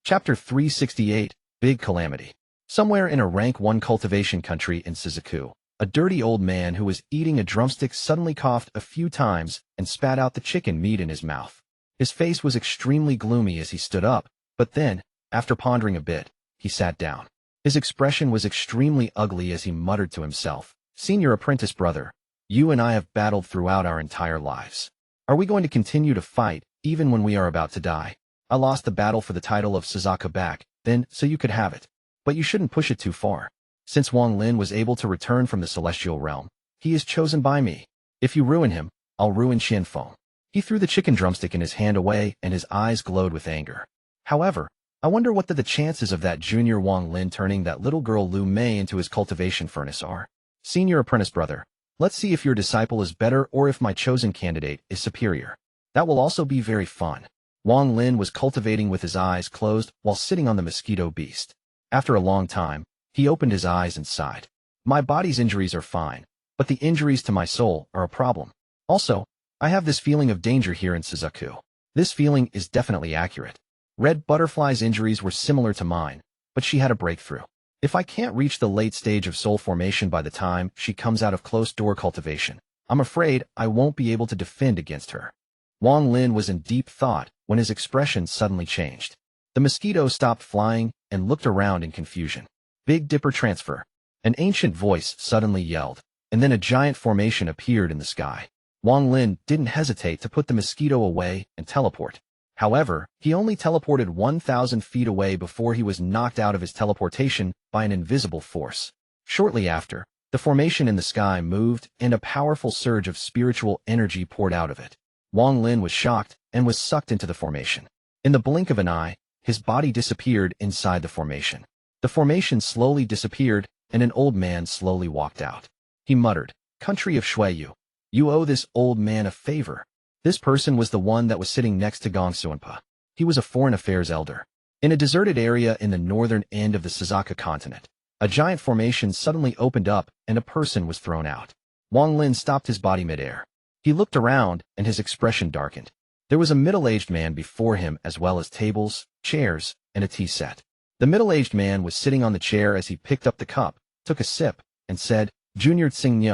Chapter 368, Big Calamity. Somewhere in a rank 1 cultivation country in Suzaku, a dirty old man who was eating a drumstick suddenly coughed a few times and spat out the chicken meat in his mouth. His face was extremely gloomy as he stood up, but then, after pondering a bit, he sat down. His expression was extremely ugly as he muttered to himself, "Senior apprentice brother, you and I have battled throughout our entire lives. Are we going to continue to fight, even when we are about to die? I lost the battle for the title of Suzaku back then, so you could have it. But you shouldn't push it too far. Since Wang Lin was able to return from the celestial realm, he is chosen by me. If you ruin him, I'll ruin Feng." He threw the chicken drumstick in his hand away and his eyes glowed with anger. However, I wonder what the chances of that junior Wang Lin turning that little girl Liu Mei into his cultivation furnace are. Senior apprentice brother, let's see if your disciple is better or if my chosen candidate is superior. That will also be very fun. Wang Lin was cultivating with his eyes closed while sitting on the mosquito beast. After a long time, he opened his eyes and sighed. My body's injuries are fine, but the injuries to my soul are a problem. Also, I have this feeling of danger here in Suzaku. This feeling is definitely accurate. Red Butterfly's injuries were similar to mine, but she had a breakthrough. If I can't reach the late stage of soul formation by the time she comes out of closed-door cultivation, I'm afraid I won't be able to defend against her. Wang Lin was in deep thought when his expression suddenly changed. The mosquito stopped flying and looked around in confusion. Big Dipper transfer. An ancient voice suddenly yelled, and then a giant formation appeared in the sky. Wang Lin didn't hesitate to put the mosquito away and teleport. However, he only teleported 1,000 feet away before he was knocked out of his teleportation by an invisible force. Shortly after, the formation in the sky moved and a powerful surge of spiritual energy poured out of it. Wang Lin was shocked and was sucked into the formation. In the blink of an eye, his body disappeared inside the formation. The formation slowly disappeared, and an old man slowly walked out. He muttered, "Country of Shuiyu, you owe this old man a favor." This person was the one that was sitting next to Gong Suanpa. He was a foreign affairs elder. In a deserted area in the northern end of the Suzaku continent, a giant formation suddenly opened up and a person was thrown out. Wang Lin stopped his body midair. He looked around, and his expression darkened. There was a middle-aged man before him as well as tables, chairs, and a tea set. The middle-aged man was sitting on the chair as he picked up the cup, took a sip, and said, "Junior Tsing,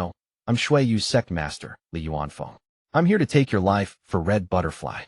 I'm Shuiyu's Sect Master, Li Yuanfeng. I'm here to take your life for Red Butterfly."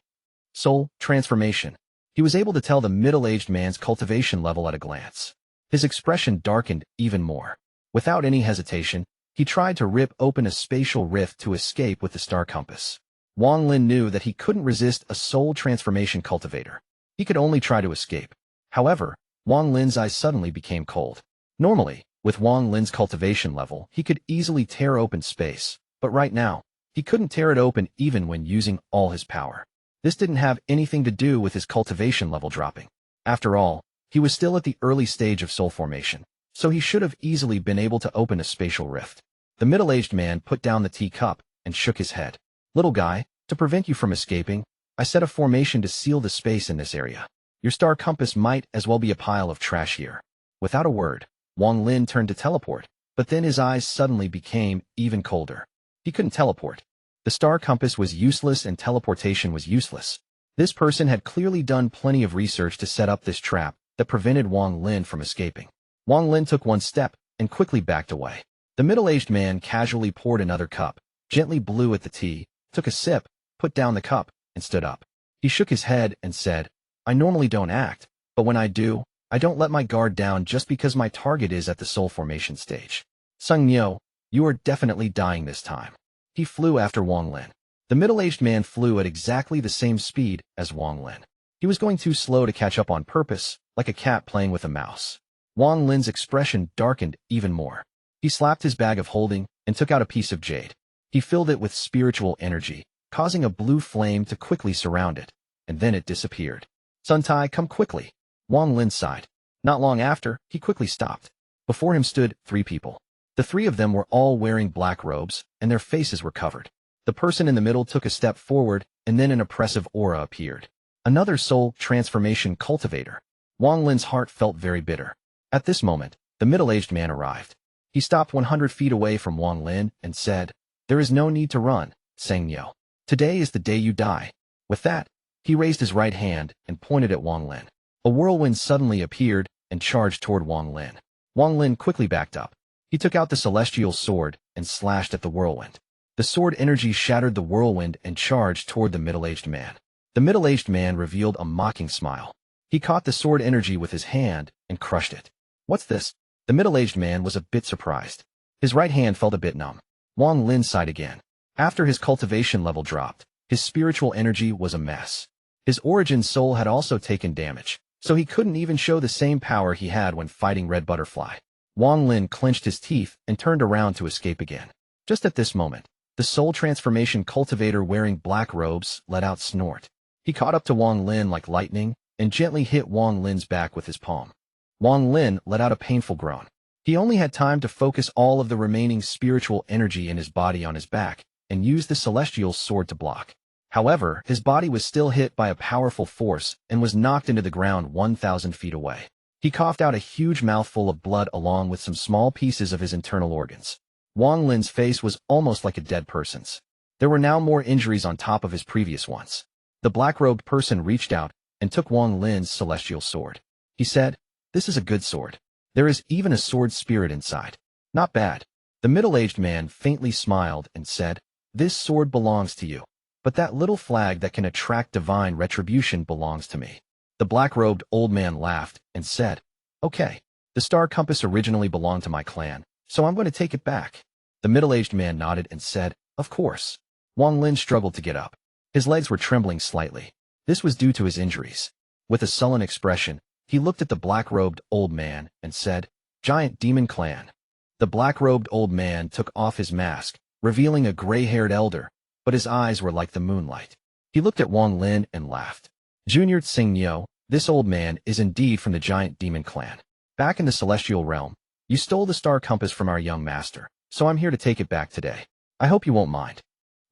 Soul transformation. He was able to tell the middle-aged man's cultivation level at a glance. His expression darkened even more. Without any hesitation, he tried to rip open a spatial rift to escape with the star compass. Wang Lin knew that he couldn't resist a soul transformation cultivator. He could only try to escape. However, Wang Lin's eyes suddenly became cold. Normally, with Wang Lin's cultivation level, he could easily tear open space, but right now, he couldn't tear it open even when using all his power. This didn't have anything to do with his cultivation level dropping. After all, he was still at the early stage of soul formation, so he should have easily been able to open a spatial rift. The middle-aged man put down the teacup and shook his head. "Little guy, to prevent you from escaping, I set a formation to seal the space in this area. Your star compass might as well be a pile of trash here." Without a word, Wang Lin turned to teleport, but then his eyes suddenly became even colder. He couldn't teleport. The star compass was useless and teleportation was useless. This person had clearly done plenty of research to set up this trap that prevented Wang Lin from escaping. Wang Lin took one step and quickly backed away. The middle-aged man casually poured another cup, gently blew at the tea, took a sip, put down the cup, and stood up. He shook his head and said, "I normally don't act, but when I do, I don't let my guard down just because my target is at the soul formation stage. Sung Nyo, you are definitely dying this time." He flew after Wang Lin. The middle-aged man flew at exactly the same speed as Wang Lin. He was going too slow to catch up on purpose, like a cat playing with a mouse. Wang Lin's expression darkened even more. He slapped his bag of holding and took out a piece of jade. He filled it with spiritual energy, causing a blue flame to quickly surround it, and then it disappeared. "Sun Tai, come quickly." Wang Lin sighed. Not long after, he quickly stopped. Before him stood 3 people. The 3 of them were all wearing black robes, and their faces were covered. The person in the middle took a step forward, and then an oppressive aura appeared. Another soul transformation cultivator. Wang Lin's heart felt very bitter. At this moment, the middle-aged man arrived. He stopped 100 feet away from Wang Lin and said, "There is no need to run, Sang Nyo. Today is the day you die." With that, he raised his right hand and pointed at Wang Lin. A whirlwind suddenly appeared and charged toward Wang Lin. Wang Lin quickly backed up. He took out the celestial sword and slashed at the whirlwind. The sword energy shattered the whirlwind and charged toward the middle-aged man. The middle-aged man revealed a mocking smile. He caught the sword energy with his hand and crushed it. What's this? The middle-aged man was a bit surprised. His right hand felt a bit numb. Wang Lin sighed again. After his cultivation level dropped, his spiritual energy was a mess. His origin soul had also taken damage, so he couldn't even show the same power he had when fighting Red Butterfly. Wang Lin clenched his teeth and turned around to escape again. Just at this moment, the soul transformation cultivator wearing black robes let out a snort. He caught up to Wang Lin like lightning and gently hit Wang Lin's back with his palm. Wang Lin let out a painful groan. He only had time to focus all of the remaining spiritual energy in his body on his back and use the celestial sword to block. However, his body was still hit by a powerful force and was knocked into the ground 1,000 feet away. He coughed out a huge mouthful of blood along with some small pieces of his internal organs. Wang Lin's face was almost like a dead person's. There were now more injuries on top of his previous ones. The black-robed person reached out and took Wang Lin's celestial sword. He said, "This is a good sword. There is even a sword spirit inside. Not bad." The middle-aged man faintly smiled and said, "This sword belongs to you. But that little flag that can attract divine retribution belongs to me." The black-robed old man laughed and said, "Okay, the star compass originally belonged to my clan, so I'm going to take it back." The middle-aged man nodded and said, "Of course." Wang Lin struggled to get up. His legs were trembling slightly. This was due to his injuries. With a sullen expression, he looked at the black-robed old man and said, "Giant Demon Clan." The black-robed old man took off his mask, revealing a gray-haired elder, but his eyes were like the moonlight. He looked at Wang Lin and laughed. "Junior Tsingyo, this old man is indeed from the Giant Demon Clan. Back in the Celestial Realm, you stole the star compass from our young master, so I'm here to take it back today. I hope you won't mind."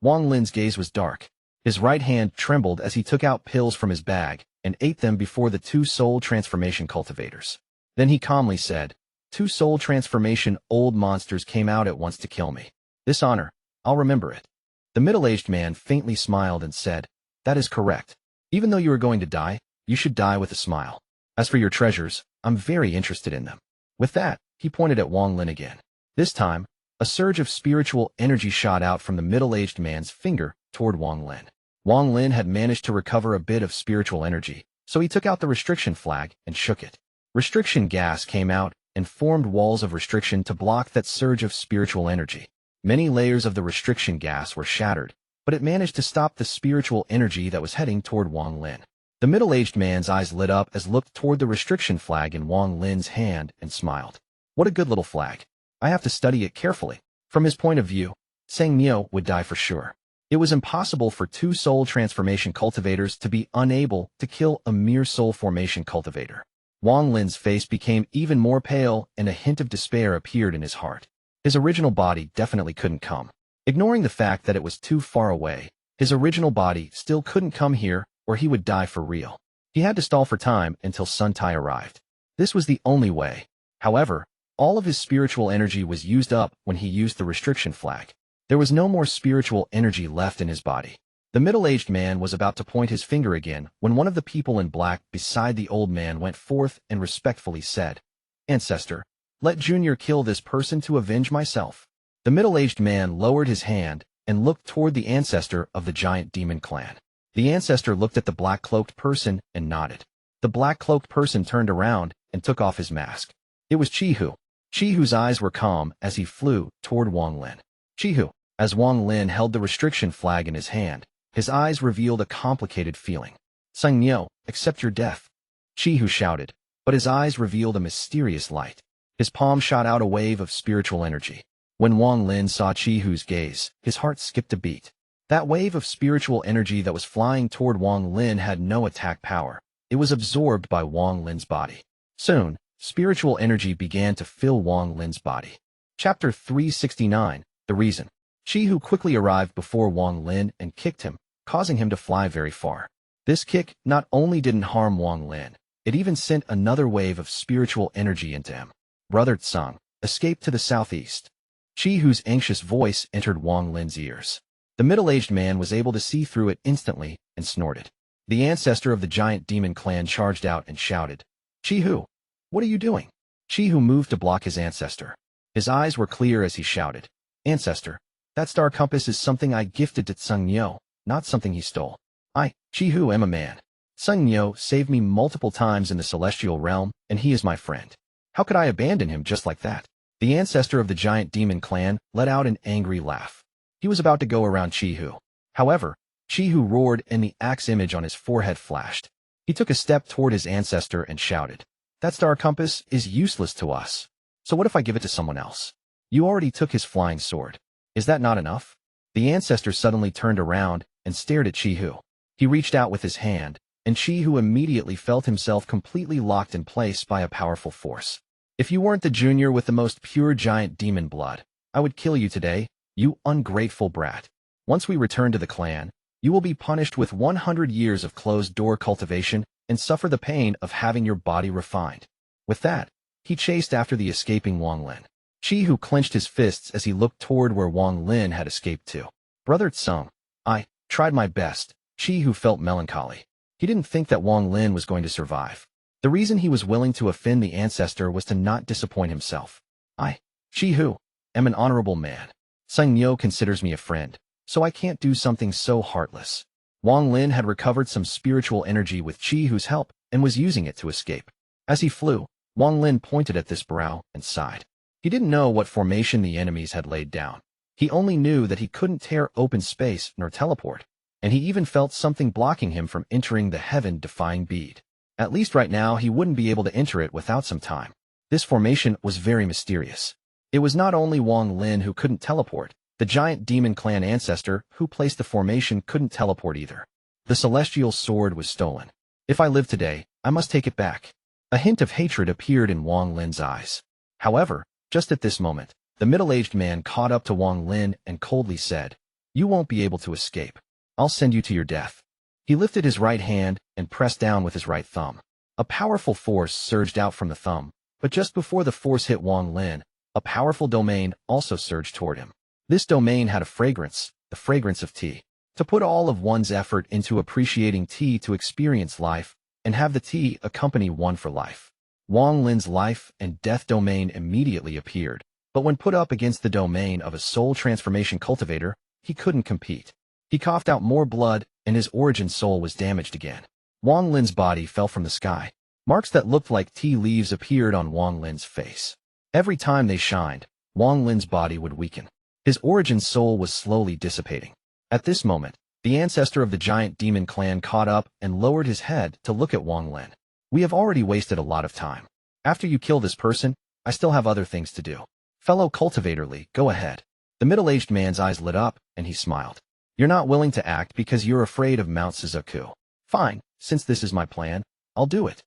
Wang Lin's gaze was dark. His right hand trembled as he took out pills from his bag and ate them before the two soul transformation cultivators. Then he calmly said, "Two soul transformation old monsters came out at once to kill me. This honor, I'll remember it." The middle-aged man faintly smiled and said, "That is correct. Even though you are going to die, you should die with a smile. As for your treasures, I'm very interested in them." With that, he pointed at Wang Lin again. This time, a surge of spiritual energy shot out from the middle-aged man's finger toward Wang Lin. Wang Lin had managed to recover a bit of spiritual energy, so he took out the restriction flag and shook it. Restriction gas came out and formed walls of restriction to block that surge of spiritual energy. Many layers of the restriction gas were shattered, but it managed to stop the spiritual energy that was heading toward Wang Lin. The middle-aged man's eyes lit up as looked toward the restriction flag in Wang Lin's hand and smiled. "What a good little flag. I have to study it carefully." From his point of view, Sang Miao would die for sure. It was impossible for two soul transformation cultivators to be unable to kill a mere soul formation cultivator. Wang Lin's face became even more pale and a hint of despair appeared in his heart. His original body definitely couldn't come. Ignoring the fact that it was too far away, his original body still couldn't come here or he would die for real. He had to stall for time until Sun Tai arrived. This was the only way. However, all of his spiritual energy was used up when he used the restriction flag. There was no more spiritual energy left in his body. The middle-aged man was about to point his finger again when one of the people in black beside the old man went forth and respectfully said, "Ancestor, let Junior kill this person to avenge myself." The middle-aged man lowered his hand and looked toward the ancestor of the Giant Demon Clan. The ancestor looked at the black-cloaked person and nodded. The black-cloaked person turned around and took off his mask. It was Qihu. Qihu's eyes were calm as he flew toward Wang Lin. "Qihu." As Wang Lin held the restriction flag in his hand, his eyes revealed a complicated feeling. "Sang Miao, accept your death." Qihu shouted, but his eyes revealed a mysterious light. His palm shot out a wave of spiritual energy. When Wang Lin saw Qihu's gaze, his heart skipped a beat. That wave of spiritual energy that was flying toward Wang Lin had no attack power. It was absorbed by Wang Lin's body. Soon, spiritual energy began to fill Wang Lin's body. Chapter 369, The Reason. Qihu quickly arrived before Wang Lin and kicked him, causing him to fly very far. This kick not only didn't harm Wang Lin, it even sent another wave of spiritual energy into him. "Brother Tsang, escape to the southeast." Qihu's anxious voice entered Wang Lin's ears. The middle-aged man was able to see through it instantly and snorted. The ancestor of the giant demon clan charged out and shouted, "Qihu, what are you doing?" Qihu moved to block his ancestor. His eyes were clear as he shouted, "Ancestor, that star compass is something I gifted to Tseng Nyo, not something he stole. I, Qihu, am a man. Tseng Nyo saved me multiple times in the celestial realm, and he is my friend. How could I abandon him just like that?" The ancestor of the giant demon clan let out an angry laugh. He was about to go around Qihu. However, Qihu roared and the axe image on his forehead flashed. He took a step toward his ancestor and shouted, "That star compass is useless to us. So what if I give it to someone else? You already took his flying sword. Is that not enough?" The ancestor suddenly turned around and stared at Qihu. He reached out with his hand, and Qihu immediately felt himself completely locked in place by a powerful force. "If you weren't the junior with the most pure giant demon blood, I would kill you today, you ungrateful brat. Once we return to the clan, you will be punished with 100 years of closed-door cultivation and suffer the pain of having your body refined." With that, he chased after the escaping Wang Lin. Qihu clenched his fists as he looked toward where Wang Lin had escaped to. "Brother Tseng, I tried my best." Qihu felt melancholy. He didn't think that Wang Lin was going to survive. The reason he was willing to offend the ancestor was to not disappoint himself. "I, Qihu, am an honorable man. Tseng Nyo considers me a friend, so I can't do something so heartless." Wang Lin had recovered some spiritual energy with Qihu's help and was using it to escape. As he flew, Wang Lin pointed at this brow and sighed. He didn't know what formation the enemies had laid down. He only knew that he couldn't tear open space nor teleport, and he even felt something blocking him from entering the heaven-defying bead. At least right now he wouldn't be able to enter it without some time. This formation was very mysterious. It was not only Wang Lin who couldn't teleport, the giant demon clan ancestor who placed the formation couldn't teleport either. The celestial sword was stolen. "If I live today, I must take it back." A hint of hatred appeared in Wang Lin's eyes. However, just at this moment, the middle-aged man caught up to Wang Lin and coldly said, "You won't be able to escape. I'll send you to your death." He lifted his right hand and pressed down with his right thumb. A powerful force surged out from the thumb, but just before the force hit Wang Lin, a powerful domain also surged toward him. This domain had a fragrance, the fragrance of tea. To put all of one's effort into appreciating tea to experience life, and have the tea accompany one for life. Wang Lin's life and death domain immediately appeared, but when put up against the domain of a soul transformation cultivator, he couldn't compete. He coughed out more blood, and his origin soul was damaged again. Wang Lin's body fell from the sky. Marks that looked like tea leaves appeared on Wang Lin's face. Every time they shined, Wang Lin's body would weaken. His origin soul was slowly dissipating. At this moment, the ancestor of the giant demon clan caught up and lowered his head to look at Wang Lin. "We have already wasted a lot of time. After you kill this person, I still have other things to do. Fellow cultivator Li, go ahead." The middle-aged man's eyes lit up, and he smiled. "You're not willing to act because you're afraid of Mount Suzaku. Fine, since this is my plan, I'll do it."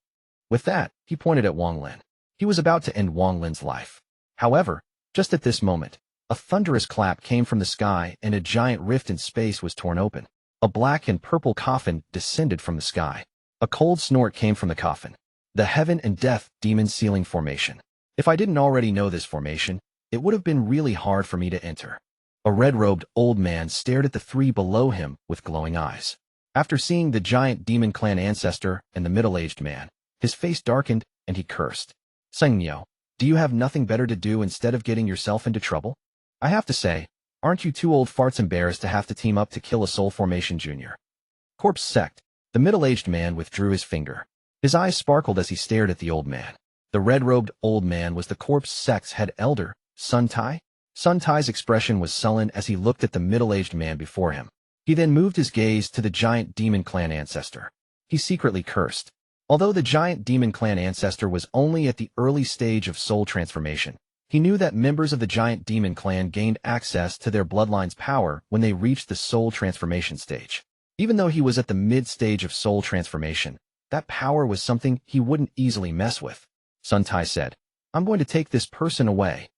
With that, he pointed at Wang Lin. He was about to end Wang Lin's life. However, just at this moment, a thunderous clap came from the sky and a giant rift in space was torn open. A black and purple coffin descended from the sky. A cold snort came from the coffin. The Heaven and Death Demon Sealing Formation. If I didn't already know this formation, it would have been really hard for me to enter. A red-robed old man stared at the three below him with glowing eyes. After seeing the giant demon clan ancestor and the middle-aged man, his face darkened and he cursed. "Tseng Nyo, do you have nothing better to do instead of getting yourself into trouble? I have to say, aren't you two old farts embarrassed to have to team up to kill a soul formation junior?" Corpse Sect. The middle-aged man withdrew his finger. His eyes sparkled as he stared at the old man. The red-robed old man was the Corpse Sect's head elder, Sun Tai. Sun Tai's expression was sullen as he looked at the middle-aged man before him. He then moved his gaze to the giant demon clan ancestor. He secretly cursed. Although the giant demon clan ancestor was only at the early stage of soul transformation, he knew that members of the giant demon clan gained access to their bloodline's power when they reached the soul transformation stage. Even though he was at the mid-stage of soul transformation, that power was something he wouldn't easily mess with. Sun Tai said, "I'm going to take this person away."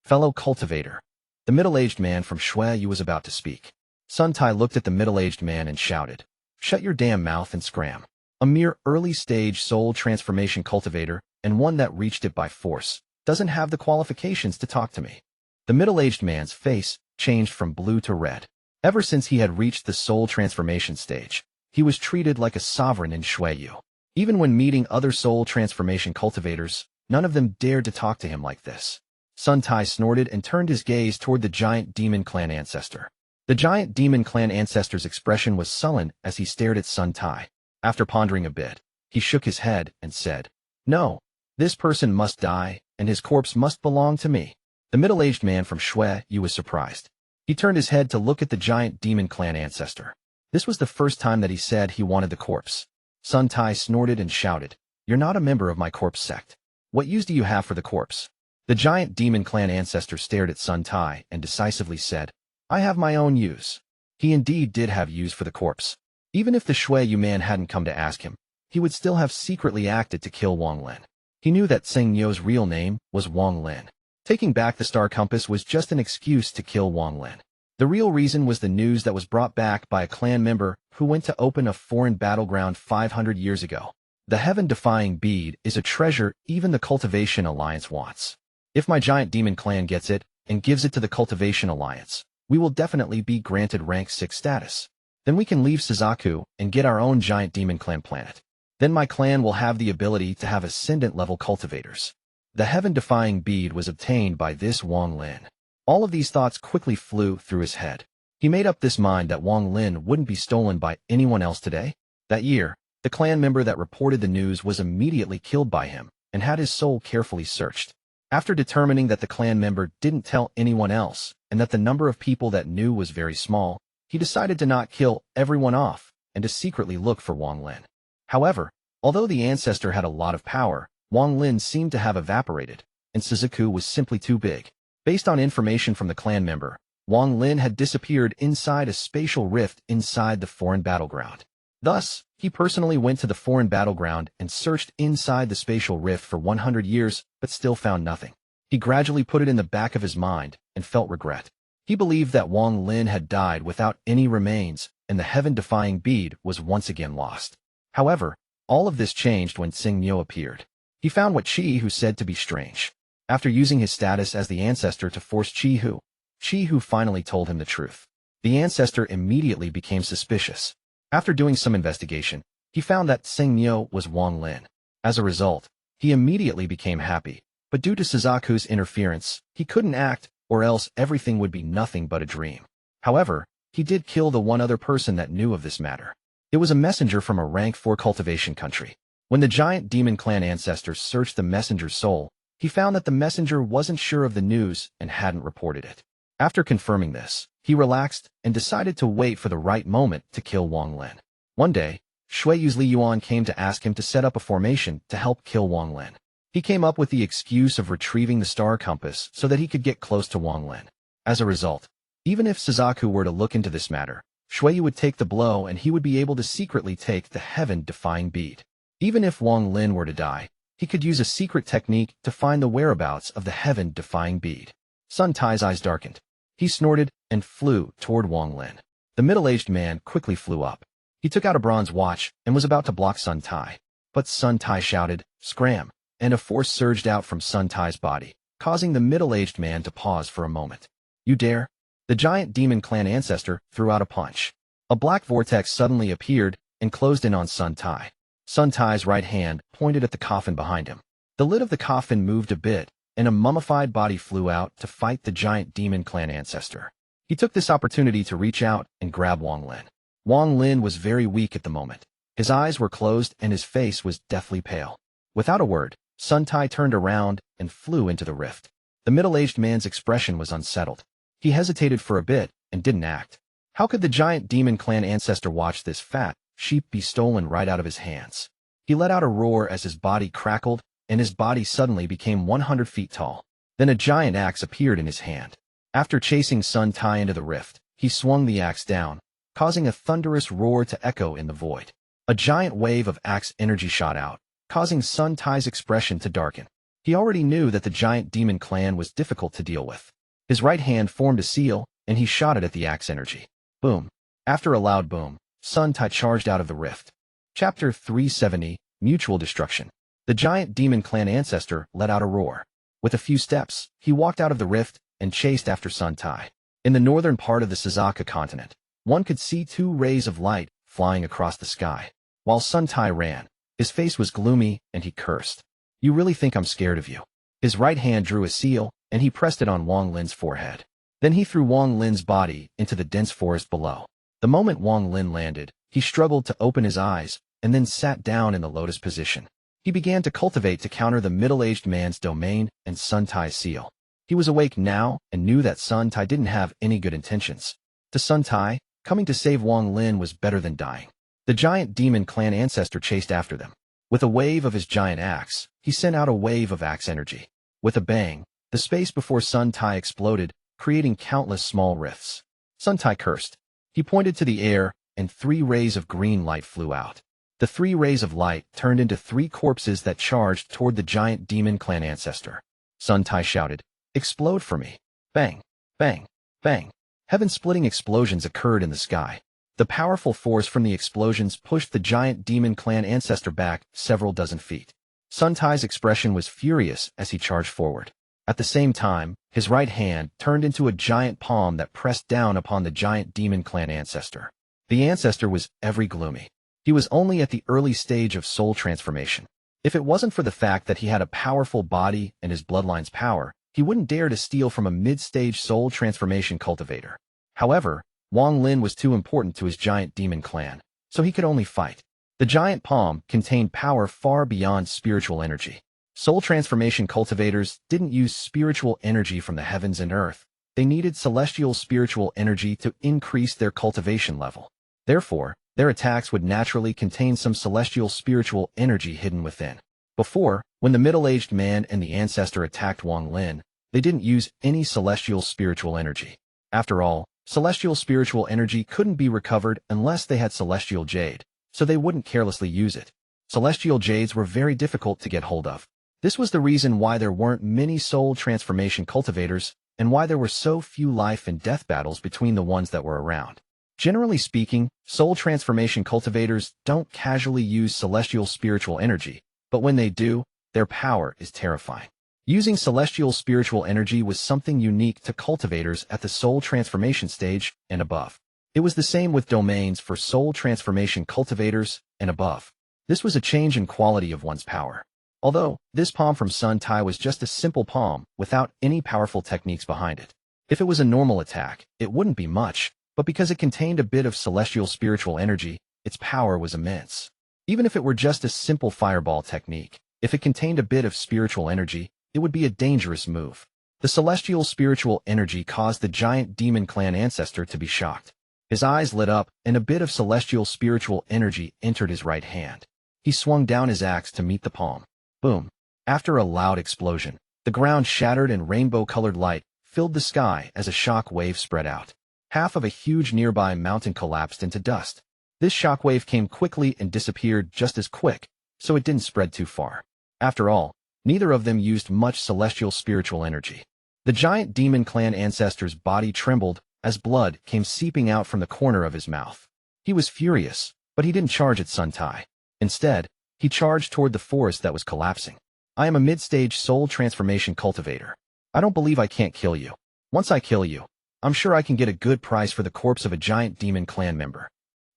Fellow cultivator. The middle-aged man from Shui was about to speak. Sun Tai looked at the middle-aged man and shouted, "Shut your damn mouth and scram. A mere early-stage soul transformation cultivator, and one that reached it by force, doesn't have the qualifications to talk to me." The middle-aged man's face changed from blue to red. Ever since he had reached the soul transformation stage, he was treated like a sovereign in Shuiyu. Even when meeting other soul transformation cultivators, none of them dared to talk to him like this. Sun Tai snorted and turned his gaze toward the giant demon clan ancestor. The giant demon clan ancestor's expression was sullen as he stared at Sun Tai. After pondering a bit, he shook his head and said, "No, this person must die, and his corpse must belong to me." The middle-aged man from Shuiyu was surprised. He turned his head to look at the giant demon clan ancestor. This was the first time that he said he wanted the corpse. Sun Tai snorted and shouted, "You're not a member of my corpse sect. What use do you have for the corpse?" The giant demon clan ancestor stared at Sun Tai and decisively said, "I have my own use." He indeed did have use for the corpse. Even if the Shuiyu man hadn't come to ask him, he would still have secretly acted to kill Wang Lin. He knew that Seng Nio's real name was Wang Lin. Taking back the star compass was just an excuse to kill Wang Lin. The real reason was the news that was brought back by a clan member who went to open a foreign battleground 500 years ago. The heaven-defying bead is a treasure even the Cultivation Alliance wants. If my giant demon clan gets it and gives it to the Cultivation Alliance, we will definitely be granted rank 6 status. Then we can leave Suzaku and get our own giant demon clan planet. Then my clan will have the ability to have ascendant-level cultivators. The heaven-defying bead was obtained by this Wang Lin. All of these thoughts quickly flew through his head. He made up this mind that Wang Lin wouldn't be stolen by anyone else today. That year, the clan member that reported the news was immediately killed by him and had his soul carefully searched. After determining that the clan member didn't tell anyone else and that the number of people that knew was very small, he decided to not kill everyone off and to secretly look for Wang Lin. However, although the ancestor had a lot of power, Wang Lin seemed to have evaporated, and Suzaku was simply too big. Based on information from the clan member, Wang Lin had disappeared inside a spatial rift inside the foreign battleground. Thus, he personally went to the foreign battleground and searched inside the spatial rift for 100 years, but still found nothing. He gradually put it in the back of his mind and felt regret. He believed that Wang Lin had died without any remains, and the heaven-defying bead was once again lost. However, all of this changed when Seng Nio appeared. He found what Qihu said to be strange. After using his status as the ancestor to force Qihu finally told him the truth. The ancestor immediately became suspicious. After doing some investigation, he found that Seng Nio was Wang Lin. As a result, he immediately became happy, but due to Suzaku's interference, he couldn't act, or else everything would be nothing but a dream. However, he did kill the one other person that knew of this matter. It was a messenger from a rank 4 cultivation country. When the giant demon clan ancestor searched the messenger's soul, he found that the messenger wasn't sure of the news and hadn't reported it. After confirming this, he relaxed and decided to wait for the right moment to kill Wang Lin. One day, Shuiyu's Li Yuan came to ask him to set up a formation to help kill Wang Lin. He came up with the excuse of retrieving the star compass so that he could get close to Wang Lin. As a result, even if Suzaku were to look into this matter, Shuiyu would take the blow and he would be able to secretly take the heaven-defying bead. Even if Wang Lin were to die, he could use a secret technique to find the whereabouts of the heaven-defying bead. Sun Tai's eyes darkened. He snorted and flew toward Wang Lin. The middle-aged man quickly flew up. He took out a bronze watch and was about to block Sun Tai. But Sun Tai shouted, "Scram!" and a force surged out from Sun Tai's body, causing the middle-aged man to pause for a moment. "You dare?" The giant demon clan ancestor threw out a punch. A black vortex suddenly appeared and closed in on Sun Tai. Sun Tai's right hand pointed at the coffin behind him. The lid of the coffin moved a bit, and a mummified body flew out to fight the giant demon clan ancestor. He took this opportunity to reach out and grab Wang Lin. Wang Lin was very weak at the moment. His eyes were closed and his face was deathly pale. Without a word, Sun Tai turned around and flew into the rift. The middle-aged man's expression was unsettled. He hesitated for a bit and didn't act. How could the giant demon clan ancestor watch this fat sheep be stolen right out of his hands? He let out a roar as his body crackled, and his body suddenly became 100 feet tall. Then a giant axe appeared in his hand. After chasing Sun Tai into the rift, he swung the axe down, causing a thunderous roar to echo in the void. A giant wave of axe energy shot out, causing Sun Tai's expression to darken. He already knew that the giant demon clan was difficult to deal with. His right hand formed a seal, and he shot it at the axe energy. Boom. After a loud boom, Sun Tai charged out of the rift. Chapter 370, Mutual Destruction. The giant demon clan ancestor let out a roar. With a few steps, he walked out of the rift and chased after Sun Tai. In the northern part of the Suzaku continent, one could see two rays of light flying across the sky. While Sun Tai ran, his face was gloomy and he cursed. You really think I'm scared of you? His right hand drew a seal, and he pressed it on Wang Lin's forehead. Then he threw Wang Lin's body into the dense forest below. The moment Wang Lin landed, he struggled to open his eyes, and then sat down in the lotus position. He began to cultivate to counter the middle-aged man's domain and Sun Tai's seal. He was awake now and knew that Sun Tai didn't have any good intentions. To Sun Tai, coming to save Wang Lin was better than dying. The giant demon clan ancestor chased after them. With a wave of his giant axe, he sent out a wave of axe energy. With a bang, the space before Sun Tai exploded, creating countless small rifts. Sun Tai cursed. He pointed to the air, and 3 rays of green light flew out. The 3 rays of light turned into 3 corpses that charged toward the giant demon clan ancestor. Sun Tai shouted, "Explode for me." Bang, bang, bang. Heaven-splitting explosions occurred in the sky. The powerful force from the explosions pushed the giant demon clan ancestor back several dozen feet. Sun Tai's expression was furious as he charged forward. At the same time, his right hand turned into a giant palm that pressed down upon the giant demon clan ancestor. The ancestor was very gloomy. He was only at the early stage of soul transformation. If it wasn't for the fact that he had a powerful body and his bloodline's power, he wouldn't dare to steal from a mid-stage soul transformation cultivator. However, Wang Lin was too important to his giant demon clan, so he could only fight. The giant palm contained power far beyond spiritual energy. Soul transformation cultivators didn't use spiritual energy from the heavens and earth. They needed celestial spiritual energy to increase their cultivation level. Therefore, their attacks would naturally contain some celestial spiritual energy hidden within. Before, when the middle-aged man and the ancestor attacked Wang Lin, they didn't use any celestial spiritual energy. After all, celestial spiritual energy couldn't be recovered unless they had celestial jade, so they wouldn't carelessly use it. Celestial jades were very difficult to get hold of. This was the reason why there weren't many soul transformation cultivators, and why there were so few life and death battles between the ones that were around. Generally speaking, soul transformation cultivators don't casually use celestial spiritual energy, but when they do, their power is terrifying. Using celestial spiritual energy was something unique to cultivators at the soul transformation stage and above. It was the same with domains for soul transformation cultivators and above. This was a change in quality of one's power. Although, this palm from Sun Tai was just a simple palm without any powerful techniques behind it. If it was a normal attack, it wouldn't be much, but because it contained a bit of celestial spiritual energy, its power was immense. Even if it were just a simple fireball technique, if it contained a bit of spiritual energy, it would be a dangerous move. The celestial spiritual energy caused the giant demon clan ancestor to be shocked. His eyes lit up, and a bit of celestial spiritual energy entered his right hand. He swung down his axe to meet the palm. Boom. After a loud explosion, the ground shattered and rainbow-colored light filled the sky as a shock wave spread out. Half of a huge nearby mountain collapsed into dust. This shock wave came quickly and disappeared just as quick, so it didn't spread too far. After all, neither of them used much celestial spiritual energy. The giant demon clan ancestor's body trembled as blood came seeping out from the corner of his mouth. He was furious, but he didn't charge at Sun Tai. Instead, he charged toward the forest that was collapsing. I am a mid-stage soul transformation cultivator. I don't believe I can't kill you. Once I kill you, I'm sure I can get a good price for the corpse of a giant demon clan member.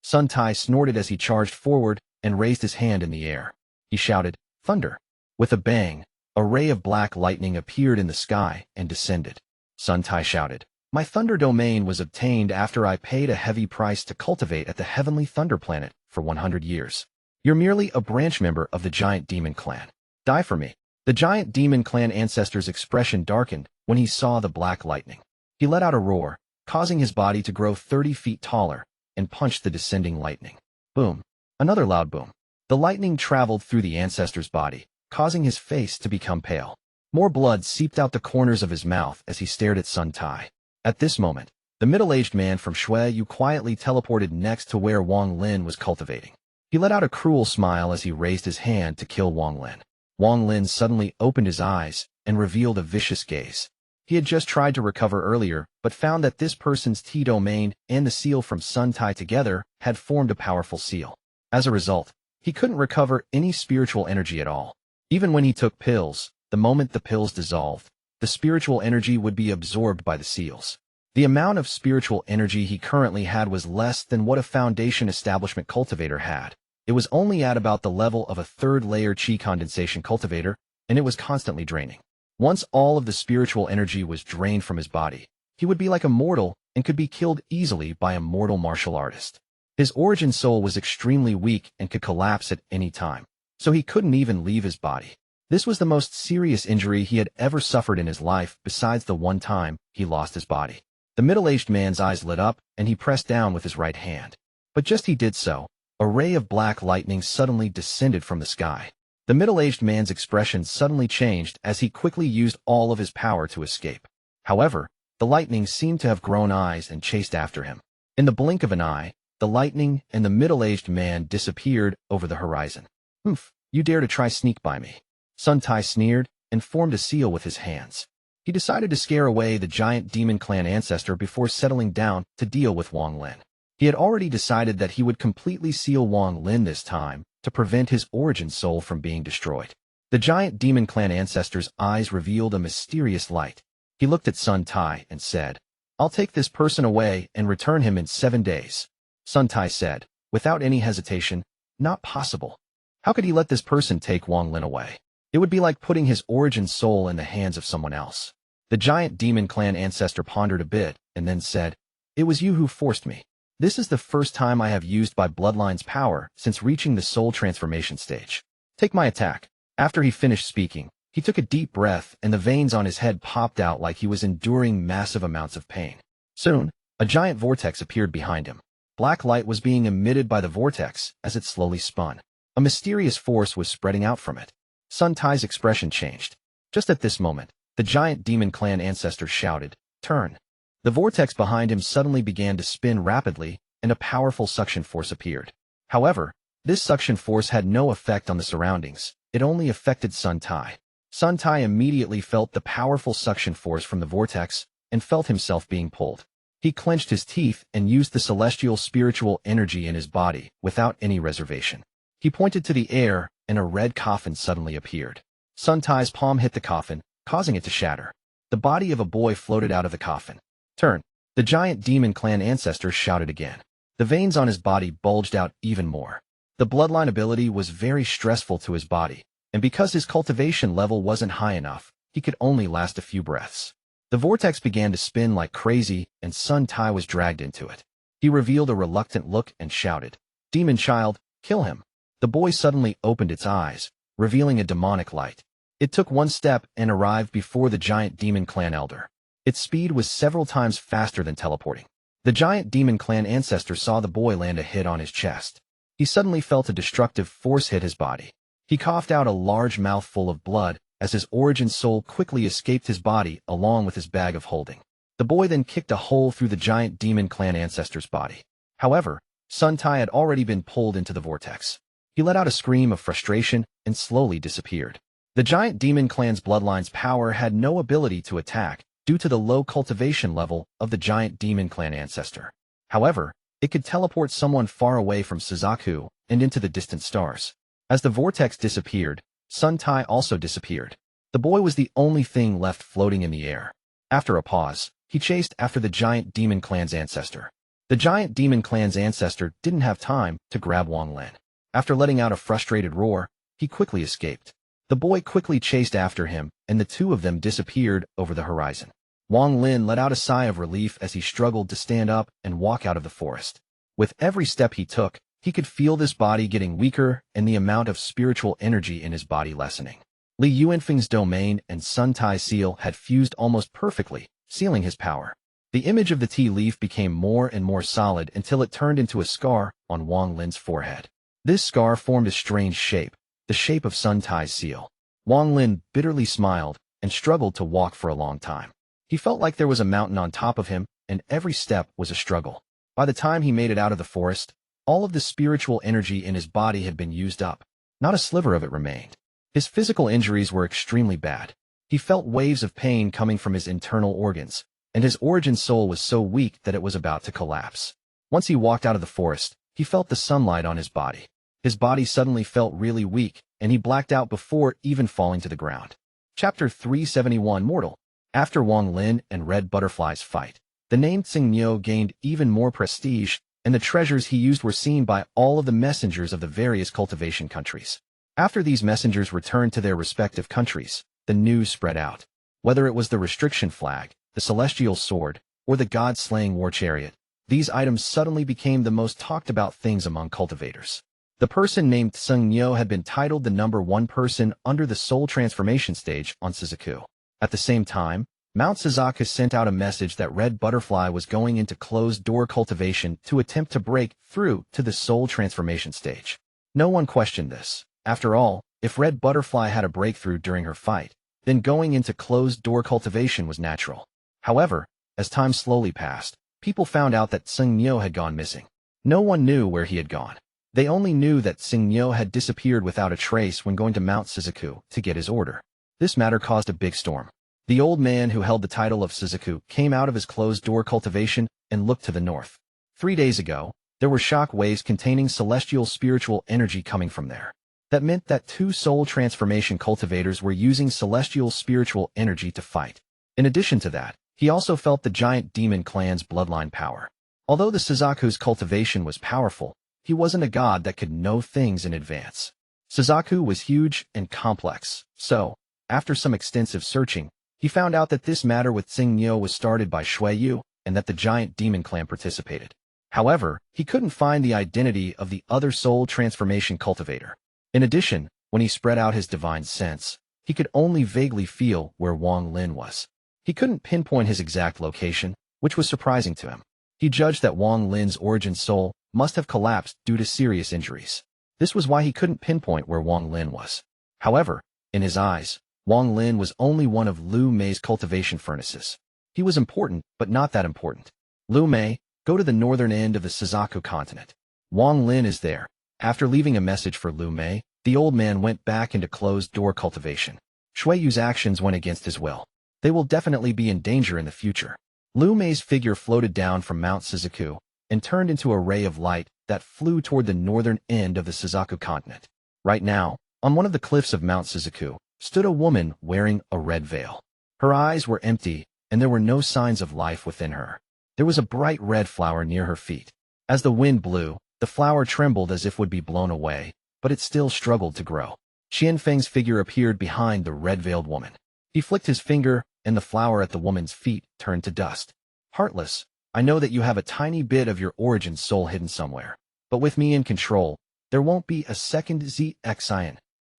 Sun Tai snorted as he charged forward and raised his hand in the air. He shouted, "Thunder!" With a bang, a ray of black lightning appeared in the sky and descended. Sun Tai shouted, "My thunder domain was obtained after I paid a heavy price to cultivate at the heavenly thunder planet for 100 years. You're merely a branch member of the giant demon clan. Die for me." The giant demon clan ancestor's expression darkened when he saw the black lightning. He let out a roar, causing his body to grow 30 feet taller, and punched the descending lightning. Boom. Another loud boom. The lightning traveled through the ancestor's body, causing his face to become pale. More blood seeped out the corners of his mouth as he stared at Sun Tai. At this moment, the middle-aged man from Shueyu quietly teleported next to where Wang Lin was cultivating. He let out a cruel smile as he raised his hand to kill Wang Lin. Wang Lin suddenly opened his eyes and revealed a vicious gaze. He had just tried to recover earlier, but found that this person's T domain and the seal from Sun Tai together had formed a powerful seal. As a result, he couldn't recover any spiritual energy at all. Even when he took pills, the moment the pills dissolved, the spiritual energy would be absorbed by the seals. The amount of spiritual energy he currently had was less than what a Foundation Establishment cultivator had. It was only at about the level of a third-layer Qi condensation cultivator, and it was constantly draining. Once all of the spiritual energy was drained from his body, he would be like a mortal and could be killed easily by a mortal martial artist. His origin soul was extremely weak and could collapse at any time, so he couldn't even leave his body. This was the most serious injury he had ever suffered in his life besides the one time he lost his body. The middle-aged man's eyes lit up, and he pressed down with his right hand. But just he did so, a ray of black lightning suddenly descended from the sky. The middle-aged man's expression suddenly changed as he quickly used all of his power to escape. However, the lightning seemed to have grown eyes and chased after him. In the blink of an eye, the lightning and the middle-aged man disappeared over the horizon. "Oof, you dare to try sneak by me." Sun Tai sneered and formed a seal with his hands. He decided to scare away the giant demon clan ancestor before settling down to deal with Wang Lin. He had already decided that he would completely seal Wang Lin this time to prevent his origin soul from being destroyed. The giant demon clan ancestor's eyes revealed a mysterious light. He looked at Sun Tai and said, "I'll take this person away and return him in 7 days." Sun Tai said, without any hesitation, "Not possible. How could he let this person take Wang Lin away? It would be like putting his origin soul in the hands of someone else." The giant demon clan ancestor pondered a bit and then said, "It was you who forced me. This is the first time I have used my bloodline's power since reaching the soul transformation stage. Take my attack." After he finished speaking, he took a deep breath and the veins on his head popped out like he was enduring massive amounts of pain. Soon, a giant vortex appeared behind him. Black light was being emitted by the vortex as it slowly spun. A mysterious force was spreading out from it. Sun Tai's expression changed. Just at this moment, the giant demon clan ancestor shouted, "Turn." The vortex behind him suddenly began to spin rapidly, and a powerful suction force appeared. However, this suction force had no effect on the surroundings. It only affected Sun Tai. Sun Tai immediately felt the powerful suction force from the vortex and felt himself being pulled. He clenched his teeth and used the celestial spiritual energy in his body without any reservation. He pointed to the air, and a red coffin suddenly appeared. Sun Tai's palm hit the coffin, causing it to shatter. The body of a boy floated out of the coffin. "Turn." The giant demon clan ancestor shouted again. The veins on his body bulged out even more. The bloodline ability was very stressful to his body, and because his cultivation level wasn't high enough, he could only last a few breaths. The vortex began to spin like crazy, and Sun Tai was dragged into it. He revealed a reluctant look and shouted, "Demon child, kill him." The boy suddenly opened its eyes, revealing a demonic light. It took one step and arrived before the giant demon clan elder. Its speed was several times faster than teleporting. The giant demon clan ancestor saw the boy land a hit on his chest. He suddenly felt a destructive force hit his body. He coughed out a large mouthful of blood as his origin soul quickly escaped his body along with his bag of holding. The boy then kicked a hole through the giant demon clan ancestor's body. However, Sun Tai had already been pulled into the vortex. He let out a scream of frustration and slowly disappeared. The giant demon clan's bloodline's power had no ability to attack due to the low cultivation level of the giant demon clan ancestor. However, it could teleport someone far away from Suzaku and into the distant stars. As the vortex disappeared, Sun Tai also disappeared. The boy was the only thing left floating in the air. After a pause, he chased after the giant demon clan's ancestor. The giant demon clan's ancestor didn't have time to grab Wang Lin. After letting out a frustrated roar, he quickly escaped. The boy quickly chased after him, and the two of them disappeared over the horizon. Wang Lin let out a sigh of relief as he struggled to stand up and walk out of the forest. With every step he took, he could feel this body getting weaker and the amount of spiritual energy in his body lessening. Li Yuanfeng's domain and Sun Tai's seal had fused almost perfectly, sealing his power. The image of the tea leaf became more and more solid until it turned into a scar on Wang Lin's forehead. This scar formed a strange shape, the shape of Sun Tai's seal. Wang Lin bitterly smiled and struggled to walk for a long time. He felt like there was a mountain on top of him, and every step was a struggle. By the time he made it out of the forest, all of the spiritual energy in his body had been used up. Not a sliver of it remained. His physical injuries were extremely bad. He felt waves of pain coming from his internal organs, and his origin soul was so weak that it was about to collapse. Once he walked out of the forest, he felt the sunlight on his body. His body suddenly felt really weak, and he blacked out before even falling to the ground. Chapter 371 Mortal. After Wang Lin and Red Butterfly's fight, The name Xingniu gained even more prestige, and the treasures he used were seen by all of the messengers of the various cultivation countries. After these messengers returned to their respective countries, the news spread out. Whether it was the restriction flag, the celestial sword, or the god-slaying war chariot, these items suddenly became the most talked about things among cultivators. The person named Xingniu had been titled the #1 person under the soul transformation stage on Suzaku. At the same time, Mount Suzaku sent out a message that Red Butterfly was going into closed-door cultivation to attempt to break through to the soul transformation stage. No one questioned this. After all, if Red Butterfly had a breakthrough during her fight, then going into closed-door cultivation was natural. However, as time slowly passed, people found out that Xingniu had gone missing. No one knew where he had gone. They only knew that Xingniu had disappeared without a trace when going to Mount Suzaku to get his order. This matter caused a big storm. The old man who held the title of Suzaku came out of his closed-door cultivation and looked to the north. 3 days ago, there were shock waves containing celestial spiritual energy coming from there. That meant that 2 soul transformation cultivators were using celestial spiritual energy to fight. In addition to that, he also felt the giant demon clan's bloodline power. Although the Suzaku's cultivation was powerful, he wasn't a god that could know things in advance. Suzaku was huge and complex, so, after some extensive searching, he found out that this matter with Xingniu was started by Shuiyu and that the giant demon clan participated. However, he couldn't find the identity of the other soul transformation cultivator. In addition, when he spread out his divine sense, he could only vaguely feel where Wang Lin was. He couldn't pinpoint his exact location, which was surprising to him. He judged that Wang Lin's origin soul must have collapsed due to serious injuries. This was why he couldn't pinpoint where Wang Lin was. However, in his eyes, Wang Lin was only one of Liu Mei's cultivation furnaces. He was important, but not that important. Liu Mei, go to the northern end of the Suzaku continent. Wang Lin is there. After leaving a message for Liu Mei, the old man went back into closed-door cultivation. Shuiyu's actions went against his will. They will definitely be in danger in the future. Liu Mei's figure floated down from Mount Suzaku and turned into a ray of light that flew toward the northern end of the Suzaku continent. Right now, on one of the cliffs of Mount Suzaku, stood a woman wearing a red veil. Her eyes were empty, and there were no signs of life within her. There was a bright red flower near her feet. As the wind blew, the flower trembled as if would be blown away, but it still struggled to grow. Qian Feng's figure appeared behind the red-veiled woman. He flicked his finger, and the flower at the woman's feet turned to dust. Heartless, I know that you have a tiny bit of your origin soul hidden somewhere. But with me in control, there won't be a second Xian.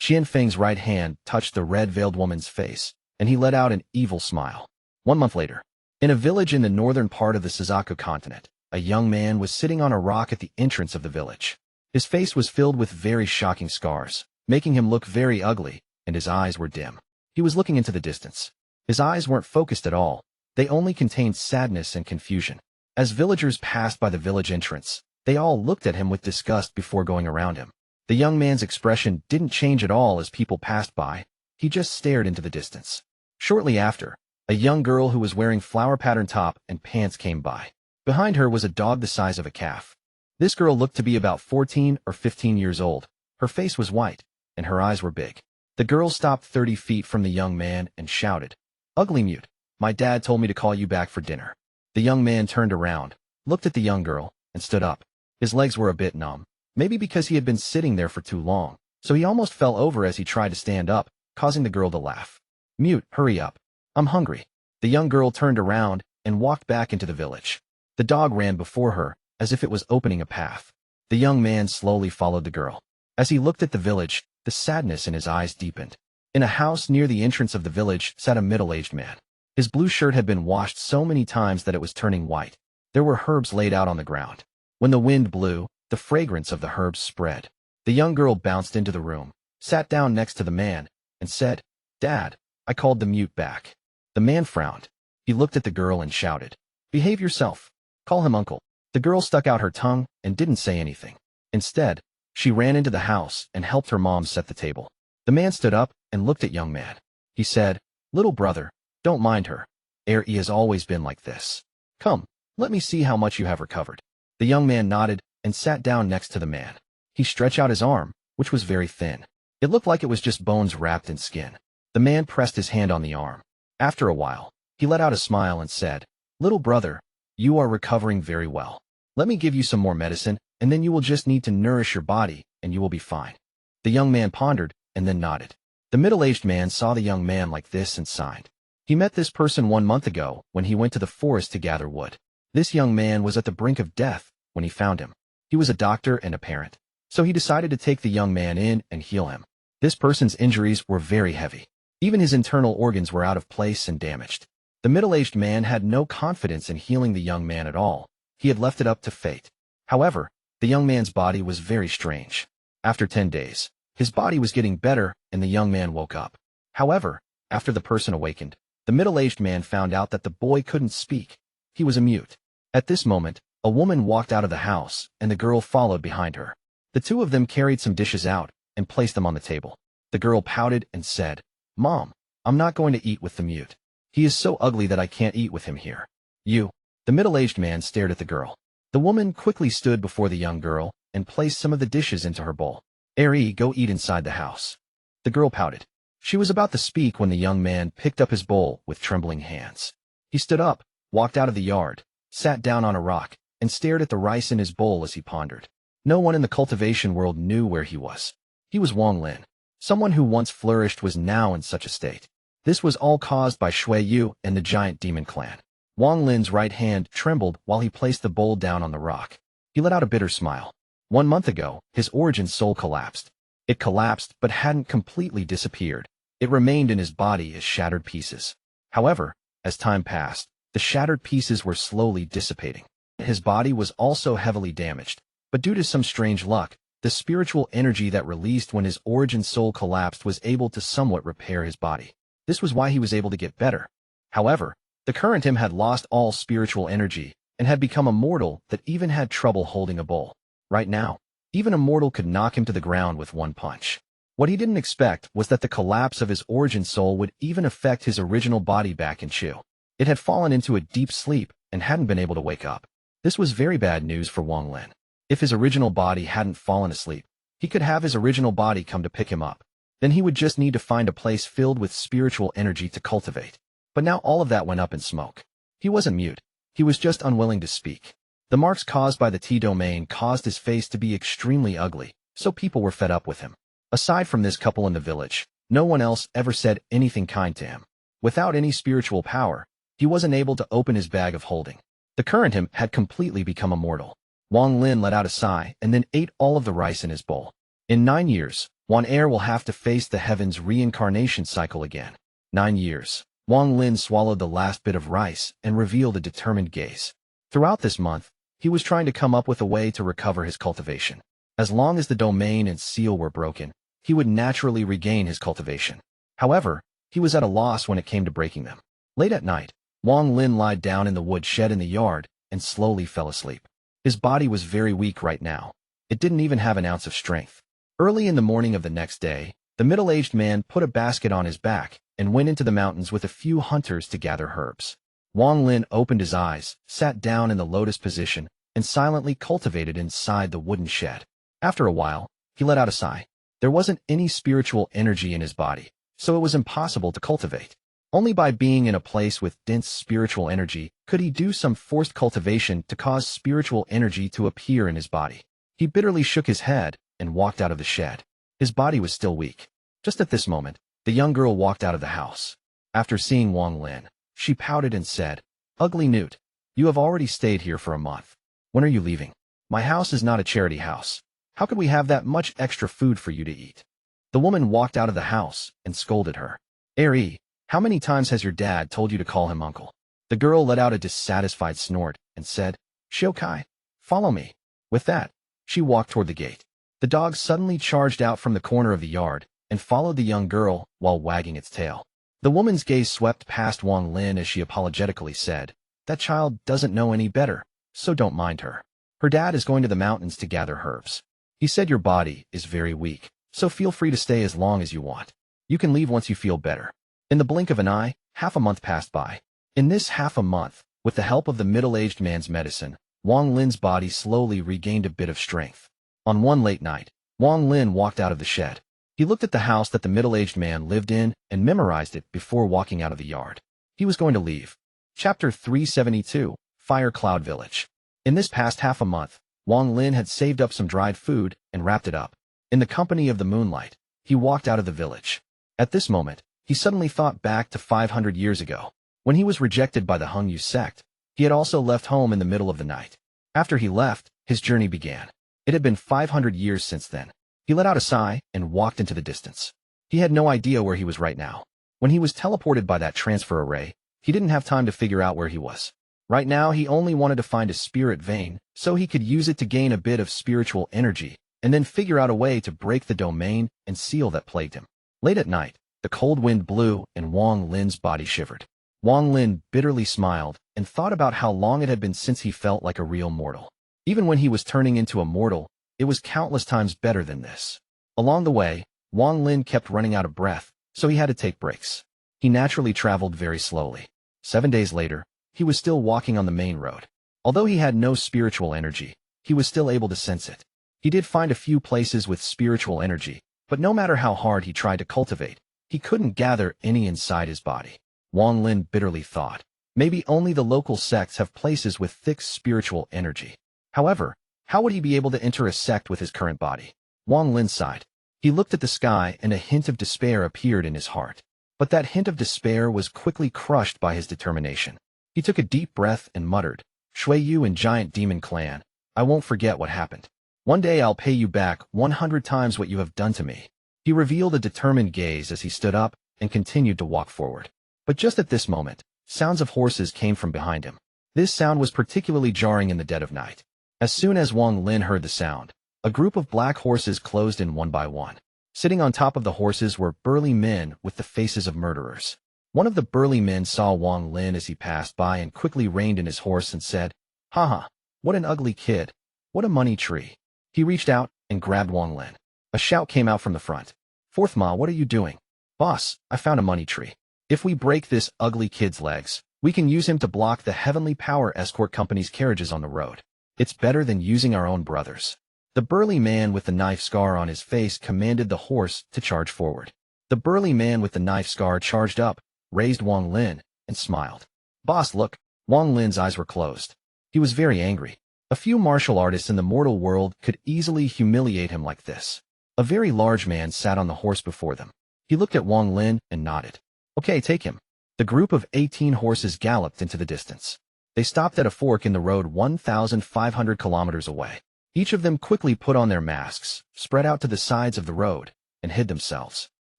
Qian Feng's right hand touched the red-veiled woman's face, and he let out an evil smile. 1 month later, in a village in the northern part of the Suzaku continent, a young man was sitting on a rock at the entrance of the village. His face was filled with very shocking scars, making him look very ugly, and his eyes were dim. He was looking into the distance. His eyes weren't focused at all. They only contained sadness and confusion. As villagers passed by the village entrance, they all looked at him with disgust before going around him. The young man's expression didn't change at all as people passed by. He just stared into the distance. Shortly after, a young girl who was wearing flower-patterned top and pants came by. Behind her was a dog the size of a calf. This girl looked to be about 14 or 15 years old. Her face was white, and her eyes were big. The girl stopped 30 feet from the young man and shouted, "Ugly mute, my dad told me to call you back for dinner." The young man turned around, looked at the young girl, and stood up. His legs were a bit numb, maybe because he had been sitting there for too long, so he almost fell over as he tried to stand up, causing the girl to laugh. "Mute, hurry up. I'm hungry." The young girl turned around and walked back into the village. The dog ran before her, as if it was opening a path. The young man slowly followed the girl. As he looked at the village, the sadness in his eyes deepened. In a house near the entrance of the village sat a middle-aged man. His blue shirt had been washed so many times that it was turning white. There were herbs laid out on the ground. When the wind blew, the fragrance of the herbs spread. The young girl bounced into the room, sat down next to the man, and said, "Dad, I called the mute back." The man frowned. He looked at the girl and shouted, "Behave yourself. Call him uncle." The girl stuck out her tongue and didn't say anything. Instead, she ran into the house and helped her mom set the table. The man stood up and looked at young man. He said, "Little brother, don't mind her. He has always been like this. Come, let me see how much you have recovered." The young man nodded and sat down next to the man. He stretched out his arm, which was very thin. It looked like it was just bones wrapped in skin. The man pressed his hand on the arm. After a while, he let out a smile and said, "Little brother, You are recovering very well. Let me give you some more medicine, and then you will just need to nourish your body, and you will be fine." The young man pondered, and then nodded. The middle-aged man saw the young man like this and sighed. He met this person 1 month ago when he went to the forest to gather wood. This young man was at the brink of death when he found him. He was a doctor and a parent, so he decided to take the young man in and heal him. This person's injuries were very heavy. Even his internal organs were out of place and damaged. The middle-aged man had no confidence in healing the young man at all. He had left it up to fate. However, the young man's body was very strange. After 10 days, his body was getting better and the young man woke up. However, after the person awakened, the middle-aged man found out that the boy couldn't speak. He was a mute. At this moment, a woman walked out of the house and the girl followed behind her. The two of them carried some dishes out and placed them on the table. The girl pouted and said, "Mom, I'm not going to eat with the mute. He is so ugly that I can't eat with him here." "You." The middle-aged man stared at the girl. The woman quickly stood before the young girl and placed some of the dishes into her bowl. "Ari, go eat inside the house." The girl pouted. She was about to speak when the young man picked up his bowl with trembling hands. He stood up, walked out of the yard, sat down on a rock, and stared at the rice in his bowl as he pondered. No one in the cultivation world knew where he was. He was Wang Lin. Someone who once flourished was now in such a state. This was all caused by Shui Yu and the giant demon clan. Wang Lin's right hand trembled while he placed the bowl down on the rock. He let out a bitter smile. 1 month ago, his origin soul collapsed. It collapsed but hadn't completely disappeared. It remained in his body as shattered pieces. However, as time passed, the shattered pieces were slowly dissipating. His body was also heavily damaged, but due to some strange luck, the spiritual energy that released when his origin soul collapsed was able to somewhat repair his body. This was why he was able to get better. However, the current him had lost all spiritual energy and had become a mortal that even had trouble holding a bowl. Right now, even a mortal could knock him to the ground with one punch. What he didn't expect was that the collapse of his origin soul would even affect his original body back in Chu. It had fallen into a deep sleep and hadn't been able to wake up. This was very bad news for Wang Lin. If his original body hadn't fallen asleep, he could have his original body come to pick him up. Then he would just need to find a place filled with spiritual energy to cultivate. But now all of that went up in smoke. He wasn't mute. He was just unwilling to speak. The marks caused by the T domain caused his face to be extremely ugly, so people were fed up with him. Aside from this couple in the village, no one else ever said anything kind to him. Without any spiritual power, he wasn't able to open his bag of holding. The current him had completely become immortal. Wang Lin let out a sigh and then ate all of the rice in his bowl. In 9 years, Wan Er will have to face the heavens reincarnation cycle again. 9 years. Wang Lin swallowed the last bit of rice and revealed a determined gaze. Throughout this month, he was trying to come up with a way to recover his cultivation. As long as the domain and seal were broken, he would naturally regain his cultivation. However, he was at a loss when it came to breaking them. Late at night, Wang Lin lied down in the wood shed in the yard and slowly fell asleep. His body was very weak right now. It didn't even have an ounce of strength. Early in the morning of the next day, the middle-aged man put a basket on his back and went into the mountains with a few hunters to gather herbs. Wang Lin opened his eyes, sat down in the lotus position, and silently cultivated inside the wooden shed. After a while, he let out a sigh. There wasn't any spiritual energy in his body, so it was impossible to cultivate. Only by being in a place with dense spiritual energy could he do some forced cultivation to cause spiritual energy to appear in his body. He bitterly shook his head and walked out of the shed. His body was still weak. Just at this moment, the young girl walked out of the house. After seeing Wang Lin, she pouted and said, "Ugly newt, you have already stayed here for a month. When are you leaving? My house is not a charity house. How could we have that much extra food for you to eat?" The woman walked out of the house and scolded her. "Ari, how many times has your dad told you to call him uncle?" The girl let out a dissatisfied snort and said, "Shokai, follow me." With that, she walked toward the gate. The dog suddenly charged out from the corner of the yard and followed the young girl while wagging its tail. The woman's gaze swept past Wang Lin as she apologetically said, "That child doesn't know any better, so don't mind her. Her dad is going to the mountains to gather herbs. He said your body is very weak, so feel free to stay as long as you want. You can leave once you feel better." In the blink of an eye, half a month passed by. In this half a month, with the help of the middle-aged man's medicine, Wang Lin's body slowly regained a bit of strength. On one late night, Wang Lin walked out of the shed. He looked at the house that the middle-aged man lived in and memorized it before walking out of the yard. He was going to leave. Chapter 372, Fire Cloud Village. In this past half a month, Wang Lin had saved up some dried food and wrapped it up. In the company of the moonlight, he walked out of the village. At this moment, he suddenly thought back to 500 years ago. When he was rejected by the Hengyu sect, he had also left home in the middle of the night. After he left, his journey began. It had been 500 years since then. He let out a sigh and walked into the distance. He had no idea where he was right now. When he was teleported by that transfer array, he didn't have time to figure out where he was. Right now, he only wanted to find a spirit vein so he could use it to gain a bit of spiritual energy and then figure out a way to break the domain and seal that plagued him. Late at night, the cold wind blew and Wang Lin's body shivered. Wang Lin bitterly smiled and thought about how long it had been since he felt like a real mortal. Even when he was turning into a mortal, it was countless times better than this. Along the way, Wang Lin kept running out of breath, so he had to take breaks. He naturally traveled very slowly. 7 days later, he was still walking on the main road. Although he had no spiritual energy, he was still able to sense it. He did find a few places with spiritual energy, but no matter how hard he tried to cultivate, he couldn't gather any inside his body. Wang Lin bitterly thought, maybe only the local sects have places with thick spiritual energy. However, how would he be able to enter a sect with his current body? Wang Lin sighed. He looked at the sky and a hint of despair appeared in his heart. But that hint of despair was quickly crushed by his determination. He took a deep breath and muttered, Shui Yu and Giant Demon Clan, I won't forget what happened. One day I'll pay you back 100 times what you have done to me. He revealed a determined gaze as he stood up and continued to walk forward. But just at this moment, sounds of horses came from behind him. This sound was particularly jarring in the dead of night. As soon as Wang Lin heard the sound, a group of black horses closed in one by one. Sitting on top of the horses were burly men with the faces of murderers. One of the burly men saw Wang Lin as he passed by and quickly reined in his horse and said, Haha, what an ugly kid. What a money tree. He reached out and grabbed Wang Lin. A shout came out from the front. Fourth Ma, what are you doing? Boss, I found a money tree. If we break this ugly kid's legs, we can use him to block the Heavenly Power Escort Company's carriages on the road. It's better than using our own brothers. The burly man with the knife scar on his face commanded the horse to charge forward. The burly man with the knife scar charged up, raised Wang Lin, and smiled. Boss, look. Wang Lin's eyes were closed. He was very angry. A few martial artists in the mortal world could easily humiliate him like this. A very large man sat on the horse before them. He looked at Wang Lin and nodded. Okay, take him. The group of 18 horses galloped into the distance. They stopped at a fork in the road 1,500 kilometers away. Each of them quickly put on their masks, spread out to the sides of the road, and hid themselves.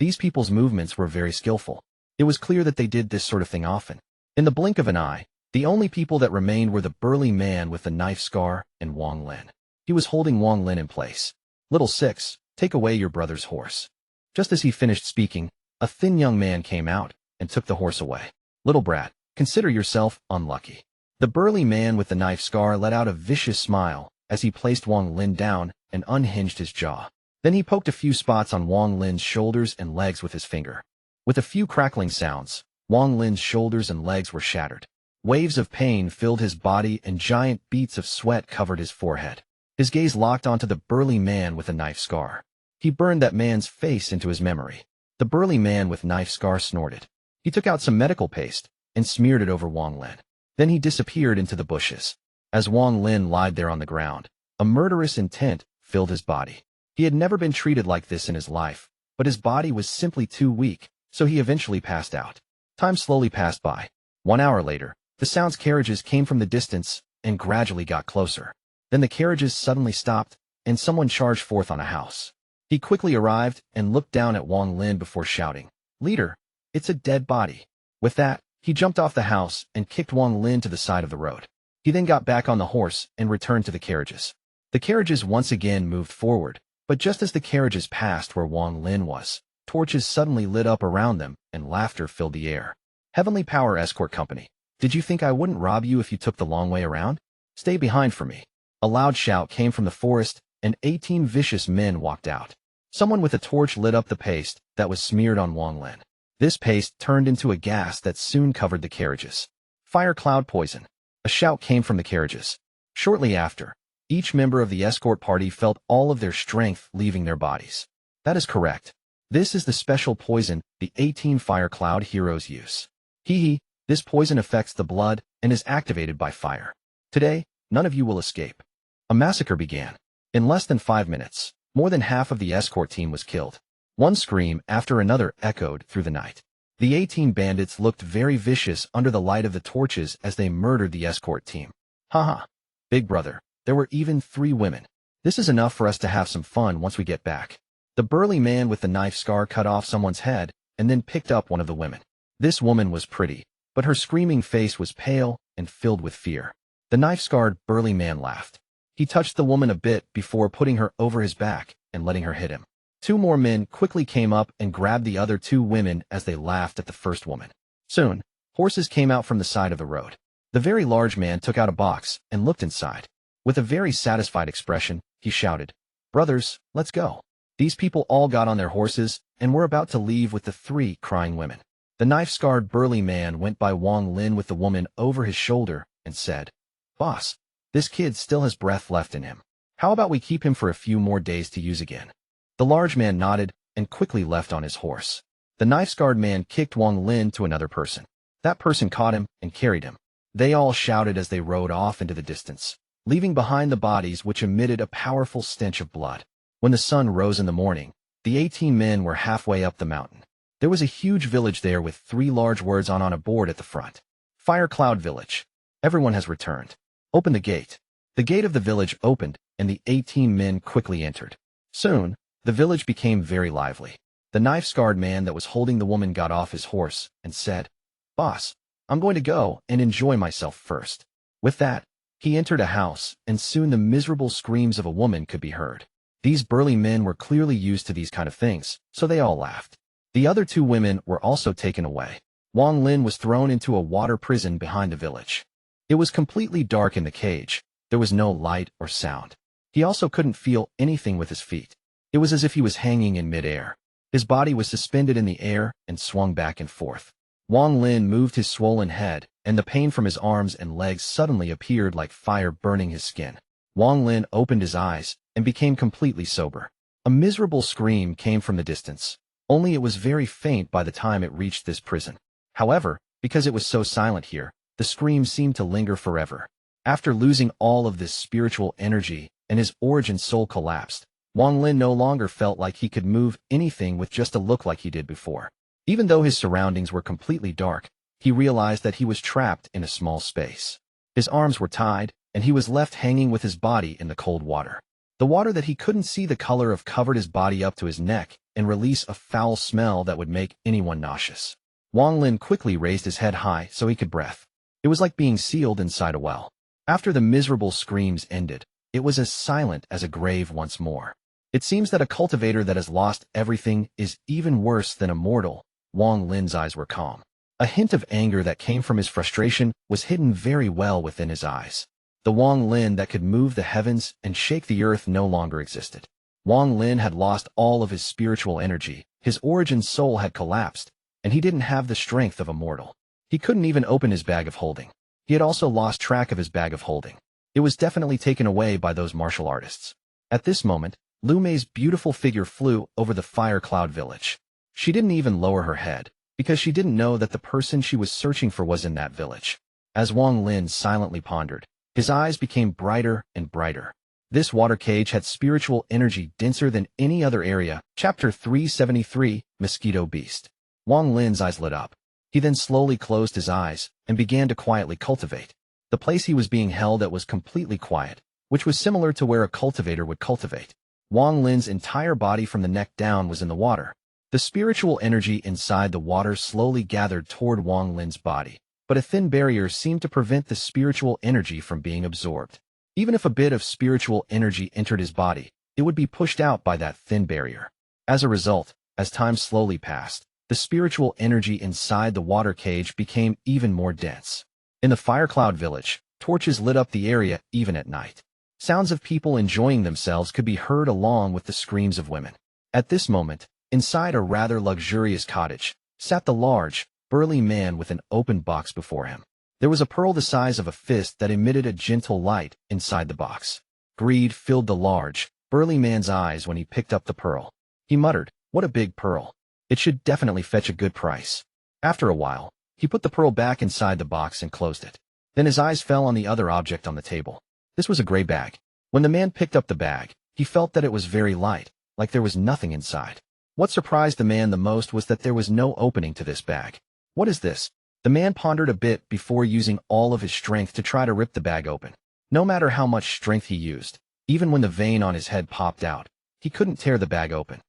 These people's movements were very skillful. It was clear that they did this sort of thing often. In the blink of an eye, the only people that remained were the burly man with the knife scar and Wang Lin. He was holding Wang Lin in place. Little Six, take away your brother's horse. Just as he finished speaking, a thin young man came out and took the horse away. Little brat, consider yourself unlucky. The burly man with the knife scar let out a vicious smile as he placed Wang Lin down and unhinged his jaw. Then he poked a few spots on Wang Lin's shoulders and legs with his finger. With a few crackling sounds, Wang Lin's shoulders and legs were shattered. Waves of pain filled his body and giant beads of sweat covered his forehead. His gaze locked onto the burly man with a knife scar. He burned that man's face into his memory. The burly man with knife scar snorted. He took out some medical paste and smeared it over Wang Lin. Then he disappeared into the bushes. As Wang Lin lied there on the ground, a murderous intent filled his body. He had never been treated like this in his life, but his body was simply too weak, so he eventually passed out. Time slowly passed by. 1 hour later, the sounds carriages came from the distance and gradually got closer. Then the carriages suddenly stopped, and someone charged forth on a house. He quickly arrived and looked down at Wang Lin before shouting, Leader, it's a dead body. With that, he jumped off the house and kicked Wang Lin to the side of the road. He then got back on the horse and returned to the carriages. The carriages once again moved forward, but just as the carriages passed where Wang Lin was, torches suddenly lit up around them and laughter filled the air. Heavenly Power Escort Company. Did you think I wouldn't rob you if you took the long way around? Stay behind for me. A loud shout came from the forest, and 18 vicious men walked out. Someone with a torch lit up the paste that was smeared on Wang Lin. This paste turned into a gas that soon covered the carriages. Fire cloud poison. A shout came from the carriages. Shortly after, each member of the escort party felt all of their strength leaving their bodies. That is correct. This is the special poison the 18 fire cloud heroes use. Hee hee, This poison affects the blood and is activated by fire. Today, none of you will escape. A massacre began. In less than 5 minutes, more than half of the escort team was killed. One scream after another echoed through the night. The 18 bandits looked very vicious under the light of the torches as they murdered the escort team. Haha. Big brother, there were even 3 women. This is enough for us to have some fun once we get back. The burly man with the knife scar cut off someone's head and then picked up one of the women. This woman was pretty, but her screaming face was pale and filled with fear. The knife-scarred burly man laughed. He touched the woman a bit before putting her over his back and letting her hit him. 2 more men quickly came up and grabbed the other 2 women as they laughed at the first woman. Soon, horses came out from the side of the road. The very large man took out a box and looked inside. With a very satisfied expression, he shouted, "Brothers, let's go." These people all got on their horses and were about to leave with the 3 crying women. The knife-scarred burly man went by Wang Lin with the woman over his shoulder and said, "Boss, this kid still has breath left in him. How about we keep him for a few more days to use again?" The large man nodded and quickly left on his horse. The knife-scarred man kicked Wang Lin to another person. That person caught him and carried him. They all shouted as they rode off into the distance, leaving behind the bodies which emitted a powerful stench of blood. When the sun rose in the morning, the 18 men were halfway up the mountain. There was a huge village there with 3 large words on a board at the front. Fire Cloud Village. Everyone has returned. Open the gate. The gate of the village opened, and the 18 men quickly entered. Soon, the village became very lively. The knife-scarred man that was holding the woman got off his horse and said, "Boss, I'm going to go and enjoy myself first." With that, he entered a house, and soon the miserable screams of a woman could be heard. These burly men were clearly used to these kind of things, so they all laughed. The other 2 women were also taken away. Wang Lin was thrown into a water prison behind the village. It was completely dark in the cage. There was no light or sound. He also couldn't feel anything with his feet. It was as if he was hanging in midair. His body was suspended in the air and swung back and forth. Wang Lin moved his swollen head, and the pain from his arms and legs suddenly appeared like fire burning his skin. Wang Lin opened his eyes and became completely sober. A miserable scream came from the distance. Only it was very faint by the time it reached this prison. However, because it was so silent here, the scream seemed to linger forever. After losing all of this spiritual energy and his origin soul collapsed, Wang Lin no longer felt like he could move anything with just a look like he did before. Even though his surroundings were completely dark, he realized that he was trapped in a small space. His arms were tied, and he was left hanging with his body in the cold water. The water that he couldn't see the color of covered his body up to his neck and release a foul smell that would make anyone nauseous. Wang Lin quickly raised his head high so he could breathe. It was like being sealed inside a well. After the miserable screams ended, it was as silent as a grave once more. It seems that a cultivator that has lost everything is even worse than a mortal. Wang Lin's eyes were calm. A hint of anger that came from his frustration was hidden very well within his eyes. The Wang Lin that could move the heavens and shake the earth no longer existed. Wang Lin had lost all of his spiritual energy, his origin soul had collapsed, and he didn't have the strength of a mortal. He couldn't even open his bag of holding. He had also lost track of his bag of holding. It was definitely taken away by those martial artists. At this moment, Liu Mei's beautiful figure flew over the fire cloud village. She didn't even lower her head, because she didn't know that the person she was searching for was in that village. As Wang Lin silently pondered, his eyes became brighter and brighter. This water cage had spiritual energy denser than any other area. Chapter 373, Mosquito Beast. Wang Lin's eyes lit up. He then slowly closed his eyes and began to quietly cultivate. The place he was being held at was completely quiet, which was similar to where a cultivator would cultivate. Wang Lin's entire body from the neck down was in the water. The spiritual energy inside the water slowly gathered toward Wang Lin's body, but a thin barrier seemed to prevent the spiritual energy from being absorbed. Even if a bit of spiritual energy entered his body, it would be pushed out by that thin barrier. As a result, as time slowly passed, the spiritual energy inside the water cage became even more dense. In the Fire Cloud village, torches lit up the area even at night. Sounds of people enjoying themselves could be heard along with the screams of women. At this moment, inside a rather luxurious cottage, sat the large, burly man with an open box before him. There was a pearl the size of a fist that emitted a gentle light inside the box. Greed filled the large, burly man's eyes when he picked up the pearl. He muttered, "What a big pearl. It should definitely fetch a good price." After a while, He put the pearl back inside the box and closed it. Then his eyes fell on the other object on the table. This was a gray bag. When the man picked up the bag, he felt that it was very light, like there was nothing inside. What surprised the man the most was that there was no opening to this bag. What is this? The man pondered a bit before using all of his strength to try to rip the bag open. No matter how much strength he used, even when the vein on his head popped out, he couldn't tear the bag open.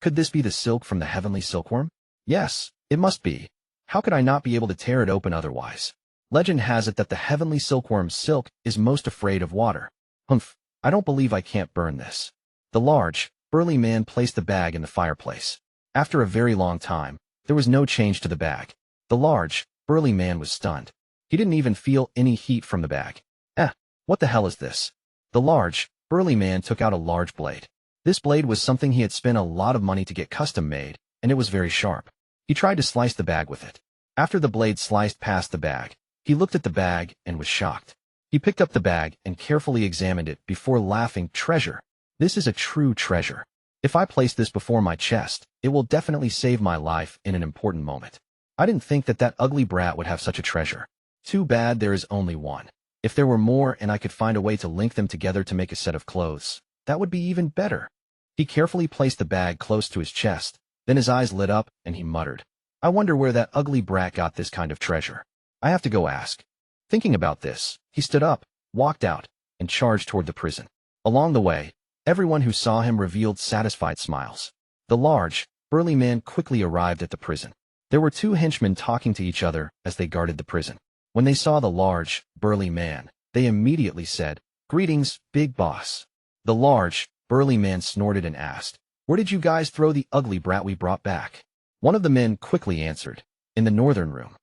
Could this be the silk from the heavenly silkworm? Yes, it must be. How could I not be able to tear it open otherwise? Legend has it that the heavenly silkworm's silk is most afraid of water. Humph, I don't believe I can't burn this. The large, burly man placed the bag in the fireplace. After a very long time, there was no change to the bag. The large, burly man was stunned. He didn't even feel any heat from the bag. What the hell is this? The large, burly man took out a large blade. This blade was something he had spent a lot of money to get custom made, and it was very sharp. He tried to slice the bag with it. After the blade sliced past the bag, he looked at the bag and was shocked. He picked up the bag and carefully examined it before laughing. Treasure. This is a true treasure. If I place this before my chest, it will definitely save my life in an important moment. I didn't think that ugly brat would have such a treasure. Too bad there is only one. If there were more and I could find a way to link them together to make a set of clothes, that would be even better. He carefully placed the bag close to his chest, then his eyes lit up and he muttered, I wonder where that ugly brat got this kind of treasure. I have to go ask. Thinking about this, he stood up, walked out, and charged toward the prison. Along the way, everyone who saw him revealed satisfied smiles. The large, burly man quickly arrived at the prison. There were two henchmen talking to each other as they guarded the prison. When they saw the large, burly man, they immediately said, Greetings, big boss. The large, burly man snorted and asked, Where did you guys throw the ugly brat we brought back? One of the men quickly answered, In the northern room.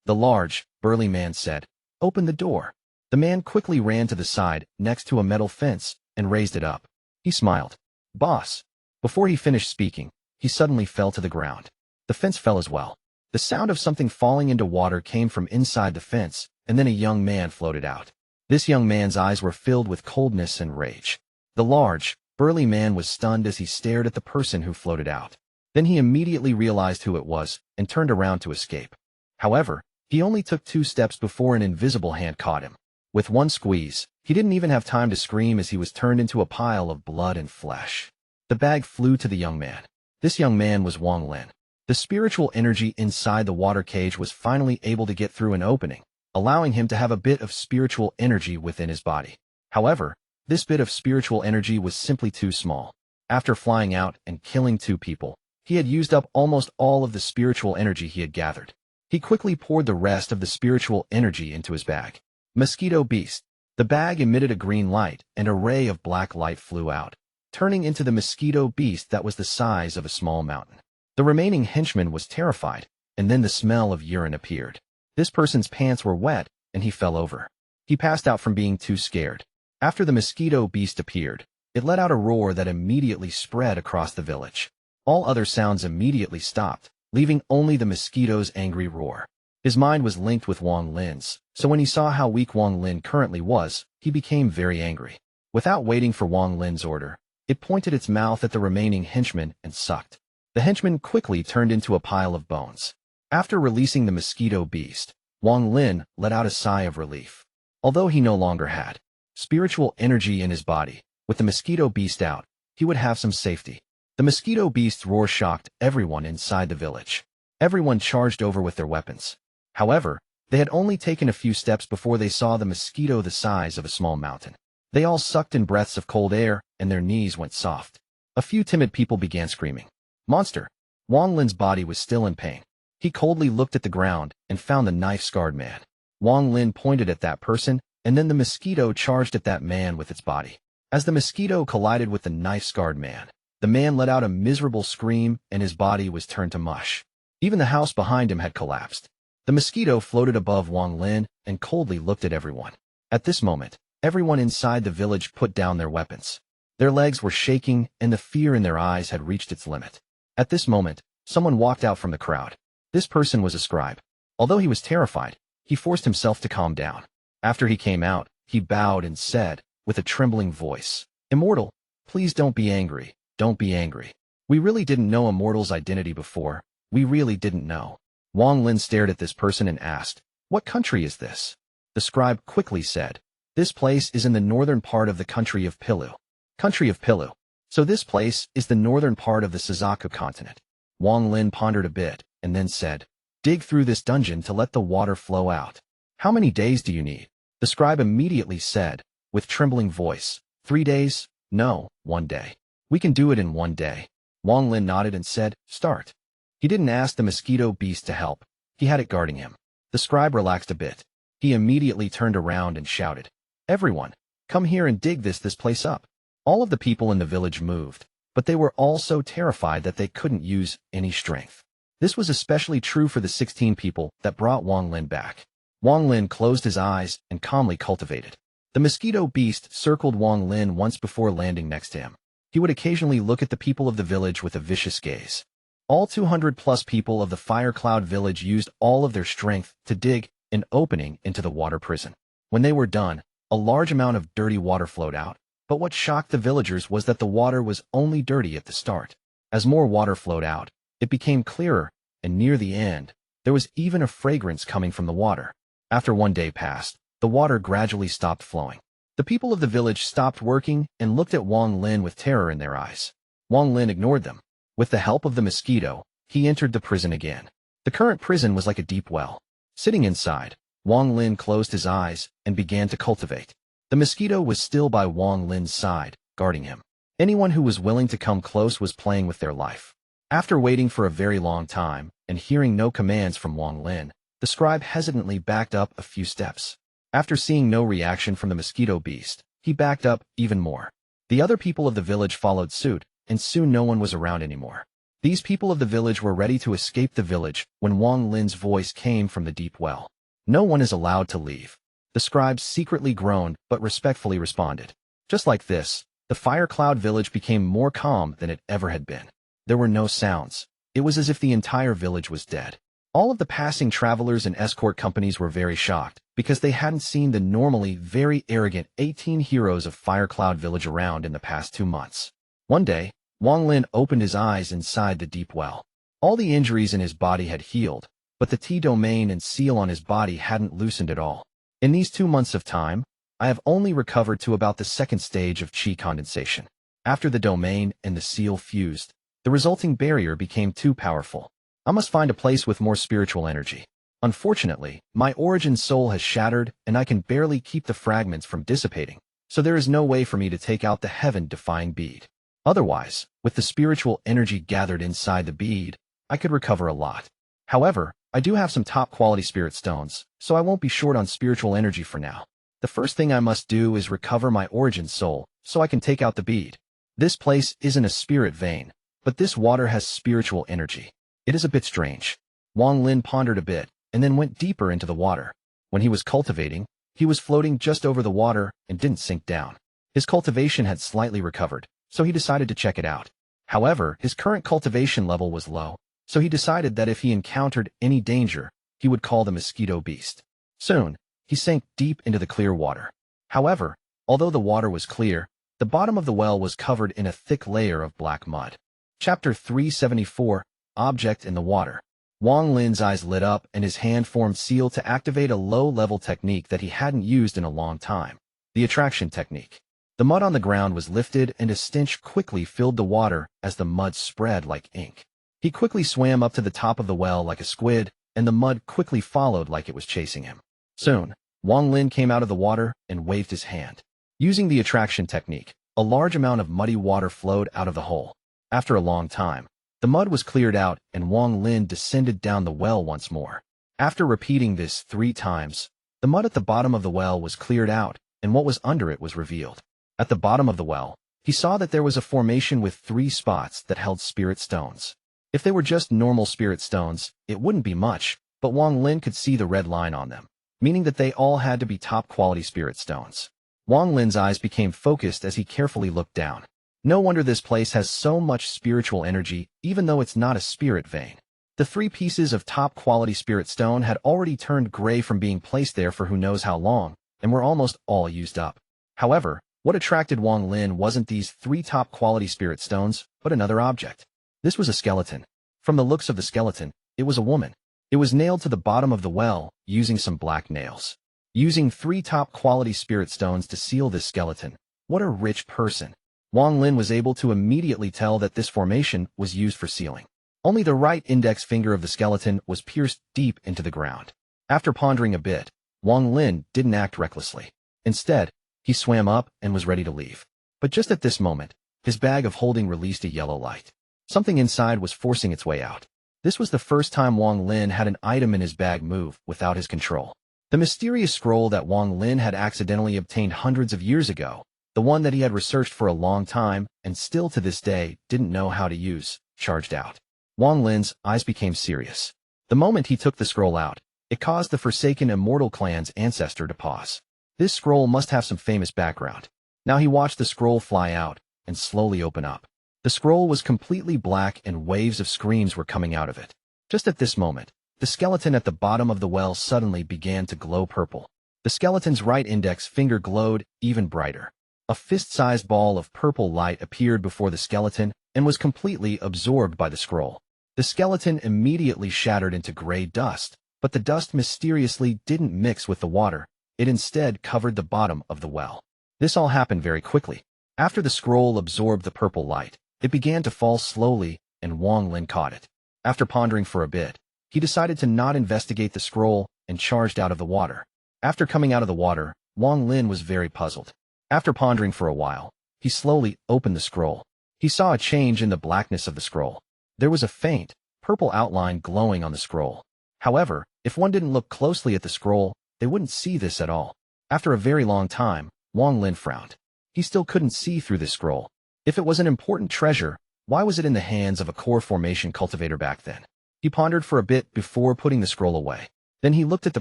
The large, burly man said, Open the door. The man quickly ran to the side next to a metal fence and raised it up. He smiled. Boss. Before he finished speaking, he suddenly fell to the ground. The fence fell as well. The sound of something falling into water came from inside the fence, and then a young man floated out. This young man's eyes were filled with coldness and rage. The large, burly man was stunned as he stared at the person who floated out. Then he immediately realized who it was and turned around to escape. However, he only took 2 steps before an invisible hand caught him. With one squeeze, he didn't even have time to scream as he was turned into a pile of blood and flesh. The bag flew to the young man. This young man was Wang Lin. The spiritual energy inside the water cage was finally able to get through an opening, allowing him to have a bit of spiritual energy within his body. However, this bit of spiritual energy was simply too small. After flying out and killing 2 people, he had used up almost all of the spiritual energy he had gathered. He quickly poured the rest of the spiritual energy into his bag. Mosquito beast. The bag emitted a green light and a ray of black light flew out, turning into the mosquito beast that was the size of a small mountain. The remaining henchman was terrified, and then the smell of urine appeared. This person's pants were wet, and he fell over. He passed out from being too scared. After the mosquito beast appeared, it let out a roar that immediately spread across the village. All other sounds immediately stopped, leaving only the mosquito's angry roar. His mind was linked with Wang Lin's, so when he saw how weak Wang Lin currently was, he became very angry. Without waiting for Wang Lin's order, it pointed its mouth at the remaining henchman and sucked. The henchman quickly turned into a pile of bones. After releasing the mosquito beast, Wang Lin let out a sigh of relief. Although he no longer had spiritual energy in his body, with the mosquito beast out, he would have some safety. The mosquito beast's roar shocked everyone inside the village. Everyone charged over with their weapons. However, they had only taken a few steps before they saw the mosquito the size of a small mountain. They all sucked in breaths of cold air, and their knees went soft. A few timid people began screaming. Monster! Wang Lin's body was still in pain. He coldly looked at the ground and found the knife-scarred man. Wang Lin pointed at that person, and then the mosquito charged at that man with its body. As the mosquito collided with the knife-scarred man, the man let out a miserable scream and his body was turned to mush. Even the house behind him had collapsed. The mosquito floated above Wang Lin and coldly looked at everyone. At this moment, everyone inside the village put down their weapons. Their legs were shaking and the fear in their eyes had reached its limit. At this moment, someone walked out from the crowd. This person was a scribe. Although he was terrified, he forced himself to calm down. After he came out, he bowed and said, with a trembling voice, Immortal, please don't be angry, don't be angry. We really didn't know Immortal's identity before, we really didn't know. Wang Lin stared at this person and asked, "What country is this?" The scribe quickly said, "This place is in the northern part of the country of Pilu." Country of Pilu. So this place is the northern part of the Suzaku continent. Wang Lin pondered a bit, and then said, "Dig through this dungeon to let the water flow out." "How many days do you need?" The scribe immediately said, with trembling voice, 3 days? No, 1 day. "We can do it in 1 day." Wang Lin nodded and said, "Start." He didn't ask the mosquito beast to help. He had it guarding him. The scribe relaxed a bit. He immediately turned around and shouted, "Everyone, come here and dig this place up." All of the people in the village moved, but they were all so terrified that they couldn't use any strength. This was especially true for the 16 people that brought Wang Lin back. Wang Lin closed his eyes and calmly cultivated. The mosquito beast circled Wang Lin once before landing next to him. He would occasionally look at the people of the village with a vicious gaze. All 200+ people of the Fire Cloud village used all of their strength to dig an opening into the water prison. When they were done, a large amount of dirty water flowed out, but what shocked the villagers was that the water was only dirty at the start. As more water flowed out, it became clearer, and near the end, there was even a fragrance coming from the water. After 1 day passed, the water gradually stopped flowing. The people of the village stopped working and looked at Wang Lin with terror in their eyes. Wang Lin ignored them. With the help of the mosquito, he entered the prison again. The current prison was like a deep well. Sitting inside, Wang Lin closed his eyes and began to cultivate. The mosquito was still by Wang Lin's side, guarding him. Anyone who was willing to come close was playing with their life. After waiting for a very long time and hearing no commands from Wang Lin, the scribe hesitantly backed up a few steps. After seeing no reaction from the mosquito beast, he backed up even more. The other people of the village followed suit, and soon no one was around anymore. These people of the village were ready to escape the village when Wang Lin's voice came from the deep well. "No one is allowed to leave." The scribe secretly groaned but respectfully responded. Just like this, the Fire Cloud village became more calm than it ever had been. There were no sounds. It was as if the entire village was dead. All of the passing travelers and escort companies were very shocked because they hadn't seen the normally very arrogant 18 heroes of Fire Cloud village around in the past 2 months. One day, Wang Lin opened his eyes inside the deep well. All the injuries in his body had healed, but the T-domain and seal on his body hadn't loosened at all. In these 2 months of time, I have only recovered to about the 2nd stage of Qi condensation. After the domain and the seal fused, the resulting barrier became too powerful. I must find a place with more spiritual energy. Unfortunately, my origin soul has shattered and I can barely keep the fragments from dissipating, so there is no way for me to take out the heaven-defying bead. Otherwise, with the spiritual energy gathered inside the bead, I could recover a lot. However, I do have some top-quality spirit stones, so I won't be short on spiritual energy for now. The first thing I must do is recover my origin soul, so I can take out the bead. This place isn't a spirit vein, but this water has spiritual energy. It is a bit strange. Wang Lin pondered a bit, and then went deeper into the water. When he was cultivating, he was floating just over the water and didn't sink down. His cultivation had slightly recovered, so he decided to check it out. However, his current cultivation level was low, so he decided that if he encountered any danger, he would call the mosquito beast. Soon, he sank deep into the clear water. However, although the water was clear, the bottom of the well was covered in a thick layer of black mud. Chapter 374, Object in the Water. Wang Lin's eyes lit up and his hand formed seal to activate a low-level technique that he hadn't used in a long time. The attraction technique. The mud on the ground was lifted and a stench quickly filled the water as the mud spread like ink. He quickly swam up to the top of the well like a squid, and the mud quickly followed like it was chasing him. Soon, Wang Lin came out of the water and waved his hand. Using the attraction technique, a large amount of muddy water flowed out of the hole. After a long time, the mud was cleared out and Wang Lin descended down the well once more. After repeating this 3 times, the mud at the bottom of the well was cleared out and what was under it was revealed. At the bottom of the well, he saw that there was a formation with 3 spots that held spirit stones. If they were just normal spirit stones, it wouldn't be much, but Wang Lin could see the red line on them, meaning that they all had to be top-quality spirit stones. Wang Lin's eyes became focused as he carefully looked down. No wonder this place has so much spiritual energy, even though it's not a spirit vein. The 3 pieces of top-quality spirit stone had already turned gray from being placed there for who knows how long, and were almost all used up. However, what attracted Wang Lin wasn't these 3 top-quality spirit stones, but another object. This was a skeleton. From the looks of the skeleton, it was a woman. It was nailed to the bottom of the well using some black nails. Using 3 top-quality spirit stones to seal this skeleton. What a rich person. Wang Lin was able to immediately tell that this formation was used for sealing. Only the right index finger of the skeleton was pierced deep into the ground. After pondering a bit, Wang Lin didn't act recklessly. Instead, he swam up and was ready to leave. But just at this moment, his bag of holding released a yellow light. Something inside was forcing its way out. This was the first time Wang Lin had an item in his bag move without his control. The mysterious scroll that Wang Lin had accidentally obtained hundreds of years ago, the one that he had researched for a long time and still to this day didn't know how to use, charged out. Wang Lin's eyes became serious. The moment he took the scroll out, it caused the Forsaken Immortal Clan's Ancestor to pause. This scroll must have some famous background. Now he watched the scroll fly out and slowly open up. The scroll was completely black and waves of screams were coming out of it. Just at this moment, the skeleton at the bottom of the well suddenly began to glow purple. The skeleton's right index finger glowed even brighter. A fist-sized ball of purple light appeared before the skeleton and was completely absorbed by the scroll. The skeleton immediately shattered into gray dust, but the dust mysteriously didn't mix with the water. It instead covered the bottom of the well. This all happened very quickly. After the scroll absorbed the purple light, it began to fall slowly, and Wang Lin caught it. After pondering for a bit, he decided to not investigate the scroll and charged out of the water. After coming out of the water, Wang Lin was very puzzled. After pondering for a while, he slowly opened the scroll. He saw a change in the blackness of the scroll. There was a faint, purple outline glowing on the scroll. However, if one didn't look closely at the scroll, they wouldn't see this at all. After a very long time, Wang Lin frowned. He still couldn't see through this scroll. If it was an important treasure, why was it in the hands of a core formation cultivator back then? He pondered for a bit before putting the scroll away. Then he looked at the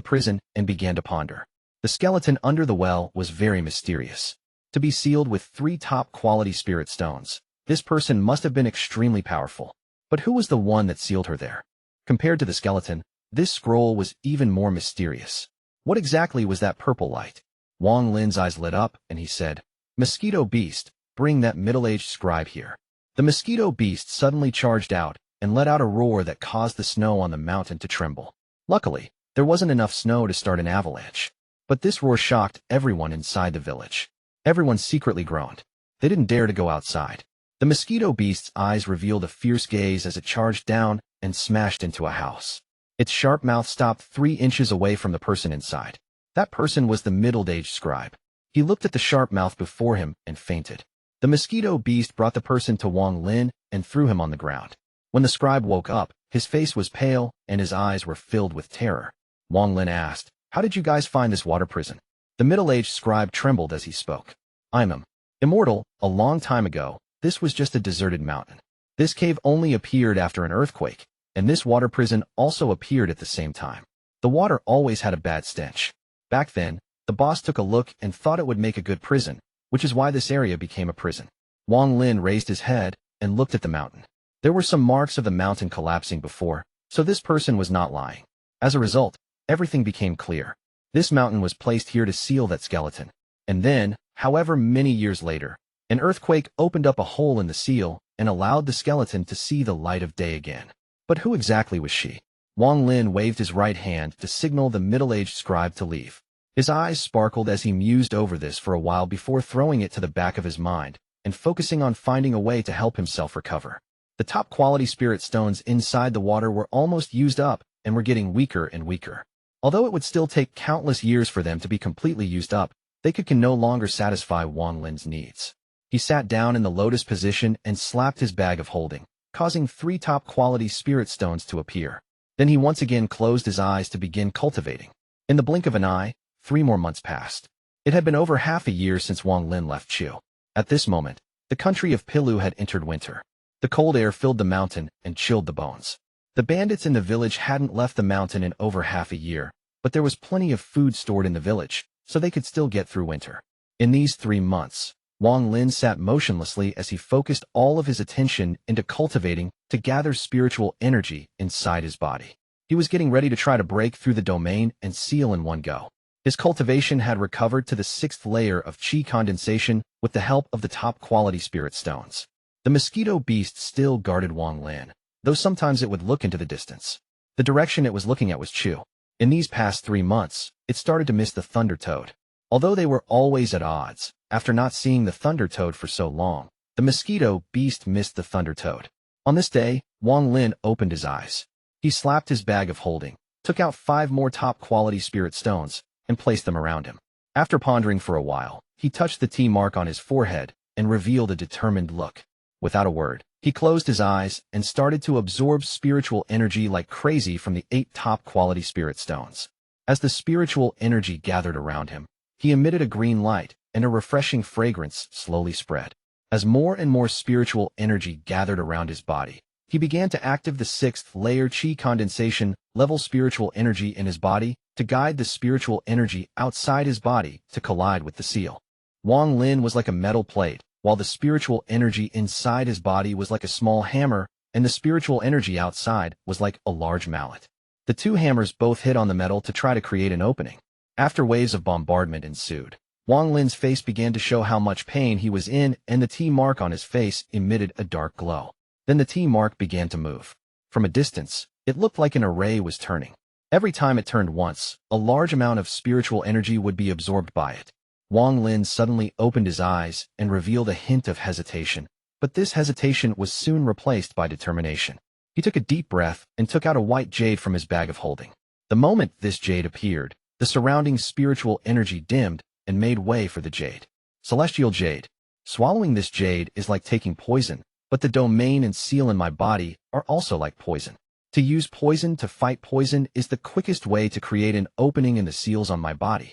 prison and began to ponder. The skeleton under the well was very mysterious. To be sealed with 3 top-quality spirit stones, this person must have been extremely powerful. But who was the one that sealed her there? Compared to the skeleton, this scroll was even more mysterious. What exactly was that purple light? Wang Lin's eyes lit up, and he said, "Mosquito beast, bring that middle-aged scribe here." The mosquito beast suddenly charged out and let out a roar that caused the snow on the mountain to tremble. Luckily, there wasn't enough snow to start an avalanche. But this roar shocked everyone inside the village. Everyone secretly groaned. They didn't dare to go outside. The mosquito beast's eyes revealed a fierce gaze as it charged down and smashed into a house. Its sharp mouth stopped 3 inches away from the person inside. That person was the middle-aged scribe. He looked at the sharp mouth before him and fainted. The mosquito beast brought the person to Wang Lin and threw him on the ground. When the scribe woke up, his face was pale and his eyes were filled with terror. Wang Lin asked, "How did you guys find this water prison?" The middle-aged scribe trembled as he spoke. "I'm immortal. A long time ago, this was just a deserted mountain. This cave only appeared after an earthquake, and this water prison also appeared at the same time. The water always had a bad stench. Back then, the boss took a look and thought it would make a good prison, which is why this area became a prison." Wang Lin raised his head and looked at the mountain. There were some marks of the mountain collapsing before, so this person was not lying. As a result, everything became clear. This mountain was placed here to seal that skeleton. And then, however many years later, an earthquake opened up a hole in the seal and allowed the skeleton to see the light of day again. But who exactly was she? Wang Lin waved his right hand to signal the middle-aged scribe to leave. His eyes sparkled as he mused over this for a while before throwing it to the back of his mind and focusing on finding a way to help himself recover. The top-quality spirit stones inside the water were almost used up and were getting weaker and weaker. Although it would still take countless years for them to be completely used up, they could no longer satisfy Wang Lin's needs. He sat down in the lotus position and slapped his bag of holding, causing 3 top-quality spirit stones to appear. Then he once again closed his eyes to begin cultivating. In the blink of an eye, 3 more months passed. It had been over half a year since Wang Lin left Chu. At this moment, the country of Pilu had entered winter. The cold air filled the mountain and chilled the bones. The bandits in the village hadn't left the mountain in over half a year, but there was plenty of food stored in the village, so they could still get through winter. In these 3 months, Wang Lin sat motionlessly as he focused all of his attention into cultivating to gather spiritual energy inside his body. He was getting ready to try to break through the domain and seal in one go. His cultivation had recovered to the 6th layer of chi condensation with the help of the top-quality spirit stones. The mosquito beast still guarded Wang Lin, though sometimes it would look into the distance. The direction it was looking at was Chu. In these past 3 months, it started to miss the Thunder Toad. Although they were always at odds, after not seeing the Thunder Toad for so long, the Mosquito beast missed the Thunder Toad. On this day, Wang Lin opened his eyes. He slapped his bag of holding, took out 5 more top-quality spirit stones, and placed them around him. After pondering for a while, he touched the T mark on his forehead and revealed a determined look. Without a word, he closed his eyes and started to absorb spiritual energy like crazy from the 8 top-quality spirit stones. As the spiritual energy gathered around him, he emitted a green light, and a refreshing fragrance slowly spread. As more and more spiritual energy gathered around his body, he began to activate the 6th layer Qi condensation level spiritual energy in his body to guide the spiritual energy outside his body to collide with the seal. Wang Lin was like a metal plate, while the spiritual energy inside his body was like a small hammer, and the spiritual energy outside was like a large mallet. The 2 hammers both hit on the metal to try to create an opening. After waves of bombardment ensued, Wang Lin's face began to show how much pain he was in, and the T mark on his face emitted a dark glow. Then the T mark began to move. From a distance, it looked like an array was turning. Every time it turned once, a large amount of spiritual energy would be absorbed by it. Wang Lin suddenly opened his eyes and revealed a hint of hesitation, but this hesitation was soon replaced by determination. He took a deep breath and took out a white jade from his bag of holding. The moment this jade appeared, the surrounding spiritual energy dimmed and made way for the jade. Celestial Jade. Swallowing this jade is like taking poison, but the domain and seal in my body are also like poison. To use poison to fight poison is the quickest way to create an opening in the seals on my body.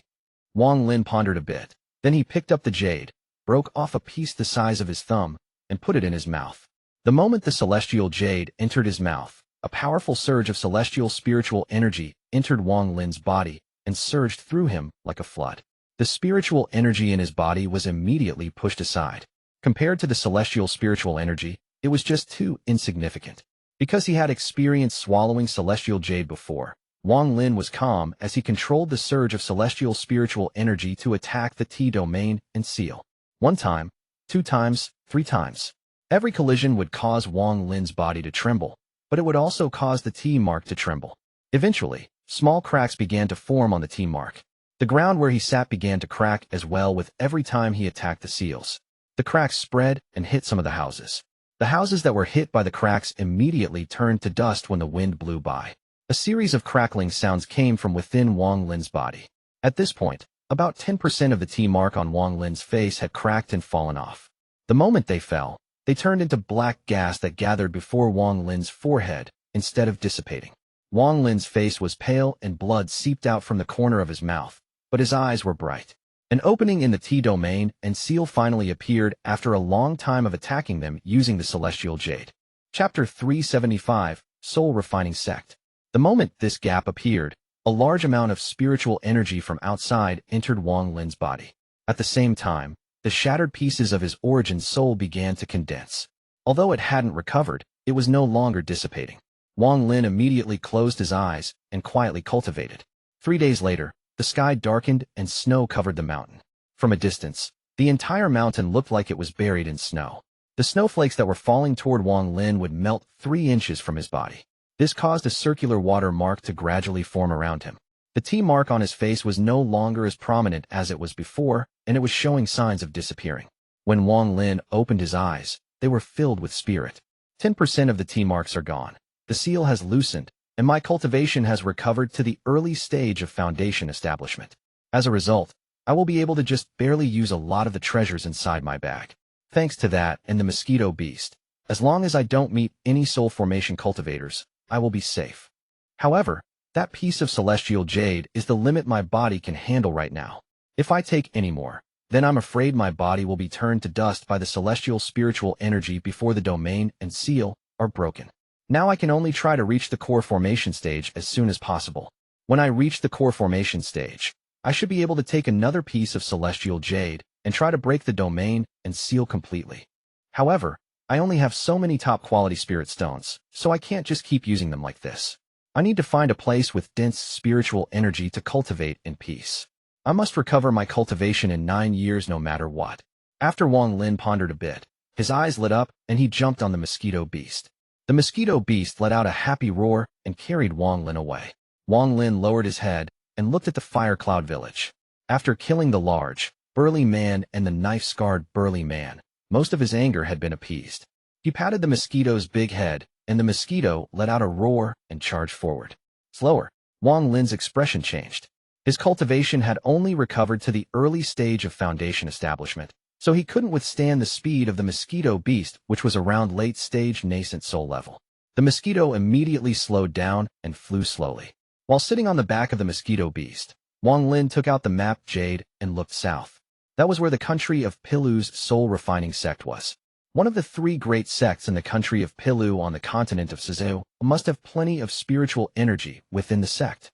Wang Lin pondered a bit. Then he picked up the jade, broke off a piece the size of his thumb, and put it in his mouth. The moment the celestial jade entered his mouth, a powerful surge of celestial spiritual energy entered Wang Lin's body and surged through him like a flood. The spiritual energy in his body was immediately pushed aside. Compared to the celestial spiritual energy, it was just too insignificant. Because he had experienced swallowing celestial jade before, Wang Lin was calm as he controlled the surge of celestial spiritual energy to attack the T domain and seal. 1 time, 2 times, 3 times. Every collision would cause Wang Lin's body to tremble, but it would also cause the T mark to tremble. Eventually, small cracks began to form on the T mark. The ground where he sat began to crack as well with every time he attacked the seals. The cracks spread and hit some of the houses. The houses that were hit by the cracks immediately turned to dust when the wind blew by. A series of crackling sounds came from within Wang Lin's body. At this point, about 10% of the T mark on Wang Lin's face had cracked and fallen off. The moment they fell, they turned into black gas that gathered before Wang Lin's forehead instead of dissipating. Wang Lin's face was pale and blood seeped out from the corner of his mouth, but his eyes were bright. An opening in the T domain and seal finally appeared after a long time of attacking them using the celestial jade. Chapter 375, Soul Refining Sect. The moment this gap appeared, a large amount of spiritual energy from outside entered Wang Lin's body. At the same time, the shattered pieces of his origin soul began to condense. Although it hadn't recovered, it was no longer dissipating. Wang Lin immediately closed his eyes and quietly cultivated. 3 days later, the sky darkened and snow covered the mountain. From a distance, the entire mountain looked like it was buried in snow. The snowflakes that were falling toward Wang Lin would melt 3 inches from his body. This caused a circular water mark to gradually form around him. The T mark on his face was no longer as prominent as it was before, and it was showing signs of disappearing. When Wang Lin opened his eyes, they were filled with spirit. 10% of the T marks are gone. The seal has loosened, and my cultivation has recovered to the early stage of foundation establishment. As a result, I will be able to just barely use a lot of the treasures inside my bag. Thanks to that and the Mosquito Beast, as long as I don't meet any soul formation cultivators, I will be safe. However, that piece of celestial jade is the limit my body can handle right now. If I take any more, then I'm afraid my body will be turned to dust by the celestial spiritual energy before the domain and seal are broken. Now I can only try to reach the core formation stage as soon as possible. When I reach the core formation stage, I should be able to take another piece of celestial jade and try to break the domain and seal completely. However, I only have so many top-quality spirit stones, so I can't just keep using them like this. I need to find a place with dense spiritual energy to cultivate in peace. I must recover my cultivation in 9 years no matter what. After Wang Lin pondered a bit, his eyes lit up and he jumped on the Mosquito Beast. The mosquito beast let out a happy roar and carried Wang Lin away. Wang Lin lowered his head and looked at the fire cloud village. After killing the large, burly man and the knife-scarred burly man, most of his anger had been appeased. He patted the mosquito's big head, and the mosquito let out a roar and charged forward. Slower, Wang Lin's expression changed. His cultivation had only recovered to the early stage of foundation establishment, so he couldn't withstand the speed of the mosquito beast, which was around late-stage nascent soul level. The mosquito immediately slowed down and flew slowly. While sitting on the back of the mosquito beast, Wang Lin took out the map Jade and looked south. That was where the country of Pilu's soul-refining sect was. One of the 3 great sects in the country of Pilu on the continent of Suzaku must have plenty of spiritual energy within the sect.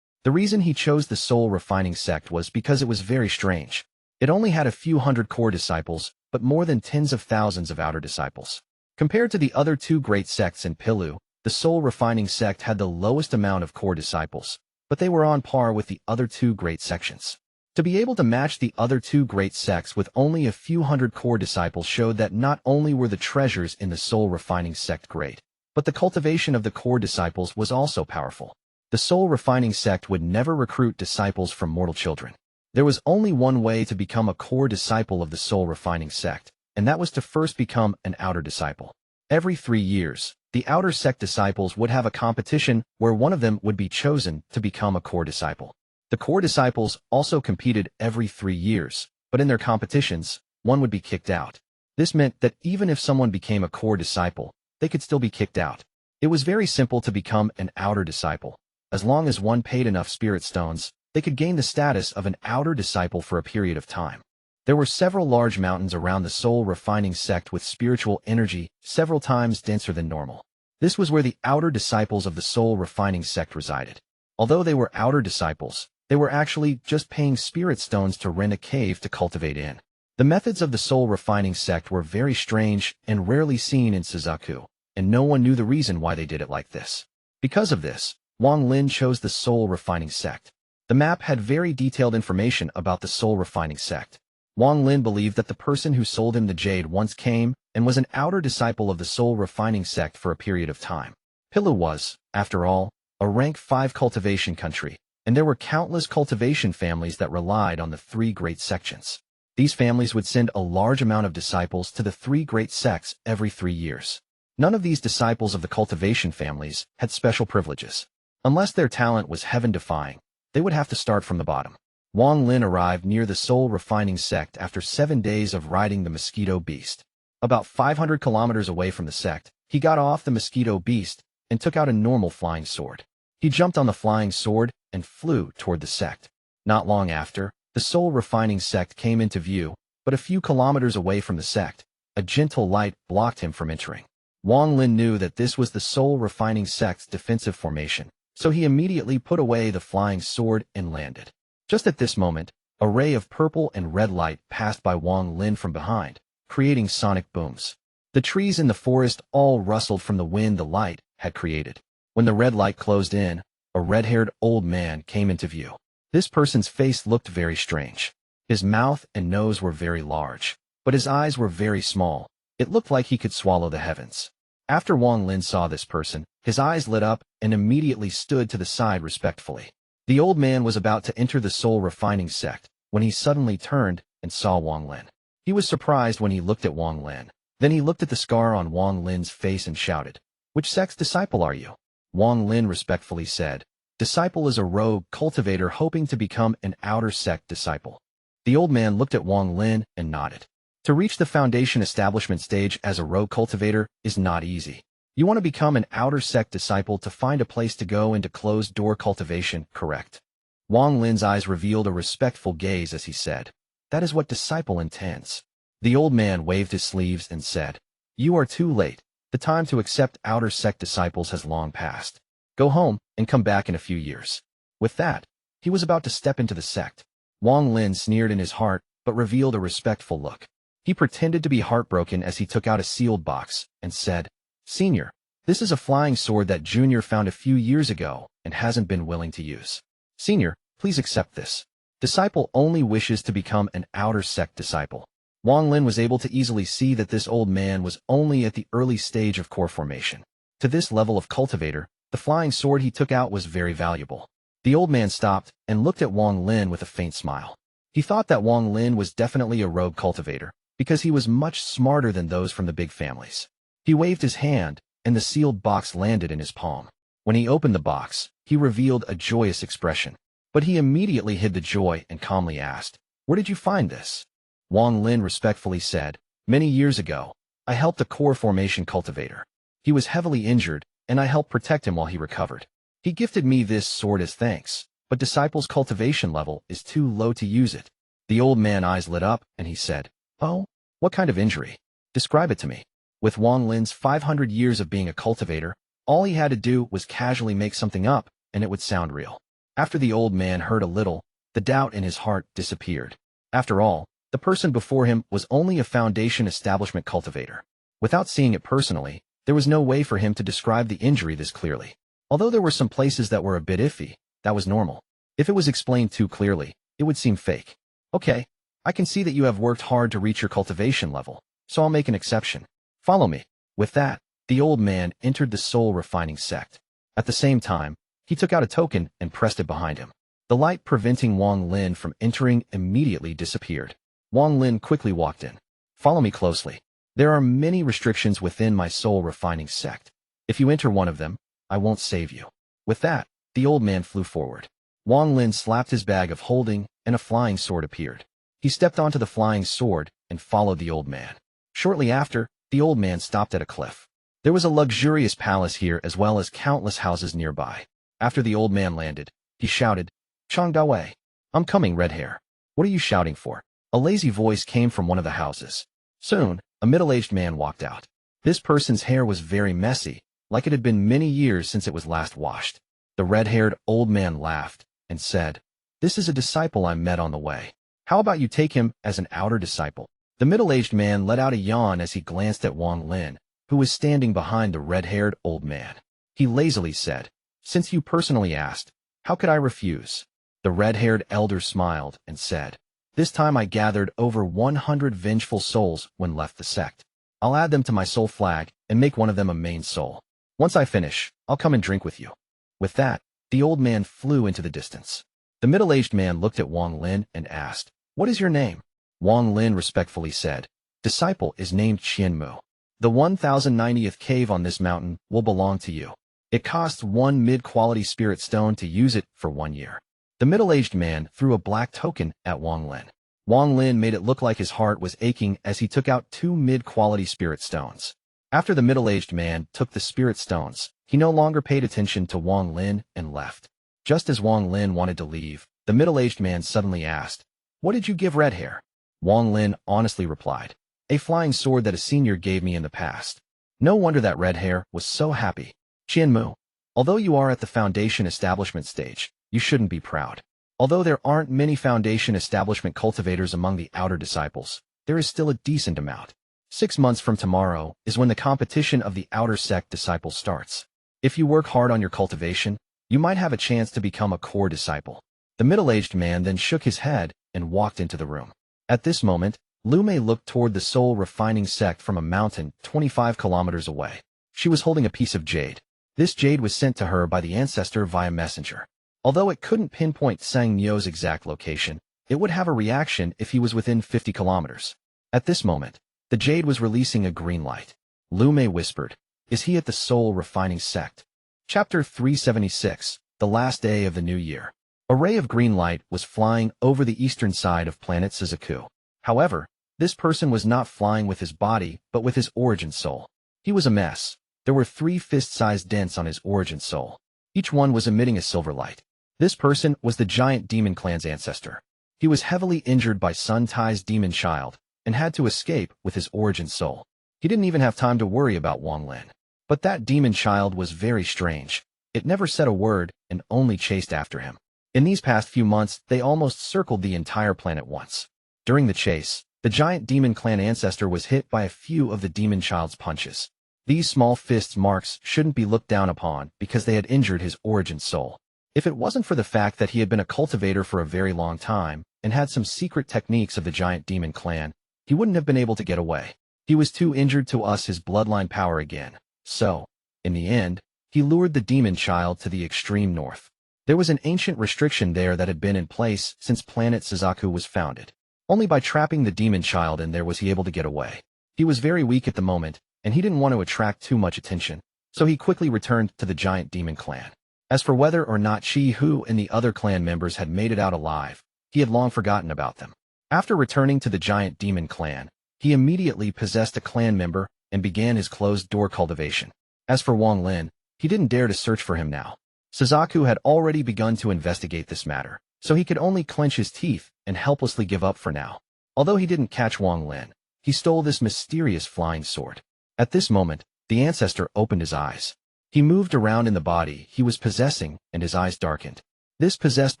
The reason he chose the soul-refining sect was because it was very strange. It only had a few hundred core disciples, but more than tens of thousands of outer disciples. Compared to the other 2 great sects in Pilu, the soul-refining sect had the lowest amount of core disciples, but they were on par with the other 2 great sections. To be able to match the other 2 great sects with only a few hundred core disciples showed that not only were the treasures in the soul-refining sect great, but the cultivation of the core disciples was also powerful. The soul-refining sect would never recruit disciples from mortal children. There was only one way to become a core disciple of the soul-refining sect, and that was to first become an outer disciple. Every 3 years, the outer sect disciples would have a competition where one of them would be chosen to become a core disciple. The core disciples also competed every 3 years, but in their competitions, one would be kicked out. This meant that even if someone became a core disciple, they could still be kicked out. It was very simple to become an outer disciple. As long as one paid enough spirit stones, they could gain the status of an outer disciple for a period of time. There were several large mountains around the soul-refining sect with spiritual energy several times denser than normal. This was where the outer disciples of the soul-refining sect resided. Although they were outer disciples, they were actually just paying spirit stones to rent a cave to cultivate in. The methods of the soul-refining sect were very strange and rarely seen in Suzaku, and no one knew the reason why they did it like this. Because of this, Wang Lin chose the soul-refining sect. The map had very detailed information about the soul-refining sect. Wang Lin believed that the person who sold him the jade once came and was an outer disciple of the soul-refining sect for a period of time. Pilu was, after all, a rank 5 cultivation country, and there were countless cultivation families that relied on the 3 great sections. These families would send a large amount of disciples to the 3 great sects every 3 years. None of these disciples of the cultivation families had special privileges. Unless their talent was heaven-defying, they would have to start from the bottom. Wang Lin arrived near the soul-refining sect after 7 days of riding the mosquito beast. About 500 kilometers away from the sect, he got off the mosquito beast and took out a normal flying sword. He jumped on the flying sword and flew toward the sect. Not long after, the soul-refining sect came into view, but a few kilometers away from the sect, a gentle light blocked him from entering. Wang Lin knew that this was the soul-refining sect's defensive formation, so he immediately put away the flying sword and landed. Just at this moment, a ray of purple and red light passed by Wang Lin from behind, creating sonic booms. The trees in the forest all rustled from the wind the light had created. When the red light closed in, a red-haired old man came into view. This person's face looked very strange. His mouth and nose were very large, but his eyes were very small. It looked like he could swallow the heavens. After Wang Lin saw this person, his eyes lit up and immediately stood to the side respectfully. The old man was about to enter the soul-refining sect when he suddenly turned and saw Wang Lin. He was surprised when he looked at Wang Lin. Then he looked at the scar on Wang Lin's face and shouted, "Which sect's disciple are you?" Wang Lin respectfully said, "Disciple is a rogue cultivator hoping to become an outer sect disciple." The old man looked at Wang Lin and nodded. To reach the foundation establishment stage as a rogue cultivator is not easy. You want to become an outer sect disciple to find a place to go into closed-door cultivation, correct? Wang Lin's eyes revealed a respectful gaze as he said, "That is what disciple intends." The old man waved his sleeves and said, "You are too late. The time to accept outer sect disciples has long passed. Go home and come back in a few years." With that, he was about to step into the sect. Wang Lin sneered in his heart, but revealed a respectful look. He pretended to be heartbroken as he took out a sealed box and said, "Senior, this is a flying sword that Junior found a few years ago and hasn't been willing to use. Senior, please accept this. Disciple only wishes to become an outer sect disciple." Wang Lin was able to easily see that this old man was only at the early stage of core formation. To this level of cultivator, the flying sword he took out was very valuable. The old man stopped and looked at Wang Lin with a faint smile. He thought that Wang Lin was definitely a rogue cultivator, because he was much smarter than those from the big families. He waved his hand, and the sealed box landed in his palm. When he opened the box, he revealed a joyous expression. But he immediately hid the joy and calmly asked, "Where did you find this?" Wang Lin respectfully said, "Many years ago, I helped a core formation cultivator. He was heavily injured, and I helped protect him while he recovered. He gifted me this sword as thanks, but Disciple's cultivation level is too low to use it." The old man's eyes lit up, and he said, "Oh, what kind of injury? Describe it to me." With Wang Lin's 500 years of being a cultivator, all he had to do was casually make something up, and it would sound real. After the old man heard a little, the doubt in his heart disappeared. After all, the person before him was only a foundation establishment cultivator. Without seeing it personally, there was no way for him to describe the injury this clearly. Although there were some places that were a bit iffy, that was normal. If it was explained too clearly, it would seem fake. "Okay, I can see that you have worked hard to reach your cultivation level, so I'll make an exception. Follow me." With that, the old man entered the soul refining sect. At the same time, he took out a token and pressed it behind him. The light preventing Wang Lin from entering immediately disappeared. Wang Lin quickly walked in. "Follow me closely. There are many restrictions within my soul refining sect. If you enter one of them, I won't save you." With that, the old man flew forward. Wang Lin slapped his bag of holding, and a flying sword appeared. He stepped onto the flying sword and followed the old man. Shortly after, the old man stopped at a cliff. There was a luxurious palace here as well as countless houses nearby. After the old man landed, he shouted, "Chang Dawei, I'm coming, red hair. What are you shouting for?" A lazy voice came from one of the houses. Soon, a middle-aged man walked out. This person's hair was very messy, like it had been many years since it was last washed. The red-haired old man laughed and said, "This is a disciple I met on the way. How about you take him as an outer disciple?" The middle-aged man let out a yawn as he glanced at Wang Lin, who was standing behind the red-haired old man. He lazily said, "Since you personally asked, how could I refuse?" The red-haired elder smiled and said, "This time I gathered over 100 vengeful souls when left the sect. I'll add them to my soul flag and make one of them a main soul. Once I finish, I'll come and drink with you." With that, the old man flew into the distance. The middle-aged man looked at Wang Lin and asked, "What is your name?" Wang Lin respectfully said, "Disciple is named Qian. The 1090th cave on this mountain will belong to you. It costs 1 mid-quality spirit stone to use it for 1 year." The middle-aged man threw a black token at Wang Lin. Wang Lin made it look like his heart was aching as he took out 2 mid-quality spirit stones. After the middle-aged man took the spirit stones, he no longer paid attention to Wang Lin and left. Just as Wang Lin wanted to leave, the middle-aged man suddenly asked, "What did you give red hair?" Wang Lin honestly replied, "A flying sword that a senior gave me in the past." No wonder that red hair was so happy. "Qian, although you are at the foundation establishment stage, you shouldn't be proud. Although there aren't many foundation establishment cultivators among the outer disciples, there is still a decent amount. 6 months from tomorrow is when the competition of the outer sect disciples starts. If you work hard on your cultivation, you might have a chance to become a core disciple." The middle-aged man then shook his head and walked into the room. At this moment, Liu Mei looked toward the soul refining sect from a mountain 25 kilometers away. She was holding a piece of jade. This jade was sent to her by the Ancestor via messenger. Although it couldn't pinpoint Sang Mio's exact location, it would have a reaction if he was within 50 kilometers. At this moment, the jade was releasing a green light. Liu Mei whispered, "Is he at the soul refining sect?" Chapter 376, The Last Day of the New Year. A ray of green light was flying over the eastern side of planet Suzaku. However, this person was not flying with his body, but with his origin soul. He was a mess. There were 3 fist-sized dents on his origin soul. Each one was emitting a silver light. This person was the giant demon clan's ancestor. He was heavily injured by Sun Tai's demon child and had to escape with his origin soul. He didn't even have time to worry about Wang Lin. But that demon child was very strange. It never said a word and only chased after him. In these past few months, they almost circled the entire planet once. During the chase, the giant demon clan ancestor was hit by a few of the demon child's punches. These small fists marks shouldn't be looked down upon because they had injured his origin soul. If it wasn't for the fact that he had been a cultivator for a very long time and had some secret techniques of the giant demon clan, he wouldn't have been able to get away. He was too injured to us his bloodline power again. So, In the end, he lured the demon child to the extreme north. There was an ancient restriction there that had been in place since planet Suzaku was founded. Only by trapping the demon child in there was he able to get away. He was very weak at the moment, and he didn't want to attract too much attention, so he quickly returned to the giant demon clan. As for whether or not Hu and the other clan members had made it out alive, he had long forgotten about them. After returning to the giant demon clan, he immediately possessed a clan member and began his closed-door cultivation. As for Wang Lin, he didn't dare to search for him now. Suzaku had already begun to investigate this matter, so he could only clench his teeth and helplessly give up for now. Although he didn't catch Wang Lin, he stole this mysterious flying sword. At this moment, the Ancestor opened his eyes. He moved around in the body he was possessing, and his eyes darkened. This possessed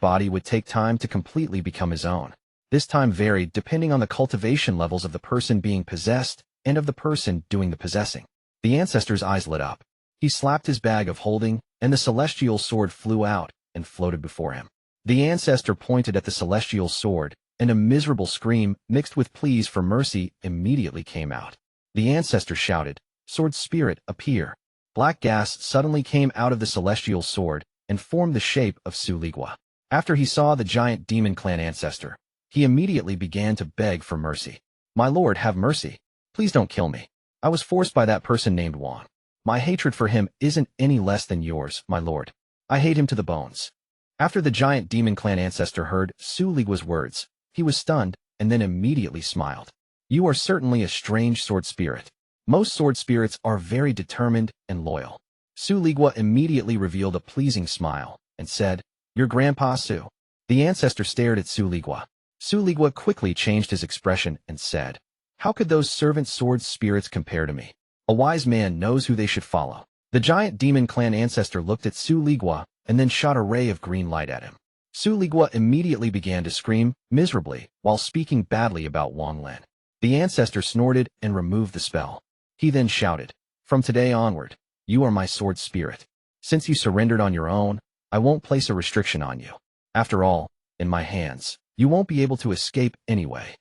body would take time to completely become his own. This time varied depending on the cultivation levels of the person being possessed and of the person doing the possessing. The Ancestor's eyes lit up. He slapped his bag of holding, and the celestial sword flew out and floated before him. The Ancestor pointed at the celestial sword, and a miserable scream mixed with pleas for mercy immediately came out. The Ancestor shouted, "Sword Spirit, appear." Black gas suddenly came out of the celestial sword and formed the shape of Liguo. After he saw the giant demon clan Ancestor, he immediately began to beg for mercy. "My lord, have mercy. Please don't kill me. I was forced by that person named Wang. My hatred for him isn't any less than yours, my lord. I hate him to the bones." After the giant demon clan Ancestor heard Liguo's words, he was stunned and then immediately smiled. "You are certainly a strange sword spirit. Most sword spirits are very determined and loyal." Liguo immediately revealed a pleasing smile and said, "Your grandpa Su." The Ancestor stared at Liguo. Liguo quickly changed his expression and said, "How could those servant sword spirits compare to me? A wise man knows who they should follow." The giant demon clan Ancestor looked at Liguo and then shot a ray of green light at him. Liguo immediately began to scream miserably while speaking badly about Wang Lin. The Ancestor snorted and removed the spell. He then shouted, "From today onward, you are my sword spirit. Since you surrendered on your own, I won't place a restriction on you. After all, in my hands, you won't be able to escape anyway."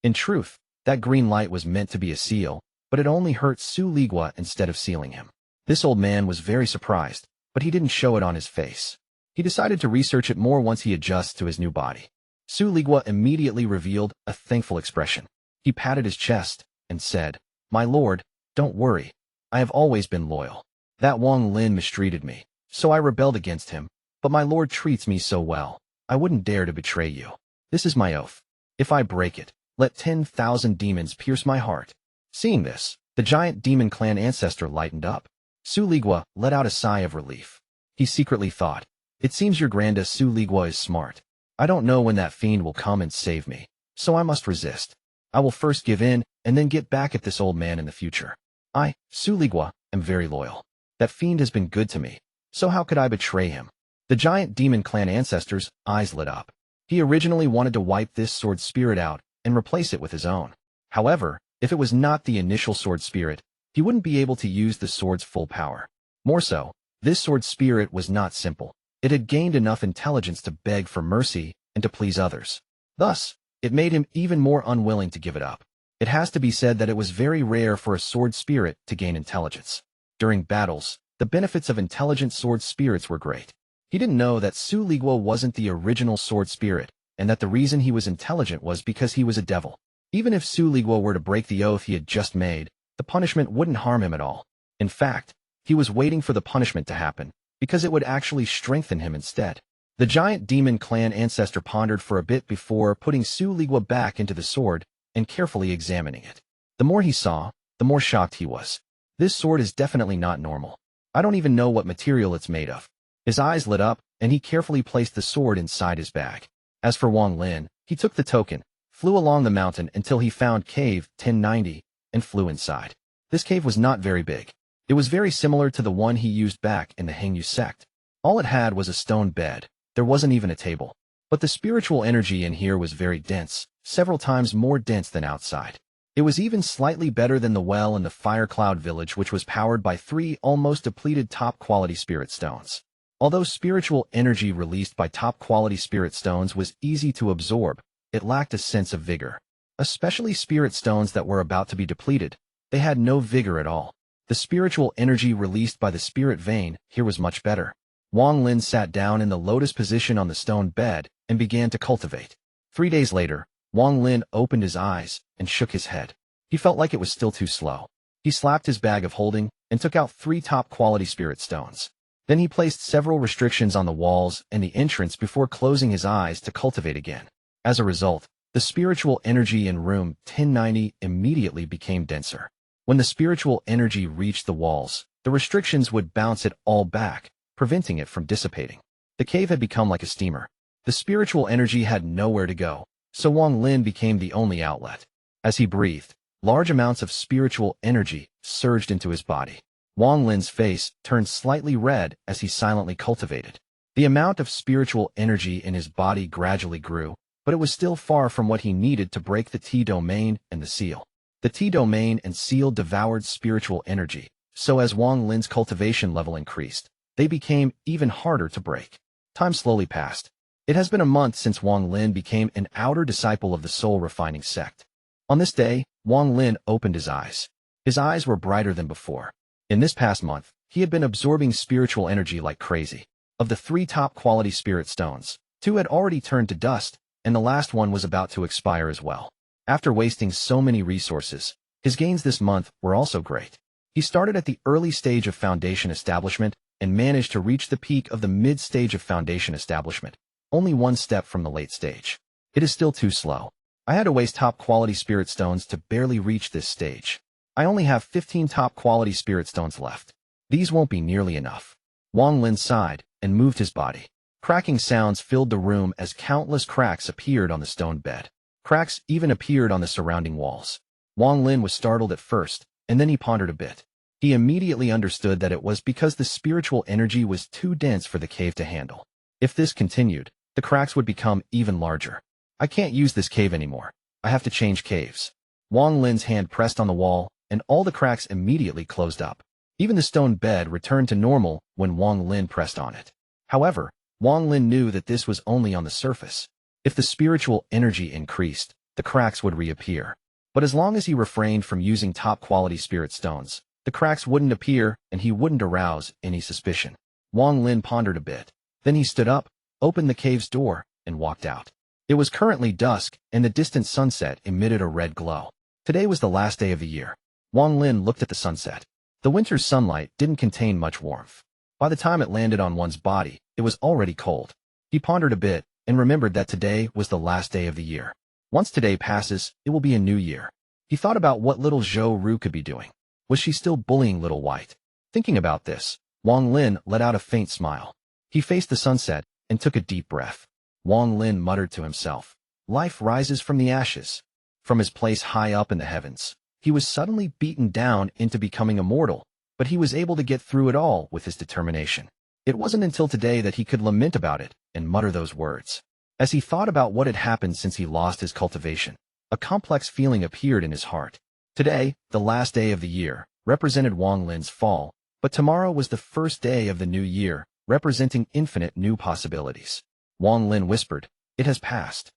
In truth, that green light was meant to be a seal, but it only hurt Liguo instead of sealing him. This old man was very surprised, but he didn't show it on his face. He decided to research it more once he adjusts to his new body. Liguo immediately revealed a thankful expression. He patted his chest and said, "My lord, don't worry. I have always been loyal. That Wang Lin mistreated me, so I rebelled against him, but my lord treats me so well, I wouldn't dare to betray you. This is my oath. If I break it, let 10,000 demons pierce my heart." Seeing this, the giant demon clan Ancestor lightened up. Liguo let out a sigh of relief. He secretly thought, "It seems your granda Liguo is smart. I don't know when that fiend will come and save me, so I must resist. I will first give in and then get back at this old man in the future. I, Liguo, am very loyal. That fiend has been good to me, so how could I betray him?" The giant demon clan Ancestor's eyes lit up. He originally wanted to wipe this sword spirit out and replace it with his own. However, if it was not the initial sword spirit, he wouldn't be able to use the sword's full power. More so, this sword spirit was not simple. It had gained enough intelligence to beg for mercy and to please others. Thus, it made him even more unwilling to give it up. It has to be said that it was very rare for a sword spirit to gain intelligence. During battles, the benefits of intelligent sword spirits were great. He didn't know that Liguo wasn't the original sword spirit, and that the reason he was intelligent was because he was a devil. Even if Liguo were to break the oath he had just made, the punishment wouldn't harm him at all. In fact, he was waiting for the punishment to happen, because it would actually strengthen him instead. The giant demon clan Ancestor pondered for a bit before putting Liguo back into the sword and carefully examining it. The more he saw, the more shocked he was. This sword is definitely not normal. I don't even know what material it's made of. His eyes lit up, and he carefully placed the sword inside his bag. As for Wang Lin, he took the token, flew along the mountain until he found cave 1090, and flew inside. This cave was not very big. It was very similar to the one he used back in the Hengyu sect. All it had was a stone bed. There wasn't even a table. But the spiritual energy in here was very dense, several times more dense than outside. It was even slightly better than the well in the Fire Cloud village, which was powered by 3 almost depleted top-quality spirit stones. Although spiritual energy released by top-quality spirit stones was easy to absorb, it lacked a sense of vigor. Especially spirit stones that were about to be depleted. They had no vigor at all. The spiritual energy released by the spirit vein here was much better. Wang Lin sat down in the lotus position on the stone bed and began to cultivate. 3 days later, Wang Lin opened his eyes and shook his head. He felt like it was still too slow. He slapped his bag of holding and took out 3 top-quality spirit stones. Then he placed several restrictions on the walls and the entrance before closing his eyes to cultivate again. As a result, the spiritual energy in room 1090 immediately became denser. When the spiritual energy reached the walls, the restrictions would bounce it all back, preventing it from dissipating. The cave had become like a steamer. The spiritual energy had nowhere to go, so Wang Lin became the only outlet. As he breathed, large amounts of spiritual energy surged into his body. Wang Lin's face turned slightly red as he silently cultivated. The amount of spiritual energy in his body gradually grew, but it was still far from what he needed to break the T-domain and the seal. The T-domain and seal devoured spiritual energy, so as Wang Lin's cultivation level increased, they became even harder to break. Time slowly passed. It has been a month since Wang Lin became an outer disciple of the soul-refining sect. On this day, Wang Lin opened his eyes. His eyes were brighter than before. In this past month, he had been absorbing spiritual energy like crazy. Of the 3 top-quality spirit stones, 2 had already turned to dust, and the last one was about to expire as well. After wasting so many resources, his gains this month were also great. He started at the early stage of foundation establishment and managed to reach the peak of the mid-stage of foundation establishment, only 1 step from the late stage. It is still too slow. I had to waste top-quality spirit stones to barely reach this stage. I only have 15 top-quality spirit stones left. These won't be nearly enough. Wang Lin sighed and moved his body. Cracking sounds filled the room as countless cracks appeared on the stone bed. Cracks even appeared on the surrounding walls. Wang Lin was startled at first, and then he pondered a bit. He immediately understood that it was because the spiritual energy was too dense for the cave to handle. If this continued, the cracks would become even larger. I can't use this cave anymore. I have to change caves. Wang Lin's hand pressed on the wall, and all the cracks immediately closed up. Even the stone bed returned to normal when Wang Lin pressed on it. However, Wang Lin knew that this was only on the surface. If the spiritual energy increased, the cracks would reappear. But as long as he refrained from using top-quality spirit stones, the cracks wouldn't appear and he wouldn't arouse any suspicion. Wang Lin pondered a bit. Then he stood up, opened the cave's door, and walked out. It was currently dusk, and the distant sunset emitted a red glow. Today was the last day of the year. Wang Lin looked at the sunset. The winter's sunlight didn't contain much warmth. By the time it landed on one's body, it was already cold. He pondered a bit and remembered that today was the last day of the year. Once today passes, it will be a new year. He thought about what little Zhou Ru could be doing. Was she still bullying Little White? Thinking about this, Wang Lin let out a faint smile. He faced the sunset and took a deep breath. Wang Lin muttered to himself. Life rises from the ashes. From his place high up in the heavens, he was suddenly beaten down into becoming immortal, but he was able to get through it all with his determination. It wasn't until today that he could lament about it and mutter those words. As he thought about what had happened since he lost his cultivation, a complex feeling appeared in his heart. Today, the last day of the year, represented Wang Lin's fall, but tomorrow was the first day of the new year, representing infinite new possibilities. Wang Lin whispered, "It has passed."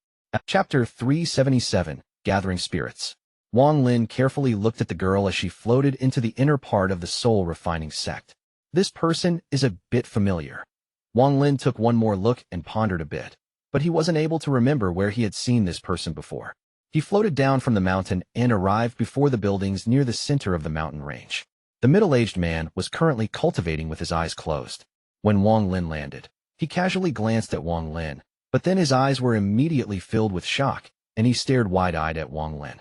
Chapter 377, Gathering Spirits. Wang Lin carefully looked at the girl as she floated into the inner part of the soul-refining sect. This person is a bit familiar. Wang Lin took one more look and pondered a bit, but he wasn't able to remember where he had seen this person before. He floated down from the mountain and arrived before the buildings near the center of the mountain range. The middle-aged man was currently cultivating with his eyes closed. When Wang Lin landed, he casually glanced at Wang Lin, but then his eyes were immediately filled with shock, and he stared wide-eyed at Wang Lin.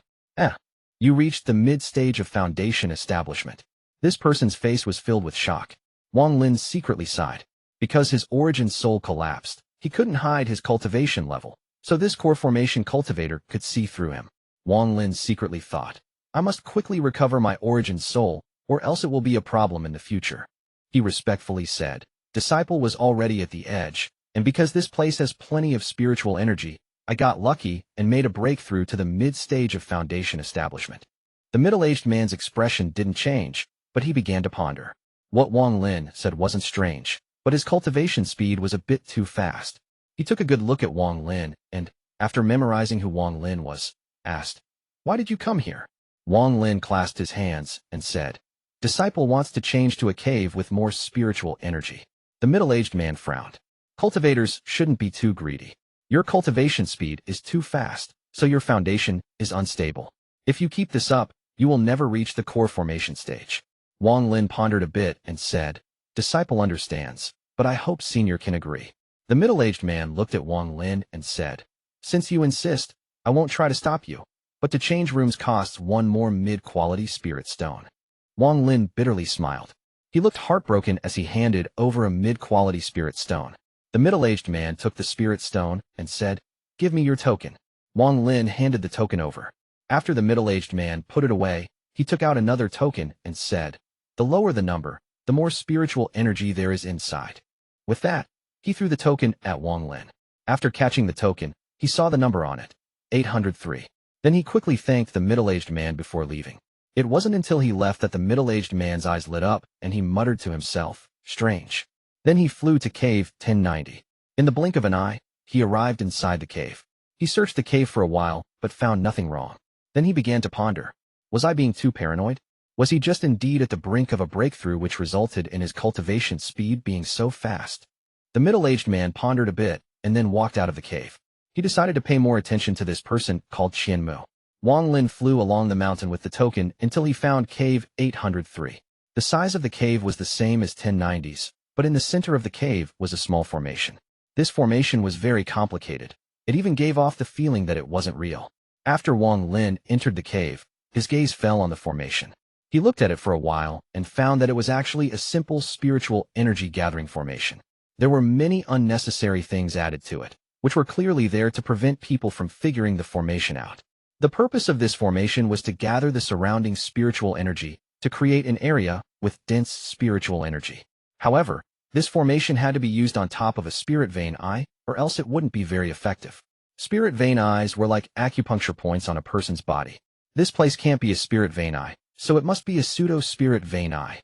You reached the mid-stage of foundation establishment." This person's face was filled with shock. Wang Lin secretly sighed. Because his origin soul collapsed, he couldn't hide his cultivation level, so this core formation cultivator could see through him. Wang Lin secretly thought, I must quickly recover my origin soul, or else it will be a problem in the future. He respectfully said, Disciple was already at the edge, and because this place has plenty of spiritual energy, I got lucky and made a breakthrough to the mid-stage of foundation establishment. The middle-aged man's expression didn't change, but he began to ponder. What Wang Lin said wasn't strange, but his cultivation speed was a bit too fast. He took a good look at Wang Lin and, after memorizing who Wang Lin was, asked, Why did you come here? Wang Lin clasped his hands and said, Disciple wants to change to a cave with more spiritual energy. The middle-aged man frowned. Cultivators shouldn't be too greedy. Your cultivation speed is too fast, so your foundation is unstable. If you keep this up, you will never reach the core formation stage. Wang Lin pondered a bit and said, Disciple understands, but I hope Senior can agree. The middle-aged man looked at Wang Lin and said, Since you insist, I won't try to stop you, but to change rooms costs one more mid-quality spirit stone. Wang Lin bitterly smiled. He looked heartbroken as he handed over a mid-quality spirit stone. The middle-aged man took the spirit stone and said, Give me your token. Wang Lin handed the token over. After the middle-aged man put it away, he took out another token and said, The lower the number, the more spiritual energy there is inside. With that, he threw the token at Wang Lin. After catching the token, he saw the number on it, 803. Then he quickly thanked the middle-aged man before leaving. It wasn't until he left that the middle-aged man's eyes lit up and he muttered to himself, Strange. Then he flew to cave 1090. In the blink of an eye, he arrived inside the cave. He searched the cave for a while, but found nothing wrong. Then he began to ponder. Was I being too paranoid? Was he just indeed at the brink of a breakthrough which resulted in his cultivation speed being so fast? The middle-aged man pondered a bit and then walked out of the cave. He decided to pay more attention to this person called Qian. Wang Lin flew along the mountain with the token until he found cave 803. The size of the cave was the same as 1090's, but in the center of the cave was a small formation. This formation was very complicated. It even gave off the feeling that it wasn't real. After Wang Lin entered the cave, his gaze fell on the formation. He looked at it for a while and found that it was actually a simple spiritual energy gathering formation. There were many unnecessary things added to it, which were clearly there to prevent people from figuring the formation out. The purpose of this formation was to gather the surrounding spiritual energy to create an area with dense spiritual energy. However, this formation had to be used on top of a spirit vein eye, or else it wouldn't be very effective. Spirit vein eyes were like acupuncture points on a person's body. This place can't be a spirit vein eye, so it must be a pseudo-spirit vein eye.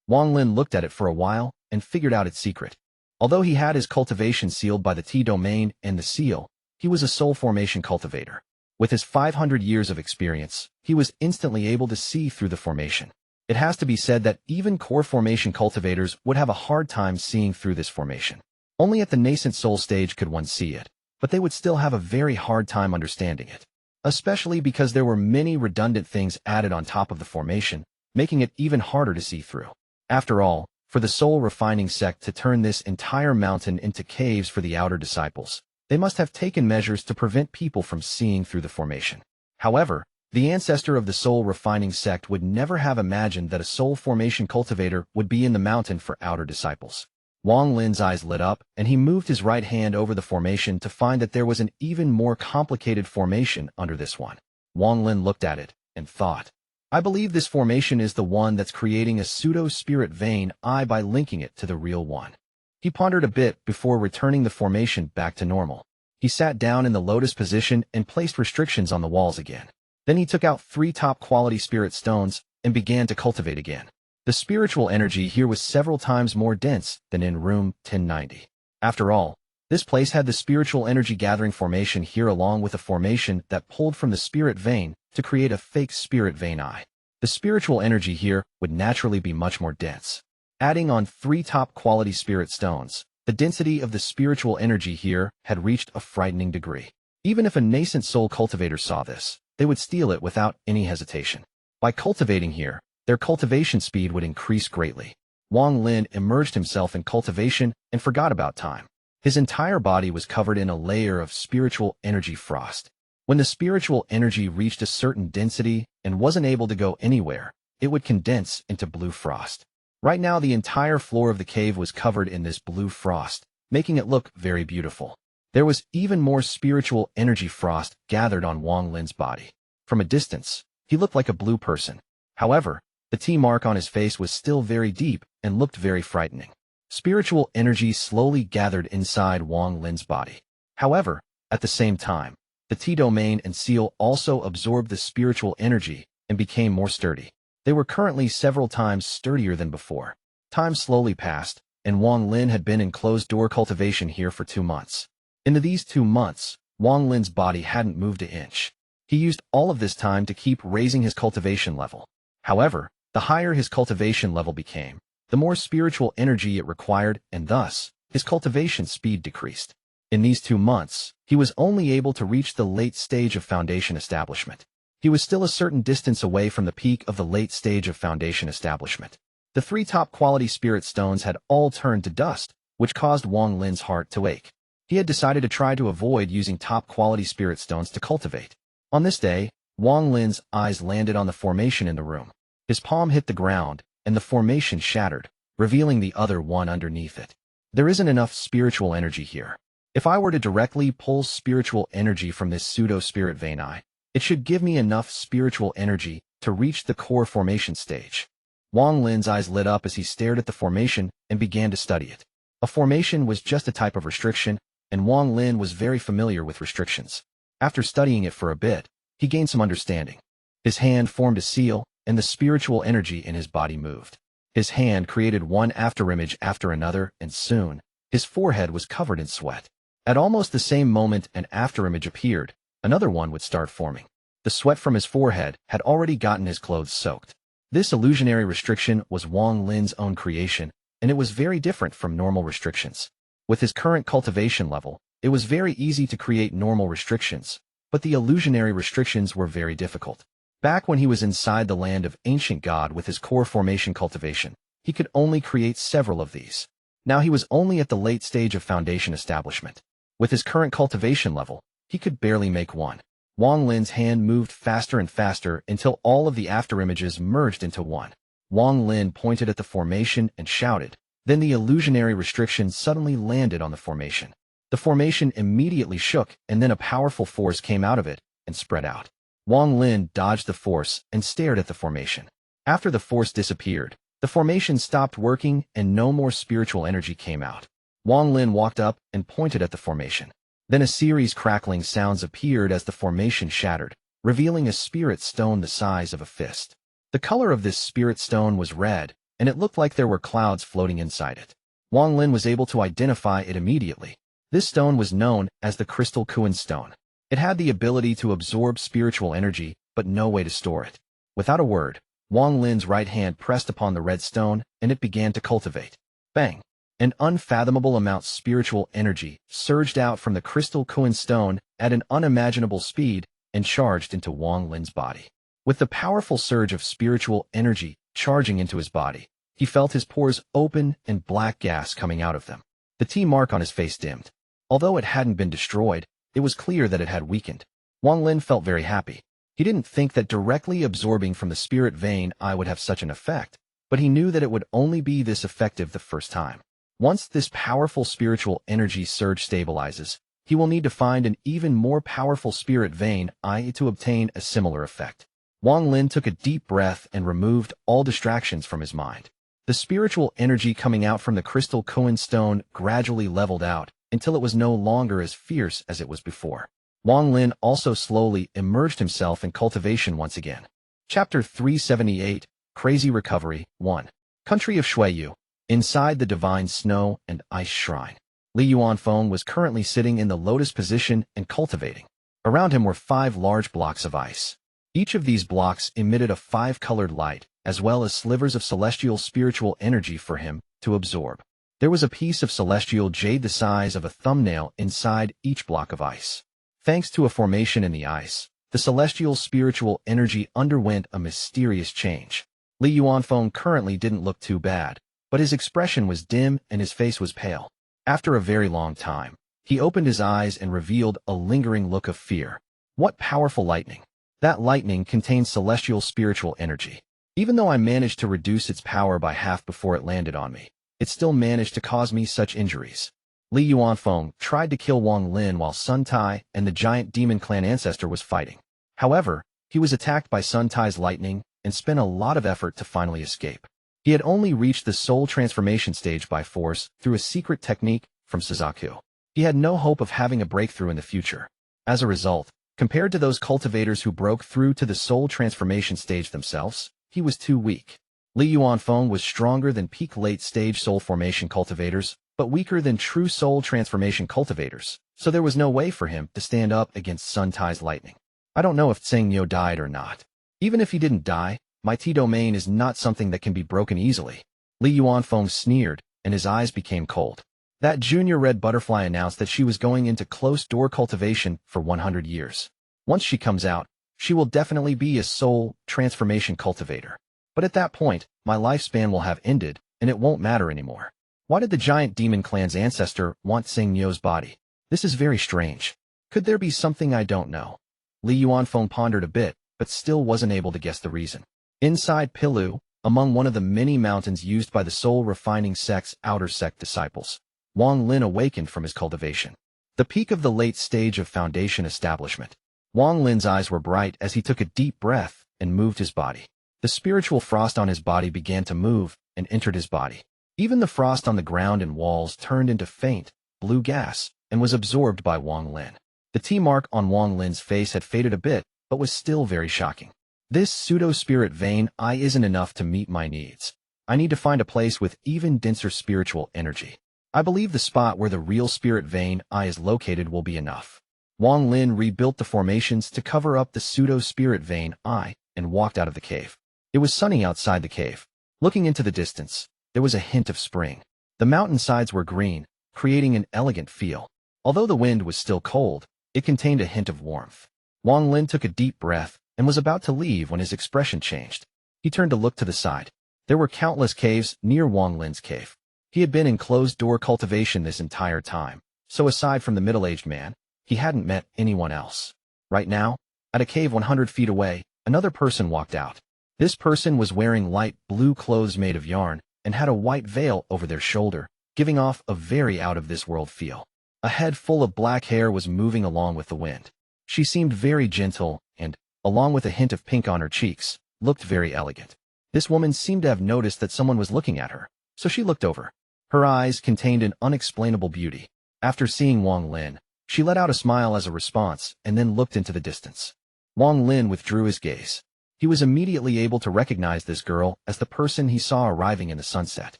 Wang Lin looked at it for a while and figured out its secret. Although he had his cultivation sealed by the T domain and the seal, he was a soul formation cultivator. With his 500 years of experience, he was instantly able to see through the formation. It has to be said that even core formation cultivators would have a hard time seeing through this formation. Only at the nascent soul stage could one see it, but they would still have a very hard time understanding it. Especially because there were many redundant things added on top of the formation, making it even harder to see through. After all, for the soul refining sect to turn this entire mountain into caves for the outer disciples, they must have taken measures to prevent people from seeing through the formation. However, the ancestor of the soul refining sect would never have imagined that a soul formation cultivator would be in the mountain for outer disciples. Wang Lin's eyes lit up, and he moved his right hand over the formation to find that there was an even more complicated formation under this one. Wang Lin looked at it and thought, I believe this formation is the one that's creating a pseudo-spirit vein eye by linking it to the real one. He pondered a bit before returning the formation back to normal. He sat down in the lotus position and placed restrictions on the walls again. Then he took out 3 top-quality spirit stones and began to cultivate again. The spiritual energy here was several times more dense than in room 1090. After all, this place had the spiritual energy gathering formation here along with a formation that pulled from the spirit vein to create a fake spirit vein eye. The spiritual energy here would naturally be much more dense. Adding on 3 top-quality spirit stones, the density of the spiritual energy here had reached a frightening degree. Even if a nascent soul cultivator saw this, they would steal it without any hesitation. By cultivating here, their cultivation speed would increase greatly. Wang Lin immersed himself in cultivation and forgot about time. His entire body was covered in a layer of spiritual energy frost. When the spiritual energy reached a certain density and wasn't able to go anywhere, it would condense into blue frost. Right now, the entire floor of the cave was covered in this blue frost, making it look very beautiful. There was even more spiritual energy frost gathered on Wang Lin's body. From a distance, he looked like a blue person. However, the T mark on his face was still very deep and looked very frightening. Spiritual energy slowly gathered inside Wang Lin's body. However, at the same time, the T domain and seal also absorbed the spiritual energy and became more sturdy. They were currently several times sturdier than before. Time slowly passed, and Wang Lin had been in closed-door cultivation here for 2 months. Into these 2 months, Wang Lin's body hadn't moved an inch. He used all of this time to keep raising his cultivation level. However, The higher his cultivation level became, the more spiritual energy it required, and thus, his cultivation speed decreased. In these 2 months, he was only able to reach the late stage of foundation establishment. He was still a certain distance away from the peak of the late stage of foundation establishment. The 3 top-quality spirit stones had all turned to dust, which caused Wang Lin's heart to ache. He had decided to try to avoid using top-quality spirit stones to cultivate. On this day, Wang Lin's eyes landed on the formation in the room. His palm hit the ground, and the formation shattered, revealing the other one underneath it. There isn't enough spiritual energy here. If I were to directly pull spiritual energy from this pseudo-spirit vein eye, it should give me enough spiritual energy to reach the core formation stage. Wang Lin's eyes lit up as he stared at the formation and began to study it. A formation was just a type of restriction, and Wang Lin was very familiar with restrictions. After studying it for a bit, he gained some understanding. His hand formed a seal, and the spiritual energy in his body moved. His hand created one afterimage after another, and soon, his forehead was covered in sweat. At almost the same moment an afterimage appeared, another one would start forming. The sweat from his forehead had already gotten his clothes soaked. This illusionary restriction was Wang Lin's own creation, and it was very different from normal restrictions. With his current cultivation level, it was very easy to create normal restrictions, but the illusionary restrictions were very difficult. Back when he was inside the land of Ancient God with his core formation cultivation, he could only create several of these. Now he was only at the late stage of foundation establishment. With his current cultivation level, he could barely make one. Wang Lin's hand moved faster and faster until all of the afterimages merged into one. Wang Lin pointed at the formation and shouted. Then the illusionary restriction suddenly landed on the formation. The formation immediately shook, and then a powerful force came out of it and spread out. Wang Lin dodged the force and stared at the formation. After the force disappeared, the formation stopped working and no more spiritual energy came out. Wang Lin walked up and pointed at the formation. Then a series crackling sounds appeared as the formation shattered, revealing a spirit stone the size of a fist. The color of this spirit stone was red, and it looked like there were clouds floating inside it. Wang Lin was able to identify it immediately. This stone was known as the Crystal Qilin Stone. It had the ability to absorb spiritual energy, but no way to store it. Without a word, Wang Lin's right hand pressed upon the red stone, and it began to cultivate. Bang! An unfathomable amount of spiritual energy surged out from the Crystal Qilin Stone at an unimaginable speed and charged into Wang Lin's body. With the powerful surge of spiritual energy charging into his body, he felt his pores open and black gas coming out of them. The T mark on his face dimmed. Although it hadn't been destroyed, it was clear that it had weakened. Wang Lin felt very happy. He didn't think that directly absorbing from the spirit vein eye would have such an effect, but he knew that it would only be this effective the first time. Once this powerful spiritual energy surge stabilizes, he will need to find an even more powerful spirit vein eye to obtain a similar effect. Wang Lin took a deep breath and removed all distractions from his mind. The spiritual energy coming out from the Crystal Qilin Stone gradually leveled out until it was no longer as fierce as it was before. Wang Lin also slowly immersed himself in cultivation once again. Chapter 378, Crazy Recovery, 1. Country of Shuiyu. Inside the Divine Snow and Ice Shrine, Liu Feng was currently sitting in the lotus position and cultivating. Around him were 5 large blocks of ice. Each of these blocks emitted a 5-colored light, as well as slivers of celestial spiritual energy for him to absorb. There was a piece of celestial jade the size of a thumbnail inside each block of ice. Thanks to a formation in the ice, the celestial spiritual energy underwent a mysterious change. Liu Feng currently didn't look too bad, but his expression was dim and his face was pale. After a very long time, he opened his eyes and revealed a lingering look of fear. What powerful lightning! That lightning contained celestial spiritual energy. Even though I managed to reduce its power by half before it landed on me, it still managed to cause me such injuries. Liu Feng tried to kill Wang Lin while Sun Tai and the giant demon clan Ancestor was fighting. However, he was attacked by Sun Tai's lightning and spent a lot of effort to finally escape. He had only reached the soul transformation stage by force through a secret technique from Suzaku. He had no hope of having a breakthrough in the future. As a result, compared to those cultivators who broke through to the soul transformation stage themselves, he was too weak. Liu Feng was stronger than peak late-stage soul formation cultivators, but weaker than true soul transformation cultivators, so there was no way for him to stand up against Sun Tai's lightning. I don't know if Tseng Yo died or not. Even if he didn't die, My T domain is not something that can be broken easily. Li Yuanfeng sneered, and his eyes became cold. That junior red butterfly announced that she was going into closed-door cultivation for 100 years. Once she comes out, she will definitely be a soul transformation cultivator. But at that point, my lifespan will have ended, and it won't matter anymore. Why did the giant demon clan's ancestor want Tsing Niu's body? This is very strange. Could there be something I don't know? Li Yuanfeng pondered a bit, but still wasn't able to guess the reason. Inside Pilu, among one of the many mountains used by the soul-refining sect's outer sect disciples, Wang Lin awakened from his cultivation. The peak of the late stage of foundation establishment. Wang Lin's eyes were bright as he took a deep breath and moved his body. The spiritual frost on his body began to move and entered his body. Even the frost on the ground and walls turned into faint, blue gas and was absorbed by Wang Lin. The T-mark on Wang Lin's face had faded a bit, but was still very shocking. This pseudo-spirit vein eye isn't enough to meet my needs. I need to find a place with even denser spiritual energy. I believe the spot where the real spirit vein eye is located will be enough. Wang Lin rebuilt the formations to cover up the pseudo-spirit vein eye and walked out of the cave. It was sunny outside the cave. Looking into the distance, there was a hint of spring. The mountainsides were green, creating an elegant feel. Although the wind was still cold, it contained a hint of warmth. Wang Lin took a deep breath and was about to leave when his expression changed. He turned to look to the side. There were countless caves near Wang Lin's cave. He had been in closed-door cultivation this entire time, so aside from the middle-aged man, he hadn't met anyone else. Right now, at a cave 100 feet away, another person walked out. This person was wearing light blue clothes made of yarn and had a white veil over their shoulder, giving off a very out-of-this-world feel. A head full of black hair was moving along with the wind. She seemed very gentle and, along with a hint of pink on her cheeks, looked very elegant. This woman seemed to have noticed that someone was looking at her, so she looked over. Her eyes contained an unexplainable beauty. After seeing Wang Lin, she let out a smile as a response and then looked into the distance. Wang Lin withdrew his gaze. He was immediately able to recognize this girl as the person he saw arriving in the sunset.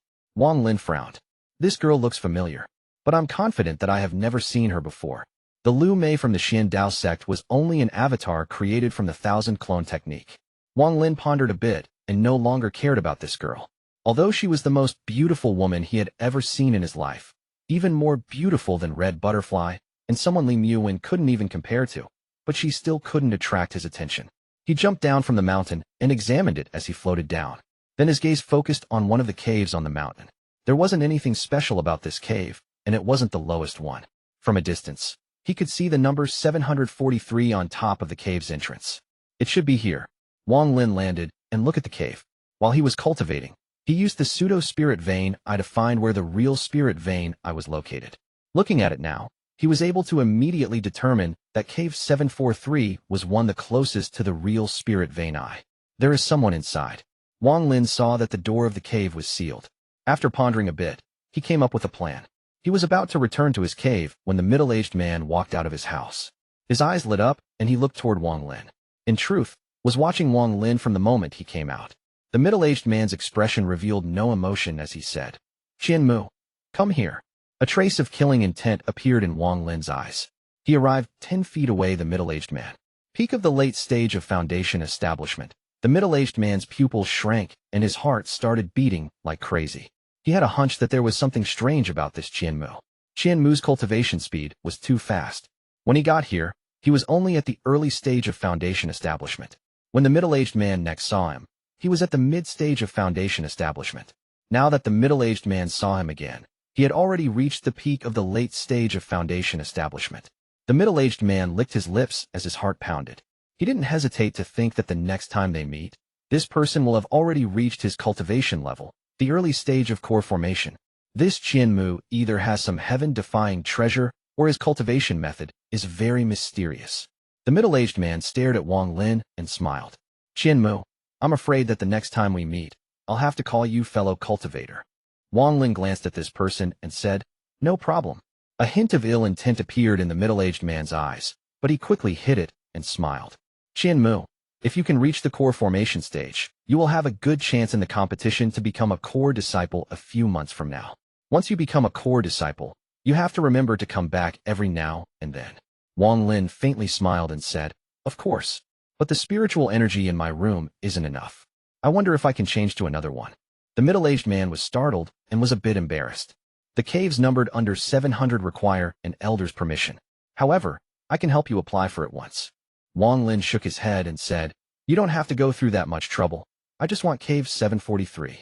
Wang Lin frowned. This girl looks familiar, but I'm confident that I have never seen her before. The Liu Mei from the Qian Dao sect was only an avatar created from the 1,000 clone technique. Wang Lin pondered a bit and no longer cared about this girl. Although she was the most beautiful woman he had ever seen in his life, even more beautiful than Red Butterfly, and someone Li Muwen couldn't even compare to, but she still couldn't attract his attention. He jumped down from the mountain and examined it as he floated down. Then his gaze focused on one of the caves on the mountain. There wasn't anything special about this cave, and it wasn't the lowest one. From a distance, he could see the number 743 on top of the cave's entrance. It should be here. Wang Lin landed and looked at the cave. While he was cultivating, he used the pseudo-spirit vein eye to find where the real spirit vein eye was located. Looking at it now, he was able to immediately determine that cave 743 was one the closest to the real spirit vein eye. There is someone inside. Wang Lin saw that the door of the cave was sealed. After pondering a bit, he came up with a plan. He was about to return to his cave when the middle-aged man walked out of his house. His eyes lit up, and he looked toward Wang Lin. In truth, was watching Wang Lin from the moment he came out. The middle-aged man's expression revealed no emotion as he said, "Qian Mu, come here." A trace of killing intent appeared in Wang Lin's eyes. He arrived 10 feet away the middle-aged man. Peak of the late stage of foundation establishment. The middle-aged man's pupils shrank, and his heart started beating like crazy. He had a hunch that there was something strange about this Qian Mu. Qian Mu's cultivation speed was too fast. When he got here, he was only at the early stage of foundation establishment. When the middle-aged man next saw him, he was at the mid-stage of foundation establishment. Now that the middle-aged man saw him again, he had already reached the peak of the late stage of foundation establishment. The middle-aged man licked his lips as his heart pounded. He didn't hesitate to think that the next time they meet, this person will have already reached his cultivation level, the early stage of core formation. This Qian Mu either has some heaven-defying treasure or his cultivation method is very mysterious. The middle-aged man stared at Wang Lin and smiled. "Qian Mu, I'm afraid that the next time we meet, I'll have to call you fellow cultivator." Wang Lin glanced at this person and said, "No problem." A hint of ill intent appeared in the middle-aged man's eyes, but he quickly hid it and smiled. "Qian Mu, if you can reach the core formation stage, you will have a good chance in the competition to become a core disciple a few months from now. Once you become a core disciple, you have to remember to come back every now and then." Wang Lin faintly smiled and said, "Of course. But the spiritual energy in my room isn't enough. I wonder if I can change to another one. The middle-aged man was startled and was a bit embarrassed. The caves numbered under 700 require an elder's permission. However, I can help you apply for it once. Wang Lin shook his head and said, You don't have to go through that much trouble. I just want cave 743.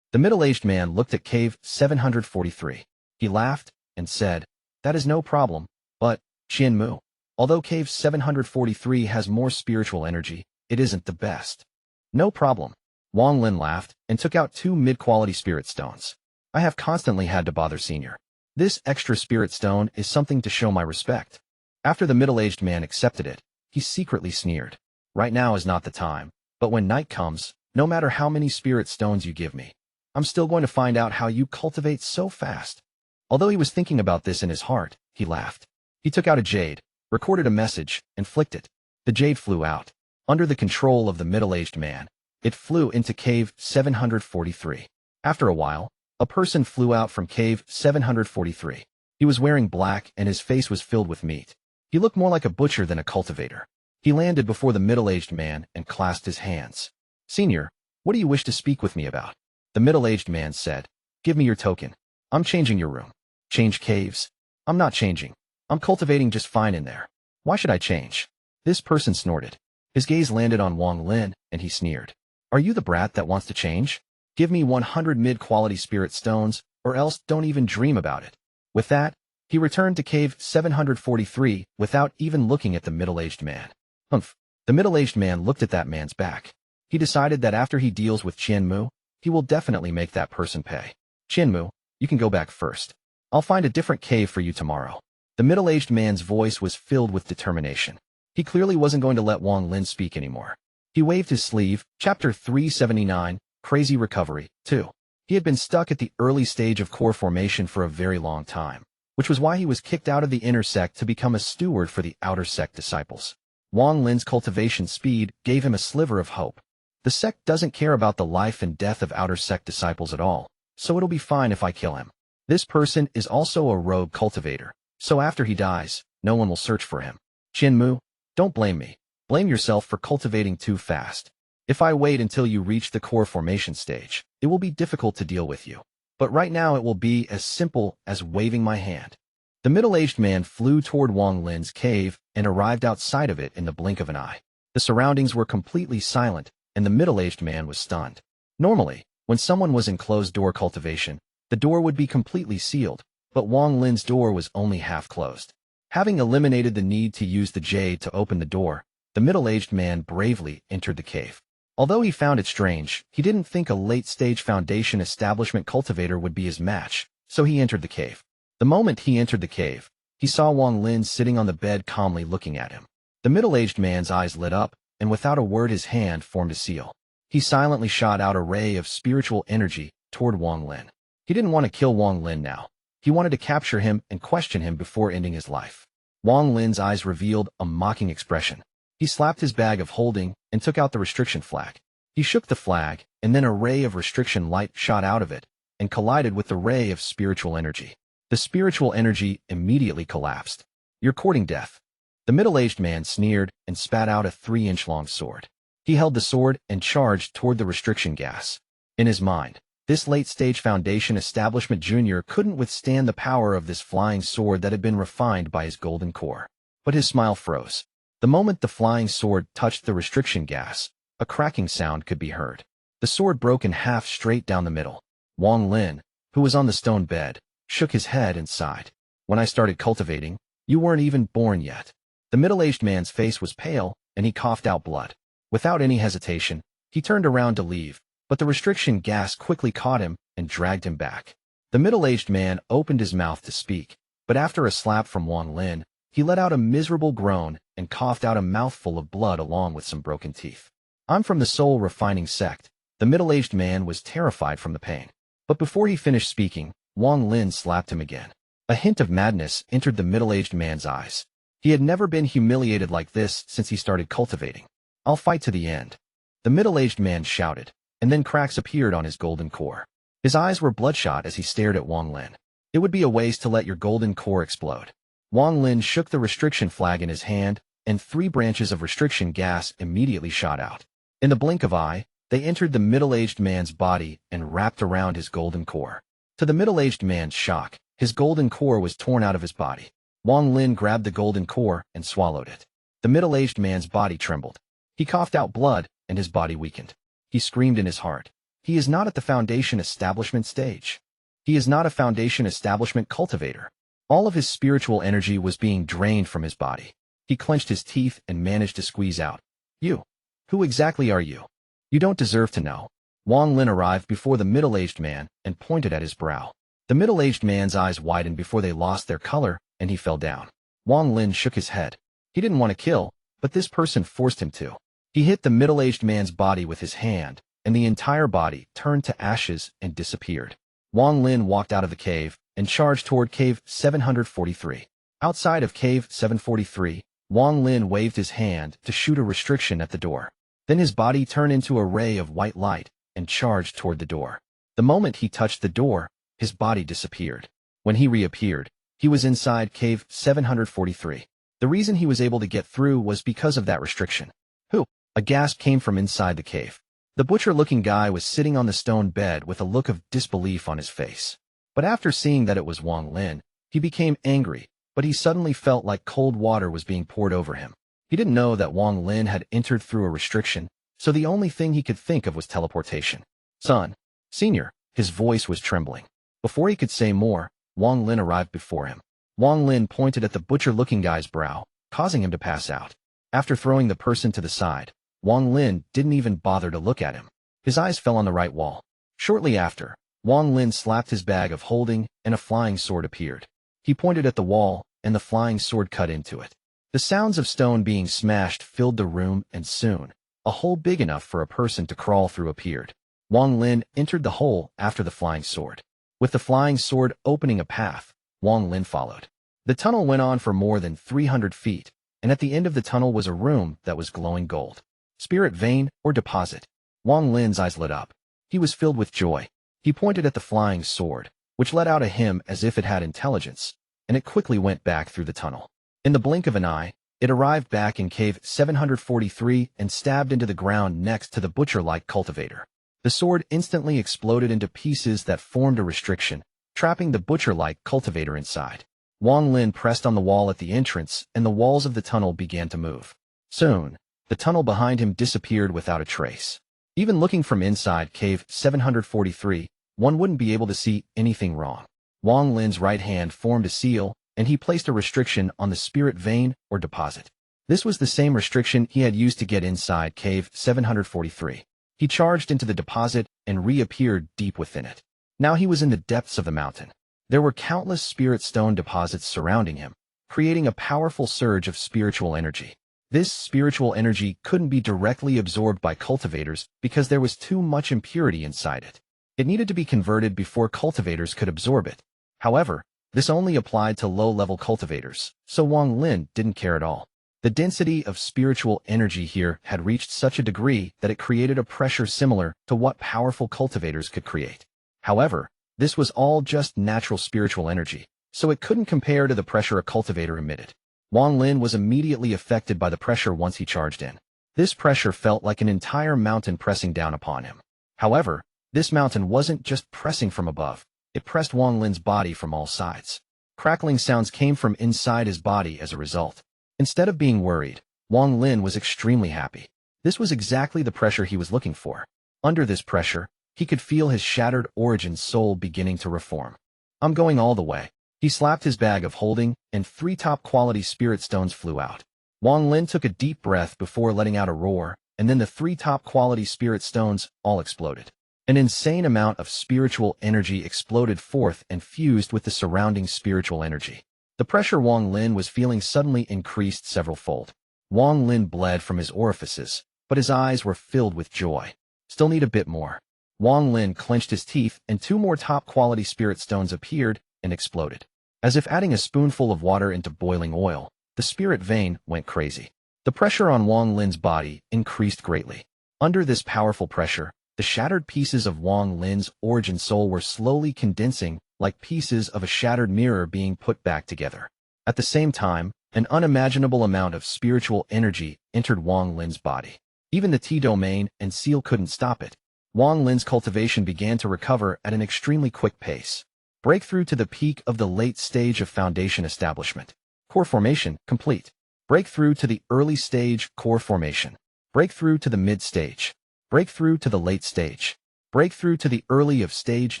The middle-aged man looked at cave 743. He laughed and said, That is no problem, but, Qian Mu, although cave 743 has more spiritual energy, it isn't the best. No problem. Wang Lin laughed and took out 2 mid-quality spirit stones. I have constantly had to bother Senior. This extra spirit stone is something to show my respect. After the middle-aged man accepted it, he secretly sneered. Right now is not the time, but when night comes, no matter how many spirit stones you give me, I'm still going to find out how you cultivate so fast. Although he was thinking about this in his heart, he laughed. He took out a jade, recorded a message, and flicked it. The jade flew out. Under the control of the middle-aged man, it flew into cave 743. After a while, a person flew out from cave 743. He was wearing black and his face was filled with meat. He looked more like a butcher than a cultivator. He landed before the middle-aged man and clasped his hands. Senior, what do you wish to speak with me about? The middle-aged man said, Give me your token. I'm changing your room. Change caves? I'm not changing. I'm cultivating just fine in there. Why should I change? This person snorted. His gaze landed on Wang Lin, and he sneered. Are you the brat that wants to change? Give me 100 mid-quality spirit stones, or else don't even dream about it. With that, he returned to cave 743 without even looking at the middle-aged man. Humph. The middle-aged man looked at that man's back. He decided that after he deals with Qian Mu, he will definitely make that person pay. Qian Mu, you can go back first. I'll find a different cave for you tomorrow. The middle-aged man's voice was filled with determination. He clearly wasn't going to let Wang Lin speak anymore. He waved his sleeve. Chapter 379, Crazy Recovery, 2. He had been stuck at the early stage of core formation for a very long time, which was why he was kicked out of the inner sect to become a steward for the outer sect disciples. Wang Lin's cultivation speed gave him a sliver of hope. The sect doesn't care about the life and death of outer sect disciples at all, so it'll be fine if I kill him. This person is also a rogue cultivator, so after he dies, no one will search for him. Qian Mu, don't blame me. Blame yourself for cultivating too fast. If I wait until you reach the core formation stage, it will be difficult to deal with you. But right now it will be as simple as waving my hand. The middle-aged man flew toward Wang Lin's cave and arrived outside of it in the blink of an eye. The surroundings were completely silent, and the middle-aged man was stunned. Normally, when someone was in closed-door cultivation, the door would be completely sealed, but Wang Lin's door was only half closed. Having eliminated the need to use the jade to open the door, the middle-aged man bravely entered the cave. Although he found it strange, he didn't think a late-stage foundation establishment cultivator would be his match, so he entered the cave. The moment he entered the cave, he saw Wang Lin sitting on the bed calmly looking at him. The middle-aged man's eyes lit up, and without a word his hand formed a seal. He silently shot out a ray of spiritual energy toward Wang Lin. He didn't want to kill Wang Lin now. He wanted to capture him and question him before ending his life. Wang Lin's eyes revealed a mocking expression. He slapped his bag of holding and took out the restriction flag. He shook the flag, and then a ray of restriction light shot out of it and collided with the ray of spiritual energy. The spiritual energy immediately collapsed. You're courting death. The middle-aged man sneered and spat out a 3-inch-long sword. He held the sword and charged toward the restriction gas. In his mind, this late-stage Foundation Establishment Junior couldn't withstand the power of this flying sword that had been refined by his golden core. But his smile froze. The moment the flying sword touched the restriction gas, a cracking sound could be heard. The sword broke in half straight down the middle. Wang Lin, who was on the stone bed, shook his head and sighed. When I started cultivating, you weren't even born yet. The middle-aged man's face was pale, and he coughed out blood. Without any hesitation, he turned around to leave, but the restriction gas quickly caught him and dragged him back. The middle-aged man opened his mouth to speak, but after a slap from Wang Lin, he let out a miserable groan and coughed out a mouthful of blood along with some broken teeth. I'm from the soul refining sect. The middle-aged man was terrified from the pain. But before he finished speaking, Wang Lin slapped him again. A hint of madness entered the middle-aged man's eyes. He had never been humiliated like this since he started cultivating. I'll fight to the end. The middle-aged man shouted, and then cracks appeared on his golden core. His eyes were bloodshot as he stared at Wang Lin. It would be a waste to let your golden core explode. Wang Lin shook the restriction flag in his hand, and 3 branches of restriction gas immediately shot out. In the blink of an eye, They entered the middle-aged man's body and wrapped around his golden core. To the middle-aged man's shock, his golden core was torn out of his body. Wang Lin grabbed the golden core and swallowed it. The middle-aged man's body trembled. He coughed out blood, and his body weakened. He screamed in his heart. He is not at the Foundation establishment stage. He is not a Foundation establishment cultivator. All of his spiritual energy was being drained from his body. He clenched his teeth and managed to squeeze out. You. Who exactly are you? You don't deserve to know. Wang Lin arrived before the middle-aged man and pointed at his brow. The middle-aged man's eyes widened before they lost their color, and he fell down. Wang Lin shook his head. He didn't want to kill, but this person forced him to. He hit the middle-aged man's body with his hand, and the entire body turned to ashes and disappeared. Wang Lin walked out of the cave and charged toward Cave 743. Outside of Cave 743, Wang Lin waved his hand to shoot a restriction at the door. Then his body turned into a ray of white light and charged toward the door. The moment he touched the door, his body disappeared. When he reappeared, he was inside Cave 743. The reason he was able to get through was because of that restriction. Who? A gasp came from inside the cave. The butcher-looking guy was sitting on the stone bed with a look of disbelief on his face. But after seeing that it was Wang Lin, he became angry, but he suddenly felt like cold water was being poured over him. He didn't know that Wang Lin had entered through a restriction, so the only thing he could think of was teleportation. Son. Senior. His voice was trembling. Before he could say more, Wang Lin arrived before him. Wang Lin pointed at the butcher-looking guy's brow, causing him to pass out. After throwing the person to the side, Wang Lin didn't even bother to look at him. His eyes fell on the right wall. Shortly after, Wang Lin slapped his bag of holding, and a flying sword appeared. He pointed at the wall, and the flying sword cut into it. The sounds of stone being smashed filled the room, and soon, a hole big enough for a person to crawl through appeared. Wang Lin entered the hole after the flying sword. With the flying sword opening a path, Wang Lin followed. The tunnel went on for more than 300 feet, and at the end of the tunnel was a room that was glowing gold. Spirit vein or deposit. Wang Lin's eyes lit up. He was filled with joy. He pointed at the flying sword, which let out a hymn as if it had intelligence, and it quickly went back through the tunnel. In the blink of an eye, it arrived back in Cave 743 and stabbed into the ground next to the butcher-like cultivator. The sword instantly exploded into pieces that formed a restriction, trapping the butcher-like cultivator inside. Wang Lin pressed on the wall at the entrance, and the walls of the tunnel began to move. Soon, the tunnel behind him disappeared without a trace. Even looking from inside Cave 743, one wouldn't be able to see anything wrong. Wang Lin's right hand formed a seal, and he placed a restriction on the spirit vein or deposit. This was the same restriction he had used to get inside Cave 743. He charged into the deposit and reappeared deep within it. Now he was in the depths of the mountain. There were countless spirit stone deposits surrounding him, creating a powerful surge of spiritual energy. This spiritual energy couldn't be directly absorbed by cultivators because there was too much impurity inside it. It needed to be converted before cultivators could absorb it. However, this only applied to low-level cultivators, so Wang Lin didn't care at all. The density of spiritual energy here had reached such a degree that it created a pressure similar to what powerful cultivators could create. However, this was all just natural spiritual energy, so it couldn't compare to the pressure a cultivator emitted. Wang Lin was immediately affected by the pressure once he charged in. This pressure felt like an entire mountain pressing down upon him. However, this mountain wasn't just pressing from above. It pressed Wang Lin's body from all sides. Crackling sounds came from inside his body as a result. Instead of being worried, Wang Lin was extremely happy. This was exactly the pressure he was looking for. Under this pressure, he could feel his shattered origin soul beginning to reform. I'm going all the way. He slapped his bag of holding, and 3 top-quality spirit stones flew out. Wang Lin took a deep breath before letting out a roar, and then the 3 top-quality spirit stones all exploded. An insane amount of spiritual energy exploded forth and fused with the surrounding spiritual energy. The pressure Wang Lin was feeling suddenly increased several-fold. Wang Lin bled from his orifices, but his eyes were filled with joy. Still need a bit more. Wang Lin clenched his teeth, and 2 more top-quality spirit stones appeared and exploded. As if adding a spoonful of water into boiling oil, the spirit vein went crazy. The pressure on Wang Lin's body increased greatly. Under this powerful pressure, the shattered pieces of Wang Lin's origin soul were slowly condensing like pieces of a shattered mirror being put back together. At the same time, an unimaginable amount of spiritual energy entered Wang Lin's body. Even the T domain and seal couldn't stop it. Wang Lin's cultivation began to recover at an extremely quick pace. Breakthrough to the peak of the late stage of foundation establishment. Core formation complete. Breakthrough to the early stage core formation. Breakthrough to the mid stage. Breakthrough to the late stage. Breakthrough to the early of stage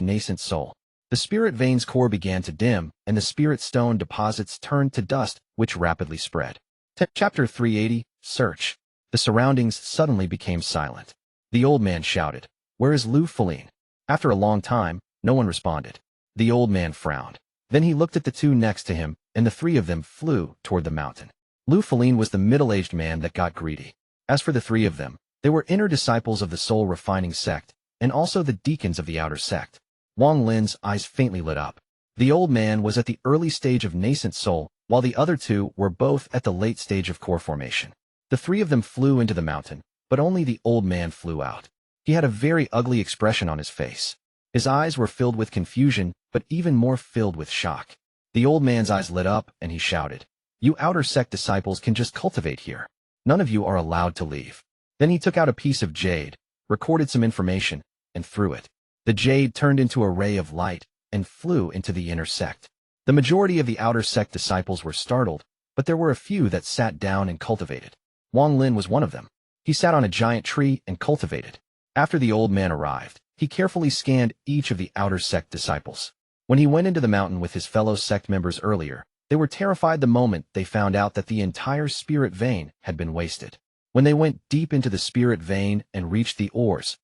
nascent soul. The spirit vein's core began to dim, and the spirit stone deposits turned to dust, which rapidly spread. Chapter 380, Search. The surroundings suddenly became silent. The old man shouted, "Where is Liu Mei?" After a long time, no one responded. The old man frowned. Then he looked at the two next to him, and the three of them flew toward the mountain. Liu Mei was the middle-aged man that got greedy. As for the three of them, they were inner disciples of the soul-refining sect, and also the deacons of the outer sect. Wang Lin's eyes faintly lit up. The old man was at the early stage of nascent soul, while the other two were both at the late stage of core formation. The three of them flew into the mountain, but only the old man flew out. He had a very ugly expression on his face. His eyes were filled with confusion, but even more filled with shock. The old man's eyes lit up, and he shouted, "You outer sect disciples can just cultivate here. None of you are allowed to leave." Then he took out a piece of jade, recorded some information, and threw it. The jade turned into a ray of light and flew into the inner sect. The majority of the outer sect disciples were startled, but there were a few that sat down and cultivated. Wang Lin was one of them. He sat on a giant tree and cultivated. After the old man arrived, he carefully scanned each of the outer sect disciples. When he went into the mountain with his fellow sect members earlier, they were terrified the moment they found out that the entire spirit vein had been wasted. When they went deep into the spirit vein and reached the ores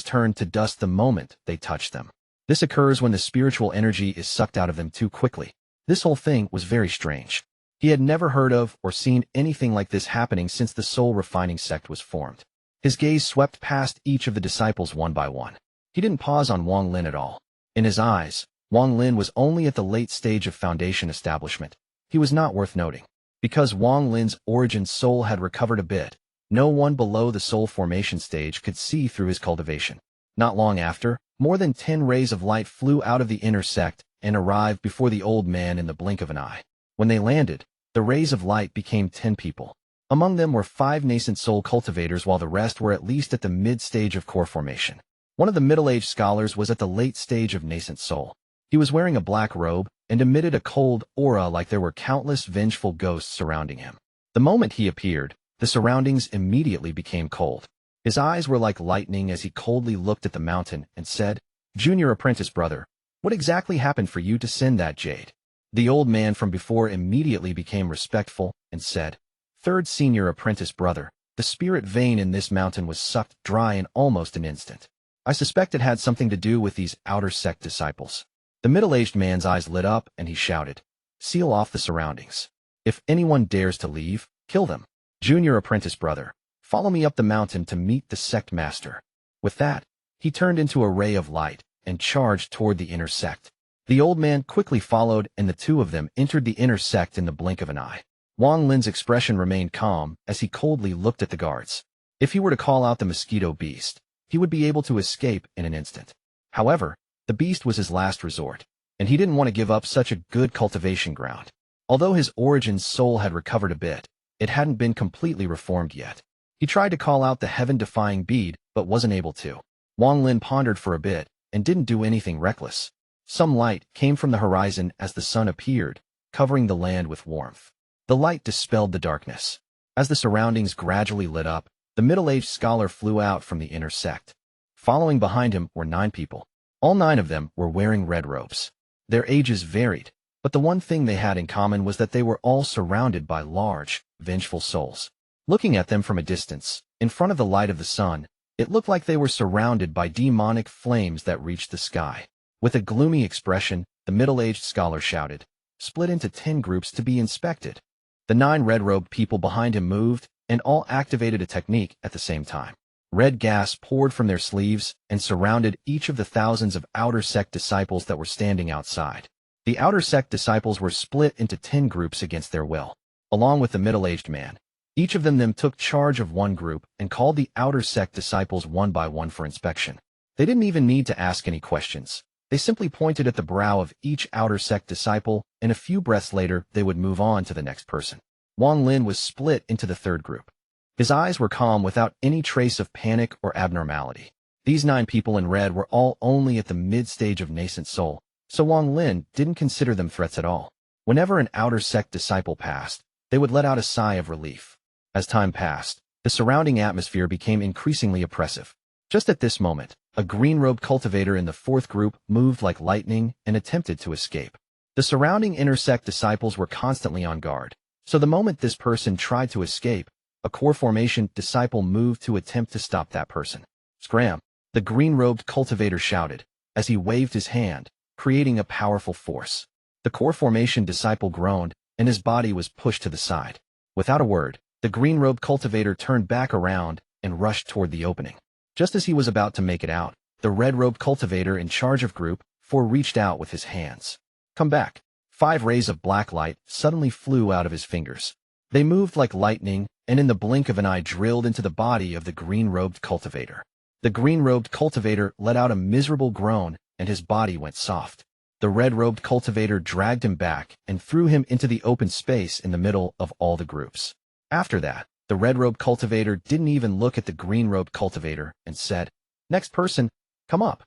turned to dust the moment they touched them. This occurs when the spiritual energy is sucked out of them too quickly. This whole thing was very strange. He had never heard of or seen anything like this happening since the soul refining sect was formed. His gaze swept past each of the disciples one by one. He didn't pause on Wang Lin at all. In his eyes, Wang Lin was only at the late stage of foundation establishment. He was not worth noting. Because Wang Lin's origin soul had recovered a bit, no one below the soul formation stage could see through his cultivation. Not long after, more than 10 rays of light flew out of the inner sect and arrived before the old man in the blink of an eye. When they landed, the rays of light became 10 people. Among them were 5 nascent soul cultivators, while the rest were at least at the mid-stage of core formation. One of the middle-aged scholars was at the late stage of nascent soul. He was wearing a black robe and emitted a cold aura like there were countless vengeful ghosts surrounding him. The moment he appeared, the surroundings immediately became cold. His eyes were like lightning as he coldly looked at the mountain and said, "Junior apprentice brother, what exactly happened for you to send that jade?" The old man from before immediately became respectful and said, "Third senior apprentice brother, the spirit vein in this mountain was sucked dry in almost an instant. I suspect it had something to do with these outer sect disciples." The middle-aged man's eyes lit up and he shouted, "Seal off the surroundings. If anyone dares to leave, kill them. Junior apprentice brother, follow me up the mountain to meet the sect master." With that, he turned into a ray of light and charged toward the inner sect. The old man quickly followed, and the two of them entered the inner sect in the blink of an eye. Wang Lin's expression remained calm as he coldly looked at the guards. If he were to call out the mosquito beast, he would be able to escape in an instant. However, the beast was his last resort, and he didn't want to give up such a good cultivation ground. Although his origin's soul had recovered a bit, it hadn't been completely reformed yet. He tried to call out the heaven-defying bead, but wasn't able to. Wang Lin pondered for a bit and didn't do anything reckless. Some light came from the horizon as the sun appeared, covering the land with warmth. The light dispelled the darkness. As the surroundings gradually lit up, the middle-aged scholar flew out from the inner sect. Following behind him were 9 people. All 9 of them were wearing red robes. Their ages varied, but the one thing they had in common was that they were all surrounded by large, vengeful souls. Looking at them from a distance, in front of the light of the sun, it looked like they were surrounded by demonic flames that reached the sky. With a gloomy expression, the middle-aged scholar shouted, "Split into 10 groups to be inspected." The 9 red-robed people behind him moved, and all activated a technique at the same time. Red gas poured from their sleeves and surrounded each of the thousands of outer sect disciples that were standing outside. The outer sect disciples were split into 10 groups against their will. Along with the middle-aged man, each of them took charge of one group and called the outer sect disciples one by one for inspection. They didn't even need to ask any questions. They simply pointed at the brow of each outer sect disciple, and a few breaths later they would move on to the next person. Wang Lin was split into the 3rd group. His eyes were calm without any trace of panic or abnormality. These 9 people in red were all only at the mid-stage of nascent soul, so Wang Lin didn't consider them threats at all. Whenever an outer sect disciple passed, they would let out a sigh of relief. As time passed, the surrounding atmosphere became increasingly oppressive. Just at this moment, a green-robed cultivator in the 4th group moved like lightning and attempted to escape. The surrounding inner sect disciples were constantly on guard, so the moment this person tried to escape, a core formation disciple moved to attempt to stop that person. Scram! The green-robed cultivator shouted, as he waved his hand, creating a powerful force. The core formation disciple groaned, and his body was pushed to the side. Without a word, the green-robed cultivator turned back around and rushed toward the opening. Just as he was about to make it out, the red-robed cultivator in charge of Group 4 reached out with his hands. Come back. 5 rays of black light suddenly flew out of his fingers. They moved like lightning, and in the blink of an eye drilled into the body of the green-robed cultivator. The green-robed cultivator let out a miserable groan, and his body went soft. The red-robed cultivator dragged him back and threw him into the open space in the middle of all the groups. After that, the red-robed cultivator didn't even look at the green-robed cultivator and said, "Next person, come up."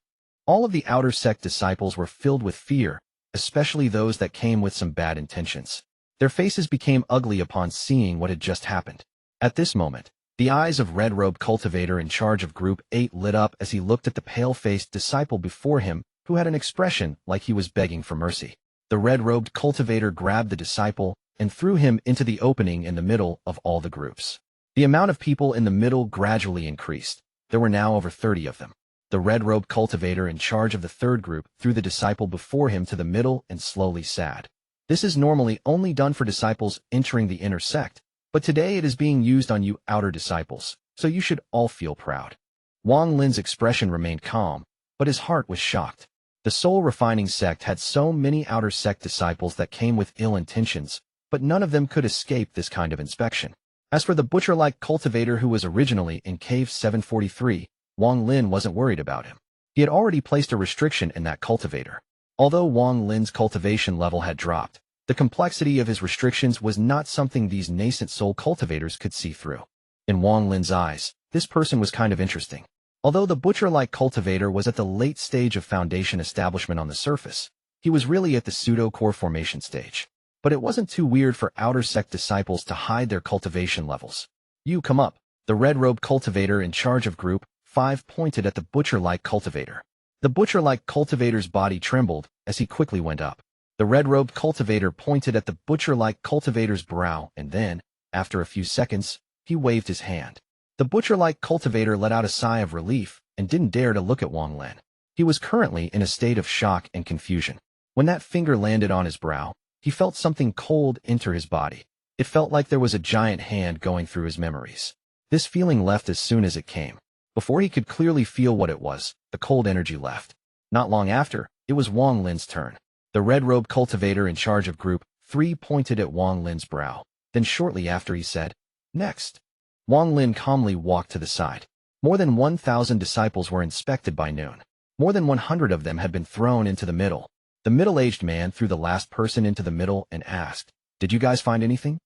All of the outer sect disciples were filled with fear, especially those that came with some bad intentions. Their faces became ugly upon seeing what had just happened. At this moment, the eyes of red-robed cultivator in charge of Group 8 lit up as he looked at the pale-faced disciple before him, who had an expression like he was begging for mercy. The red-robed cultivator grabbed the disciple and threw him into the opening in the middle of all the groups. The amount of people in the middle gradually increased. There were now over 30 of them. The red-robed cultivator in charge of the 3rd group threw the disciple before him to the middle and slowly sat. This is normally only done for disciples entering the inner sect, but today it is being used on you outer disciples, so you should all feel proud. Wang Lin's expression remained calm, but his heart was shocked. The soul-refining sect had so many outer sect disciples that came with ill intentions, but none of them could escape this kind of inspection. As for the butcher-like cultivator who was originally in Cave 743, Wang Lin wasn't worried about him. He had already placed a restriction in that cultivator. Although Wang Lin's cultivation level had dropped, the complexity of his restrictions was not something these nascent soul cultivators could see through. In Wang Lin's eyes, this person was kind of interesting. Although the butcher-like cultivator was at the late stage of foundation establishment on the surface, he was really at the pseudo-core formation stage. But it wasn't too weird for outer sect disciples to hide their cultivation levels. You come up. The red-robed cultivator in charge of Group 5 pointed at the butcher-like cultivator. The butcher-like cultivator's body trembled as he quickly went up. The red-robed cultivator pointed at the butcher-like cultivator's brow, and then, after a few seconds, he waved his hand. The butcher-like cultivator let out a sigh of relief and didn't dare to look at Wang Lin. He was currently in a state of shock and confusion. When that finger landed on his brow, he felt something cold enter his body. It felt like there was a giant hand going through his memories. This feeling left as soon as it came. Before he could clearly feel what it was, the cold energy left. Not long after, it was Wang Lin's turn. The red-robed cultivator in charge of Group 3 pointed at Wang Lin's brow. Then shortly after he said, "Next." Wang Lin calmly walked to the side. More than 1,000 disciples were inspected by noon. More than 100 of them had been thrown into the middle. The middle-aged man threw the last person into the middle and asked, "Did you guys find anything?"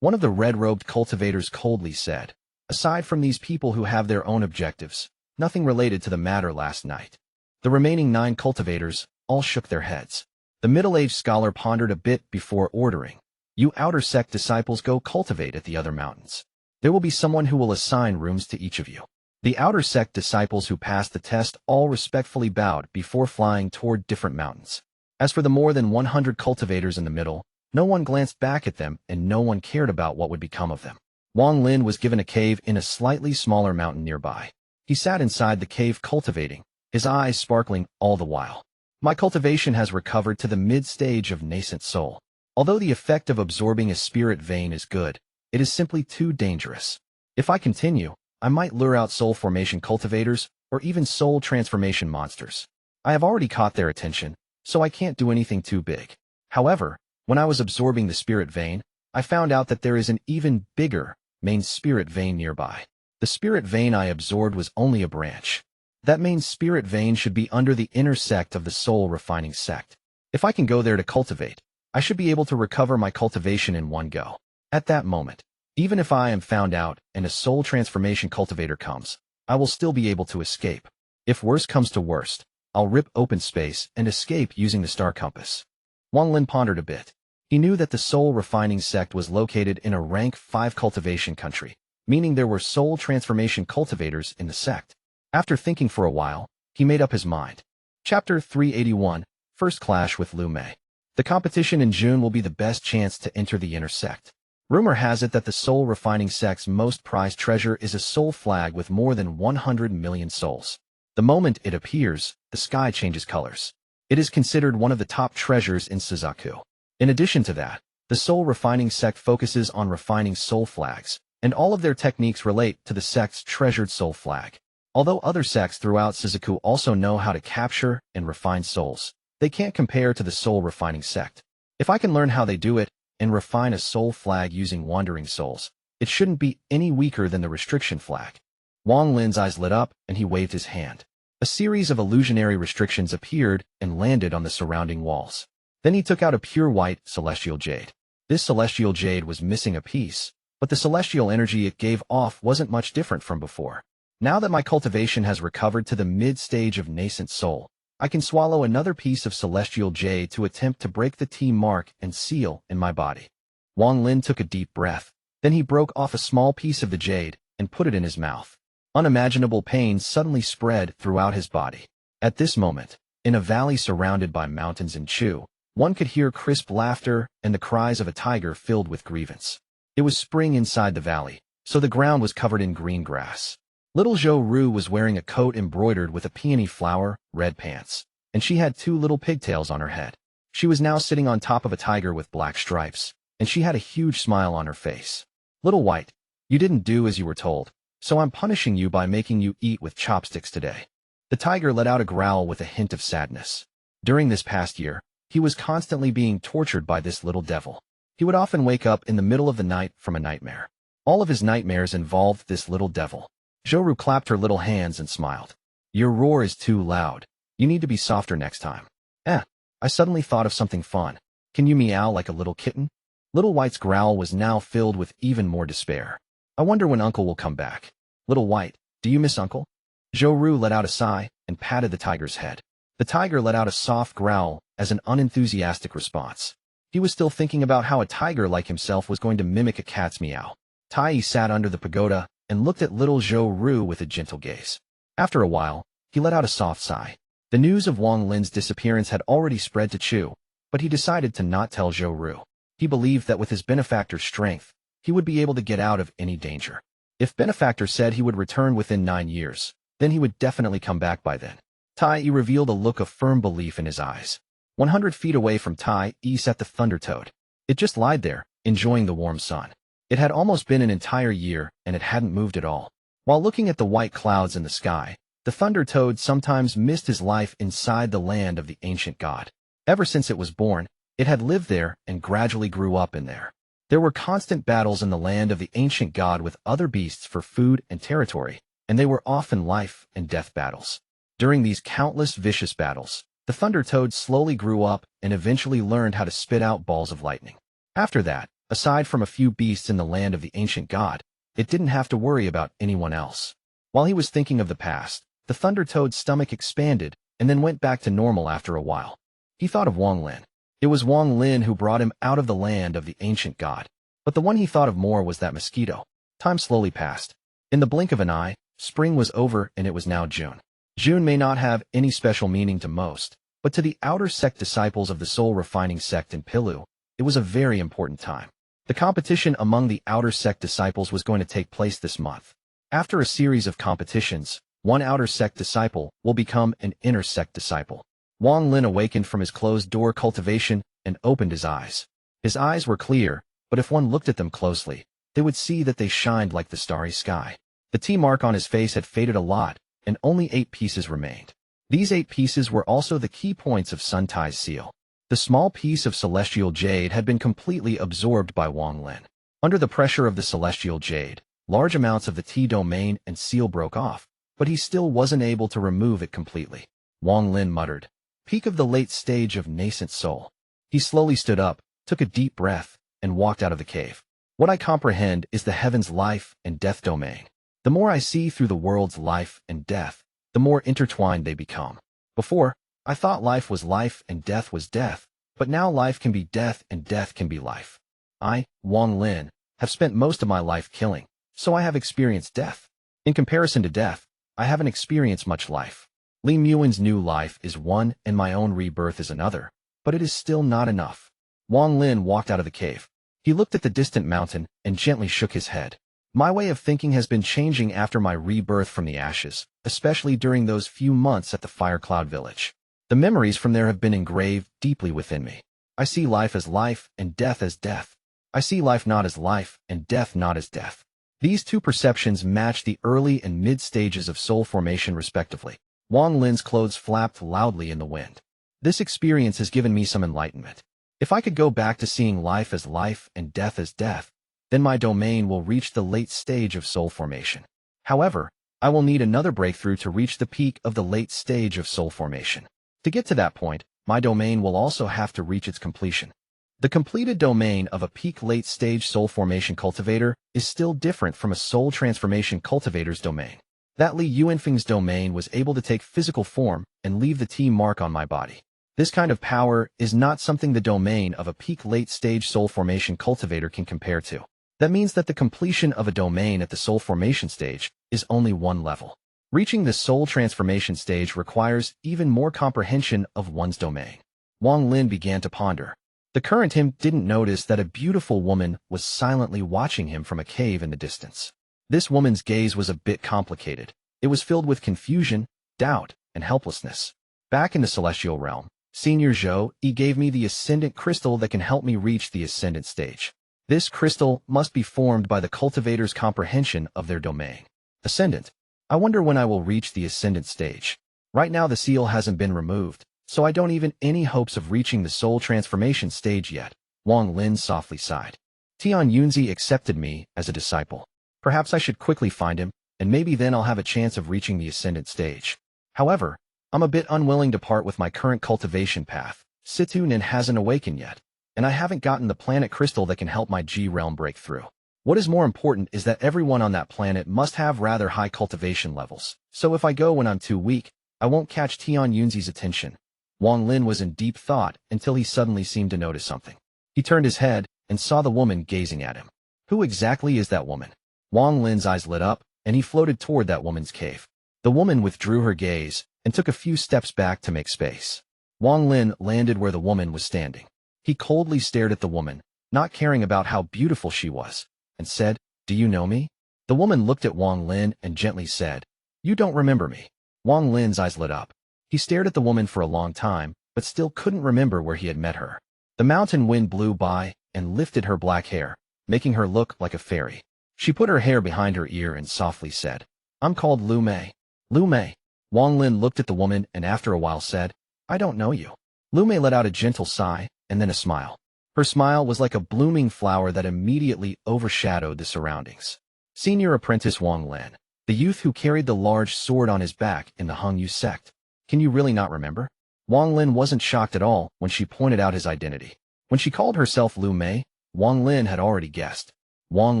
One of the red-robed cultivators coldly said, "Aside from these people who have their own objectives, nothing related to the matter last night." The remaining 9 cultivators all shook their heads. The middle-aged scholar pondered a bit before ordering, "You outer sect disciples go cultivate at the other mountains. There will be someone who will assign rooms to each of you." The outer sect disciples who passed the test all respectfully bowed before flying toward different mountains. As for the more than 100 cultivators in the middle, no one glanced back at them and no one cared about what would become of them. Wang Lin was given a cave in a slightly smaller mountain nearby. He sat inside the cave cultivating, his eyes sparkling all the while. "My cultivation has recovered to the mid-stage of nascent soul. Although the effect of absorbing a spirit vein is good, it is simply too dangerous. If I continue, I might lure out soul formation cultivators or even soul transformation monsters. I have already caught their attention, so I can't do anything too big. However, when I was absorbing the spirit vein, I found out that there is an even bigger main spirit vein nearby. The spirit vein I absorbed was only a branch. That main spirit vein should be under the inner sect of the soul refining sect. If I can go there to cultivate, I should be able to recover my cultivation in one go." At that moment, Even if I am found out and a soul transformation cultivator comes, I will still be able to escape. If worst comes to worst, I'll rip open space and escape using the star compass. Wang Lin pondered a bit. He knew that the soul refining sect was located in a rank 5 cultivation country, meaning there were soul transformation cultivators in the sect. After thinking for a while, he made up his mind. Chapter 381, First Clash with Liu Mei. The competition in June will be the best chance to enter the inner sect. Rumor has it that the soul refining sect's most prized treasure is a soul flag with more than 100 million souls. The moment it appears, the sky changes colors. It is considered one of the top treasures in Suzaku. In addition to that, the soul refining sect focuses on refining soul flags, and all of their techniques relate to the sect's treasured soul flag. Although other sects throughout Suzaku also know how to capture and refine souls, they can't compare to the soul refining sect. If I can learn how they do it and refine a soul flag using wandering souls, it shouldn't be any weaker than the restriction flag. Wang Lin's eyes lit up and he waved his hand. A series of illusionary restrictions appeared and landed on the surrounding walls. Then he took out a pure white celestial jade. This celestial jade was missing a piece, but the celestial energy it gave off wasn't much different from before. Now that my cultivation has recovered to the mid-stage of nascent soul, I can swallow another piece of celestial jade to attempt to break the T mark and seal in my body. Wang Lin took a deep breath. Then he broke off a small piece of the jade and put it in his mouth. Unimaginable pain suddenly spread throughout his body. At this moment, in a valley surrounded by mountains and Chu, one could hear crisp laughter and the cries of a tiger filled with grievance. It was spring inside the valley, so the ground was covered in green grass. Little Zhou Ru was wearing a coat embroidered with a peony flower, red pants, and she had 2 little pigtails on her head. She was now sitting on top of a tiger with black stripes, and she had a huge smile on her face. Little White, you didn't do as you were told, so I'm punishing you by making you eat with chopsticks today. The tiger let out a growl with a hint of sadness. During this past year, he was constantly being tortured by this little devil. He would often wake up in the middle of the night from a nightmare. All of his nightmares involved this little devil. Zhou Ru clapped her little hands and smiled. Your roar is too loud. You need to be softer next time. I suddenly thought of something fun. Can you meow like a little kitten? Little White's growl was now filled with even more despair. I wonder when Uncle will come back. Little White, do you miss Uncle? Zhou Ru let out a sigh and patted the tiger's head. The tiger let out a soft growl as an unenthusiastic response. He was still thinking about how a tiger like himself was going to mimic a cat's meow. Tai sat under the pagoda and looked at little Zhou Ru with a gentle gaze. After a while, he let out a soft sigh. The news of Wang Lin's disappearance had already spread to Chu, but he decided to not tell Zhou Ru. He believed that with his benefactor's strength, he would be able to get out of any danger. If benefactor said he would return within 9 years, then he would definitely come back by then. Tai revealed a look of firm belief in his eyes. 100 feet away from Tai sat the Thunder Toad. It just lied there, enjoying the warm sun. It had almost been an entire year, and it hadn't moved at all. While looking at the white clouds in the sky, the Thunder Toad sometimes missed his life inside the land of the ancient god. Ever since it was born, it had lived there and gradually grew up in there. There were constant battles in the land of the ancient god with other beasts for food and territory, and they were often life and death battles. During these countless vicious battles, the Thunder Toad slowly grew up and eventually learned how to spit out balls of lightning. After that, aside from a few beasts in the land of the ancient god, it didn't have to worry about anyone else. While he was thinking of the past, the Thunder Toad's stomach expanded and then went back to normal after a while. He thought of Wang Lin. It was Wang Lin who brought him out of the land of the ancient god. But the one he thought of more was that Mosquito. Time slowly passed. In the blink of an eye, spring was over and it was now June. June may not have any special meaning to most, but to the outer sect disciples of the soul refining sect in Pilu, it was a very important time. The competition among the outer sect disciples was going to take place this month. After a series of competitions, one outer sect disciple will become an inner sect disciple. Wang Lin awakened from his closed-door cultivation and opened his eyes. His eyes were clear, but if one looked at them closely, they would see that they shined like the starry sky. The T mark on his face had faded a lot, and only 8 pieces remained. These 8 pieces were also the key points of Sun Tai's seal. The small piece of celestial jade had been completely absorbed by Wang Lin. Under the pressure of the celestial jade, large amounts of the T domain and seal broke off, but he still wasn't able to remove it completely. Wang Lin muttered, "Peak of the late stage of nascent soul." He slowly stood up, took a deep breath, and walked out of the cave. What I comprehend is the heaven's life and death domain. The more I see through the world's life and death, the more intertwined they become. Before, I thought life was life and death was death, but now life can be death and death can be life. I, Wang Lin, have spent most of my life killing, so I have experienced death. In comparison to death, I haven't experienced much life. Li Muin's new life is one and my own rebirth is another, but it is still not enough. Wang Lin walked out of the cave. He looked at the distant mountain and gently shook his head. My way of thinking has been changing after my rebirth from the ashes, especially during those few months at the Fire Cloud village. The memories from there have been engraved deeply within me. I see life as life and death as death. I see life not as life and death not as death. These two perceptions match the early and mid stages of soul formation respectively. Wang Lin's clothes flapped loudly in the wind. This experience has given me some enlightenment. If I could go back to seeing life as life and death as death, then my domain will reach the late stage of soul formation. However, I will need another breakthrough to reach the peak of the late stage of soul formation. To get to that point, my domain will also have to reach its completion. The completed domain of a peak late-stage soul formation cultivator is still different from a soul transformation cultivator's domain. That Li Yuanfeng's domain was able to take physical form and leave the T mark on my body. This kind of power is not something the domain of a peak late-stage soul formation cultivator can compare to. That means that the completion of a domain at the soul formation stage is only one level. Reaching the soul transformation stage requires even more comprehension of one's domain. Wang Lin began to ponder. The current him didn't notice that a beautiful woman was silently watching him from a cave in the distance. This woman's gaze was a bit complicated. It was filled with confusion, doubt, and helplessness. Back in the celestial realm, Senior Zhou Zi gave me the ascendant crystal that can help me reach the ascendant stage. This crystal must be formed by the cultivator's comprehension of their domain. Ascendant. I wonder when I will reach the ascendant stage. Right now the seal hasn't been removed, so I don't even any hopes of reaching the soul transformation stage yet. Wang Lin softly sighed. Yunque Zi accepted me as a disciple. Perhaps I should quickly find him, and maybe then I'll have a chance of reaching the ascendant stage. However, I'm a bit unwilling to part with my current cultivation path. Situ Nan hasn't awakened yet, and I haven't gotten the planet crystal that can help my G realm break through. What is more important is that everyone on that planet must have rather high cultivation levels, so if I go when I'm too weak, I won't catch Yunque Zi's attention. Wang Lin was in deep thought until he suddenly seemed to notice something. He turned his head and saw the woman gazing at him. Who exactly is that woman? Wang Lin's eyes lit up, and he floated toward that woman's cave. The woman withdrew her gaze and took a few steps back to make space. Wang Lin landed where the woman was standing. He coldly stared at the woman, not caring about how beautiful she was, and said, "Do you know me?" The woman looked at Wang Lin and gently said, "You don't remember me." Wang Lin's eyes lit up. He stared at the woman for a long time, but still couldn't remember where he had met her. The mountain wind blew by and lifted her black hair, making her look like a fairy. She put her hair behind her ear and softly said, "I'm called Liu Mei." Liu Mei. Wang Lin looked at the woman and after a while said, "I don't know you." Liu Mei let out a gentle sigh and then a smile. Her smile was like a blooming flower that immediately overshadowed the surroundings. Senior Apprentice Wang Lin, the youth who carried the large sword on his back in the Hung Yu sect. Can you really not remember? Wang Lin wasn't shocked at all when she pointed out his identity. When she called herself Liu Mei, Wang Lin had already guessed. Wang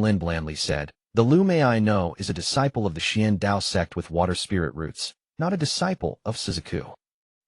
Lin blandly said, "The Liu Mei I know is a disciple of the Qian Dao sect with water spirit roots, not a disciple of Suzaku."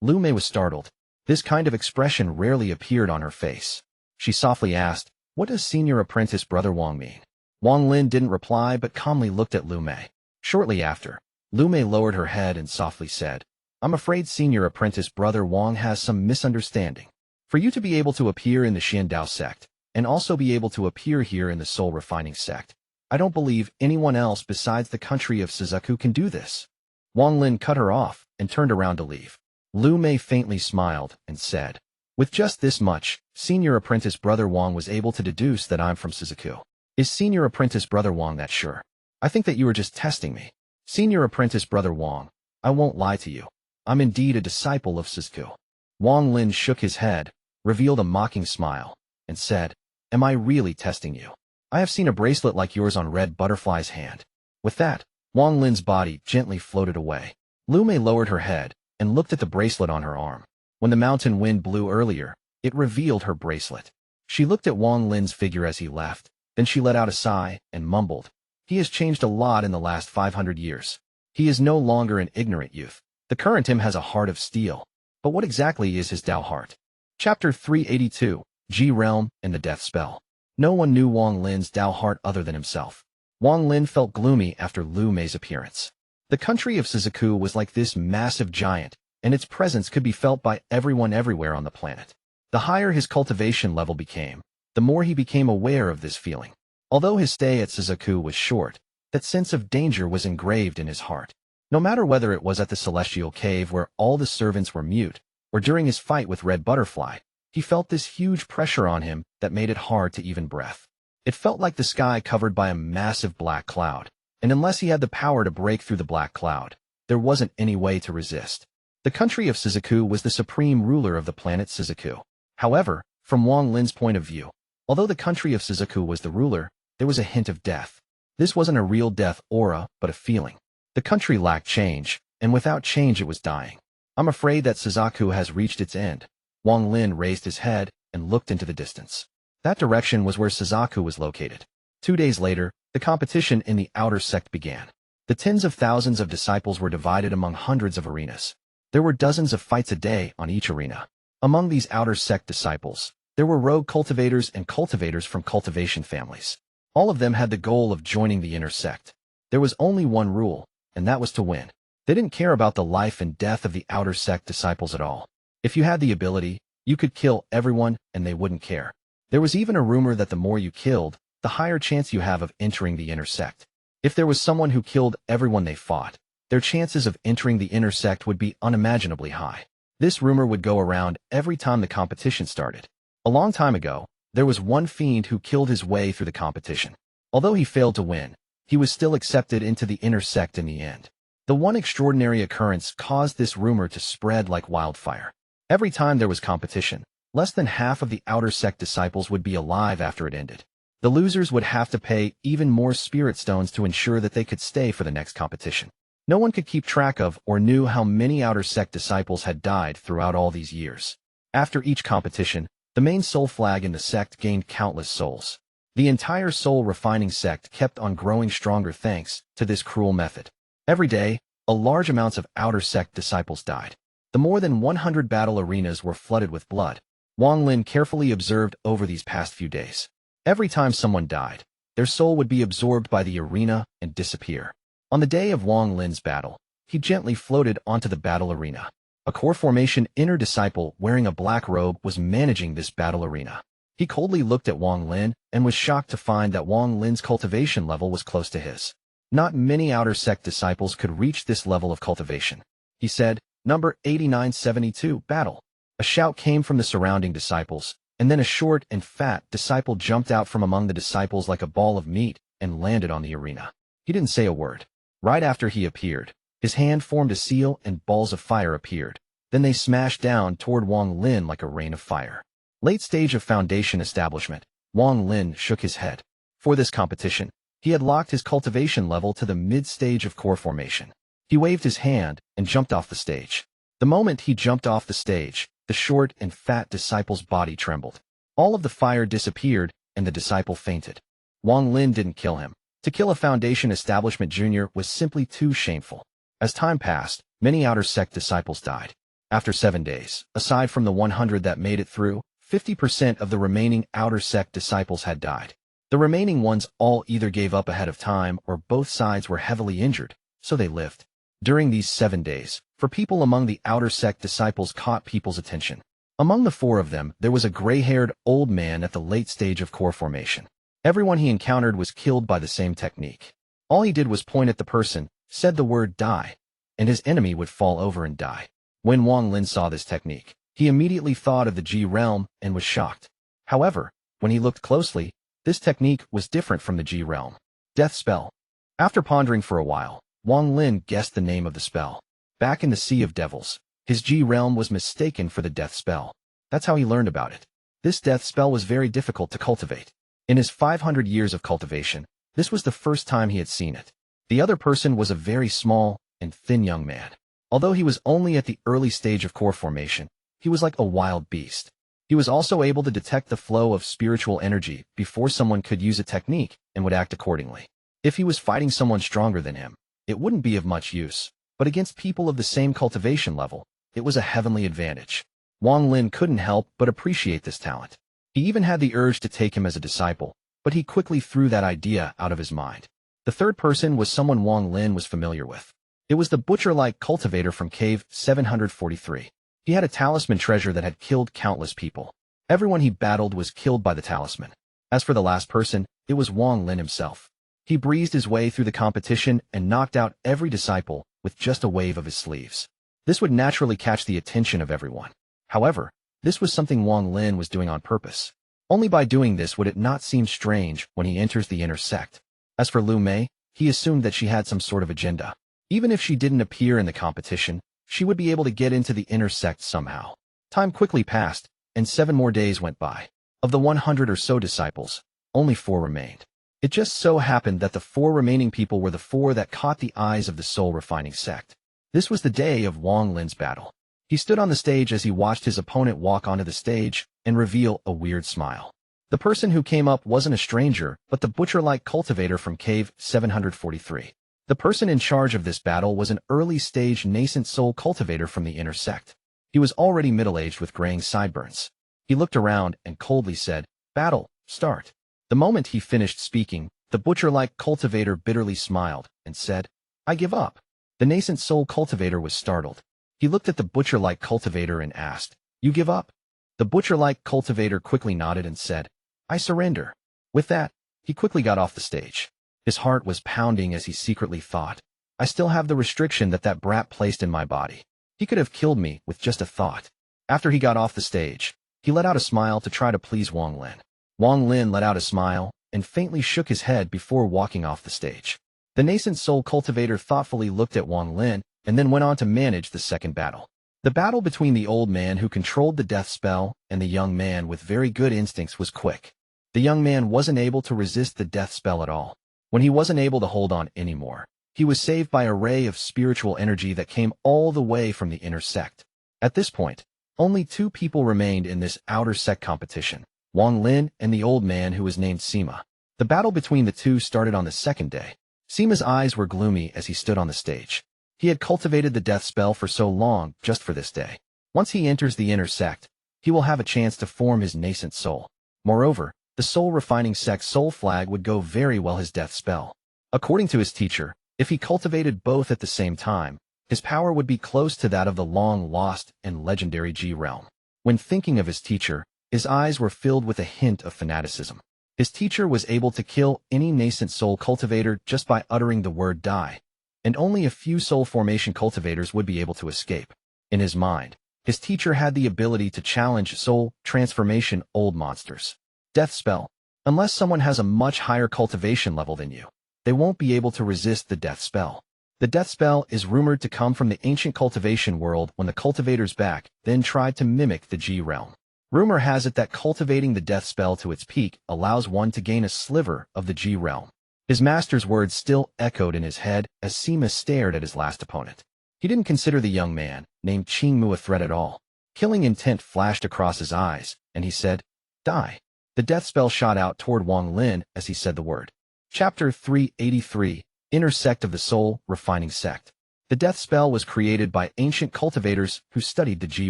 Liu Mei was startled. This kind of expression rarely appeared on her face. She softly asked, "What does Senior Apprentice Brother Wang mean?" Wang Lin didn't reply but calmly looked at Liu Mei. Shortly after, Liu Mei lowered her head and softly said, "I'm afraid Senior Apprentice Brother Wang has some misunderstanding. For you to be able to appear in the Qian Dao sect, and also be able to appear here in the Soul Refining sect, I don't believe anyone else besides the country of Suzaku can do this." Wang Lin cut her off and turned around to leave. Liu Mei faintly smiled and said, "With just this much, Senior Apprentice Brother Wang was able to deduce that I'm from Suzaku. Is Senior Apprentice Brother Wang that sure? I think that you are just testing me. Senior Apprentice Brother Wang, I won't lie to you. I'm indeed a disciple of Suzaku." Wang Lin shook his head, revealed a mocking smile, and said, "Am I really testing you? I have seen a bracelet like yours on Red Butterfly's hand." With that, Wang Lin's body gently floated away. Liu Mei lowered her head and looked at the bracelet on her arm. When the mountain wind blew earlier, it revealed her bracelet. She looked at Wang Lin's figure as he left, Then she let out a sigh and mumbled, "He has changed a lot in the last 500 years. He is no longer an ignorant youth. The current him has a heart of steel. But what exactly is his Dao Heart?" Chapter 382, Ji Realm and the Death Spell. No one knew Wang Lin's Dao Heart other than himself. Wang Lin felt gloomy after Liu Mei's appearance. The country of Suzaku was like this massive giant, and its presence could be felt by everyone everywhere on the planet. The higher his cultivation level became, the more he became aware of this feeling. Although his stay at Suzaku was short, that sense of danger was engraved in his heart. No matter whether it was at the Celestial Cave where all the servants were mute, or during his fight with Red Butterfly, he felt this huge pressure on him that made it hard to even breath. It felt like the sky covered by a massive black cloud, and unless he had the power to break through the black cloud, there wasn't any way to resist. The country of Suzaku was the supreme ruler of the planet Suzaku. However, from Wang Lin's point of view, although the country of Suzaku was the ruler, there was a hint of death. This wasn't a real death aura, but a feeling. The country lacked change, and without change it was dying. "I'm afraid that Suzaku has reached its end." Wang Lin raised his head and looked into the distance. That direction was where Suzaku was located. 2 days later, the competition in the outer sect began. The tens of thousands of disciples were divided among hundreds of arenas. There were dozens of fights a day on each arena. Among these outer sect disciples, there were rogue cultivators and cultivators from cultivation families. All of them had the goal of joining the inner sect. There was only one rule, and that was to win. They didn't care about the life and death of the outer sect disciples at all. If you had the ability, you could kill everyone and they wouldn't care. There was even a rumor that the more you killed, the higher chance you have of entering the inner sect. If there was someone who killed everyone they fought, their chances of entering the inner sect would be unimaginably high. This rumor would go around every time the competition started. A long time ago, there was one fiend who killed his way through the competition. Although he failed to win, he was still accepted into the inner sect in the end. The one extraordinary occurrence caused this rumor to spread like wildfire. Every time there was competition, less than half of the outer sect disciples would be alive after it ended. The losers would have to pay even more spirit stones to ensure that they could stay for the next competition. No one could keep track of or knew how many outer sect disciples had died throughout all these years. After each competition, the main soul flag in the sect gained countless souls. The entire soul refining sect kept on growing stronger thanks to this cruel method. Every day, a large amounts of outer sect disciples died. The more than 100 battle arenas were flooded with blood. Wang Lin carefully observed over these past few days. Every time someone died, their soul would be absorbed by the arena and disappear. On the day of Wang Lin's battle, he gently floated onto the battle arena. A core formation inner disciple wearing a black robe was managing this battle arena. He coldly looked at Wang Lin and was shocked to find that Wang Lin's cultivation level was close to his. Not many outer sect disciples could reach this level of cultivation. He said, "Number 8972, battle." A shout came from the surrounding disciples, and then a short and fat disciple jumped out from among the disciples like a ball of meat and landed on the arena. He didn't say a word. Right after he appeared, his hand formed a seal and balls of fire appeared. Then they smashed down toward Wang Lin like a rain of fire. Late stage of foundation establishment, Wang Lin shook his head. For this competition, he had locked his cultivation level to the mid-stage of core formation. He waved his hand and jumped off the stage. The moment he jumped off the stage, the short and fat disciple's body trembled. All of the fire disappeared and the disciple fainted. Wang Lin didn't kill him. To kill a Foundation Establishment Junior was simply too shameful. As time passed, many outer sect disciples died. After 7 days, aside from the 100 that made it through, 50% of the remaining outer sect disciples had died. The remaining ones all either gave up ahead of time or both sides were heavily injured, so they lived. During these 7 days, for people among the outer sect disciples caught people's attention. Among the 4 of them, there was a gray-haired old man at the late stage of core formation. Everyone he encountered was killed by the same technique. All he did was point at the person, said the word die, and his enemy would fall over and die. When Wang Lin saw this technique, he immediately thought of the Ji realm and was shocked. However, when he looked closely, this technique was different from the Ji realm. Death spell. After pondering for a while, Wang Lin guessed the name of the spell. Back in the Sea of Devils, his Ji realm was mistaken for the death spell. That's how he learned about it. This death spell was very difficult to cultivate. In his 500 years of cultivation, this was the first time he had seen it. The other person was a very small and thin young man. Although he was only at the early stage of core formation, he was like a wild beast. He was also able to detect the flow of spiritual energy before someone could use a technique and would act accordingly. If he was fighting someone stronger than him, it wouldn't be of much use, but against people of the same cultivation level, it was a heavenly advantage. Wang Lin couldn't help but appreciate this talent. He even had the urge to take him as a disciple, but he quickly threw that idea out of his mind. The third person was someone Wang Lin was familiar with. It was the butcher-like cultivator from Cave 743. He had a talisman treasure that had killed countless people. Everyone he battled was killed by the talisman. As for the last person, it was Wang Lin himself. He breezed his way through the competition and knocked out every disciple with just a wave of his sleeves. This would naturally catch the attention of everyone. However, this was something Wang Lin was doing on purpose. Only by doing this would it not seem strange when he enters the inner sect. As for Liu Mei, he assumed that she had some sort of agenda. Even if she didn't appear in the competition, she would be able to get into the inner sect somehow. Time quickly passed, and 7 more days went by. Of the 100 or so disciples, only 4 remained. It just so happened that the 4 remaining people were the 4 that caught the eyes of the soul-refining sect. This was the day of Wang Lin's battle. He stood on the stage as he watched his opponent walk onto the stage and reveal a weird smile. The person who came up wasn't a stranger, but the butcher-like cultivator from Cave 743. The person in charge of this battle was an early-stage nascent soul cultivator from the inner sect. He was already middle-aged with graying sideburns. He looked around and coldly said, "Battle, start." The moment he finished speaking, the butcher-like cultivator bitterly smiled and said, "I give up." The nascent soul cultivator was startled. He looked at the butcher-like cultivator and asked, "You give up?" The butcher-like cultivator quickly nodded and said, "I surrender." With that, he quickly got off the stage. His heart was pounding as he secretly thought, "I still have the restriction that brat placed in my body. He could have killed me with just a thought." After he got off the stage, he let out a smile to try to please Wang Lin. Wang Lin let out a smile and faintly shook his head before walking off the stage. The nascent soul cultivator thoughtfully looked at Wang Lin and then went on to manage the second battle. The battle between the old man who controlled the death spell and the young man with very good instincts was quick. The young man wasn't able to resist the death spell at all. When he wasn't able to hold on anymore, he was saved by a ray of spiritual energy that came all the way from the inner sect. At this point, only 2 people remained in this outer sect competition, Wang Lin and the old man who was named Sima. The battle between the 2 started on the second day. Sima's eyes were gloomy as he stood on the stage. He had cultivated the death spell for so long just for this day. Once he enters the inner sect, he will have a chance to form his nascent soul. Moreover, the soul-refining sect's soul flag would go very well his death spell. According to his teacher, if he cultivated both at the same time, his power would be close to that of the long-lost and legendary Ji realm. When thinking of his teacher, his eyes were filled with a hint of fanaticism. His teacher was able to kill any nascent soul cultivator just by uttering the word die, and only a few soul formation cultivators would be able to escape. In his mind, his teacher had the ability to challenge soul transformation old monsters. Death spell. Unless someone has a much higher cultivation level than you, they won't be able to resist the death spell. The death spell is rumored to come from the ancient cultivation world when the cultivators back then tried to mimic the Ji realm. Rumor has it that cultivating the death spell to its peak allows one to gain a sliver of the Ji realm. His master's words still echoed in his head as Sima stared at his last opponent. He didn't consider the young man, named Qingmu, a threat at all. Killing intent flashed across his eyes, and he said, "Die." The death spell shot out toward Wang Lin as he said the word. Chapter 383, Inner Sect of the Soul Refining Sect. The death spell was created by ancient cultivators who studied the Ji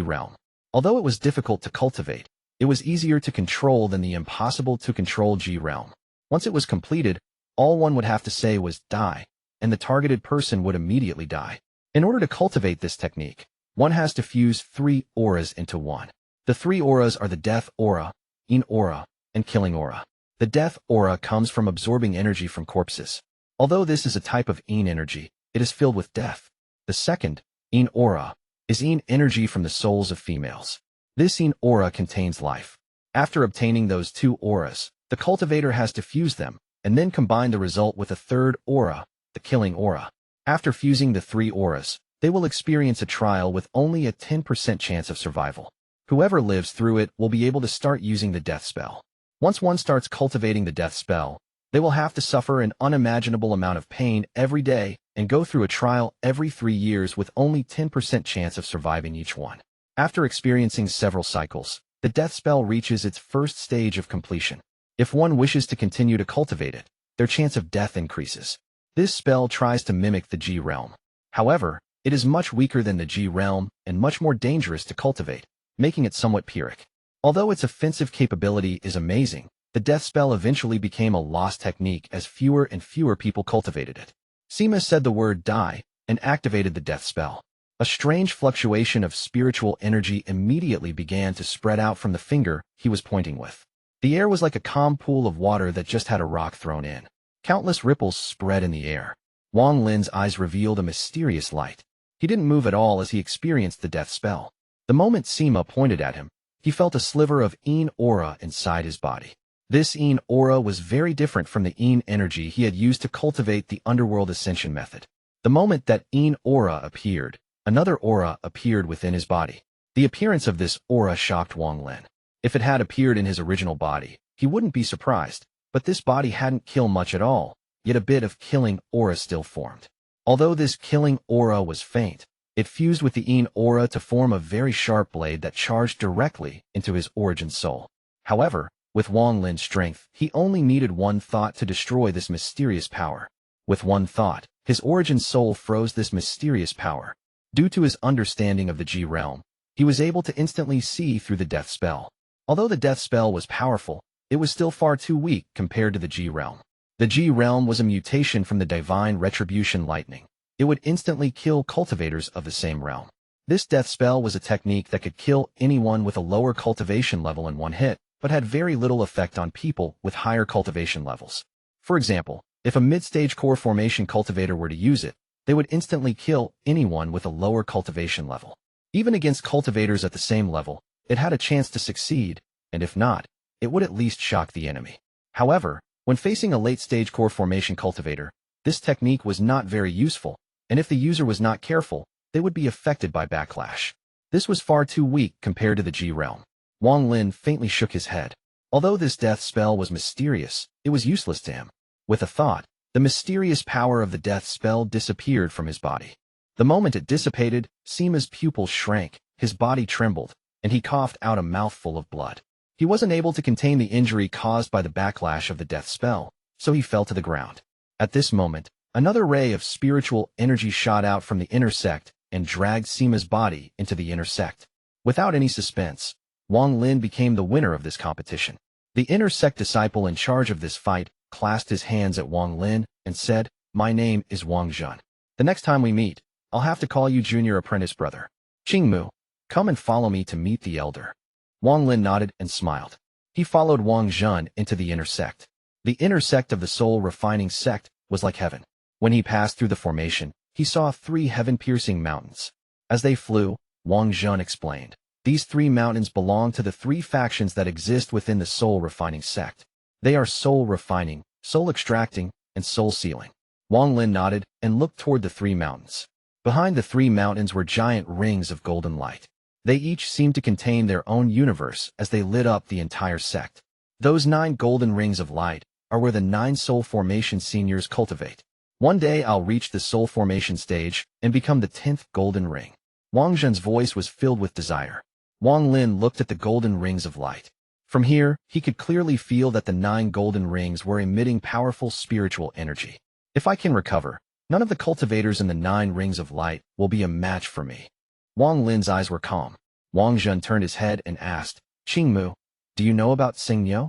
realm. Although it was difficult to cultivate, it was easier to control than the impossible-to-control Ji realm. Once it was completed, all one would have to say was die, and the targeted person would immediately die. In order to cultivate this technique, one has to fuse 3 auras into one. The 3 auras are the death aura, Yin aura, and killing aura. The death aura comes from absorbing energy from corpses. Although this is a type of Yin energy, it is filled with death. The second, Yin aura, is Yin energy from the souls of females. This Yin aura contains life. After obtaining those 2 auras, the cultivator has to fuse them, and then combine the result with a third aura, the killing aura. After fusing the 3 auras, they will experience a trial with only a 10% chance of survival. Whoever lives through it will be able to start using the death spell. Once one starts cultivating the death spell, they will have to suffer an unimaginable amount of pain every day and go through a trial every 3 years with only 10% chance of surviving each one. After experiencing several cycles, the death spell reaches its first stage of completion. If one wishes to continue to cultivate it, their chance of death increases. This spell tries to mimic the Ji realm. However, it is much weaker than the Ji realm and much more dangerous to cultivate, making it somewhat pyrrhic. Although its offensive capability is amazing, the death spell eventually became a lost technique as fewer and fewer people cultivated it. Sima said the word die and activated the death spell. A strange fluctuation of spiritual energy immediately began to spread out from the finger he was pointing with. The air was like a calm pool of water that just had a rock thrown in. Countless ripples spread in the air. Wang Lin's eyes revealed a mysterious light. He didn't move at all as he experienced the death spell. The moment Sima pointed at him, he felt a sliver of Yin aura inside his body. This Yin aura was very different from the Yin energy he had used to cultivate the underworld ascension method. The moment that Yin aura appeared, another aura appeared within his body. The appearance of this aura shocked Wang Lin. If it had appeared in his original body, he wouldn't be surprised, but this body hadn't killed much at all, yet a bit of killing aura still formed. Although this killing aura was faint, it fused with the Yin aura to form a very sharp blade that charged directly into his origin soul. However, with Wang Lin's strength, he only needed one thought to destroy this mysterious power. With one thought, his origin soul froze this mysterious power. Due to his understanding of the Ji realm, he was able to instantly see through the death spell. Although the death spell was powerful, it was still far too weak compared to the Ji realm. The Ji realm was a mutation from the divine retribution lightning. It would instantly kill cultivators of the same realm. This death spell was a technique that could kill anyone with a lower cultivation level in one hit, but had very little effect on people with higher cultivation levels. For example, if a mid-stage core formation cultivator were to use it, they would instantly kill anyone with a lower cultivation level. Even against cultivators at the same level, it had a chance to succeed, and if not, it would at least shock the enemy. However, when facing a late-stage core formation cultivator, this technique was not very useful, and if the user was not careful, they would be affected by backlash. This was far too weak compared to the Ji realm. Wang Lin faintly shook his head. Although this death spell was mysterious, it was useless to him. With a thought, the mysterious power of the death spell disappeared from his body. The moment it dissipated, Sima's pupils shrank, his body trembled, and he coughed out a mouthful of blood. He wasn't able to contain the injury caused by the backlash of the death spell, so he fell to the ground. At this moment, another ray of spiritual energy shot out from the inner sect and dragged Sima's body into the inner sect. Without any suspense, Wang Lin became the winner of this competition. The inner sect disciple in charge of this fight clasped his hands at Wang Lin and said, "My name is Wang Zhen. The next time we meet, I'll have to call you junior apprentice brother. Qingmu, come and follow me to meet the elder." Wang Lin nodded and smiled. He followed Wang Zhen into the inner sect. The inner sect of the soul refining sect was like heaven. When he passed through the formation, he saw 3 heaven-piercing mountains. As they flew, Wang Zhen explained, "These 3 mountains belong to the 3 factions that exist within the soul refining sect. They are soul refining, soul extracting, and soul sealing." Wang Lin nodded and looked toward the 3 mountains. Behind the 3 mountains were giant rings of golden light. They each seemed to contain their own universe as they lit up the entire sect. Those 9 golden rings of light are where the 9 soul formation seniors cultivate. One day I'll reach the soul formation stage and become the 10th golden ring. Wang Zhen's voice was filled with desire. Wang Lin looked at the golden rings of light. From here, he could clearly feel that the 9 golden rings were emitting powerful spiritual energy. If I can recover, none of the cultivators in the 9 rings of light will be a match for me. Wang Lin's eyes were calm. Wang Zhen turned his head and asked, "Qingmu, do you know about Xingniu?"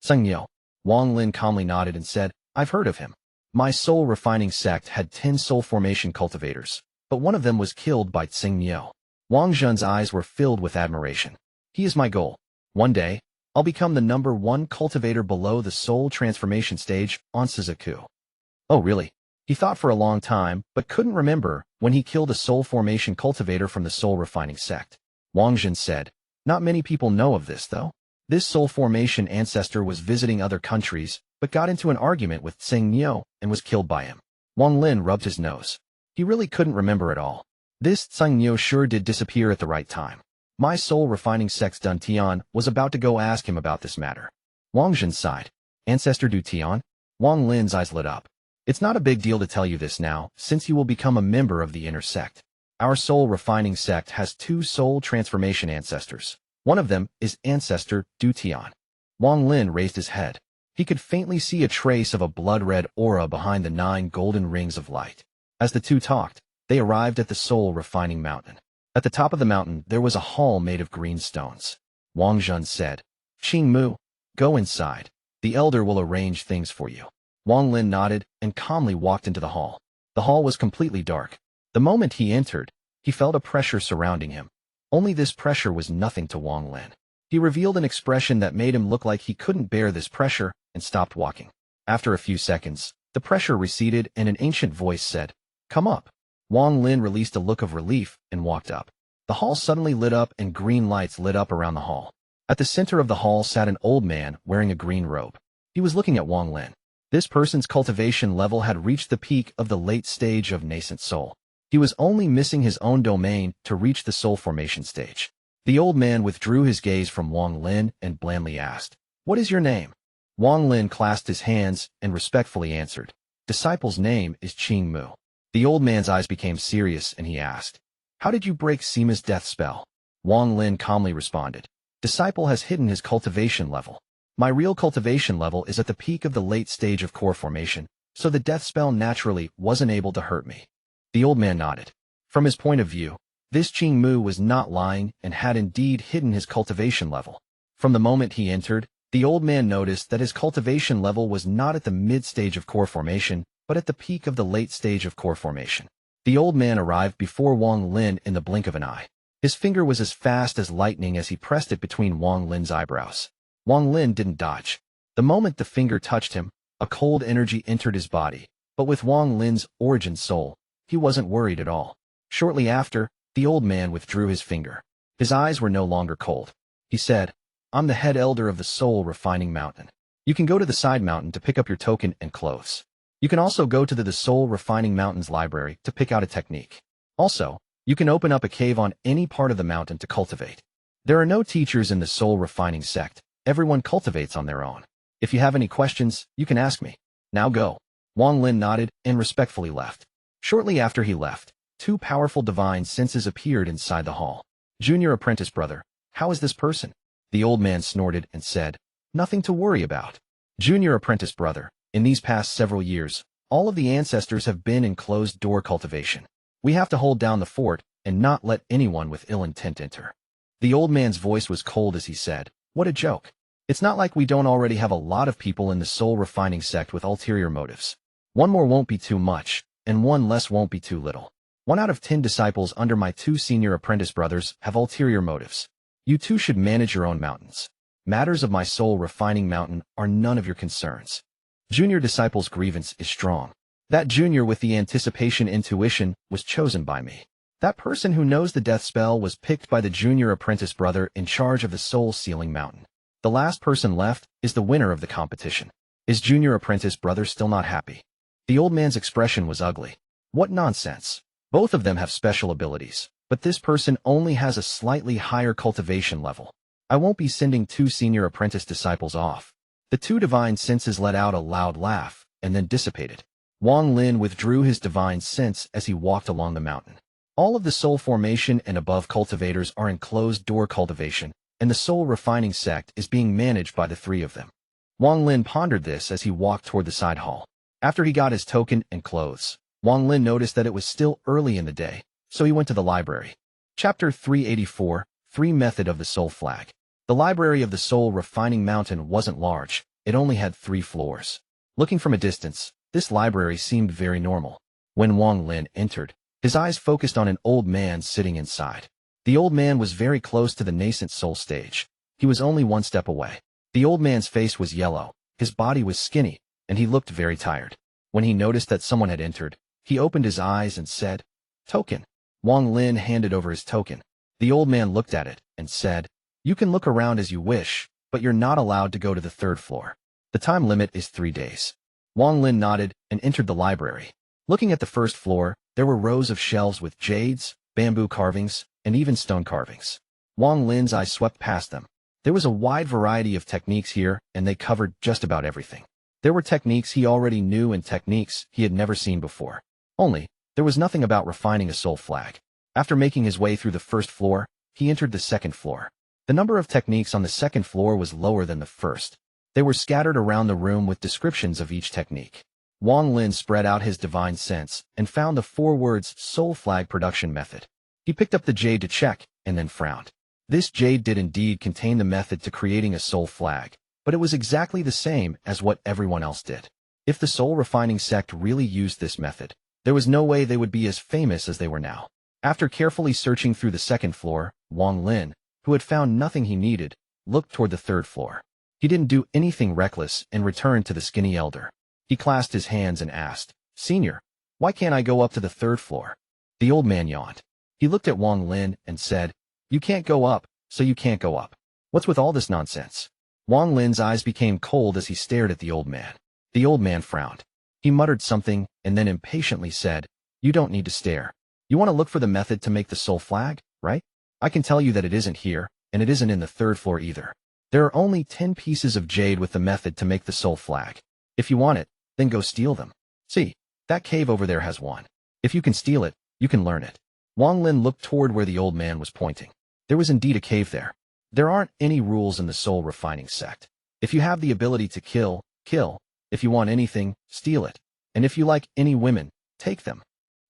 "Xingniu." Wang Lin calmly nodded and said, "I've heard of him. My soul refining sect had 10 soul formation cultivators, but one of them was killed by Xingniu." Wang Zhen's eyes were filled with admiration. "He is my goal. One day, I'll become the number 1 cultivator below the soul transformation stage on Suzaku." Oh really? He thought for a long time, but couldn't remember when he killed a soul formation cultivator from the soul refining sect. Wang Zhen said, "Not many people know of this though. This soul formation ancestor was visiting other countries, but got into an argument with Xingniu and was killed by him." Wang Lin rubbed his nose. He really couldn't remember it all. This Xingniu sure did disappear at the right time. My soul refining sect's Dun Tian was about to go ask him about this matter. Wang Zhen sighed. "Ancestor Du Tian?" Wang Lin's eyes lit up. "It's not a big deal to tell you this now, since you will become a member of the inner sect. Our soul refining sect has 2 soul transformation ancestors. One of them is Ancestor Du Tian. Wang Lin raised his head. He could faintly see a trace of a blood-red aura behind the 9 golden rings of light. As the two talked, they arrived at the Soul Refining Mountain. At the top of the mountain, there was a hall made of green stones. Wang Zhun said, "Qing Mu, go inside. The elder will arrange things for you." Wang Lin nodded and calmly walked into the hall. The hall was completely dark. The moment he entered, he felt a pressure surrounding him. Only this pressure was nothing to Wang Lin. He revealed an expression that made him look like he couldn't bear this pressure and stopped walking. After a few seconds, the pressure receded and an ancient voice said, "Come up." Wang Lin released a look of relief and walked up. The hall suddenly lit up and green lights lit up around the hall. At the center of the hall sat an old man wearing a green robe. He was looking at Wang Lin. This person's cultivation level had reached the peak of the late stage of nascent soul. He was only missing his own domain to reach the soul formation stage. The old man withdrew his gaze from Wang Lin and blandly asked, "What is your name?" Wang Lin clasped his hands and respectfully answered, "Disciple's name is Qing Mu." The old man's eyes became serious and he asked, "How did you break Sima's death spell?" Wang Lin calmly responded, "Disciple has hidden his cultivation level. My real cultivation level is at the peak of the late stage of core formation, so the death spell naturally wasn't able to hurt me." The old man nodded. From his point of view, this Qing Mu was not lying and had indeed hidden his cultivation level. From the moment he entered, the old man noticed that his cultivation level was not at the mid-stage of core formation, but at the peak of the late stage of core formation. The old man arrived before Wang Lin in the blink of an eye. His finger was as fast as lightning as he pressed it between Wang Lin's eyebrows. Wang Lin didn't dodge. The moment the finger touched him, a cold energy entered his body, but with Wang Lin's origin soul, he wasn't worried at all. Shortly after, the old man withdrew his finger. His eyes were no longer cold. He said, "I'm the head elder of the Soul Refining Mountain. You can go to the side mountain to pick up your token and clothes. You can also go to the Soul Refining Mountain's library to pick out a technique. Also, you can open up a cave on any part of the mountain to cultivate. There are no teachers in the Soul Refining Sect. Everyone cultivates on their own. If you have any questions, you can ask me. Now go." Wang Lin nodded and respectfully left. Shortly after he left, 2 powerful divine senses appeared inside the hall. "Junior apprentice brother, how is this person?" The old man snorted and said, "Nothing to worry about. Junior apprentice brother, in these past several years, all of the ancestors have been in closed-door cultivation. We have to hold down the fort and not let anyone with ill intent enter." The old man's voice was cold as he said, "What a joke. It's not like we don't already have a lot of people in the soul refining sect with ulterior motives. One more won't be too much, and one less won't be too little. 1 out of 10 disciples under my 2 senior apprentice brothers have ulterior motives. You 2 should manage your own mountains. Matters of my soul refining mountain are none of your concerns. Junior disciple's grievance is strong. That junior with the anticipation intuition was chosen by me. That person who knows the death spell was picked by the junior apprentice brother in charge of the soul sealing mountain. The last person left is the winner of the competition. Is junior apprentice brother still not happy?" The old man's expression was ugly. "What nonsense. Both of them have special abilities, but this person only has a slightly higher cultivation level. I won't be sending 2 senior apprentice disciples off." The 2 divine senses let out a loud laugh and then dissipated. Wang Lin withdrew his divine sense as he walked along the mountain. All of the soul formation and above cultivators are in closed-door cultivation, and the soul refining sect is being managed by the 3 of them. Wang Lin pondered this as he walked toward the side hall. After he got his token and clothes, Wang Lin noticed that it was still early in the day, so he went to the library. Chapter 384, 3 Method of the Soul Flag. The library of the Soul Refining Mountain wasn't large, it only had 3 floors. Looking from a distance, this library seemed very normal. When Wang Lin entered, his eyes focused on an old man sitting inside. The old man was very close to the nascent soul stage. He was only 1 step away. The old man's face was yellow, his body was skinny, and he looked very tired. When he noticed that someone had entered, he opened his eyes and said, "Token." Wang Lin handed over his token. The old man looked at it and said, "You can look around as you wish, but you're not allowed to go to the 3rd floor. The time limit is 3 days." Wang Lin nodded and entered the library. Looking at the 1st floor, there were rows of shelves with jades, bamboo carvings, and even stone carvings. Wang Lin's eyes swept past them. There was a wide variety of techniques here, and they covered just about everything. There were techniques he already knew and techniques he had never seen before. Only, there was nothing about refining a soul flag. After making his way through the 1st floor, he entered the 2nd floor. The The number of techniques on the second floor was lower than the first. They were scattered around the room with descriptions of each technique. Wang Lin spread out his divine sense and found the 4 words soul flag production method. He picked up the jade to check and then frowned. This jade did indeed contain the method to creating a soul flag, but it was exactly the same as what everyone else did. If the soul refining sect really used this method, there was no way they would be as famous as they were now. After carefully searching through the second floor, Wang Lin, who had found nothing he needed, looked toward the third floor. He didn't do anything reckless and returned to the skinny elder. He clasped his hands and asked, "Senior, why can't I go up to the third floor?" The old man yawned. He looked at Wang Lin and said, "You can't go up, so you can't go up. What's with all this nonsense?" Wang Lin's eyes became cold as he stared at the old man. The old man frowned. He muttered something and then impatiently said, "You don't need to stare. You want to look for the method to make the soul flag, right? I can tell you that it isn't here, and it isn't in the third floor either. There are only 10 pieces of jade with the method to make the soul flag. If you want it, then go steal them. See, that cave over there has one. If you can steal it, you can learn it." Wang Lin looked toward where the old man was pointing. There was indeed a cave there. There aren't any rules in the soul refining sect. If you have the ability to kill, kill. If you want anything, steal it. And if you like any women, take them.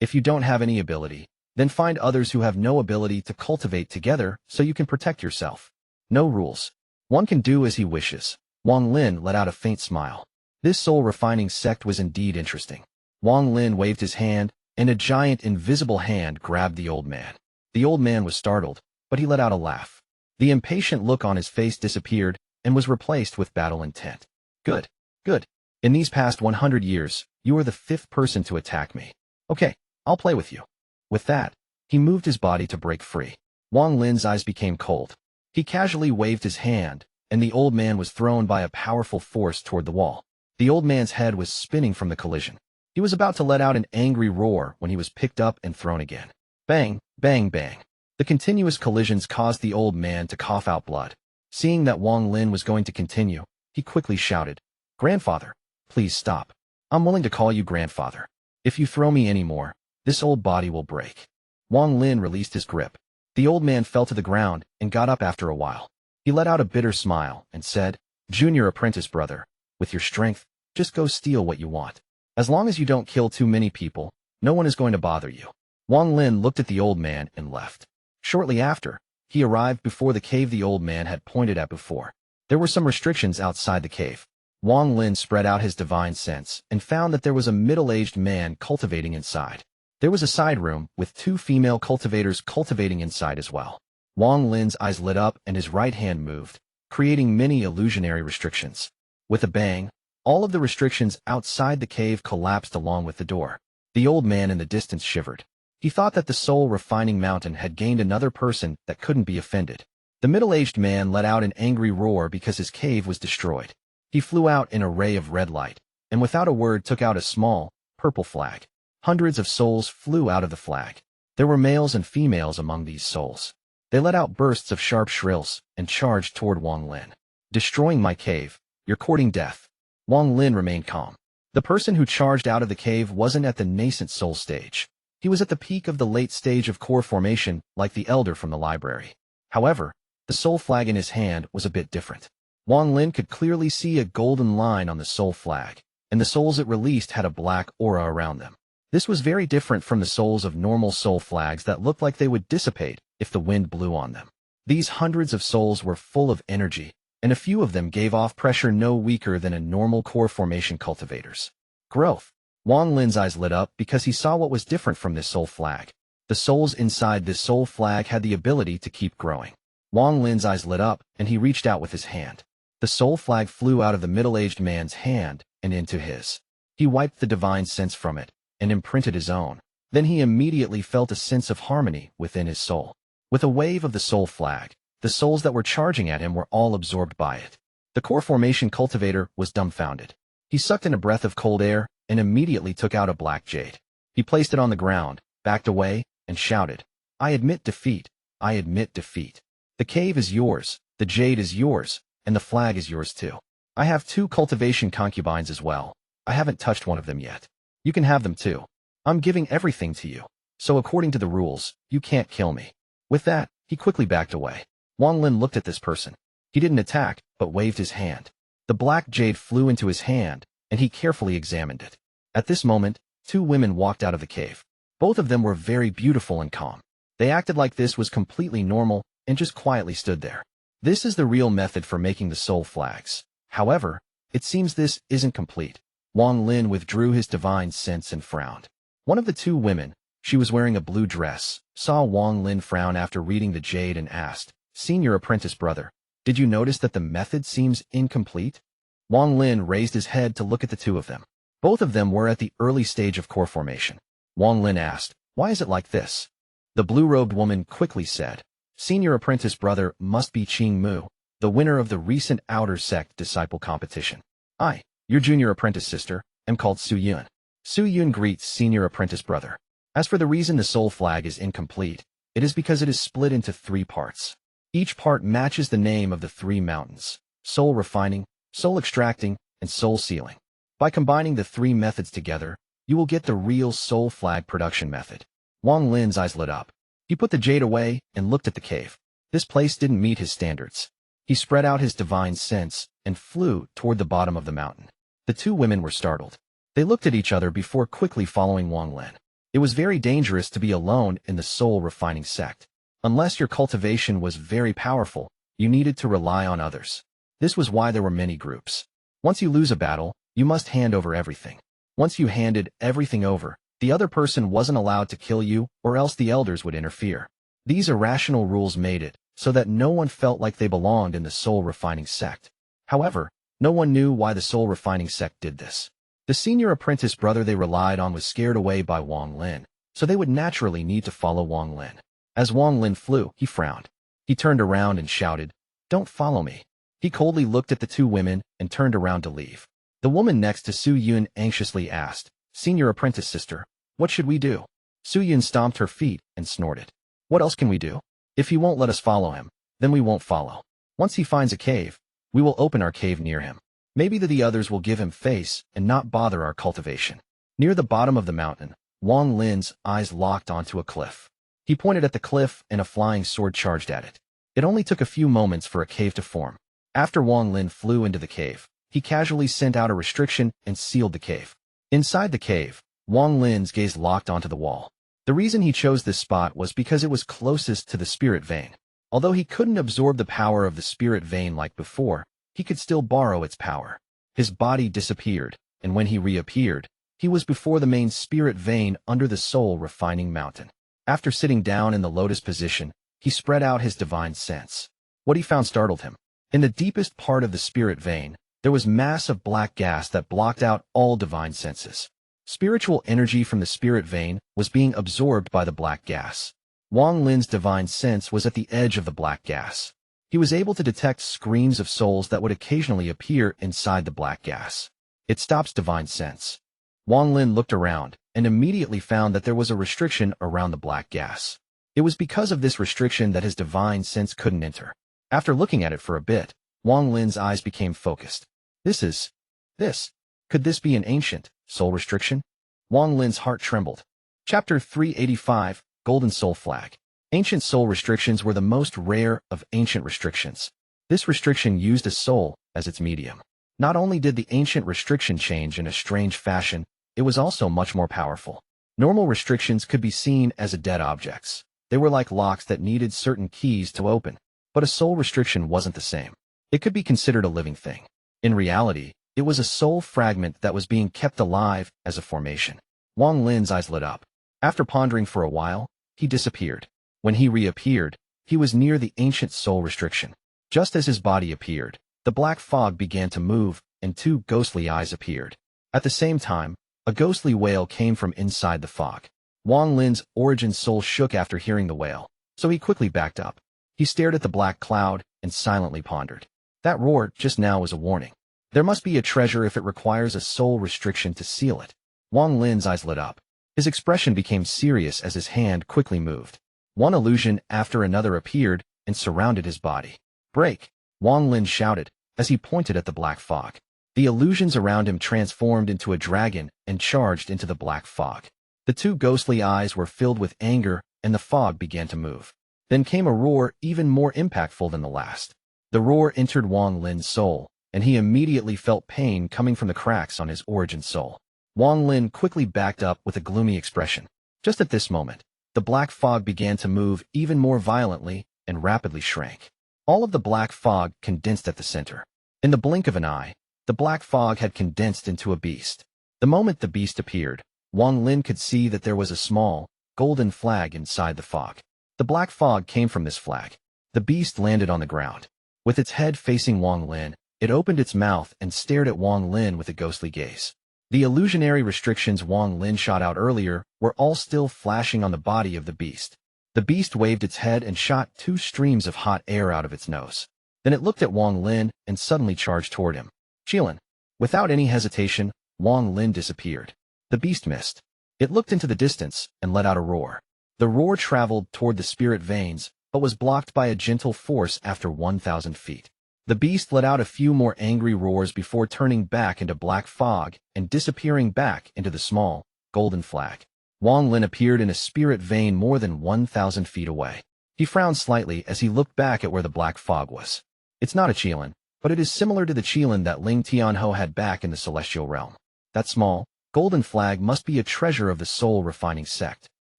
If you don't have any ability, then find others who have no ability to cultivate together so you can protect yourself. No rules. One can do as he wishes. Wang Lin let out a faint smile. This soul refining sect was indeed interesting. Wang Lin waved his hand, and a giant invisible hand grabbed the old man. The old man was startled, but he let out a laugh. The impatient look on his face disappeared and was replaced with battle intent. Good, good. In these past 100 years, you are the 5th person to attack me. Okay, I'll play with you. With that, he moved his body to break free. Wang Lin's eyes became cold. He casually waved his hand, and the old man was thrown by a powerful force toward the wall. The old man's head was spinning from the collision. He was about to let out an angry roar when he was picked up and thrown again. Bang, bang, bang. The continuous collisions caused the old man to cough out blood. Seeing that Wang Lin was going to continue, he quickly shouted, "Grandfather, please stop. I'm willing to call you grandfather. If you throw me anymore, this old body will break." Wang Lin released his grip. The old man fell to the ground and got up after a while. He let out a bitter smile and said, "Junior apprentice brother, with your strength, just go steal what you want. As long as you don't kill too many people, no one is going to bother you." Wang Lin looked at the old man and left. Shortly after, he arrived before the cave the old man had pointed at before. There were some restrictions outside the cave. Wang Lin spread out his divine sense and found that there was a middle-aged man cultivating inside. There was a side room with 2 female cultivators cultivating inside as well. Wang Lin's eyes lit up and his right hand moved, creating many illusionary restrictions. With a bang, all of the restrictions outside the cave collapsed along with the door. The old man in the distance shivered. He thought that the soul refining mountain had gained another person that couldn't be offended. The middle-aged man let out an angry roar because his cave was destroyed. He flew out in a ray of red light, and without a word took out a small, purple flag. Hundreds of souls flew out of the flag. There were males and females among these souls. They let out bursts of sharp shrills and charged toward Wang Lin. "Destroying my cave, you're courting death." Wang Lin remained calm. The person who charged out of the cave wasn't at the nascent soul stage. He was at the peak of the late stage of core formation, like the elder from the library. However, the soul flag in his hand was a bit different. Wang Lin could clearly see a golden line on the soul flag, and the souls it released had a black aura around them. This was very different from the souls of normal soul flags that looked like they would dissipate if the wind blew on them. These hundreds of souls were full of energy, and a few of them gave off pressure no weaker than a normal core formation cultivator's. Growth. Wang Lin's eyes lit up because he saw what was different from this soul flag. The souls inside this soul flag had the ability to keep growing. Wang Lin's eyes lit up, and he reached out with his hand. The soul flag flew out of the middle-aged man's hand and into his. He wiped the divine sense from it and imprinted his own. Then he immediately felt a sense of harmony within his soul. With a wave of the soul flag, the souls that were charging at him were all absorbed by it. The core formation cultivator was dumbfounded. He sucked in a breath of cold air and immediately took out a black jade. He placed it on the ground, backed away, and shouted, "I admit defeat. I admit defeat. The cave is yours, the jade is yours, and the flag is yours too. I have 2 cultivation concubines as well. I haven't touched one of them yet. You can have them too. I'm giving everything to you. So according to the rules, you can't kill me." With that, he quickly backed away. Wang Lin looked at this person. He didn't attack, but waved his hand. The black jade flew into his hand, and he carefully examined it. At this moment, two women walked out of the cave. Both of them were very beautiful and calm. They acted like this was completely normal and just quietly stood there. This is the real method for making the soul flags. However, it seems this isn't complete. Wang Lin withdrew his divine sense and frowned. One of the two women, she was wearing a blue dress, saw Wang Lin frown after reading the jade and asked, "Senior apprentice brother, did you notice that the method seems incomplete?" Wang Lin raised his head to look at the two of them. Both of them were at the early stage of core formation. Wang Lin asked, "Why is it like this?" The blue-robed woman quickly said, "Senior apprentice brother must be Qing Mu, the winner of the recent Outer Sect disciple competition. I, your junior apprentice sister, am called Su Yun." Su Yun greets senior apprentice brother. As for the reason the soul flag is incomplete, it is because it is split into 3 parts. Each part matches the name of the 3 mountains: soul refining, soul extracting, and soul sealing. By combining the 3 methods together, you will get the real soul flag production method. Wang Lin's eyes lit up. He put the jade away and looked at the cave. This place didn't meet his standards. He spread out his divine sense and flew toward the bottom of the mountain. The two women were startled. They looked at each other before quickly following Wang Lin. It was very dangerous to be alone in the soul refining sect. Unless your cultivation was very powerful, you needed to rely on others. This was why there were many groups. Once you lose a battle, you must hand over everything. Once you handed everything over, the other person wasn't allowed to kill you, or else the elders would interfere. These irrational rules made it so that no one felt like they belonged in the soul refining sect. However, no one knew why the soul refining sect did this. The senior apprentice brother they relied on was scared away by Wang Lin, so they would naturally need to follow Wang Lin. As Wang Lin flew, he frowned. He turned around and shouted, "Don't follow me." He coldly looked at the two women and turned around to leave. The woman next to Su Yun anxiously asked, "Senior apprentice sister, what should we do?" Su Yun stomped her feet and snorted. "What else can we do? If he won't let us follow him, then we won't follow. Once he finds a cave, we will open our cave near him. Maybe the others will give him face and not bother our cultivation." Near the bottom of the mountain, Wang Lin's eyes locked onto a cliff. He pointed at the cliff and a flying sword charged at it. It only took a few moments for a cave to form. After Wang Lin flew into the cave, he casually sent out a restriction and sealed the cave. Inside the cave, Wang Lin's gaze locked onto the wall. The reason he chose this spot was because it was closest to the spirit vein. Although he couldn't absorb the power of the spirit vein like before, he could still borrow its power. His body disappeared, and when he reappeared, he was before the main spirit vein under the soul refining mountain. After sitting down in the lotus position, he spread out his divine sense. What he found startled him. In the deepest part of the spirit vein, there was massive black gas that blocked out all divine senses. Spiritual energy from the spirit vein was being absorbed by the black gas. Wang Lin's divine sense was at the edge of the black gas. He was able to detect screams of souls that would occasionally appear inside the black gas. It stops divine sense. Wang Lin looked around and immediately found that there was a restriction around the black gas. It was because of this restriction that his divine sense couldn't enter. After looking at it for a bit, Wang Lin's eyes became focused. Could this be an ancient soul restriction? Wang Lin's heart trembled. Chapter 385, Golden Soul Flag. Ancient soul restrictions were the most rare of ancient restrictions. This restriction used a soul as its medium. Not only did the ancient restriction change in a strange fashion, it was also much more powerful. Normal restrictions could be seen as dead objects. They were like locks that needed certain keys to open. But a soul restriction wasn't the same. It could be considered a living thing. In reality, it was a soul fragment that was being kept alive as a formation. Wang Lin's eyes lit up. After pondering for a while, he disappeared. When he reappeared, he was near the ancient soul restriction. Just as his body appeared, the black fog began to move, and 2 ghostly eyes appeared. At the same time, a ghostly wail came from inside the fog. Wang Lin's origin soul shook after hearing the wail, so he quickly backed up. He stared at the black cloud and silently pondered. That roar just now was a warning. There must be a treasure if it requires a soul restriction to seal it. Wang Lin's eyes lit up. His expression became serious as his hand quickly moved. One illusion after another appeared and surrounded his body. "Break!" Wang Lin shouted as he pointed at the black fog. The illusions around him transformed into a dragon and charged into the black fog. The 2 ghostly eyes were filled with anger and the fog began to move. Then came a roar even more impactful than the last. The roar entered Wang Lin's soul, and he immediately felt pain coming from the cracks on his origin soul. Wang Lin quickly backed up with a gloomy expression. Just at this moment, the black fog began to move even more violently and rapidly shrank. All of the black fog condensed at the center. In the blink of an eye, the black fog had condensed into a beast. The moment the beast appeared, Wang Lin could see that there was a small, golden flag inside the fog. The black fog came from this flag. The beast landed on the ground. With its head facing Wang Lin, it opened its mouth and stared at Wang Lin with a ghostly gaze. The illusionary restrictions Wang Lin shot out earlier were all still flashing on the body of the beast. The beast waved its head and shot 2 streams of hot air out of its nose. Then it looked at Wang Lin and suddenly charged toward him. Qilin. Without any hesitation, Wang Lin disappeared. The beast missed. It looked into the distance and let out a roar. The roar traveled toward the spirit veins, but was blocked by a gentle force after 1,000 feet. The beast let out a few more angry roars before turning back into black fog and disappearing back into the small, golden flag. Wang Lin appeared in a spirit vein more than 1,000 feet away. He frowned slightly as he looked back at where the black fog was. It's not a Qilin, but it is similar to the Qilin that Ling Tianho had back in the celestial realm. That small, golden flag must be a treasure of the soul-refining sect.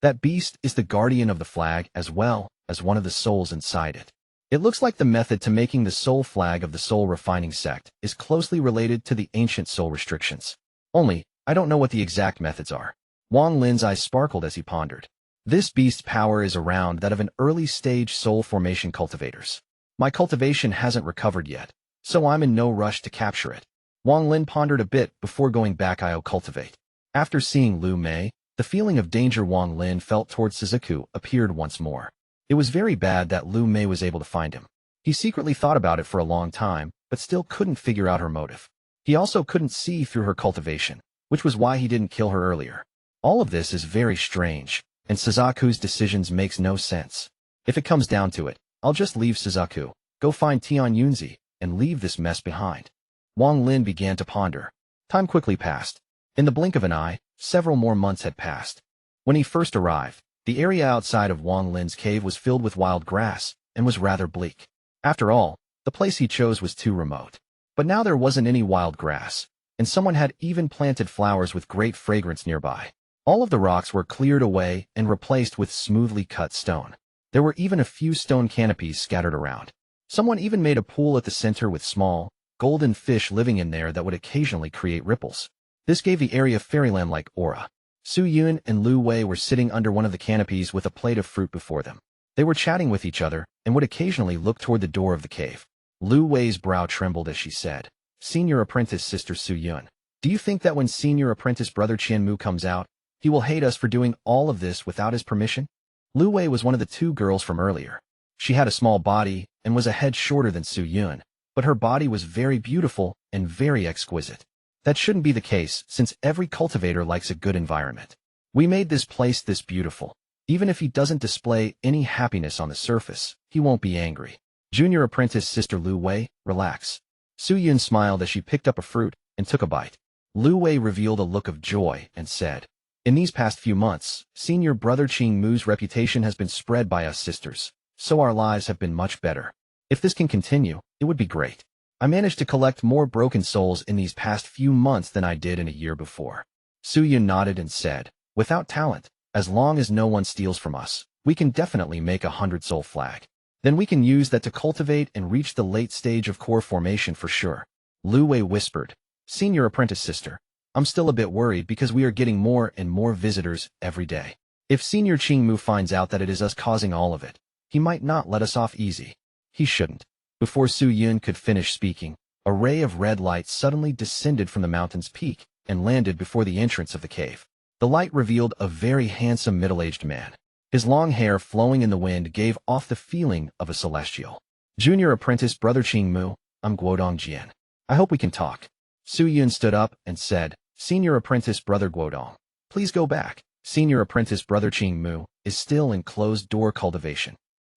That beast is the guardian of the flag as well as one of the souls inside it. It looks like the method to making the soul flag of the soul-refining sect is closely related to the ancient soul restrictions. Only, I don't know what the exact methods are. Wang Lin's eyes sparkled as he pondered. This beast's power is around that of an early-stage soul formation cultivators. My cultivation hasn't recovered yet, so I'm in no rush to capture it. Wang Lin pondered a bit before going back I'll cultivate. After seeing Liu Mei, the feeling of danger Wang Lin felt towards Suzaku appeared once more. It was very bad that Liu Mei was able to find him. He secretly thought about it for a long time, but still couldn't figure out her motive. He also couldn't see through her cultivation, which was why he didn't kill her earlier. All of this is very strange, and Suzaku's decisions makes no sense. If it comes down to it, I'll just leave Suzaku, go find Yunque Zi, and leave this mess behind. Wang Lin began to ponder. Time quickly passed. In the blink of an eye, several more months had passed. When he first arrived, the area outside of Wang Lin's cave was filled with wild grass and was rather bleak. After all, the place he chose was too remote. But now there wasn't any wild grass, and someone had even planted flowers with great fragrance nearby. All of the rocks were cleared away and replaced with smoothly cut stone. There were even a few stone canopies scattered around. Someone even made a pool at the center with small, golden fish living in there that would occasionally create ripples. This gave the area fairyland-like aura. Su Yun and Liu Wei were sitting under one of the canopies with a plate of fruit before them. They were chatting with each other and would occasionally look toward the door of the cave. Liu Wei's brow trembled as she said, "Senior apprentice sister Su Yun, do you think that when senior apprentice brother Qian Mu comes out, he will hate us for doing all of this without his permission?" Liu Wei was one of the 2 girls from earlier. She had a small body and was a head shorter than Su Yun, but her body was very beautiful and very exquisite. That shouldn't be the case since every cultivator likes a good environment. We made this place this beautiful. Even if he doesn't display any happiness on the surface, he won't be angry. Junior apprentice sister Liu Wei, relax. Su Yun smiled as she picked up a fruit and took a bite. Liu Wei revealed a look of joy and said, "In these past few months, senior brother Qing Mu's reputation has been spread by us sisters, so our lives have been much better. If this can continue, it would be great. I managed to collect more broken souls in these past few months than I did in a year before." Su Yun nodded and said, "Without talent, as long as no one steals from us, we can definitely make a 100-soul flag. Then we can use that to cultivate and reach the late stage of core formation for sure." Liu Wei whispered, "Senior apprentice sister, I'm still a bit worried because we are getting more and more visitors every day. If Senior Qing Mu finds out that it is us causing all of it, he might not let us off easy." He shouldn't. Before Su Yun could finish speaking, a ray of red light suddenly descended from the mountain's peak and landed before the entrance of the cave. The light revealed a very handsome middle-aged man. His long hair flowing in the wind gave off the feeling of a celestial. "Junior apprentice brother Qing Mu, I'm Guodong Jian. I hope we can talk." Su Yun stood up and said, "Senior apprentice brother Guodong, please go back. Senior apprentice brother Qing Mu is still in closed-door cultivation."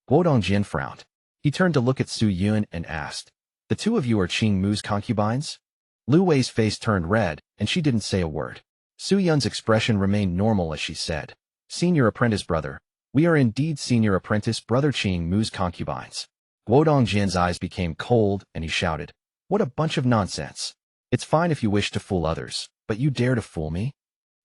Guodong Jian frowned. He turned to look at Su Yun and asked, "The 2 of you are Qing Mu's concubines?" Liu Wei's face turned red, and she didn't say a word. Su Yun's expression remained normal as she said, "Senior apprentice brother, We are indeed senior apprentice Brother Qing Mu's concubines. Guodong Jian's eyes became cold, and he shouted, "What a bunch of nonsense. It's fine if you wish to fool others, but you dare to fool me?"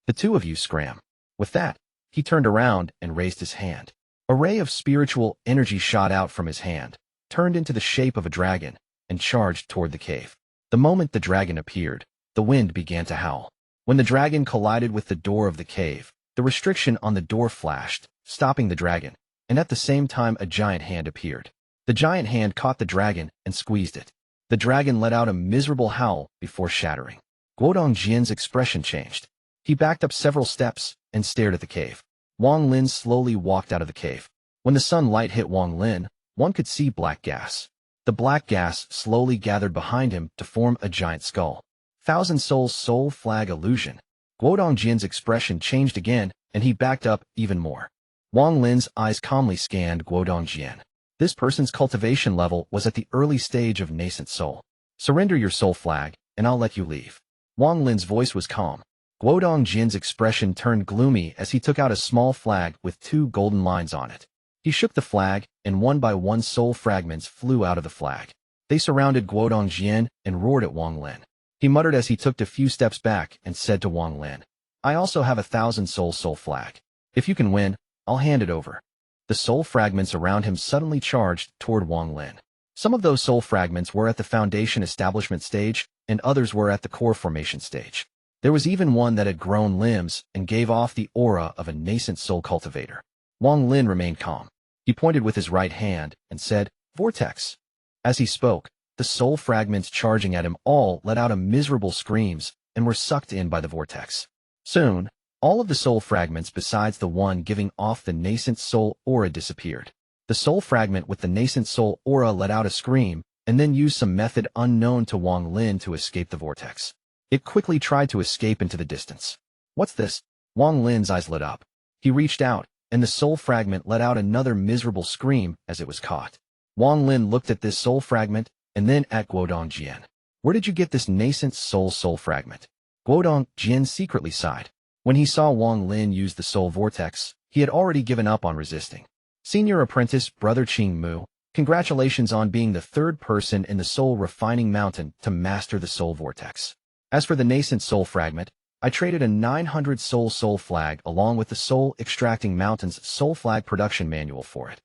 The two of you scram. With that, he turned around and raised his hand. A ray of spiritual energy shot out from his hand, turned into the shape of a dragon, and charged toward the cave. The moment the dragon appeared, the wind began to howl. When the dragon collided with the door of the cave, the restriction on the door flashed, stopping the dragon, and at the same time a giant hand appeared. The giant hand caught the dragon and squeezed it. The dragon let out a miserable howl before shattering. Guodong Jian's expression changed. He backed up several steps and stared at the cave. Wang Lin slowly walked out of the cave. When the sunlight hit Wang Lin, one could see black gas. The black gas slowly gathered behind him to form a giant skull. Thousand Souls soul flag illusion. Guodong Jian's expression changed again, and he backed up even more. Wang Lin's eyes calmly scanned Guodong Jian. This person's cultivation level was at the early stage of nascent soul. Surrender your soul flag, and I'll let you leave. Wang Lin's voice was calm. Guodong Jian's expression turned gloomy as he took out a small flag with 2 golden lines on it. He shook the flag, and one by one soul fragments flew out of the flag. They surrounded Guodong Jian and roared at Wang Lin. He muttered as he took a few steps back and said to Wang Lin, "I also have 1,000 soul flag. If you can win, I'll hand it over." The soul fragments around him suddenly charged toward Wang Lin. Some of those soul fragments were at the foundation establishment stage, and others were at the core formation stage. There was even one that had grown limbs and gave off the aura of a nascent soul cultivator. Wang Lin remained calm. He pointed with his right hand and said, "Vortex." As he spoke, the soul fragments charging at him all let out a miserable screams and were sucked in by the vortex. Soon, all of the soul fragments besides the one giving off the nascent soul aura disappeared. The soul fragment with the nascent soul aura let out a scream and then used some method unknown to Wang Lin to escape the vortex. It quickly tried to escape into the distance. "What's this?" Wang Lin's eyes lit up. He reached out, and the soul fragment let out another miserable scream as it was caught. Wang Lin looked at this soul fragment and then at Guodong Jian. "Where did you get this nascent soul fragment?" Guodong Jian secretly sighed. When he saw Wang Lin use the soul vortex, he had already given up on resisting. Senior apprentice Brother Qing Mu, congratulations on being the 3rd person in the soul refining mountain to master the soul vortex. As for the nascent soul fragment, I traded a 900 soul flag along with the soul extracting mountain's soul flag production manual for it.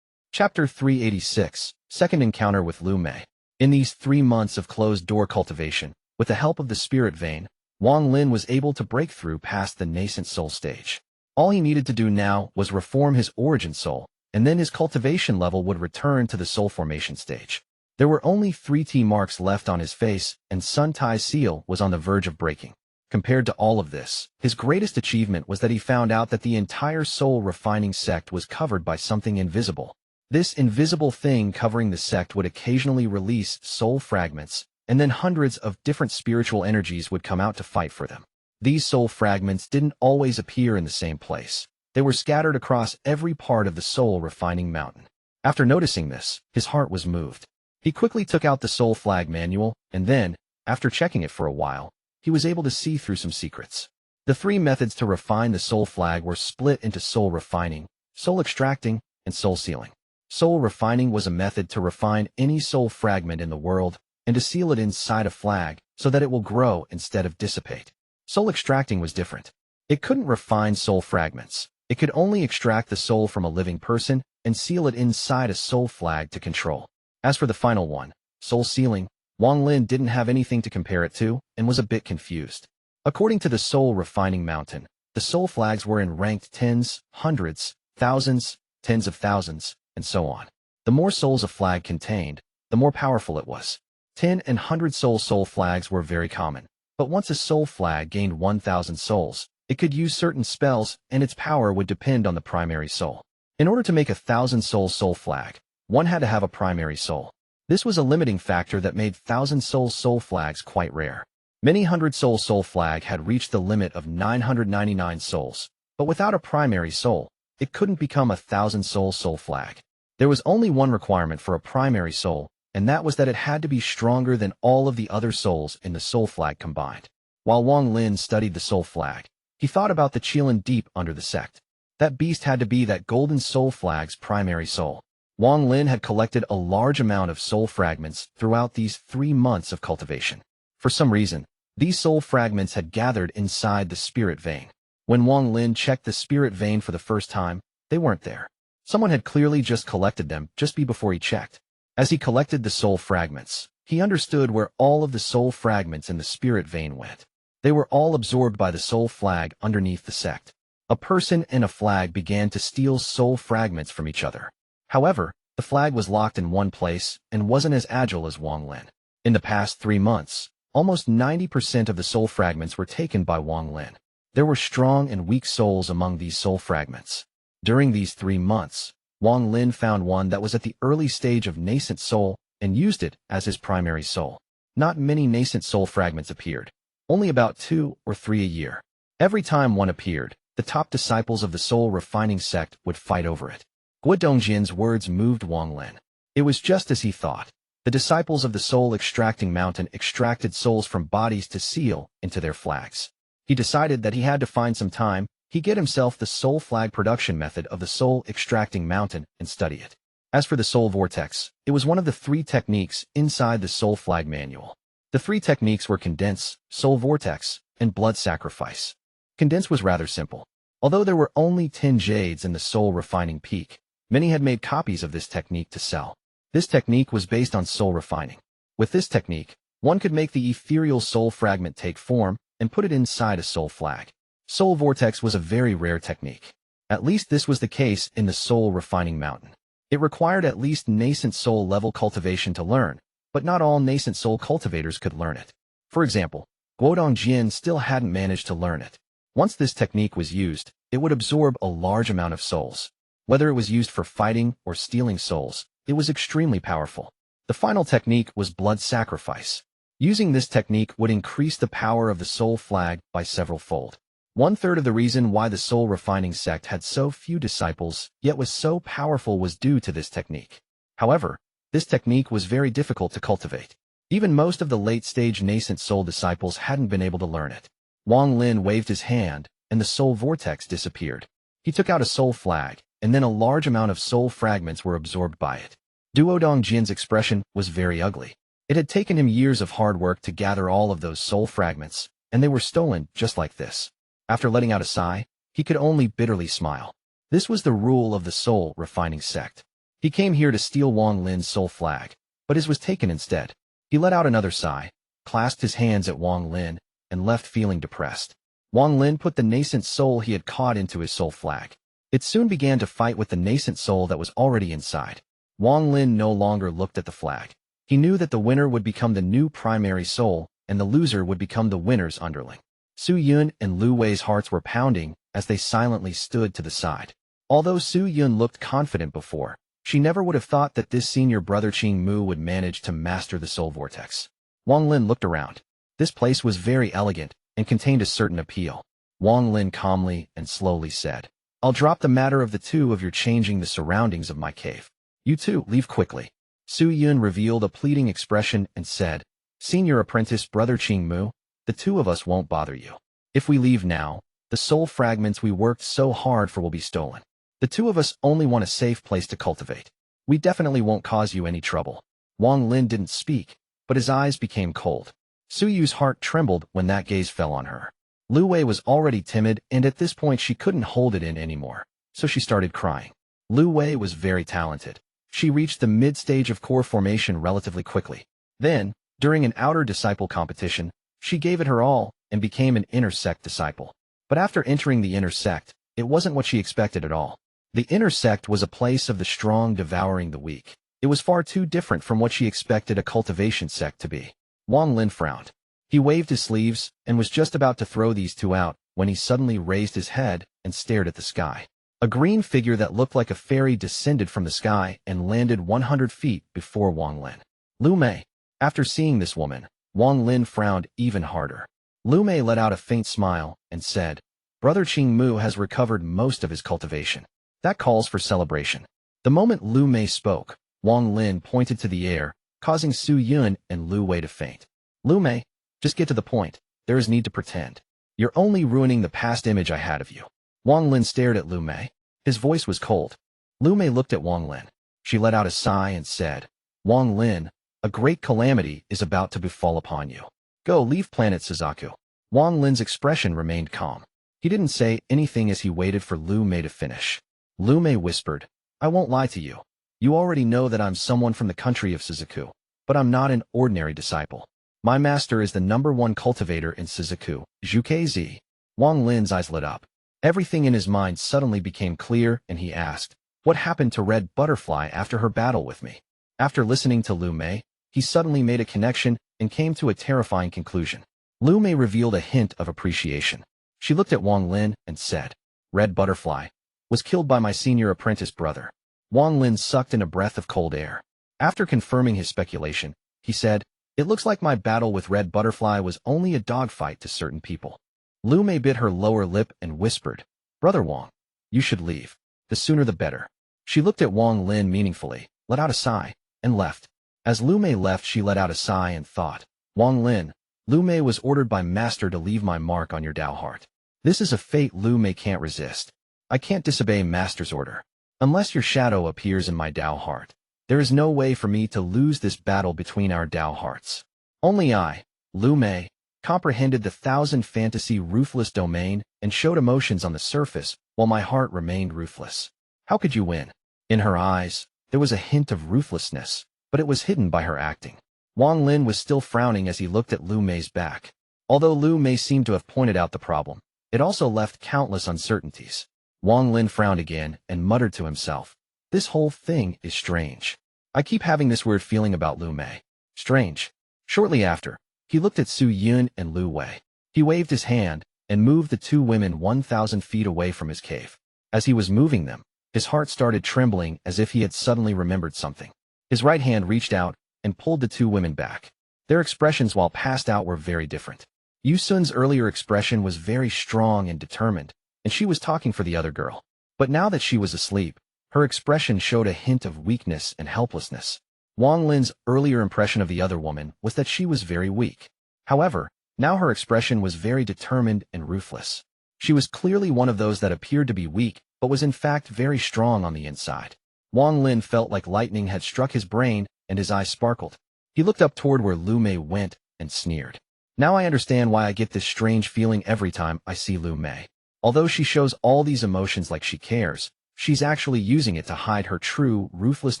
Chapter 386, Second Encounter with Liu Mei. In these 3 months of closed-door cultivation, with the help of the spirit vein, Wang Lin was able to break through past the nascent soul stage. All he needed to do now was reform his origin soul, and then his cultivation level would return to the soul formation stage. There were only 3 T marks left on his face, and Sun Tai's seal was on the verge of breaking. Compared to all of this, his greatest achievement was that he found out that the entire soul refining sect was covered by something invisible. This invisible thing covering the sect would occasionally release soul fragments, and then hundreds of different spiritual energies would come out to fight for them. These soul fragments didn't always appear in the same place. They were scattered across every part of the soul refining mountain. After noticing this, his heart was moved. He quickly took out the soul flag manual, and then, after checking it for a while, he was able to see through some secrets. The 3 methods to refine the soul flag were split into soul refining, soul extracting, and soul sealing. Soul refining was a method to refine any soul fragment in the world, and to seal it inside a flag so that it will grow instead of dissipate. Soul extracting was different. It couldn't refine soul fragments. It could only extract the soul from a living person and seal it inside a soul flag to control. As for the final one, soul sealing, Wang Lin didn't have anything to compare it to and was a bit confused. According to the soul refining mountain, the soul flags were in ranked tens, hundreds, thousands, tens of thousands, and so on. The more souls a flag contained, the more powerful it was. 10 and 100 soul flags were very common, but once a soul flag gained 1,000 souls, it could use certain spells and its power would depend on the primary soul. In order to make a 1,000 soul flag, one had to have a primary soul. This was a limiting factor that made 1,000 soul flags quite rare. Many hundred soul flag had reached the limit of 999 souls, but without a primary soul, it couldn't become a 1,000 soul flag. There was only one requirement for a primary soul, and that was that it had to be stronger than all of the other souls in the soul flag combined. While Wang Lin studied the soul flag, he thought about the Qilin deep under the sect. That beast had to be that golden soul flag's primary soul. Wang Lin had collected a large amount of soul fragments throughout these 3 months of cultivation. For some reason, these soul fragments had gathered inside the spirit vein. When Wang Lin checked the spirit vein for the first time, they weren't there. Someone had clearly just collected them just before he checked. As he collected the soul fragments, he understood where all of the soul fragments in the spirit vein went. They were all absorbed by the soul flag underneath the sect. A person and a flag began to steal soul fragments from each other. However, the flag was locked in one place and wasn't as agile as Wang Lin. In the past 3 months, almost 90% of the soul fragments were taken by Wang Lin. There were strong and weak souls among these soul fragments. During these 3 months, Wang Lin found one that was at the early stage of nascent soul and used it as his primary soul. Not many nascent soul fragments appeared, only about 2 or 3 a year. Every time one appeared, the top disciples of the soul refining sect would fight over it. Guo Dongjin's words moved Wang Lin. It was just as he thought. The disciples of the soul extracting mountain extracted souls from bodies to seal into their flags. He decided that he had to find some time. He get himself the soul flag production method of the soul extracting mountain and study it. As for the soul vortex, it was one of the 3 techniques inside the soul flag manual. The 3 techniques were condense, soul vortex, and blood sacrifice. Condense was rather simple. Although there were only 10 jades in the soul refining peak, many had made copies of this technique to sell. This technique was based on soul refining. With this technique, one could make the ethereal soul fragment take form and put it inside a soul flag. Soul vortex was a very rare technique. At least this was the case in the soul refining mountain. It required at least nascent soul level cultivation to learn, but not all nascent soul cultivators could learn it. For example, Guo Dongjin still hadn't managed to learn it. Once this technique was used, it would absorb a large amount of souls. Whether it was used for fighting or stealing souls, it was extremely powerful. The final technique was blood sacrifice. Using this technique would increase the power of the soul flag by several-fold. 1/3 of the reason why the soul refining sect had so few disciples, yet was so powerful, was due to this technique. However, this technique was very difficult to cultivate. Even most of the late-stage nascent soul disciples hadn't been able to learn it. Wang Lin waved his hand, and the soul vortex disappeared. He took out a soul flag, and then a large amount of soul fragments were absorbed by it. Duo Dongjin's expression was very ugly. It had taken him years of hard work to gather all of those soul fragments, and they were stolen just like this. After letting out a sigh, he could only bitterly smile. This was the rule of the soul refining sect. He came here to steal Wang Lin's soul flag, but his was taken instead. He let out another sigh, clasped his hands at Wang Lin, and left feeling depressed. Wang Lin put the nascent soul he had caught into his soul flag. It soon began to fight with the nascent soul that was already inside. Wang Lin no longer looked at the flag. He knew that the winner would become the new primary soul, and the loser would become the winner's underling. Su Yun and Liu Wei's hearts were pounding as they silently stood to the side. Although Su Yun looked confident before, she never would have thought that this senior brother Qing Mu would manage to master the soul vortex. Wang Lin looked around. This place was very elegant and contained a certain appeal. Wang Lin calmly and slowly said, "I'll drop the matter of the two of your changing the surroundings of my cave. You two leave quickly." Su Yun revealed a pleading expression and said, "Senior apprentice brother Qing Mu, the 2 of us won't bother you. If we leave now, the soul fragments we worked so hard for will be stolen. The 2 of us only want a safe place to cultivate. We definitely won't cause you any trouble." Wang Lin didn't speak, but his eyes became cold. Su Yu's heart trembled when that gaze fell on her. Liu Wei was already timid, and at this point she couldn't hold it in anymore, so she started crying. Liu Wei was very talented. She reached the mid-stage of core formation relatively quickly. Then, during an outer disciple competition, she gave it her all and became an inner sect disciple. But after entering the inner sect, it wasn't what she expected at all. The inner sect was a place of the strong devouring the weak. It was far too different from what she expected a cultivation sect to be. Wang Lin frowned. He waved his sleeves and was just about to throw these 2 out when he suddenly raised his head and stared at the sky. A green figure that looked like a fairy descended from the sky and landed 100 feet before Wang Lin. Liu Mei. After seeing this woman, Wang Lin frowned even harder. Liu Mei let out a faint smile and said, "Brother Qing Mu has recovered most of his cultivation. That calls for celebration." The moment Liu Mei spoke, Wang Lin pointed to the air, causing Su Yun and Liu Wei to faint. "Liu Mei, just get to the point. There is need to pretend. You're only ruining the past image I had of you." Wang Lin stared at Liu Mei. His voice was cold. Liu Mei looked at Wang Lin. She let out a sigh and said, Wang Lin, a great calamity is about to befall upon you. Go leave planet Suzaku. Wang Lin's expression remained calm. He didn't say anything as he waited for Liu Mei to finish. Liu Mei whispered, I won't lie to you. You already know that I'm someone from the country of Suzaku, but I'm not an ordinary disciple. My master is the #1 cultivator in Suzaku, Zhuque Zi. Wang Lin's eyes lit up. Everything in his mind suddenly became clear, and he asked, what happened to Red Butterfly after her battle with me? After listening to Liu Mei, he suddenly made a connection and came to a terrifying conclusion. Liu Mei revealed a hint of appreciation. She looked at Wang Lin and said, Red Butterfly was killed by my senior apprentice brother. Wang Lin sucked in a breath of cold air. After confirming his speculation, he said, it looks like my battle with Red Butterfly was only a dogfight to certain people. Liu Mei bit her lower lip and whispered, Brother Wang, you should leave. The sooner the better. She looked at Wang Lin meaningfully, let out a sigh, and left. As Liu Mei left, she let out a sigh and thought, Wang Lin, Liu Mei was ordered by Master to leave my mark on your Dao Heart. This is a fate Liu Mei can't resist. I can't disobey Master's order. Unless your shadow appears in my Dao Heart, there is no way for me to lose this battle between our Dao Hearts. Only I, Liu Mei, comprehended the 1000 fantasy ruthless domain and showed emotions on the surface while my heart remained ruthless. How could you win? In her eyes, there was a hint of ruthlessness, but it was hidden by her acting. Wang Lin was still frowning as he looked at Liu Mei's back. Although Liu Mei seemed to have pointed out the problem, it also left countless uncertainties. Wang Lin frowned again and muttered to himself, this whole thing is strange. I keep having this weird feeling about Liu Mei. Strange. Shortly after, he looked at Su Yun and Liu Wei. He waved his hand and moved the two women 1,000 feet away from his cave. As he was moving them, his heart started trembling as if he had suddenly remembered something. His right hand reached out and pulled the two women back. Their expressions while passed out were very different. Yu Sun's earlier expression was very strong and determined, and she was talking for the other girl. But now that she was asleep, her expression showed a hint of weakness and helplessness. Wang Lin's earlier impression of the other woman was that she was very weak. However, now her expression was very determined and ruthless. She was clearly one of those that appeared to be weak, but was in fact very strong on the inside. Wang Lin felt like lightning had struck his brain, and his eyes sparkled. He looked up toward where Liu Mei went and sneered. Now I understand why I get this strange feeling every time I see Liu Mei. Although she shows all these emotions like she cares, she's actually using it to hide her true, ruthless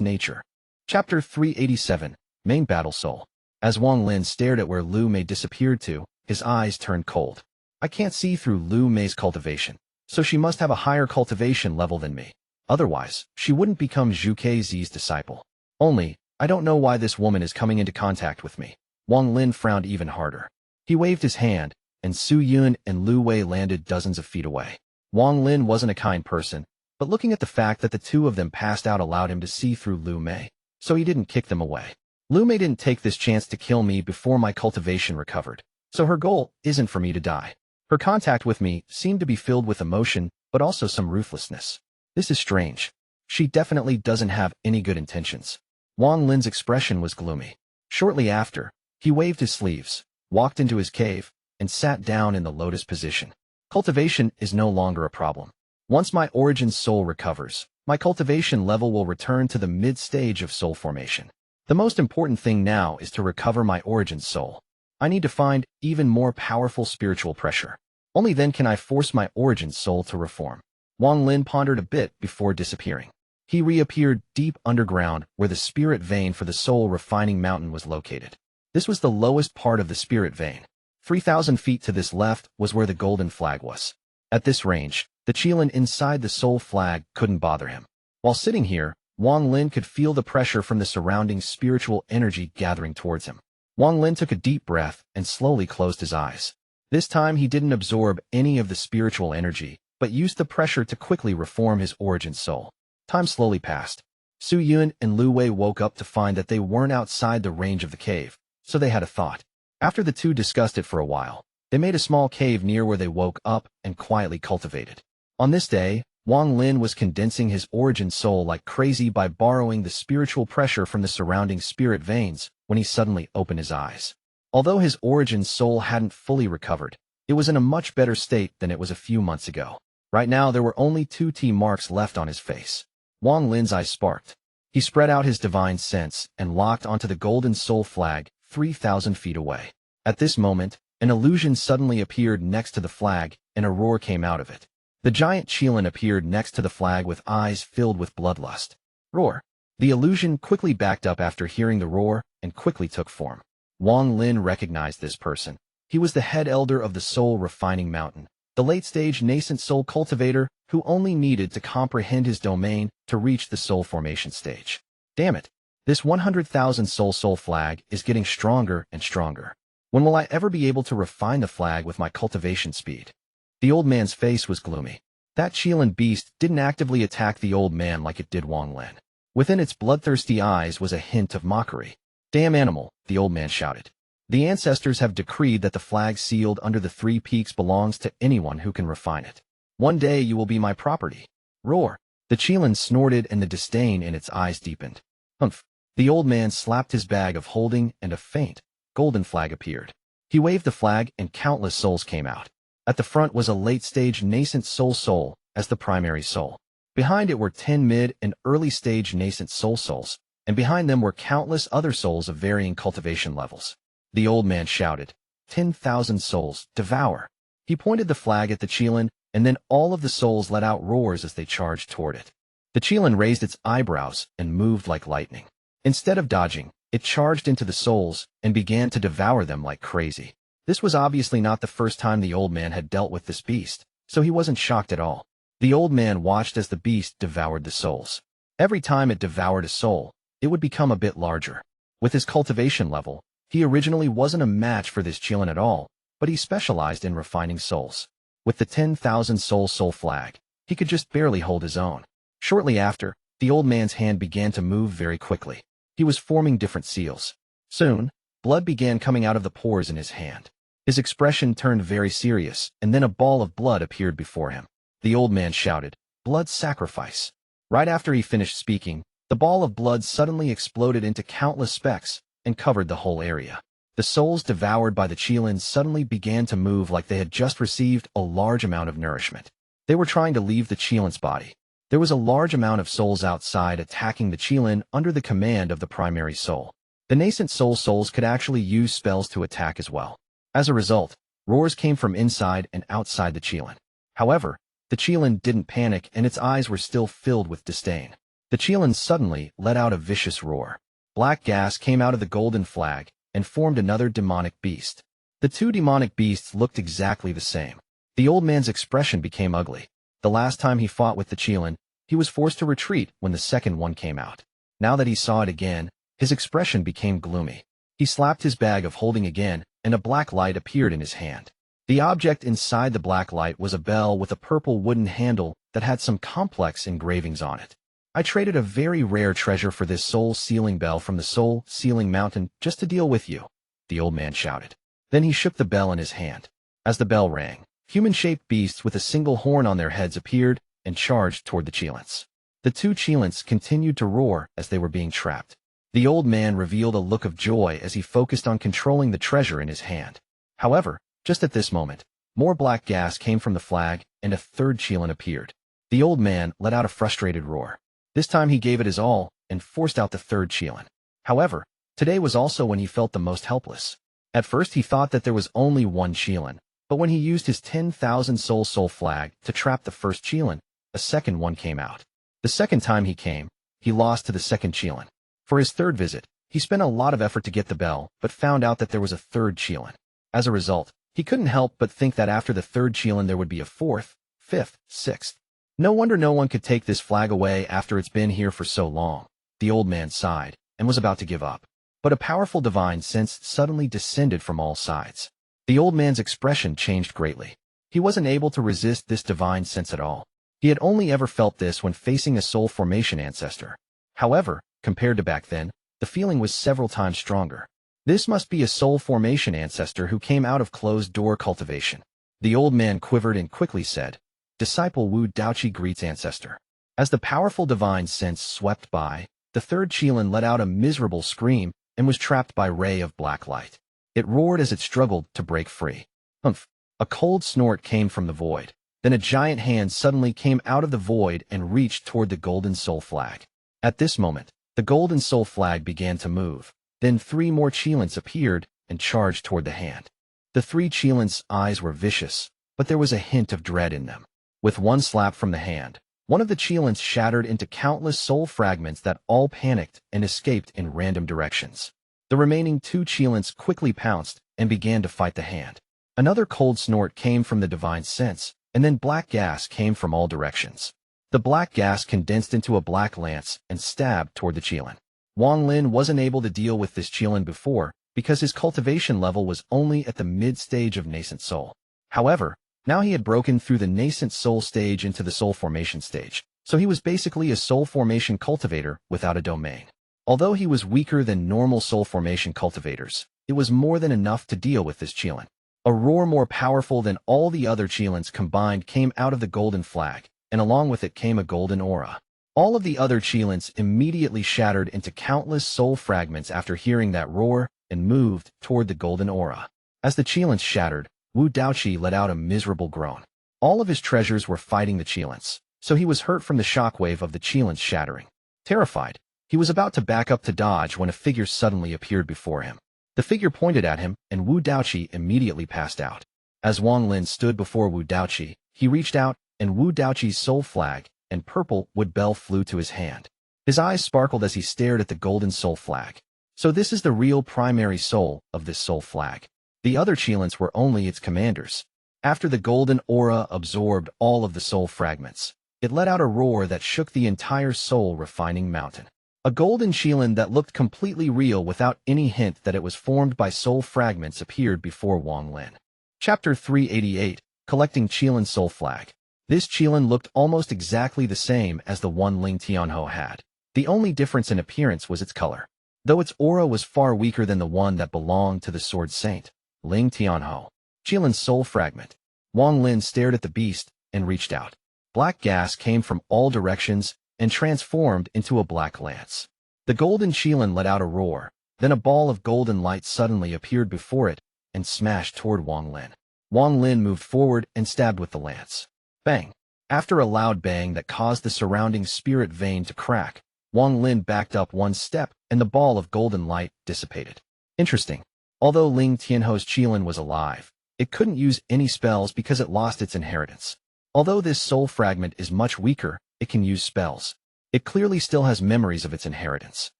nature. Chapter 387, Main Battle Soul. As Wang Lin stared at where Liu Mei disappeared to, his eyes turned cold. I can't see through Liu Mei's cultivation, so she must have a higher cultivation level than me. Otherwise, she wouldn't become Zhuque Zi's disciple. Only, I don't know why this woman is coming into contact with me. Wang Lin frowned even harder. He waved his hand, and Su Yun and Liu Wei landed dozens of feet away. Wang Lin wasn't a kind person, but looking at the fact that the two of them passed out allowed him to see through Liu Mei, so he didn't kick them away. Liu Mei didn't take this chance to kill me before my cultivation recovered, so her goal isn't for me to die. Her contact with me seemed to be filled with emotion, but also some ruthlessness. This is strange. She definitely doesn't have any good intentions. Wang Lin's expression was gloomy. Shortly after, he waved his sleeves, walked into his cave, and sat down in the lotus position. Cultivation is no longer a problem. Once my origin soul recovers, my cultivation level will return to the mid-stage of soul formation. The most important thing now is to recover my origin soul. I need to find even more powerful spiritual pressure. Only then can I force my origin soul to reform. Wang Lin pondered a bit before disappearing. He reappeared deep underground where the spirit vein for the soul refining mountain was located. This was the lowest part of the spirit vein. 3,000 feet to this left was where the golden flag was. At this range, the Qilin inside the soul flag couldn't bother him. While sitting here, Wang Lin could feel the pressure from the surrounding spiritual energy gathering towards him. Wang Lin took a deep breath and slowly closed his eyes. This time he didn't absorb any of the spiritual energy, but used the pressure to quickly reform his origin soul. Time slowly passed. Su Yun and Liu Wei woke up to find that they weren't outside the range of the cave, so they had a thought. After the two discussed it for a while, they made a small cave near where they woke up and quietly cultivated. On this day, Wang Lin was condensing his origin soul like crazy by borrowing the spiritual pressure from the surrounding spirit veins when he suddenly opened his eyes. Although his origin soul hadn't fully recovered, it was in a much better state than it was a few months ago. Right now there were only 2 T marks left on his face. Wang Lin's eyes sparked. He spread out his divine sense and locked onto the golden soul flag 3,000 feet away. At this moment, an illusion suddenly appeared next to the flag, and a roar came out of it. The giant Qilin appeared next to the flag with eyes filled with bloodlust. Roar. The illusion quickly backed up after hearing the roar and quickly took form. Wang Lin recognized this person. He was the head elder of the Soul Refining Mountain, the late-stage nascent soul cultivator who only needed to comprehend his domain to reach the soul formation stage. Damn it. This 100,000 soul flag is getting stronger and stronger. When will I ever be able to refine the flag with my cultivation speed? The old man's face was gloomy. That Qilin beast didn't actively attack the old man like it did Wang Lin. Within its bloodthirsty eyes was a hint of mockery. Damn animal, the old man shouted. The ancestors have decreed that the flag sealed under the 3 peaks belongs to anyone who can refine it. One day you will be my property. Roar. The Qilin snorted and the disdain in its eyes deepened. Humph. The old man slapped his bag of holding and a faint, golden flag appeared. He waved the flag and countless souls came out. At the front was a late-stage nascent soul as the primary soul. Behind it were 10 mid and early-stage nascent souls, and behind them were countless other souls of varying cultivation levels. The old man shouted, 10,000 souls, devour. He pointed the flag at the Qilin, and then all of the souls let out roars as they charged toward it. The Qilin raised its eyebrows and moved like lightning. Instead of dodging, it charged into the souls and began to devour them like crazy. This was obviously not the first time the old man had dealt with this beast, so he wasn't shocked at all. The old man watched as the beast devoured the souls. Every time it devoured a soul, it would become a bit larger. With his cultivation level, he originally wasn't a match for this Qilin at all, but he specialized in refining souls. With the 10,000 soul flag, he could just barely hold his own. Shortly after, the old man's hand began to move very quickly. He was forming different seals. Soon, blood began coming out of the pores in his hand. His expression turned very serious, and then a ball of blood appeared before him. The old man shouted, "Blood sacrifice." Right after he finished speaking, the ball of blood suddenly exploded into countless specks and covered the whole area. The souls devoured by the Qilin suddenly began to move like they had just received a large amount of nourishment. They were trying to leave the Qilin's body. There was a large amount of souls outside attacking the Qilin under the command of the primary soul. The nascent souls could actually use spells to attack as well. As a result, roars came from inside and outside the Qilin. However, the Qilin didn't panic and its eyes were still filled with disdain. The Qilin suddenly let out a vicious roar. Black gas came out of the golden flag and formed another demonic beast. The 2 demonic beasts looked exactly the same. The old man's expression became ugly. The last time he fought with the Qilin, he was forced to retreat when the second one came out. Now that he saw it again, his expression became gloomy. He slapped his bag of holding again, and a black light appeared in his hand. The object inside the black light was a bell with a purple wooden handle that had some complex engravings on it. I traded a very rare treasure for this soul sealing bell from the Soul Sealing Mountain just to deal with you, the old man shouted. Then he shook the bell in his hand. As the bell rang, human-shaped beasts with a single horn on their heads appeared and charged toward the Qilins. The 2 Qilins continued to roar as they were being trapped. The old man revealed a look of joy as he focused on controlling the treasure in his hand. However, just at this moment, more black gas came from the flag and a third Qilin appeared. The old man let out a frustrated roar. This time he gave it his all and forced out the third Qilin. However, today was also when he felt the most helpless. At first he thought that there was only one Qilin, but when he used his 10,000 soul flag to trap the first Qilin, a second one came out. The second time he came, he lost to the second Qilin. For his third visit, he spent a lot of effort to get the bell, but found out that there was a third Qilin. As a result, he couldn't help but think that after the third Qilin there would be a fourth, fifth, sixth. No wonder no one could take this flag away after it's been here for so long. The old man sighed and was about to give up. But a powerful divine sense suddenly descended from all sides. The old man's expression changed greatly. He wasn't able to resist this divine sense at all. He had only ever felt this when facing a soul formation ancestor. However, compared to back then, the feeling was several times stronger. This must be a soul formation ancestor who came out of closed-door cultivation. The old man quivered and quickly said, "Disciple Wu Daoqi greets Ancestor." As the powerful divine sense swept by, the third Qilin let out a miserable scream and was trapped by a ray of black light. It roared as it struggled to break free. Humph! A cold snort came from the void. Then a giant hand suddenly came out of the void and reached toward the golden soul flag. At this moment, the golden soul flag began to move. Then 3 more Qilins appeared and charged toward the hand. The 3 Qilins' eyes were vicious, but there was a hint of dread in them. With one slap from the hand, one of the Qilins shattered into countless soul fragments that all panicked and escaped in random directions. The remaining 2 Qilins quickly pounced and began to fight the hand. Another cold snort came from the divine sense, and then black gas came from all directions. The black gas condensed into a black lance and stabbed toward the Qilin. Wang Lin wasn't able to deal with this Qilin before because his cultivation level was only at the mid-stage of nascent soul. However, now he had broken through the nascent soul stage into the soul formation stage, so he was basically a soul formation cultivator without a domain. Although he was weaker than normal soul formation cultivators, it was more than enough to deal with this Qilin. A roar more powerful than all the other Qilins combined came out of the golden flag, and along with it came a golden aura. All of the other Qilins immediately shattered into countless soul fragments after hearing that roar and moved toward the golden aura. As the Qilins shattered, Wutai let out a miserable groan. All of his treasures were fighting the Qilins, so he was hurt from the shockwave of the Qilins shattering. Terrified, he was about to back up to dodge when a figure suddenly appeared before him. The figure pointed at him, and Wutai immediately passed out. As Wang Lin stood before Wutai, he reached out, and Wutai's soul flag and purple wood bell flew to his hand. His eyes sparkled as he stared at the golden soul flag. So this is the real primary soul of this soul flag. The other Qilins were only its commanders. After the golden aura absorbed all of the soul fragments, it let out a roar that shook the entire soul refining mountain. A golden Qilin that looked completely real without any hint that it was formed by soul fragments appeared before Wang Lin. Chapter 388, Collecting Qilin Soul Flag. This Qilin looked almost exactly the same as the one Ling Tianhou had. The only difference in appearance was its color. Though its aura was far weaker than the one that belonged to the Sword Saint, Ling Tianhou. Qilin's soul fragment. Wang Lin stared at the beast and reached out. Black gas came from all directions and transformed into a black lance. The golden Qilin let out a roar, then a ball of golden light suddenly appeared before it and smashed toward Wang Lin. Wang Lin moved forward and stabbed with the lance. Bang! After a loud bang that caused the surrounding spirit vein to crack, Wang Lin backed up one step and the ball of golden light dissipated. Interesting. Although Ling Tianhou's Qilin was alive, it couldn't use any spells because it lost its inheritance. Although this soul fragment is much weaker, it can use spells. It clearly still has memories of its inheritance.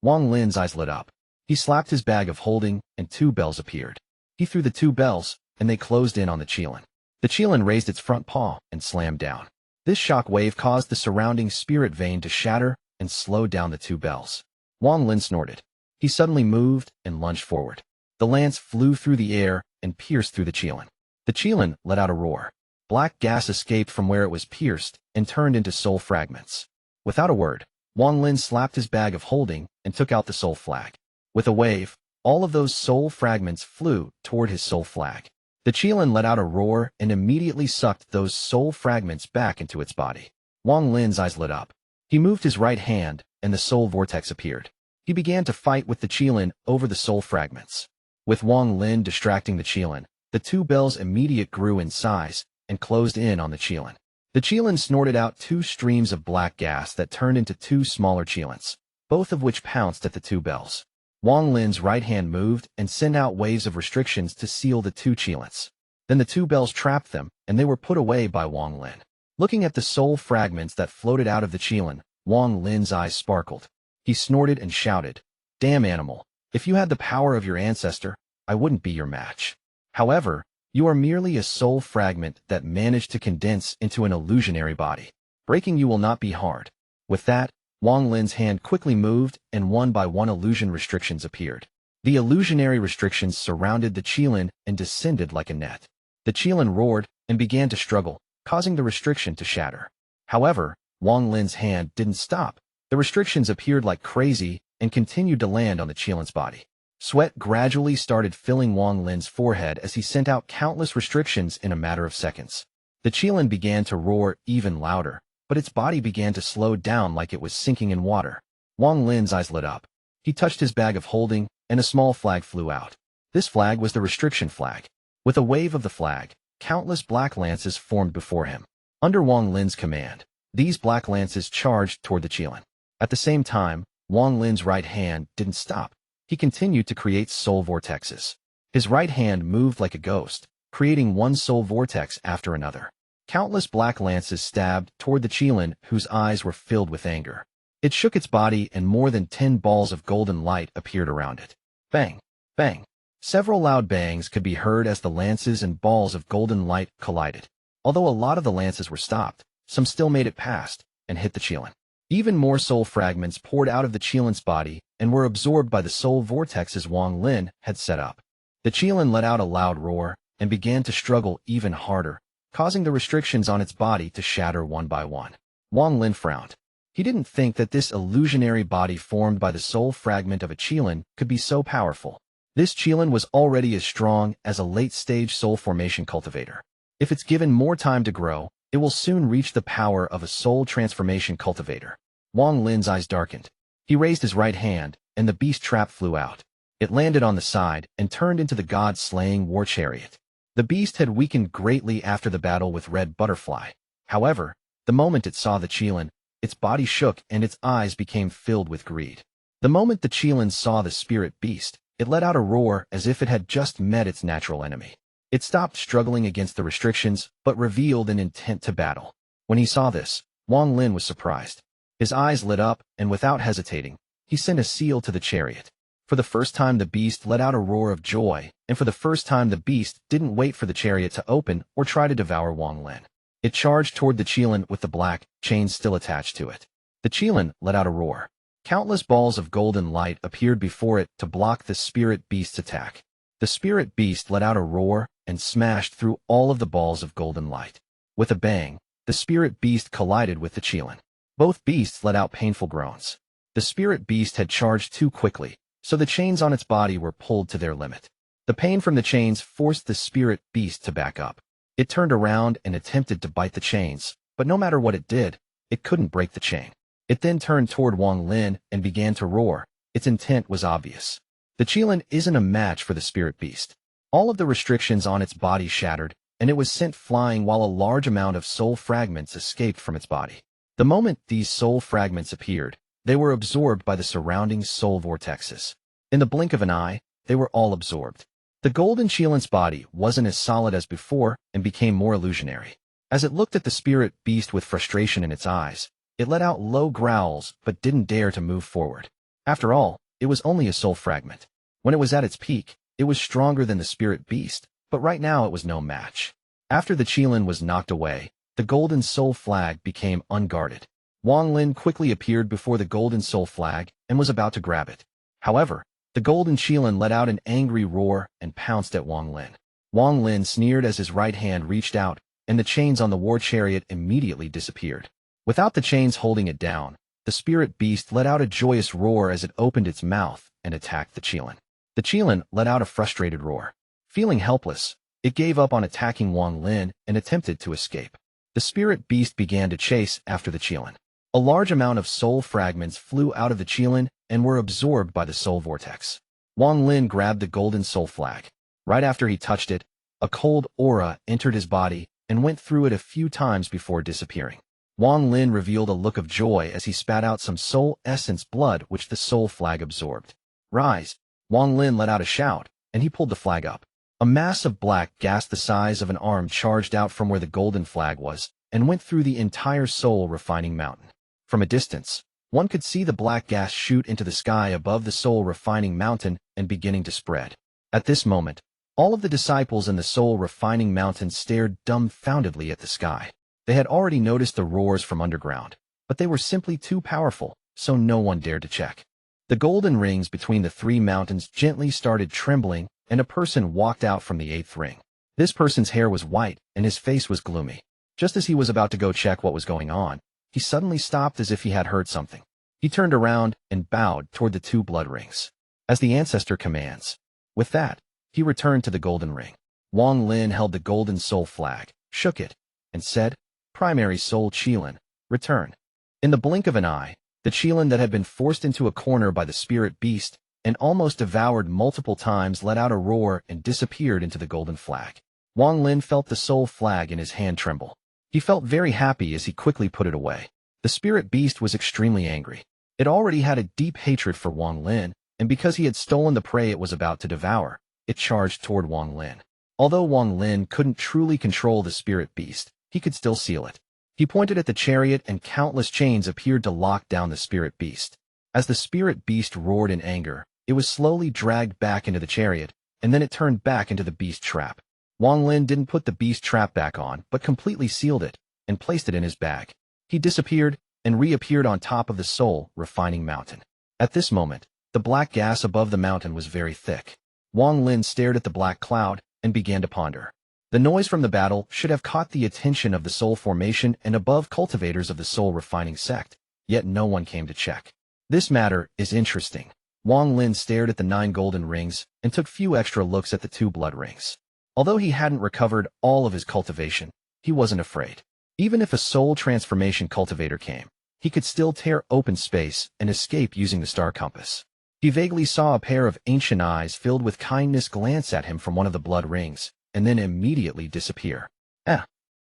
Wang Lin's eyes lit up. He slapped his bag of holding, and 2 bells appeared. He threw the 2 bells, and they closed in on the Qilin. The Qilin raised its front paw and slammed down. This shock wave caused the surrounding spirit vein to shatter and slowed down the 2 bells. Wang Lin snorted. He suddenly moved and lunged forward. The lance flew through the air and pierced through the Qilin. The Qilin let out a roar. Black gas escaped from where it was pierced and turned into soul fragments. Without a word, Wang Lin slapped his bag of holding and took out the soul flag. With a wave, all of those soul fragments flew toward his soul flag. The Qilin let out a roar and immediately sucked those soul fragments back into its body. Wang Lin's eyes lit up. He moved his right hand, and the soul vortex appeared. He began to fight with the Qilin over the soul fragments. With Wang Lin distracting the Qilin, the 2 bells immediately grew in size and closed in on the Qilin. The Qilin snorted out 2 streams of black gas that turned into 2 smaller Qilins, both of which pounced at the 2 bells. Wang Lin's right hand moved and sent out waves of restrictions to seal the 2 Qilins. Then the 2 bells trapped them, and they were put away by Wang Lin. Looking at the soul fragments that floated out of the Qilin, Wang Lin's eyes sparkled. He snorted and shouted, "Damn animal, if you had the power of your ancestor, I wouldn't be your match. However, you are merely a soul fragment that managed to condense into an illusionary body. Breaking you will not be hard." With that, Wang Lin's hand quickly moved, and one by one illusion restrictions appeared. The illusionary restrictions surrounded the Qilin and descended like a net. The Qilin roared and began to struggle, causing the restriction to shatter. However, Wang Lin's hand didn't stop. The restrictions appeared like crazy and continued to land on the Qilin's body. Sweat gradually started filling Wang Lin's forehead as he sent out countless restrictions in a matter of seconds. The Qilin began to roar even louder, but its body began to slow down like it was sinking in water. Wang Lin's eyes lit up. He touched his bag of holding, and a small flag flew out. This flag was the restriction flag. With a wave of the flag, countless black lances formed before him. Under Wang Lin's command, these black lances charged toward the Qilin. At the same time, Wang Lin's right hand didn't stop. He continued to create soul vortexes. His right hand moved like a ghost, creating one soul vortex after another. Countless black lances stabbed toward the Qilin, whose eyes were filled with anger. It shook its body, and more than 10 balls of golden light appeared around it. Bang! Bang! Several loud bangs could be heard as the lances and balls of golden light collided. Although a lot of the lances were stopped, some still made it past and hit the Qilin. Even more soul fragments poured out of the Qilin's body and were absorbed by the soul vortexes Wang Lin had set up. The Qilin let out a loud roar and began to struggle even harder, causing the restrictions on its body to shatter one by one. Wang Lin frowned. He didn't think that this illusionary body formed by the soul fragment of a Qilin could be so powerful. This Qilin was already as strong as a late-stage soul formation cultivator. If it's given more time to grow, it will soon reach the power of a soul transformation cultivator. Wang Lin's eyes darkened. He raised his right hand, and the beast trap flew out. It landed on the side and turned into the god-slaying war chariot. The beast had weakened greatly after the battle with Red Butterfly. However, the moment it saw the Qilin, its body shook and its eyes became filled with greed. The moment the Qilin saw the spirit beast, it let out a roar as if it had just met its natural enemy. It stopped struggling against the restrictions, but revealed an intent to battle. When he saw this, Wang Lin was surprised. His eyes lit up, and without hesitating, he sent a seal to the chariot. For the first time the beast let out a roar of joy, and for the first time the beast didn't wait for the chariot to open or try to devour Wang Lin. It charged toward the Qilin with the black chains still attached to it. The Qilin let out a roar. Countless balls of golden light appeared before it to block the spirit beast's attack. The spirit beast let out a roar and smashed through all of the balls of golden light. With a bang, the spirit beast collided with the Qilin. Both beasts let out painful groans. The spirit beast had charged too quickly, so the chains on its body were pulled to their limit. The pain from the chains forced the spirit beast to back up. It turned around and attempted to bite the chains, but no matter what it did, it couldn't break the chain. It then turned toward Wang Lin and began to roar. Its intent was obvious. The Qilin isn't a match for the spirit beast. All of the restrictions on its body shattered, and it was sent flying while a large amount of soul fragments escaped from its body. The moment these soul fragments appeared, they were absorbed by the surrounding soul vortexes. In the blink of an eye, they were all absorbed. The golden Qilin's body wasn't as solid as before and became more illusionary. As it looked at the spirit beast with frustration in its eyes, it let out low growls but didn't dare to move forward. After all, it was only a soul fragment. When it was at its peak, it was stronger than the spirit beast, but right now it was no match. After the Qilin was knocked away, the golden soul flag became unguarded. Wang Lin quickly appeared before the golden soul flag and was about to grab it. However, the golden Qilin let out an angry roar and pounced at Wang Lin. Wang Lin sneered as his right hand reached out, and the chains on the war chariot immediately disappeared. Without the chains holding it down, the spirit beast let out a joyous roar as it opened its mouth and attacked the Qilin. The Qilin let out a frustrated roar. Feeling helpless, it gave up on attacking Wang Lin and attempted to escape. The spirit beast began to chase after the Qilin. A large amount of soul fragments flew out of the Qilin and were absorbed by the soul vortex. Wang Lin grabbed the golden soul flag. Right after he touched it, a cold aura entered his body and went through it a few times before disappearing. Wang Lin revealed a look of joy as he spat out some soul essence blood which the soul flag absorbed. Rise! Wang Lin let out a shout, and he pulled the flag up. A mass of black gas the size of an arm charged out from where the golden flag was and went through the entire soul refining mountain. From a distance, one could see the black gas shoot into the sky above the soul refining mountain and beginning to spread. At this moment, all of the disciples in the soul refining mountain stared dumbfoundedly at the sky. They had already noticed the roars from underground, but they were simply too powerful, so no one dared to check. The golden rings between the three mountains gently started trembling, and a person walked out from the eighth ring. This person's hair was white, and his face was gloomy. Just as he was about to go check what was going on, he suddenly stopped as if he had heard something. He turned around and bowed toward the two blood rings, as the Ancestor commands. With that, he returned to the golden ring. Wang Lin held the golden soul flag, shook it, and said, "Primary soul Qilin, return." In the blink of an eye, the Qilin that had been forced into a corner by the spirit beast and almost devoured multiple times let out a roar and disappeared into the golden flag. Wang Lin felt the soul flag in his hand tremble. He felt very happy as he quickly put it away. The spirit beast was extremely angry. It already had a deep hatred for Wang Lin, and because he had stolen the prey it was about to devour, it charged toward Wang Lin. Although Wang Lin couldn't truly control the spirit beast, he could still seal it. He pointed at the chariot and countless chains appeared to lock down the spirit beast. As the spirit beast roared in anger, it was slowly dragged back into the chariot, and then it turned back into the beast trap. Wang Lin didn't put the beast trap back on, but completely sealed it, and placed it in his bag. He disappeared, and reappeared on top of the soul refining mountain. At this moment, the black gas above the mountain was very thick. Wang Lin stared at the black cloud, and began to ponder. The noise from the battle should have caught the attention of the soul formation and above cultivators of the soul refining sect, yet no one came to check. This matter is interesting. Wang Lin stared at the 9 golden rings, and took few extra looks at the 2 blood rings. Although he hadn't recovered all of his cultivation, he wasn't afraid. Even if a soul transformation cultivator came, he could still tear open space and escape using the star compass. He vaguely saw a pair of ancient eyes filled with kindness glance at him from one of the blood rings, and then immediately disappear.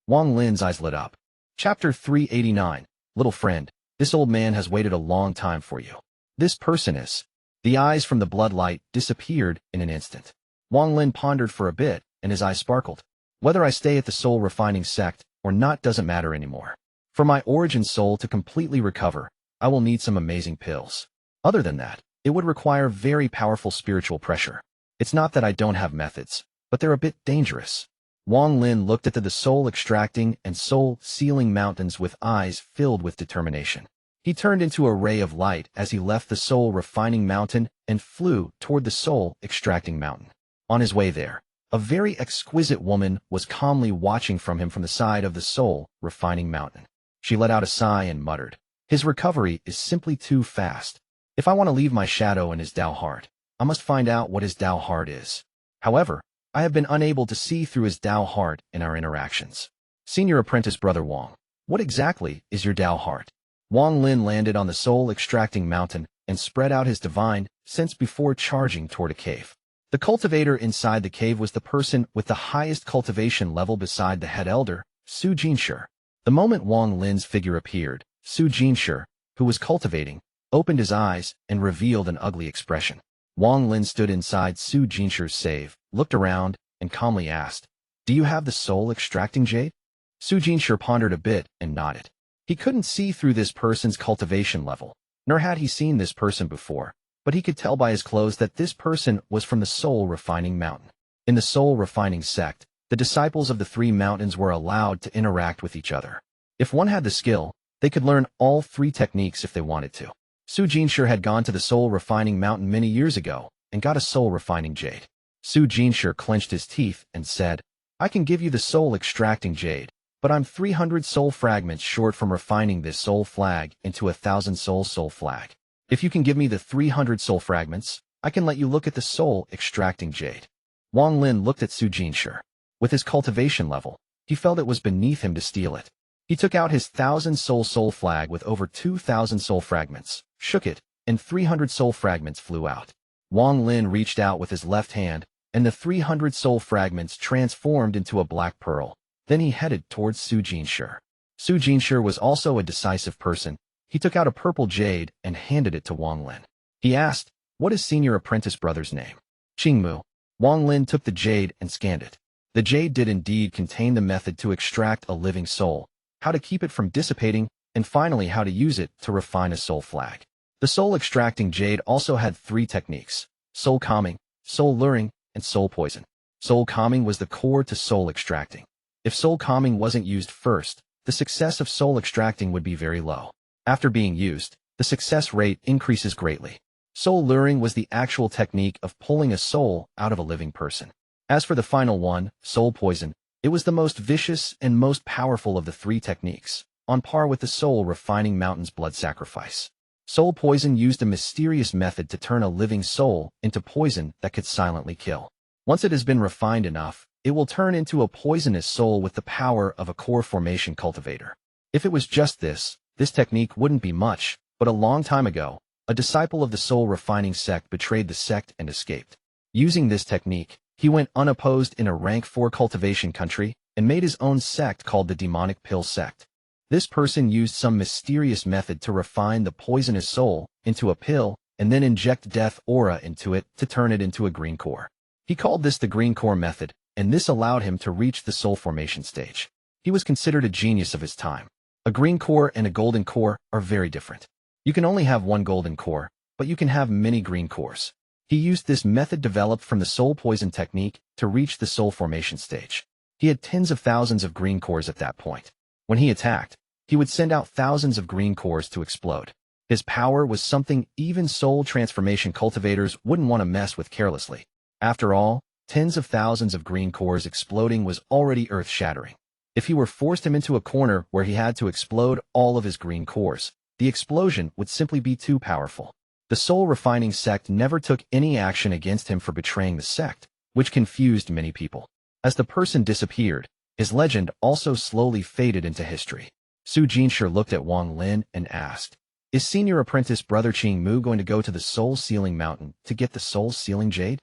Wang Lin's eyes lit up. Chapter 389. Little friend, this old man has waited a long time for you. This person is. The eyes from the blood light disappeared in an instant. Wang Lin pondered for a bit, and his eyes sparkled. Whether I stay at the soul refining sect or not doesn't matter anymore. For my origin soul to completely recover, I will need some amazing pills. Other than that, it would require very powerful spiritual pressure. It's not that I don't have methods, but they're a bit dangerous. Wang Lin looked at the soul extracting and soul sealing mountains with eyes filled with determination. He turned into a ray of light as he left the soul refining mountain and flew toward the soul extracting mountain. On his way there, a very exquisite woman was calmly watching from him from the side of the soul refining mountain. She let out a sigh and muttered, "His recovery is simply too fast. If I want to leave my shadow in his Dao Heart, I must find out what his Dao Heart is. However, I have been unable to see through his Dao Heart in our interactions. Senior Apprentice Brother Wang, what exactly is your Dao Heart?" Wang Lin landed on the soul extracting mountain and spread out his divine sense before charging toward a cave. The cultivator inside the cave was the person with the highest cultivation level beside the head elder, Su Jinshi. The moment Wang Lin's figure appeared, Su Jinshi, who was cultivating, opened his eyes and revealed an ugly expression. Wang Lin stood inside Su Jinshi's save, looked around, and calmly asked, "Do you have the soul extracting jade?" Su Jinshi pondered a bit and nodded. He couldn't see through this person's cultivation level, nor had he seen this person before, but he could tell by his clothes that this person was from the soul refining mountain. In the soul refining sect, the disciples of the 3 mountains were allowed to interact with each other. If one had the skill, they could learn all 3 techniques if they wanted to. Su Jinshi had gone to the soul refining mountain many years ago and got a soul refining jade. Su Jinshi clenched his teeth and said, "I can give you the soul extracting jade, but I'm 300 soul fragments short from refining this soul flag into 1,000 soul flag. If you can give me the 300 soul fragments, I can let you look at the soul extracting jade." Wang Lin looked at Su Jinshi. With his cultivation level, he felt it was beneath him to steal it. He took out his 1,000 soul flag with over 2,000 soul fragments, shook it, and 300 soul fragments flew out. Wang Lin reached out with his left hand, and the 300 soul fragments transformed into a black pearl. Then he headed towards Su Jinshi. Su Jinshi was also a decisive person. He took out a purple jade and handed it to Wang Lin. He asked, "What is Senior Apprentice Brother's name?" "Qingmu." Wang Lin took the jade and scanned it. The jade did indeed contain the method to extract a living soul, how to keep it from dissipating, and finally how to use it to refine a soul flag. The soul extracting jade also had 3 techniques: soul calming, soul luring, and soul poison. Soul calming was the core to soul extracting. If soul calming wasn't used first, the success of soul extracting would be very low. After being used, the success rate increases greatly. Soul luring was the actual technique of pulling a soul out of a living person. As for the final one, soul poison, it was the most vicious and most powerful of the 3 techniques, on par with the soul refining mountain's blood sacrifice. Soul poison used a mysterious method to turn a living soul into poison that could silently kill. Once it has been refined enough, it will turn into a poisonous soul with the power of a core formation cultivator. If it was just this technique wouldn't be much, but a long time ago, a disciple of the soul refining sect betrayed the sect and escaped. Using this technique, He went unopposed in a rank 4 cultivation country and made his own sect called the Demonic Pill Sect. This person used some mysterious method to refine the poisonous soul into a pill and then inject death aura into it to turn it into a green core. He called this the green core method, and this allowed him to reach the soul formation stage. He was considered a genius of his time. A green core and a golden core are very different. You can only have one golden core, but you can have many green cores. He used this method developed from the soul poison technique to reach the soul formation stage. He had tens of thousands of green cores at that point. When he attacked, he would send out thousands of green cores to explode. His power was something even soul transformation cultivators wouldn't want to mess with carelessly. After all, tens of thousands of green cores exploding was already earth-shattering. If he were forced him into a corner where he had to explode all of his green cores, the explosion would simply be too powerful. The soul-refining sect never took any action against him for betraying the sect, which confused many people. As the person disappeared, his legend also slowly faded into history. Su Jinshi looked at Wang Lin and asked, "Is senior apprentice brother Qing Mu going to go to the soul-sealing mountain to get the soul-sealing jade?"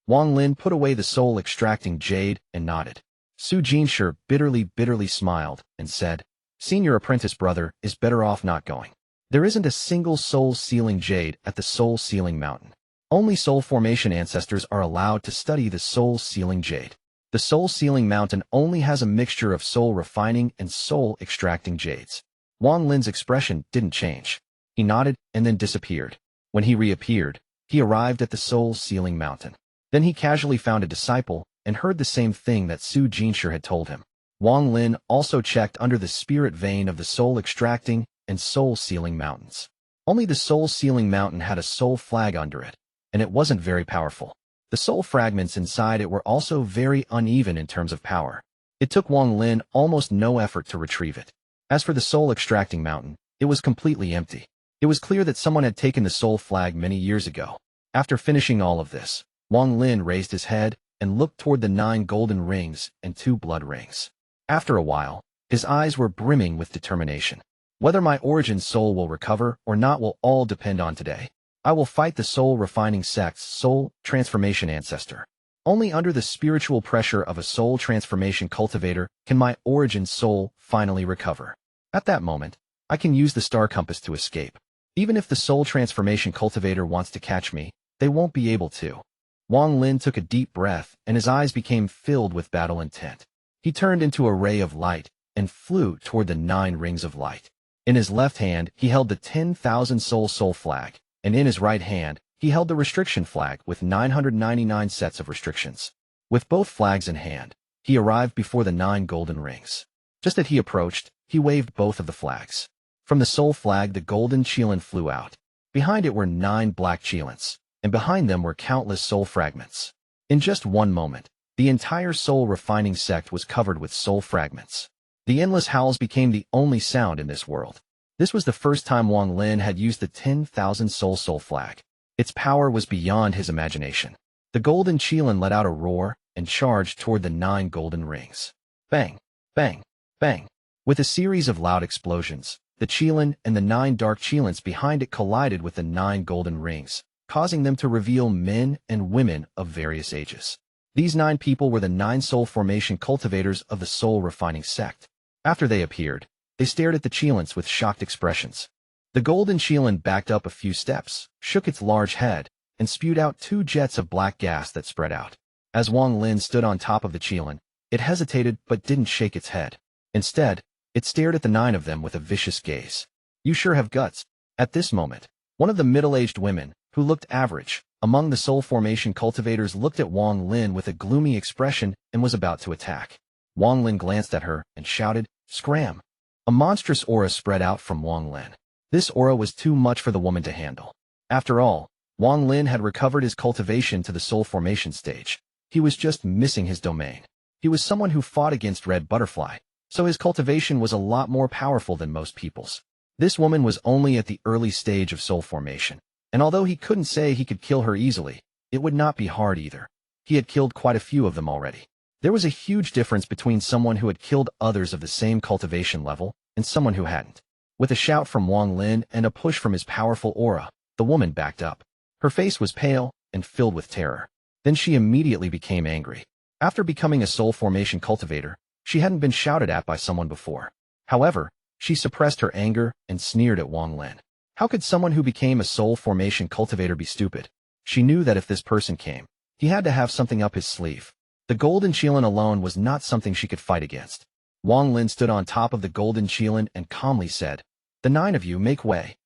Wang Lin put away the soul-extracting jade and nodded. Su Jinshi bitterly smiled and said, "Senior apprentice brother is better off not going. There isn't a single soul-sealing jade at the soul-sealing mountain. Only soul formation ancestors are allowed to study the soul-sealing jade. The soul-sealing mountain only has a mixture of soul-refining and soul-extracting jades." Wang Lin's expression didn't change. He nodded and then disappeared. When he reappeared, he arrived at the soul-sealing mountain. Then he casually found a disciple and heard the same thing that Su Jinshi had told him. Wang Lin also checked under the spirit vein of the soul-extracting and soul-sealing mountains. Only the soul-sealing mountain had a soul flag under it, and it wasn't very powerful. The soul fragments inside it were also very uneven in terms of power. It took Wang Lin almost no effort to retrieve it. As for the soul-extracting mountain, it was completely empty. It was clear that someone had taken the soul flag many years ago. After finishing all of this, Wang Lin raised his head and looked toward the 9 golden rings and 2 blood rings. After a while, his eyes were brimming with determination. "Whether my origin soul will recover or not will all depend on today. I will fight the soul-refining sect's soul transformation ancestor. Only under the spiritual pressure of a soul transformation cultivator can my origin soul finally recover. At that moment, I can use the star compass to escape. Even if the soul transformation cultivator wants to catch me, they won't be able to." Wang Lin took a deep breath and his eyes became filled with battle intent. He turned into a ray of light and flew toward the 9 rings of light. In his left hand, he held the 10,000 soul flag, and in his right hand, he held the restriction flag with 999 sets of restrictions. With both flags in hand, he arrived before the 9 golden rings. Just as he approached, he waved both of the flags. From the soul flag, the golden Qilin flew out. Behind it were 9 black Qilins, and behind them were countless soul fragments. In just one moment, the entire soul-refining sect was covered with soul fragments. The endless howls became the only sound in this world. This was the first time Wang Lin had used the 10,000 soul flag. Its power was beyond his imagination. The golden Qilin let out a roar and charged toward the 9 golden rings. Bang! Bang! Bang! With a series of loud explosions, the Qilin and the 9 dark Qilins behind it collided with the 9 golden rings, causing them to reveal men and women of various ages. These 9 people were the 9 soul formation cultivators of the soul-refining sect. After they appeared, they stared at the Qilins with shocked expressions. The golden Qilin backed up a few steps, shook its large head, and spewed out 2 jets of black gas that spread out. As Wang Lin stood on top of the Qilin, it hesitated but didn't shake its head. Instead, it stared at the 9 of them with a vicious gaze. "You sure have guts." At this moment, one of the middle-aged women, who looked average, among the soul formation cultivators looked at Wang Lin with a gloomy expression and was about to attack. Wang Lin glanced at her and shouted, "Scram!" A monstrous aura spread out from Wang Lin. This aura was too much for the woman to handle. After all, Wang Lin had recovered his cultivation to the soul formation stage. He was just missing his domain. He was someone who fought against Red Butterfly, so his cultivation was a lot more powerful than most people's. This woman was only at the early stage of soul formation, and although he couldn't say he could kill her easily, it would not be hard either. He had killed quite a few of them already. There was a huge difference between someone who had killed others of the same cultivation level and someone who hadn't. With a shout from Wang Lin and a push from his powerful aura, the woman backed up. Her face was pale and filled with terror. Then she immediately became angry. After becoming a soul formation cultivator, she hadn't been shouted at by someone before. However, she suppressed her anger and sneered at Wang Lin. How could someone who became a soul formation cultivator be stupid? She knew that if this person came, he had to have something up his sleeve. The golden Qilin alone was not something she could fight against. Wang Lin stood on top of the golden Qilin and calmly said, "The 9 of you make way."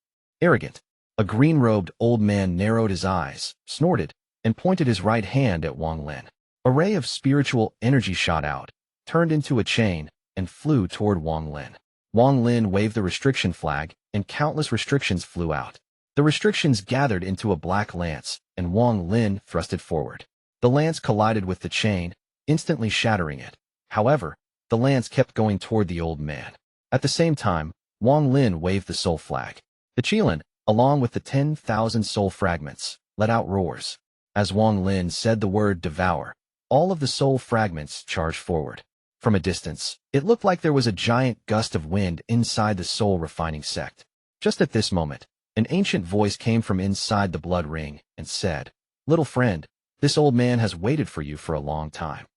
Arrogant. A green-robed old man narrowed his eyes, snorted, and pointed his right hand at Wang Lin. A ray of spiritual energy shot out, turned into a chain, and flew toward Wang Lin. Wang Lin waved the restriction flag, and countless restrictions flew out. The restrictions gathered into a black lance, and Wang Lin thrusted forward. The lance collided with the chain, instantly shattering it. However, the lance kept going toward the old man. At the same time, Wang Lin waved the soul flag. The Qilin, along with the 10,000 soul fragments, let out roars. As Wang Lin said the word devour, all of the soul fragments charged forward. From a distance, it looked like there was a giant gust of wind inside the soul refining sect. Just at this moment, an ancient voice came from inside the blood ring and said, "Little friend, this old man has waited for you for a long time."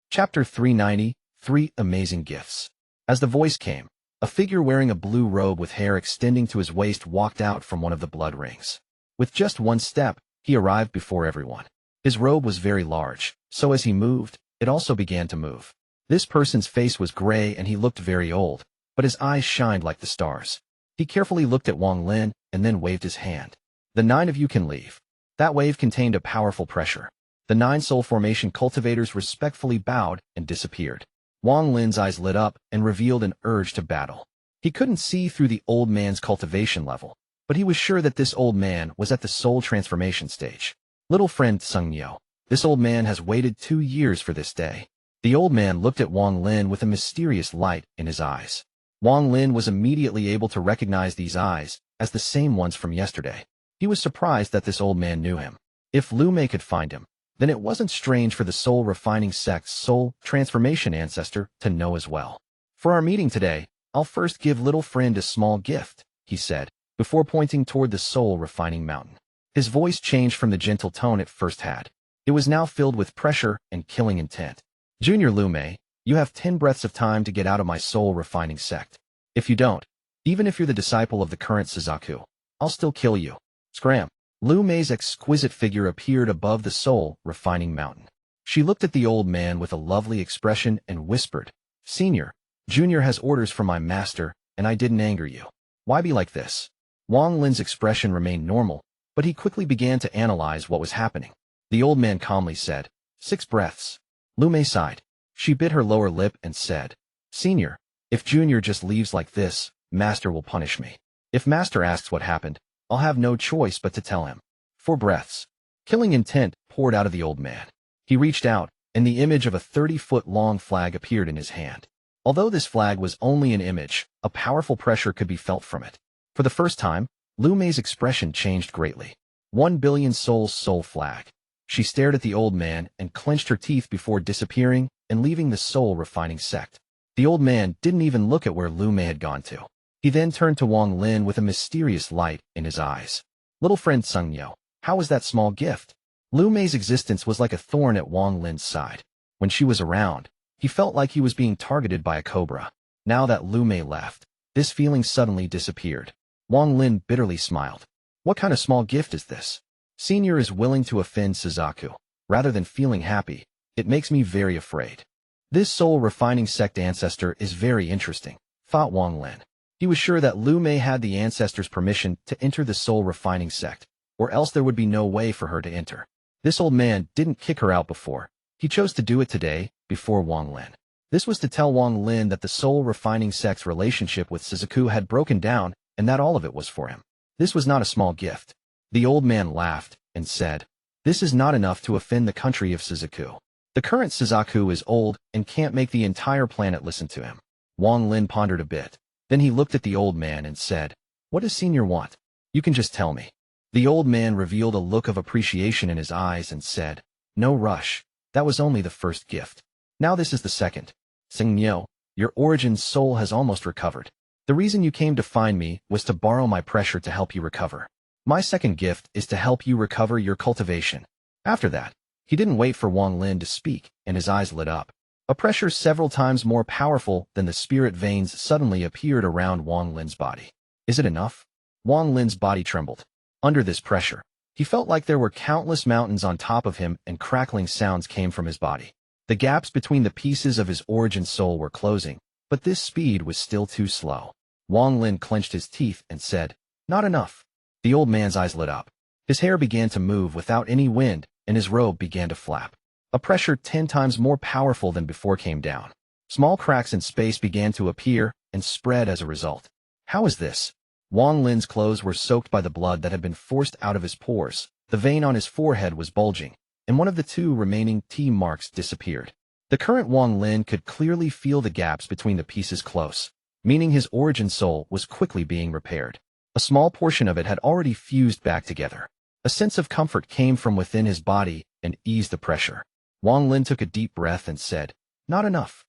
Chapter 390, 3 Amazing Gifts. As the voice came, a figure wearing a blue robe with hair extending to his waist walked out from one of the blood rings. With just one step, he arrived before everyone. His robe was very large, so as he moved, it also began to move. This person's face was gray and he looked very old, but his eyes shined like the stars. He carefully looked at Wang Lin and then waved his hand. "The 9 of you can leave." That wave contained a powerful pressure. The 9 soul formation cultivators respectfully bowed and disappeared. Wang Lin's eyes lit up and revealed an urge to battle. He couldn't see through the old man's cultivation level, but he was sure that this old man was at the soul transformation stage. "Little friend Sungyo, this old man has waited 2 years for this day." The old man looked at Wang Lin with a mysterious light in his eyes. Wang Lin was immediately able to recognize these eyes as the same ones from yesterday. He was surprised that this old man knew him. If Liu Mei could find him, then it wasn't strange for the soul refining sect's soul transformation ancestor to know as well. "For our meeting today, I'll first give little friend a small gift," he said, before pointing toward the soul refining mountain. His voice changed from the gentle tone it first had. It was now filled with pressure and killing intent. "Junior Liu Mei, you have 10 breaths of time to get out of my soul refining sect. If you don't, even if you're the disciple of the current Suzaku, I'll still kill you." Scram! Liu Mei's exquisite figure appeared above the soul refining mountain. She looked at the old man with a lovely expression and whispered, "Senior, Junior has orders from my master, and I didn't anger you. Why be like this?" Wang Lin's expression remained normal, but he quickly began to analyze what was happening. The old man calmly said, 6 breaths. Liu Mei sighed. She bit her lower lip and said, "Senior, if Junior just leaves like this, Master will punish me. If Master asks what happened, I'll have no choice but to tell him." 4 breaths. Killing intent poured out of the old man. He reached out, and the image of a 30-foot-long flag appeared in his hand. Although this flag was only an image, a powerful pressure could be felt from it. For the first time, Liu Mei's expression changed greatly. 1 billion souls soul flag. She stared at the old man and clenched her teeth before disappearing and leaving the soul refining sect. The old man didn't even look at where Liu Mei had gone to. He then turned to Wang Lin with a mysterious light in his eyes. "Little friend Sungyo, how was that small gift?" Liu Mei's existence was like a thorn at Wang Lin's side. When she was around, he felt like he was being targeted by a cobra. Now that Liu Mei left, this feeling suddenly disappeared. Wang Lin bitterly smiled. "What kind of small gift is this? Senior is willing to offend Suzaku. Rather than feeling happy, it makes me very afraid." This soul refining sect ancestor is very interesting, thought Wang Lin. He was sure that Liu Mei had the ancestor's permission to enter the soul refining sect, or else there would be no way for her to enter. This old man didn't kick her out before. He chose to do it today, before Wang Lin. This was to tell Wang Lin that the soul refining sect's relationship with Suzaku had broken down and that all of it was for him. This was not a small gift. The old man laughed and said, "This is not enough to offend the country of Suzaku. The current Suzaku is old and can't make the entire planet listen to him." Wang Lin pondered a bit. Then he looked at the old man and said, "What does Senior want? You can just tell me." The old man revealed a look of appreciation in his eyes and said, "No rush. That was only the first gift. Now this is the second. Sungyo, your origin soul has almost recovered. The reason you came to find me was to borrow my pressure to help you recover. My second gift is to help you recover your cultivation." After that, He didn't wait for Wang Lin to speak, and his eyes lit up. A pressure several times more powerful than the spirit veins suddenly appeared around Wang Lin's body. Is it enough? Wang Lin's body trembled. Under this pressure, he felt like there were countless mountains on top of him and crackling sounds came from his body. The gaps between the pieces of his origin soul were closing, but this speed was still too slow. Wang Lin clenched his teeth and said, "Not enough." The old man's eyes lit up. His hair began to move without any wind, and his robe began to flap. A pressure 10 times more powerful than before came down. Small cracks in space began to appear and spread as a result. How is this? Wang Lin's clothes were soaked by the blood that had been forced out of his pores. The vein on his forehead was bulging, and one of the 2 remaining T marks disappeared. The current Wang Lin could clearly feel the gaps between the pieces close, meaning his origin soul was quickly being repaired. A small portion of it had already fused back together. A sense of comfort came from within his body and eased the pressure. Wang Lin took a deep breath and said, "Not enough."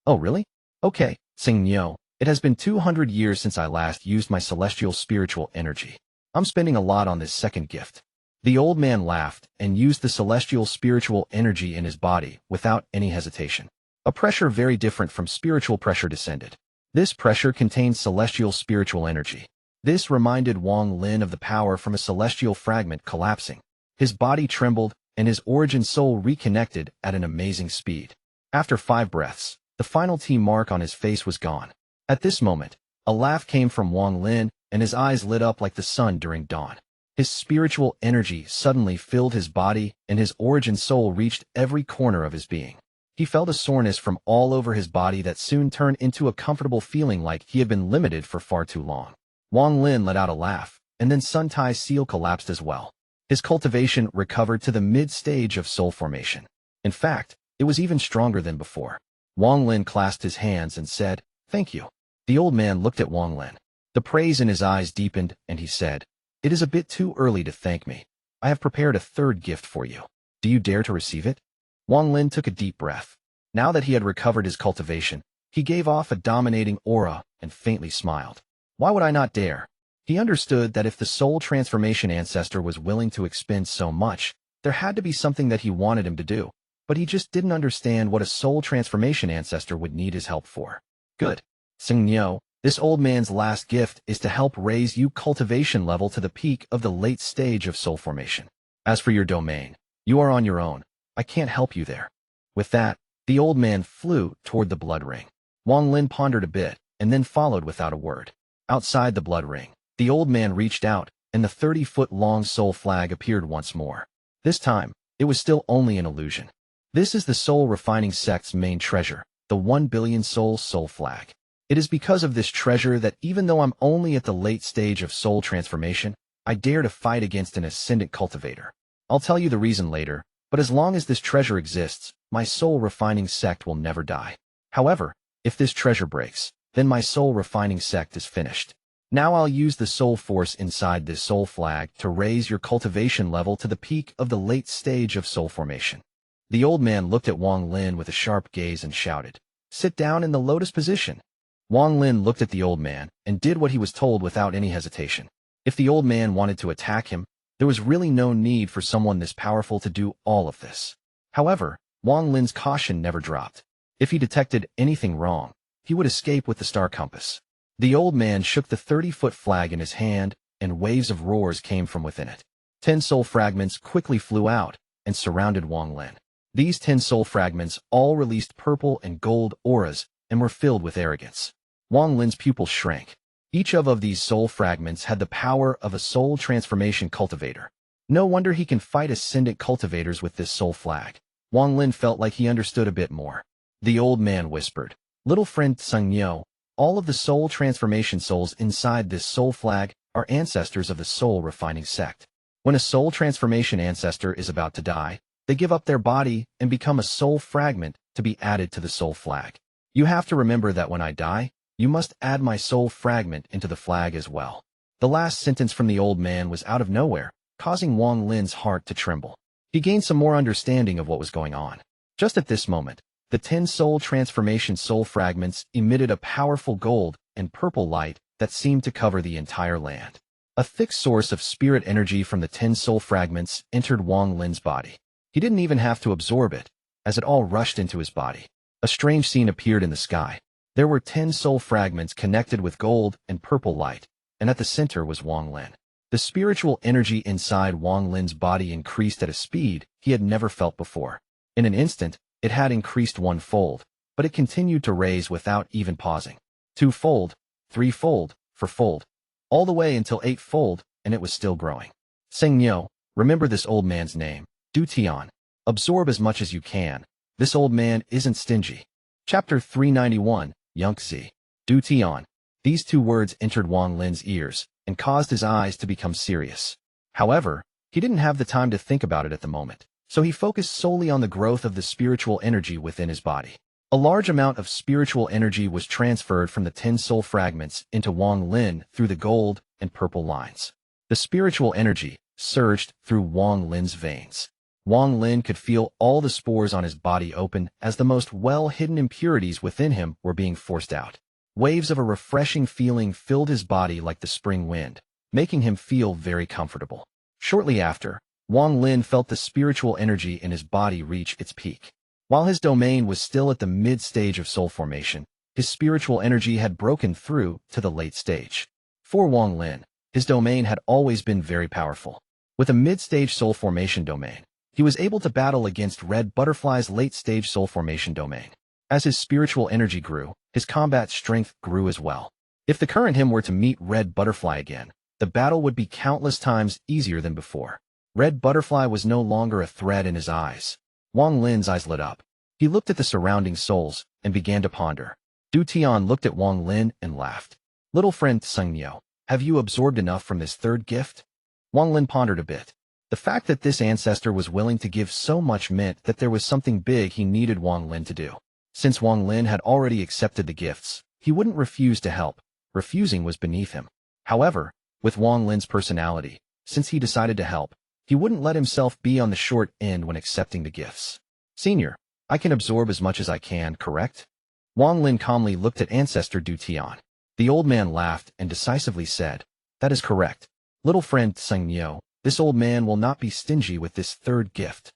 "Oh, really? Okay, Xingniu. It has been 200 years since I last used my celestial spiritual energy. I'm spending a lot on this second gift." The old man laughed and used the celestial spiritual energy in his body without any hesitation. A pressure very different from spiritual pressure descended. This pressure contained celestial spiritual energy. This reminded Wang Lin of the power from a celestial fragment collapsing. His body trembled, and his origin soul reconnected at an amazing speed. After 5 breaths, the final T mark on his face was gone. At this moment, a laugh came from Wang Lin, and his eyes lit up like the sun during dawn. His spiritual energy suddenly filled his body, and his origin soul reached every corner of his being. He felt a soreness from all over his body that soon turned into a comfortable feeling like he had been limited for far too long. Wang Lin let out a laugh, and then Sun Tai's seal collapsed as well. His cultivation recovered to the mid-stage of soul formation. In fact, it was even stronger than before. Wang Lin clasped his hands and said, "Thank you." The old man looked at Wang Lin. The praise in his eyes deepened, and he said, "It is a bit too early to thank me. I have prepared a 3rd gift for you. Do you dare to receive it?" Wang Lin took a deep breath. Now that he had recovered his cultivation, he gave off a dominating aura and faintly smiled. Why would I not dare? He understood that if the soul transformation ancestor was willing to expend so much, there had to be something that he wanted him to do, but he just didn't understand what a soul transformation ancestor would need his help for. Good. Xingniu, this old man's last gift is to help raise you cultivation level to the peak of the late stage of soul formation. As for your domain, you are on your own. I can't help you there. With that, the old man flew toward the blood ring. Wang Lin pondered a bit, and then followed without a word. Outside the blood ring, the old man reached out, and the 30-foot-long soul flag appeared once more. This time, it was still only an illusion. This is the soul refining sect's main treasure, the 1 billion soul flag. It is because of this treasure that even though I'm only at the late stage of soul transformation, I dare to fight against an ascendant cultivator. I'll tell you the reason later, but as long as this treasure exists, my soul refining sect will never die. However, if this treasure breaks, then my soul refining sect is finished. Now I'll use the soul force inside this soul flag to raise your cultivation level to the peak of the late stage of soul formation. The old man looked at Wang Lin with a sharp gaze and shouted, "Sit down in the lotus position." Wang Lin looked at the old man and did what he was told without any hesitation. If the old man wanted to attack him, there was really no need for someone this powerful to do all of this. However, Wang Lin's caution never dropped. If he detected anything wrong, he would escape with the star compass. The old man shook the 30-foot flag in his hand, and waves of roars came from within it. 10 soul fragments quickly flew out and surrounded Wang Lin. These 10 soul fragments all released purple and gold auras and were filled with arrogance. Wang Lin's pupils shrank. Each of these soul fragments had the power of a soul transformation cultivator. No wonder he can fight ascendant cultivators with this soul flag. Wang Lin felt like he understood a bit more. The old man whispered, "Little friend Xingniu, all of the soul transformation souls inside this soul flag are ancestors of the soul refining sect. When a soul transformation ancestor is about to die, they give up their body and become a soul fragment to be added to the soul flag. You have to remember that when I die, you must add my soul fragment into the flag as well." The last sentence from the old man was out of nowhere, causing Wang Lin's heart to tremble. He gained some more understanding of what was going on. Just at this moment, the 10 soul transformation soul fragments emitted a powerful gold and purple light that seemed to cover the entire land. A thick source of spirit energy from the 10 soul fragments entered Wang Lin's body. He didn't even have to absorb it, as it all rushed into his body. A strange scene appeared in the sky. There were 10 soul fragments connected with gold and purple light, and at the center was Wang Lin. The spiritual energy inside Wang Lin's body increased at a speed he had never felt before. In an instant, it had increased 1-fold, but it continued to raise without even pausing. 2-fold, 3-fold, 4-fold, all the way until 8-fold, and it was still growing. Sengniu, remember this old man's name, Du Tian. Absorb as much as you can. This old man isn't stingy. Chapter 391, Yunque Zi. Du Tian. These 2 words entered Wang Lin's ears and caused his eyes to become serious. However, he didn't have the time to think about it at the moment, so he focused solely on the growth of the spiritual energy within his body. A large amount of spiritual energy was transferred from the 10 soul fragments into Wang Lin through the gold and purple lines. The spiritual energy surged through Wang Lin's veins. Wang Lin could feel all the spores on his body open as the most well-hidden impurities within him were being forced out. Waves of a refreshing feeling filled his body like the spring wind, making him feel very comfortable. Shortly after, Wang Lin felt the spiritual energy in his body reach its peak. While his domain was still at the mid-stage of soul formation, his spiritual energy had broken through to the late stage. For Wang Lin, his domain had always been very powerful. With a mid-stage soul formation domain, he was able to battle against Red Butterfly's late-stage soul formation domain. As his spiritual energy grew, his combat strength grew as well. If the current him were to meet Red Butterfly again, the battle would be countless times easier than before. Red Butterfly was no longer a threat in his eyes. Wang Lin's eyes lit up. He looked at the surrounding souls and began to ponder. Du Tian looked at Wang Lin and laughed. Little friend Sengniu, have you absorbed enough from this 3rd gift? Wang Lin pondered a bit. The fact that this ancestor was willing to give so much meant that there was something big he needed Wang Lin to do. Since Wang Lin had already accepted the gifts, he wouldn't refuse to help. Refusing was beneath him. However, with Wang Lin's personality, since he decided to help, he wouldn't let himself be on the short end when accepting the gifts. Senior, I can absorb as much as I can, correct? Wang Lin calmly looked at Ancestor Du Tian. The old man laughed and decisively said, that is correct. Little friend Sengniu, this old man will not be stingy with this 3rd gift.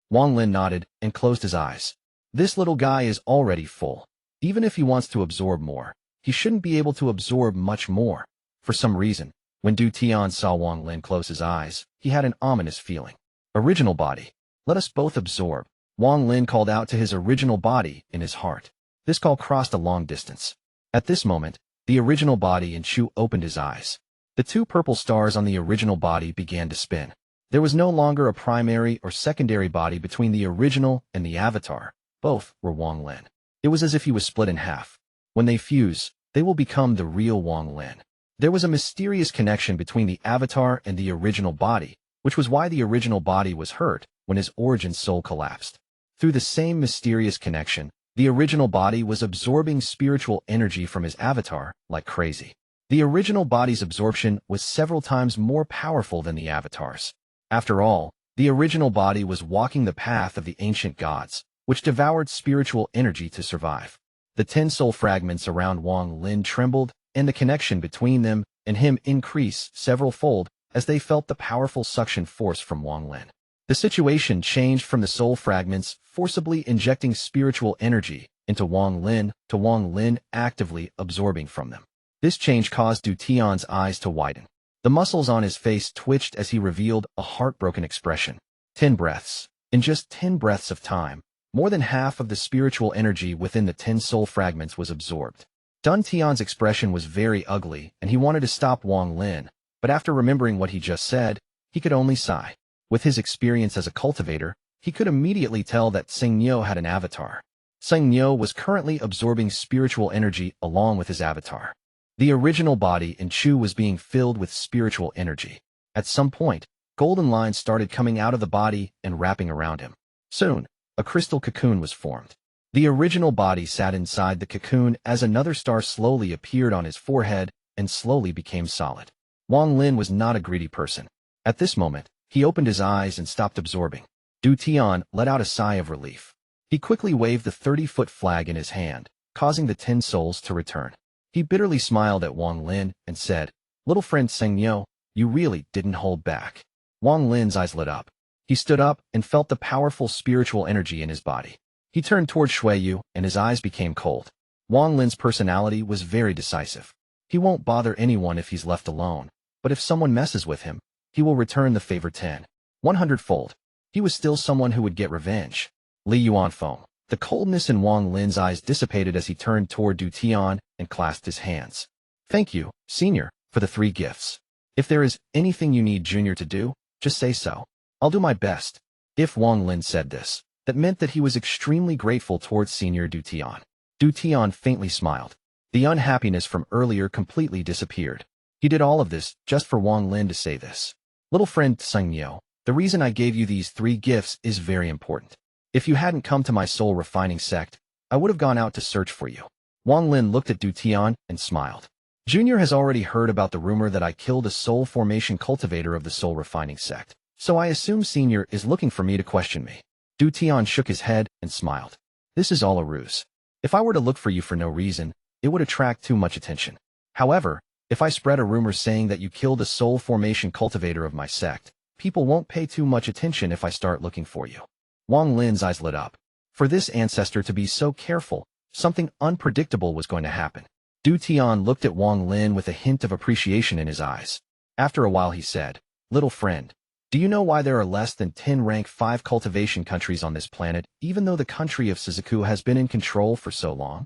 Wang Lin nodded and closed his eyes. This little guy is already full. Even if he wants to absorb more, he shouldn't be able to absorb much more. For some reason, when Du Tian saw Wang Lin close his eyes, he had an ominous feeling. Original body. Let us both absorb. Wang Lin called out to his original body in his heart. This call crossed a long distance. At this moment, the original body in Chu opened his eyes. The 2 purple stars on the original body began to spin. There was no longer a primary or secondary body between the original and the avatar. Both were Wang Lin. It was as if he was split in half. When they fuse, they will become the real Wang Lin. There was a mysterious connection between the avatar and the original body, which was why the original body was hurt when his origin soul collapsed. Through the same mysterious connection, the original body was absorbing spiritual energy from his avatar like crazy. The original body's absorption was several times more powerful than the avatar's. After all, the original body was walking the path of the ancient gods, which devoured spiritual energy to survive. The 10 soul fragments around Wang Lin trembled, and the connection between them and him increased several-fold as they felt the powerful suction force from Wang Lin. The situation changed from the soul fragments forcibly injecting spiritual energy into Wang Lin to Wang Lin actively absorbing from them. This change caused Du Tian's eyes to widen. The muscles on his face twitched as he revealed a heartbroken expression. 10 breaths. In just 10 breaths of time, more than half of the spiritual energy within the 10 soul fragments was absorbed. Du Tian's expression was very ugly, and he wanted to stop Wang Lin, but after remembering what he just said, he could only sigh. With his experience as a cultivator, he could immediately tell that Sengniu had an avatar. Sengniu was currently absorbing spiritual energy along with his avatar. The original body in Chu was being filled with spiritual energy. At some point, golden lines started coming out of the body and wrapping around him. Soon, a crystal cocoon was formed. The original body sat inside the cocoon as another star slowly appeared on his forehead and slowly became solid. Wang Lin was not a greedy person. At this moment, he opened his eyes and stopped absorbing. Du Tian let out a sigh of relief. He quickly waved the 30-foot flag in his hand, causing the 10 souls to return. He bitterly smiled at Wang Lin and said, "Little friend Sengniu, you really didn't hold back." Wang Lin's eyes lit up. He stood up and felt the powerful spiritual energy in his body. He turned toward Shuiyu, and his eyes became cold. Wang Lin's personality was very decisive. He won't bother anyone if he's left alone, but if someone messes with him, he will return the favor 100-fold. He was still someone who would get revenge. Li Yuan Feng. The coldness in Wang Lin's eyes dissipated as he turned toward Du Tian and clasped his hands. Thank you, Senior, for the 3 gifts. If there is anything you need Junior to do, just say so. I'll do my best. If Wang Lin said this, that meant that he was extremely grateful towards Senior Du Tian. Du Tian faintly smiled. The unhappiness from earlier completely disappeared. He did all of this just for Wang Lin to say this. Little friend Tseng Yo, the reason I gave you these 3 gifts is very important. If you hadn't come to my soul refining sect, I would have gone out to search for you. Wang Lin looked at Du Tian and smiled. Junior has already heard about the rumor that I killed a soul formation cultivator of the soul refining sect, so I assume Senior is looking for me to question me. Du Tian shook his head and smiled. This is all a ruse. If I were to look for you for no reason, it would attract too much attention. However, if I spread a rumor saying that you killed a soul formation cultivator of my sect, people won't pay too much attention if I start looking for you. Wang Lin's eyes lit up. For this ancestor to be so careful, something unpredictable was going to happen. Du Tian looked at Wang Lin with a hint of appreciation in his eyes. After a while he said, Little friend, do you know why there are less than 10 rank 5 cultivation countries on this planet, even though the country of Suzaku has been in control for so long?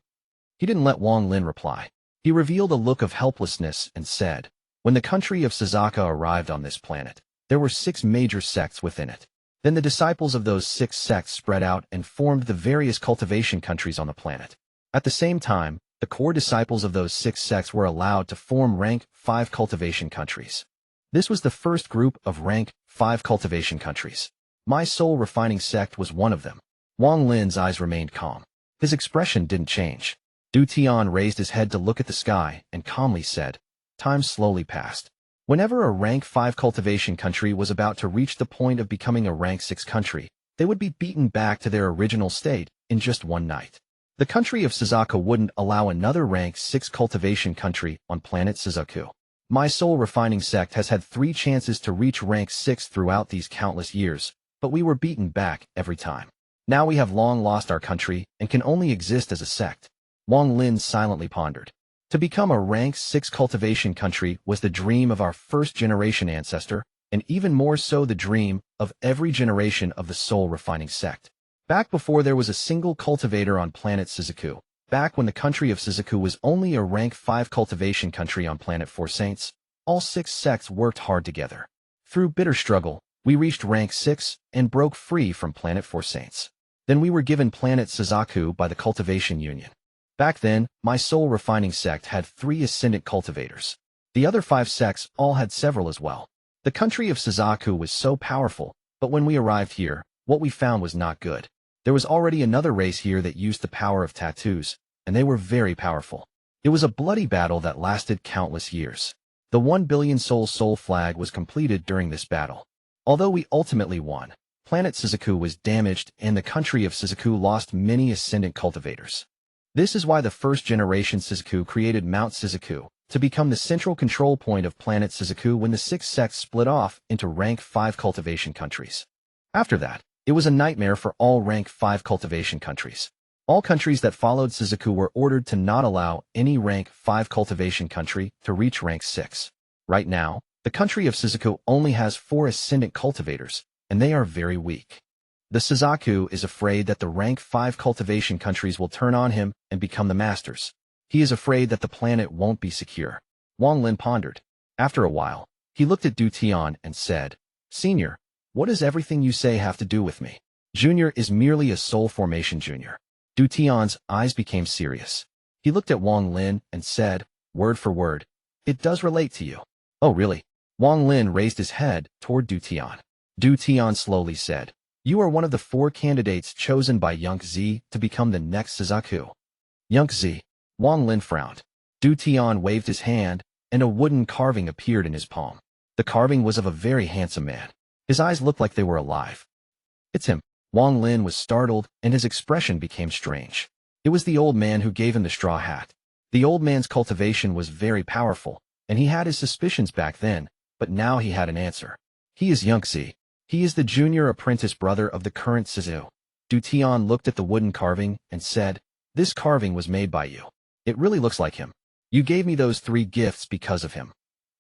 He didn't let Wang Lin reply. He revealed a look of helplessness and said, When the country of Suzaku arrived on this planet, there were 6 major sects within it. Then the disciples of those 6 sects spread out and formed the various cultivation countries on the planet. At the same time, the core disciples of those 6 sects were allowed to form rank 5 cultivation countries. This was the first group of rank 5 cultivation countries. My soul refining sect was one of them. Wang Lin's eyes remained calm. His expression didn't change. Du Tian raised his head to look at the sky and calmly said, Time slowly passed. Whenever a rank 5 cultivation country was about to reach the point of becoming a rank 6 country, they would be beaten back to their original state in just one night. The country of Suzaku wouldn't allow another rank 6 cultivation country on planet Suzaku. My soul refining sect has had 3 chances to reach rank 6 throughout these countless years, but we were beaten back every time. Now we have long lost our country and can only exist as a sect. Wang Lin silently pondered. To become a rank 6 cultivation country was the dream of our first generation ancestor, and even more so the dream of every generation of the soul refining sect. Back before there was a single cultivator on planet Suzaku, back when the country of Suzaku was only a rank 5 cultivation country on planet 4 Saints, all 6 sects worked hard together. Through bitter struggle, we reached rank 6 and broke free from planet 4 Saints. Then we were given planet Suzaku by the Cultivation Union. Back then, my soul refining sect had 3 ascendant cultivators. The other 5 sects all had several as well. The country of Suzaku was so powerful, but when we arrived here, what we found was not good. There was already another race here that used the power of tattoos, and they were very powerful. It was a bloody battle that lasted countless years. The 1 billion soul flag was completed during this battle. Although we ultimately won, planet Suzaku was damaged and the country of Suzaku lost many ascendant cultivators. This is why the first generation Suzaku created Mount Suzaku, to become the central control point of planet Suzaku when the 6 sects split off into rank 5 cultivation countries. After that, it was a nightmare for all rank 5 cultivation countries. All countries that followed Suzaku were ordered to not allow any rank 5 cultivation country to reach rank 6. Right now, the country of Suzaku only has 4 ascendant cultivators, and they are very weak. The Suzaku is afraid that the rank 5 cultivation countries will turn on him and become the masters. He is afraid that the planet won't be secure. Wang Lin pondered. After a while, he looked at Du Tian and said, Senior, what does everything you say have to do with me? Junior is merely a soul formation junior. Du Tian's eyes became serious. He looked at Wang Lin and said, word for word, it does relate to you. Oh really? Wang Lin raised his head toward Du Tian. Du Tian slowly said, you are one of the 4 candidates chosen by Yunque Zi to become the next Suzaku. Yunque Zi. Wang Lin frowned. Du Tian waved his hand, and a wooden carving appeared in his palm. The carving was of a very handsome man. His eyes looked like they were alive. It's him. Wang Lin was startled, and his expression became strange. It was the old man who gave him the straw hat. The old man's cultivation was very powerful, and he had his suspicions back then, but now he had an answer. He is Yunque Zi. He is the junior apprentice brother of the current Suzaku. Du Tian looked at the wooden carving and said, "This carving was made by you. It really looks like him. You gave me those 3 gifts because of him."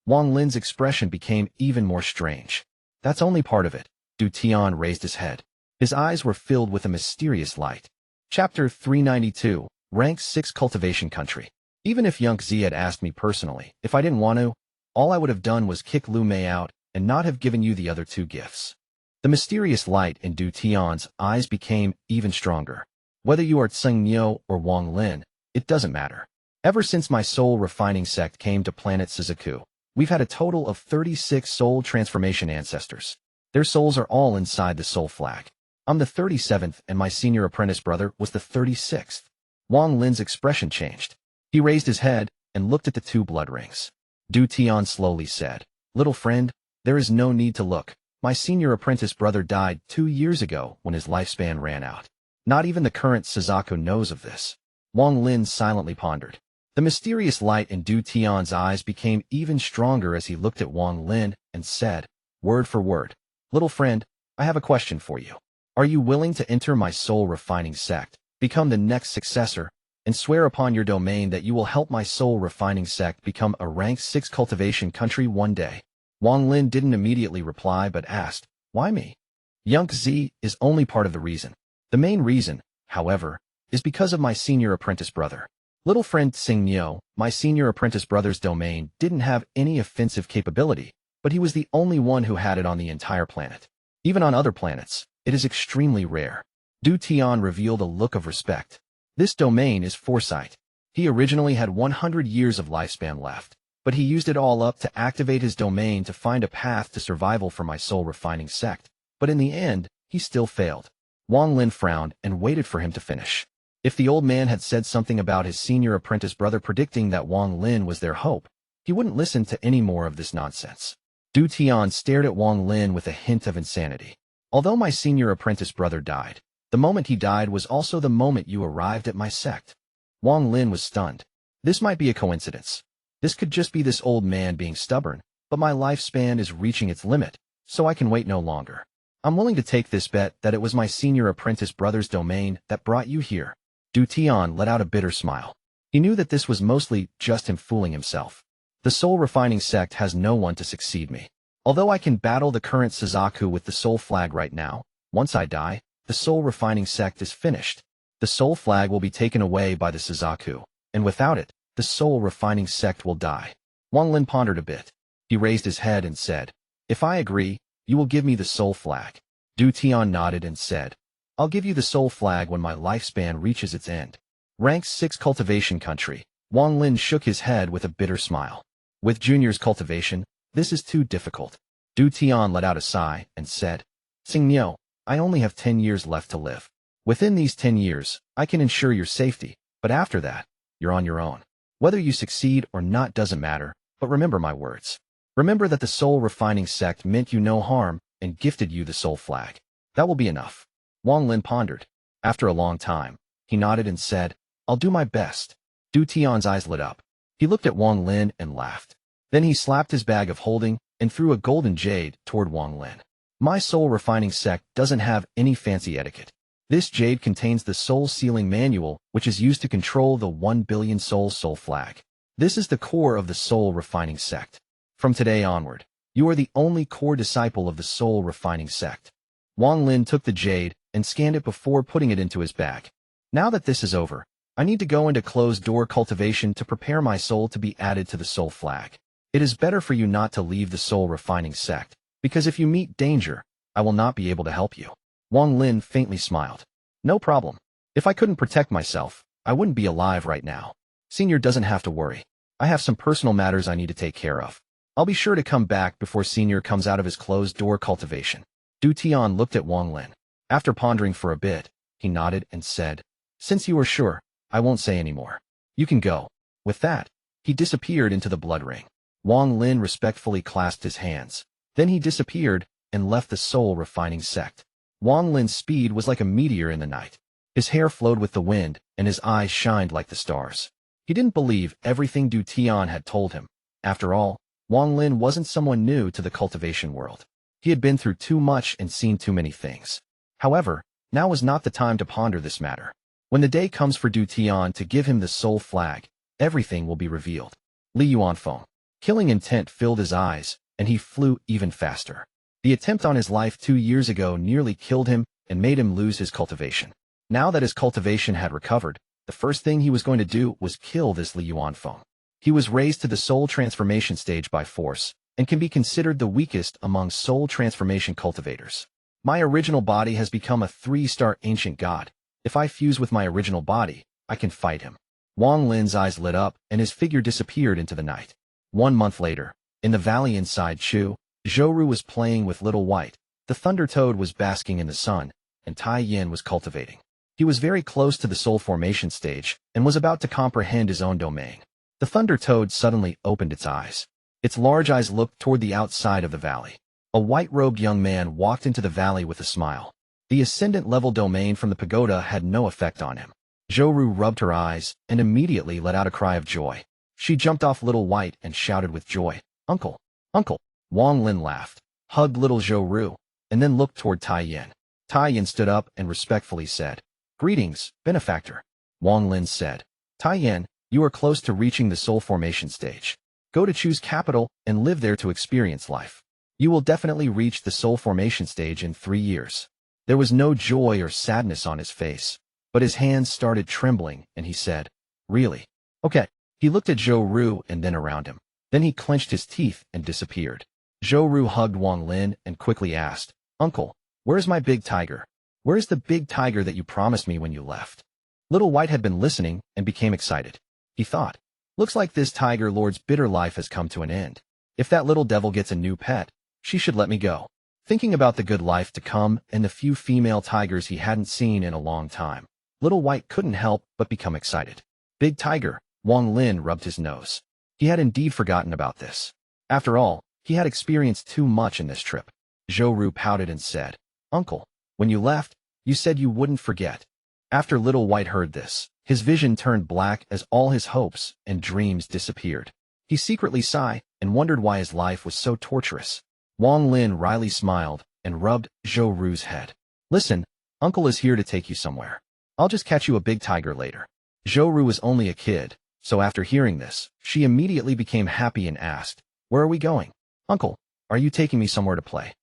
Wang Lin's expression became even more strange. "That's only part of it." Du Tian raised his head. His eyes were filled with a mysterious light. Chapter 392, Rank 6 Cultivation Country. Even if Yunque Zi had asked me personally, if I didn't want to, all I would have done was kick Liu Mei out and not have given you the other 2 gifts. The mysterious light in Du Tian's eyes became even stronger. "Whether you are Tseng Niu or Wang Lin, it doesn't matter. Ever since my soul refining sect came to planet Suzaku, we've had a total of 36 soul transformation ancestors. Their souls are all inside the soul flag. I'm the 37th and my senior apprentice brother was the 36th. Wang Lin's expression changed. He raised his head and looked at the 2 blood rings. Du Tian slowly said, "Little friend, there is no need to look. My senior apprentice brother died 2 years ago when his lifespan ran out. Not even the current Suzaku knows of this." Wang Lin silently pondered. The mysterious light in Du Tian's eyes became even stronger as he looked at Wang Lin and said, word for word, "Little friend, I have a question for you. Are you willing to enter my soul-refining sect, become the next successor, and swear upon your domain that you will help my soul-refining sect become a rank 6 cultivation country one day?" Wang Lin didn't immediately reply but asked, "Why me?" Yunque Zi is only part of the reason. The main reason, however, is because of my senior apprentice brother. Little friend Tseng Niu, my senior apprentice brother's domain didn't have any offensive capability, but he was the only one who had it on the entire planet. Even on other planets, it is extremely rare. Du Tian revealed a look of respect. This domain is foresight. He originally had 100 years of lifespan left, but he used it all up to activate his domain to find a path to survival for my soul-refining sect. But in the end, he still failed. Wang Lin frowned and waited for him to finish. If the old man had said something about his senior apprentice brother predicting that Wang Lin was their hope, he wouldn't listen to any more of this nonsense. Du Tian stared at Wang Lin with a hint of insanity. "Although my senior apprentice brother died, the moment he died was also the moment you arrived at my sect." Wang Lin was stunned. This might be a coincidence. This could just be this old man being stubborn, but my lifespan is reaching its limit, so I can wait no longer. I'm willing to take this bet that it was my senior apprentice brother's domain that brought you here. Du Tian let out a bitter smile. He knew that this was mostly just him fooling himself. The soul-refining sect has no one to succeed me. Although I can battle the current Suzaku with the soul flag right now, once I die, the soul-refining sect is finished. The soul flag will be taken away by the Suzaku, and without it, the soul-refining sect will die. Wang Lin pondered a bit. He raised his head and said, "If I agree, you will give me the soul flag." Du Tian nodded and said, "I'll give you the soul flag when my lifespan reaches its end." Rank 6 Cultivation Country. Wang Lin shook his head with a bitter smile. "With Junior's cultivation, this is too difficult." Du Tian let out a sigh and said, "Tseng Niu, I only have 10 years left to live. Within these 10 years, I can ensure your safety, but after that, you're on your own. Whether you succeed or not doesn't matter, but remember my words. Remember that the soul-refining sect meant you no harm and gifted you the soul flag. That will be enough." Wang Lin pondered. After a long time, he nodded and said, "I'll do my best." Du Tian's eyes lit up. He looked at Wang Lin and laughed. Then he slapped his bag of holding and threw a golden jade toward Wang Lin. "My soul-refining sect doesn't have any fancy etiquette. This jade contains the soul-sealing manual, which is used to control the 1 billion soul flag. This is the core of the soul-refining sect. From today onward, you are the only core disciple of the soul-refining sect." Wang Lin took the jade and scanned it before putting it into his bag. "Now that this is over, I need to go into closed-door cultivation to prepare my soul to be added to the soul flag. It is better for you not to leave the soul-refining sect, because if you meet danger, I will not be able to help you." Wang Lin faintly smiled. "No problem. If I couldn't protect myself, I wouldn't be alive right now. Senior doesn't have to worry. I have some personal matters I need to take care of. I'll be sure to come back before Senior comes out of his closed-door cultivation." Du Tian looked at Wang Lin. After pondering for a bit, he nodded and said, "Since you are sure, I won't say any more. You can go." With that, he disappeared into the blood ring. Wang Lin respectfully clasped his hands. Then he disappeared and left the soul-refining sect. Wang Lin's speed was like a meteor in the night. His hair flowed with the wind, and his eyes shined like the stars. He didn't believe everything Du Tian had told him. After all, Wang Lin wasn't someone new to the cultivation world. He had been through too much and seen too many things. However, now was not the time to ponder this matter. When the day comes for Du Tian to give him the soul flag, everything will be revealed. Liu Feng. Killing intent filled his eyes, and he flew even faster. The attempt on his life 2 years ago nearly killed him and made him lose his cultivation. Now that his cultivation had recovered, the first thing he was going to do was kill this Liu Feng. He was raised to the soul transformation stage by force, and can be considered the weakest among soul transformation cultivators. My original body has become a 3-star ancient god. If I fuse with my original body, I can fight him. Wang Lin's eyes lit up, and his figure disappeared into the night. 1 month later, in the valley inside Zhou Ru was playing with Little White, the Thunder Toad was basking in the sun, and Tai Yin was cultivating. He was very close to the soul formation stage, and was about to comprehend his own domain. The Thunder Toad suddenly opened its eyes. Its large eyes looked toward the outside of the valley. A white-robed young man walked into the valley with a smile. The ascendant-level domain from the pagoda had no effect on him. Zhou Ru rubbed her eyes, and immediately let out a cry of joy. She jumped off Little White and shouted with joy, "Uncle! Uncle!" Wang Lin laughed, hugged little Zhou Ru, and then looked toward Tai Yin. Tai Yin stood up and respectfully said, "Greetings, benefactor." Wang Lin said, "Tai Yin, you are close to reaching the soul formation stage. Go to Chu's capital and live there to experience life. You will definitely reach the soul formation stage in 3 years." There was no joy or sadness on his face, but his hands started trembling, and he said, "Really? Okay." He looked at Zhou Ru and then around him. Then he clenched his teeth and disappeared. Zhou Ru hugged Wang Lin and quickly asked, "Uncle, where's my big tiger? Where's the big tiger that you promised me when you left?" Little White had been listening and became excited. He thought, "Looks like this tiger lord's bitter life has come to an end. If that little devil gets a new pet, she should let me go." Thinking about the good life to come and the few female tigers he hadn't seen in a long time, Little White couldn't help but become excited. Big tiger, Wang Lin rubbed his nose. He had indeed forgotten about this. After all, he had experienced too much in this trip. Zhou Ru pouted and said, "Uncle, when you left, you said you wouldn't forget." After Little White heard this, his vision turned black as all his hopes and dreams disappeared. He secretly sighed and wondered why his life was so torturous. Wang Lin wryly smiled and rubbed Zhou Ru's head. "Listen, Uncle is here to take you somewhere. I'll just catch you a big tiger later." Zhou Ru was only a kid, so after hearing this, she immediately became happy and asked, "Where are we going?" "Uncle, are you taking me somewhere to play?"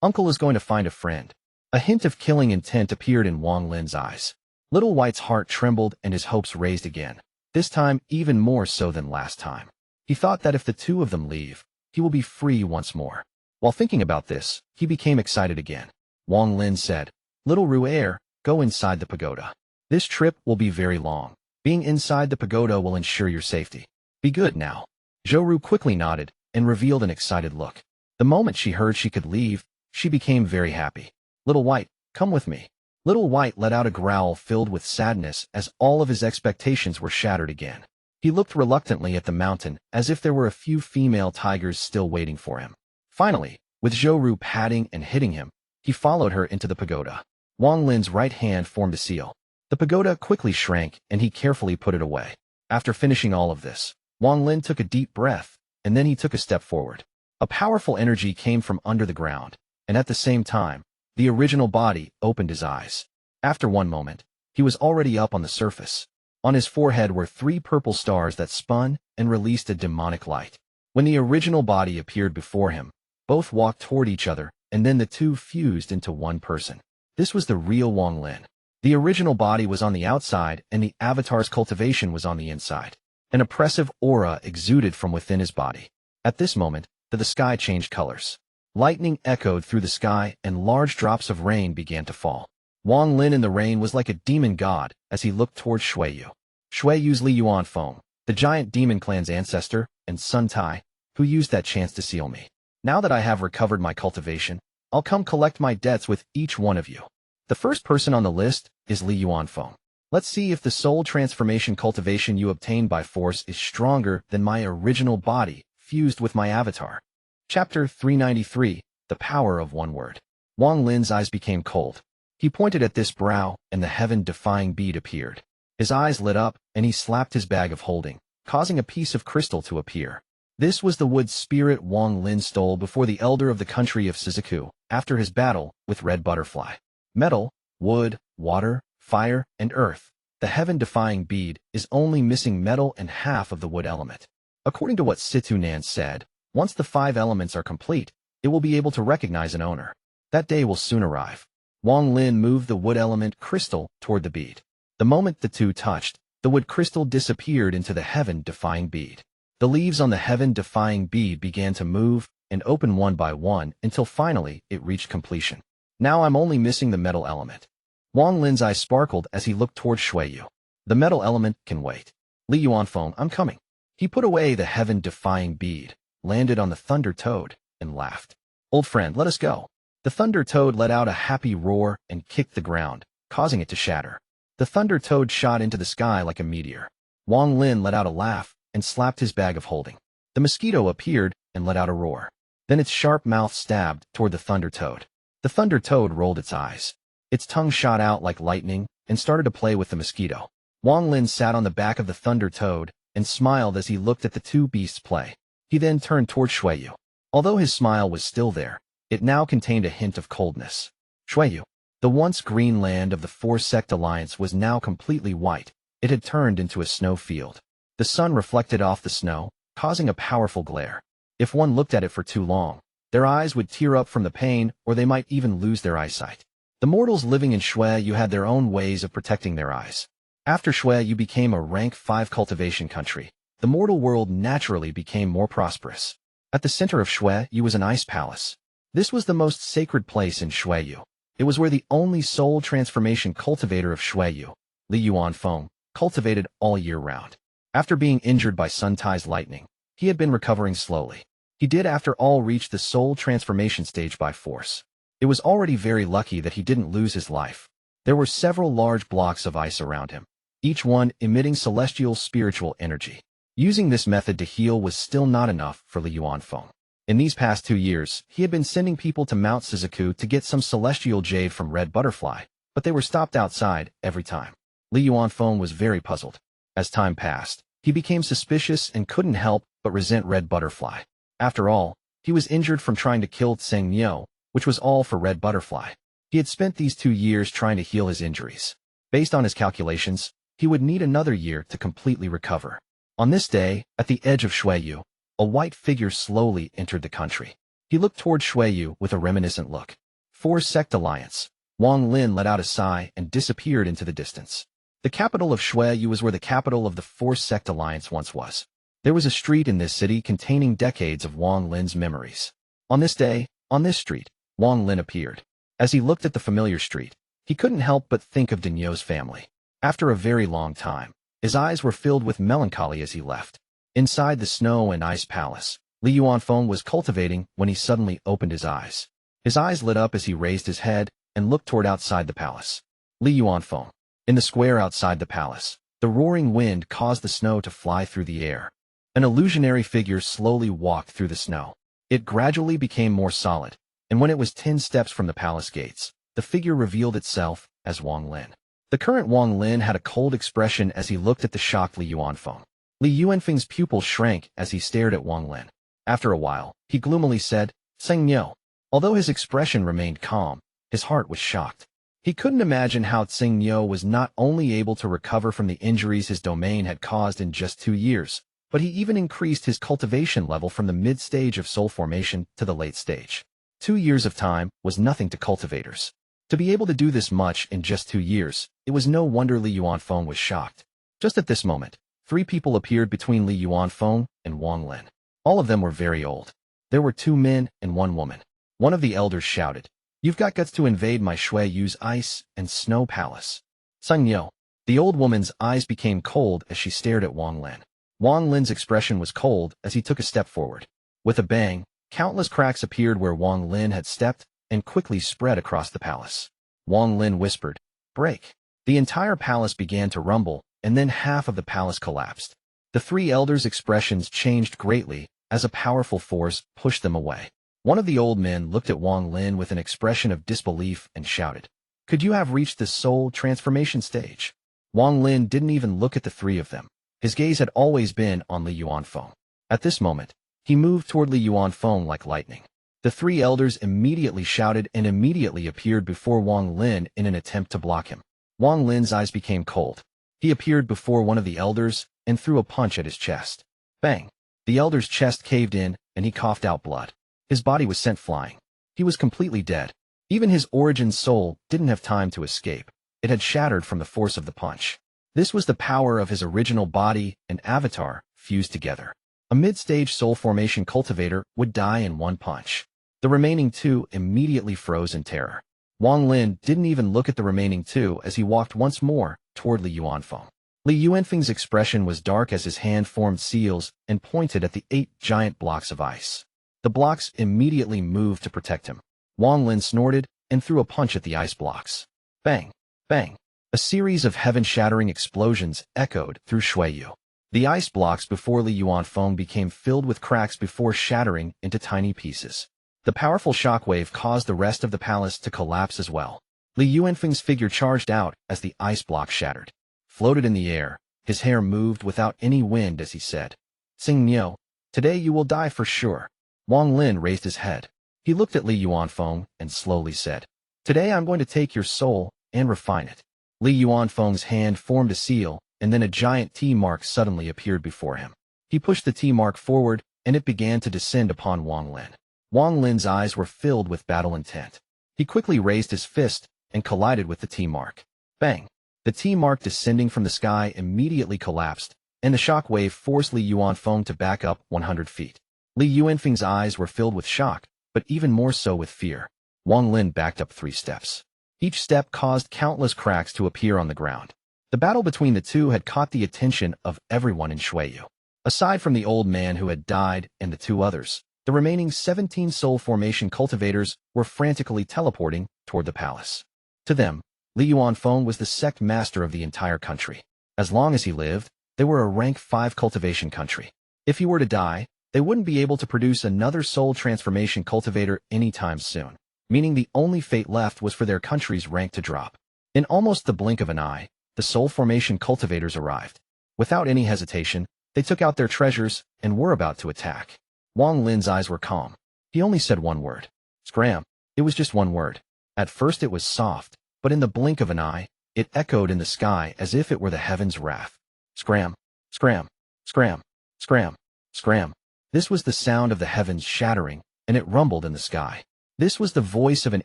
"Uncle is going to find a friend." A hint of killing intent appeared in Wang Lin's eyes. Little White's heart trembled and his hopes raised again, this time even more so than last time. He thought that if the two of them leave, he will be free once more. While thinking about this, he became excited again. Wang Lin said, "Little Ru, go inside the pagoda. This trip will be very long. Being inside the pagoda will ensure your safety. Be good now." Zhou Ru quickly nodded and revealed an excited look. The moment she heard she could leave, she became very happy. "Little White, come with me." Little White let out a growl filled with sadness as all of his expectations were shattered again. He looked reluctantly at the mountain as if there were a few female tigers still waiting for him. Finally, with Zhou Ru patting and hitting him, he followed her into the pagoda. Wang Lin's right hand formed a seal. The pagoda quickly shrank and he carefully put it away. After finishing all of this, Wang Lin took a deep breath, and then he took a step forward. A powerful energy came from under the ground, and at the same time, the original body opened his eyes. After 1 moment, he was already up on the surface. On his forehead were 3 purple stars that spun and released a demonic light. When the original body appeared before him, both walked toward each other, and then the two fused into one person. This was the real Wang Lin. The original body was on the outside, and the avatar's cultivation was on the inside. An oppressive aura exuded from within his body. At this moment, the sky changed colors. Lightning echoed through the sky, and large drops of rain began to fall. Wang Lin in the rain was like a demon god as he looked toward Shuiyu. Shuiyu's Liu Feng, the giant demon clan's ancestor, and Sun Tai, who used that chance to seal me. Now that I have recovered my cultivation, I'll come collect my debts with each one of you. The first person on the list is Liu Feng. Let's see if the soul transformation cultivation you obtained by force is stronger than my original body, fused with my avatar. Chapter 393, The Power of One Word. Wang Lin's eyes became cold. He pointed at this brow, and the heaven-defying bead appeared. His eyes lit up, and he slapped his bag of holding, causing a piece of crystal to appear. This was the wood spirit Wang Lin stole before the elder of the country of Suzaku, after his battle with Red Butterfly. Metal, wood, water, fire, and earth. The heaven-defying bead is only missing metal and half of the wood element. According to what Situ Nan said, once the 5 elements are complete, it will be able to recognize an owner. That day will soon arrive. Wang Lin moved the wood element crystal toward the bead. The moment the two touched, the wood crystal disappeared into the heaven-defying bead. The leaves on the heaven-defying bead began to move and open one by one until finally it reached completion. Now I'm only missing the metal element. Wang Lin's eyes sparkled as he looked toward Shuiyu. The metal element can wait. Li Yuanfeng, I'm coming. He put away the heaven-defying bead, landed on the Thunder Toad, and laughed. Old friend, let us go. The Thunder Toad let out a happy roar and kicked the ground, causing it to shatter. The Thunder Toad shot into the sky like a meteor. Wang Lin let out a laugh and slapped his bag of holding. The Mosquito appeared and let out a roar. Then its sharp mouth stabbed toward the Thunder Toad. The Thunder Toad rolled its eyes. Its tongue shot out like lightning and started to play with the Mosquito. Wang Lin sat on the back of the Thunder Toad and smiled as he looked at the two beasts play. He then turned toward Shuiyu. Although his smile was still there, it now contained a hint of coldness. Shuiyu. The once green land of the 4 Sect Alliance was now completely white. It had turned into a snow field. The sun reflected off the snow, causing a powerful glare. If one looked at it for too long, their eyes would tear up from the pain, or they might even lose their eyesight. The mortals living in Shuiyu had their own ways of protecting their eyes. After Shuiyu became a rank 5 cultivation country, the mortal world naturally became more prosperous. At the center of Shuiyu was an ice palace. This was the most sacred place in Shuiyu. It was where the only soul transformation cultivator of Shuiyu, Li Yuanfeng, cultivated all year round. After being injured by Sun Tai's lightning, he had been recovering slowly. He did after all reach the soul transformation stage by force. It was already very lucky that he didn't lose his life. There were several large blocks of ice around him, each one emitting celestial spiritual energy. Using this method to heal was still not enough for Li Yuanfeng. In these past 2 years, he had been sending people to Mount Suzaku to get some celestial jade from Red Butterfly, but they were stopped outside every time. Li Yuanfeng was very puzzled. As time passed, he became suspicious and couldn't help but resent Red Butterfly. After all, he was injured from trying to kill Tseng Niu, which was all for Red Butterfly. He had spent these 2 years trying to heal his injuries. Based on his calculations, he would need another year to completely recover. On this day, at the edge of Shuiyu, a white figure slowly entered the country. He looked toward Shuiyu with a reminiscent look. 4 Sect Alliance. Wang Lin let out a sigh and disappeared into the distance. The capital of Shuiyu was where the capital of the 4 Sect Alliance once was. There was a street in this city containing decades of Wang Lin's memories. On this day, on this street, Wang Lin appeared. As he looked at the familiar street, he couldn't help but think of Dinyo's family. After a very long time, his eyes were filled with melancholy as he left. Inside the snow and ice palace, Li Yuanfeng was cultivating when he suddenly opened his eyes. His eyes lit up as he raised his head and looked toward outside the palace. Li Yuanfeng. In the square outside the palace, the roaring wind caused the snow to fly through the air. An illusionary figure slowly walked through the snow. It gradually became more solid, and when it was 10 steps from the palace gates, the figure revealed itself as Wang Lin. The current Wang Lin had a cold expression as he looked at the shocked Li Yuanfeng. Li Yuanfeng's pupils shrank as he stared at Wang Lin. After a while, he gloomily said, Tseng Niu. Although his expression remained calm, his heart was shocked. He couldn't imagine how Tseng Niu was not only able to recover from the injuries his domain had caused in just 2 years, but he even increased his cultivation level from the mid-stage of soul formation to the late stage. 2 years of time was nothing to cultivators. To be able to do this much in just 2 years, it was no wonder Li Yuanfeng was shocked. Just at this moment, 3 people appeared between Li Yuanfeng and Wang Lin. All of them were very old. There were 2 men and 1 woman. One of the elders shouted, You've got guts to invade my Shuiyu's ice and snow palace. Tseng Niu. The old woman's eyes became cold as she stared at Wang Lin. Wang Lin's expression was cold as he took a step forward. With a bang, countless cracks appeared where Wang Lin had stepped and quickly spread across the palace. Wang Lin whispered, Break. The entire palace began to rumble, and then half of the palace collapsed. The 3 elders' expressions changed greatly as a powerful force pushed them away. One of the old men looked at Wang Lin with an expression of disbelief and shouted, Could you have reached the soul transformation stage? Wang Lin didn't even look at the 3 of them. His gaze had always been on Li Yuanfeng. At this moment, He moved toward Li Yuanfeng like lightning. The three elders immediately shouted and immediately appeared before Wang Lin in an attempt to block him. Wang Lin's eyes became cold. He appeared before one of the elders and threw a punch at his chest. Bang! The elder's chest caved in and he coughed out blood. His body was sent flying. He was completely dead. Even his origin soul didn't have time to escape. It had shattered from the force of the punch. This was the power of his original body and avatar fused together. A mid-stage soul formation cultivator would die in one punch. The remaining two immediately froze in terror. Wang Lin didn't even look at the remaining two as he walked once more toward Li Yuanfeng. Li Yuanfeng's expression was dark as his hand formed seals and pointed at the 8 giant blocks of ice. The blocks immediately moved to protect him. Wang Lin snorted and threw a punch at the ice blocks. Bang! Bang! A series of heaven-shattering explosions echoed through Shuiyu. The ice blocks before Li Yuanfeng became filled with cracks before shattering into tiny pieces. The powerful shockwave caused the rest of the palace to collapse as well. Li Yuanfeng's figure charged out as the ice block shattered. Floated in the air, his hair moved without any wind as he said, "Sing Niu, today you will die for sure." Wang Lin raised his head. He looked at Li Yuanfeng and slowly said, "Today I'm going to take your soul and refine it." Li Yuanfeng's hand formed a seal, and then a giant T mark suddenly appeared before him. He pushed the T mark forward, and it began to descend upon Wang Lin. Wang Lin's eyes were filled with battle intent. He quickly raised his fist and collided with the T mark. Bang! The T mark descending from the sky immediately collapsed, and the shock wave forced Li Yuanfeng to back up 100 feet. Li Yuanfeng's eyes were filled with shock, but even more so with fear. Wang Lin backed up 3 steps. Each step caused countless cracks to appear on the ground. The battle between the two had caught the attention of everyone in Shuiyu. Aside from the old man who had died and the 2 others, the remaining 17 soul formation cultivators were frantically teleporting toward the palace. To them, Li Yuanfeng was the sect master of the entire country. As long as he lived, they were a rank 5 cultivation country. If he were to die, they wouldn't be able to produce another soul transformation cultivator anytime soon, meaning the only fate left was for their country's rank to drop. In almost the blink of an eye, the soul formation cultivators arrived. Without any hesitation, they took out their treasures and were about to attack. Wang Lin's eyes were calm. He only said one word. Scram. It was just one word. At first it was soft, but in the blink of an eye, it echoed in the sky as if it were the heaven's wrath. Scram. Scram. Scram. Scram. Scram. This was the sound of the heavens shattering, and it rumbled in the sky. This was the voice of an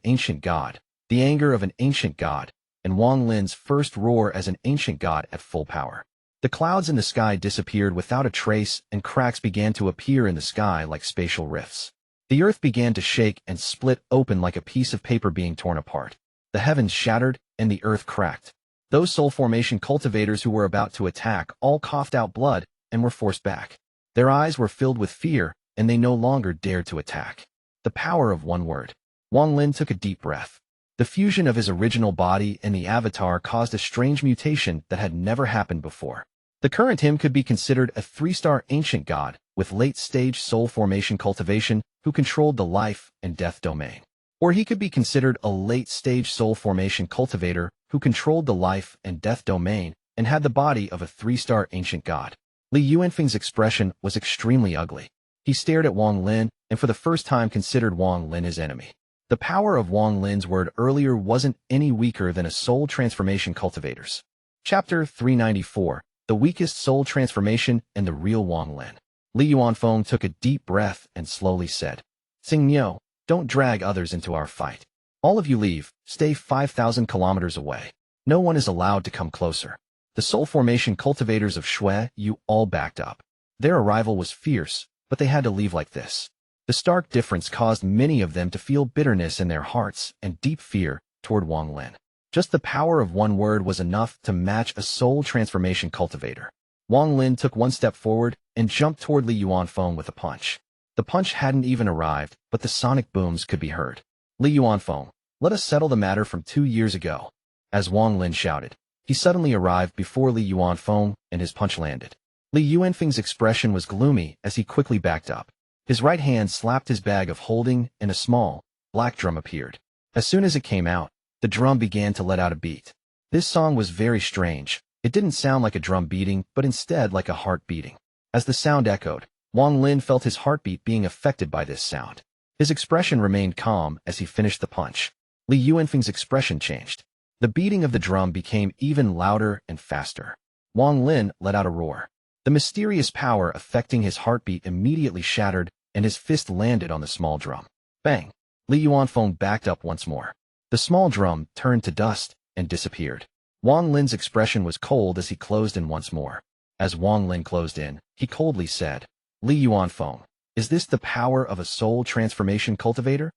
ancient god, the anger of an ancient god, and Wang Lin's first roar as an ancient god at full power. The clouds in the sky disappeared without a trace, and cracks began to appear in the sky like spatial rifts. The earth began to shake and split open like a piece of paper being torn apart. The heavens shattered, and the earth cracked. Those soul formation cultivators who were about to attack all coughed out blood and were forced back. Their eyes were filled with fear, and they no longer dared to attack. The power of one word. Wang Lin took a deep breath. The fusion of his original body and the avatar caused a strange mutation that had never happened before. The current him could be considered a 3-star ancient god with late-stage soul formation cultivation who controlled the life and death domain. Or he could be considered a late-stage soul formation cultivator who controlled the life and death domain and had the body of a 3-star ancient god. Li Yuanfeng's expression was extremely ugly. He stared at Wang Lin and for the first time considered Wang Lin his enemy. The power of Wang Lin's word earlier wasn't any weaker than a soul transformation cultivator's. Chapter 394, The Weakest Soul Transformation and the Real Wang Lin. Li Yuanfeng took a deep breath and slowly said, "Sing Niu, don't drag others into our fight. All of you leave, stay 5,000 kilometers away. No one is allowed to come closer." The soul formation cultivators of Shuiyu all backed up. Their arrival was fierce, but they had to leave like this. The stark difference caused many of them to feel bitterness in their hearts and deep fear toward Wang Lin. Just the power of one word was enough to match a soul transformation cultivator. Wang Lin took one step forward and jumped toward Li Yuanfeng with a punch. The punch hadn't even arrived, but the sonic booms could be heard. "Li Yuanfeng, let us settle the matter from 2 years ago." As Wang Lin shouted, he suddenly arrived before Li Yuanfeng and his punch landed. Li Yuanfeng's expression was gloomy as he quickly backed up. His right hand slapped his bag of holding and a small, black drum appeared. As soon as it came out, the drum began to let out a beat. This song was very strange. It didn't sound like a drum beating, but instead like a heart beating. As the sound echoed, Wang Lin felt his heartbeat being affected by this sound. His expression remained calm as he finished the punch. Li Yuanfeng's expression changed. The beating of the drum became even louder and faster. Wang Lin let out a roar. The mysterious power affecting his heartbeat immediately shattered, and his fist landed on the small drum. Bang! Li Yuanfeng backed up once more. The small drum turned to dust and disappeared. Wang Lin's expression was cold as he closed in once more. As Wang Lin closed in, he coldly said, Li Yuanfeng, is this the power of a soul transformation cultivator?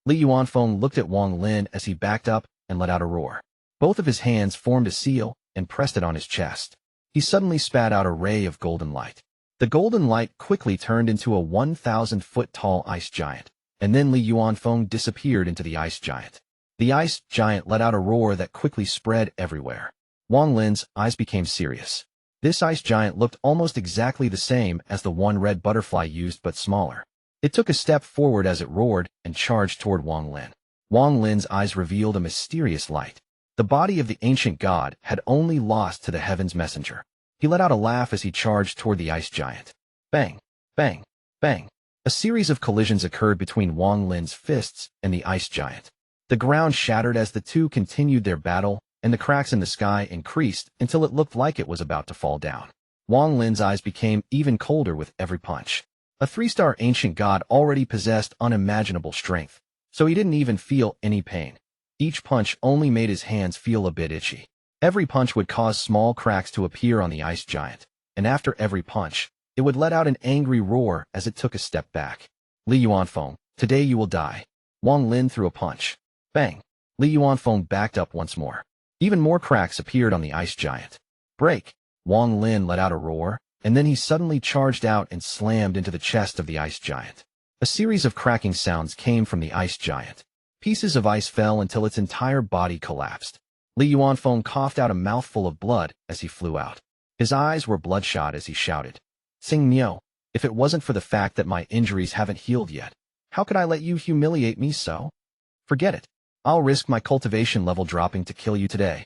Li Yuanfeng looked at Wang Lin as he backed up and let out a roar. Both of his hands formed a seal and pressed it on his chest. He suddenly spat out a ray of golden light. The golden light quickly turned into a 1,000-foot-tall ice giant, and then Li Yuanfeng disappeared into the ice giant. The ice giant let out a roar that quickly spread everywhere. Wang Lin's eyes became serious. This ice giant looked almost exactly the same as the one red butterfly used but smaller. It took a step forward as it roared and charged toward Wang Lin. Wang Lin's eyes revealed a mysterious light. The body of the ancient god had only lost to the heaven's messenger. He let out a laugh as he charged toward the ice giant. Bang! Bang! Bang! A series of collisions occurred between Wang Lin's fists and the ice giant. The ground shattered as the two continued their battle, and the cracks in the sky increased until it looked like it was about to fall down. Wang Lin's eyes became even colder with every punch. A 3-star ancient god already possessed unimaginable strength, so he didn't even feel any pain. Each punch only made his hands feel a bit itchy. Every punch would cause small cracks to appear on the ice giant, and after every punch, it would let out an angry roar as it took a step back. Li Yuanfeng, today you will die. Wang Lin threw a punch. Bang! Li Yuanfeng backed up once more. Even more cracks appeared on the ice giant. Break! Wang Lin let out a roar, and then he suddenly charged out and slammed into the chest of the ice giant. A series of cracking sounds came from the ice giant. Pieces of ice fell until its entire body collapsed. Li Yuanfeng coughed out a mouthful of blood as he flew out. His eyes were bloodshot as he shouted, Sing Niu, if it wasn't for the fact that my injuries haven't healed yet, how could I let you humiliate me so? Forget it. I'll risk my cultivation level dropping to kill you today.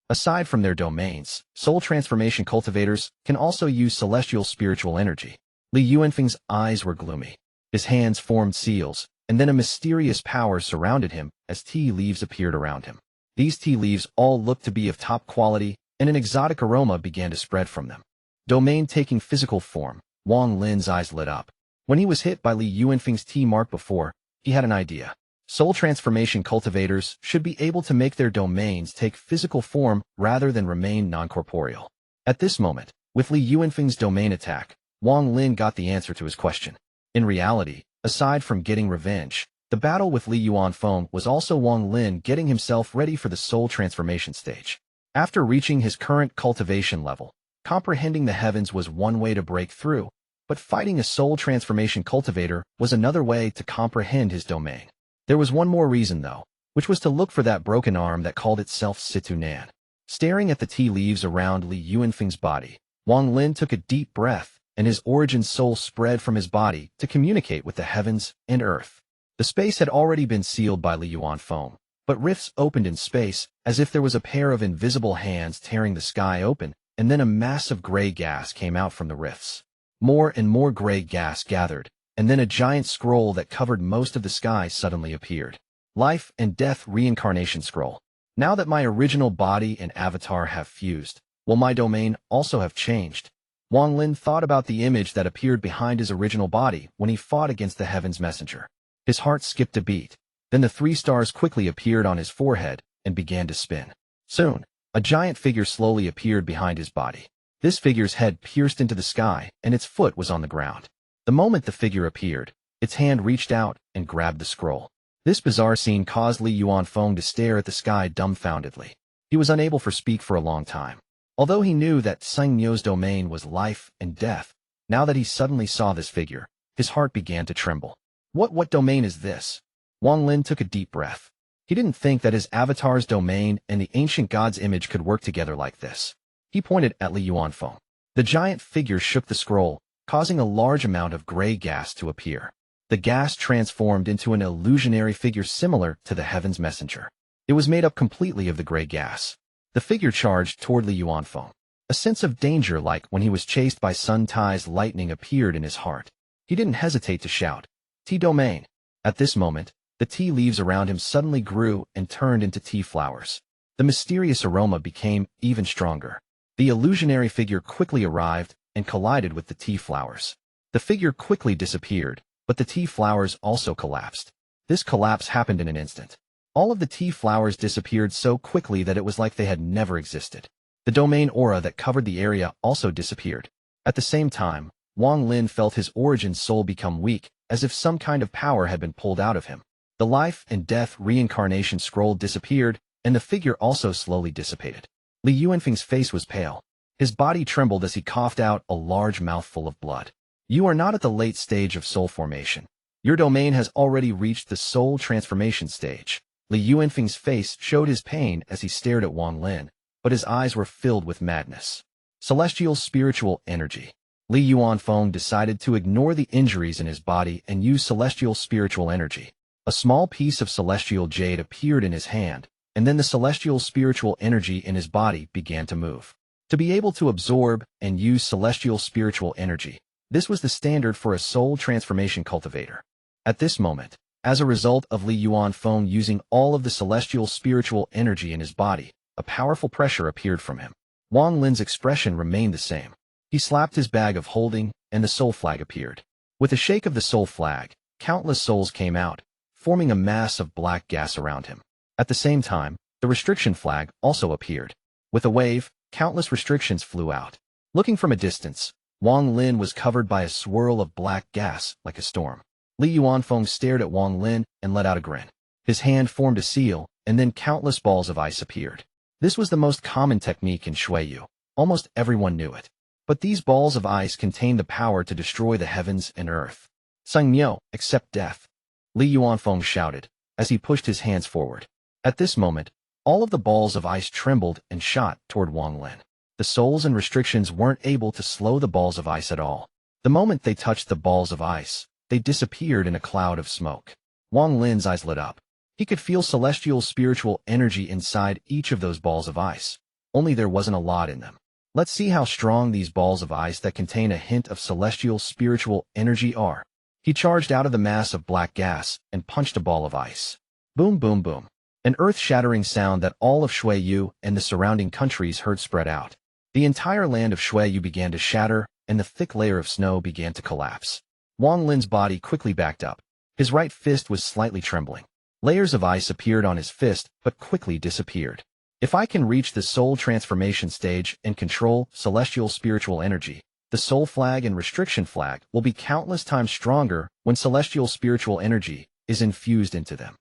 Aside from their domains, soul transformation cultivators can also use celestial spiritual energy. Li Yuanfeng's eyes were gloomy. His hands formed seals, and then a mysterious power surrounded him as tea leaves appeared around him. These tea leaves all looked to be of top quality, and an exotic aroma began to spread from them. Domain taking physical form, Wang Lin's eyes lit up. When he was hit by Li Yuanfeng's tea mark before, he had an idea. Soul transformation cultivators should be able to make their domains take physical form rather than remain non-corporeal. At this moment, with Li Yuanfeng's domain attack, Wang Lin got the answer to his question. In reality, aside from getting revenge, the battle with Li Yuanfeng was also Wang Lin getting himself ready for the soul transformation stage. After reaching his current cultivation level, comprehending the heavens was one way to break through, but fighting a soul transformation cultivator was another way to comprehend his domain. There was one more reason, though, which was to look for that broken arm that called itself Situ Nan. Staring at the tea leaves around Li Yuanfeng's body, Wang Lin took a deep breath, and his origin soul spread from his body to communicate with the heavens and earth. The space had already been sealed by Li Yuanfeng, but rifts opened in space as if there was a pair of invisible hands tearing the sky open, and then a mass of gray gas came out from the rifts. More and more gray gas gathered, and then a giant scroll that covered most of the sky suddenly appeared. Life and Death Reincarnation Scroll. Now that my original body and avatar have fused, will my domain also have changed? Wang Lin thought about the image that appeared behind his original body when he fought against the Heaven's Messenger. His heart skipped a beat. Then the 3 stars quickly appeared on his forehead and began to spin. Soon, a giant figure slowly appeared behind his body. This figure's head pierced into the sky, and its foot was on the ground. The moment the figure appeared, its hand reached out and grabbed the scroll. This bizarre scene caused Li Yuanfeng to stare at the sky dumbfoundedly. He was unable to speak for a long time. Although he knew that Seng Niu's domain was life and death, now that he suddenly saw this figure, his heart began to tremble. What domain is this? Wang Lin took a deep breath. He didn't think that his avatar's domain and the ancient god's image could work together like this. He pointed at Li Yuanfeng. The giant figure shook the scroll, causing a large amount of gray gas to appear. The gas transformed into an illusionary figure similar to the Heaven's Messenger. It was made up completely of the gray gas. The figure charged toward Li Yuanfeng. A sense of danger like when he was chased by Sun Tai's lightning appeared in his heart. He didn't hesitate to shout, "Tea domain!" At this moment, the tea leaves around him suddenly grew and turned into tea flowers. The mysterious aroma became even stronger. The illusionary figure quickly arrived and collided with the tea flowers. The figure quickly disappeared, but the tea flowers also collapsed. This collapse happened in an instant. All of the tea flowers disappeared so quickly that it was like they had never existed. The domain aura that covered the area also disappeared. At the same time, Wang Lin felt his origin soul become weak, as if some kind of power had been pulled out of him. The life and death reincarnation scroll disappeared, and the figure also slowly dissipated. Li Yuanfeng's face was pale. His body trembled as he coughed out a large mouthful of blood. You are not at the late stage of soul formation. Your domain has already reached the soul transformation stage. Li Yuanfeng's face showed his pain as he stared at Wang Lin, but his eyes were filled with madness. Celestial spiritual energy. Li Yuanfeng decided to ignore the injuries in his body and use celestial spiritual energy. A small piece of celestial jade appeared in his hand, and then the celestial spiritual energy in his body began to move. To be able to absorb and use celestial spiritual energy, this was the standard for a soul transformation cultivator. At this moment, as a result of Li Yuanfeng using all of the celestial spiritual energy in his body, a powerful pressure appeared from him. Wang Lin's expression remained the same. He slapped his bag of holding, and the soul flag appeared. With a shake of the soul flag, countless souls came out, forming a mass of black gas around him. At the same time, the restriction flag also appeared. With a wave, countless restrictions flew out. Looking from a distance, Wang Lin was covered by a swirl of black gas, like a storm. Li Yuanfeng stared at Wang Lin and let out a grin. His hand formed a seal, and then countless balls of ice appeared. This was the most common technique in Shuiyu. Almost everyone knew it. But these balls of ice contained the power to destroy the heavens and earth. Sang Miao, accept death. Li Yuanfeng shouted, as he pushed his hands forward. At this moment, all of the balls of ice trembled and shot toward Wang Lin. The souls and restrictions weren't able to slow the balls of ice at all. The moment they touched the balls of ice, they disappeared in a cloud of smoke. Wang Lin's eyes lit up. He could feel celestial spiritual energy inside each of those balls of ice. Only there wasn't a lot in them. Let's see how strong these balls of ice that contain a hint of celestial spiritual energy are. He charged out of the mass of black gas and punched a ball of ice. Boom, boom, boom. An earth-shattering sound that all of Shuiyu and the surrounding countries heard spread out. The entire land of Shuiyu began to shatter, and the thick layer of snow began to collapse. Wang Lin's body quickly backed up. His right fist was slightly trembling. Layers of ice appeared on his fist, but quickly disappeared. If I can reach the soul transformation stage and control celestial spiritual energy, the soul flag and restriction flag will be countless times stronger when celestial spiritual energy is infused into them.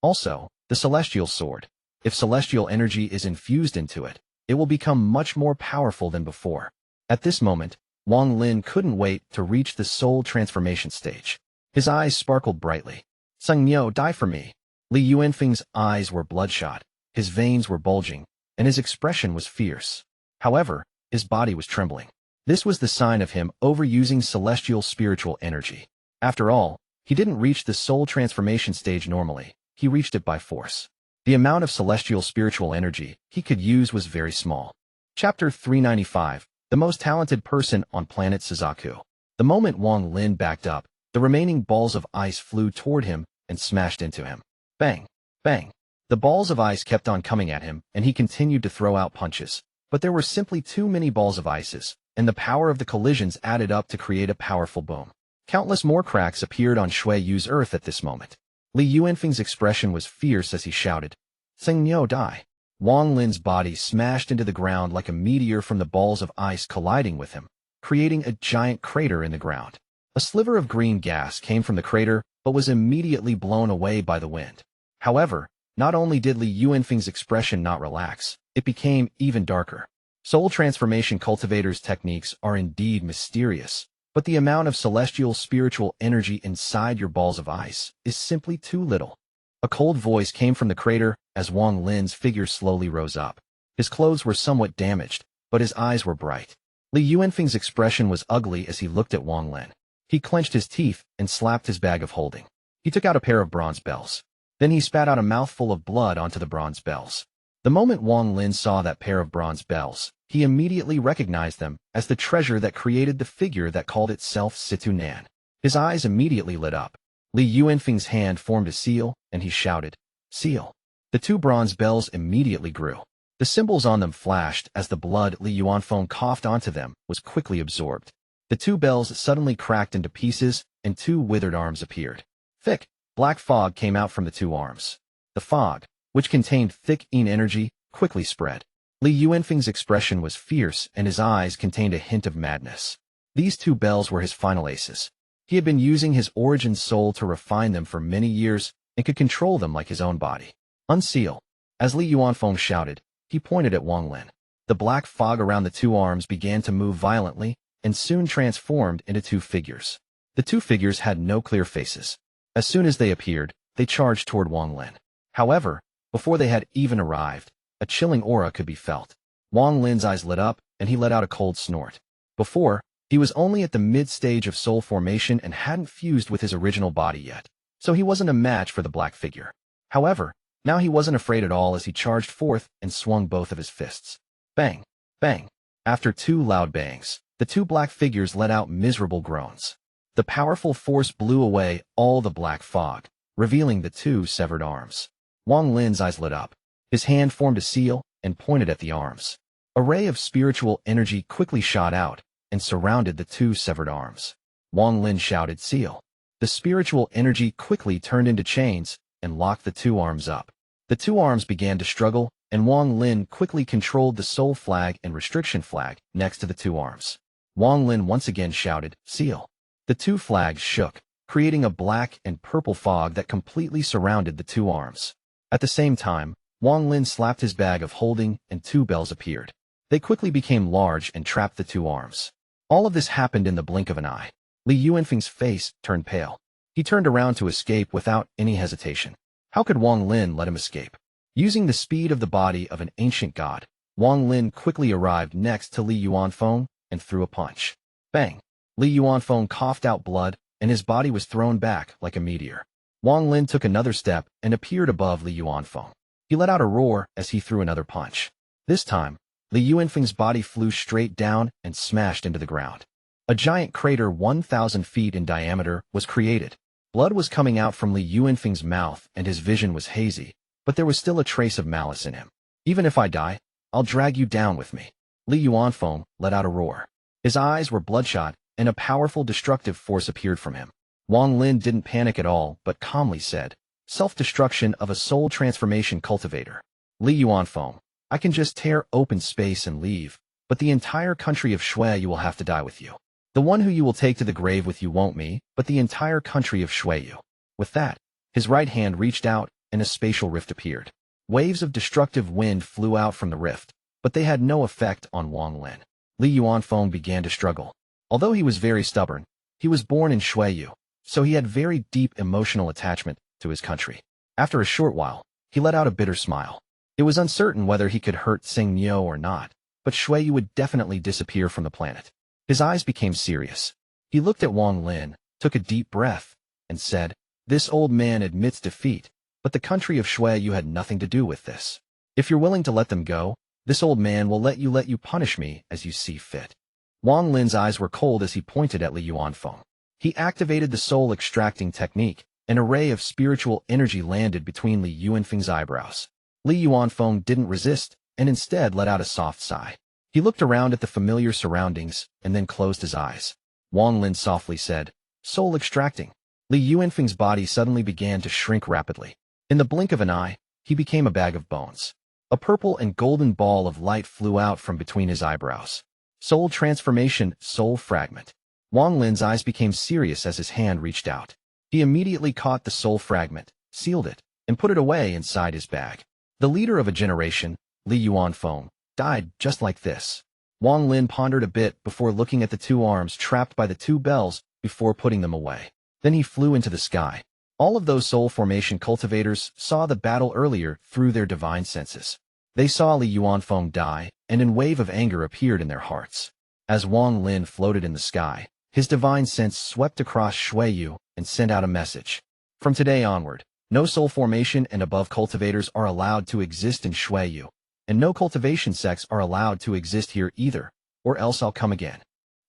Also, the celestial sword. If celestial energy is infused into it, it will become much more powerful than before. At this moment, Wang Lin couldn't wait to reach the soul transformation stage. His eyes sparkled brightly. Sang Miao, die for me. Li Yuanfeng's eyes were bloodshot. His veins were bulging, and his expression was fierce. However, his body was trembling. This was the sign of him overusing celestial spiritual energy. After all, he didn't reach the soul transformation stage normally. He reached it by force. The amount of celestial spiritual energy he could use was very small. Chapter 395, The Most Talented Person on Planet Suzaku. The moment Wang Lin backed up, the remaining balls of ice flew toward him and smashed into him. Bang! Bang! The balls of ice kept on coming at him, and he continued to throw out punches. But there were simply too many balls of ices, and the power of the collisions added up to create a powerful boom. Countless more cracks appeared on Shuiyu's earth at this moment. Li Yuanfeng's expression was fierce as he shouted, Sang Miao, die. Wang Lin's body smashed into the ground like a meteor from the balls of ice colliding with him, creating a giant crater in the ground. A sliver of green gas came from the crater, but was immediately blown away by the wind. However, not only did Li Yuanfeng's expression not relax, it became even darker. Soul transformation cultivators' techniques are indeed mysterious, but the amount of celestial spiritual energy inside your balls of ice is simply too little. A cold voice came from the crater as Wang Lin's figure slowly rose up. His clothes were somewhat damaged, but his eyes were bright. Li Yuanfeng's expression was ugly as he looked at Wang Lin. He clenched his teeth and slapped his bag of holding. He took out a pair of bronze bells. Then he spat out a mouthful of blood onto the bronze bells. The moment Wang Lin saw that pair of bronze bells, he immediately recognized them as the treasure that created the figure that called itself Situ Nan. His eyes immediately lit up. Li Yuanfeng's hand formed a seal, and he shouted, "Seal." The two bronze bells immediately grew. The symbols on them flashed as the blood Li Yuanfeng coughed onto them was quickly absorbed. The two bells suddenly cracked into pieces, and two withered arms appeared. Thick, black fog came out from the two arms. The fog, which contained thick Yin energy, quickly spread. Li Yuanfeng's expression was fierce, and his eyes contained a hint of madness. These two bells were his final aces. He had been using his origin soul to refine them for many years and could control them like his own body. Unseal. As Li Yuanfeng shouted, he pointed at Wang Lin. The black fog around the two arms began to move violently and soon transformed into two figures. The two figures had no clear faces. As soon as they appeared, they charged toward Wang Lin. However, before they had even arrived, a chilling aura could be felt. Wang Lin's eyes lit up, and he let out a cold snort. Before, he was only at the mid-stage of soul formation and hadn't fused with his original body yet, so he wasn't a match for the black figure. However, now he wasn't afraid at all as he charged forth and swung both of his fists. Bang! Bang! After two loud bangs, the two black figures let out miserable groans. The powerful force blew away all the black fog, revealing the two severed arms. Wang Lin's eyes lit up. His hand formed a seal and pointed at the arms. A ray of spiritual energy quickly shot out and surrounded the two severed arms. Wang Lin shouted, "Seal." The spiritual energy quickly turned into chains and locked the two arms up. The two arms began to struggle, and Wang Lin quickly controlled the soul flag and restriction flag next to the two arms. Wang Lin once again shouted, "Seal." The two flags shook, creating a black and purple fog that completely surrounded the two arms. At the same time, Wang Lin slapped his bag of holding and two bells appeared. They quickly became large and trapped the two arms. All of this happened in the blink of an eye. Li Yuanfeng's face turned pale. He turned around to escape without any hesitation. How could Wang Lin let him escape? Using the speed of the body of an ancient god, Wang Lin quickly arrived next to Li Yuanfeng and threw a punch. Bang! Li Yuanfeng coughed out blood, and his body was thrown back like a meteor. Wang Lin took another step and appeared above Li Yuanfeng. He let out a roar as he threw another punch. This time, Li Yuanfeng's body flew straight down and smashed into the ground. A giant crater 1,000 feet in diameter was created. Blood was coming out from Li Yuanfeng's mouth and his vision was hazy, but there was still a trace of malice in him. "Even if I die, I'll drag you down with me." Li Yuanfeng let out a roar. His eyes were bloodshot, and a powerful destructive force appeared from him. Wang Lin didn't panic at all, but calmly said, "Self-destruction of a soul transformation cultivator. Li Yuanfeng, I can just tear open space and leave, but the entire country of Shui you will have to die with you. The one who you will take to the grave with you won't me, but the entire country of Shui you." With that, his right hand reached out, and a spatial rift appeared. Waves of destructive wind flew out from the rift, but they had no effect on Wang Lin. Li Yuanfeng began to struggle. Although he was very stubborn, he was born in Shuiyu, so he had very deep emotional attachment to his country. After a short while, he let out a bitter smile. It was uncertain whether he could hurt Tsing Niu or not, but Shuiyu would definitely disappear from the planet. His eyes became serious. He looked at Wang Lin, took a deep breath, and said, "This old man admits defeat, but the country of Shuiyu had nothing to do with this. If you're willing to let them go, this old man will let you punish me as you see fit." Wang Lin's eyes were cold as he pointed at Li Yuanfeng. He activated the soul extracting technique. An array of spiritual energy landed between Li Yuanfeng's eyebrows. Li Yuanfeng didn't resist, and instead let out a soft sigh. He looked around at the familiar surroundings, and then closed his eyes. Wang Lin softly said, "Soul extracting." Li Yuanfeng's body suddenly began to shrink rapidly. In the blink of an eye, he became a bag of bones. A purple and golden ball of light flew out from between his eyebrows. Soul transformation, soul fragment. Wang Lin's eyes became serious as his hand reached out. He immediately caught the soul fragment, sealed it, and put it away inside his bag. The leader of a generation, Li Yuanfeng, died just like this. Wang Lin pondered a bit before looking at the two arms trapped by the two bells before putting them away. Then he flew into the sky. All of those soul formation cultivators saw the battle earlier through their divine senses. They saw Li Yuanfeng die, and a wave of anger appeared in their hearts. As Wang Lin floated in the sky, his divine sense swept across Shuiyu and sent out a message. From today onward, no soul formation and above cultivators are allowed to exist in Shuiyu, and no cultivation sects are allowed to exist here either, or else I'll come again.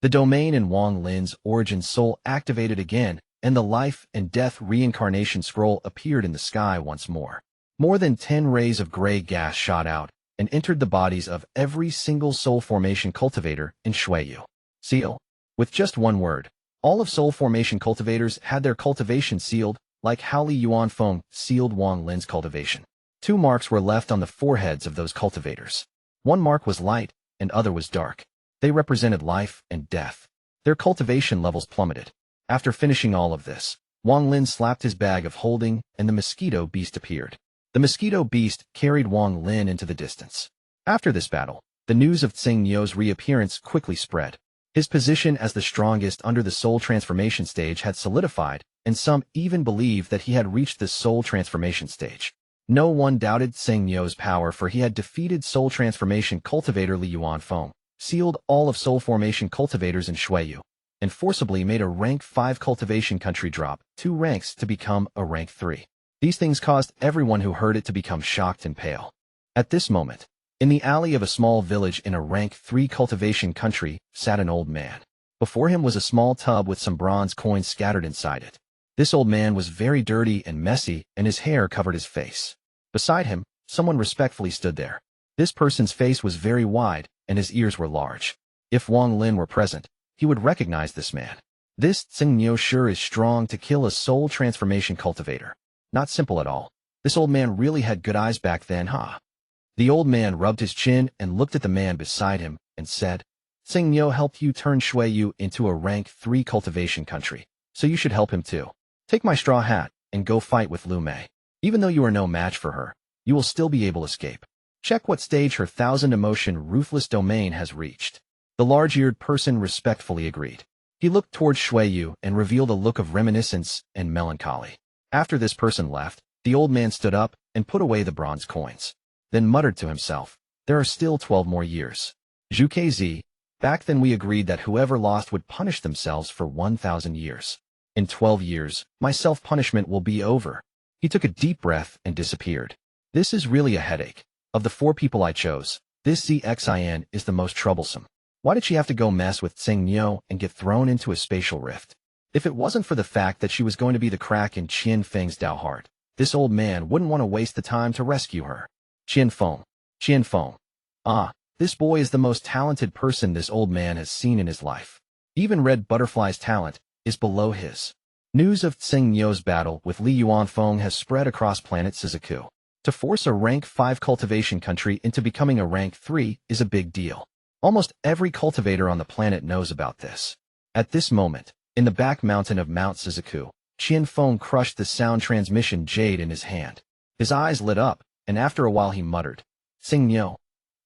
The domain in Wang Lin's origin soul activated again, and the life and death reincarnation scroll appeared in the sky once more. More than 10 rays of gray gas shot out and entered the bodies of every single soul formation cultivator in Shuiyu. Seal. With just one word, all of soul formation cultivators had their cultivation sealed, like how Li Yuanfeng sealed Wang Lin's cultivation. 2 marks were left on the foreheads of those cultivators. One mark was light, and other was dark. They represented life and death. Their cultivation levels plummeted. After finishing all of this, Wang Lin slapped his bag of holding, and the Mosquito beast appeared. The Mosquito beast carried Wang Lin into the distance. After this battle, the news of Tsing Nio's reappearance quickly spread. His position as the strongest under the soul transformation stage had solidified, and some even believed that he had reached the soul transformation stage. No one doubted Tsing Nio's power, for he had defeated soul transformation cultivator Li Yuanfeng, sealed all of soul formation cultivators in Shuiyu, and forcibly made a rank 5 cultivation country drop 2 ranks to become a rank 3. These things caused everyone who heard it to become shocked and pale. At this moment, in the alley of a small village in a rank 3 cultivation country, sat an old man. Before him was a small tub with some bronze coins scattered inside it. This old man was very dirty and messy, and his hair covered his face. Beside him, someone respectfully stood there. This person's face was very wide, and his ears were large. If Wang Lin were present, he would recognize this man. This Tsing Nio sure is strong to kill a soul transformation cultivator. Not simple at all. This old man really had good eyes back then, huh? The old man rubbed his chin and looked at the man beside him and said, Tsing Nio helped you turn Shuiyu into a rank 3 cultivation country, so you should help him too. Take my straw hat and go fight with Liu Mei. Even though you are no match for her, you will still be able to escape. Check what stage her 1000-emotion ruthless domain has reached. The large-eared person respectfully agreed. He looked towards Shuiyu and revealed a look of reminiscence and melancholy. After this person left, the old man stood up and put away the bronze coins. Then muttered to himself, there are still 12 more years. Zhuque Zi, back then we agreed that whoever lost would punish themselves for 1,000 years. In 12 years, my self-punishment will be over. He took a deep breath and disappeared. This is really a headache. Of the 4 people I chose, this Xin is the most troublesome. Why did she have to go mess with Tsing Nio and get thrown into a spatial rift? If it wasn't for the fact that she was going to be the crack in Qian Feng's Dao Heart, this old man wouldn't want to waste the time to rescue her. Qian Feng. Ah, this boy is the most talented person this old man has seen in his life. Even Red Butterfly's talent is below his. News of Tsing Nio's battle with Li Yuanfeng has spread across planet Suzaku. To force a rank 5 cultivation country into becoming a rank 3 is a big deal. Almost every cultivator on the planet knows about this. At this moment, in the back mountain of Mount Suzaku, Qian Feng crushed the sound transmission jade in his hand. His eyes lit up, and after a while he muttered, Tsing Nio,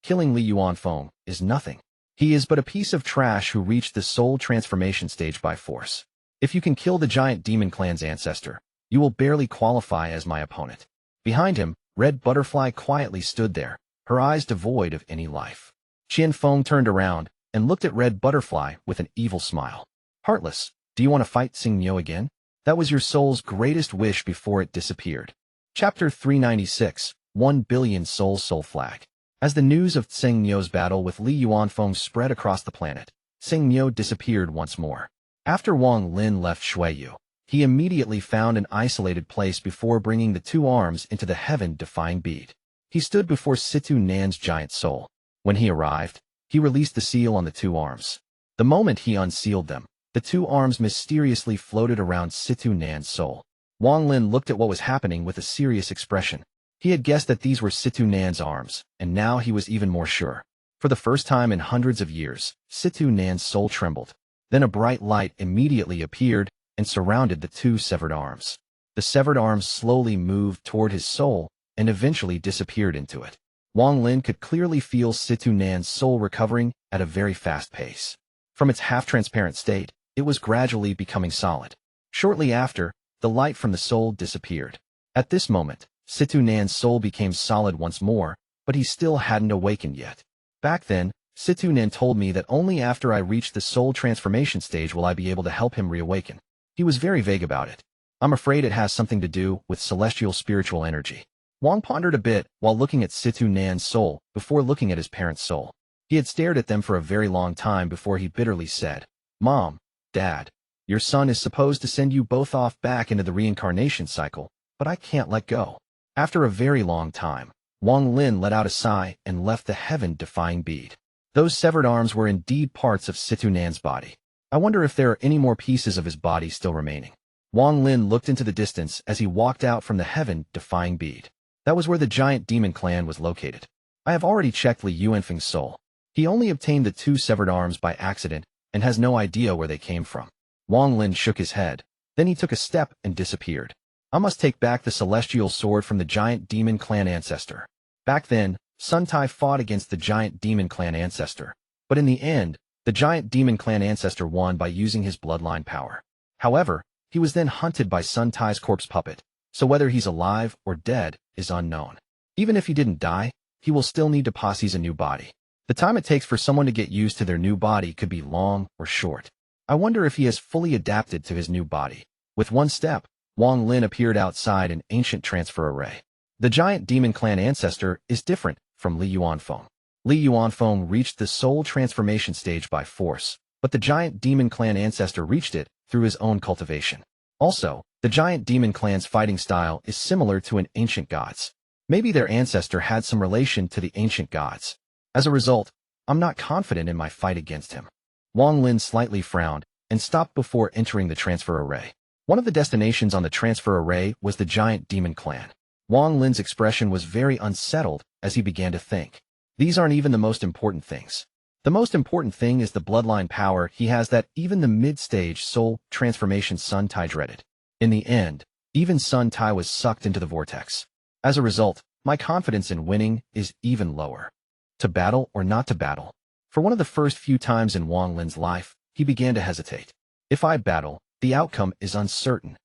killing Li Yuanfeng is nothing. He is but a piece of trash who reached the soul transformation stage by force. If you can kill the giant demon clan's ancestor, you will barely qualify as my opponent. Behind him, Red Butterfly quietly stood there, her eyes devoid of any life. Qian Feng turned around and looked at Red Butterfly with an evil smile. Heartless, do you want to fight Tsing Nio again? That was your soul's greatest wish before it disappeared. Chapter 396, 1 Billion Soul Flag. As the news of Tsing Nio's battle with Li Yuanfeng spread across the planet, Tsing Nio disappeared once more. After Wang Lin left Shuiyu, he immediately found an isolated place before bringing the 2 arms into the heaven-defying bead. He stood before Situ Nan's giant soul. When he arrived, he released the seal on the 2 arms. The moment he unsealed them, the 2 arms mysteriously floated around Situ Nan's soul. Wang Lin looked at what was happening with a serious expression. He had guessed that these were Situ Nan's arms, and now he was even more sure. For the first time in hundreds of years, Situ Nan's soul trembled. Then a bright light immediately appeared and surrounded the 2 severed arms. The severed arms slowly moved toward his soul and eventually disappeared into it. Wang Lin could clearly feel Situ Nan's soul recovering at a very fast pace. From its half-transparent state, it was gradually becoming solid. Shortly after, the light from the soul disappeared. At this moment, Situ Nan's soul became solid once more, but he still hadn't awakened yet. Back then, Situ Nan told me that only after I reached the soul transformation stage will I be able to help him reawaken. He was very vague about it. I'm afraid it has something to do with celestial spiritual energy. Wang pondered a bit while looking at Situ Nan's soul before looking at his parents' soul. He had stared at them for a very long time before he bitterly said, "Mom, Dad, your son is supposed to send you both off back into the reincarnation cycle, but I can't let go." After a very long time, Wang Lin let out a sigh and left the heaven-defying bead. Those severed arms were indeed parts of Situ Nan's body. I wonder if there are any more pieces of his body still remaining. Wang Lin looked into the distance as he walked out from the heaven-defying bead. That was where the giant demon clan was located. I have already checked Liu Feng's soul. He only obtained the 2 severed arms by accident and has no idea where they came from. Wang Lin shook his head. Then he took a step and disappeared. I must take back the celestial sword from the giant demon clan ancestor. Back then, Sun Tai fought against the giant demon clan ancestor. But in the end, the giant demon clan ancestor won by using his bloodline power. However, he was then hunted by Sun Tai's corpse puppet, so whether he's alive or dead is unknown. Even if he didn't die, he will still need to possess a new body. The time it takes for someone to get used to their new body could be long or short. I wonder if he has fully adapted to his new body. With one step, Wang Lin appeared outside an ancient transfer array. The giant demon clan ancestor is different from Liu Feng. Liu Feng reached the soul transformation stage by force, but the giant demon clan ancestor reached it through his own cultivation. Also, the giant demon clan's fighting style is similar to an ancient god's. Maybe their ancestor had some relation to the ancient gods. As a result, I'm not confident in my fight against him. Wang Lin slightly frowned and stopped before entering the transfer array. One of the destinations on the transfer array was the giant demon clan. Wang Lin's expression was very unsettled as he began to think. These aren't even the most important things. The most important thing is the bloodline power he has that even the mid-stage soul transformation Sun Tai dreaded. In the end, even Sun Tai was sucked into the vortex. As a result, my confidence in winning is even lower. To battle or not to battle? For one of the first few times in Wang Lin's life, he began to hesitate. If I battle, the outcome is uncertain.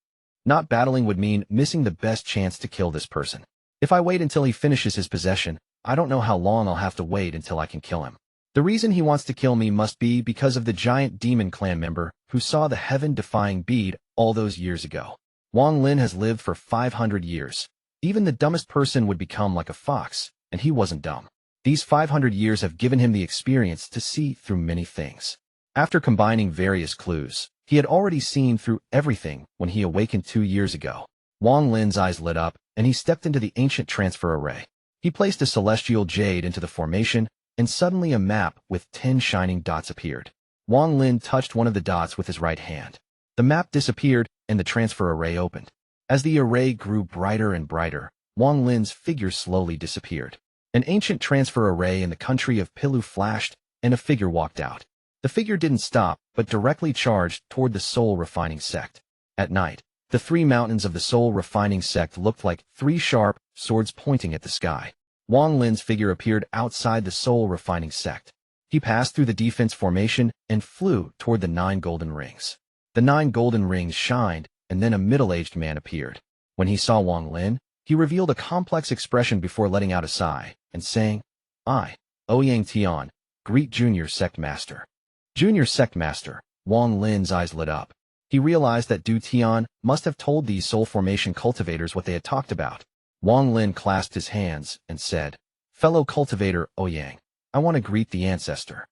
Not battling would mean missing the best chance to kill this person. If I wait until he finishes his possession, I don't know how long I'll have to wait until I can kill him. The reason he wants to kill me must be because of the giant demon clan member who saw the heaven-defying bead all those years ago. Wang Lin has lived for 500 years. Even the dumbest person would become like a fox, and he wasn't dumb. These 500 years have given him the experience to see through many things. After combining various clues, he had already seen through everything when he awakened 2 years ago. Wang Lin's eyes lit up, and he stepped into the ancient transfer array. He placed a celestial jade into the formation, and suddenly a map with 10 shining dots appeared. Wang Lin touched one of the dots with his right hand. The map disappeared, and the transfer array opened. As the array grew brighter and brighter, Wang Lin's figure slowly disappeared. An ancient transfer array in the country of Pilu flashed, and a figure walked out. The figure didn't stop, but directly charged toward the soul refining sect. At night, the 3 mountains of the soul refining sect looked like 3 sharp swords pointing at the sky. Wang Lin's figure appeared outside the soul refining sect. He passed through the defense formation and flew toward the 9 golden rings. The 9 golden rings shined, and then a middle-aged man appeared. When he saw Wang Lin, he revealed a complex expression before letting out a sigh and saying, "I, Ouyang Tian, greet Junior Sect Master." Junior Sect Master. Wang Lin's eyes lit up. He realized that Du Tian must have told these soul formation cultivators what they had talked about. Wang Lin clasped his hands and said, "Fellow cultivator Ouyang, I want to greet the Ancestor."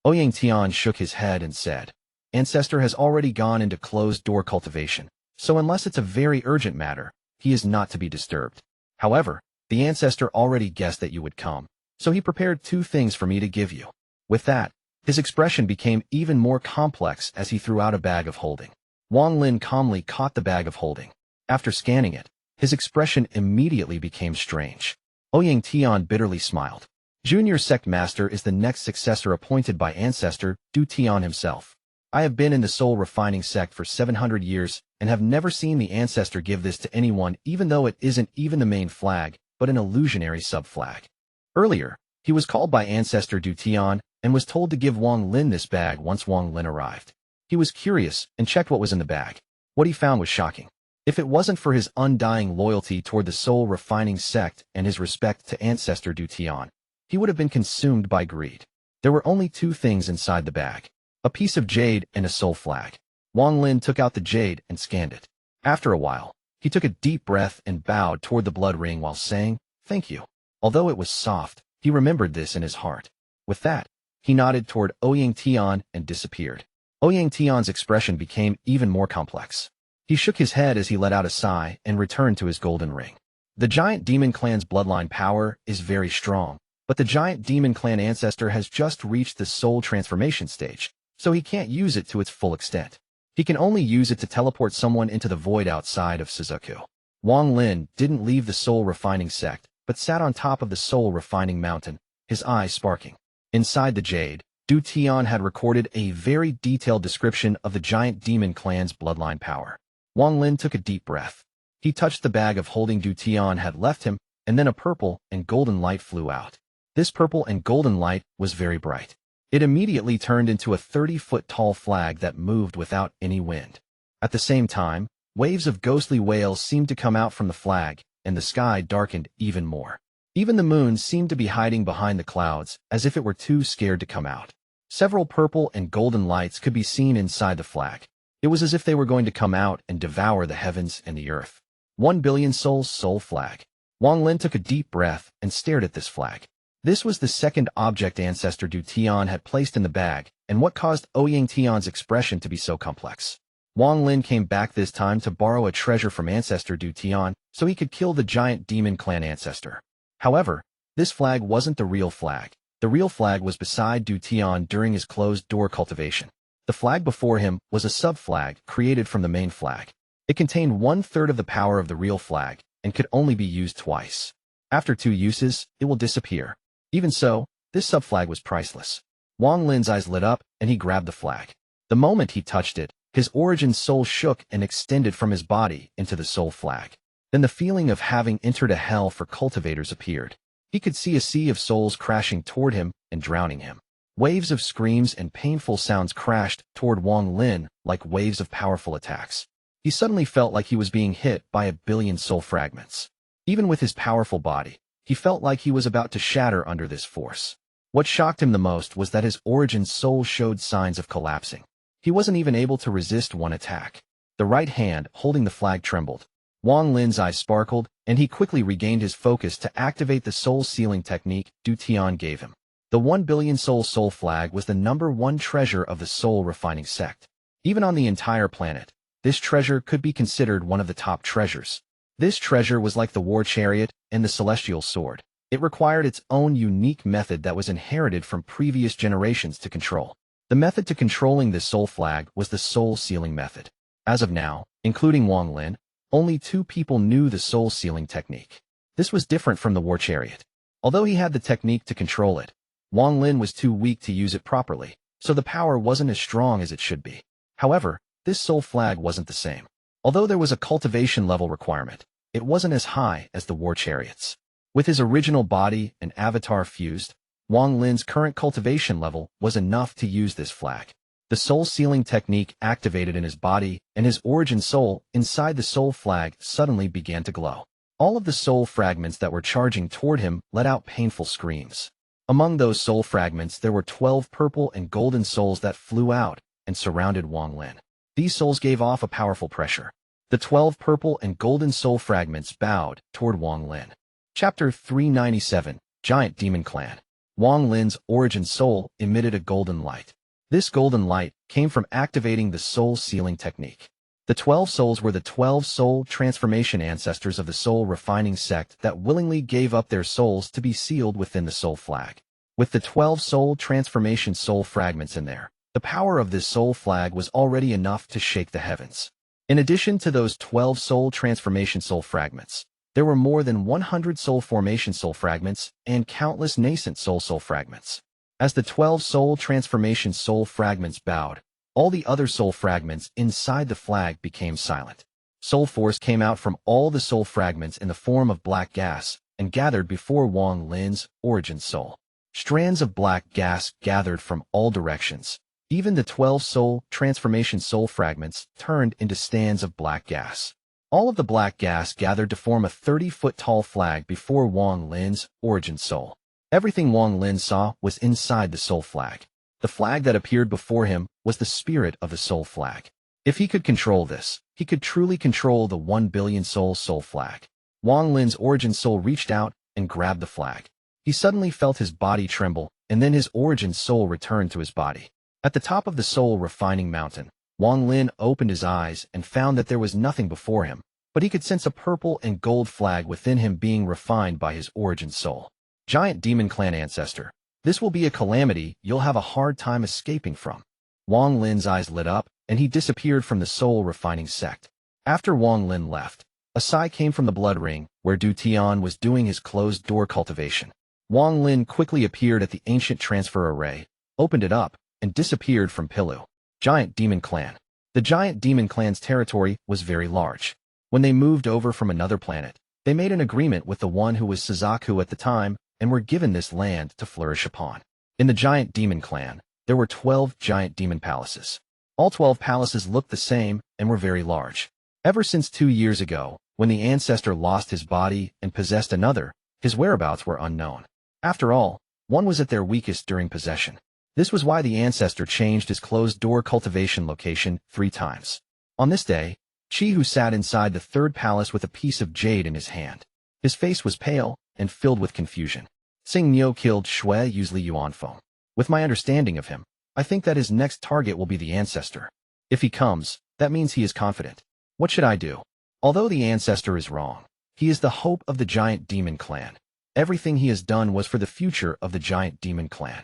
Ouyang Tian shook his head and said, "Ancestor has already gone into closed-door cultivation, so unless it's a very urgent matter, he is not to be disturbed. However, the Ancestor already guessed that you would come, so he prepared 2 things for me to give you." With that, his expression became even more complex as he threw out a bag of holding. Wang Lin calmly caught the bag of holding. After scanning it, his expression immediately became strange. Ouyang Tian bitterly smiled. Junior Sect Master is the next successor appointed by Ancestor Du Tian himself. I have been in the soul refining sect for 700 years and have never seen the Ancestor give this to anyone, even though it isn't even the main flag, but an illusionary sub-flag. Earlier, he was called by Ancestor Du Tian and was told to give Wang Lin this bag once Wang Lin arrived. He was curious and checked what was in the bag. What he found was shocking. If it wasn't for his undying loyalty toward the soul refining sect and his respect to Ancestor Du Tian, he would have been consumed by greed. There were only 2 things inside the bag: a piece of jade and a soul flag. Wang Lin took out the jade and scanned it. After a while, He took a deep breath and bowed toward the blood ring while saying, "Thank you." Although it was soft, he remembered this in his heart. With that, he nodded toward Ouyang Tian and disappeared. Ouyang Tian's expression became even more complex. He shook his head as he let out a sigh and returned to his golden ring. The giant demon clan's bloodline power is very strong, but the giant demon clan ancestor has just reached the soul transformation stage, so he can't use it to its full extent. He can only use it to teleport someone into the void outside of Suzaku. Wang Lin didn't leave the soul refining sect, but sat on top of the soul refining mountain, his eyes sparking. Inside the jade, Du Tian had recorded a very detailed description of the giant demon clan's bloodline power. Wang Lin took a deep breath. He touched the bag of holding Du Tian had left him, and then a purple and golden light flew out. This purple and golden light was very bright. It immediately turned into a 30-foot-tall flag that moved without any wind. At the same time, waves of ghostly wails seemed to come out from the flag, and the sky darkened even more. Even the moon seemed to be hiding behind the clouds, as if it were too scared to come out. Several purple and golden lights could be seen inside the flag. It was as if they were going to come out and devour the heavens and the earth. 1,000,000,000 souls soul flag. Wang Lin took a deep breath and stared at this flag. This was the second object Ancestor Du Tian had placed in the bag, and what caused Ouyang Tian's expression to be so complex. Wang Lin came back this time to borrow a treasure from Ancestor Du Tian so he could kill the giant demon clan ancestor. However, this flag wasn't the real flag. The real flag was beside Du Tian during his closed-door cultivation. The flag before him was a sub-flag created from the main flag. It contained 1/3 of the power of the real flag and could only be used twice. After 2 uses, it will disappear. Even so, this sub-flag was priceless. Wang Lin's eyes lit up, and he grabbed the flag. The moment he touched it, his origin soul shook and extended from his body into the soul flag. Then the feeling of having entered a hell for cultivators appeared. He could see a sea of souls crashing toward him and drowning him. Waves of screams and painful sounds crashed toward Wang Lin like waves of powerful attacks. He suddenly felt like he was being hit by 1,000,000,000 soul fragments. Even with his powerful body, he felt like he was about to shatter under this force. What shocked him the most was that his origin soul showed signs of collapsing. He wasn't even able to resist one attack. The right hand holding the flag trembled. Wang Lin's eyes sparkled, and he quickly regained his focus to activate the soul sealing technique Du Tian gave him. The 1,000,000,000 soul flag was the #1 treasure of the soul refining sect. Even on the entire planet, this treasure could be considered one of the top treasures. This treasure was like the war chariot and the celestial sword. It required its own unique method that was inherited from previous generations to control. The method to controlling this soul flag was the soul sealing method. As of now, including Wang Lin, only 2 people knew the soul sealing technique. This was different from the war chariot. Although he had the technique to control it, Wang Lin was too weak to use it properly, so the power wasn't as strong as it should be. However, this soul flag wasn't the same. Although there was a cultivation level requirement, it wasn't as high as the war chariots. With his original body and avatar fused, Wang Lin's current cultivation level was enough to use this flag. The soul sealing technique activated in his body, and his origin soul inside the soul flag suddenly began to glow. All of the soul fragments that were charging toward him let out painful screams. Among those soul fragments there were 12 purple and golden souls that flew out and surrounded Wang Lin. These souls gave off a powerful pressure. The 12 purple and golden soul fragments bowed toward Wang Lin. Chapter 397, Giant Demon Clan. Wang Lin's origin soul emitted a golden light. This golden light came from activating the soul sealing technique. The 12 souls were the 12 soul transformation ancestors of the soul refining sect that willingly gave up their souls to be sealed within the soul flag. With the 12 soul transformation soul fragments in there, the power of this soul flag was already enough to shake the heavens. In addition to those 12 soul transformation soul fragments, there were more than 100 soul formation soul fragments and countless nascent soul fragments. As the 12 soul transformation soul fragments bowed, all the other soul fragments inside the flag became silent. Soul force came out from all the soul fragments in the form of black gas and gathered before Wang Lin's origin soul. Strands of black gas gathered from all directions. Even the 12 soul transformation soul fragments turned into stands of black gas. All of the black gas gathered to form a 30-foot-tall flag before Wang Lin's origin soul. Everything Wang Lin saw was inside the soul flag. The flag that appeared before him was the spirit of the soul flag. If he could control this, he could truly control the 1 billion soul flag. Wang Lin's origin soul reached out and grabbed the flag. He suddenly felt his body tremble, and then his origin soul returned to his body. At the top of the soul refining mountain, Wang Lin opened his eyes and found that there was nothing before him, but he could sense a purple and gold flag within him being refined by his origin soul. Giant Demon Clan Ancestor. This will be a calamity you'll have a hard time escaping from. Wang Lin's eyes lit up, and he disappeared from the soul refining sect. After Wang Lin left, a sigh came from the blood ring, where Du Tian was doing his closed-door cultivation. Wang Lin quickly appeared at the ancient transfer array, opened it up, and disappeared from Pilu. Giant Demon Clan. The Giant Demon Clan's territory was very large. When they moved over from another planet, they made an agreement with the one who was Suzaku at the time and were given this land to flourish upon. In the Giant Demon Clan, there were 12 giant demon palaces. All 12 palaces looked the same and were very large. Ever since 2 years ago, when the Ancestor lost his body and possessed another, his whereabouts were unknown. After all, one was at their weakest during possession. This was why the Ancestor changed his closed-door cultivation location 3 times. On this day, Qi who sat inside the 3rd palace with a piece of jade in his hand. His face was pale and filled with confusion. Xing Niu killed Shui Yu's Li Yuanfeng. With my understanding of him, I think that his next target will be the Ancestor. If he comes, that means he is confident. What should I do? Although the Ancestor is wrong, he is the hope of the Giant Demon Clan. Everything he has done was for the future of the Giant Demon Clan.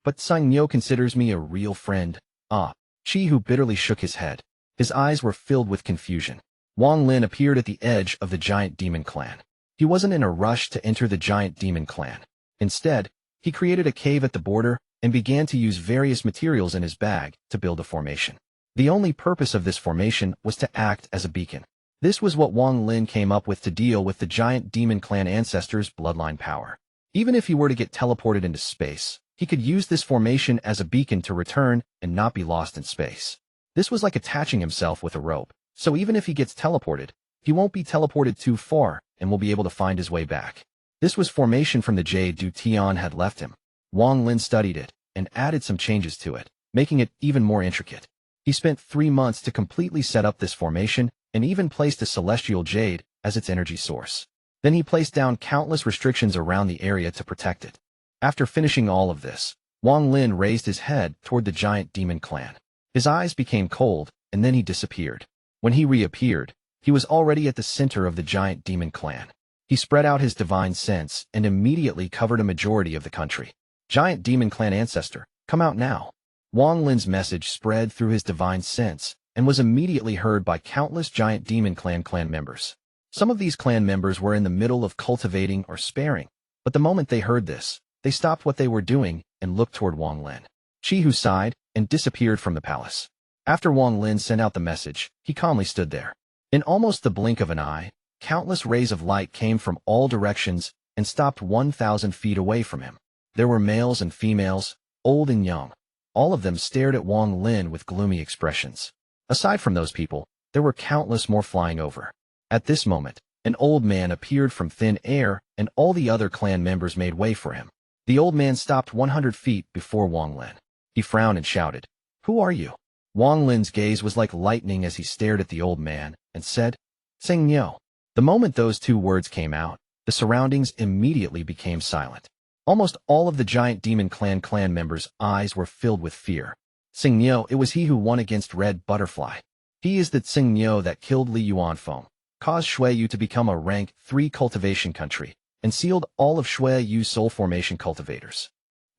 But Xing Niu considers me a real friend. Qi who bitterly shook his head. His eyes were filled with confusion. Wang Lin appeared at the edge of the Giant Demon Clan. He wasn't in a rush to enter the Giant Demon Clan. Instead, he created a cave at the border and began to use various materials in his bag to build a formation. The only purpose of this formation was to act as a beacon. This was what Wang Lin came up with to deal with the Giant Demon Clan Ancestor's bloodline power. Even if he were to get teleported into space, he could use this formation as a beacon to return and not be lost in space. This was like attaching himself with a rope, so even if he gets teleported, he won't be teleported too far and will be able to find his way back. This was formation from the jade Du Tian had left him. Wang Lin studied it and added some changes to it, making it even more intricate. He spent 3 months to completely set up this formation and even placed a celestial jade as its energy source. Then he placed down countless restrictions around the area to protect it. After finishing all of this, Wang Lin raised his head toward the Giant Demon Clan. His eyes became cold, and then he disappeared. When he reappeared, he was already at the center of the Giant Demon Clan. He spread out his divine sense and immediately covered a majority of the country. Giant Demon Clan Ancestor, come out now. Wang Lin's message spread through his divine sense and was immediately heard by countless Giant Demon Clan members. Some of these clan members were in the middle of cultivating or sparing, but the moment they heard this, they stopped what they were doing and looked toward Wang Lin. Qi who sighed and disappeared from the palace. After Wang Lin sent out the message, he calmly stood there. In almost the blink of an eye, countless rays of light came from all directions and stopped 1,000 feet away from him. There were males and females, old and young. All of them stared at Wang Lin with gloomy expressions. Aside from those people, there were countless more flying over. At this moment, an old man appeared from thin air and all the other clan members made way for him. The old man stopped 100 feet before Wang Lin. He frowned and shouted, "Who are you?" Wang Lin's gaze was like lightning as he stared at the old man and said, "Xing Niu." The moment those 2 words came out, the surroundings immediately became silent. Almost all of the Giant Demon Clan members' eyes were filled with fear. Xing Niu, it was he who won against Red Butterfly. He is the Xing Niu that killed Li Yuanfeng, caused Shui Yu to become a rank 3 cultivation country, and sealed all of Shui Yu's soul formation cultivators.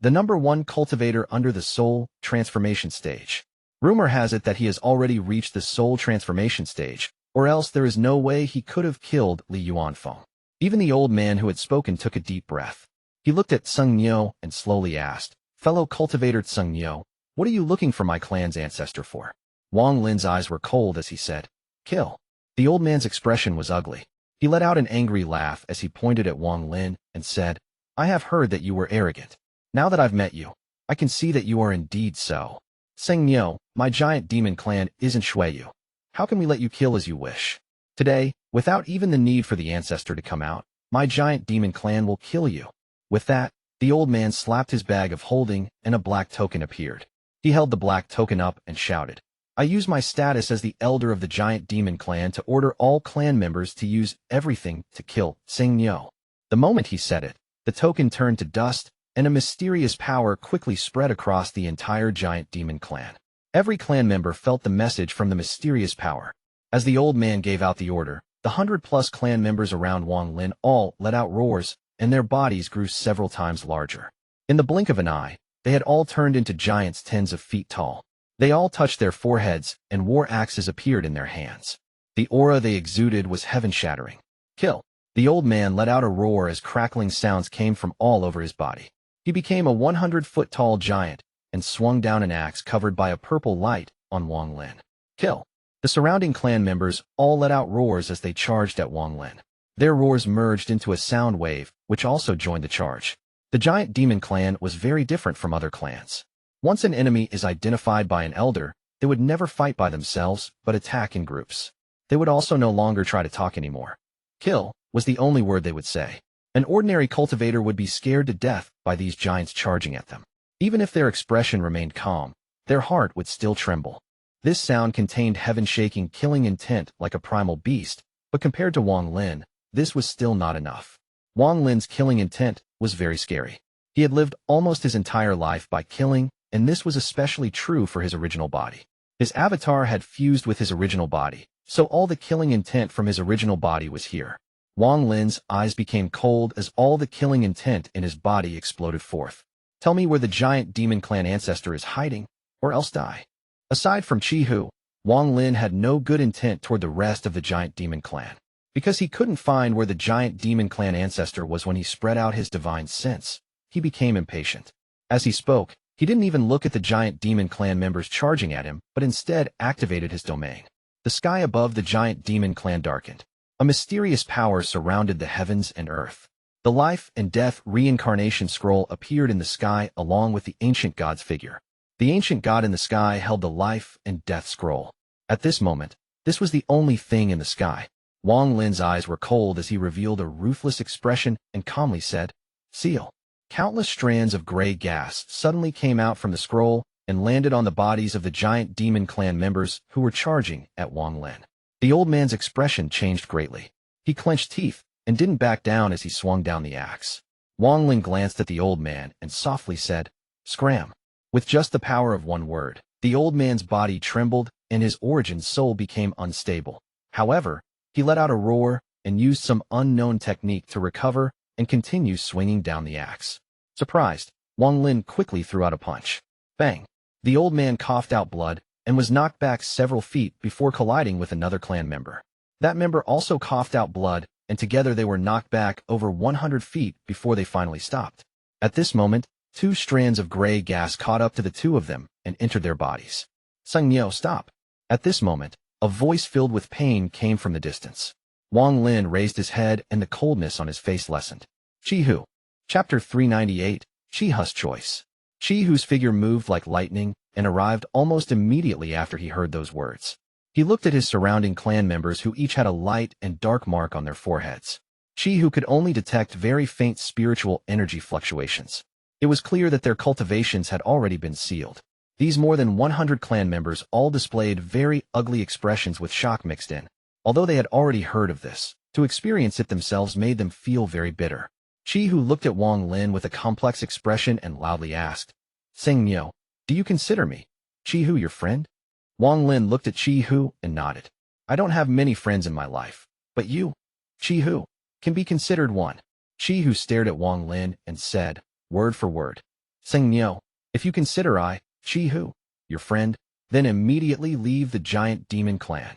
The number 1 cultivator under the soul transformation stage. Rumor has it that he has already reached the soul transformation stage, or else there is no way he could have killed Li Yuanfeng. Even the old man who had spoken took a deep breath. He looked at Xing Niu and slowly asked, "Fellow cultivator Xing Niu, what are you looking for my clan's ancestor for?" Wang Lin's eyes were cold as he said, "Kill." The old man's expression was ugly. He let out an angry laugh as he pointed at Wang Lin and said, "I have heard that you were arrogant. Now that I've met you, I can see that you are indeed so. Xing Niu, my Giant Demon Clan isn't Shui Yu. How can we let you kill as you wish? Today, without even the need for the Ancestor to come out, my Giant Demon Clan will kill you." With that, the old man slapped his bag of holding and a black token appeared. He held the black token up and shouted, I use my status as the elder of the giant demon clan to order all clan members to use everything to kill Sing Niu. The moment he said it, the token turned to dust, and a mysterious power quickly spread across the entire giant demon clan. Every clan member felt the message from the mysterious power. As the old man gave out the order, the 100+ clan members around Wang Lin all let out roars, and their bodies grew several times larger. In the blink of an eye, they had all turned into giants tens of feet tall. They all touched their foreheads, and war axes appeared in their hands. The aura they exuded was heaven-shattering. Kill! The old man let out a roar as crackling sounds came from all over his body. He became a 100-foot-tall giant and swung down an axe covered by a purple light on Wang Lin. Kill! The surrounding clan members all let out roars as they charged at Wang Lin. Their roars merged into a sound wave, which also joined the charge. The giant demon clan was very different from other clans. Once an enemy is identified by an elder, they would never fight by themselves, but attack in groups. They would also no longer try to talk anymore. Kill was the only word they would say. An ordinary cultivator would be scared to death by these giants charging at them. Even if their expression remained calm, their heart would still tremble. This sound contained heaven-shaking killing intent like a primal beast, but compared to Wang Lin, this was still not enough. Wang Lin's killing intent was very scary. He had lived almost his entire life by killing, and this was especially true for his original body. His avatar had fused with his original body, so all the killing intent from his original body was here. Wang Lin's eyes became cold as all the killing intent in his body exploded forth. Tell me where the giant demon clan ancestor is hiding, or else die. Aside from Qihu, Wang Lin had no good intent toward the rest of the giant demon clan. Because he couldn't find where the giant demon clan ancestor was when he spread out his divine sense, he became impatient. As he spoke, he didn't even look at the giant demon clan members charging at him, but instead activated his domain. The sky above the giant demon clan darkened. A mysterious power surrounded the heavens and earth. The life and death reincarnation scroll appeared in the sky along with the ancient god's figure. The ancient god in the sky held the life and death scroll. At this moment, this was the only thing in the sky. Wang Lin's eyes were cold as he revealed a ruthless expression and calmly said, "Seal." Countless strands of gray gas suddenly came out from the scroll and landed on the bodies of the giant demon clan members who were charging at Wang Lin. The old man's expression changed greatly. He clenched teeth and didn't back down as he swung down the axe. Wang Lin glanced at the old man and softly said, "Scram." With just the power of one word, the old man's body trembled and his origin soul became unstable. However, he let out a roar and used some unknown technique to recover and continue swinging down the axe. Surprised, Wang Lin quickly threw out a punch. Bang! The old man coughed out blood and was knocked back several feet before colliding with another clan member. That member also coughed out blood, and together they were knocked back over 100 feet before they finally stopped. At this moment, 2 strands of gray gas caught up to the 2 of them and entered their bodies. "Sung Niu, stop!" At this moment, a voice filled with pain came from the distance. Wang Lin raised his head and the coldness on his face lessened. Qihu. Chapter 398, Qihu's Choice. Qihu's figure moved like lightning and arrived almost immediately after he heard those words. He looked at his surrounding clan members who each had a light and dark mark on their foreheads. Qihu could only detect very faint spiritual energy fluctuations. It was clear that their cultivations had already been sealed. These more than 100 clan members all displayed very ugly expressions with shock mixed in. Although they had already heard of this, to experience it themselves made them feel very bitter. Qihu looked at Wang Lin with a complex expression and loudly asked, "Sing Niu, do you consider me, Qihu, your friend?" Wang Lin looked at Qihu and nodded. "I don't have many friends in my life, but you, Qihu, can be considered one." Qihu stared at Wang Lin and said, word for word, "Sing Niu, if you consider I, Qihu, your friend, then immediately leave the giant demon clan."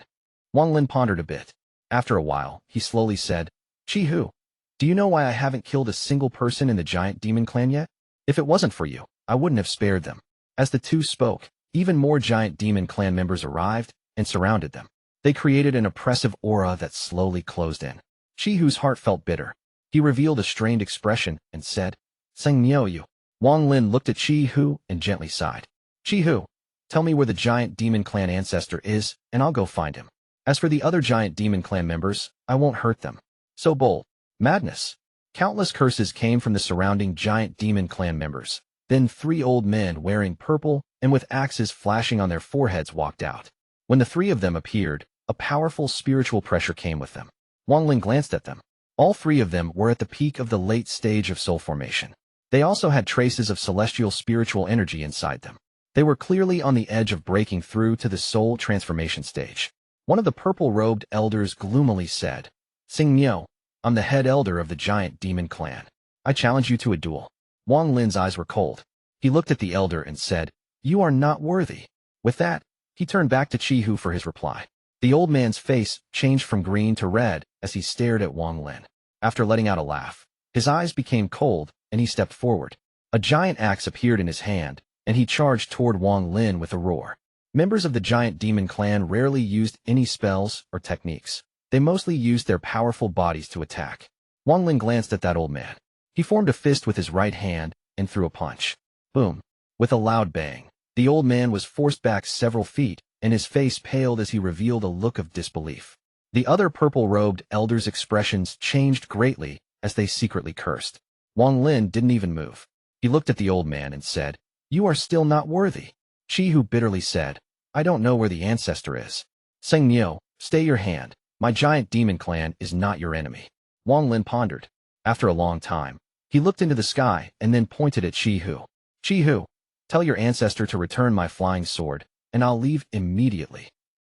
Wang Lin pondered a bit. After a while, he slowly said, "Qihu, do you know why I haven't killed a single person in the giant demon clan yet? If it wasn't for you, I wouldn't have spared them." As the 2 spoke, even more giant demon clan members arrived and surrounded them. They created an oppressive aura that slowly closed in. Qihu's heart felt bitter. He revealed a strained expression and said, "Sing Niu you." Wang Lin looked at Qihu and gently sighed. "Qihu, tell me where the giant demon clan ancestor is, and I'll go find him. As for the other giant demon clan members, I won't hurt them." So bold. Madness. Countless curses came from the surrounding giant demon clan members. Then 3 old men wearing purple and with axes flashing on their foreheads walked out. When the 3 of them appeared, a powerful spiritual pressure came with them. Wang Lin glanced at them. All 3 of them were at the peak of the late stage of soul formation. They also had traces of celestial spiritual energy inside them. They were clearly on the edge of breaking through to the soul transformation stage. One of the purple-robed elders gloomily said, "Sing Miao, I'm the head elder of the giant demon clan. I challenge you to a duel." Wang Lin's eyes were cold. He looked at the elder and said, "You are not worthy." With that, he turned back to Qi Hu for his reply. The old man's face changed from green to red as he stared at Wang Lin. After letting out a laugh, his eyes became cold and he stepped forward. A giant axe appeared in his hand, and he charged toward Wang Lin with a roar. Members of the giant demon clan rarely used any spells or techniques. They mostly used their powerful bodies to attack. Wang Lin glanced at that old man. He formed a fist with his right hand and threw a punch. Boom! With a loud bang, the old man was forced back several feet, and his face paled as he revealed a look of disbelief. The other purple-robed elders' expressions changed greatly as they secretly cursed. Wang Lin didn't even move. He looked at the old man and said, "You are still not worthy." Qi Hu bitterly said, "I don't know where the Ancestor is." "Seng Miao, stay your hand. My giant demon clan is not your enemy." Wang Lin pondered. After a long time, he looked into the sky and then pointed at Qi Hu. "Qi Hu, tell your Ancestor to return my flying sword, and I'll leave immediately."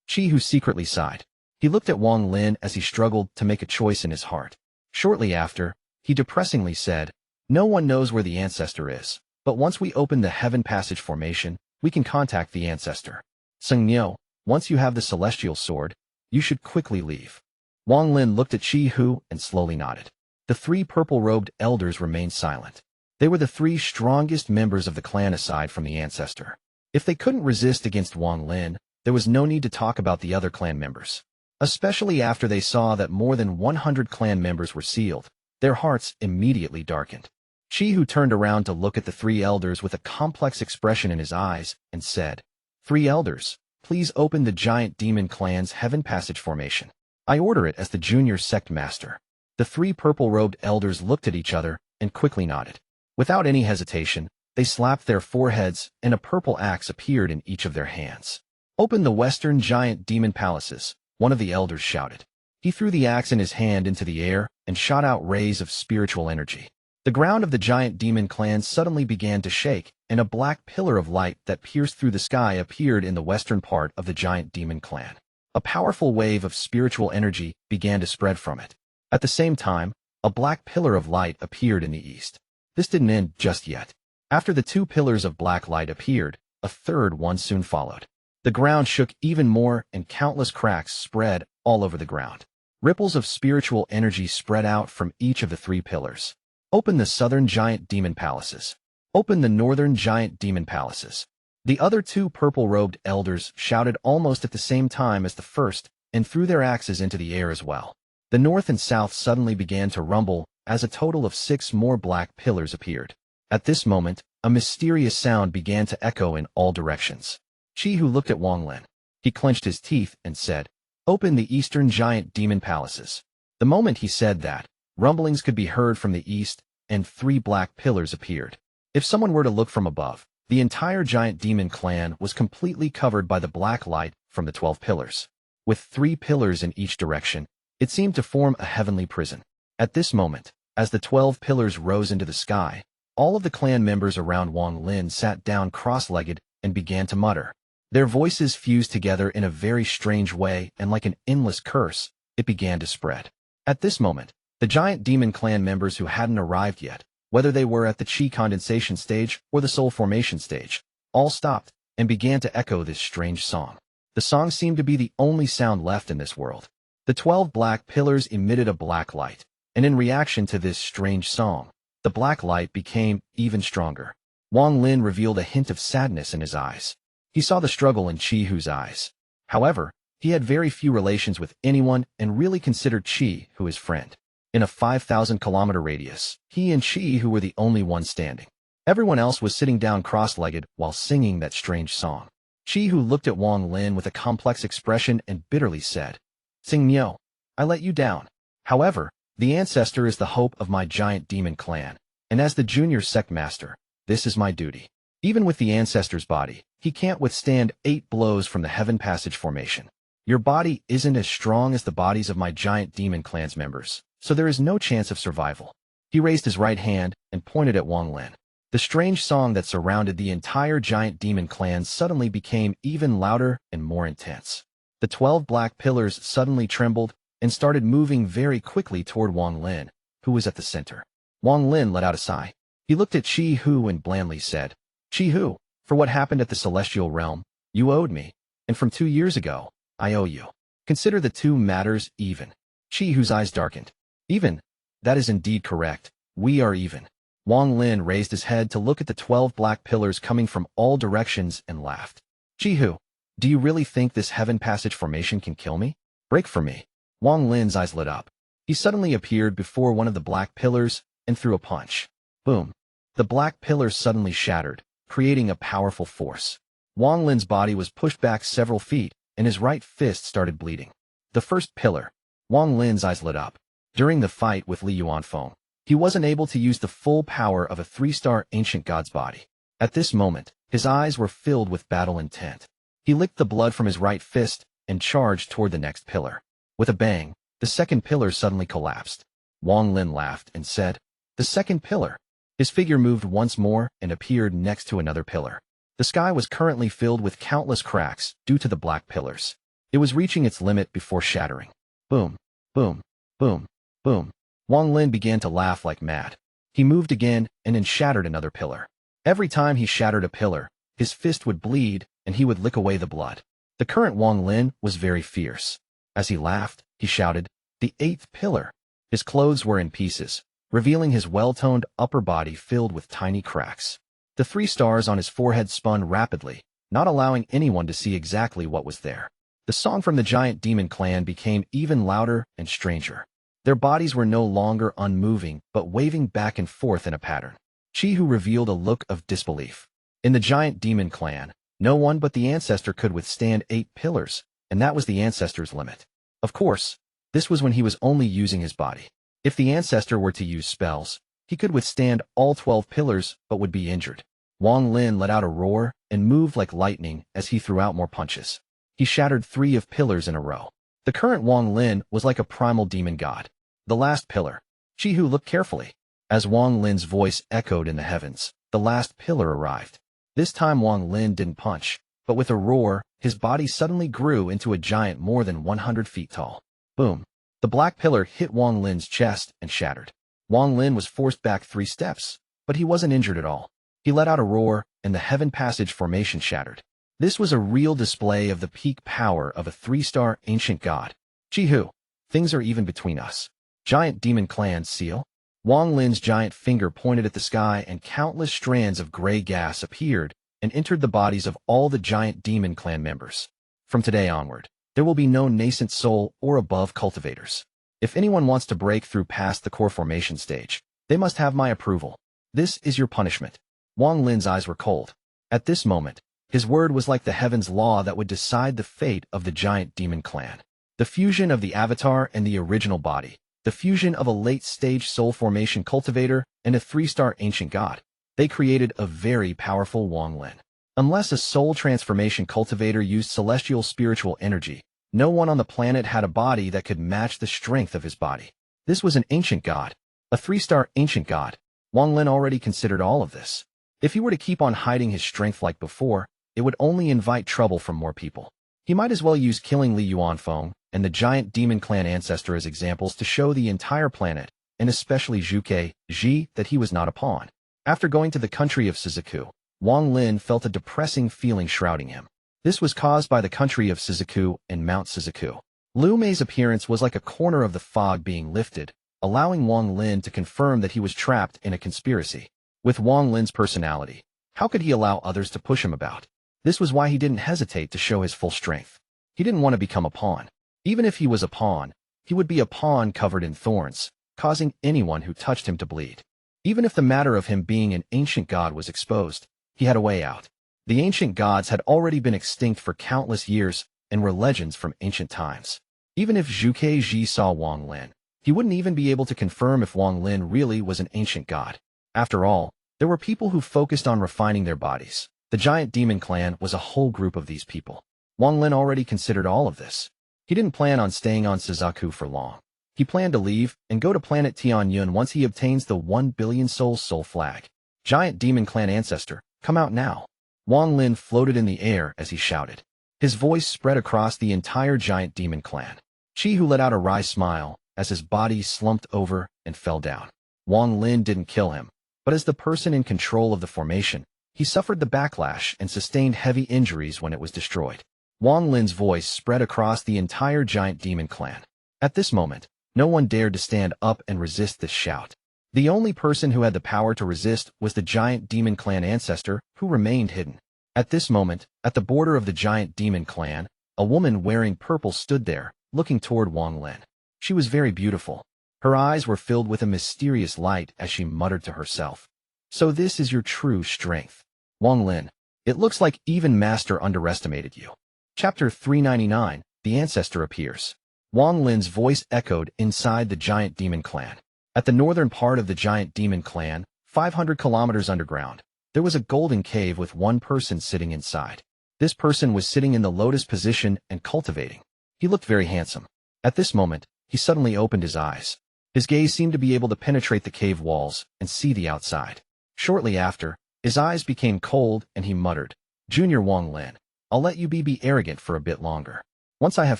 Qi Hu secretly sighed. He looked at Wang Lin as he struggled to make a choice in his heart. Shortly after, he depressingly said, "No one knows where the Ancestor is, but once we open the Heaven Passage formation, we can contact the Ancestor. Seng Miao, once you have the Celestial Sword, you should quickly leave." Wang Lin looked at Qi Hu and slowly nodded. The 3 purple-robed elders remained silent. They were the 3 strongest members of the clan aside from the Ancestor. If they couldn't resist against Wang Lin, there was no need to talk about the other clan members. Especially after they saw that more than 100 clan members were sealed, their hearts immediately darkened. Qi Hu turned around to look at the 3 elders with a complex expression in his eyes and said, "3 elders, please open the giant demon clan's Heaven Passage formation. I order it as the junior sect master." The 3 purple-robed elders looked at each other and quickly nodded. Without any hesitation, they slapped their foreheads and a purple axe appeared in each of their hands. "Open the western giant demon palaces," one of the elders shouted. He threw the axe in his hand into the air and shot out rays of spiritual energy. The ground of the giant demon clan suddenly began to shake, and a black pillar of light that pierced through the sky appeared in the western part of the giant demon clan. A powerful wave of spiritual energy began to spread from it. At the same time, a black pillar of light appeared in the east. This didn't end just yet. After the 2 pillars of black light appeared, a third one soon followed. The ground shook even more and countless cracks spread all over the ground. Ripples of spiritual energy spread out from each of the 3 pillars. "Open the southern giant demon palaces. Open the northern giant demon palaces." The other 2 purple-robed elders shouted almost at the same time as the first and threw their axes into the air as well. The north and south suddenly began to rumble as a total of 6 more black pillars appeared. At this moment, a mysterious sound began to echo in all directions. Qi Hu looked at Wang Lin. He clenched his teeth and said, "Open the eastern giant demon palaces." The moment he said that, rumblings could be heard from the east, and 3 black pillars appeared. If someone were to look from above, the entire giant demon clan was completely covered by the black light from the 12 pillars. With 3 pillars in each direction, it seemed to form a heavenly prison. At this moment, as the 12 pillars rose into the sky, all of the clan members around Wang Lin sat down cross-legged and began to mutter. Their voices fused together in a very strange way, and like an endless curse, it began to spread. At this moment, the giant demon clan members who hadn't arrived yet, whether they were at the Qi condensation stage or the soul formation stage, all stopped and began to echo this strange song. The song seemed to be the only sound left in this world. The 12 black pillars emitted a black light, and in reaction to this strange song, the black light became even stronger. Wang Lin revealed a hint of sadness in his eyes. He saw the struggle in Qi Hu's eyes. However, he had very few relations with anyone and really considered Qi Hu his friend. In a 5,000-kilometer radius, he and Qi Hu were the only ones standing. Everyone else was sitting down cross-legged while singing that strange song. Qi Hu looked at Wang Lin with a complex expression and bitterly said, "Sing Miao, I let you down. However, the Ancestor is the hope of my giant demon clan, and as the junior sect master, This is my duty. Even with the Ancestor's body, he can't withstand 8 blows from the Heaven Passage formation. Your body isn't as strong as the bodies of my giant demon clan's members, so there is no chance of survival. He raised his right hand and pointed at Wang Lin. The strange song that surrounded the entire giant demon clan suddenly became even louder and more intense. The 12 black pillars suddenly trembled and started moving very quickly toward Wang Lin, who was at the center. Wang Lin let out a sigh. He looked at Qi Hu and blandly said, "Qi Hu, for what happened at the Celestial Realm, you owed me, and from 2 years ago, I owe you. Consider the two matters even." Qi Hu's eyes darkened. "Even? That is indeed correct. We are even." Wang Lin raised his head to look at the 12 black pillars coming from all directions and laughed. "Qi Hu, do you really think this Heaven Passage formation can kill me? Break for me." Wang Lin's eyes lit up. He suddenly appeared before one of the black pillars and threw a punch. Boom. The black pillars suddenly shattered, creating a powerful force. Wang Lin's body was pushed back several feet, and his right fist started bleeding. The first pillar. Wang Lin's eyes lit up. During the fight with Liu Feng, he wasn't able to use the full power of a 3-star ancient god's body. At this moment, his eyes were filled with battle intent. He licked the blood from his right fist and charged toward the next pillar. With a bang, the second pillar suddenly collapsed. Wang Lin laughed and said, "The second pillar." His figure moved once more and appeared next to another pillar. The sky was currently filled with countless cracks due to the black pillars. It was reaching its limit before shattering. Boom, boom, boom, boom. Wang Lin began to laugh like mad. He moved again and then shattered another pillar. Every time he shattered a pillar, his fist would bleed and he would lick away the blood. The current Wang Lin was very fierce. As he laughed, he shouted, "The 8th pillar." His clothes were in pieces, revealing his well-toned upper body filled with tiny cracks. The 3 stars on his forehead spun rapidly, not allowing anyone to see exactly what was there. The song from the giant demon clan became even louder and stranger. Their bodies were no longer unmoving, but waving back and forth in a pattern. Qi Hu revealed a look of disbelief. In the giant demon clan, no one but the Ancestor could withstand 8 pillars, and that was the Ancestor's limit. Of course, this was when he was only using his body. If the Ancestor were to use spells, he could withstand all 12 pillars but would be injured. Wang Lin let out a roar and moved like lightning as he threw out more punches. He shattered 3 of pillars in a row. The current Wang Lin was like a primal demon god. The last pillar. Qi Hu looked carefully. As Wang Lin's voice echoed in the heavens, the last pillar arrived. This time Wang Lin didn't punch, but with a roar, his body suddenly grew into a giant more than 100 feet tall. Boom. The black pillar hit Wang Lin's chest and shattered. Wang Lin was forced back 3 steps, but he wasn't injured at all. He let out a roar, and the Heaven Passage formation shattered. This was a real display of the peak power of a 3-star ancient god. Qi Hu, things are even between us. Giant demon clan seal? Wang Lin's giant finger pointed at the sky and countless strands of gray gas appeared and entered the bodies of all the giant demon clan members. From today onward, there will be no nascent soul or above cultivators. If anyone wants to break through past the core formation stage, they must have my approval. This is your punishment. Wang Lin's eyes were cold. At this moment, his word was like the heaven's law that would decide the fate of the giant demon clan. The fusion of the avatar and the original body, the fusion of a late-stage soul formation cultivator and a 3-star ancient god. They created a very powerful Wang Lin. Unless a soul transformation cultivator used celestial spiritual energy, no one on the planet had a body that could match the strength of his body. This was an ancient god, a 3-star ancient god. Wang Lin already considered all of this. If he were to keep on hiding his strength like before, it would only invite trouble from more people. He might as well use killing Liu Feng and the giant demon clan Ancestor as examples to show the entire planet, and especially Zhuque Zi, that he was not a pawn. After going to the country of Suzaku, Wang Lin felt a depressing feeling shrouding him. This was caused by the country of Suzaku and Mount Suzaku. Liu Mei's appearance was like a corner of the fog being lifted, allowing Wang Lin to confirm that he was trapped in a conspiracy. With Wang Lin's personality, how could he allow others to push him about? This was why he didn't hesitate to show his full strength. He didn't want to become a pawn. Even if he was a pawn, he would be a pawn covered in thorns, causing anyone who touched him to bleed. Even if the matter of him being an ancient god was exposed, he had a way out. The ancient gods had already been extinct for countless years and were legends from ancient times. Even if Zhuque Zi saw Wang Lin, he wouldn't even be able to confirm if Wang Lin really was an ancient god. After all, There were people who focused on refining their bodies. The giant demon clan was a whole group of these people. Wang Lin already considered all of this. He didn't plan on staying on Suzaku for long. He planned to leave and go to planet Tianyun once he obtains the 1 billion soul flag. Giant demon clan ancestor, come out now. Wang Lin floated in the air as he shouted. His voice spread across the entire giant demon clan. Qihu let out a wry smile as his body slumped over and fell down. Wang Lin didn't kill him, but as the person in control of the formation, he suffered the backlash and sustained heavy injuries when it was destroyed. Wang Lin's voice spread across the entire giant demon clan. At this moment, no one dared to stand up and resist this shout. The only person who had the power to resist was the giant demon clan ancestor, who remained hidden. At this moment, at the border of the giant demon clan, a woman wearing purple stood there, looking toward Wang Lin. She was very beautiful. Her eyes were filled with a mysterious light as she muttered to herself. So this is your true strength. Wang Lin, it looks like even Master underestimated you. Chapter 399, The Ancestor Appears. Wang Lin's voice echoed inside the giant demon clan. At the northern part of the giant demon clan, 500 kilometers underground, there was a golden cave with one person sitting inside. This person was sitting in the lotus position and cultivating. He looked very handsome. At this moment, he suddenly opened his eyes. His gaze seemed to be able to penetrate the cave walls and see the outside. Shortly after, his eyes became cold and he muttered, Junior Wang Lin, I'll let you be arrogant for a bit longer. Once I have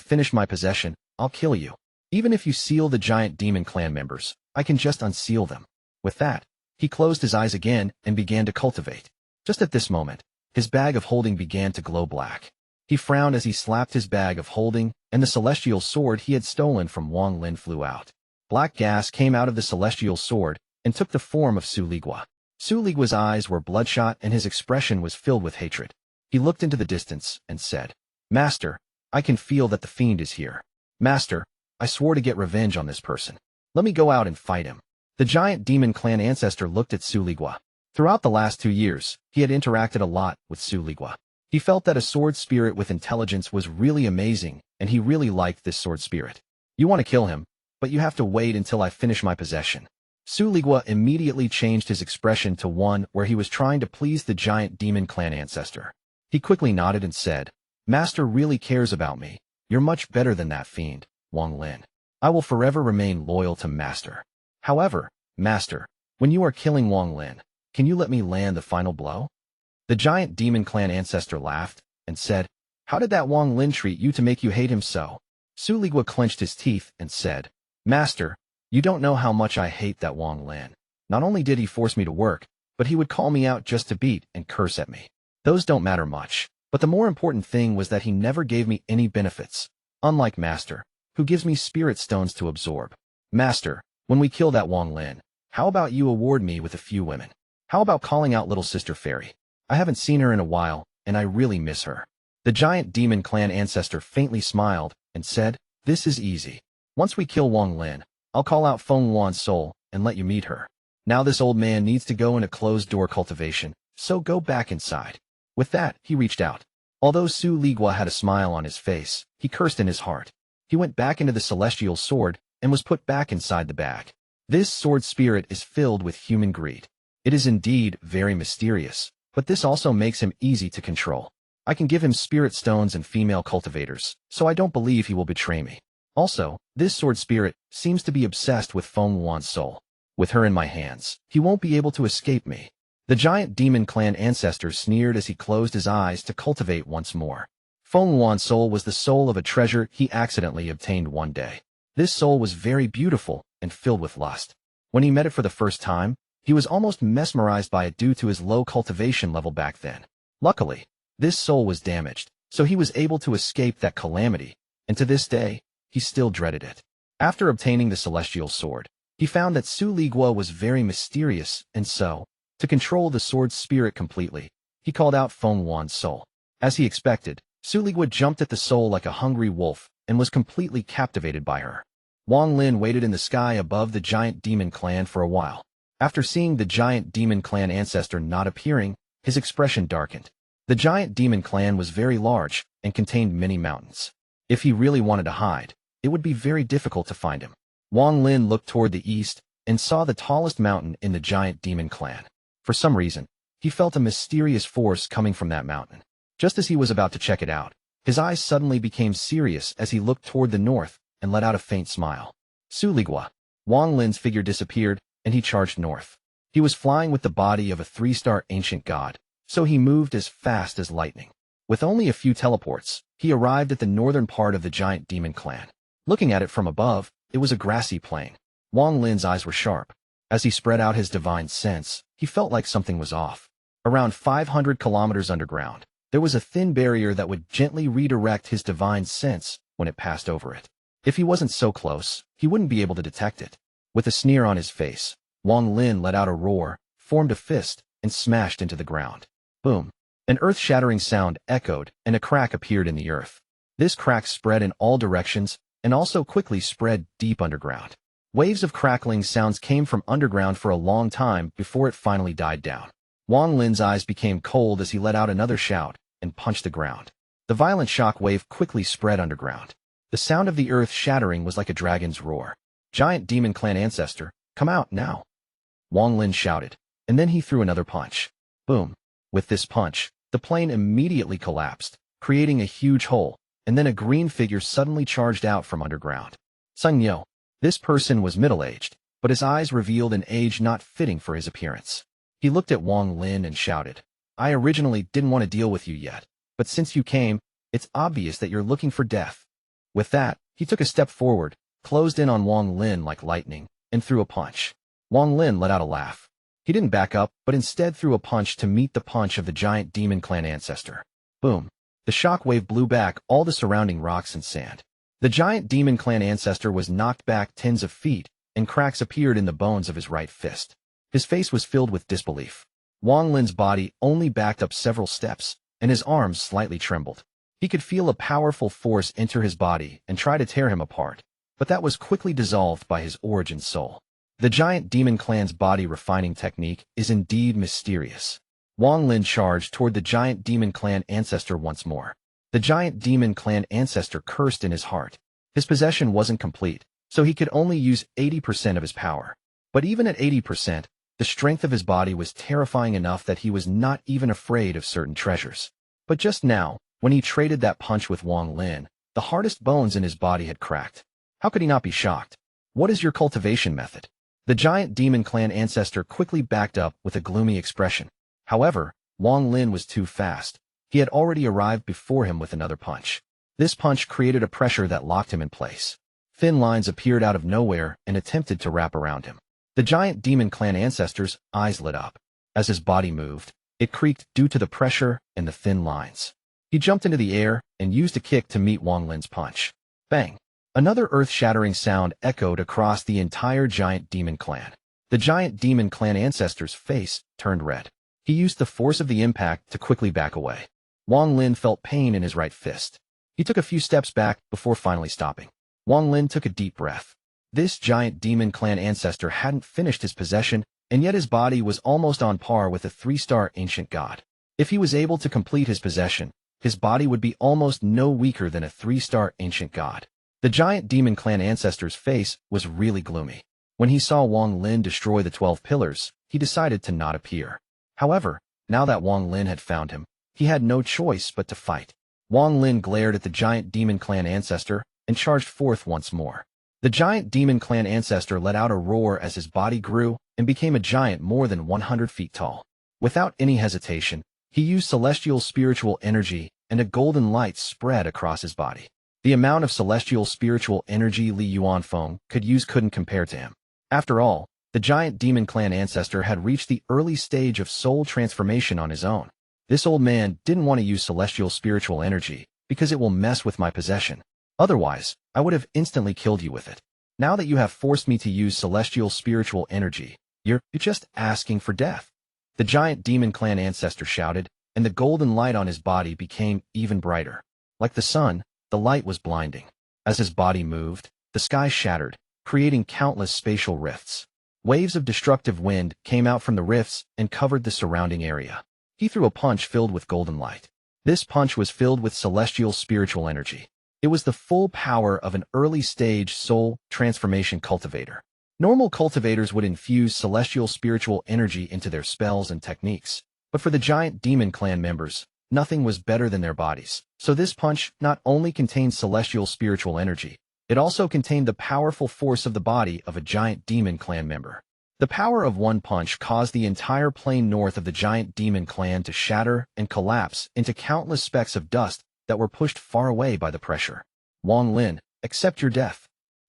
finished my possession, I'll kill you. Even if you seal the giant demon clan members, I can just unseal them. With that, he closed his eyes again and began to cultivate. Just at this moment, his bag of holding began to glow black. He frowned as he slapped his bag of holding, and the celestial sword he had stolen from Wang Lin flew out. Black gas came out of the celestial sword and took the form of Su Liguo. Su Liguo's eyes were bloodshot and his expression was filled with hatred. He looked into the distance and said, Master, I can feel that the fiend is here. Master, I swore to get revenge on this person. Let me go out and fight him. The giant demon clan ancestor looked at Su Liguo. Throughout the last 2 years, he had interacted a lot with Su Liguo. He felt that a sword spirit with intelligence was really amazing, and he really liked this sword spirit. You want to kill him, but you have to wait until I finish my possession. Su Liguo immediately changed his expression to one where he was trying to please the giant demon clan ancestor. He quickly nodded and said, Master really cares about me. You're much better than that fiend, Wang Lin. I will forever remain loyal to Master. However, Master, when you are killing Wang Lin, can you let me land the final blow? The giant demon clan ancestor laughed and said, How did that Wang Lin treat you to make you hate him so? Su Liguo clenched his teeth and said, Master, you don't know how much I hate that Wang Lin. Not only did he force me to work, but he would call me out just to beat and curse at me. Those don't matter much, but the more important thing was that he never gave me any benefits, unlike Master, who gives me spirit stones to absorb. Master, when we kill that Wang Lin, how about you award me with a few women? How about calling out little sister Fairy? I haven't seen her in a while, and I really miss her. The giant demon clan ancestor faintly smiled and said, This is easy. Once we kill Wang Lin, I'll call out Feng Wan's soul and let you meet her. Now this old man needs to go in a closed-door cultivation, so go back inside. With that, he reached out. Although Su Liguo had a smile on his face, he cursed in his heart. He went back into the celestial sword and was put back inside the bag. This sword spirit is filled with human greed. It is indeed very mysterious, but this also makes him easy to control. I can give him spirit stones and female cultivators, so I don't believe he will betray me. Also, this sword spirit seems to be obsessed with Feng Wan's soul. With her in my hands, he won't be able to escape me. The giant demon clan ancestor sneered as he closed his eyes to cultivate once more. Feng Wan's soul was the soul of a treasure he accidentally obtained one day. This soul was very beautiful and filled with lust. When he met it for the first time, he was almost mesmerized by it due to his low cultivation level back then. Luckily, this soul was damaged, so he was able to escape that calamity, and to this day, he still dreaded it. After obtaining the celestial sword, he found that Su Liguo was very mysterious, and so, to control the sword spirit completely, he called out Feng Wan's soul. As he expected, Su Liguo jumped at the soul like a hungry wolf and was completely captivated by her. Wang Lin waited in the sky above the giant demon clan for a while. After seeing the giant demon clan ancestor not appearing, his expression darkened. The giant demon clan was very large and contained many mountains. If he really wanted to hide, it would be very difficult to find him. Wang Lin looked toward the east and saw the tallest mountain in the giant demon clan. For some reason, he felt a mysterious force coming from that mountain. Just as he was about to check it out, his eyes suddenly became serious as he looked toward the north and let out a faint smile. Liguo. Wang Lin's figure disappeared, and he charged north. He was flying with the body of a 3-star ancient god, so he moved as fast as lightning. With only a few teleports, he arrived at the northern part of the giant demon clan. Looking at it from above, it was a grassy plain. Wang Lin's eyes were sharp. As he spread out his divine sense, he felt like something was off. Around 500 kilometers underground, there was a thin barrier that would gently redirect his divine sense when it passed over it. If he wasn't so close, he wouldn't be able to detect it. With a sneer on his face, Wang Lin let out a roar, formed a fist, and smashed into the ground. Boom! An earth-shattering sound echoed, and a crack appeared in the earth. This crack spread in all directions, and also quickly spread deep underground. Waves of crackling sounds came from underground for a long time before it finally died down. Wang Lin's eyes became cold as he let out another shout and punched the ground. The violent shock wave quickly spread underground. The sound of the earth shattering was like a dragon's roar. Giant Demon Clan Ancestor, come out now! Wang Lin shouted, and then he threw another punch. Boom! With this punch, the plane immediately collapsed, creating a huge hole, and then a green figure suddenly charged out from underground. Sung Yo. This person was middle-aged, but his eyes revealed an age not fitting for his appearance. He looked at Wang Lin and shouted, I originally didn't want to deal with you yet, but since you came, it's obvious that you're looking for death. With that, he took a step forward, closed in on Wang Lin like lightning, and threw a punch. Wang Lin let out a laugh. He didn't back up, but instead threw a punch to meet the punch of the giant Demon Clan Ancestor. Boom! The shock wave blew back all the surrounding rocks and sand. The giant Demon Clan Ancestor was knocked back tens of feet, and cracks appeared in the bones of his right fist. His face was filled with disbelief. Wang Lin's body only backed up several steps, and his arms slightly trembled. He could feel a powerful force enter his body and try to tear him apart, but that was quickly dissolved by his origin soul. The giant Demon Clan's body refining technique is indeed mysterious. Wang Lin charged toward the giant Demon Clan Ancestor once more. The giant Demon Clan Ancestor cursed in his heart. His possession wasn't complete, so he could only use 80% of his power. But even at 80%, the strength of his body was terrifying enough that he was not even afraid of certain treasures. But just now, when he traded that punch with Wang Lin, the hardest bones in his body had cracked. How could he not be shocked? What is your cultivation method? The giant Demon Clan Ancestor quickly backed up with a gloomy expression. However, Wang Lin was too fast. He had already arrived before him with another punch. This punch created a pressure that locked him in place. Thin lines appeared out of nowhere and attempted to wrap around him. The giant Demon Clan Ancestor's eyes lit up. As his body moved, it creaked due to the pressure and the thin lines. He jumped into the air and used a kick to meet Wang Lin's punch. Bang! Another earth-shattering sound echoed across the entire giant Demon Clan. The giant Demon Clan Ancestor's face turned red. He used the force of the impact to quickly back away. Wang Lin felt pain in his right fist. He took a few steps back before finally stopping. Wang Lin took a deep breath. This giant Demon Clan Ancestor hadn't finished his possession, and yet his body was almost on par with a 3-star ancient god. If he was able to complete his possession, his body would be almost no weaker than a 3-star ancient god. The giant Demon Clan Ancestor's face was really gloomy. When he saw Wang Lin destroy the 12 pillars, he decided to not appear. However, now that Wang Lin had found him, he had no choice but to fight. Wang Lin glared at the giant Demon Clan Ancestor and charged forth once more. The giant Demon Clan Ancestor let out a roar as his body grew and became a giant more than 100 feet tall. Without any hesitation, he used celestial spiritual energy, and a golden light spread across his body. The amount of celestial spiritual energy Li Yuanfeng could use couldn't compare to him. After all, the giant Demon Clan Ancestor had reached the early stage of soul transformation on his own. This old man didn't want to use celestial spiritual energy, because it will mess with my possession. Otherwise, I would have instantly killed you with it. Now that you have forced me to use celestial spiritual energy, you're just asking for death. The giant Demon Clan Ancestor shouted, and the golden light on his body became even brighter. Like the sun, the light was blinding. As his body moved, the sky shattered, creating countless spatial rifts. Waves of destructive wind came out from the rifts and covered the surrounding area. He threw a punch filled with golden light. This punch was filled with celestial spiritual energy. It was the full power of an early-stage soul transformation cultivator. Normal cultivators would infuse celestial spiritual energy into their spells and techniques, but for the giant demon clan members, nothing was better than their bodies. So this punch not only contained celestial spiritual energy, it also contained the powerful force of the body of a giant demon clan member. The power of one punch caused the entire plain north of the giant demon clan to shatter and collapse into countless specks of dust that were pushed far away by the pressure. Wang Lin, accept your death.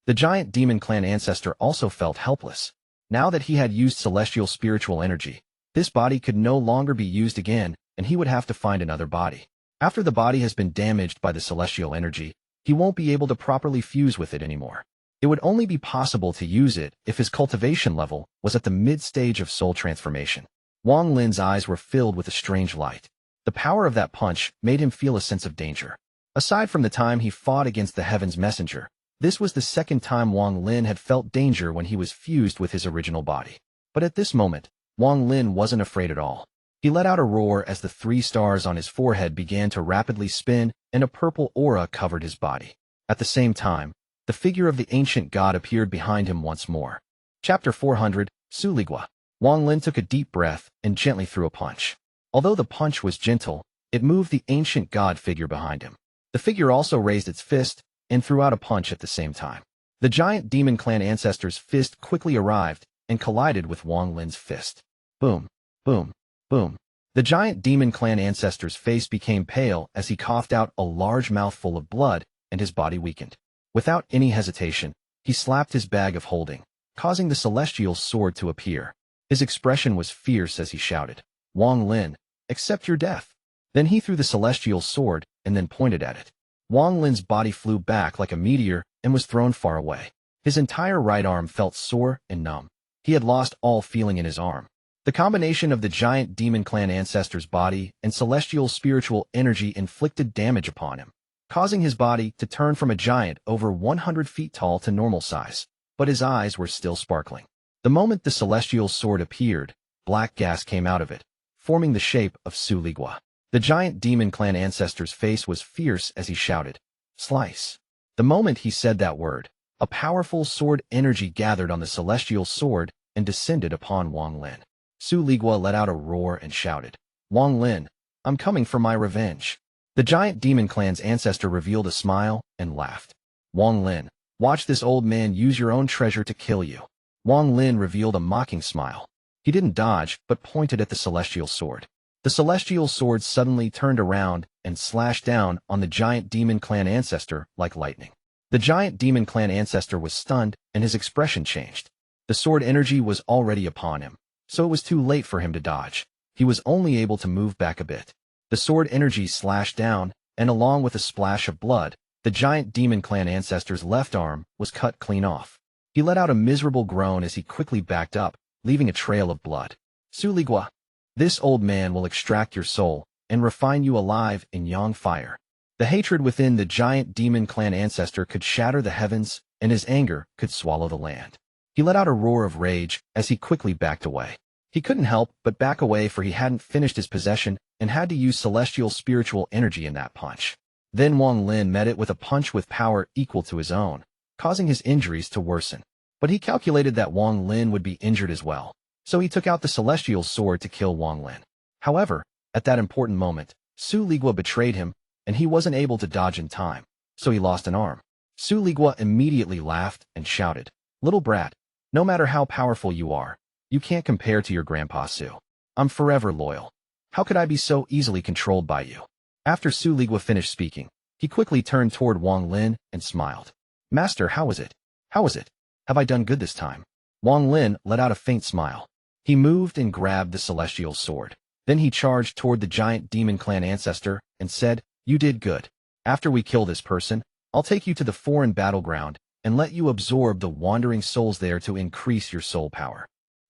The giant demon clan ancestor also felt helpless. Now that he had used celestial spiritual energy, this body could no longer be used again, and he would have to find another body. After the body has been damaged by the celestial energy, he won't be able to properly fuse with it anymore. It would only be possible to use it if his cultivation level was at the mid-stage of soul transformation. Wang Lin's eyes were filled with a strange light. The power of that punch made him feel a sense of danger. Aside from the time he fought against the Heaven's Messenger, this was the second time Wang Lin had felt danger when he was fused with his original body. But at this moment, Wang Lin wasn't afraid at all. He let out a roar as the 3 stars on his forehead began to rapidly spin and a purple aura covered his body. At the same time, the figure of the ancient god appeared behind him once more. Chapter 400, Liguo. Wang Lin took a deep breath and gently threw a punch. Although the punch was gentle, it moved the ancient god figure behind him. The figure also raised its fist and threw out a punch at the same time. The giant demon clan ancestor's fist quickly arrived and collided with Wang Lin's fist. Boom, boom, boom. The giant demon clan ancestor's face became pale as he coughed out a large mouthful of blood and his body weakened. Without any hesitation, he slapped his bag of holding, causing the celestial sword to appear. His expression was fierce as he shouted, Wang Lin, accept your death. Then he threw the celestial sword and then pointed at it. Wang Lin's body flew back like a meteor and was thrown far away. His entire right arm felt sore and numb. He had lost all feeling in his arm. The combination of the giant demon clan ancestor's body and celestial spiritual energy inflicted damage upon him, causing his body to turn from a giant over 100 feet tall to normal size, but his eyes were still sparkling. The moment the celestial sword appeared, black gas came out of it, forming the shape of Liguo. The giant demon clan ancestor's face was fierce as he shouted, Slice. The moment he said that word, a powerful sword energy gathered on the celestial sword and descended upon Wang Lin. Liguo let out a roar and shouted, Wang Lin, I'm coming for my revenge. The giant demon clan's ancestor revealed a smile and laughed. Wang Lin, watch this old man use your own treasure to kill you. Wang Lin revealed a mocking smile. He didn't dodge, but pointed at the celestial sword. The celestial sword suddenly turned around and slashed down on the giant demon clan ancestor like lightning. The giant demon clan ancestor was stunned and his expression changed. The sword energy was already upon him, so it was too late for him to dodge. He was only able to move back a bit. The sword energy slashed down, and along with a splash of blood, the giant demon clan ancestor's left arm was cut clean off. He let out a miserable groan as he quickly backed up, leaving a trail of blood. Liguo, this old man will extract your soul and refine you alive in yang fire. The hatred within the giant demon clan ancestor could shatter the heavens, and his anger could swallow the land. He let out a roar of rage as he quickly backed away. He couldn't help but back away, for he hadn't finished his possession and had to use celestial spiritual energy in that punch. Then Wang Lin met it with a punch with power equal to his own, causing his injuries to worsen. But he calculated that Wang Lin would be injured as well, so he took out the celestial sword to kill Wang Lin. However, at that important moment, Liguo betrayed him, and he wasn't able to dodge in time, so he lost an arm. Liguo immediately laughed and shouted, Little brat, no matter how powerful you are, you can't compare to your grandpa Su. I'm forever loyal. How could I be so easily controlled by you? After Liguo finished speaking, he quickly turned toward Wang Lin and smiled. Master, how is it? How is it? Have I done good this time? Wang Lin let out a faint smile. He moved and grabbed the celestial sword. Then he charged toward the giant demon clan ancestor and said, You did good. After we kill this person, I'll take you to the foreign battleground and let you absorb the wandering souls there to increase your soul power.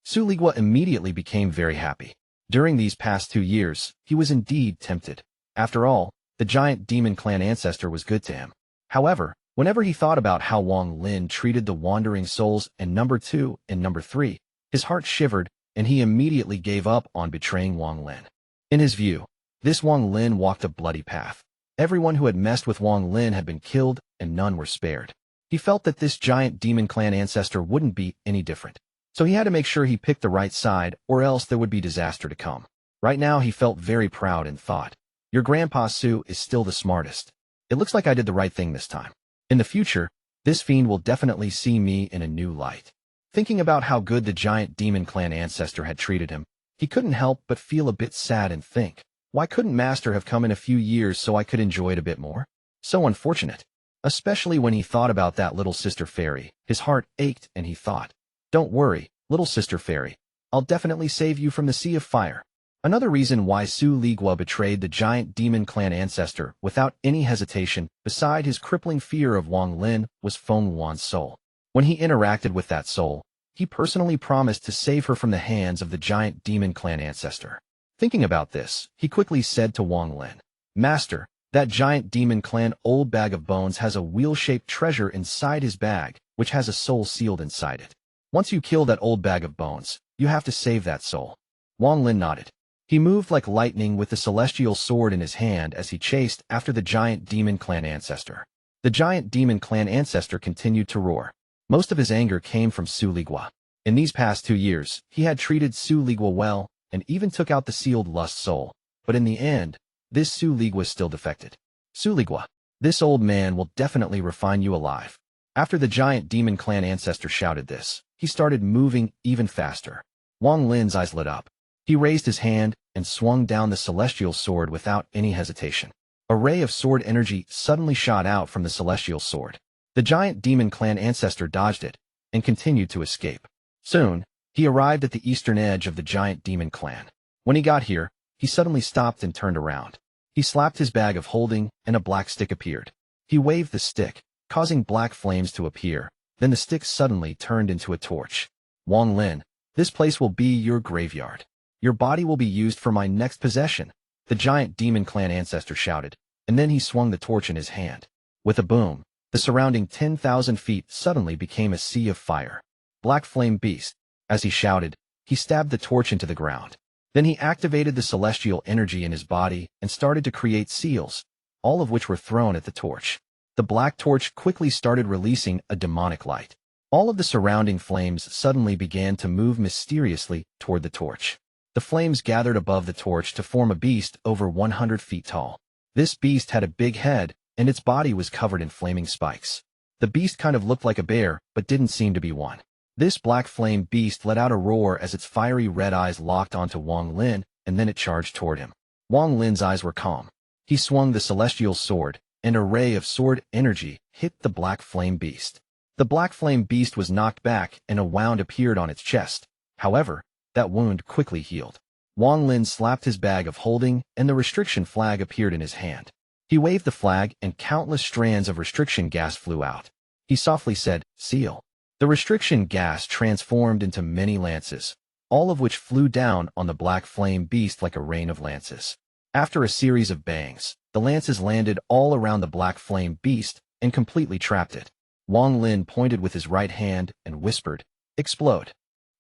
Liguo immediately became very happy. During these past 2 years, he was indeed tempted. After all, the giant demon clan ancestor was good to him. However, whenever he thought about how Wang Lin treated the wandering souls in number 2 and number 3, his heart shivered and he immediately gave up on betraying Wang Lin. In his view, this Wang Lin walked a bloody path. Everyone who had messed with Wang Lin had been killed and none were spared. He felt that this giant demon clan ancestor wouldn't be any different. So he had to make sure he picked the right side, or else there would be disaster to come. Right now he felt very proud and thought, "Your Grandpa Su is still the smartest. It looks like I did the right thing this time. In the future, this fiend will definitely see me in a new light." Thinking about how good the giant demon clan ancestor had treated him, he couldn't help but feel a bit sad and think, why couldn't Master have come in a few years so I could enjoy it a bit more? So unfortunate. Especially when he thought about that little sister fairy, his heart ached and he thought, "Don't worry, little sister fairy. I'll definitely save you from the sea of fire." Another reason why Su Liguo betrayed the giant demon clan ancestor without any hesitation, beside his crippling fear of Wang Lin, was Feng Wan's soul. When he interacted with that soul, he personally promised to save her from the hands of the giant demon clan ancestor. Thinking about this, he quickly said to Wang Lin, "Master, that giant demon clan old bag of bones has a wheel-shaped treasure inside his bag, which has a soul sealed inside it. Once you kill that old bag of bones, you have to save that soul." Wang Lin nodded. He moved like lightning with the celestial sword in his hand as he chased after the giant demon clan ancestor. The giant demon clan ancestor continued to roar. Most of his anger came from Su Liguo. In these past 2 years, he had treated Su Liguo well, and even took out the sealed lust soul. But in the end, this Su Liguo still defected. Su Liguo, this old man will definitely refine you alive. After the giant demon clan ancestor shouted this, he started moving even faster. Wang Lin's eyes lit up. He raised his hand and swung down the celestial sword without any hesitation. A ray of sword energy suddenly shot out from the celestial sword. The giant demon clan ancestor dodged it and continued to escape. Soon, he arrived at the eastern edge of the giant demon clan. When he got here, he suddenly stopped and turned around. He slapped his bag of holding, and a black stick appeared. He waved the stick, causing black flames to appear. Then the stick suddenly turned into a torch. "Wang Lin, this place will be your graveyard. Your body will be used for my next possession," the giant demon clan ancestor shouted, and then he swung the torch in his hand. With a boom, the surrounding 10,000 feet suddenly became a sea of fire. "Black Flame Beast." As he shouted, he stabbed the torch into the ground. Then he activated the celestial energy in his body and started to create seals, all of which were thrown at the torch. The black torch quickly started releasing a demonic light. All of the surrounding flames suddenly began to move mysteriously toward the torch. The flames gathered above the torch to form a beast over 100 feet tall. This beast had a big head, and its body was covered in flaming spikes. The beast kind of looked like a bear, but didn't seem to be one. This black flame beast let out a roar as its fiery red eyes locked onto Wang Lin, and then it charged toward him. Wang Lin's eyes were calm. He swung the celestial sword, and a ray of sword energy hit the black flame beast. The black flame beast was knocked back, and a wound appeared on its chest. However, that wound quickly healed. Wang Lin slapped his bag of holding, and the restriction flag appeared in his hand. He waved the flag, and countless strands of restriction gas flew out. He softly said, "Seal." The restriction gas transformed into many lances, all of which flew down on the black flame beast like a rain of lances. After a series of bangs, the lances landed all around the black flame beast and completely trapped it. Wang Lin pointed with his right hand and whispered, "Explode."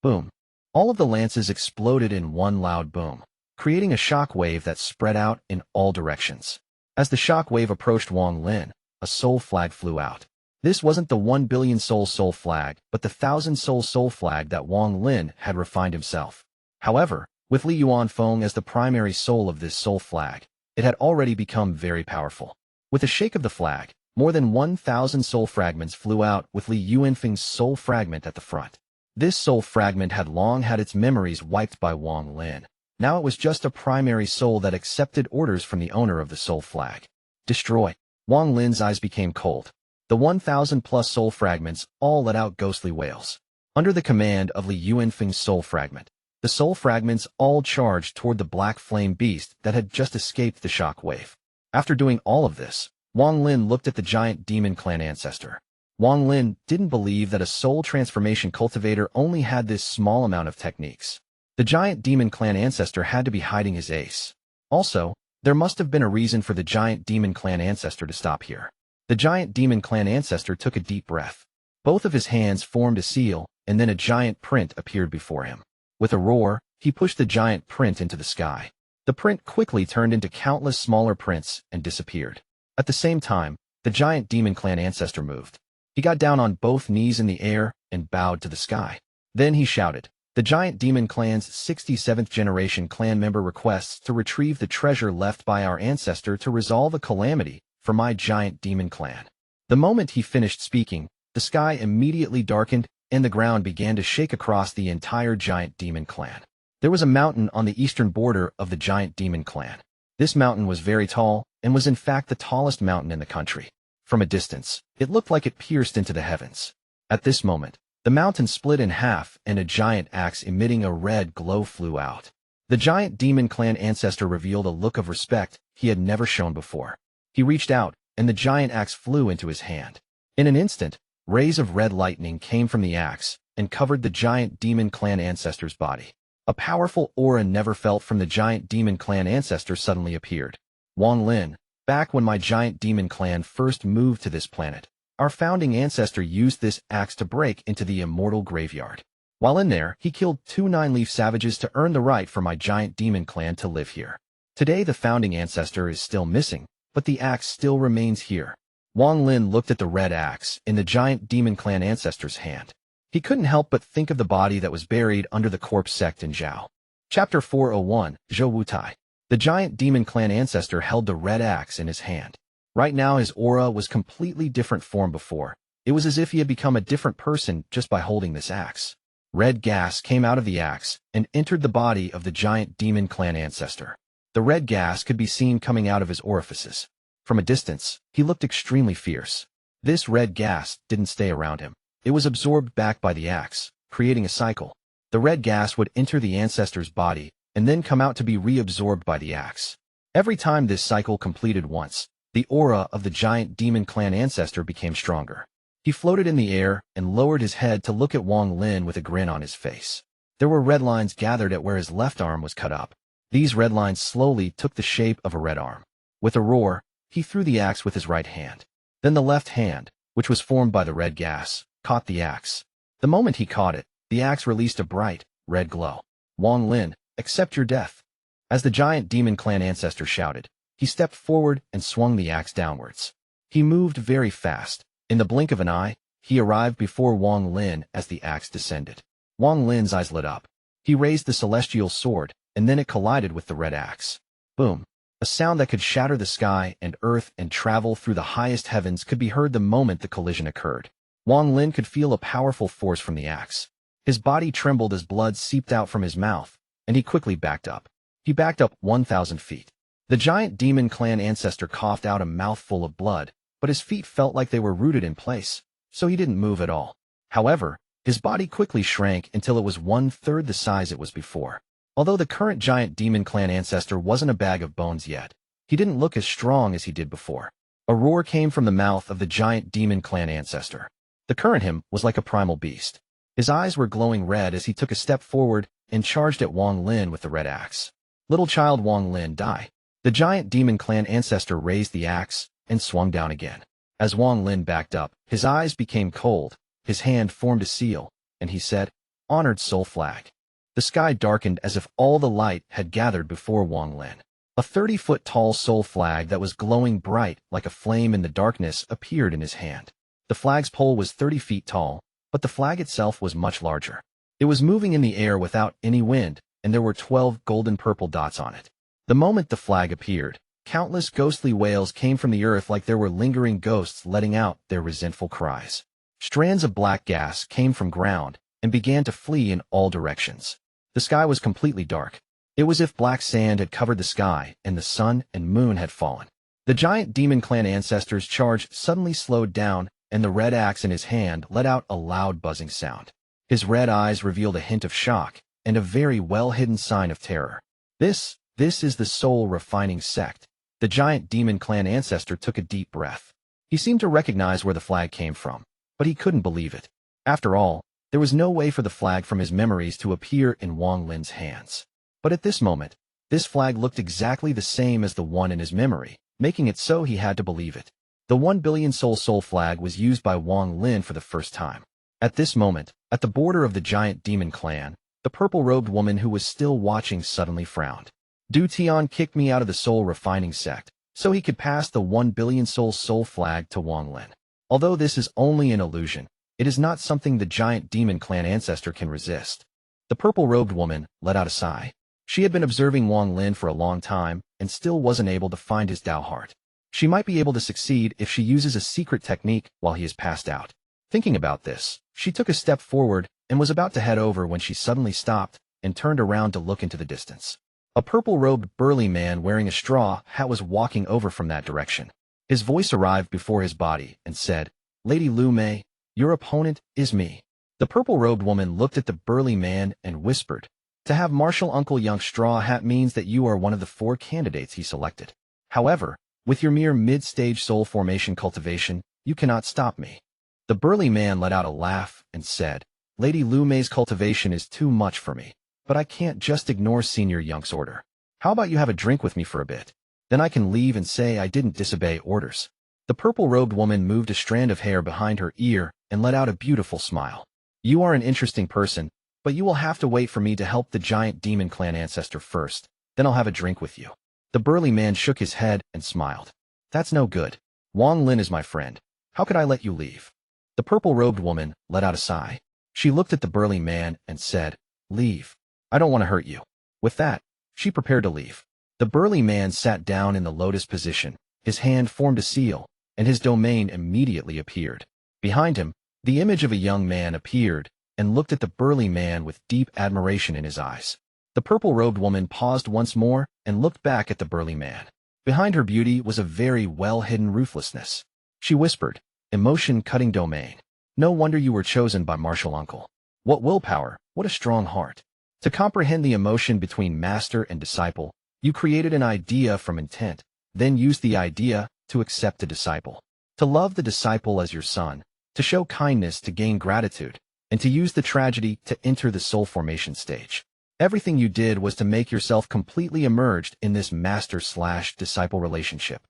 Boom. All of the lances exploded in one loud boom, creating a shock wave that spread out in all directions. As the shock wave approached Wang Lin, a soul flag flew out. This wasn't the 1 billion soul flag, but the 1,000 soul flag that Wang Lin had refined himself. However, with Li Yuanfeng as the primary soul of this soul flag, it had already become very powerful. With a shake of the flag, more than 1,000 soul fragments flew out with Li Yuanfeng's soul fragment at the front. This soul fragment had long had its memories wiped by Wang Lin. Now it was just a primary soul that accepted orders from the owner of the soul flag. Destroy. Wang Lin's eyes became cold. The 1,000+ soul fragments all let out ghostly wails. Under the command of Li Yuanfeng's soul fragment, the soul fragments all charged toward the black flame beast that had just escaped the shock wave. After doing all of this, Wang Lin looked at the giant demon clan ancestor. Wang Lin didn't believe that a soul transformation cultivator only had this small amount of techniques. The giant demon clan ancestor had to be hiding his ace. Also, there must have been a reason for the giant demon clan ancestor to stop here. The giant demon clan ancestor took a deep breath. Both of his hands formed a seal, and then a giant print appeared before him. With a roar, he pushed the giant print into the sky. The print quickly turned into countless smaller prints and disappeared. At the same time, the giant demon clan ancestor moved. He got down on both knees in the air and bowed to the sky. Then he shouted, "The Giant Demon Clan's 67th generation clan member requests to retrieve the treasure left by our ancestor to resolve a calamity for my Giant Demon Clan." The moment he finished speaking, the sky immediately darkened and the ground began to shake across the entire Giant Demon Clan. There was a mountain on the eastern border of the Giant Demon Clan. This mountain was very tall and was in fact the tallest mountain in the country. From a distance, it looked like it pierced into the heavens. At this moment, the mountain split in half and a giant axe emitting a red glow flew out. The Giant Demon Clan ancestor revealed a look of respect he had never shown before. He reached out, and the giant axe flew into his hand. In an instant, rays of red lightning came from the axe and covered the Giant Demon Clan ancestor's body. A powerful aura never felt from the Giant Demon Clan ancestor suddenly appeared. Wang Lin, back when my Giant Demon Clan first moved to this planet, our founding ancestor used this axe to break into the immortal graveyard. While in there, he killed 2 nine-leaf savages to earn the right for my Giant Demon Clan to live here. Today the founding ancestor is still missing, but the axe still remains here. Wang Lin looked at the red axe in the Giant Demon Clan ancestor's hand. He couldn't help but think of the body that was buried under the corpse sect in Zhao. Chapter 401, Zhou Wutai. The Giant Demon Clan ancestor held the red axe in his hand. Right now his aura was completely different from before. It was as if he had become a different person just by holding this axe. Red gas came out of the axe and entered the body of the Giant Demon Clan ancestor. The red gas could be seen coming out of his orifices. From a distance, he looked extremely fierce. This red gas didn't stay around him. It was absorbed back by the axe, creating a cycle. The red gas would enter the ancestor's body and then come out to be reabsorbed by the axe. Every time this cycle completed once, the aura of the Giant Demon Clan ancestor became stronger. He floated in the air and lowered his head to look at Wang Lin with a grin on his face. There were red lines gathered at where his left arm was cut up. These red lines slowly took the shape of a red arm. With a roar, he threw the axe with his right hand. Then the left hand, which was formed by the red gas, caught the axe. The moment he caught it, the axe released a bright, red glow. "Wang Lin, accept your death." As the Giant Demon Clan ancestor shouted, he stepped forward and swung the axe downwards. He moved very fast. In the blink of an eye, he arrived before Wang Lin as the axe descended. Wang Lin's eyes lit up. He raised the celestial sword, and then it collided with the red axe. Boom! A sound that could shatter the sky and earth and travel through the highest heavens could be heard the moment the collision occurred. Wang Lin could feel a powerful force from the axe. His body trembled as blood seeped out from his mouth, and he quickly backed up. He backed up 1,000 feet. The Giant Demon Clan ancestor coughed out a mouthful of blood, but his feet felt like they were rooted in place, so he didn't move at all. However, his body quickly shrank until it was 1/3 the size it was before. Although the current Giant Demon Clan ancestor wasn't a bag of bones yet, he didn't look as strong as he did before. A roar came from the mouth of the Giant Demon Clan ancestor. The current him was like a primal beast. His eyes were glowing red as he took a step forward and charged at Wang Lin with the red axe. "Little child Wang Lin, die." The Giant Demon Clan ancestor raised the axe and swung down again. As Wang Lin backed up, his eyes became cold, his hand formed a seal, and he said, "Honored Soul Flag." The sky darkened as if all the light had gathered before Wang Lin. A 30-foot tall soul flag that was glowing bright like a flame in the darkness appeared in his hand. The flag's pole was 30 feet tall, but the flag itself was much larger. It was moving in the air without any wind, and there were 12 golden-purple dots on it. The moment the flag appeared, countless ghostly wails came from the earth like there were lingering ghosts letting out their resentful cries. Strands of black gas came from ground and began to flee in all directions. The sky was completely dark. It was as if black sand had covered the sky and the sun and moon had fallen. The Giant Demon Clan ancestor's charge suddenly slowed down, and the red axe in his hand let out a loud buzzing sound. His red eyes revealed a hint of shock and a very well-hidden sign of terror. This is the soul refining sect. The Giant Demon Clan ancestor took a deep breath. He seemed to recognize where the flag came from, but he couldn't believe it. After all, there was no way for the flag from his memories to appear in Wang Lin's hands. But at this moment, this flag looked exactly the same as the one in his memory, making it so he had to believe it. The 1 billion soul flag was used by Wang Lin for the first time. At this moment, at the border of the Giant Demon Clan, the purple-robed woman who was still watching suddenly frowned. Du Tian kicked me out of the soul refining sect, so he could pass the 1 billion soul flag to Wang Lin. Although this is only an illusion, it is not something the giant demon clan ancestor can resist. The purple-robed woman let out a sigh. She had been observing Wang Lin for a long time and still wasn't able to find his Dao Heart. She might be able to succeed if she uses a secret technique while he is passed out. Thinking about this, she took a step forward and was about to head over when she suddenly stopped and turned around to look into the distance. A purple-robed burly man wearing a straw hat was walking over from that direction. His voice arrived before his body and said, "Lady Liu Mei, your opponent is me." The purple-robed woman looked at the burly man and whispered, "To have Martial Uncle Young Straw Hat means that you are one of the 4 candidates he selected. However, with your mere mid-stage soul formation cultivation, you cannot stop me." The burly man let out a laugh and said, "Lady Liu Mei's cultivation is too much for me, but I can't just ignore Senior Young's order. How about you have a drink with me for a bit? Then I can leave and say I didn't disobey orders." The purple-robed woman moved a strand of hair behind her ear and let out a beautiful smile. "You are an interesting person, but you will have to wait for me to help the giant demon clan ancestor first. Then I'll have a drink with you." The burly man shook his head and smiled. "That's no good. Wang Lin is my friend. How could I let you leave?" The purple-robed woman let out a sigh. She looked at the burly man and said, "Leave. I don't want to hurt you." With that, she prepared to leave. The burly man sat down in the lotus position. His hand formed a seal, and his domain immediately appeared. Behind him, the image of a young man appeared and looked at the burly man with deep admiration in his eyes. The purple-robed woman paused once more and looked back at the burly man. Behind her beauty was a very well-hidden ruthlessness. She whispered, "Emotion-cutting domain. No wonder you were chosen by Martial Uncle. What willpower, what a strong heart. To comprehend the emotion between master and disciple, you created an idea from intent, then used the idea to accept the disciple. To love the disciple as your son, to show kindness to gain gratitude, and to use the tragedy to enter the soul formation stage. Everything you did was to make yourself completely immersed in this master-slash-disciple relationship.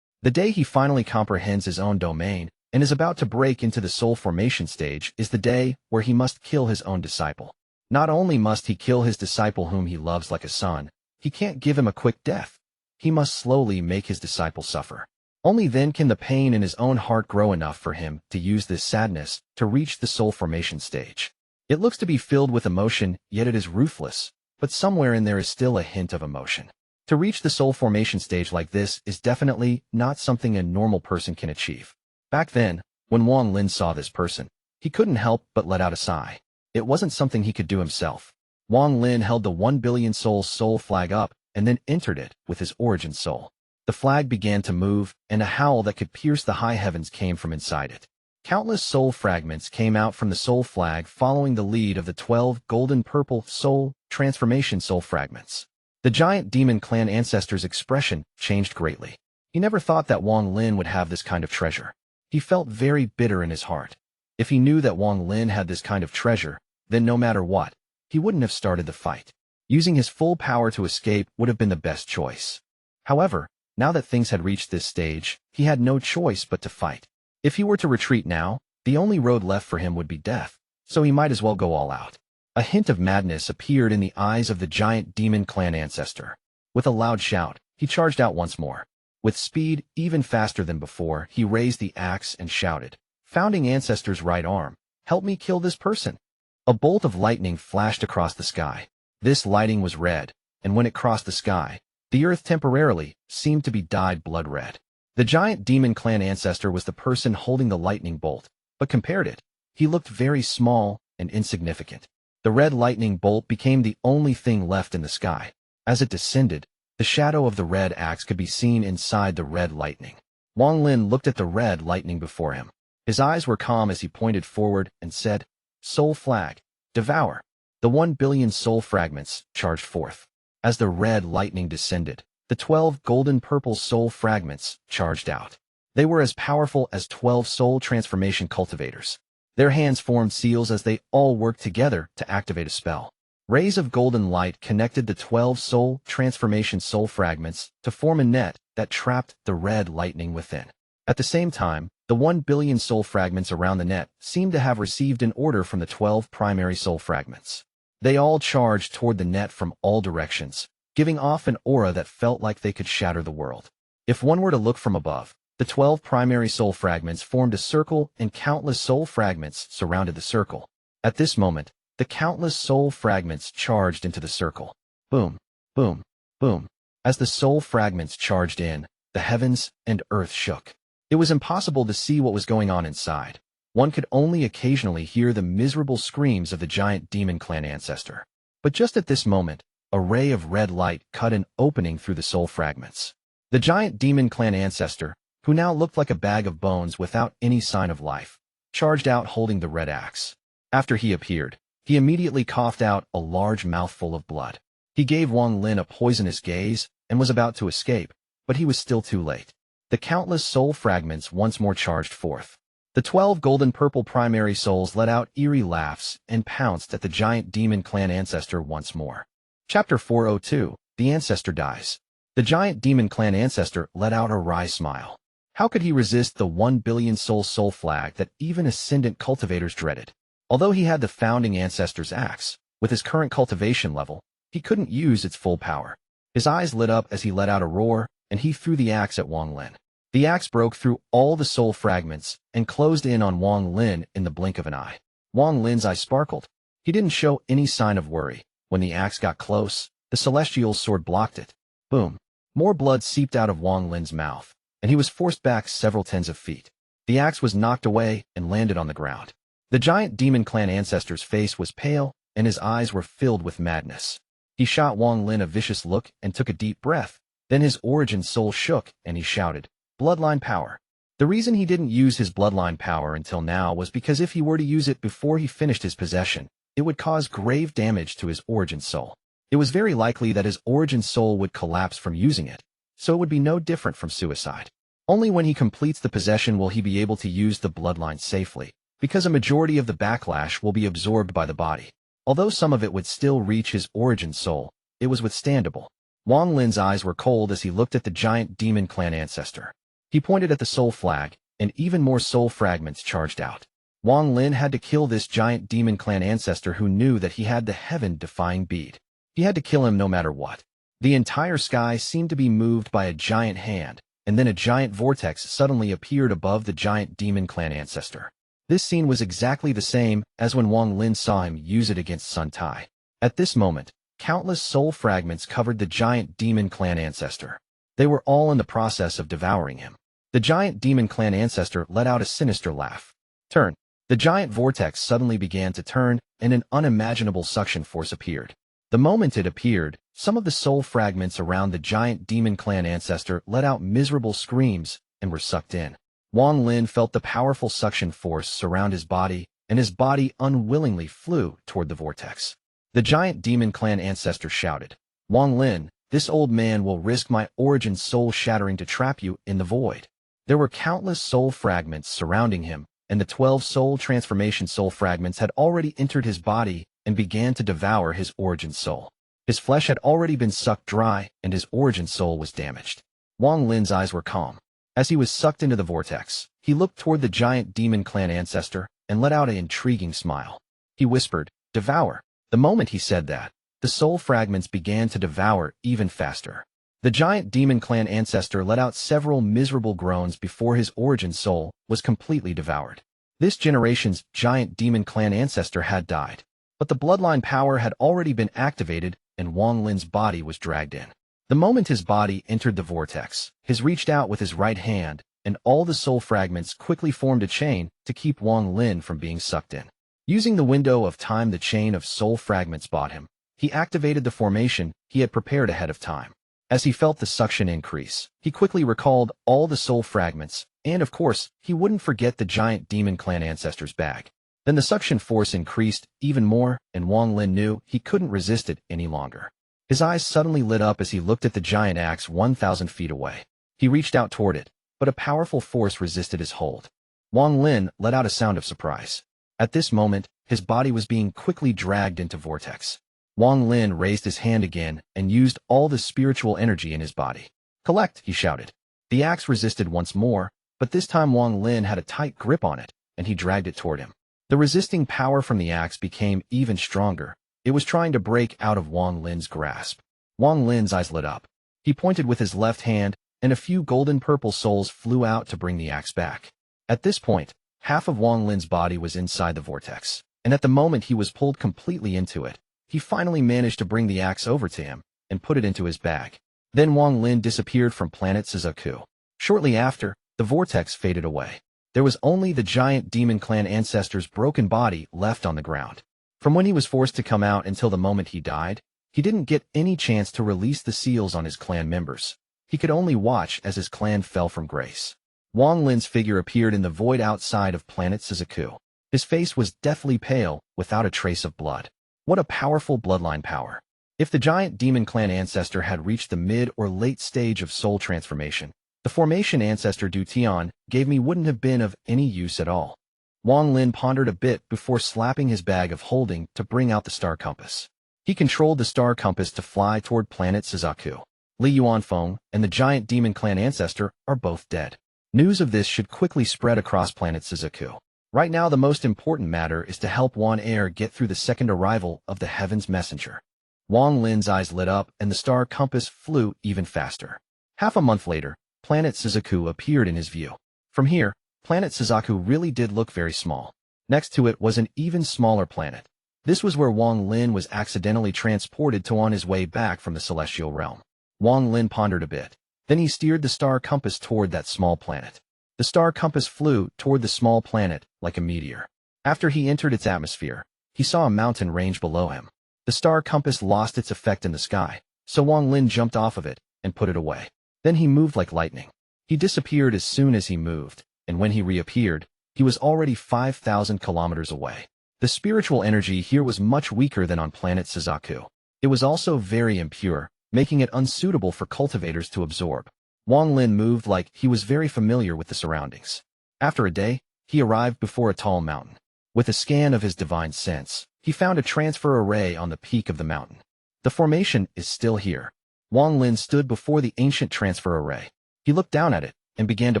The day he finally comprehends his own domain and is about to break into the soul formation stage is the day where he must kill his own disciple. Not only must he kill his disciple whom he loves like a son, he can't give him a quick death. He must slowly make his disciple suffer. Only then can the pain in his own heart grow enough for him to use this sadness to reach the soul formation stage. It looks to be filled with emotion, yet it is ruthless, but somewhere in there is still a hint of emotion. To reach the soul formation stage like this is definitely not something a normal person can achieve. Back then, when Wang Lin saw this person, he couldn't help but let out a sigh. It wasn't something he could do himself. Wang Lin held the 1 billion soul flag up and then entered it with his origin soul. The flag began to move, and a howl that could pierce the high heavens came from inside it. Countless soul fragments came out from the soul flag following the lead of the 12 golden purple soul transformation soul fragments. The giant demon clan ancestor's expression changed greatly. He never thought that Wang Lin would have this kind of treasure. He felt very bitter in his heart. If he knew that Wang Lin had this kind of treasure, then no matter what, he wouldn't have started the fight. Using his full power to escape would have been the best choice. However, now that things had reached this stage, he had no choice but to fight. If he were to retreat now, the only road left for him would be death, so he might as well go all out. A hint of madness appeared in the eyes of the giant demon clan ancestor. With a loud shout, he charged out once more. With speed even faster than before, he raised the axe and shouted, "Founding Ancestor's right arm, help me kill this person." A bolt of lightning flashed across the sky. This lightning was red, and when it crossed the sky, the earth temporarily seemed to be dyed blood red. The giant demon clan ancestor was the person holding the lightning bolt, but compared it, he looked very small and insignificant. The red lightning bolt became the only thing left in the sky. As it descended, the shadow of the red axe could be seen inside the red lightning. Wang Lin looked at the red lightning before him. His eyes were calm as he pointed forward and said, "Soul flag, devour." The 1 billion soul fragments charged forth. As the red lightning descended, the 12 golden purple soul fragments charged out. They were as powerful as 12 soul transformation cultivators. Their hands formed seals as they all worked together to activate a spell. Rays of golden light connected the 12 soul transformation soul fragments to form a net that trapped the red lightning within. At the same time, the 1 billion soul fragments around the net seemed to have received an order from the 12 primary soul fragments. They all charged toward the net from all directions, giving off an aura that felt like they could shatter the world. If one were to look from above, The 12 primary soul fragments formed a circle and countless soul fragments surrounded the circle. At this moment, the countless soul fragments charged into the circle. Boom, boom, boom. As the soul fragments charged in, the heavens and earth shook. It was impossible to see what was going on inside. One could only occasionally hear the miserable screams of the giant demon clan ancestor. But just at this moment, a ray of red light cut an opening through the soul fragments. The giant demon clan ancestor, who now looked like a bag of bones without any sign of life, charged out holding the red axe. After he appeared, he immediately coughed out a large mouthful of blood. He gave Wang Lin a poisonous gaze and was about to escape, but he was still too late. The countless soul fragments once more charged forth. The 12 golden-purple primary souls let out eerie laughs and pounced at the giant demon clan ancestor once more. Chapter 402, The Ancestor Dies. The giant demon clan ancestor let out a wry smile. How could he resist the 1 billion soul flag that even ascendant cultivators dreaded? Although he had the founding ancestor's axe, with his current cultivation level, he couldn't use its full power. His eyes lit up as he let out a roar, and he threw the axe at Wang Lin. The axe broke through all the soul fragments and closed in on Wang Lin in the blink of an eye. Wang Lin's eyes sparkled. He didn't show any sign of worry. When the axe got close, the celestial sword blocked it. Boom. More blood seeped out of Wang Lin's mouth, and he was forced back several tens of feet. The axe was knocked away and landed on the ground. The giant demon clan ancestor's face was pale, and his eyes were filled with madness. He shot Wang Lin a vicious look and took a deep breath. Then his origin soul shook, and he shouted, "Bloodline power." The reason he didn't use his bloodline power until now was because if he were to use it before he finished his possession, it would cause grave damage to his origin soul. It was very likely that his origin soul would collapse from using it, so it would be no different from suicide. Only when he completes the possession will he be able to use the bloodline safely, because a majority of the backlash will be absorbed by the body. Although some of it would still reach his origin soul, it was withstandable. Wang Lin's eyes were cold as he looked at the giant demon clan ancestor. He pointed at the soul flag, and even more soul fragments charged out. Wang Lin had to kill this giant demon clan ancestor who knew that he had the heaven-defying bead. He had to kill him no matter what. The entire sky seemed to be moved by a giant hand, and then a giant vortex suddenly appeared above the giant demon clan ancestor. This scene was exactly the same as when Wang Lin saw him use it against Sun Tai. At this moment, countless soul fragments covered the giant demon clan ancestor. They were all in the process of devouring him. The giant demon clan ancestor let out a sinister laugh. Turn. The giant vortex suddenly began to turn, and an unimaginable suction force appeared. The moment it appeared, some of the soul fragments around the giant demon clan ancestor let out miserable screams and were sucked in. Wang Lin felt the powerful suction force surround his body, and his body unwillingly flew toward the vortex. The giant demon clan ancestor shouted, "Wang Lin, this old man will risk my origin soul shattering to trap you in the void." There were countless soul fragments surrounding him, and the 12 soul transformation soul fragments had already entered his body and began to devour his origin soul. His flesh had already been sucked dry, and his origin soul was damaged. Wang Lin's eyes were calm. As he was sucked into the vortex, he looked toward the giant demon clan ancestor and let out an intriguing smile. He whispered, "Devour." The moment he said that, the soul fragments began to devour even faster. The giant demon clan ancestor let out several miserable groans before his origin soul was completely devoured. This generation's giant demon clan ancestor had died, but the bloodline power had already been activated and Wang Lin's body was dragged in. The moment his body entered the vortex, he reached out with his right hand, and all the soul fragments quickly formed a chain to keep Wang Lin from being sucked in. Using the window of time the chain of soul fragments bought him, he activated the formation he had prepared ahead of time. As he felt the suction increase, he quickly recalled all the soul fragments, and of course, he wouldn't forget the giant demon clan ancestor's bag. Then the suction force increased even more, and Wang Lin knew he couldn't resist it any longer. His eyes suddenly lit up as he looked at the giant axe 1,000 feet away. He reached out toward it, but a powerful force resisted his hold. Wang Lin let out a sound of surprise. At this moment, his body was being quickly dragged into vortex. Wang Lin raised his hand again and used all the spiritual energy in his body. "Collect," he shouted. The axe resisted once more, but this time Wang Lin had a tight grip on it, and he dragged it toward him. The resisting power from the axe became even stronger. It was trying to break out of Wang Lin's grasp. Wang Lin's eyes lit up. He pointed with his left hand, and a few golden-purple souls flew out to bring the axe back. At this point, half of Wang Lin's body was inside the vortex, and at the moment he was pulled completely into it, he finally managed to bring the axe over to him and put it into his bag. Then Wang Lin disappeared from planet Suzaku. Shortly after, the vortex faded away. There was only the giant demon clan ancestor's broken body left on the ground. From when he was forced to come out until the moment he died, he didn't get any chance to release the seals on his clan members. He could only watch as his clan fell from grace. Wang Lin's figure appeared in the void outside of planet Suzaku. His face was deathly pale, without a trace of blood. What a powerful bloodline power. If the giant demon clan ancestor had reached the mid or late stage of soul transformation, the formation ancestor Du Tian gave me wouldn't have been of any use at all. Wang Lin pondered a bit before slapping his bag of holding to bring out the star compass. He controlled the star compass to fly toward planet Suzaku. Feng and the giant demon clan ancestor are both dead. News of this should quickly spread across planet Suzaku. Right now the most important matter is to help Wan Air get through the second arrival of the Heaven's Messenger. Wang Lin's eyes lit up and the star compass flew even faster. Half a month later, planet Suzaku appeared in his view. From here, planet Suzaku really did look very small. Next to it was an even smaller planet. This was where Wang Lin was accidentally transported to on his way back from the celestial realm. Wang Lin pondered a bit. Then he steered the star compass toward that small planet. The star compass flew toward the small planet like a meteor. After he entered its atmosphere, he saw a mountain range below him. The star compass lost its effect in the sky, so Wang Lin jumped off of it and put it away. Then he moved like lightning. He disappeared as soon as he moved, and when he reappeared, he was already 5,000 kilometers away. The spiritual energy here was much weaker than on planet Suzaku. It was also very impure, making it unsuitable for cultivators to absorb. Wang Lin moved like he was very familiar with the surroundings. After a day, he arrived before a tall mountain. With a scan of his divine sense, he found a transfer array on the peak of the mountain. The formation is still here. Wang Lin stood before the ancient transfer array. He looked down at it and began to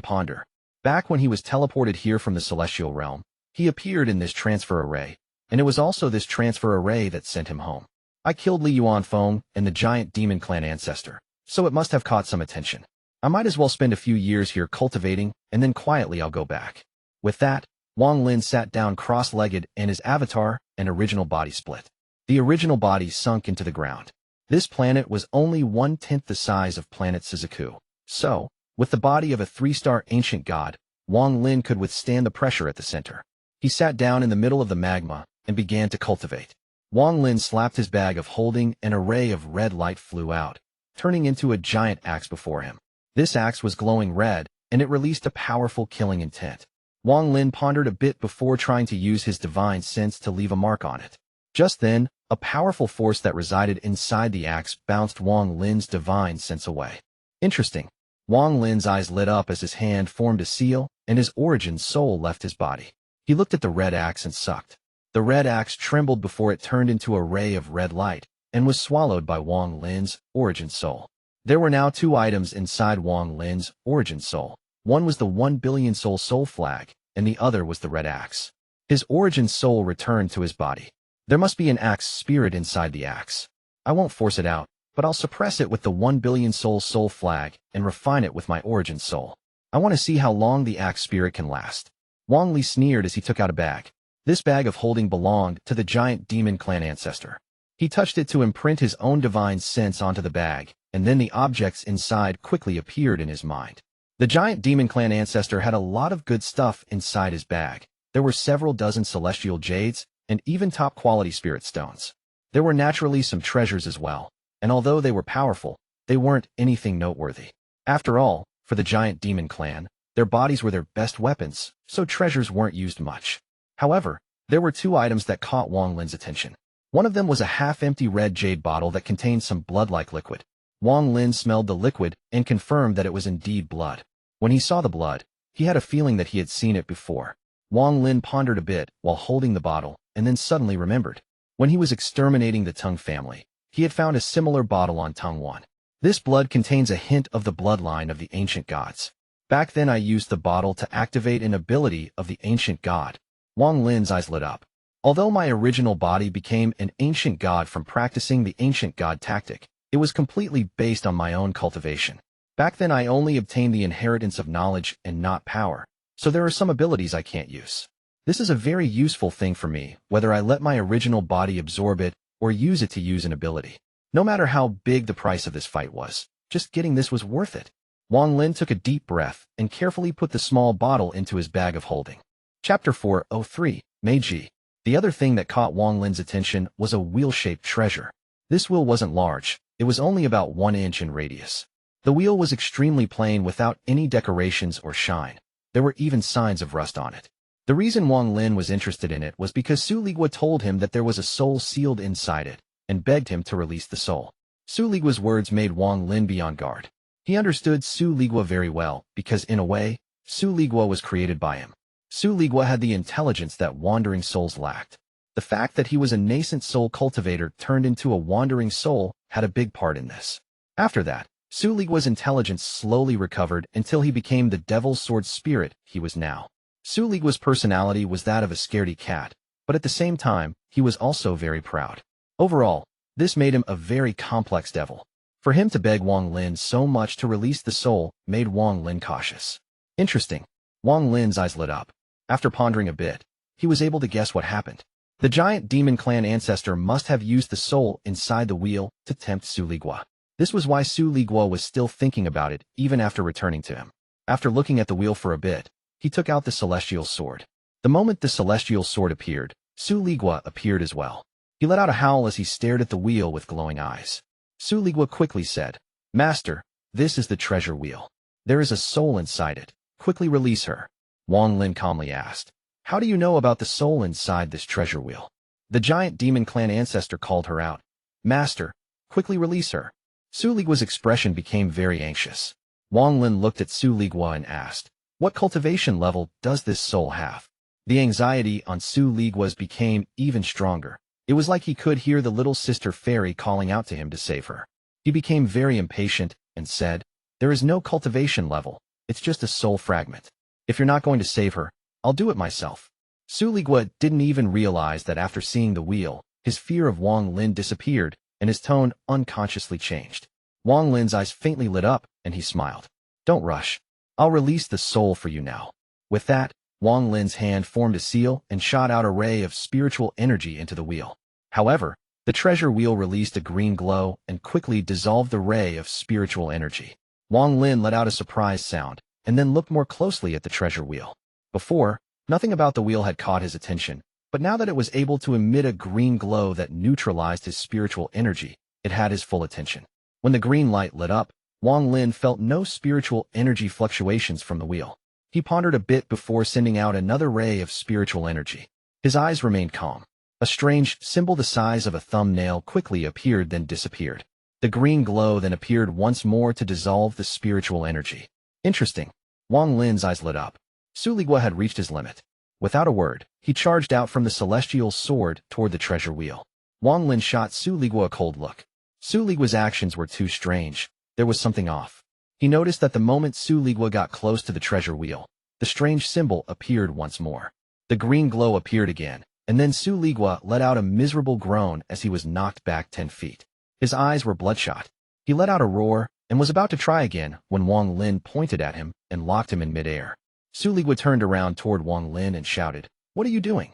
ponder. Back when he was teleported here from the celestial realm, he appeared in this transfer array, and it was also this transfer array that sent him home. I killed Feng and the giant demon clan ancestor, so it must have caught some attention. I might as well spend a few years here cultivating, and then quietly I'll go back. With that, Wang Lin sat down cross-legged and his avatar and original body split. The original body sunk into the ground. This planet was only 1/10 the size of planet Suzaku. So, with the body of a 3-star ancient god, Wang Lin could withstand the pressure at the center. He sat down in the middle of the magma and began to cultivate. Wang Lin slapped his bag of holding, and an array of red light flew out, turning into a giant axe before him. This axe was glowing red, and it released a powerful killing intent. Wang Lin pondered a bit before trying to use his divine sense to leave a mark on it. Just then, a powerful force that resided inside the axe bounced Wang Lin's divine sense away. Interesting. Wang Lin's eyes lit up as his hand formed a seal, and his origin soul left his body. He looked at the red axe and sucked. The red axe trembled before it turned into a ray of red light, and was swallowed by Wang Lin's origin soul. There were now 2 items inside Wang Lin's origin soul. One was the 1 billion soul flag, and the other was the red axe. His origin soul returned to his body. There must be an axe spirit inside the axe. I won't force it out, but I'll suppress it with the 1 billion soul flag and refine it with my origin soul. I want to see how long the axe spirit can last. Wang Li sneered as he took out a bag. This bag of holding belonged to the giant demon clan ancestor. He touched it to imprint his own divine sense onto the bag, and then the objects inside quickly appeared in his mind. The giant demon clan ancestor had a lot of good stuff inside his bag. There were several dozen celestial jades, and even top-quality spirit stones. There were naturally some treasures as well, and although they were powerful, they weren't anything noteworthy. After all, for the giant demon clan, their bodies were their best weapons, so treasures weren't used much. However, there were 2 items that caught Wang Lin's attention. One of them was a half-empty red jade bottle that contained some blood-like liquid. Wang Lin smelled the liquid and confirmed that it was indeed blood. When he saw the blood, he had a feeling that he had seen it before. Wang Lin pondered a bit while holding the bottle, and then suddenly remembered. When he was exterminating the Tang family, he had found a similar bottle on Tang 1. This blood contains a hint of the bloodline of the ancient gods. Back then I used the bottle to activate an ability of the ancient god. Wang Lin's eyes lit up. Although my original body became an ancient god from practicing the ancient god tactic, it was completely based on my own cultivation. Back then I only obtained the inheritance of knowledge and not power, so there are some abilities I can't use. This is a very useful thing for me, whether I let my original body absorb it or use it to use an ability. No matter how big the price of this fight was, just getting this was worth it. Wang Lin took a deep breath and carefully put the small bottle into his bag of holding. Chapter 403, Mei Ji. The other thing that caught Wang Lin's attention was a wheel-shaped treasure. This wheel wasn't large, it was only about 1 inch in radius. The wheel was extremely plain without any decorations or shine. There were even signs of rust on it. The reason Wang Lin was interested in it was because Su Liguo told him that there was a soul sealed inside it, and begged him to release the soul. Su Liguo's words made Wang Lin be on guard. He understood Su Liguo very well, because in a way, Su Liguo was created by him. Su Liguo had the intelligence that wandering souls lacked. The fact that he was a nascent soul cultivator turned into a wandering soul had a big part in this. After that, Su Liguo's intelligence slowly recovered until he became the devil's sword spirit he was now. Su Liguo's personality was that of a scaredy cat, but at the same time, he was also very proud. Overall, this made him a very complex devil. For him to beg Wang Lin so much to release the soul made Wang Lin cautious. Interesting. Wang Lin's eyes lit up. After pondering a bit, he was able to guess what happened. The giant demon clan ancestor must have used the soul inside the wheel to tempt Su Liguo. This was why Su Liguo was still thinking about it even after returning to him. After looking at the wheel for a bit, he took out the celestial sword. The moment the celestial sword appeared, Su Liguo appeared as well. He let out a howl as he stared at the wheel with glowing eyes. Su Liguo quickly said, "Master, this is the treasure wheel. There is a soul inside it. Quickly release her." Wang Lin calmly asked, "How do you know about the soul inside this treasure wheel?" The giant demon clan ancestor called her out. "Master, quickly release her." Su Liguo's expression became very anxious. Wang Lin looked at Su Liguo and asked, "What cultivation level does this soul have?" The anxiety on Su Liguo's became even stronger. It was like he could hear the little sister fairy calling out to him to save her. He became very impatient and said, "There is no cultivation level, it's just a soul fragment. If you're not going to save her, I'll do it myself." Su Liguo didn't even realize that after seeing the wheel, his fear of Wang Lin disappeared and his tone unconsciously changed. Wang Lin's eyes faintly lit up and he smiled. "Don't rush. I'll release the soul for you now." With that, Wang Lin's hand formed a seal and shot out a ray of spiritual energy into the wheel. However, the treasure wheel released a green glow and quickly dissolved the ray of spiritual energy. Wang Lin let out a surprised sound and then looked more closely at the treasure wheel. Before, nothing about the wheel had caught his attention, but now that it was able to emit a green glow that neutralized his spiritual energy, it had his full attention. When the green light lit up, Wang Lin felt no spiritual energy fluctuations from the wheel. He pondered a bit before sending out another ray of spiritual energy. His eyes remained calm. A strange symbol the size of a thumbnail quickly appeared then disappeared. The green glow then appeared once more to dissolve the spiritual energy. Interesting. Wang Lin's eyes lit up. Su Liguo had reached his limit. Without a word, he charged out from the celestial sword toward the treasure wheel. Wang Lin shot Su Liguo a cold look. Su Liguo's actions were too strange. There was something off. He noticed that the moment Su Liguo got close to the treasure wheel, the strange symbol appeared once more. The green glow appeared again, and then Su Liguo let out a miserable groan as he was knocked back 10 feet. His eyes were bloodshot. He let out a roar and was about to try again when Wang Lin pointed at him and locked him in midair. Su Liguo turned around toward Wang Lin and shouted, "What are you doing?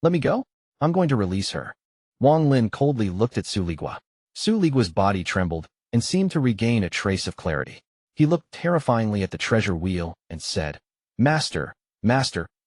Let me go? I'm going to release her." Wang Lin coldly looked at Su Liguo. Su Liguo's body trembled and seemed to regain a trace of clarity. He looked terrifyingly at the treasure wheel and said, Master,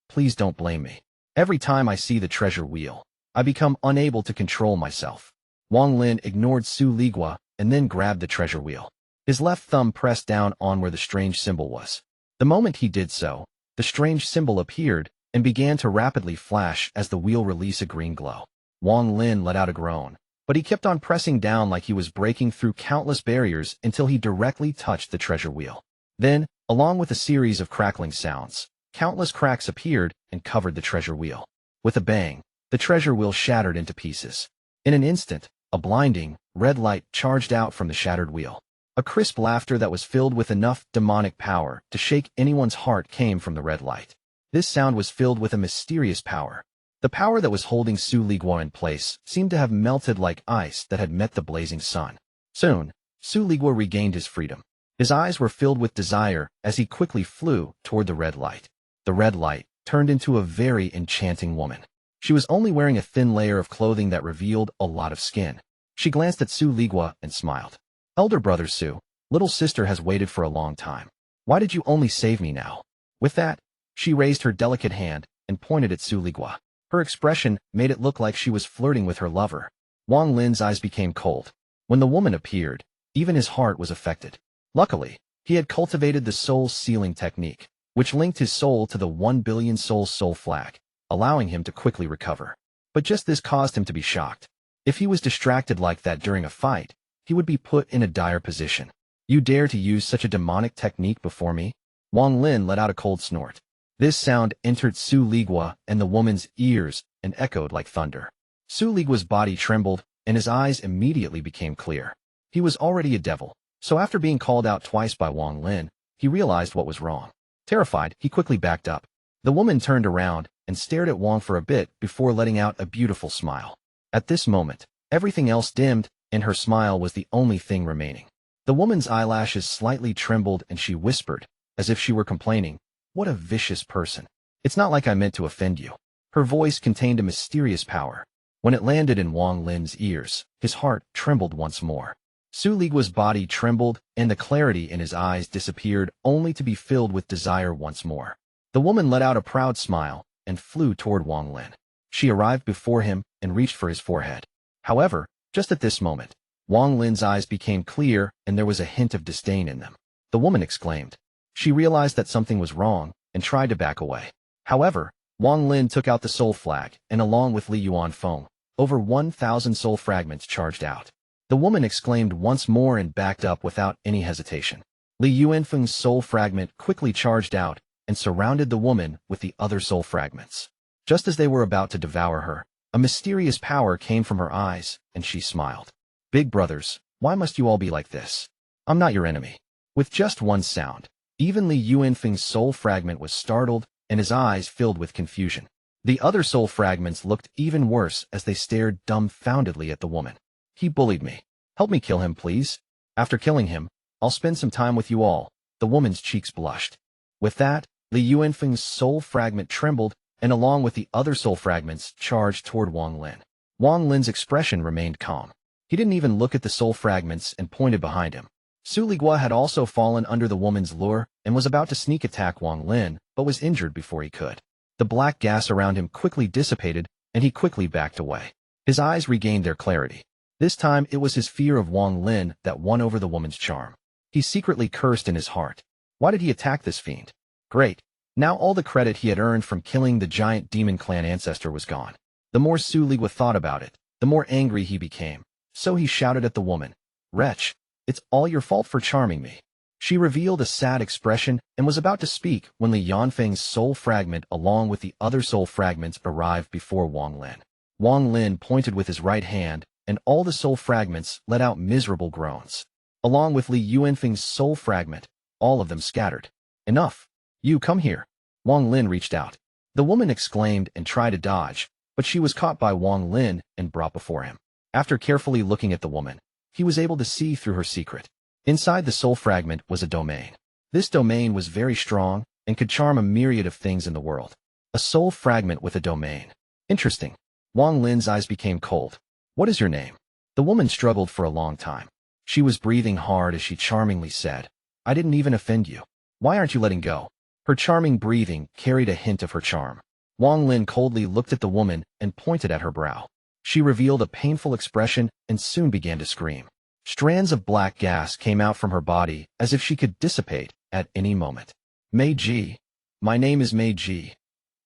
please don't blame me. Every time I see the treasure wheel, I become unable to control myself." Wang Lin ignored Su Liguo and then grabbed the treasure wheel. His left thumb pressed down on where the strange symbol was. The moment he did so, the strange symbol appeared and began to rapidly flash as the wheel released a green glow. Wang Lin let out a groan, but he kept on pressing down like he was breaking through countless barriers until he directly touched the treasure wheel. Then, along with a series of crackling sounds, countless cracks appeared and covered the treasure wheel. With a bang, the treasure wheel shattered into pieces. In an instant, a blinding, red light charged out from the shattered wheel. A crisp laughter that was filled with enough demonic power to shake anyone's heart came from the red light. This sound was filled with a mysterious power. The power that was holding Su Liguo in place seemed to have melted like ice that had met the blazing sun. Soon, Su Liguo regained his freedom. His eyes were filled with desire as he quickly flew toward the red light. The red light turned into a very enchanting woman. She was only wearing a thin layer of clothing that revealed a lot of skin. She glanced at Su Liguo and smiled. Elder brother Su, little sister has waited for a long time. Why did you only save me now? With that, she raised her delicate hand and pointed at Su Liguo. Her expression made it look like she was flirting with her lover. Wang Lin's eyes became cold. When the woman appeared, even his heart was affected. Luckily, he had cultivated the soul sealing technique, which linked his soul to the 1 billion soul flag, allowing him to quickly recover. But just this caused him to be shocked. If he was distracted like that during a fight, he would be put in a dire position. You dare to use such a demonic technique before me? Wang Lin let out a cold snort. This sound entered Su Liguo and the woman's ears and echoed like thunder. Su Liguo's body trembled, and his eyes immediately became clear. He was already a devil, so after being called out twice by Wang Lin, he realized what was wrong. Terrified, he quickly backed up. The woman turned around and stared at Wang for a bit before letting out a beautiful smile. At this moment, everything else dimmed, and her smile was the only thing remaining. The woman's eyelashes slightly trembled and she whispered, as if she were complaining, "What a vicious person. It's not like I meant to offend you." Her voice contained a mysterious power. When it landed in Wang Lin's ears, his heart trembled once more. Su Liguo's body trembled, and the clarity in his eyes disappeared only to be filled with desire once more. The woman let out a proud smile and flew toward Wang Lin. She arrived before him and reached for his forehead. However, just at this moment, Wang Lin's eyes became clear and there was a hint of disdain in them. The woman exclaimed. She realized that something was wrong and tried to back away. However, Wang Lin took out the soul flag and along with Li Feng, over 1,000 soul fragments charged out. The woman exclaimed once more and backed up without any hesitation. Li Feng's soul fragment quickly charged out and surrounded the woman with the other soul fragments. Just as they were about to devour her, a mysterious power came from her eyes, and she smiled. Big brothers, why must you all be like this? I'm not your enemy. With just one sound, even Li Feng's soul fragment was startled and his eyes filled with confusion. The other soul fragments looked even worse as they stared dumbfoundedly at the woman. He bullied me. Help me kill him, please. After killing him, I'll spend some time with you all. The woman's cheeks blushed. With that, Li Feng's soul fragment trembled, and along with the other soul fragments charged toward Wang Lin. Wang Lin's expression remained calm. He didn't even look at the soul fragments and pointed behind him. Su Liguo had also fallen under the woman's lure and was about to sneak attack Wang Lin, but was injured before he could. The black gas around him quickly dissipated, and he quickly backed away. His eyes regained their clarity. This time it was his fear of Wang Lin that won over the woman's charm. He secretly cursed in his heart. Why did he attack this fiend? Great. Now all the credit he had earned from killing the giant demon clan ancestor was gone. The more Su Liguo thought about it, the more angry he became. So he shouted at the woman, "Wretch, it's all your fault for charming me." She revealed a sad expression and was about to speak when Li Feng's soul fragment along with the other soul fragments arrived before Wang Lin. Wang Lin pointed with his right hand, and all the soul fragments let out miserable groans. Along with Li Feng's soul fragment, all of them scattered. Enough. You come here. Wang Lin reached out. The woman exclaimed and tried to dodge, but she was caught by Wang Lin and brought before him. After carefully looking at the woman, he was able to see through her secret. Inside the soul fragment was a domain. This domain was very strong and could charm a myriad of things in the world. A soul fragment with a domain. Interesting. Wang Lin's eyes became cold. What is your name? The woman struggled for a long time. She was breathing hard as she charmingly said, I didn't even offend you. Why aren't you letting go? Her charming breathing carried a hint of her charm. Wang Lin coldly looked at the woman and pointed at her brow. She revealed a painful expression and soon began to scream. Strands of black gas came out from her body as if she could dissipate at any moment. Mei Ji. My name is Mei Ji.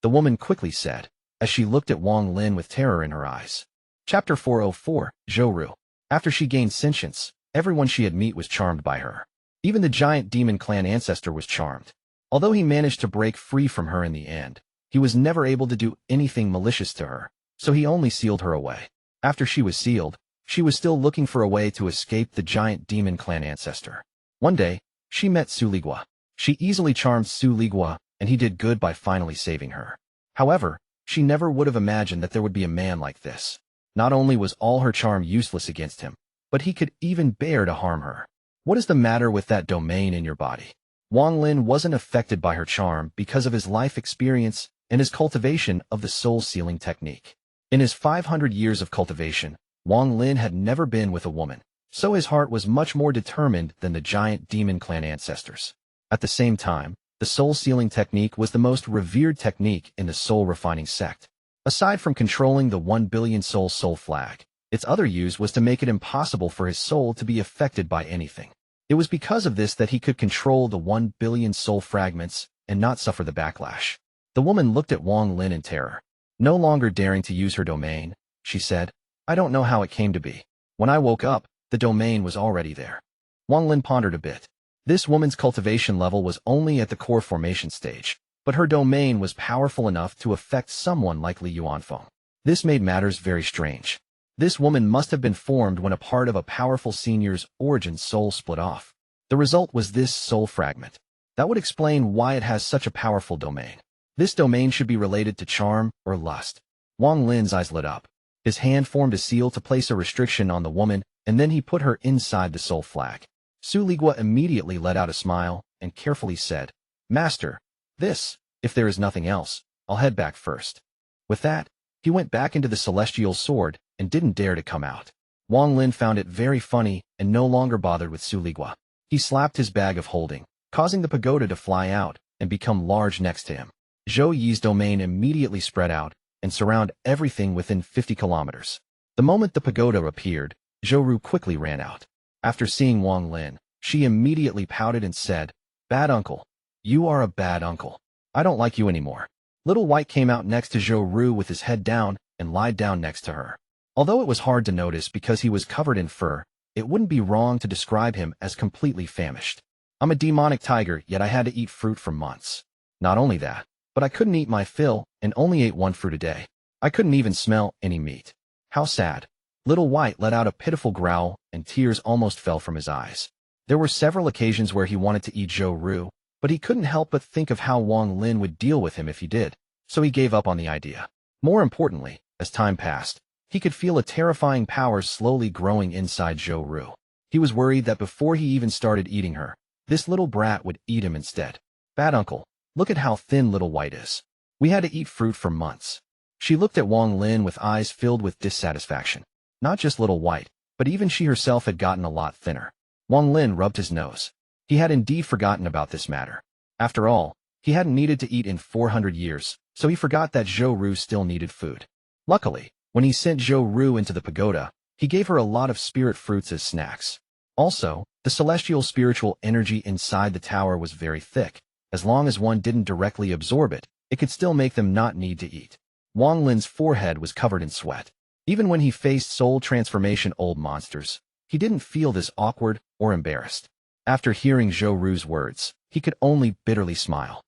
The woman quickly said, as she looked at Wang Lin with terror in her eyes. Chapter 404, Zhou Ru. After she gained sentience, everyone she had met was charmed by her. Even the giant demon clan ancestor was charmed. Although he managed to break free from her in the end, he was never able to do anything malicious to her, so he only sealed her away. After she was sealed, she was still looking for a way to escape the giant demon clan ancestor. One day, she met Su Liguo. She easily charmed Su Liguo, and he did good by finally saving her. However, she never would have imagined that there would be a man like this. Not only was all her charm useless against him, but he could even bear to harm her. What is the matter with that domain in your body? Wang Lin wasn't affected by her charm because of his life experience and his cultivation of the soul-sealing technique. In his 500 years of cultivation, Wang Lin had never been with a woman, so his heart was much more determined than the giant demon clan ancestors. At the same time, the soul-sealing technique was the most revered technique in the soul-refining sect. Aside from controlling the 1 billion soul flag, its other use was to make it impossible for his soul to be affected by anything. It was because of this that he could control the 1 billion soul fragments and not suffer the backlash. The woman looked at Wang Lin in terror. No longer daring to use her domain, she said, I don't know how it came to be. When I woke up, the domain was already there. Wang Lin pondered a bit. This woman's cultivation level was only at the core formation stage, but her domain was powerful enough to affect someone like Liu Feng. This made matters very strange. This woman must have been formed when a part of a powerful senior's origin soul split off. The result was this soul fragment. That would explain why it has such a powerful domain. This domain should be related to charm or lust. Wang Lin's eyes lit up. His hand formed a seal to place a restriction on the woman, and then he put her inside the soul flag. Liguo immediately let out a smile and carefully said, Master, if there is nothing else, I'll head back first. With that, he went back into the celestial sword and didn't dare to come out. Wang Lin found it very funny and no longer bothered with Liguo. He slapped his bag of holding, causing the pagoda to fly out and become large next to him. Zhou Yi's domain immediately spread out and surround everything within 50 kilometers. The moment the pagoda appeared, Zhou Ru quickly ran out. After seeing Wang Lin, she immediately pouted and said, Bad uncle. You are a bad uncle. I don't like you anymore. Little White came out next to Zhou Ru with his head down and lied down next to her. Although it was hard to notice because he was covered in fur, it wouldn't be wrong to describe him as completely famished. I'm a demonic tiger, yet I had to eat fruit for months. Not only that, but I couldn't eat my fill and only ate 1 fruit a day. I couldn't even smell any meat. How sad. Little White let out a pitiful growl and tears almost fell from his eyes. There were several occasions where he wanted to eat Zhou Ru, but he couldn't help but think of how Wang Lin would deal with him if he did, so he gave up on the idea. More importantly, as time passed, he could feel a terrifying power slowly growing inside Zhou Ru. He was worried that before he even started eating her, this little brat would eat him instead. Bad uncle, look at how thin Little White is. We had to eat fruit for months. She looked at Wang Lin with eyes filled with dissatisfaction. Not just Little White, but even she herself had gotten a lot thinner. Wang Lin rubbed his nose. He had indeed forgotten about this matter. After all, he hadn't needed to eat in 400 years, so he forgot that Zhou Ru still needed food. Luckily, when he sent Zhou Ru into the pagoda, he gave her a lot of spirit fruits as snacks. Also, the celestial spiritual energy inside the tower was very thick. As long as one didn't directly absorb it, it could still make them not need to eat. Wang Lin's forehead was covered in sweat. Even when he faced soul transformation old monsters, he didn't feel this awkward or embarrassed. After hearing Zhou Ru's words, he could only bitterly smile.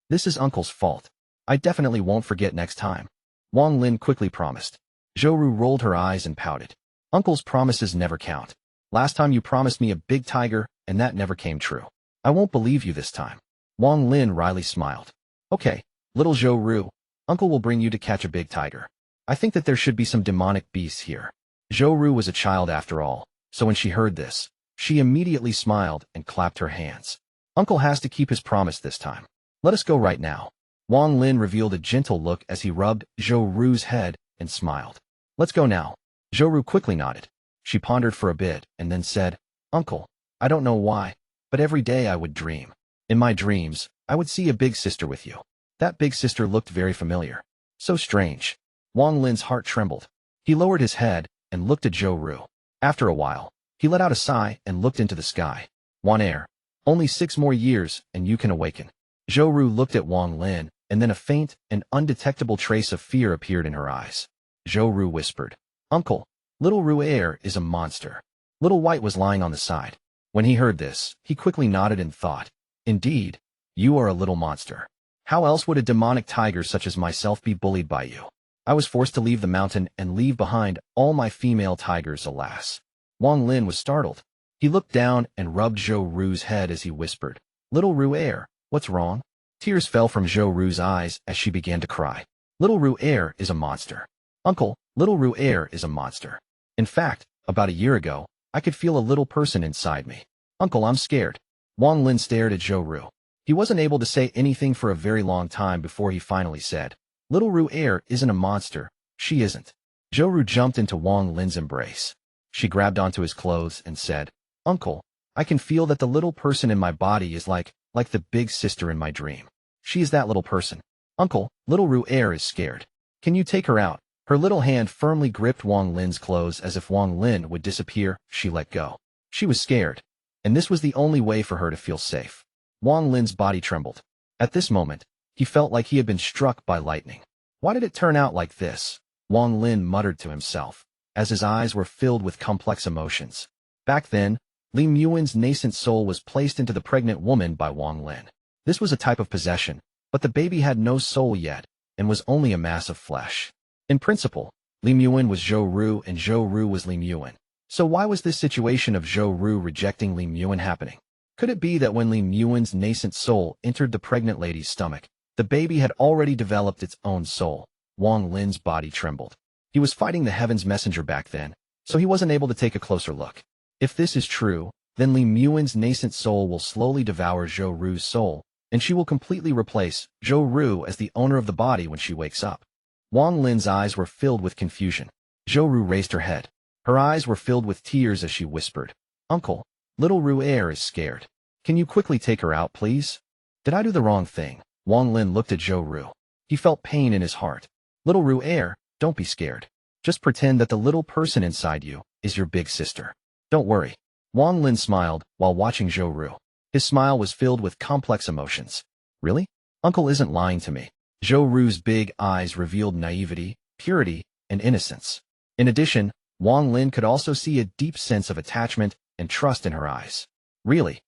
This is Uncle's fault. I definitely won't forget next time. Wang Lin quickly promised. Zhou Ru rolled her eyes and pouted. Uncle's promises never count. Last time you promised me a big tiger, and that never came true. I won't believe you this time. Wang Lin wryly smiled. Okay, little Zhou Ru, Uncle will bring you to catch a big tiger. I think that there should be some demonic beasts here. Zhou Ru was a child after all, so when she heard this, she immediately smiled and clapped her hands. Uncle has to keep his promise this time. Let us go right now. Wang Lin revealed a gentle look as he rubbed Zhou Ru's head and smiled. Let's go now. Zhou Ru quickly nodded. She pondered for a bit and then said, Uncle, I don't know why, but every day I would dream. In my dreams, I would see a big sister with you. That big sister looked very familiar. So strange. Wang Lin's heart trembled. He lowered his head and looked at Zhou Ru. After a while, he let out a sigh and looked into the sky. Wan Air, only 6 more years and you can awaken. Zhou Ru looked at Wang Lin, and then a faint and undetectable trace of fear appeared in her eyes. Zhou Ru whispered, Uncle, Little Ru Air is a monster. Little White was lying on the side. When he heard this, he quickly nodded and thought, Indeed, you are a little monster. How else would a demonic tiger such as myself be bullied by you? I was forced to leave the mountain and leave behind all my female tigers, alas. Wang Lin was startled. He looked down and rubbed Zhou Ru's head as he whispered, Little Ru Air, what's wrong? Tears fell from Zhou Ru's eyes as she began to cry. Little Ru Air is a monster. Uncle, Little Ru Air is a monster. In fact, about a year ago, I could feel a little person inside me. Uncle, I'm scared. Wang Lin stared at Zhou Ru. He wasn't able to say anything for a very long time before he finally said, Little Ru Air isn't a monster. She isn't. Zhou Ru jumped into Wang Lin's embrace. She grabbed onto his clothes and said, Uncle, I can feel that the little person in my body is like the big sister in my dream. She is that little person. Uncle, Little Ru Air is scared. Can you take her out? Her little hand firmly gripped Wang Lin's clothes as if Wang Lin would disappear. She let go. She was scared, and this was the only way for her to feel safe. Wang Lin's body trembled. At this moment, he felt like he had been struck by lightning. Why did it turn out like this? Wang Lin muttered to himself, as his eyes were filled with complex emotions. Back then, Li Muin's nascent soul was placed into the pregnant woman by Wang Lin. This was a type of possession, but the baby had no soul yet, and was only a mass of flesh. In principle, Li Muin was Zhou Ru and Zhou Ru was Li Muin. So why was this situation of Zhou Ru rejecting Li Muin happening? Could it be that when Li Muin's nascent soul entered the pregnant lady's stomach, the baby had already developed its own soul? Wang Lin's body trembled. He was fighting the Heaven's Messenger back then, so he wasn't able to take a closer look. If this is true, then Li Muin's nascent soul will slowly devour Zhou Ru's soul, and she will completely replace Zhou Ru as the owner of the body when she wakes up. Wang Lin's eyes were filled with confusion. Zhou Ru raised her head. Her eyes were filled with tears as she whispered, Uncle, Little Ru Air is scared. Can you quickly take her out, please? Did I do the wrong thing? Wang Lin looked at Zhou Ru. He felt pain in his heart. Little Ru Air, don't be scared. Just pretend that the little person inside you is your big sister. Don't worry. Wang Lin smiled while watching Zhou Ru. His smile was filled with complex emotions. Really? Uncle isn't lying to me. Zhou Ru's big eyes revealed naivety, purity, and innocence. In addition, Wang Lin could also see a deep sense of attachment and trust in her eyes. Really?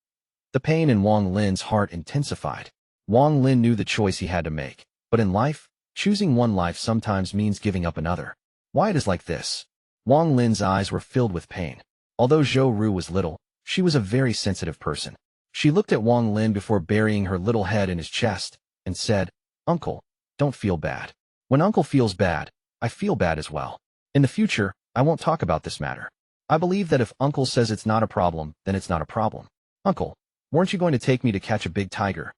The pain in Wang Lin's heart intensified. Wang Lin knew the choice he had to make, but in life, choosing one life sometimes means giving up another. Why it is like this? Wang Lin's eyes were filled with pain. Although Zhou Ru was little, she was a very sensitive person. She looked at Wang Lin before burying her little head in his chest and said, Uncle, don't feel bad. When Uncle feels bad, I feel bad as well. In the future, I won't talk about this matter. I believe that if Uncle says it's not a problem, then it's not a problem. Uncle, weren't you going to take me to catch a big tiger?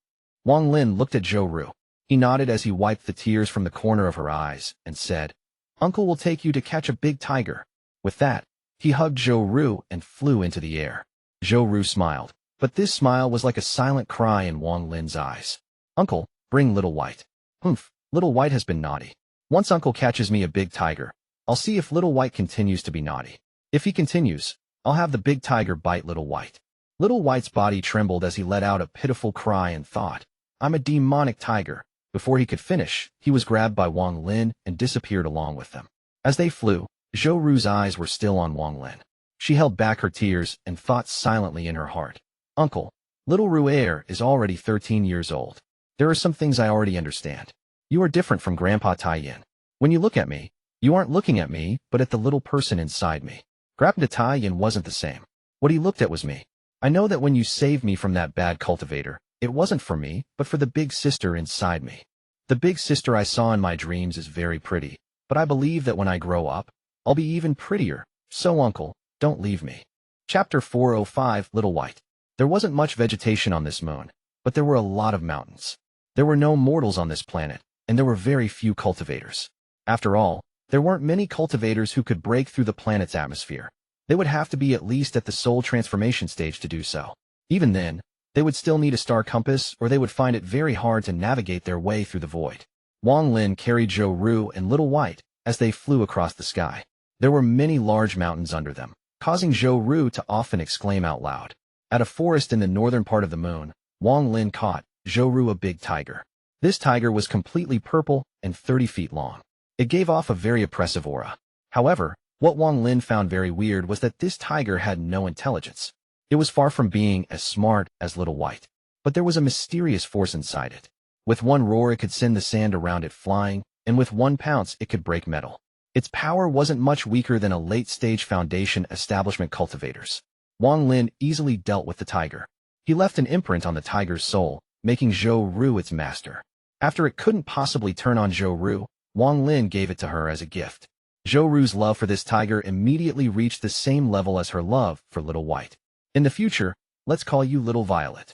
Wang Lin looked at Zhou Ru. He nodded as he wiped the tears from the corner of her eyes and said, Uncle will take you to catch a big tiger. With that, he hugged Zhou Ru and flew into the air. Zhou Ru smiled, but this smile was like a silent cry in Wang Lin's eyes. Uncle, bring Little White. Humph, Little White has been naughty. Once Uncle catches me a big tiger, I'll see if Little White continues to be naughty. If he continues, I'll have the big tiger bite Little White. Little White's body trembled as he let out a pitiful cry and thought, I'm a demonic tiger. Before he could finish, he was grabbed by Wang Lin and disappeared along with them. As they flew, Zhou Ru's eyes were still on Wang Lin. She held back her tears and thought silently in her heart, Uncle, Little Ru Air is already 13 years old. There are some things I already understand. You are different from Grandpa Taiyin. When you look at me, you aren't looking at me, but at the little person inside me. Grandpa Taiyin wasn't the same. What he looked at was me. I know that when you saved me from that bad cultivator, it wasn't for me, but for the big sister inside me. The big sister I saw in my dreams is very pretty, but I believe that when I grow up, I'll be even prettier. So Uncle, don't leave me. Chapter 405, Little White. There wasn't much vegetation on this moon, but there were a lot of mountains. There were no mortals on this planet, and there were very few cultivators. After all, there weren't many cultivators who could break through the planet's atmosphere. They would have to be at least at the soul transformation stage to do so. Even then, they would still need a star compass, or they would find it very hard to navigate their way through the void. Wang Lin carried Zhou Ru and Little White as they flew across the sky. There were many large mountains under them, causing Zhou Ru to often exclaim out loud. At a forest in the northern part of the moon, Wang Lin caught Zhou Ru a big tiger. This tiger was completely purple and 30 feet long. It gave off a very oppressive aura. However, what Wang Lin found very weird was that this tiger had no intelligence. It was far from being as smart as Little White, but there was a mysterious force inside it. With one roar it could send the sand around it flying, and with one pounce it could break metal. Its power wasn't much weaker than a late-stage Foundation establishment cultivators. Wang Lin easily dealt with the tiger. He left an imprint on the tiger's soul, making Zhou Ru its master. After it couldn't possibly turn on Zhou Ru, Wang Lin gave it to her as a gift. Zhou Ru's love for this tiger immediately reached the same level as her love for Little White. In the future, let's call you Little Violet,"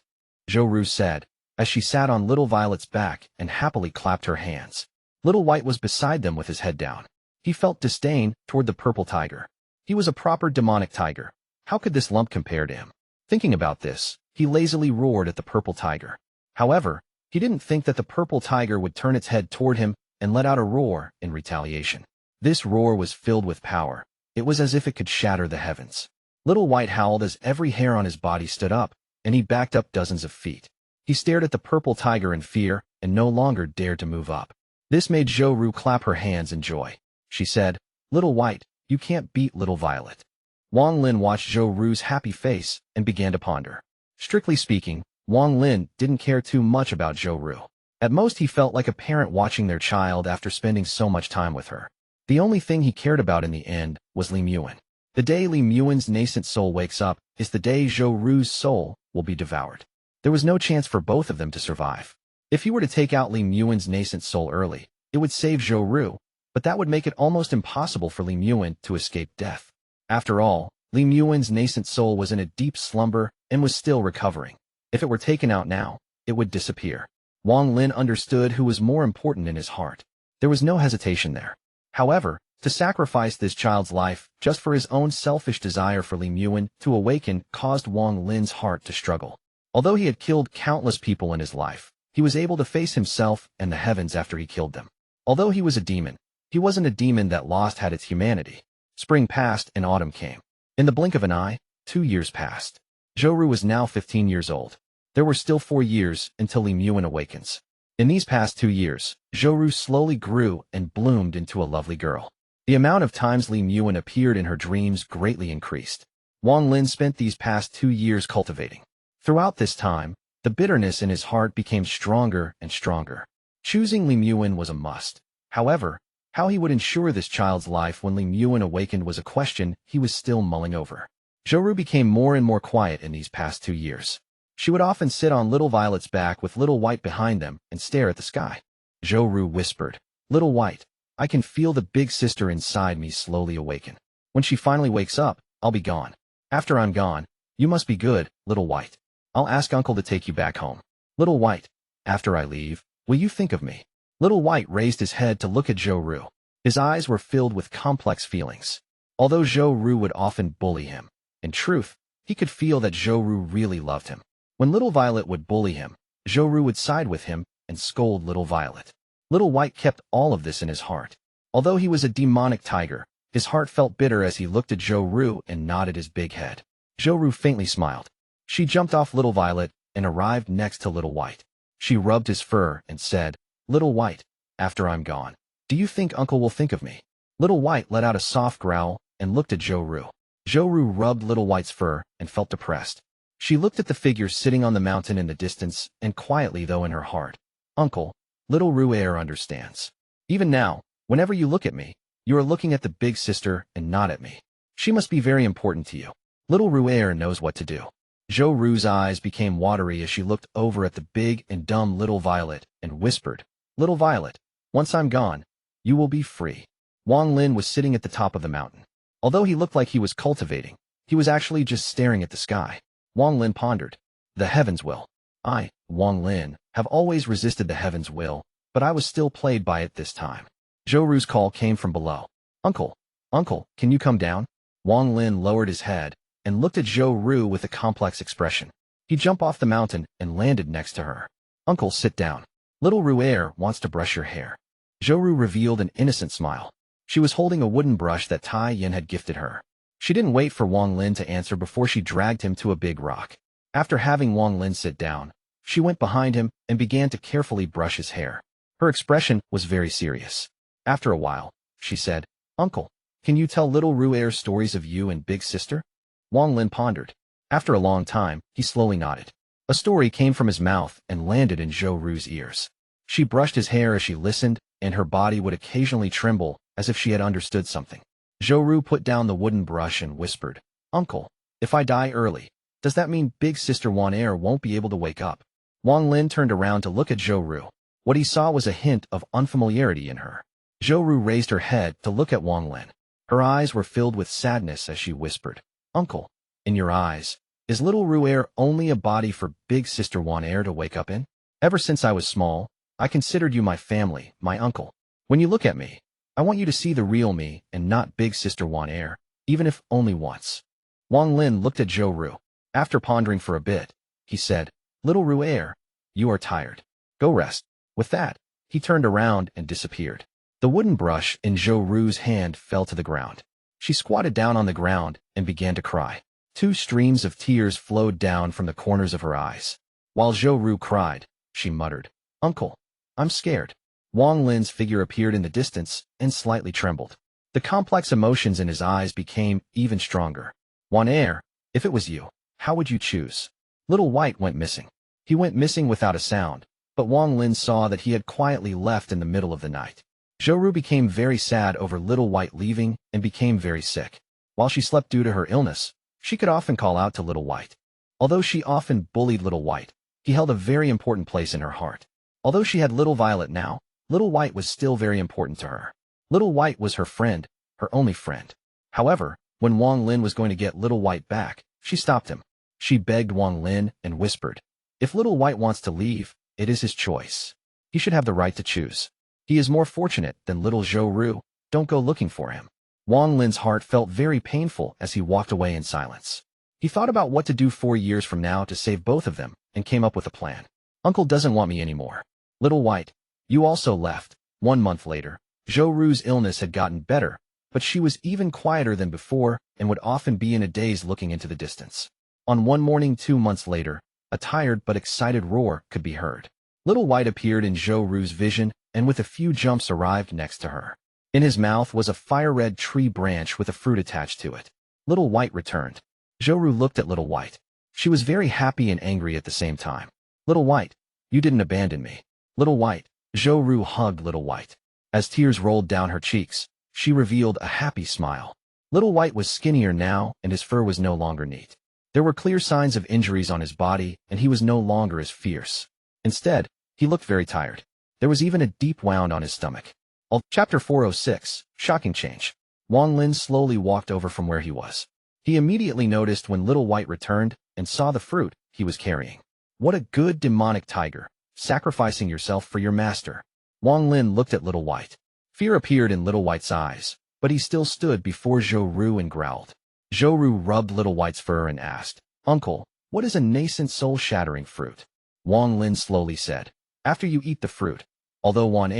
Zhou Ru said, as she sat on Little Violet's back and happily clapped her hands. Little White was beside them with his head down. He felt disdain toward the purple tiger. He was a proper demonic tiger. How could this lump compare to him? Thinking about this, he lazily roared at the purple tiger. However, he didn't think that the purple tiger would turn its head toward him and let out a roar in retaliation. This roar was filled with power. It was as if it could shatter the heavens. Little White howled as every hair on his body stood up, and he backed up dozens of feet. He stared at the purple tiger in fear and no longer dared to move up. This made Zhou Ru clap her hands in joy. She said, "Little White, you can't beat Little Violet." Wang Lin watched Zhou Ru's happy face and began to ponder. Strictly speaking, Wang Lin didn't care too much about Zhou Ru. At most he felt like a parent watching their child after spending so much time with her. The only thing he cared about in the end was Li Muin. The day Li Muin's nascent soul wakes up is the day Zhou Ru's soul will be devoured. There was no chance for both of them to survive. If he were to take out Li Muin's nascent soul early, it would save Zhou Ru, but that would make it almost impossible for Li Muin to escape death. After all, Li Muin's nascent soul was in a deep slumber and was still recovering. If it were taken out now, it would disappear. Wang Lin understood who was more important in his heart. There was no hesitation there. However, to sacrifice this child's life just for his own selfish desire for Li Muin to awaken caused Wang Lin's heart to struggle. Although he had killed countless people in his life, he was able to face himself and the heavens after he killed them. Although he was a demon, he wasn't a demon that lost its humanity. Spring passed and autumn came. In the blink of an eye, 2 years passed. Zhou Ru was now 15 years old. There were still 4 years until Li Muin awakens. In these past 2 years, Zhou Ru slowly grew and bloomed into a lovely girl. The amount of times Li Muin appeared in her dreams greatly increased. Wang Lin spent these past 2 years cultivating. Throughout this time, the bitterness in his heart became stronger and stronger. Choosing Li Muin was a must. However, how he would ensure this child's life when Li Muin awakened was a question he was still mulling over. Zhou Ru became more and more quiet in these past 2 years. She would often sit on Little Violet's back with Little White behind them and stare at the sky. Zhou Ru whispered, "Little White, I can feel the big sister inside me slowly awaken. When she finally wakes up, I'll be gone. After I'm gone, you must be good, Little White. I'll ask Uncle to take you back home. Little White, after I leave, will you think of me?" Little White raised his head to look at Zhou Ru. His eyes were filled with complex feelings. Although Zhou Ru would often bully him, in truth, he could feel that Zhou Ru really loved him. When Little Violet would bully him, Zhou Ru would side with him and scold Little Violet. Little White kept all of this in his heart. Although he was a demonic tiger, his heart felt bitter as he looked at Zhou Ru and nodded his big head. Zhou Ru faintly smiled. She jumped off Little Violet and arrived next to Little White. She rubbed his fur and said, "Little White, after I'm gone, do you think Uncle will think of me?" Little White let out a soft growl and looked at Zhou Ru. Zhou Ru rubbed Little White's fur and felt depressed. She looked at the figure sitting on the mountain in the distance and quietly though in her heart, "Uncle, Little Ru'er understands. Even now, whenever you look at me, you are looking at the big sister and not at me. She must be very important to you. Little Ru'er knows what to do." Zhou Ru's eyes became watery as she looked over at the big and dumb Little Violet and whispered, "Little Violet, once I'm gone, you will be free." Wang Lin was sitting at the top of the mountain. Although he looked like he was cultivating, he was actually just staring at the sky. Wang Lin pondered, "The heavens will. I, Wang Lin, have always resisted the heavens will, but I was still played by it this time." Zhou Ru's call came from below. "Uncle, Uncle, can you come down?" Wang Lin lowered his head and looked at Zhou Ru with a complex expression. He jumped off the mountain and landed next to her. "Uncle, sit down. Little Ru'er wants to brush your hair." Zhou Ru revealed an innocent smile. She was holding a wooden brush that Tai Yin had gifted her. She didn't wait for Wang Lin to answer before she dragged him to a big rock. After having Wang Lin sit down, she went behind him and began to carefully brush his hair. Her expression was very serious. After a while, she said, "Uncle, can you tell Little Ru'er stories of you and Big Sister?" Wang Lin pondered. After a long time, he slowly nodded. A story came from his mouth and landed in Zhou Ru's ears. She brushed his hair as she listened, and her body would occasionally tremble as if she had understood something. Zhou Ru put down the wooden brush and whispered, "Uncle, if I die early, does that mean Big Sister Wan'er won't be able to wake up?" Wang Lin turned around to look at Zhou Ru. What he saw was a hint of unfamiliarity in her. Zhou Ru raised her head to look at Wang Lin. Her eyes were filled with sadness as she whispered, "Uncle, in your eyes, Is little Ru'er only a body for big sister Wan to wake up in? Ever since I was small, I considered you my family, my uncle. When you look at me, I want you to see the real me and not big sister Wan, even if only once. Wang Lin looked at Zhou Ru. After pondering for a bit, he said, Little Ru'er, you are tired. Go rest. With that, he turned around and disappeared. The wooden brush in Zhou Ru's hand fell to the ground. She squatted down on the ground and began to cry. 2 streams of tears flowed down from the corners of her eyes. While Zhou Ru cried, she muttered, Uncle, I'm scared. Wang Lin's figure appeared in the distance and slightly trembled. The complex emotions in his eyes became even stronger. Wan, if it was you, how would you choose? Little White went missing. He went missing without a sound, but Wang Lin saw that he had quietly left in the middle of the night. Zhou Ru became very sad over Little White leaving and became very sick. While she slept due to her illness, she could often call out to Little White. Although she often bullied Little White, he held a very important place in her heart. Although she had Little Violet now, Little White was still very important to her. Little White was her friend, her only friend. However, when Wang Lin was going to get Little White back, she stopped him. She begged Wang Lin and whispered, If Little White wants to leave, it is his choice. He should have the right to choose. He is more fortunate than little Zhou Ru. Don't go looking for him. Wang Lin's heart felt very painful as he walked away in silence. He thought about what to do 4 years from now to save both of them and came up with a plan. Uncle doesn't want me anymore. Little White, you also left. 1 month later, Zhou Ru's illness had gotten better, but she was even quieter than before and would often be in a daze looking into the distance. On one morning 2 months later, a tired but excited roar could be heard. Little White appeared in Zhou Ru's vision and with a few jumps arrived next to her. In his mouth was a fire-red tree branch with a fruit attached to it. Little White returned. Zhou Ru looked at Little White. She was very happy and angry at the same time. Little White, you didn't abandon me. Little White, Zhou Ru hugged Little White. As tears rolled down her cheeks, she revealed a happy smile. Little White was skinnier now and his fur was no longer neat. There were clear signs of injuries on his body and he was no longer as fierce. Instead, he looked very tired. There was even a deep wound on his stomach. Chapter 406, Shocking Change. Wang Lin slowly walked over from where he was. He immediately noticed when Little White returned and saw the fruit he was carrying. What a good demonic tiger, sacrificing yourself for your master. Wang Lin looked at Little White. Fear appeared in Little White's eyes, but he still stood before Zhou Ru and growled. Zhou Ru rubbed Little White's fur and asked, Uncle, what is a nascent soul-shattering fruit? Wang Lin slowly said, After you eat the fruit, although Wan,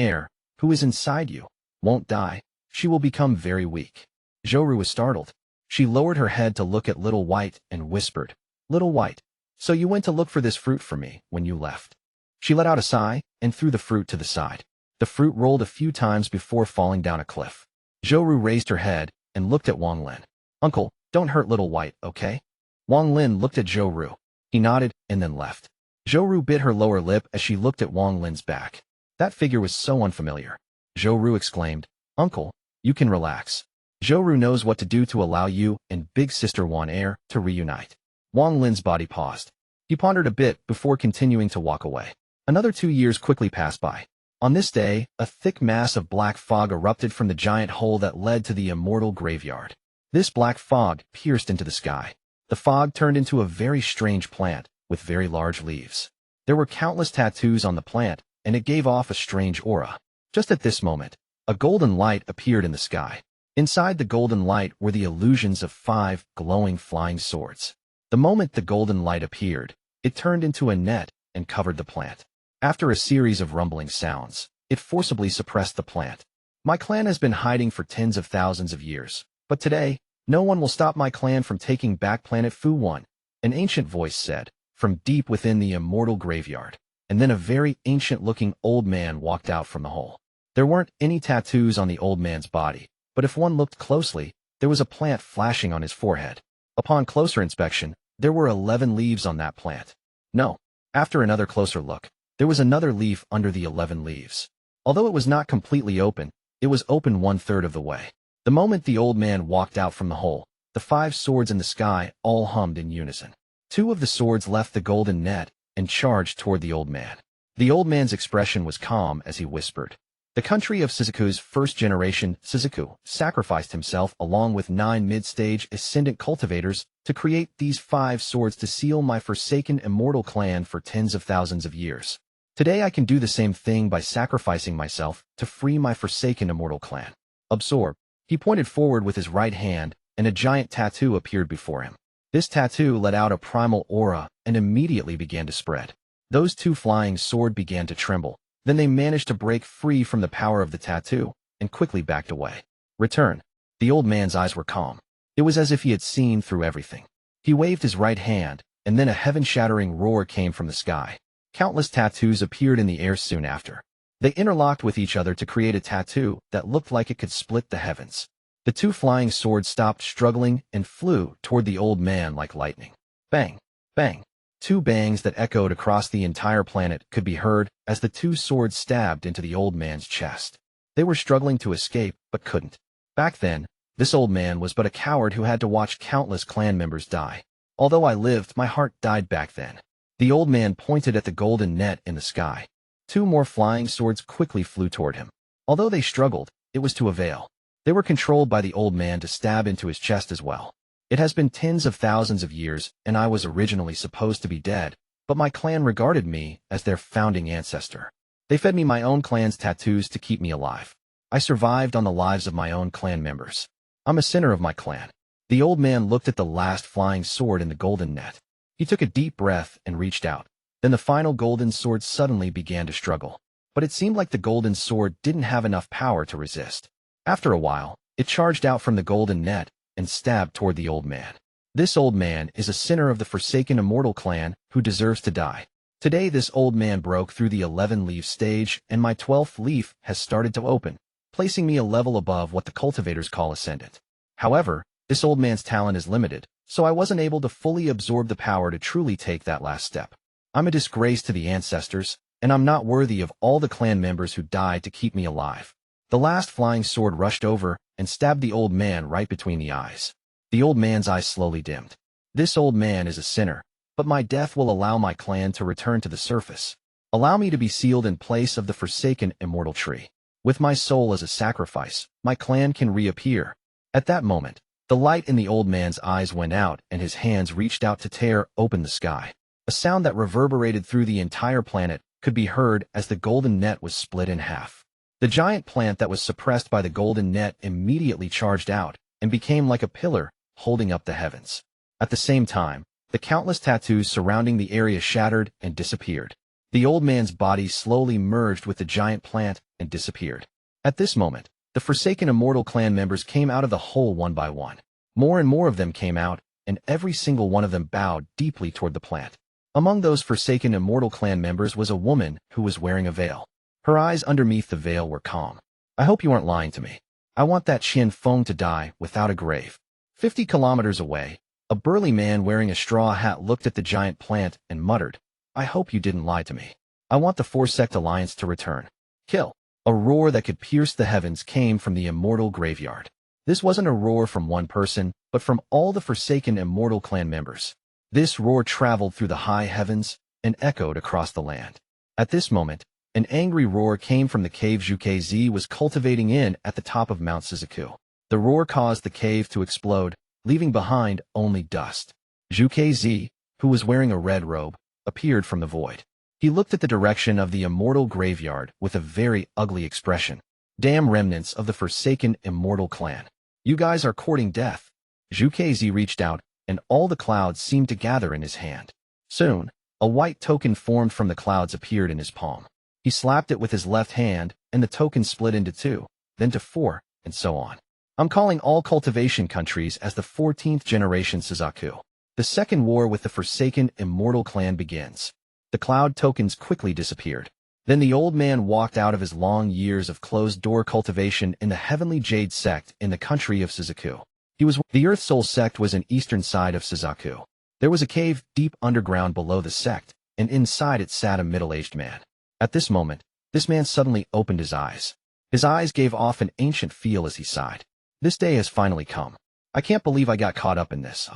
who is inside you, won't die, she will become very weak. Zhou Ru was startled. She lowered her head to look at Little White and whispered, Little White, so you went to look for this fruit for me when you left. She let out a sigh and threw the fruit to the side. The fruit rolled a few times before falling down a cliff. Zhou Ru raised her head and looked at Wang Lin. Uncle, don't hurt Little White, okay? Wang Lin looked at Zhou Ru. He nodded and then left. Zhou Ru bit her lower lip as she looked at Wang Lin's back. That figure was so unfamiliar. Zhou Ru exclaimed, Uncle, you can relax. Zhou Ru knows what to do to allow you and big sister Wan to reunite. Wang Lin's body paused. He pondered a bit before continuing to walk away. Another 2 years quickly passed by. On this day, a thick mass of black fog erupted from the giant hole that led to the immortal graveyard. This black fog pierced into the sky. The fog turned into a very strange plant with very large leaves. There were countless tattoos on the plant, and it gave off a strange aura. Just at this moment, a golden light appeared in the sky. Inside the golden light were the illusions of 5 glowing flying swords. The moment the golden light appeared, it turned into a net and covered the plant. After a series of rumbling sounds, it forcibly suppressed the plant. My clan has been hiding for tens of thousands of years, but today, no one will stop my clan from taking back planet Fu 1, an ancient voice said, from deep within the immortal graveyard. And then a very ancient-looking old man walked out from the hole. There weren't any tattoos on the old man's body, but if one looked closely, there was a plant flashing on his forehead. Upon closer inspection, there were 11 leaves on that plant. No. After another closer look, there was another leaf under the 11 leaves. Although it was not completely open, it was open 1/3 of the way. The moment the old man walked out from the hole, the 5 swords in the sky all hummed in unison. 2 of the swords left the golden net and charged toward the old man. The old man's expression was calm as he whispered, The country of Suzaku's first generation, Suzaku, sacrificed himself along with 9 mid-stage ascendant cultivators to create these 5 swords to seal my Forsaken Immortal Clan for tens of thousands of years. Today I can do the same thing by sacrificing myself to free my Forsaken Immortal Clan. Absorb. He pointed forward with his right hand, and a giant tattoo appeared before him. This tattoo let out a primal aura and immediately began to spread. Those 2 flying swords began to tremble. Then they managed to break free from the power of the tattoo and quickly backed away. Return. The old man's eyes were calm. It was as if he had seen through everything. He waved his right hand, and then a heaven-shattering roar came from the sky. Countless tattoos appeared in the air soon after. They interlocked with each other to create a tattoo that looked like it could split the heavens. The 2 flying swords stopped struggling and flew toward the old man like lightning. Bang! Bang! 2 bangs that echoed across the entire planet could be heard as the 2 swords stabbed into the old man's chest. They were struggling to escape, but couldn't. Back then, this old man was but a coward who had to watch countless clan members die. Although I lived, my heart died back then. The old man pointed at the golden net in the sky. 2 more flying swords quickly flew toward him. Although they struggled, it was to avail. They were controlled by the old man to stab into his chest as well. It has been tens of thousands of years, and I was originally supposed to be dead, but my clan regarded me as their founding ancestor. They fed me my own clan's tattoos to keep me alive. I survived on the lives of my own clan members. I'm a sinner of my clan. The old man looked at the last flying sword in the golden net. He took a deep breath and reached out. Then the final golden sword suddenly began to struggle. But it seemed like the golden sword didn't have enough power to resist. After a while, it charged out from the golden net and stabbed toward the old man. This old man is a sinner of the Forsaken Immortal Clan who deserves to die. Today this old man broke through the 11-leaf stage, and my 12th leaf has started to open, placing me a level above what the cultivators call ascendant. However, this old man's talent is limited, so I wasn't able to fully absorb the power to truly take that last step. I'm a disgrace to the ancestors, and I'm not worthy of all the clan members who died to keep me alive. The last flying sword rushed over and stabbed the old man right between the eyes. The old man's eyes slowly dimmed. This old man is a sinner, but my death will allow my clan to return to the surface. Allow me to be sealed in place of the Forsaken Immortal Tree. With my soul as a sacrifice, my clan can reappear. At that moment, the light in the old man's eyes went out and his hands reached out to tear open the sky. A sound that reverberated through the entire planet could be heard as the golden net was split in half. The giant plant that was suppressed by the golden net immediately charged out and became like a pillar holding up the heavens. At the same time, the countless tattoos surrounding the area shattered and disappeared. The old man's body slowly merged with the giant plant and disappeared. At this moment, the Forsaken Immortal Clan members came out of the hole one by one. More and more of them came out, and every single one of them bowed deeply toward the plant. Among those Forsaken Immortal Clan members was a woman who was wearing a veil. Her eyes underneath the veil were calm. I hope you aren't lying to me. I want that Feng to die without a grave. 50 kilometers away, a burly man wearing a straw hat looked at the giant plant and muttered, I hope you didn't lie to me. I want the 4-sect alliance to return. Kill. A roar that could pierce the heavens came from the immortal graveyard. This wasn't a roar from one person, but from all the Forsaken Immortal Clan members. This roar traveled through the high heavens and echoed across the land. At this moment, an angry roar came from the cave Zhuque Zi was cultivating in at the top of Mount Suzaku. The roar caused the cave to explode, leaving behind only dust. Zhuque Zi, who was wearing a red robe, appeared from the void. He looked at the direction of the immortal graveyard with a very ugly expression. Damn remnants of the Forsaken Immortal Clan. You guys are courting death. Zhuque Zi reached out, and all the clouds seemed to gather in his hand. Soon, a white token formed from the clouds appeared in his palm. He slapped it with his left hand, and the token split into 2, then to 4, and so on. I'm calling all cultivation countries as the 14th generation Suzaku. The second war with the Forsaken Immortal Clan begins. The cloud tokens quickly disappeared. Then the old man walked out of his long years of closed-door cultivation in the Heavenly Jade Sect in the country of Suzaku. The Earth Soul Sect was in eastern side of Suzaku. There was a cave deep underground below the sect, and inside it sat a middle-aged man. At this moment, this man suddenly opened his eyes. His eyes gave off an ancient feel as he sighed. This day has finally come. I can't believe I got caught up in this.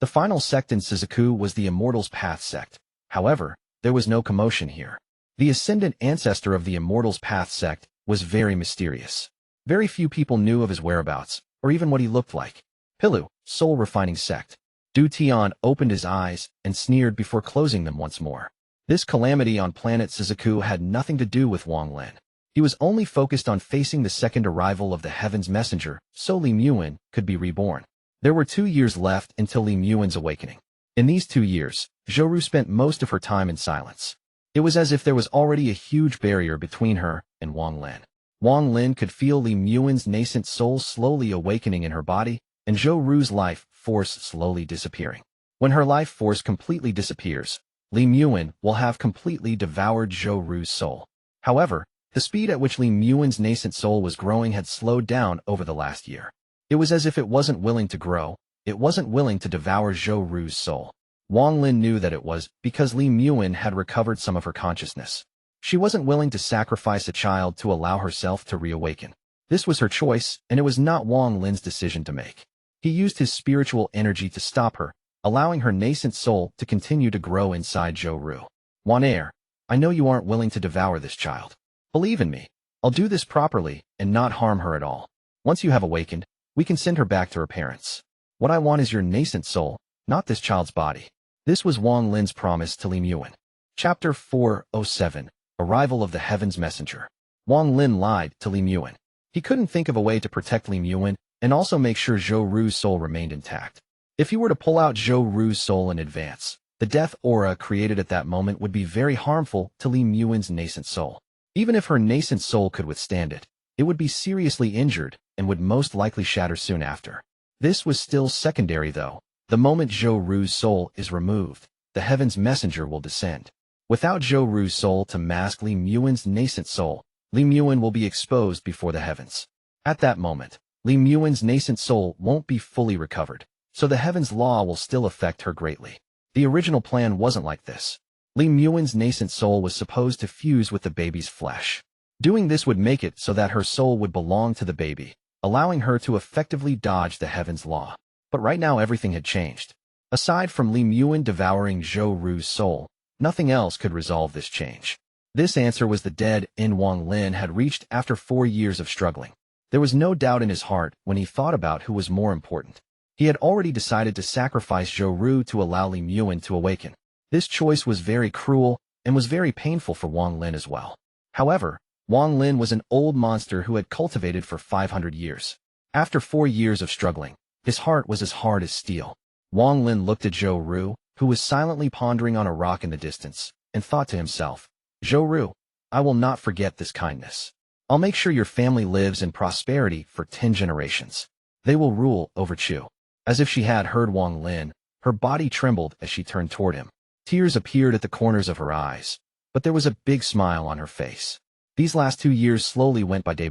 The final sect in Suzaku was the Immortals Path sect. However, there was no commotion here. The ascendant ancestor of the Immortals Path sect was very mysterious. Very few people knew of his whereabouts, or even what he looked like. Pilu, soul-refining sect. Qian opened his eyes and sneered before closing them once more. This calamity on planet Suzaku had nothing to do with Wang Lin. He was only focused on facing the second arrival of the Heaven's Messenger, so Li Muin could be reborn. There were 2 years left until Li Muin's awakening. In these 2 years, Zhou Ru spent most of her time in silence. It was as if there was already a huge barrier between her and Wang Lin. Wang Lin could feel Li Muin's nascent soul slowly awakening in her body, and Zhou Ru's life force slowly disappearing. When her life force completely disappears, Li Muin will have completely devoured Zhou Ru's soul. However, the speed at which Li Muin's nascent soul was growing had slowed down over the last year. It was as if it wasn't willing to grow, it wasn't willing to devour Zhou Ru's soul. Wang Lin knew that it was because Li Muin had recovered some of her consciousness. She wasn't willing to sacrifice a child to allow herself to reawaken. This was her choice, and it was not Wang Lin's decision to make. He used his spiritual energy to stop her, allowing her nascent soul to continue to grow inside Zhou Ru. Wan, I know you aren't willing to devour this child. Believe in me. I'll do this properly and not harm her at all. Once you have awakened, we can send her back to her parents. What I want is your nascent soul, not this child's body. This was Wang Lin's promise to Li Muin. Chapter 407, Arrival of the Heaven's Messenger. Wang Lin lied to Li Muin. He couldn't think of a way to protect Li Muin and also make sure Zhou Ru's soul remained intact. If he were to pull out Zhou Ru's soul in advance, the death aura created at that moment would be very harmful to Li Muin's nascent soul. Even if her nascent soul could withstand it, it would be seriously injured and would most likely shatter soon after. This was still secondary though. The moment Zhou Ru's soul is removed, the Heaven's Messenger will descend. Without Zhou Ru's soul to mask Li Muin's nascent soul, Li Muin will be exposed before the heavens. At that moment, Li Muin's nascent soul won't be fully recovered, so the Heaven's law will still affect her greatly. The original plan wasn't like this. Li Muin's nascent soul was supposed to fuse with the baby's flesh. Doing this would make it so that her soul would belong to the baby, allowing her to effectively dodge the Heaven's law. But right now everything had changed. Aside from Li Muin devouring Zhou Ru's soul, nothing else could resolve this change. This answer was the dead end Wang Lin had reached after 4 years of struggling. There was no doubt in his heart when he thought about who was more important. He had already decided to sacrifice Zhou Ru to allow Li Muin to awaken. This choice was very cruel and was very painful for Wang Lin as well. However, Wang Lin was an old monster who had cultivated for 500 years. After 4 years of struggling, his heart was as hard as steel. Wang Lin looked at Zhou Ru, who was silently pondering on a rock in the distance, and thought to himself, Zhou Ru, I will not forget this kindness. I'll make sure your family lives in prosperity for 10 generations. They will rule over Chu. As if she had heard Wang Lin, her body trembled as she turned toward him. Tears appeared at the corners of her eyes, but there was a big smile on her face. These last 2 years slowly went by day.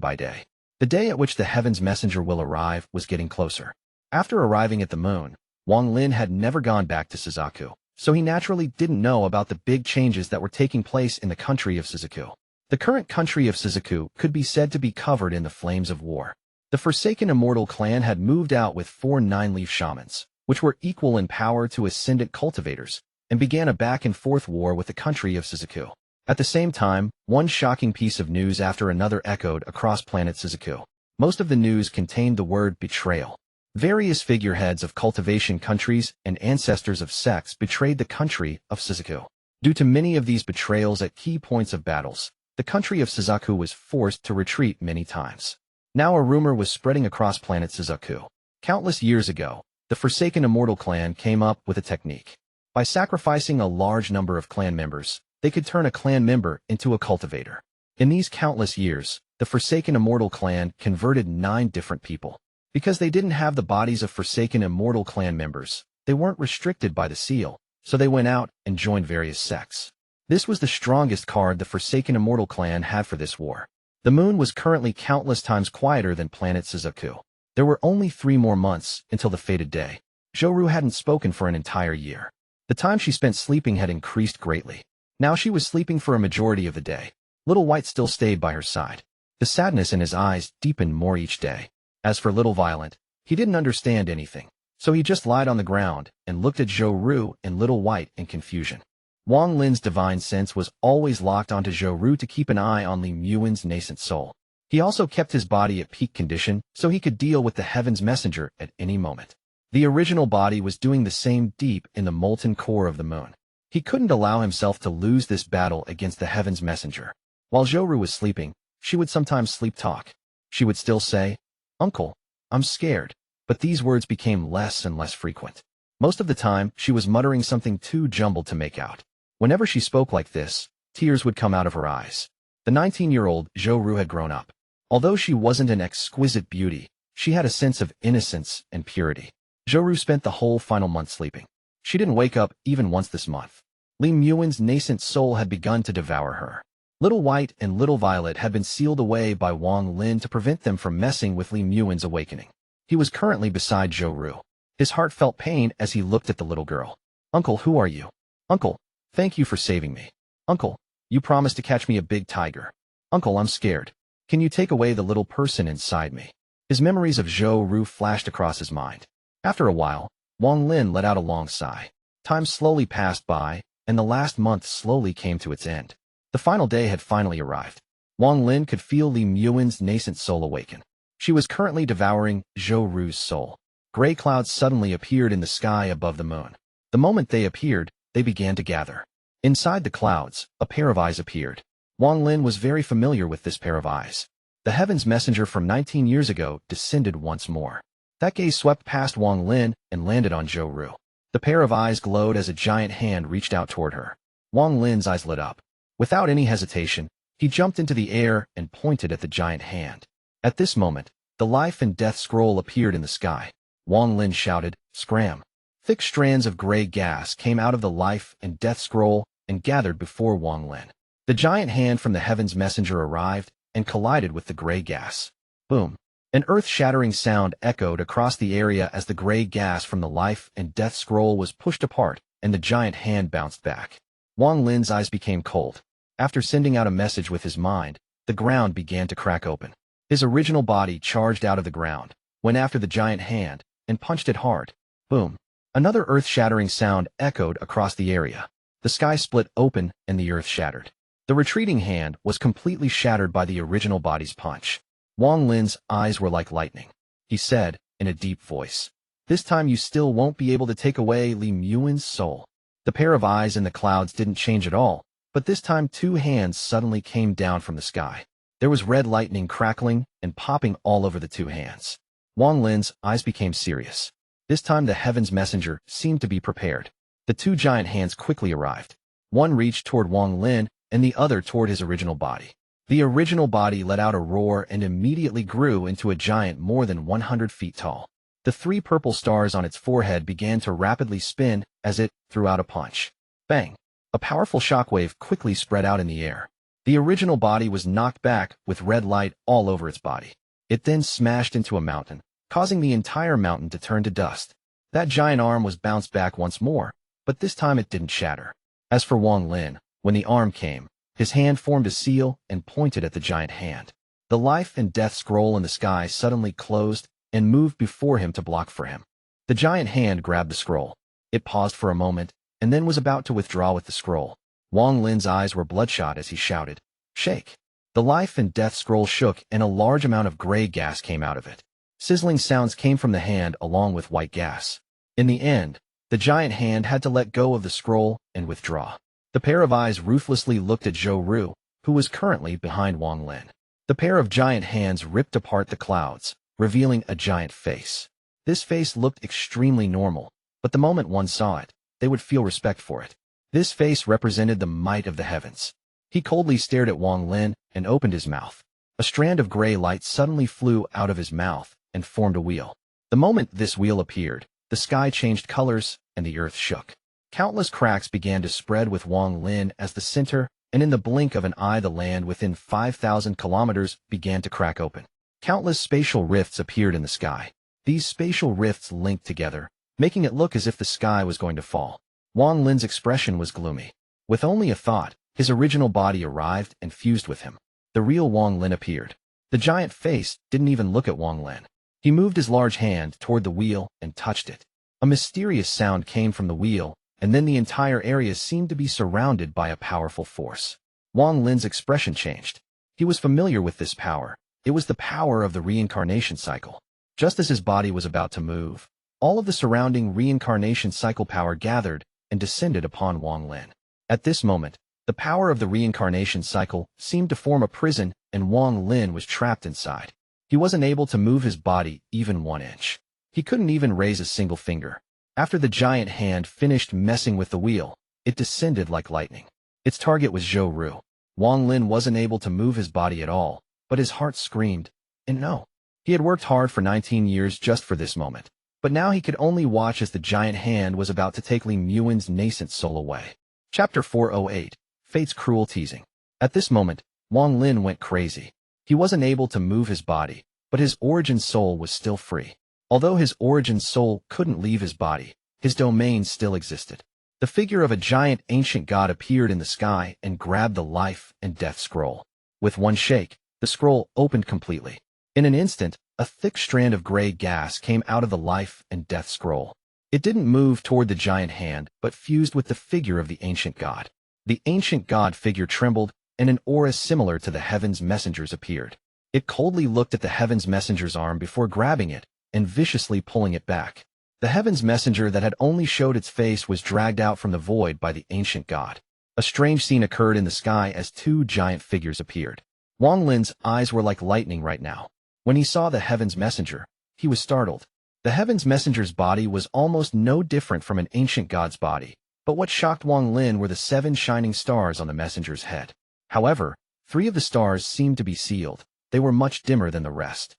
The day at which the Heaven's Messenger will arrive was getting closer. After arriving at the moon, Wang Lin had never gone back to Suzaku, so he naturally didn't know about the big changes that were taking place in the country of Suzaku. The current country of Suzaku could be said to be covered in the flames of war. The Forsaken Immortal Clan had moved out with 4 9-leaf shamans, which were equal in power to ascendant cultivators, and began a back-and-forth war with the country of Suzaku. At the same time, one shocking piece of news after another echoed across planet Suzaku. Most of the news contained the word betrayal. Various figureheads of cultivation countries and ancestors of sects betrayed the country of Suzaku. Due to many of these betrayals at key points of battles, the country of Suzaku was forced to retreat many times. Now a rumor was spreading across planet Suzaku. Countless years ago, the Forsaken Immortal Clan came up with a technique. By sacrificing a large number of clan members, they could turn a clan member into a cultivator. In these countless years, the Forsaken Immortal Clan converted 9 different people. Because they didn't have the bodies of Forsaken Immortal Clan members, they weren't restricted by the seal, so they went out and joined various sects. This was the strongest card the Forsaken Immortal Clan had for this war. The moon was currently countless times quieter than planet Suzaku. There were only 3 more months until the fated day. Zhou Ru hadn't spoken for an entire year. The time she spent sleeping had increased greatly. Now she was sleeping for a majority of the day. Little White still stayed by her side. The sadness in his eyes deepened more each day. As for Little Violet, he didn't understand anything, so he just lied on the ground and looked at Zhou Ru and Little White in confusion. Wang Lin's divine sense was always locked onto Zhou Ru to keep an eye on Li Muin's nascent soul. He also kept his body at peak condition so he could deal with the Heaven's Messenger at any moment. The original body was doing the same deep in the molten core of the moon. He couldn't allow himself to lose this battle against the Heaven's Messenger. While Zhou Ru was sleeping, she would sometimes sleep talk. She would still say, "Uncle, I'm scared," but these words became less and less frequent. Most of the time, she was muttering something too jumbled to make out. Whenever she spoke like this, tears would come out of her eyes. The 19-year-old Zhou Ru had grown up. Although she wasn't an exquisite beauty, she had a sense of innocence and purity. Zhou Ru spent the whole final month sleeping. She didn't wake up even once this month. Li Muin's nascent soul had begun to devour her. Little White and Little Violet had been sealed away by Wang Lin to prevent them from messing with Li Muin's awakening. He was currently beside Zhou Ru. His heart felt pain as he looked at the little girl. "Uncle, who are you?" "Uncle, thank you for saving me." "Uncle, you promised to catch me a big tiger." "Uncle, I'm scared. Can you take away the little person inside me?" His memories of Zhou Ru flashed across his mind. After a while, Wang Lin let out a long sigh. Time slowly passed by, and the last month slowly came to its end. The final day had finally arrived. Wang Lin could feel Li Muin's nascent soul awaken. She was currently devouring Zhou Ru's soul. Gray clouds suddenly appeared in the sky above the moon. The moment they appeared, they began to gather. Inside the clouds, a pair of eyes appeared. Wang Lin was very familiar with this pair of eyes. The Heaven's Messenger from 19 years ago descended once more. That gaze swept past Wang Lin and landed on Zhou Ru. The pair of eyes glowed as a giant hand reached out toward her. Wang Lin's eyes lit up. Without any hesitation, he jumped into the air and pointed at the giant hand. At this moment, the life and death scroll appeared in the sky. Wang Lin shouted, "Scram!" Thick strands of gray gas came out of the life and death scroll and gathered before Wang Lin. The giant hand from the Heaven's Messenger arrived and collided with the gray gas. Boom! An earth-shattering sound echoed across the area as the gray gas from the life and death scroll was pushed apart and the giant hand bounced back. Wang Lin's eyes became cold. After sending out a message with his mind, the ground began to crack open. His original body charged out of the ground, went after the giant hand, and punched it hard. Boom! Another earth-shattering sound echoed across the area. The sky split open and the earth shattered. The retreating hand was completely shattered by the original body's punch. Wang Lin's eyes were like lightning. He said, in a deep voice, "This time you still won't be able to take away Li Muin's soul." The pair of eyes in the clouds didn't change at all, but this time 2 hands suddenly came down from the sky. There was red lightning crackling and popping all over the 2 hands. Wang Lin's eyes became serious. This time the Heaven's Messenger seemed to be prepared. The 2 giant hands quickly arrived. One reached toward Wang Lin, and the other toward his original body. The original body let out a roar and immediately grew into a giant more than 100 feet tall. The 3 purple stars on its forehead began to rapidly spin as it threw out a punch. Bang! A powerful shockwave quickly spread out in the air. The original body was knocked back with red light all over its body. It then smashed into a mountain, causing the entire mountain to turn to dust. That giant arm was bounced back once more, but this time it didn't shatter. As for Wang Lin, when the arm came, his hand formed a seal and pointed at the giant hand. The life and death scroll in the sky suddenly closed and moved before him to block for him. The giant hand grabbed the scroll. It paused for a moment, and then was about to withdraw with the scroll. Wang Lin's eyes were bloodshot as he shouted, "Shake!" The life and death scroll shook and a large amount of gray gas came out of it. Sizzling sounds came from the hand along with white gas. In the end, the giant hand had to let go of the scroll and withdraw. The pair of eyes ruthlessly looked at Zhou Ru, who was currently behind Wang Lin. The pair of giant hands ripped apart the clouds, revealing a giant face. This face looked extremely normal, but the moment one saw it, they would feel respect for it. This face represented the might of the heavens. He coldly stared at Wang Lin and opened his mouth. A strand of gray light suddenly flew out of his mouth and formed a wheel. The moment this wheel appeared, the sky changed colors and the earth shook. Countless cracks began to spread with Wang Lin as the center, and in the blink of an eye the land within 5,000 kilometers began to crack open. Countless spatial rifts appeared in the sky. These spatial rifts linked together, making it look as if the sky was going to fall. Wang Lin's expression was gloomy. With only a thought, his original body arrived and fused with him. The real Wang Lin appeared. The giant face didn't even look at Wang Lin. He moved his large hand toward the wheel and touched it. A mysterious sound came from the wheel, and then the entire area seemed to be surrounded by a powerful force. Wang Lin's expression changed. He was familiar with this power. It was the power of the reincarnation cycle. Just as his body was about to move, all of the surrounding reincarnation cycle power gathered and descended upon Wang Lin. At this moment, the power of the reincarnation cycle seemed to form a prison, and Wang Lin was trapped inside. He wasn't able to move his body even 1 inch. He couldn't even raise a single finger. After the giant hand finished messing with the wheel, it descended like lightning. Its target was Zhou Ru. Wang Lin wasn't able to move his body at all, but his heart screamed, and no. He had worked hard for 19 years just for this moment, but now he could only watch as the giant hand was about to take Li Muin's nascent soul away. Chapter 408, Fate's Cruel Teasing. At this moment, Wang Lin went crazy. He wasn't able to move his body, but his origin soul was still free. Although his origin soul couldn't leave his body, his domain still existed. The figure of a giant ancient god appeared in the sky and grabbed the life and death scroll. With one shake, the scroll opened completely. In an instant, a thick strand of gray gas came out of the life and death scroll. It didn't move toward the giant hand, but fused with the figure of the ancient god. The ancient god figure trembled, and an aura similar to the heaven's messengers appeared. It coldly looked at the heaven's messenger's arm before grabbing it and viciously pulling it back. The heaven's messenger that had only showed its face was dragged out from the void by the ancient god. A strange scene occurred in the sky as 2 giant figures appeared. Wang Lin's eyes were like lightning right now. When he saw the heaven's messenger, he was startled. The heaven's messenger's body was almost no different from an ancient god's body, but what shocked Wang Lin were the 7 shining stars on the messenger's head. However, 3 of the stars seemed to be sealed. They were much dimmer than the rest.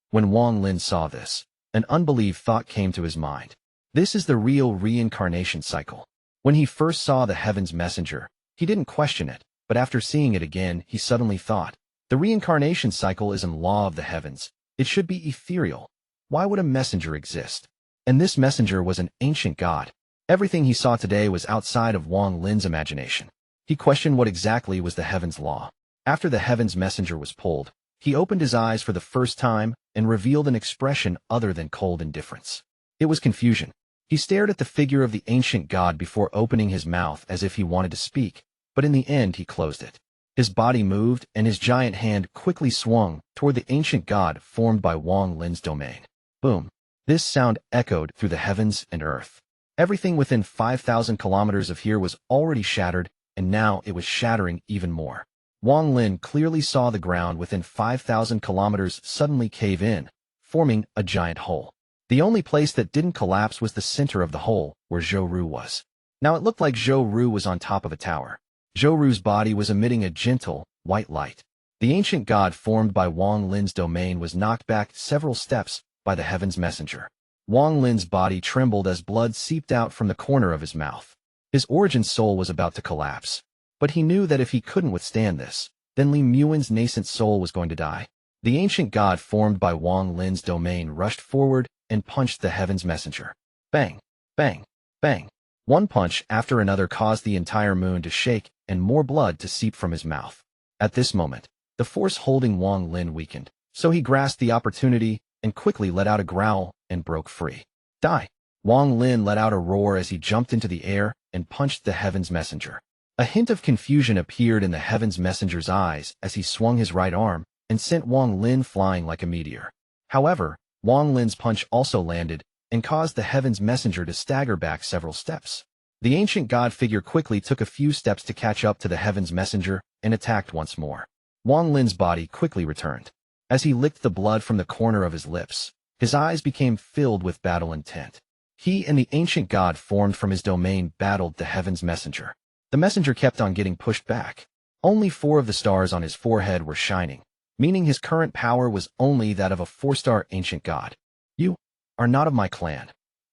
When Wang Lin saw this, an unbelievable thought came to his mind. This is the real reincarnation cycle. When he first saw the heaven's messenger, he didn't question it, but after seeing it again, he suddenly thought, the reincarnation cycle is a law of the heavens. It should be ethereal. Why would a messenger exist? And this messenger was an ancient god. Everything he saw today was outside of Wang Lin's imagination. He questioned what exactly was the heaven's law. After the heaven's messenger was pulled, he opened his eyes for the first time and revealed an expression other than cold indifference. It was confusion. He stared at the figure of the ancient god before opening his mouth as if he wanted to speak, but in the end he closed it. His body moved and his giant hand quickly swung toward the ancient god formed by Wang Lin's domain. Boom. This sound echoed through the heavens and earth. Everything within 5,000 kilometers of here was already shattered, and now it was shattering even more. Wang Lin clearly saw the ground within 5,000 kilometers suddenly cave in, forming a giant hole. The only place that didn't collapse was the center of the hole, where Zhou Ru was. Now it looked like Zhou Ru was on top of a tower. Zhou Ru's body was emitting a gentle, white light. The ancient god formed by Wang Lin's domain was knocked back several steps by the heaven's messenger. Wang Lin's body trembled as blood seeped out from the corner of his mouth. His origin soul was about to collapse. But he knew that if he couldn't withstand this, then Li Muin's nascent soul was going to die. The ancient god formed by Wang Lin's domain rushed forward and punched the heaven's messenger. Bang! Bang! Bang! One punch after another caused the entire moon to shake and more blood to seep from his mouth. At this moment, the force holding Wang Lin weakened, so he grasped the opportunity and quickly let out a growl and broke free. Die! Wang Lin let out a roar as he jumped into the air and punched the heaven's messenger. A hint of confusion appeared in the heaven's messenger's eyes as he swung his right arm and sent Wang Lin flying like a meteor. However, Wang Lin's punch also landed and caused the heaven's messenger to stagger back several steps. The ancient god figure quickly took a few steps to catch up to the heaven's messenger and attacked once more. Wang Lin's body quickly returned. As he licked the blood from the corner of his lips, his eyes became filled with battle intent. He and the ancient god formed from his domain battled the heaven's messenger. The messenger kept on getting pushed back. Only 4 of the stars on his forehead were shining, meaning his current power was only that of a 4-star ancient god. You are not of my clan.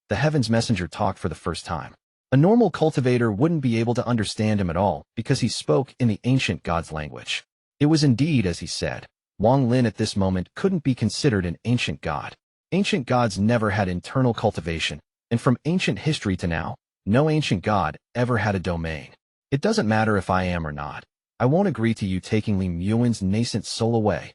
The heaven's messenger talked for the first time. A normal cultivator wouldn't be able to understand him at all because he spoke in the ancient god's language. It was indeed as he said. Wang Lin at this moment couldn't be considered an ancient god. Ancient gods never had internal cultivation, and from ancient history to now, no ancient god ever had a domain. It doesn't matter if I am or not. I won't agree to you taking Li Muin's nascent soul away.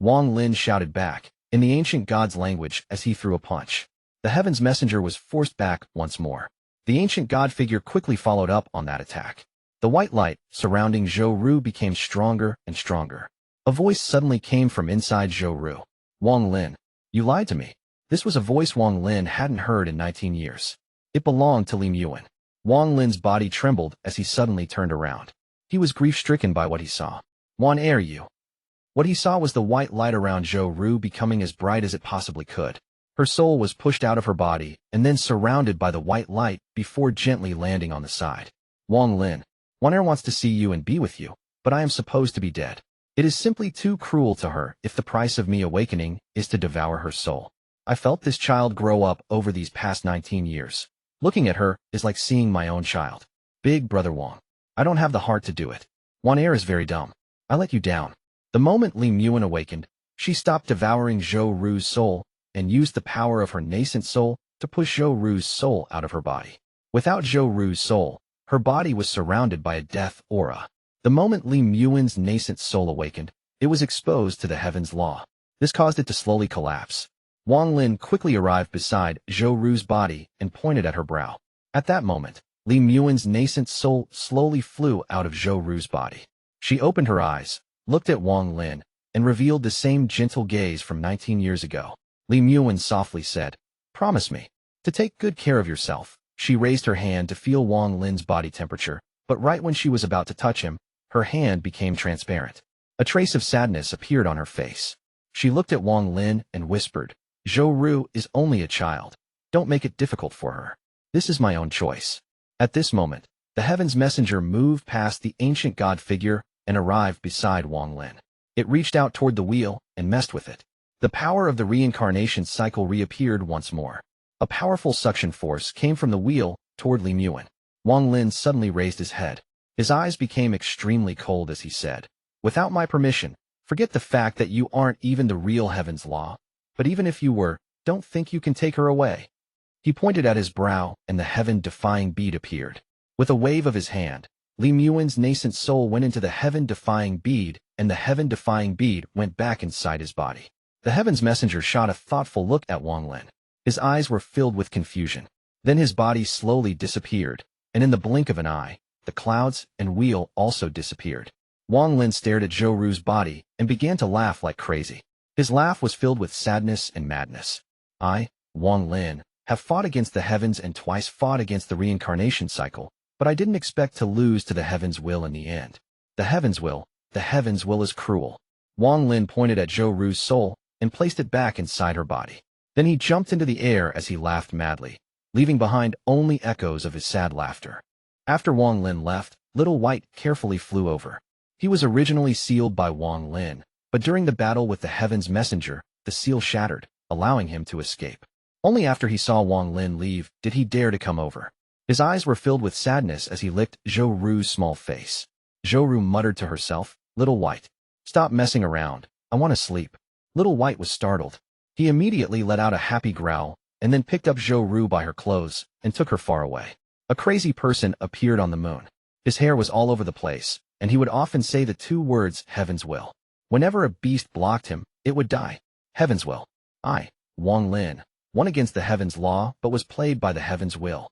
Wang Lin shouted back, in the ancient god's language as he threw a punch. The heaven's messenger was forced back once more. The ancient god figure quickly followed up on that attack. The white light surrounding Zhou Ru became stronger and stronger. A voice suddenly came from inside Zhou Ru. Wang Lin, you lied to me. This was a voice Wang Lin hadn't heard in 19 years. It belonged to Liu Mei. Wang Lin's body trembled as he suddenly turned around. He was grief-stricken by what he saw. Wan Er you. What he saw was the white light around Zhou Ru becoming as bright as it possibly could. Her soul was pushed out of her body and then surrounded by the white light before gently landing on the side. Wang Lin, Wan Er wants to see you and be with you, but I am supposed to be dead. It is simply too cruel to her if the price of me awakening is to devour her soul. I felt this child grow up over these past 19 years. Looking at her is like seeing my own child. Big brother Wang. I don't have the heart to do it. Wan Er is very dumb. I let you down. The moment Liu Mei awakened, she stopped devouring Zhou Ru's soul and used the power of her nascent soul to push Zhou Ru's soul out of her body. Without Zhou Ru's soul, her body was surrounded by a death aura. The moment Liu Mei's nascent soul awakened, it was exposed to the heaven's law. This caused it to slowly collapse. Wang Lin quickly arrived beside Zhou Ru's body and pointed at her brow. At that moment, Liu Mei's nascent soul slowly flew out of Zhou Ru's body. She opened her eyes, looked at Wang Lin, and revealed the same gentle gaze from 19 years ago. Liu Mei softly said, "Promise me to take good care of yourself." She raised her hand to feel Wang Lin's body temperature, but right when she was about to touch him, her hand became transparent. A trace of sadness appeared on her face. She looked at Wang Lin and whispered, "Zhou Ru is only a child. Don't make it difficult for her. This is my own choice." At this moment, the heaven's messenger moved past the ancient god figure and arrived beside Wang Lin. It reached out toward the wheel and messed with it. The power of the reincarnation cycle reappeared once more. A powerful suction force came from the wheel toward Liu Mei. Wang Lin suddenly raised his head. His eyes became extremely cold as he said, "Without my permission, forget the fact that you aren't even the real heaven's law. But even if you were, don't think you can take her away." He pointed at his brow and the heaven-defying bead appeared. With a wave of his hand, Liu Mei's nascent soul went into the heaven-defying bead and the heaven-defying bead went back inside his body. The heaven's messenger shot a thoughtful look at Wang Lin. His eyes were filled with confusion. Then his body slowly disappeared, and in the blink of an eye, the clouds and wheel also disappeared. Wang Lin stared at Zhou Ru's body and began to laugh like crazy. His laugh was filled with sadness and madness. "I, Wang Lin, have fought against the heavens and twice fought against the reincarnation cycle, but I didn't expect to lose to the heaven's will in the end. The heaven's will is cruel." Wang Lin pointed at Zhou Ru's soul and placed it back inside her body. Then he jumped into the air as he laughed madly, leaving behind only echoes of his sad laughter. After Wang Lin left, Little White carefully flew over. He was originally sealed by Wang Lin, but during the battle with the heaven's messenger, the seal shattered, allowing him to escape. Only after he saw Wang Lin leave did he dare to come over. His eyes were filled with sadness as he licked Zhou Ru's small face. Zhou Ru muttered to herself, "Little White, stop messing around. I want to sleep." Little White was startled. He immediately let out a happy growl and then picked up Zhou Ru by her clothes and took her far away. A crazy person appeared on the moon. His hair was all over the place, and he would often say the two words, "Heaven's will." Whenever a beast blocked him, it would die. Heaven's will. I, Wang Lin, won against the heaven's law but was played by the heaven's will.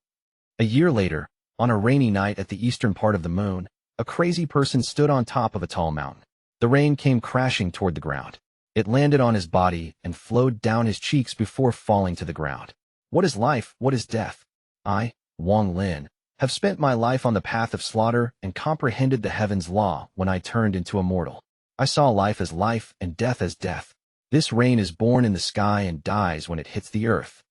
A year later, on a rainy night at the eastern part of the moon, a crazy person stood on top of a tall mountain. The rain came crashing toward the ground. It landed on his body and flowed down his cheeks before falling to the ground. What is life? What is death? I, Wang Lin, have spent my life on the path of slaughter and comprehended the heaven's law when I turned into a mortal. I saw life as life and death as death. This rain is born in the sky and dies when it hits the earth.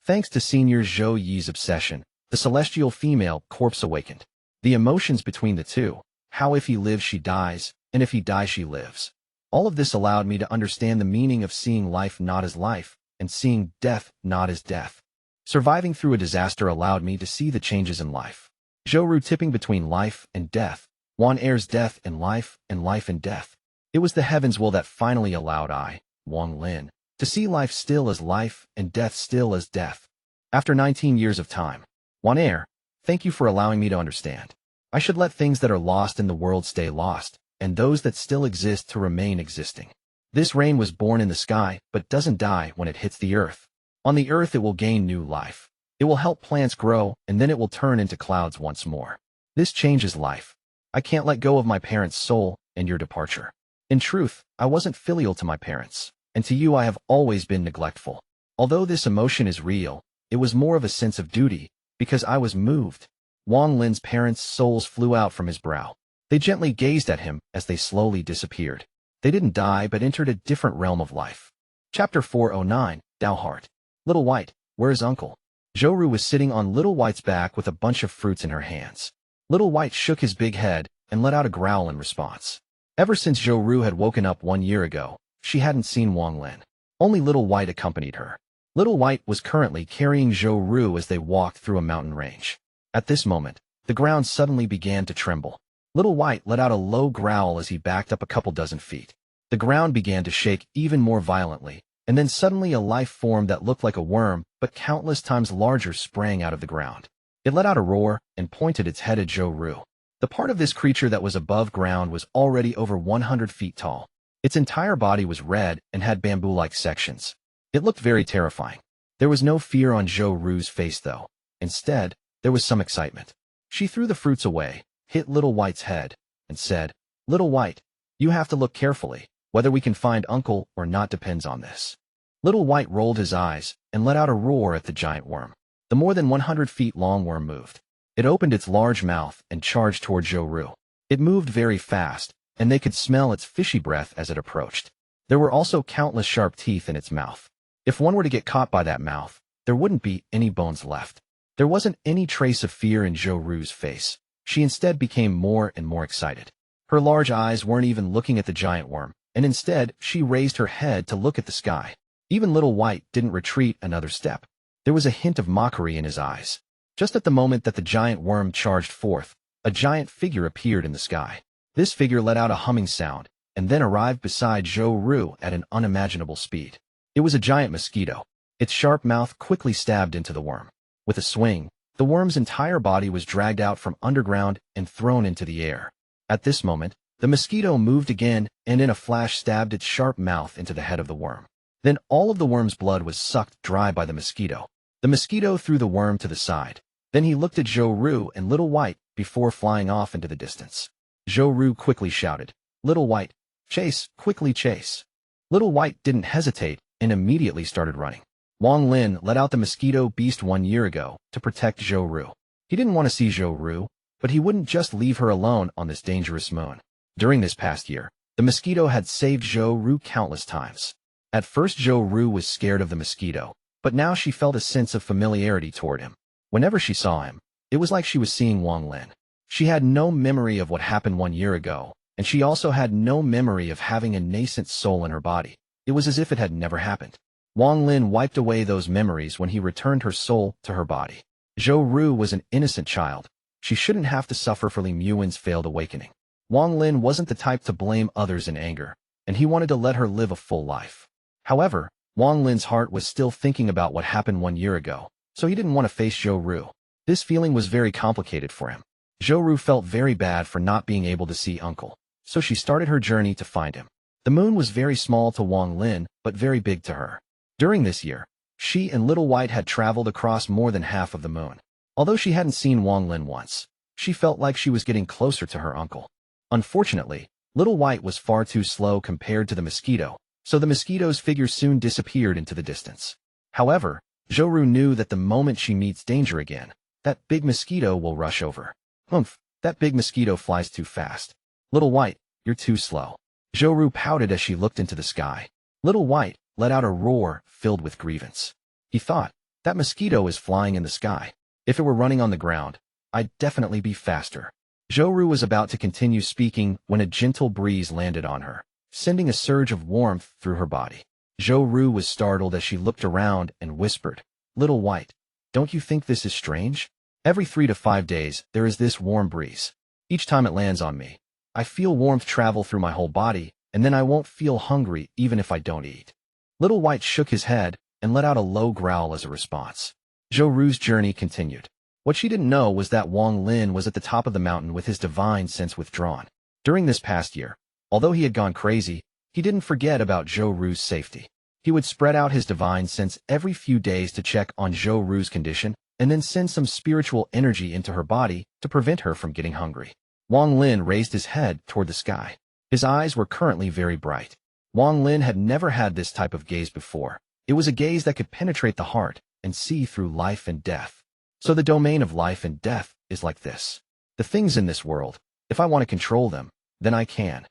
Thanks to Senior Zhou Yi's obsession, the celestial female corpse awakened. The emotions between the two, how if he lives she dies, and if he dies she lives. All of this allowed me to understand the meaning of seeing life not as life, and seeing death not as death. Surviving through a disaster allowed me to see the changes in life. Zhou Ru tipping between life and death, Wan Er's death and life and death. It was the heaven's will that finally allowed I, Wang Lin, to see life still as life and death still as death. After 19 years of time, Wan Er, thank you for allowing me to understand. I should let things that are lost in the world stay lost, and those that still exist to remain existing. This rain was born in the sky, but doesn't die when it hits the earth. On the earth it will gain new life. It will help plants grow, and then it will turn into clouds once more. This changes life. I can't let go of my parents' soul and your departure. In truth, I wasn't filial to my parents, and to you I have always been neglectful. Although this emotion is real, it was more of a sense of duty, because I was moved. Wang Lin's parents' souls flew out from his brow. They gently gazed at him as they slowly disappeared. They didn't die but entered a different realm of life. Chapter 409, Dao Heart. Little White, where's Uncle? Zhou Ru was sitting on Little White's back with a bunch of fruits in her hands. Little White shook his big head and let out a growl in response. Ever since Zhou Ru had woken up 1 year ago, she hadn't seen Wang Lin. Only Little White accompanied her. Little White was currently carrying Zhou Ru as they walked through a mountain range. At this moment, the ground suddenly began to tremble. Little White let out a low growl as he backed up a couple dozen feet. The ground began to shake even more violently, and then suddenly a life form that looked like a worm, but countless times larger, sprang out of the ground. It let out a roar and pointed its head at Zhou Ru. The part of this creature that was above ground was already over 100 feet tall. Its entire body was red and had bamboo-like sections. It looked very terrifying. There was no fear on Zhou Ru's face, though. Instead, there was some excitement. She threw the fruits away, hit Little White's head, and said, "Little White, you have to look carefully. Whether we can find Uncle or not depends on this." Little White rolled his eyes and let out a roar at the giant worm. The more than 100 feet long worm moved. It opened its large mouth and charged toward Zhou Ru. It moved very fast, and they could smell its fishy breath as it approached. There were also countless sharp teeth in its mouth. If one were to get caught by that mouth, there wouldn't be any bones left. There wasn't any trace of fear in Zhou Ru's face. She instead became more and more excited. Her large eyes weren't even looking at the giant worm, and instead she raised her head to look at the sky. Even Little White didn't retreat another step. There was a hint of mockery in his eyes. Just at the moment that the giant worm charged forth, a giant figure appeared in the sky. This figure let out a humming sound, and then arrived beside Zhou Ru at an unimaginable speed. It was a giant mosquito. Its sharp mouth quickly stabbed into the worm. With a swing, the worm's entire body was dragged out from underground and thrown into the air. At this moment, the mosquito moved again and in a flash stabbed its sharp mouth into the head of the worm. Then all of the worm's blood was sucked dry by the mosquito. The mosquito threw the worm to the side. Then he looked at Zhou Ru and Little White before flying off into the distance. Zhou Ru quickly shouted, "Little White, chase, quickly chase." Little White didn't hesitate and immediately started running. Wang Lin let out the mosquito beast 1 year ago to protect Zhou Ru. He didn't want to see Zhou Ru, but he wouldn't just leave her alone on this dangerous moon. During this past year, the mosquito had saved Zhou Ru countless times. At first Zhou Ru was scared of the mosquito, but now she felt a sense of familiarity toward him. Whenever she saw him, it was like she was seeing Wang Lin. She had no memory of what happened 1 year ago, and she also had no memory of having a nascent soul in her body. It was as if it had never happened. Wang Lin wiped away those memories when he returned her soul to her body. Zhou Ru was an innocent child. She shouldn't have to suffer for Li Muin's failed awakening. Wang Lin wasn't the type to blame others in anger, and he wanted to let her live a full life. However, Wang Lin's heart was still thinking about what happened 1 year ago, so he didn't want to face Zhou Ru. This feeling was very complicated for him. Zhou Ru felt very bad for not being able to see Uncle, so she started her journey to find him. The moon was very small to Wang Lin, but very big to her. During this year, she and Little White had traveled across more than half of the moon. Although she hadn't seen Wang Lin once, she felt like she was getting closer to her uncle. Unfortunately, Little White was far too slow compared to the mosquito, so the mosquito's figure soon disappeared into the distance. However, Zhou Ru knew that the moment she meets danger again, that big mosquito will rush over. Humph, that big mosquito flies too fast. Little White, you're too slow. Zhou Ru pouted as she looked into the sky. Little White let out a roar filled with grievance. He thought, that mosquito is flying in the sky. If it were running on the ground, I'd definitely be faster. Zhou Ru was about to continue speaking when a gentle breeze landed on her, sending a surge of warmth through her body. Zhou Ru was startled as she looked around and whispered, Little White, don't you think this is strange? Every 3 to 5 days, there is this warm breeze. Each time it lands on me, I feel warmth travel through my whole body, and then I won't feel hungry even if I don't eat. Little White shook his head and let out a low growl as a response. Zhou Ru's journey continued. What she didn't know was that Wang Lin was at the top of the mountain with his divine sense withdrawn. During this past year, although he had gone crazy, he didn't forget about Zhou Ru's safety. He would spread out his divine sense every few days to check on Zhou Ru's condition and then send some spiritual energy into her body to prevent her from getting hungry. Wang Lin raised his head toward the sky. His eyes were currently very bright. Wang Lin had never had this type of gaze before. It was a gaze that could penetrate the heart and see through life and death. So the domain of life and death is like this. The things in this world, if I want to control them, then I can.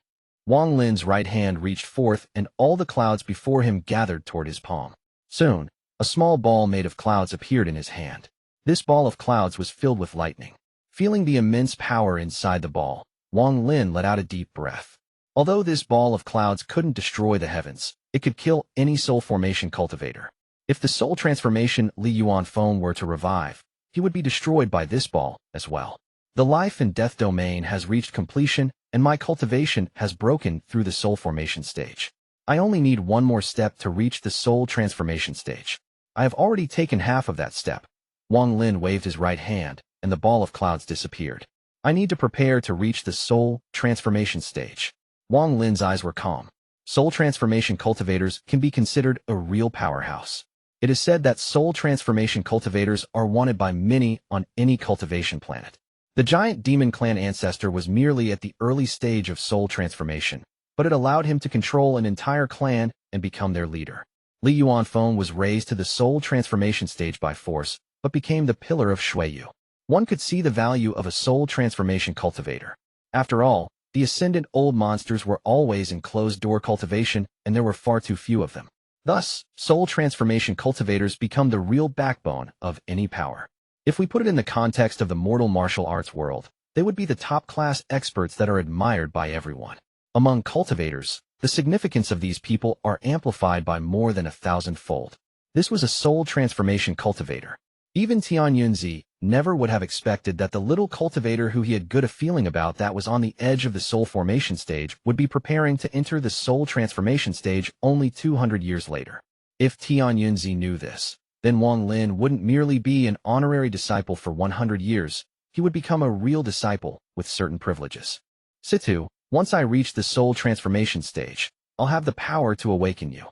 Wang Lin's right hand reached forth and all the clouds before him gathered toward his palm. Soon, a small ball made of clouds appeared in his hand. This ball of clouds was filled with lightning. Feeling the immense power inside the ball, Wang Lin let out a deep breath. Although this ball of clouds couldn't destroy the heavens, it could kill any soul formation cultivator. If the soul transformation Liu Feng were to revive, he would be destroyed by this ball as well. The life and death domain has reached completion, and my cultivation has broken through the soul formation stage. I only need one more step to reach the soul transformation stage. I have already taken half of that step. Wang Lin waved his right hand, and the ball of clouds disappeared. I need to prepare to reach the soul transformation stage. Wang Lin's eyes were calm. Soul transformation cultivators can be considered a real powerhouse. It is said that soul transformation cultivators are wanted by many on any cultivation planet. The giant demon clan Ancestor was merely at the early stage of soul transformation, but it allowed him to control an entire clan and become their leader. Liu Feng was raised to the soul transformation stage by force, but became the pillar of Shuiyu. One could see the value of a soul transformation cultivator. After all, the ascendant old monsters were always in closed-door cultivation, and there were far too few of them. Thus, soul transformation cultivators become the real backbone of any power. If we put it in the context of the mortal martial arts world, they would be the top-class experts that are admired by everyone. Among cultivators, the significance of these people are amplified by more than 1,000-fold. This was a soul transformation cultivator. Even Yunque Zi never would have expected that the little cultivator who he had good a feeling about that was on the edge of the soul formation stage would be preparing to enter the soul transformation stage only 200 years later. If Yunque Zi knew this, then Wang Lin wouldn't merely be an honorary disciple for 100 years, he would become a real disciple with certain privileges. Situ, once I reach the soul transformation stage, I'll have the power to awaken you.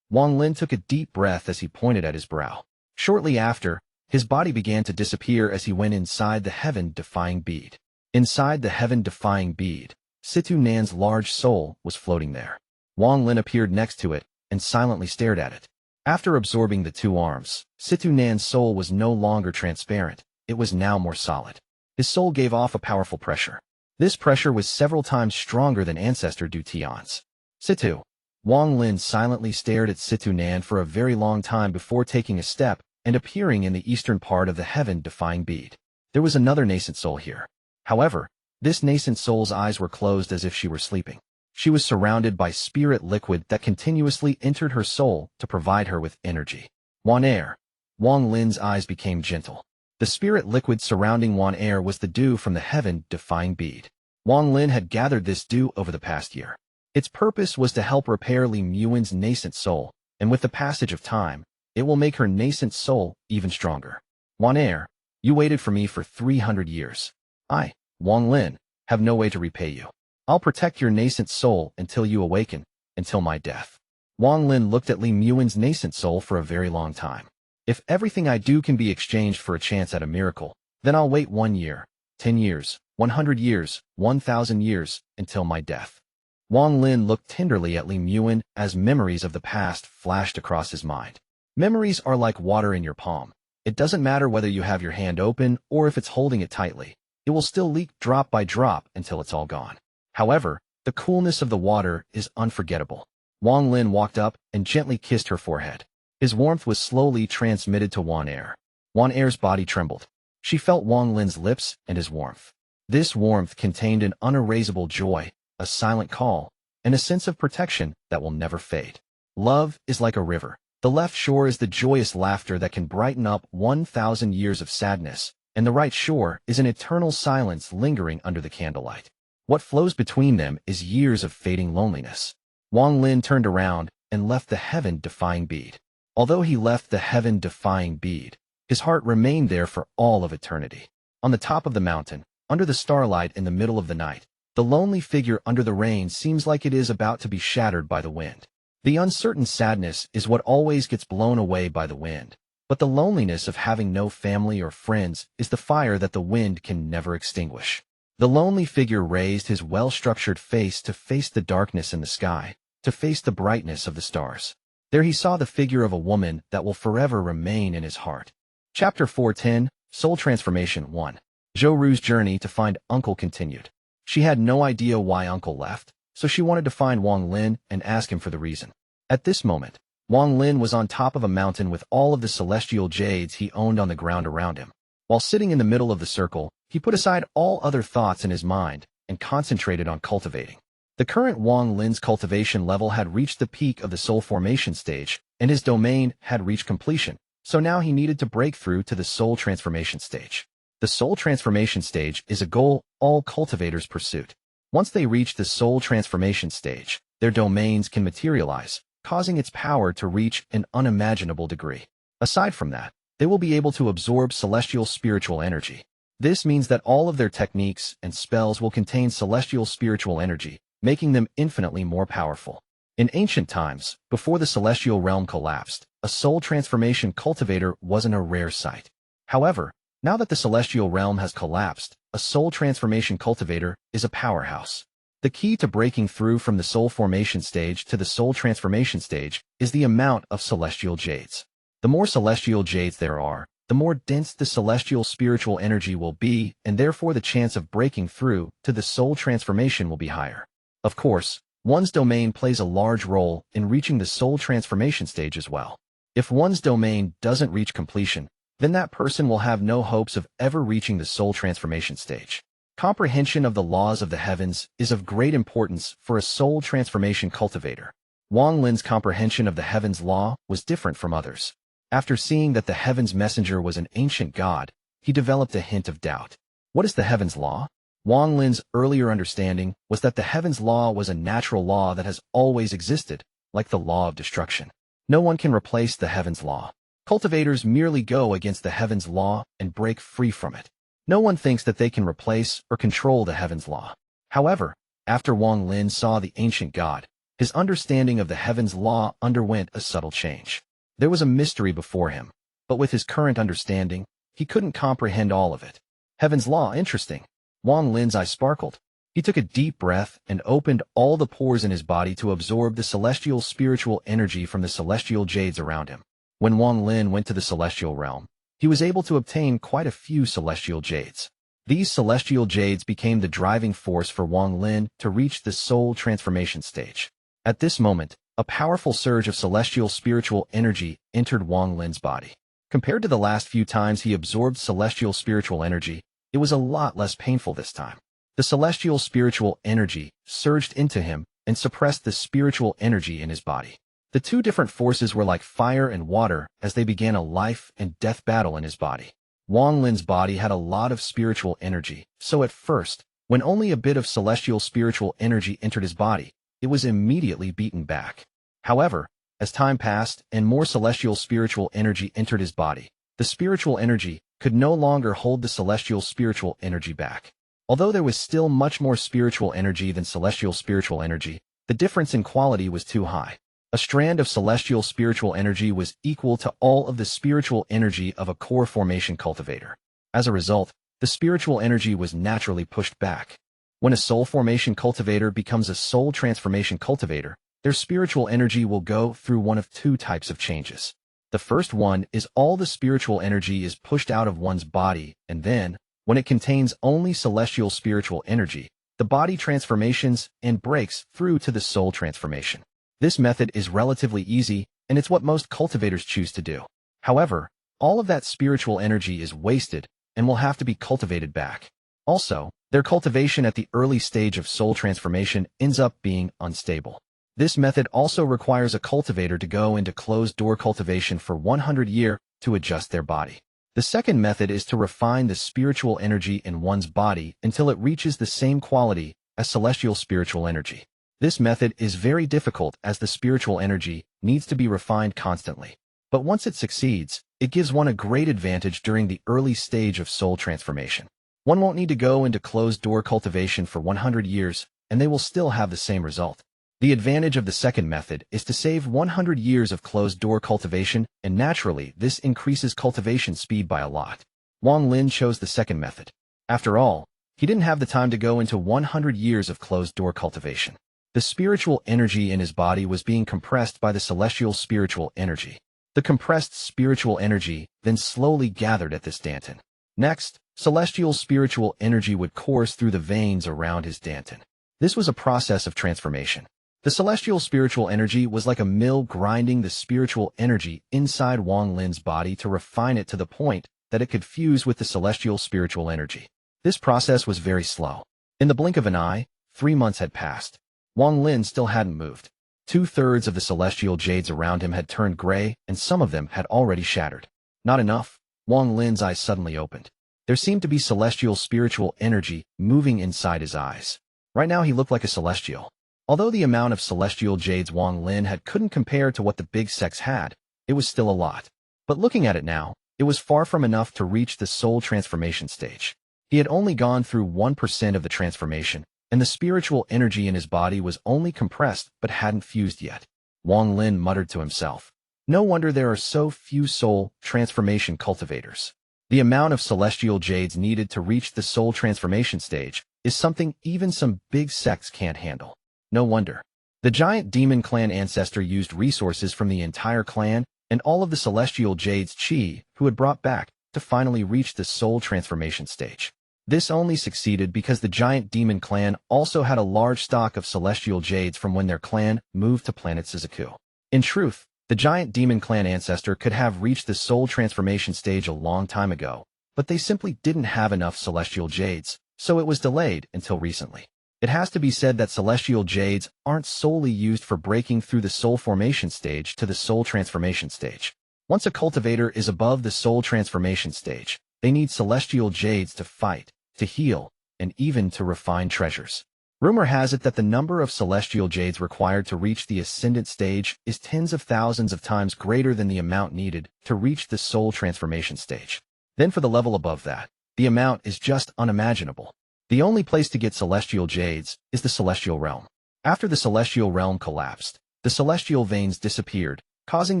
Wang Lin took a deep breath as he pointed at his brow. Shortly after, his body began to disappear as he went inside the heaven-defying bead. Inside the heaven-defying bead, Situ Nan's large soul was floating there. Wang Lin appeared next to it and silently stared at it. After absorbing the two arms, Situ Nan's soul was no longer transparent, it was now more solid. His soul gave off a powerful pressure. This pressure was several times stronger than Ancestor Du Tian's. Situ. Wang Lin silently stared at Situ Nan for a very long time before taking a step and appearing in the eastern part of the heaven-defying bead. There was another nascent soul here. However, this nascent soul's eyes were closed as if she were sleeping. She was surrounded by spirit liquid that continuously entered her soul to provide her with energy. Wan Air. Wang Lin's eyes became gentle. The spirit liquid surrounding Wan Air was the dew from the heaven-defying bead. Wang Lin had gathered this dew over the past year. Its purpose was to help repair Li Muin's nascent soul, and with the passage of time, it will make her nascent soul even stronger. Wan Air, you waited for me for 300 years. I, Wang Lin, have no way to repay you. I'll protect your nascent soul until you awaken, until my death. Wang Lin looked at Li Muin's nascent soul for a very long time. If everything I do can be exchanged for a chance at a miracle, then I'll wait 1 year, 10 years, 100 years, 1,000 years, until my death. Wang Lin looked tenderly at Li Muin as memories of the past flashed across his mind. Memories are like water in your palm. It doesn't matter whether you have your hand open or if it's holding it tightly. It will still leak drop by drop until it's all gone. However, the coolness of the water is unforgettable. Wang Lin walked up and gently kissed her forehead. His warmth was slowly transmitted to Wan Air. Wan Air's body trembled. She felt Wang Lin's lips and his warmth. This warmth contained an unerasable joy, a silent call, and a sense of protection that will never fade. Love is like a river. The left shore is the joyous laughter that can brighten up 1,000 years of sadness, and the right shore is an eternal silence lingering under the candlelight. What flows between them is years of fading loneliness. Wang Lin turned around and left the heaven-defying bead. Although he left the heaven-defying bead, his heart remained there for all of eternity. On the top of the mountain, under the starlight in the middle of the night, the lonely figure under the rain seems like it is about to be shattered by the wind. The uncertain sadness is what always gets blown away by the wind, but the loneliness of having no family or friends is the fire that the wind can never extinguish. The lonely figure raised his well-structured face to face the darkness in the sky, to face the brightness of the stars. There he saw the figure of a woman that will forever remain in his heart. Chapter 410, Soul Transformation 1. Zhou Ru's journey to find Uncle continued. She had no idea why Uncle left, so she wanted to find Wang Lin and ask him for the reason. At this moment, Wang Lin was on top of a mountain with all of the celestial jades he owned on the ground around him. While sitting in the middle of the circle, he put aside all other thoughts in his mind and concentrated on cultivating. The current Wang Lin's cultivation level had reached the peak of the soul formation stage, and his domain had reached completion, so now he needed to break through to the soul transformation stage. The soul transformation stage is a goal all cultivators pursue. Once they reach the soul transformation stage, their domains can materialize, causing its power to reach an unimaginable degree. Aside from that, they will be able to absorb celestial spiritual energy. This means that all of their techniques and spells will contain celestial spiritual energy, making them infinitely more powerful. In ancient times, before the celestial realm collapsed, a soul transformation cultivator wasn't a rare sight. However, now that the celestial realm has collapsed, a soul transformation cultivator is a powerhouse. The key to breaking through from the soul formation stage to the soul transformation stage is the amount of celestial jades. The more celestial jades there are, the more dense the celestial spiritual energy will be, and therefore the chance of breaking through to the soul transformation will be higher. Of course, one's domain plays a large role in reaching the soul transformation stage as well. If one's domain doesn't reach completion, then that person will have no hopes of ever reaching the soul transformation stage. Comprehension of the laws of the heavens is of great importance for a soul transformation cultivator. Wang Lin's comprehension of the heavens' law was different from others. After seeing that the heavens messenger was an ancient god, he developed a hint of doubt. What is the heavens' law? Wang Lin's earlier understanding was that the heavens' law was a natural law that has always existed, like the law of destruction. No one can replace the heavens' law. Cultivators merely go against the heavens' law and break free from it. No one thinks that they can replace or control the heavens' law. However, after Wang Lin saw the ancient god, his understanding of the heavens' law underwent a subtle change. There was a mystery before him, but with his current understanding, he couldn't comprehend all of it. Heaven's law, interesting. Wang Lin's eyes sparkled. He took a deep breath and opened all the pores in his body to absorb the celestial spiritual energy from the celestial jades around him. When Wang Lin went to the celestial realm, he was able to obtain quite a few celestial jades. These celestial jades became the driving force for Wang Lin to reach the soul transformation stage. At this moment, a powerful surge of celestial spiritual energy entered Wang Lin's body. Compared to the last few times he absorbed celestial spiritual energy, it was a lot less painful this time. The celestial spiritual energy surged into him and suppressed the spiritual energy in his body. The two different forces were like fire and water as they began a life and death battle in his body. Wang Lin's body had a lot of spiritual energy, so at first, when only a bit of celestial spiritual energy entered his body, it was immediately beaten back. However, as time passed and more celestial spiritual energy entered his body, the spiritual energy could no longer hold the celestial spiritual energy back. Although there was still much more spiritual energy than celestial spiritual energy, the difference in quality was too high. A strand of celestial spiritual energy was equal to all of the spiritual energy of a core formation cultivator. As a result, the spiritual energy was naturally pushed back. When a soul formation cultivator becomes a soul transformation cultivator, their spiritual energy will go through one of two types of changes. The first one is all the spiritual energy is pushed out of one's body, and then, when it contains only celestial spiritual energy, the body transformations and breaks through to the soul transformation. This method is relatively easy, and it's what most cultivators choose to do. However, all of that spiritual energy is wasted and will have to be cultivated back. Also, their cultivation at the early stage of soul transformation ends up being unstable. This method also requires a cultivator to go into closed-door cultivation for 100 years to adjust their body. The second method is to refine the spiritual energy in one's body until it reaches the same quality as celestial spiritual energy. This method is very difficult as the spiritual energy needs to be refined constantly. But once it succeeds, it gives one a great advantage during the early stage of soul transformation. One won't need to go into closed-door cultivation for 100 years, and they will still have the same result. The advantage of the second method is to save 100 years of closed-door cultivation, and naturally, this increases cultivation speed by a lot. Wang Lin chose the second method. After all, He didn't have the time to go into 100 years of closed-door cultivation. The spiritual energy in his body was being compressed by the celestial spiritual energy. The compressed spiritual energy then slowly gathered at this Danton. Next, celestial spiritual energy would course through the veins around his Danton. This was a process of transformation. The celestial spiritual energy was like a mill grinding the spiritual energy inside Wang Lin's body to refine it to the point that it could fuse with the celestial spiritual energy. This process was very slow. In the blink of an eye, 3 months had passed. Wang Lin still hadn't moved. 2/3 of the celestial jades around him had turned gray, and some of them had already shattered. Not enough. Wang Lin's eyes suddenly opened. There seemed to be celestial spiritual energy moving inside his eyes. Right now he looked like a celestial. Although the amount of celestial jades Wang Lin had couldn't compare to what the big sects had, it was still a lot. But looking at it now, it was far from enough to reach the soul transformation stage. He had only gone through 1% of the transformation, and the spiritual energy in his body was only compressed but hadn't fused yet. Wang Lin muttered to himself, "No wonder there are so few soul transformation cultivators. The amount of celestial jades needed to reach the soul transformation stage is something even some big sects can't handle. No wonder." The giant demon clan Ancestor used resources from the entire clan and all of the celestial jades Qi who had brought back to finally reach the soul transformation stage. This only succeeded because the giant demon clan also had a large stock of celestial jades from when their clan moved to planet Suzaku. In truth, the giant demon clan Ancestor could have reached the soul transformation stage a long time ago, but they simply didn't have enough celestial jades, so it was delayed until recently. It has to be said that celestial jades aren't solely used for breaking through the soul formation stage to the soul transformation stage. Once a cultivator is above the soul transformation stage, they need celestial jades to fight, to heal, and even to refine treasures. Rumor has it that the number of celestial jades required to reach the ascendant stage is tens of thousands of times greater than the amount needed to reach the soul transformation stage. Then for the level above that, the amount is just unimaginable. The only place to get celestial jades is the celestial realm. After the celestial realm collapsed, the celestial veins disappeared, causing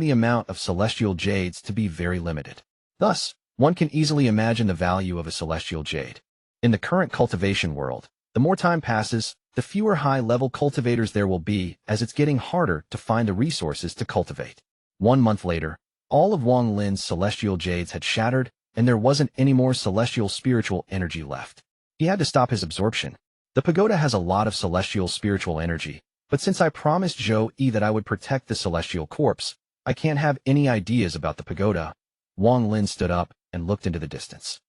the amount of celestial jades to be very limited. Thus, one can easily imagine the value of a celestial jade. In the current cultivation world, the more time passes, the fewer high-level cultivators there will be, as it's getting harder to find the resources to cultivate. 1 month later, all of Wang Lin's celestial jades had shattered, and there wasn't any more celestial spiritual energy left. He had to stop his absorption. The pagoda has a lot of celestial spiritual energy, but since I promised Zhou Zi that I would protect the celestial corpse, I can't have any ideas about the pagoda. Wang Lin stood up and looked into the distance.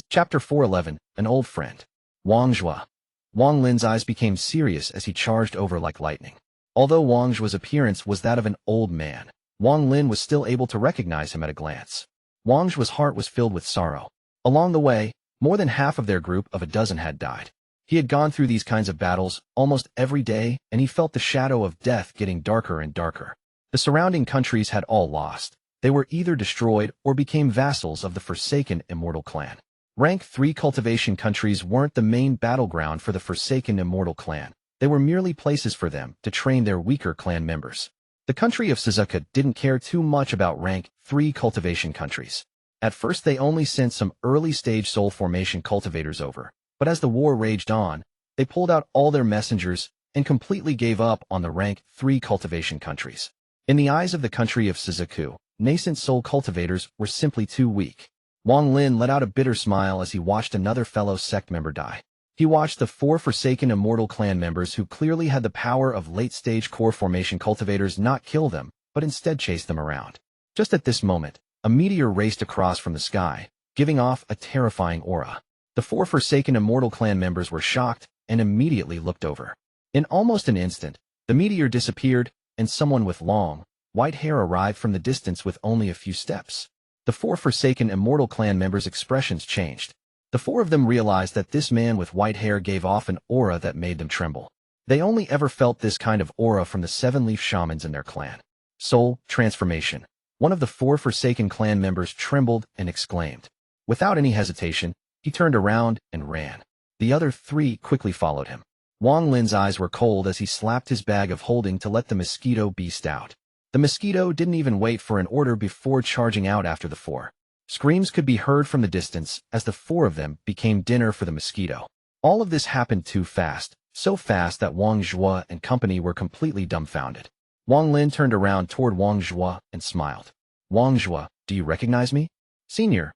Chapter 411, An Old Friend. Wang Zhua. Wang Lin's eyes became serious as he charged over like lightning. Although Wang Zhua's appearance was that of an old man, Wang Lin was still able to recognize him at a glance. Wang Zhua's heart was filled with sorrow. Along the way, more than half of their group of a dozen had died. He had gone through these kinds of battles almost every day, and he felt the shadow of death getting darker and darker. The surrounding countries had all lost. They were either destroyed or became vassals of the Forsaken Immortal Clan. Rank 3 cultivation countries weren't the main battleground for the Forsaken Immortal Clan. They were merely places for them to train their weaker clan members. The country of Suzaku didn't care too much about rank 3 cultivation countries. At first they only sent some early-stage soul formation cultivators over, but as the war raged on, they pulled out all their messengers and completely gave up on the rank 3 cultivation countries. In the eyes of the country of Suzaku, nascent soul cultivators were simply too weak. Wang Lin let out a bitter smile as he watched another fellow sect member die. He watched the 4 Forsaken Immortal Clan members who clearly had the power of late-stage core formation cultivators not kill them, but instead chase them around. Just at this moment, a meteor raced across from the sky, giving off a terrifying aura. The 4 Forsaken Immortal Clan members were shocked and immediately looked over. In almost an instant, the meteor disappeared, and someone with long, white hair arrived from the distance with only a few steps. The 4 Forsaken Immortal Clan members' expressions changed. The 4 of them realized that this man with white hair gave off an aura that made them tremble. They only ever felt this kind of aura from the 7-leaf shamans in their clan. Soul transformation. One of the 4 Forsaken Clan members trembled and exclaimed. Without any hesitation, he turned around and ran. The other 3 quickly followed him. Wang Lin's eyes were cold as he slapped his bag of holding to let the Mosquito beast out. The Mosquito didn't even wait for an order before charging out after the 4. Screams could be heard from the distance as the 4 of them became dinner for the Mosquito. All of this happened too fast, so fast that Wang Zhuo and company were completely dumbfounded. Wang Lin turned around toward Wang Zhuo and smiled. Wang Zhuo, do you recognize me? Senior.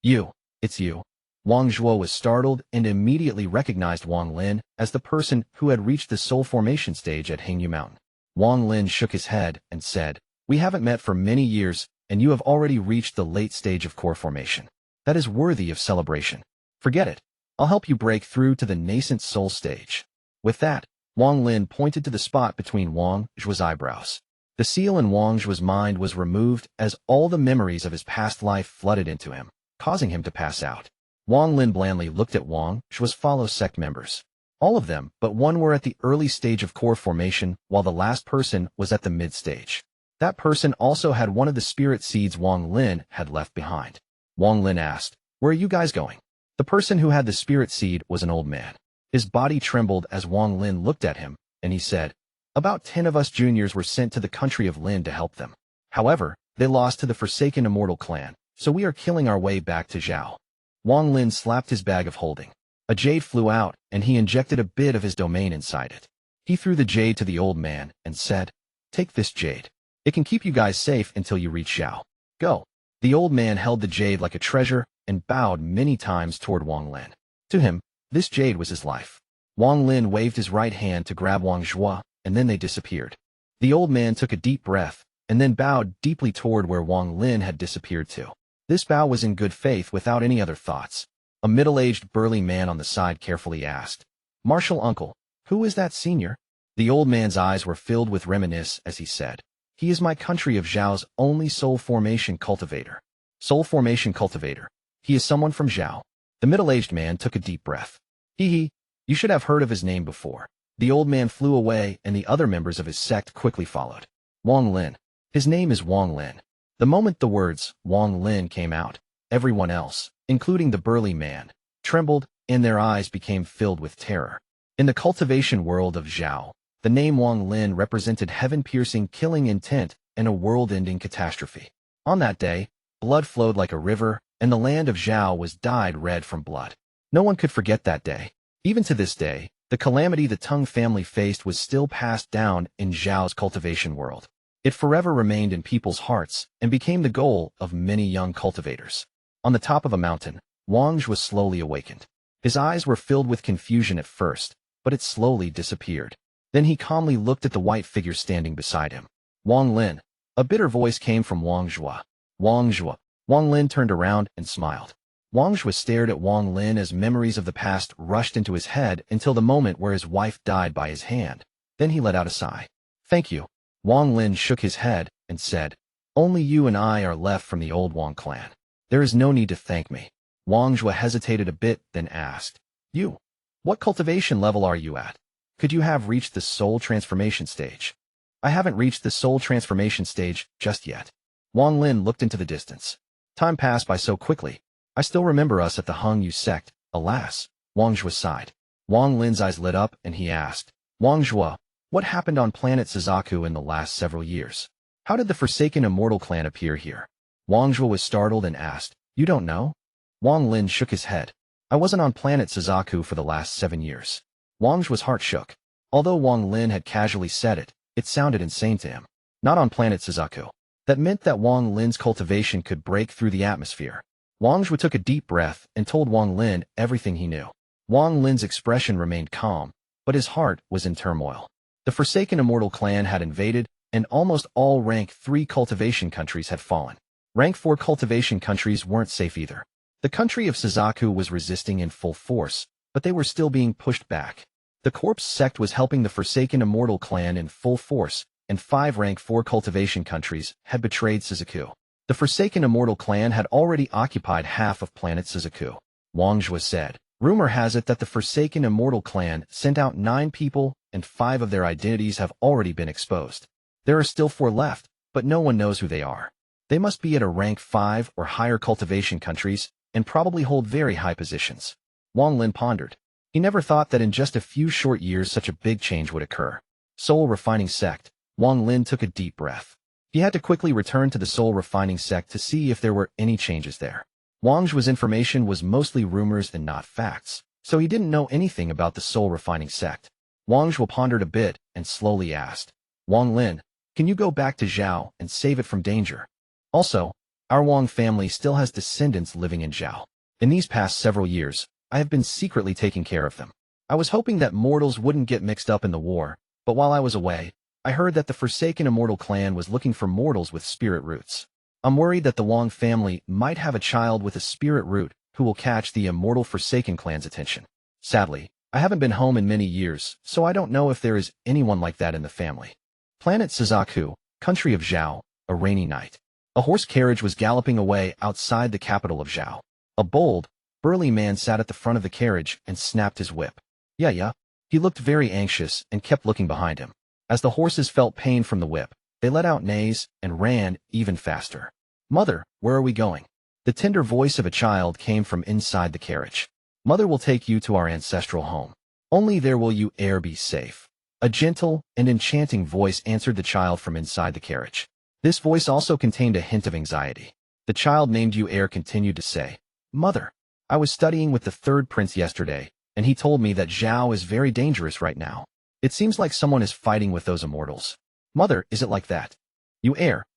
It's you. Wang Zhuo was startled and immediately recognized Wang Lin as the person who had reached the soul formation stage at Hengyu Mountain. Wang Lin shook his head and said, we haven't met for many years, and you have already reached the late stage of core formation. That is worthy of celebration. Forget it. I'll help you break through to the nascent soul stage. With that, Wang Lin pointed to the spot between Wang Zhuo's eyebrows. The seal in Wang Zhuo's mind was removed as all the memories of his past life flooded into him, causing him to pass out. Wang Lin blandly looked at Wang Zhuo's fellow sect members. All of them but one were at the early stage of core formation, while the last person was at the mid-stage. That person also had one of the spirit seeds Wang Lin had left behind. Wang Lin asked, where are you guys going? The person who had the spirit seed was an old man. His body trembled as Wang Lin looked at him, and he said, about 10 of us juniors were sent to the country of Lin to help them. However, they lost to the Forsaken Immortal Clan, so we are killing our way back to Zhao. Wang Lin slapped his bag of holding. A jade flew out, and he injected a bit of his domain inside it. He threw the jade to the old man and said, take this jade. It can keep you guys safe until you reach Zhao. Go. The old man held the jade like a treasure and bowed many times toward Wang Lin. To him, this jade was his life. Wang Lin waved his right hand to grab Wang Zhuo, and then they disappeared. The old man took a deep breath, and then bowed deeply toward where Wang Lin had disappeared to. This bow was in good faith without any other thoughts. A middle-aged burly man on the side carefully asked, Martial uncle, who is that senior? The old man's eyes were filled with reminiscence as he said, he is my country of Zhao's only soul formation cultivator. Soul formation cultivator. He is someone from Zhao. The middle-aged man took a deep breath. You should have heard of his name before. The old man flew away and the other members of his sect quickly followed. Wang Lin. His name is Wang Lin. The moment the words Wang Lin came out, everyone else, including the burly man, trembled and their eyes became filled with terror. In the cultivation world of Zhao, the name Wang Lin represented heaven-piercing killing intent and a world-ending catastrophe. On that day, blood flowed like a river, and the land of Zhao was dyed red from blood. No one could forget that day. Even to this day, the calamity the Tang family faced was still passed down in Zhao's cultivation world. It forever remained in people's hearts and became the goal of many young cultivators. On the top of a mountain, Wang Zhuo was slowly awakened. His eyes were filled with confusion at first, but it slowly disappeared. Then he calmly looked at the white figure standing beside him. Wang Lin. A bitter voice came from Wang Zhuo. Wang Zhuo. Wang Lin turned around and smiled. Wang Zhuo stared at Wang Lin as memories of the past rushed into his head until the moment where his wife died by his hand. Then he let out a sigh. Thank you. Wang Lin shook his head and said, only you and I are left from the old Wang clan. There is no need to thank me. Wang Zhuo hesitated a bit, then asked, you? What cultivation level are you at? Could you have reached the soul transformation stage? I haven't reached the soul transformation stage just yet. Wang Lin looked into the distance. Time passed by so quickly. I still remember us at the Hengyu sect, alas. Wang Zhuo sighed. Wang Lin's eyes lit up and he asked, Wang Zhuo, what happened on planet Suzaku in the last several years? How did the Forsaken Immortal Clan appear here? Wang Zhuo was startled and asked, you don't know? Wang Lin shook his head. I wasn't on planet Suzaku for the last 7 years. Wang Zhuo's heart shook. Although Wang Lin had casually said it, it sounded insane to him. Not on planet Suzaku. That meant that Wang Lin's cultivation could break through the atmosphere. Wang Zhuo took a deep breath and told Wang Lin everything he knew. Wang Lin's expression remained calm, but his heart was in turmoil. The Forsaken Immortal Clan had invaded, and almost all rank 3 cultivation countries had fallen. Rank 4 cultivation countries weren't safe either. The country of Suzaku was resisting in full force, but they were still being pushed back. The Corpse Sect was helping the Forsaken Immortal Clan in full force, and 5 rank 4 cultivation countries had betrayed Suzaku. The Forsaken Immortal Clan had already occupied half of planet Suzaku. Wang Zhuo said, rumor has it that the Forsaken Immortal Clan sent out 9 people, and 5 of their identities have already been exposed. There are still 4 left, but no one knows who they are. They must be at a rank 5 or higher cultivation countries, and probably hold very high positions. Wang Lin pondered. He never thought that in just a few short years such a big change would occur. Soul Refining Sect. Wang Lin took a deep breath. He had to quickly return to the Soul Refining Sect to see if there were any changes there. Wang Zhuo's information was mostly rumors and not facts. so he didn't know anything about the soul-refining sect. Wang Zhuo pondered a bit and slowly asked, Wang Lin, can you go back to Zhao and save it from danger? Also, our Wang family still has descendants living in Zhao. In these past several years, I have been secretly taking care of them. I was hoping that mortals wouldn't get mixed up in the war, but while I was away, I heard that the Forsaken Immortal Clan was looking for mortals with spirit roots. I'm worried that the Wang family might have a child with a spirit root who will catch the Immortal Forsaken Clan's attention. Sadly, I haven't been home in many years, so I don't know if there is anyone like that in the family. Planet Suzaku, country of Zhao, a rainy night. A horse carriage was galloping away outside the capital of Zhao. A bold, burly man sat at the front of the carriage and snapped his whip. Yeah. He looked very anxious and kept looking behind him. As the horses felt pain from the whip, they let out neighs and ran even faster. Mother, where are we going? The tender voice of a child came from inside the carriage. Mother will take you to our ancestral home. Only there will you e'er be safe. A gentle and enchanting voice answered the child from inside the carriage. This voice also contained a hint of anxiety. The child named Yu continued to say, Mother, I was studying with the third prince yesterday, and he told me that Zhao is very dangerous right now. It seems like someone is fighting with those immortals. Mother, is it like that? Yu,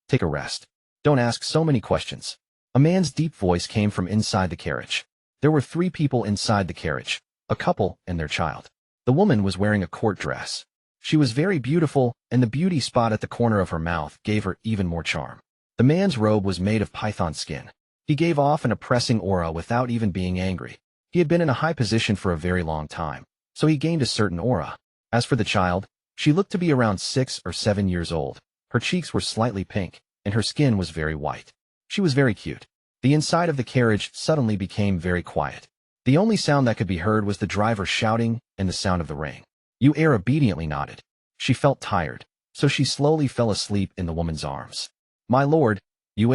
take a rest. Don't ask so many questions. A man's deep voice came from inside the carriage. There were 3 people inside the carriage, a couple and their child. The woman was wearing a court dress. She was very beautiful, and the beauty spot at the corner of her mouth gave her even more charm. The man's robe was made of python skin. He gave off an oppressing aura without even being angry. He had been in a high position for a very long time, so he gained a certain aura. As for the child, she looked to be around 6 or 7 years old. Her cheeks were slightly pink, and her skin was very white. She was very cute. The inside of the carriage suddenly became very quiet. The only sound that could be heard was the driver shouting and the sound of the rain. Yu obediently nodded. She felt tired, so she slowly fell asleep in the woman's arms. My lord, Yu.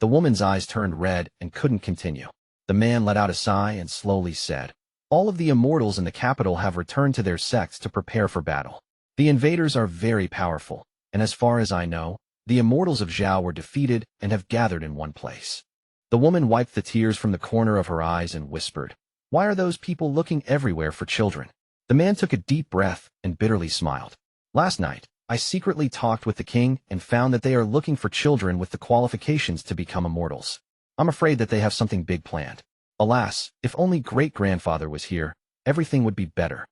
The woman's eyes turned red and couldn't continue. The man let out a sigh and slowly said, All of the immortals in the capital have returned to their sects to prepare for battle. The invaders are very powerful, and as far as I know, the immortals of Zhao were defeated and have gathered in one place. The woman wiped the tears from the corner of her eyes and whispered, Why are those people looking everywhere for children? The man took a deep breath and bitterly smiled. Last night, I secretly talked with the king and found that they are looking for children with the qualifications to become immortals. I'm afraid that they have something big planned. Alas, if only great-grandfather was here, everything would be better.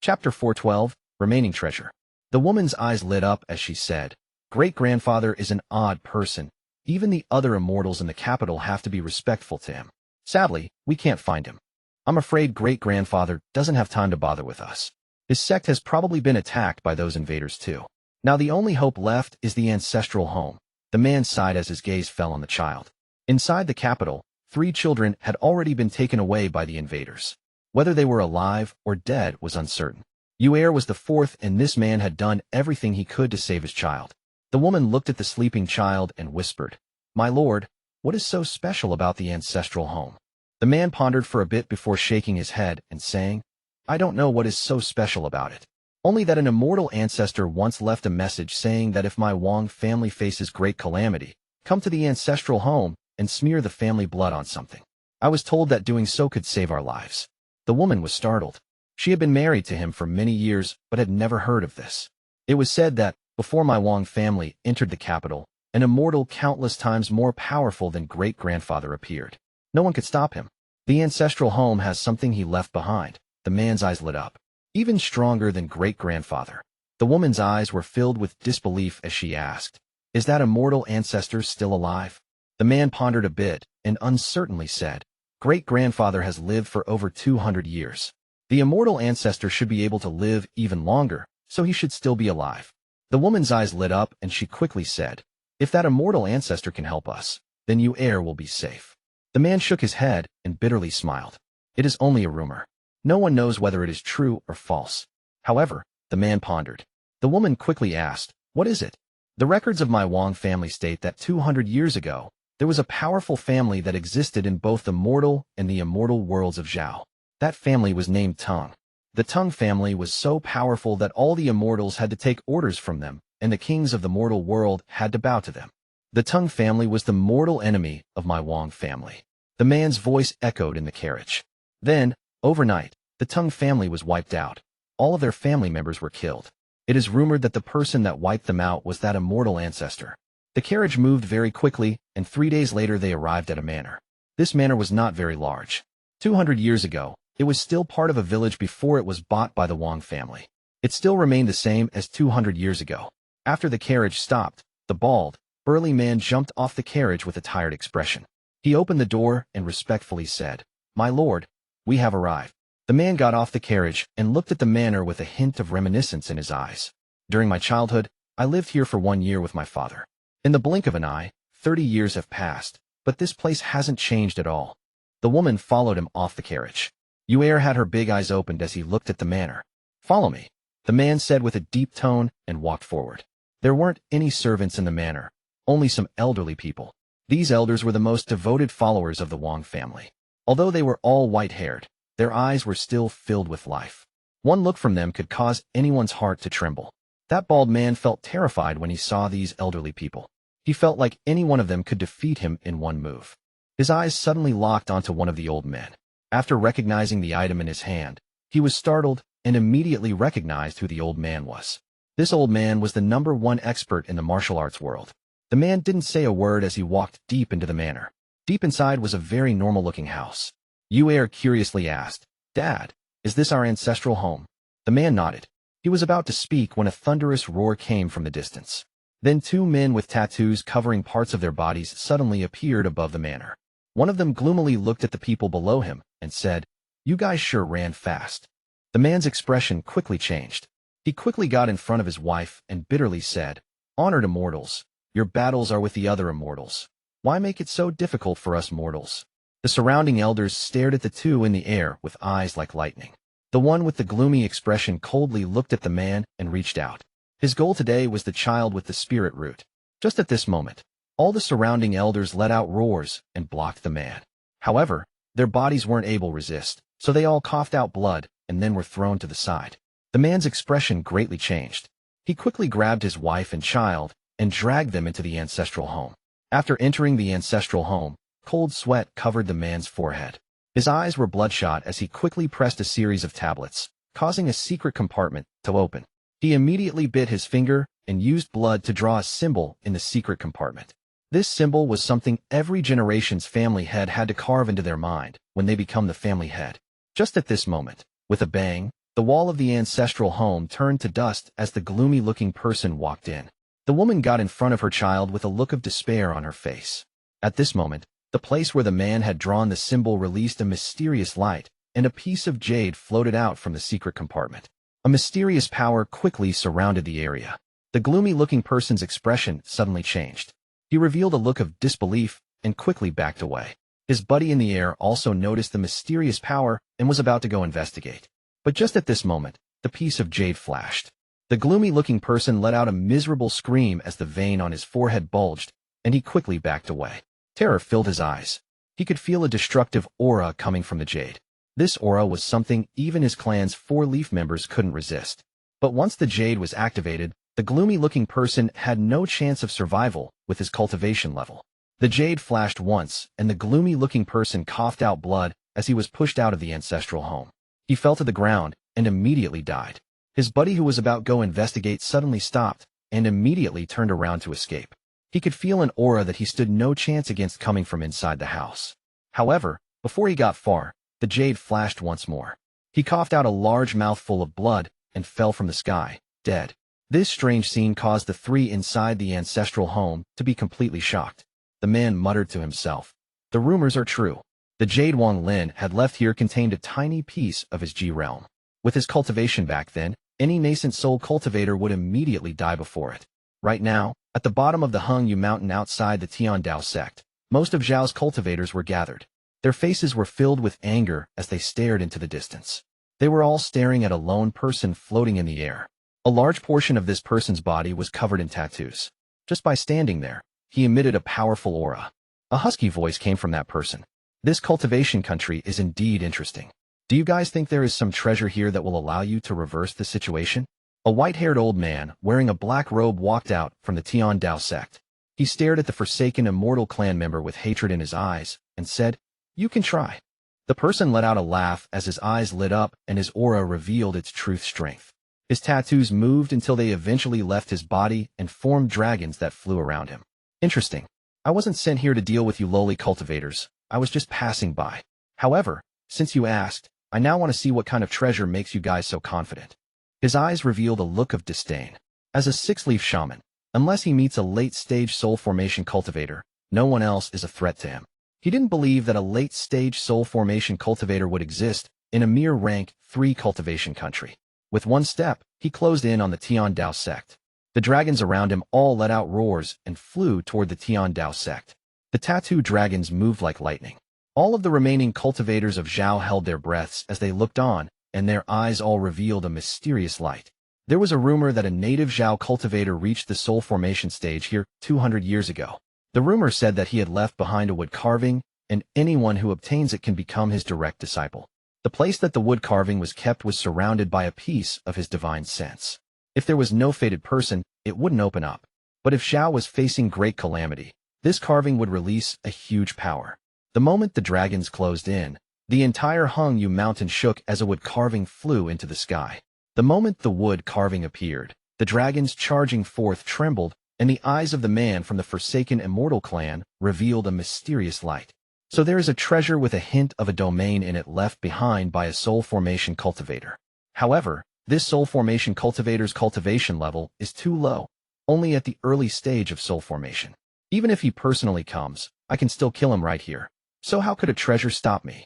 Chapter 412, Remaining Treasure. The woman's eyes lit up as she said, Great-grandfather is an odd person. Even the other immortals in the capital have to be respectful to him. Sadly, we can't find him. I'm afraid great-grandfather doesn't have time to bother with us. His sect has probably been attacked by those invaders too. Now the only hope left is the ancestral home. The man sighed as his gaze fell on the child. Inside the capital, 3 children had already been taken away by the invaders. Whether they were alive or dead was uncertain. Yu was the 4th, and this man had done everything he could to save his child. The woman looked at the sleeping child and whispered, My lord, what is so special about the ancestral home? The man pondered for a bit before shaking his head and saying, I don't know what is so special about it. Only that an immortal ancestor once left a message saying that if my Wang family faces great calamity, come to the ancestral home and smear the family blood on something. I was told that doing so could save our lives. The woman was startled. She had been married to him for many years but had never heard of this. It was said that, before my Wang family entered the capital, an immortal countless times more powerful than great-grandfather appeared. No one could stop him. The ancestral home has something he left behind. The man's eyes lit up. Even stronger than great-grandfather. The woman's eyes were filled with disbelief as she asked, Is that immortal ancestor still alive? The man pondered a bit and uncertainly said, Great-grandfather has lived for over 200 years. The immortal ancestor should be able to live even longer, so he should still be alive. The woman's eyes lit up and she quickly said, If that immortal ancestor can help us, then Yu will be safe. The man shook his head and bitterly smiled. It is only a rumor. No one knows whether it is true or false. However, the man pondered. The woman quickly asked, What is it? The records of my Wang family state that 200 years ago, there was a powerful family that existed in both the mortal and the immortal worlds of Zhao. That family was named Teng. The Teng family was so powerful that all the immortals had to take orders from them, and the kings of the mortal world had to bow to them. The Teng family was the mortal enemy of my Wang family. The man's voice echoed in the carriage. Then, Overnight, the Tung family was wiped out. All of their family members were killed. It is rumored that the person that wiped them out was that immortal ancestor. The carriage moved very quickly, and 3 days later they arrived at a manor. This manor was not very large. 200 years ago, it was still part of a village before it was bought by the Wang family. It still remained the same as 200 years ago. After the carriage stopped, the bald, burly man jumped off the carriage with a tired expression. He opened the door and respectfully said, "My lord, we have arrived." The man got off the carriage and looked at the manor with a hint of reminiscence in his eyes. "During my childhood, I lived here for 1 year with my father. In the blink of an eye, 30 years have passed, but this place hasn't changed at all." The woman followed him off the carriage. Yue had her big eyes opened as he looked at the manor. "Follow me," the man said with a deep tone and walked forward. There weren't any servants in the manor, only some elderly people. These elders were the most devoted followers of the Wang family. Although they were all white-haired, their eyes were still filled with life. One look from them could cause anyone's heart to tremble. That bald man felt terrified when he saw these elderly people. He felt like any one of them could defeat him in one move. His eyes suddenly locked onto one of the old men. After recognizing the item in his hand, he was startled and immediately recognized who the old man was. This old man was the #1 expert in the martial arts world. The man didn't say a word as he walked deep into the manor. Deep inside was a very normal-looking house. Yue curiously asked, "Dad, is this our ancestral home?" The man nodded. He was about to speak when a thunderous roar came from the distance. Then 2 men with tattoos covering parts of their bodies suddenly appeared above the manor. One of them gloomily looked at the people below him and said, "You guys sure ran fast." The man's expression quickly changed. He quickly got in front of his wife and bitterly said, "Honored immortals, your battles are with the other immortals. Why make it so difficult for us mortals?" The surrounding elders stared at the 2 in the air with eyes like lightning. The one with the gloomy expression coldly looked at the man and reached out. His goal today was the child with the spirit root. Just at this moment, all the surrounding elders let out roars and blocked the man. However, their bodies weren't able to resist, so they all coughed out blood and then were thrown to the side. The man's expression greatly changed. He quickly grabbed his wife and child and dragged them into the ancestral home. After entering the ancestral home, cold sweat covered the man's forehead. His eyes were bloodshot as he quickly pressed a series of tablets, causing a secret compartment to open. He immediately bit his finger and used blood to draw a symbol in the secret compartment. This symbol was something every generation's family head had to carve into their mind when they become the family head. Just at this moment, with a bang, the wall of the ancestral home turned to dust as the gloomy-looking person walked in. The woman got in front of her child with a look of despair on her face. At this moment, the place where the man had drawn the symbol released a mysterious light, and a piece of jade floated out from the secret compartment. A mysterious power quickly surrounded the area. The gloomy-looking person's expression suddenly changed. He revealed a look of disbelief and quickly backed away. His buddy in the air also noticed the mysterious power and was about to go investigate. But just at this moment, the piece of jade flashed. The gloomy-looking person let out a miserable scream as the vein on his forehead bulged, and he quickly backed away. Terror filled his eyes. He could feel a destructive aura coming from the jade. This aura was something even his clan's 4 leaf members couldn't resist. But once the jade was activated, the gloomy-looking person had no chance of survival with his cultivation level. The jade flashed once, and the gloomy-looking person coughed out blood as he was pushed out of the ancestral home. He fell to the ground and immediately died. His buddy who was about to go investigate suddenly stopped and immediately turned around to escape. He could feel an aura that he stood no chance against coming from inside the house. However, before he got far, the jade flashed once more. He coughed out a large mouthful of blood and fell from the sky, dead. This strange scene caused the 3 inside the ancestral home to be completely shocked. The man muttered to himself, "The rumors are true." The jade Wang Lin had left here contained a tiny piece of his Ji realm. With his cultivation back then, any nascent soul cultivator would immediately die before it. Right now, at the bottom of the Hengyu mountain outside the Tian Dao Sect, most of Zhao's cultivators were gathered. Their faces were filled with anger as they stared into the distance. They were all staring at a lone person floating in the air. A large portion of this person's body was covered in tattoos. Just by standing there, he emitted a powerful aura. A husky voice came from that person. "This cultivation country is indeed interesting. Do you guys think there is some treasure here that will allow you to reverse the situation?" A white-haired old man wearing a black robe walked out from the Tian Dao sect. He stared at the Forsaken Immortal Clan member with hatred in his eyes and said, "You can try." The person let out a laugh as his eyes lit up and his aura revealed its true strength. His tattoos moved until they eventually left his body and formed dragons that flew around him. Interesting. I wasn't sent here to deal with you lowly cultivators. I was just passing by. However, since you asked, I now want to see what kind of treasure makes you guys so confident. His eyes revealed a look of disdain. As a six-leaf shaman, unless he meets a late-stage soul formation cultivator, no one else is a threat to him. He didn't believe that a late-stage soul formation cultivator would exist in a mere rank 3 cultivation country. With one step, he closed in on the Tian Dao Sect. The dragons around him all let out roars and flew toward the Tian Dao Sect. The tattooed dragons moved like lightning. All of the remaining cultivators of Zhao held their breaths as they looked on, and their eyes all revealed a mysterious light. There was a rumor that a native Zhao cultivator reached the soul formation stage here 200 years ago. The rumor said that he had left behind a wood carving, and anyone who obtains it can become his direct disciple. The place that the wood carving was kept was surrounded by a piece of his divine sense. If there was no fated person, it wouldn't open up. But if Zhao was facing great calamity, this carving would release a huge power. The moment the dragons closed in, the entire Hengyu mountain shook as a wood carving flew into the sky. The moment the wood carving appeared, the dragons charging forth trembled, and the eyes of the man from the Forsaken Immortal Clan revealed a mysterious light. So there is a treasure with a hint of a domain in it left behind by a soul formation cultivator. However, this soul formation cultivator's cultivation level is too low, only at the early stage of soul formation. Even if he personally comes, I can still kill him right here. So how could a treasure stop me?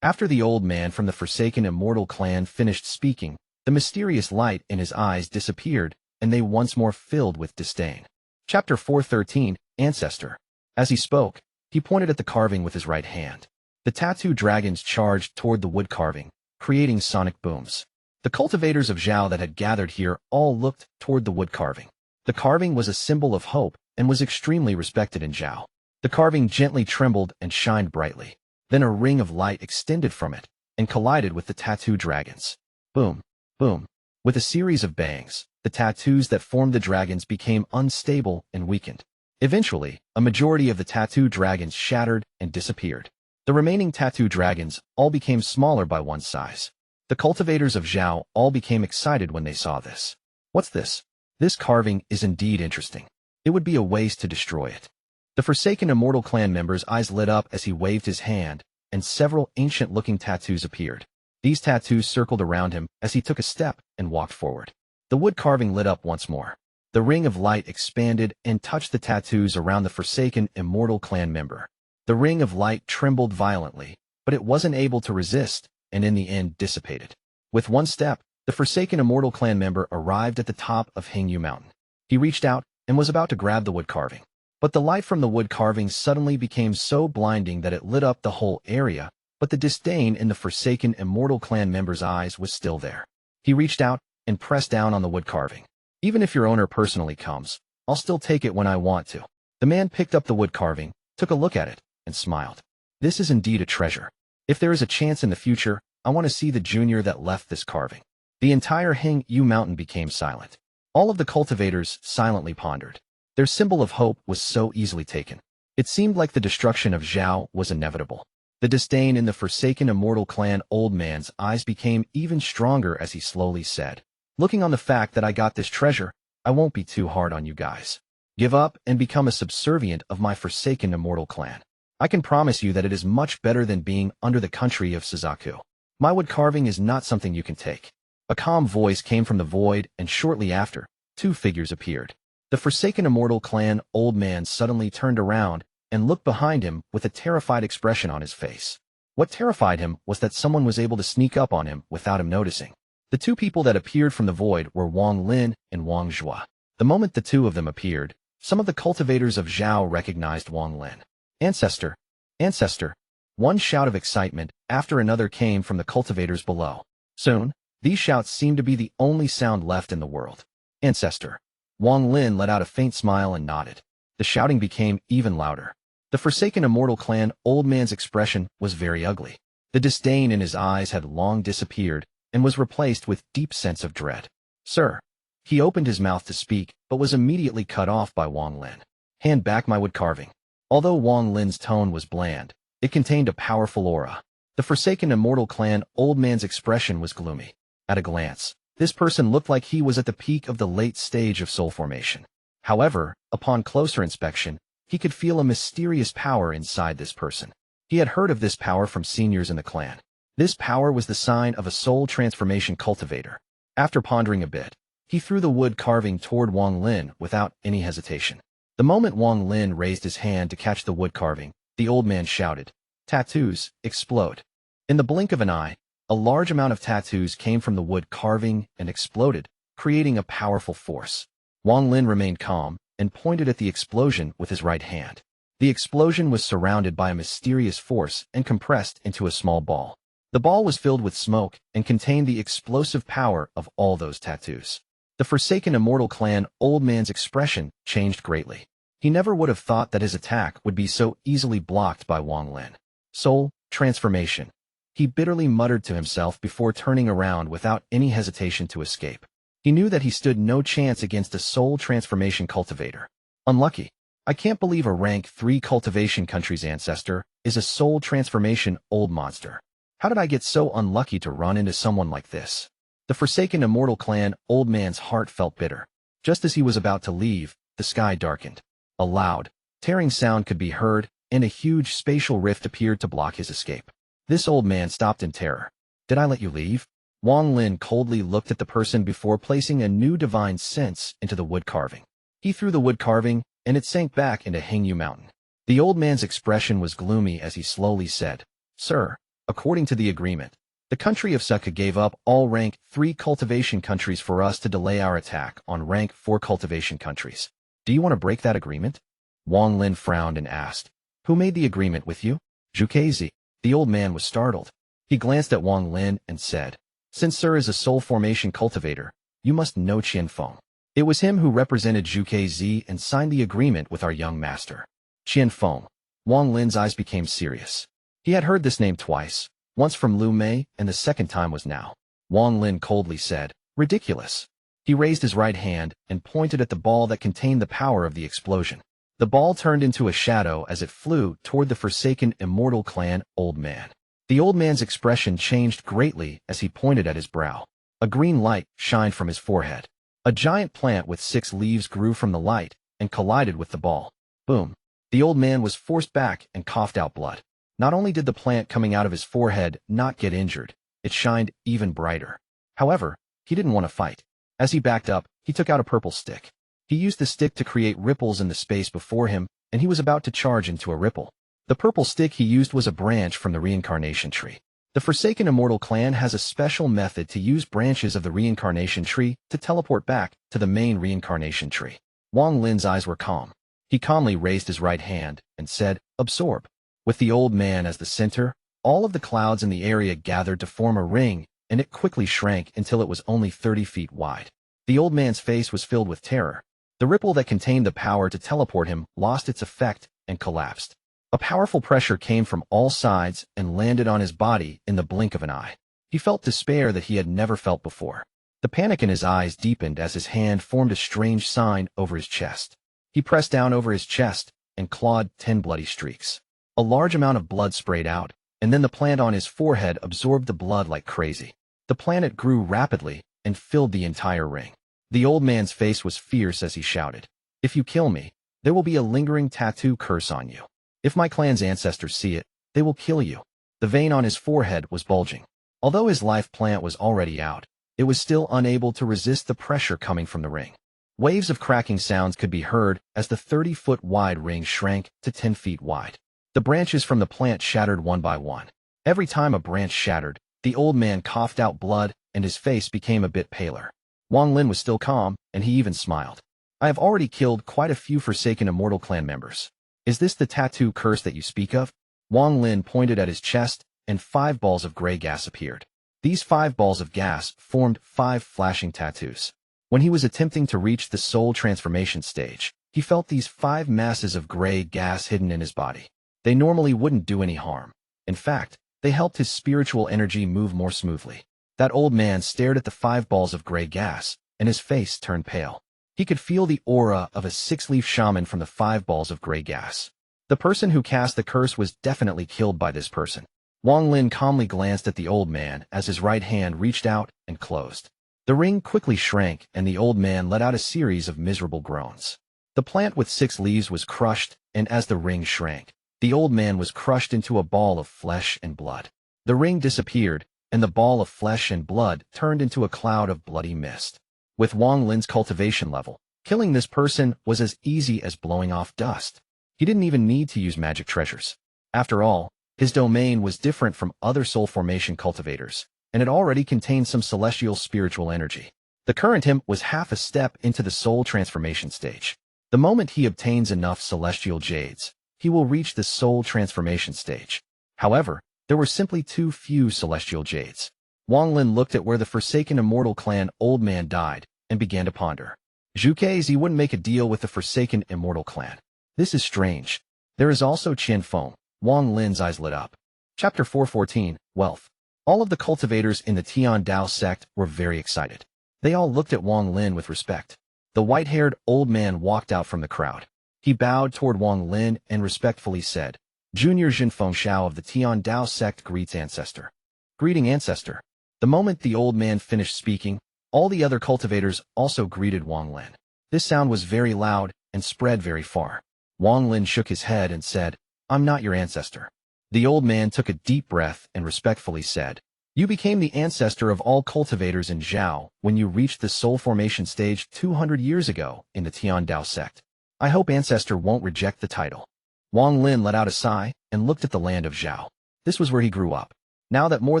After the old man from the Forsaken Immortal Clan finished speaking, the mysterious light in his eyes disappeared, and they once more filled with disdain. Chapter 413, Ancestor. As he spoke, he pointed at the carving with his right hand. The tattooed dragons charged toward the wood carving, creating sonic booms. The cultivators of Zhao that had gathered here all looked toward the wood carving. The carving was a symbol of hope and was extremely respected in Zhao. The carving gently trembled and shined brightly. Then a ring of light extended from it and collided with the tattooed dragons. Boom, boom. With a series of bangs, the tattoos that formed the dragons became unstable and weakened. Eventually, a majority of the tattooed dragons shattered and disappeared. The remaining tattooed dragons all became smaller by one size. The cultivators of Zhao all became excited when they saw this. What's this? This carving is indeed interesting. It would be a waste to destroy it. The Forsaken Immortal Clan member's eyes lit up as he waved his hand, and several ancient-looking tattoos appeared. These tattoos circled around him as he took a step and walked forward. The wood carving lit up once more. The ring of light expanded and touched the tattoos around the Forsaken Immortal Clan member. The ring of light trembled violently, but it wasn't able to resist, and in the end dissipated. With one step, the Forsaken Immortal Clan member arrived at the top of Hengyu Mountain. He reached out and was about to grab the wood carving. But the light from the wood carving suddenly became so blinding that it lit up the whole area, but the disdain in the Forsaken Immortal Clan member's eyes was still there. He reached out and pressed down on the wood carving. Even if your owner personally comes, I'll still take it when I want to. The man picked up the wood carving, took a look at it, and smiled. This is indeed a treasure. If there is a chance in the future, I want to see the junior that left this carving. The entire Hengyu Mountain became silent. All of the cultivators silently pondered. Their symbol of hope was so easily taken. It seemed like the destruction of Zhao was inevitable. The disdain in the Forsaken Immortal Clan old man's eyes became even stronger as he slowly said, "Looking on the fact that I got this treasure, I won't be too hard on you guys. Give up and become a subservient of my Forsaken Immortal Clan. I can promise you that it is much better than being under the country of Suzaku. My wood carving is not something you can take." A calm voice came from the void, and shortly after, 2 figures appeared. The Forsaken Immortal Clan old man suddenly turned around and looked behind him with a terrified expression on his face. What terrified him was that someone was able to sneak up on him without him noticing. The 2 people that appeared from the void were Wang Lin and Wang Zhua. The moment the 2 of them appeared, some of the cultivators of Zhao recognized Wang Lin. "Ancestor! Ancestor!" One shout of excitement after another came from the cultivators below. Soon, these shouts seemed to be the only sound left in the world. "Ancestor!" Wang Lin let out a faint smile and nodded. The shouting became even louder. The Forsaken Immortal Clan old man's expression was very ugly. The disdain in his eyes had long disappeared and was replaced with deep sense of dread. "Sir." He opened his mouth to speak, but was immediately cut off by Wang Lin. "Hand back my wood carving." Although Wang Lin's tone was bland, it contained a powerful aura. The Forsaken Immortal Clan old man's expression was gloomy. At a glance, this person looked like he was at the peak of the late stage of soul formation. However, upon closer inspection, he could feel a mysterious power inside this person. He had heard of this power from seniors in the clan. This power was the sign of a soul transformation cultivator. After pondering a bit, he threw the wood carving toward Wang Lin without any hesitation. The moment Wang Lin raised his hand to catch the wood carving, the old man shouted, "Tattoos, explode." In the blink of an eye, a large amount of tattoos came from the wood carving and exploded, creating a powerful force. Wang Lin remained calm and pointed at the explosion with his right hand. The explosion was surrounded by a mysterious force and compressed into a small ball. The ball was filled with smoke and contained the explosive power of all those tattoos. The Forsaken Immortal Clan old man's expression changed greatly. He never would have thought that his attack would be so easily blocked by Wang Lin. Soul transformation. He bitterly muttered to himself before turning around without any hesitation to escape. He knew that he stood no chance against a soul transformation cultivator. Unlucky. I can't believe a rank 3 cultivation country's ancestor is a soul transformation old monster. How did I get so unlucky to run into someone like this? The Forsaken Immortal Clan old man's heart felt bitter. Just as he was about to leave, the sky darkened. A loud, tearing sound could be heard, and a huge spatial rift appeared to block his escape. This old man stopped in terror. "Did I let you leave?" Wang Lin coldly looked at the person before placing a new divine sense into the wood carving. He threw the wood carving, and it sank back into Hengyu Mountain. The old man's expression was gloomy as he slowly said, "Sir, according to the agreement, the country of Suzaku gave up all rank 3 cultivation countries for us to delay our attack on rank 4 cultivation countries. Do you want to break that agreement?" Wang Lin frowned and asked, "Who made the agreement with you?" "Zhuque Zi." The old man was startled. He glanced at Wang Lin and said, "Since Sir is a soul formation cultivator, you must know Feng. It was him who represented Zhuque Zi and signed the agreement with our young master." Feng. Wang Lin's eyes became serious. He had heard this name twice, once from Liu Mei and the second time was now. Wang Lin coldly said, "Ridiculous." He raised his right hand and pointed at the ball that contained the power of the explosion. The ball turned into a shadow as it flew toward the Forsaken Immortal Clan old man. The old man's expression changed greatly as he pointed at his brow. A green light shined from his forehead. A giant plant with 6 leaves grew from the light and collided with the ball. Boom. The old man was forced back and coughed out blood. Not only did the plant coming out of his forehead not get injured, it shined even brighter. However, he didn't want to fight. As he backed up, he took out a purple stick. He used the stick to create ripples in the space before him, and he was about to charge into a ripple. The purple stick he used was a branch from the reincarnation tree. The Forsaken Immortal Clan has a special method to use branches of the reincarnation tree to teleport back to the main reincarnation tree. Wang Lin's eyes were calm. He calmly raised his right hand and said, "Absorb." With the old man as the center, all of the clouds in the area gathered to form a ring, and it quickly shrank until it was only 30 feet wide. The old man's face was filled with terror. The ripple that contained the power to teleport him lost its effect and collapsed. A powerful pressure came from all sides and landed on his body in the blink of an eye. He felt despair that he had never felt before. The panic in his eyes deepened as his hand formed a strange sign over his chest. He pressed down over his chest and clawed 10 bloody streaks. A large amount of blood sprayed out, and then the plant on his forehead absorbed the blood like crazy. The planet grew rapidly and filled the entire ring. The old man's face was fierce as he shouted, "If you kill me, there will be a lingering tattoo curse on you. If my clan's ancestors see it, they will kill you." The vein on his forehead was bulging. Although his life plant was already out, it was still unable to resist the pressure coming from the ring. Waves of cracking sounds could be heard as the 30-foot wide ring shrank to 10 feet wide. The branches from the plant shattered one by one. Every time a branch shattered, the old man coughed out blood and his face became a bit paler. Wang Lin was still calm, and he even smiled. "I have already killed quite a few Forsaken Immortal Clan members. Is this the tattoo curse that you speak of?" Wang Lin pointed at his chest, and 5 balls of gray gas appeared. These 5 balls of gas formed 5 flashing tattoos. When he was attempting to reach the soul transformation stage, he felt these 5 masses of gray gas hidden in his body. They normally wouldn't do any harm. In fact, they helped his spiritual energy move more smoothly. That old man stared at the 5 balls of gray gas, and his face turned pale. He could feel the aura of a 6-leaf shaman from the 5 balls of gray gas. The person who cast the curse was definitely killed by this person. Wang Lin calmly glanced at the old man as his right hand reached out and closed. The ring quickly shrank, and the old man let out a series of miserable groans. The plant with 6 leaves was crushed, and as the ring shrank, the old man was crushed into a ball of flesh and blood. The ring disappeared, and the ball of flesh and blood turned into a cloud of bloody mist. With Wang Lin's cultivation level, killing this person was as easy as blowing off dust. He didn't even need to use magic treasures. After all, his domain was different from other soul formation cultivators, and it already contained some celestial spiritual energy. The current him was half a step into the soul transformation stage. The moment he obtains enough celestial jades, he will reach the soul transformation stage. However, there were simply too few celestial jades. Wang Lin looked at where the Forsaken Immortal Clan old man died and began to ponder. Zhuque Zi wouldn't make a deal with the Forsaken Immortal Clan. This is strange. There is also Feng. Wang Lin's eyes lit up. Chapter 414, Wealth. All of the cultivators in the Qian Dao Sect were very excited. They all looked at Wang Lin with respect. The white-haired old man walked out from the crowd. He bowed toward Wang Lin and respectfully said, Junior Feng Xiao of the Qian Dao Sect greets Ancestor. Greeting Ancestor. The moment the old man finished speaking, all the other cultivators also greeted Wang Lin. This sound was very loud and spread very far. Wang Lin shook his head and said, I'm not your ancestor. The old man took a deep breath and respectfully said, You became the ancestor of all cultivators in Zhao when you reached the soul formation stage 200 years ago in the Qian Dao Sect. I hope Ancestor won't reject the title. Wang Lin let out a sigh and looked at the land of Zhao. This was where he grew up. Now that more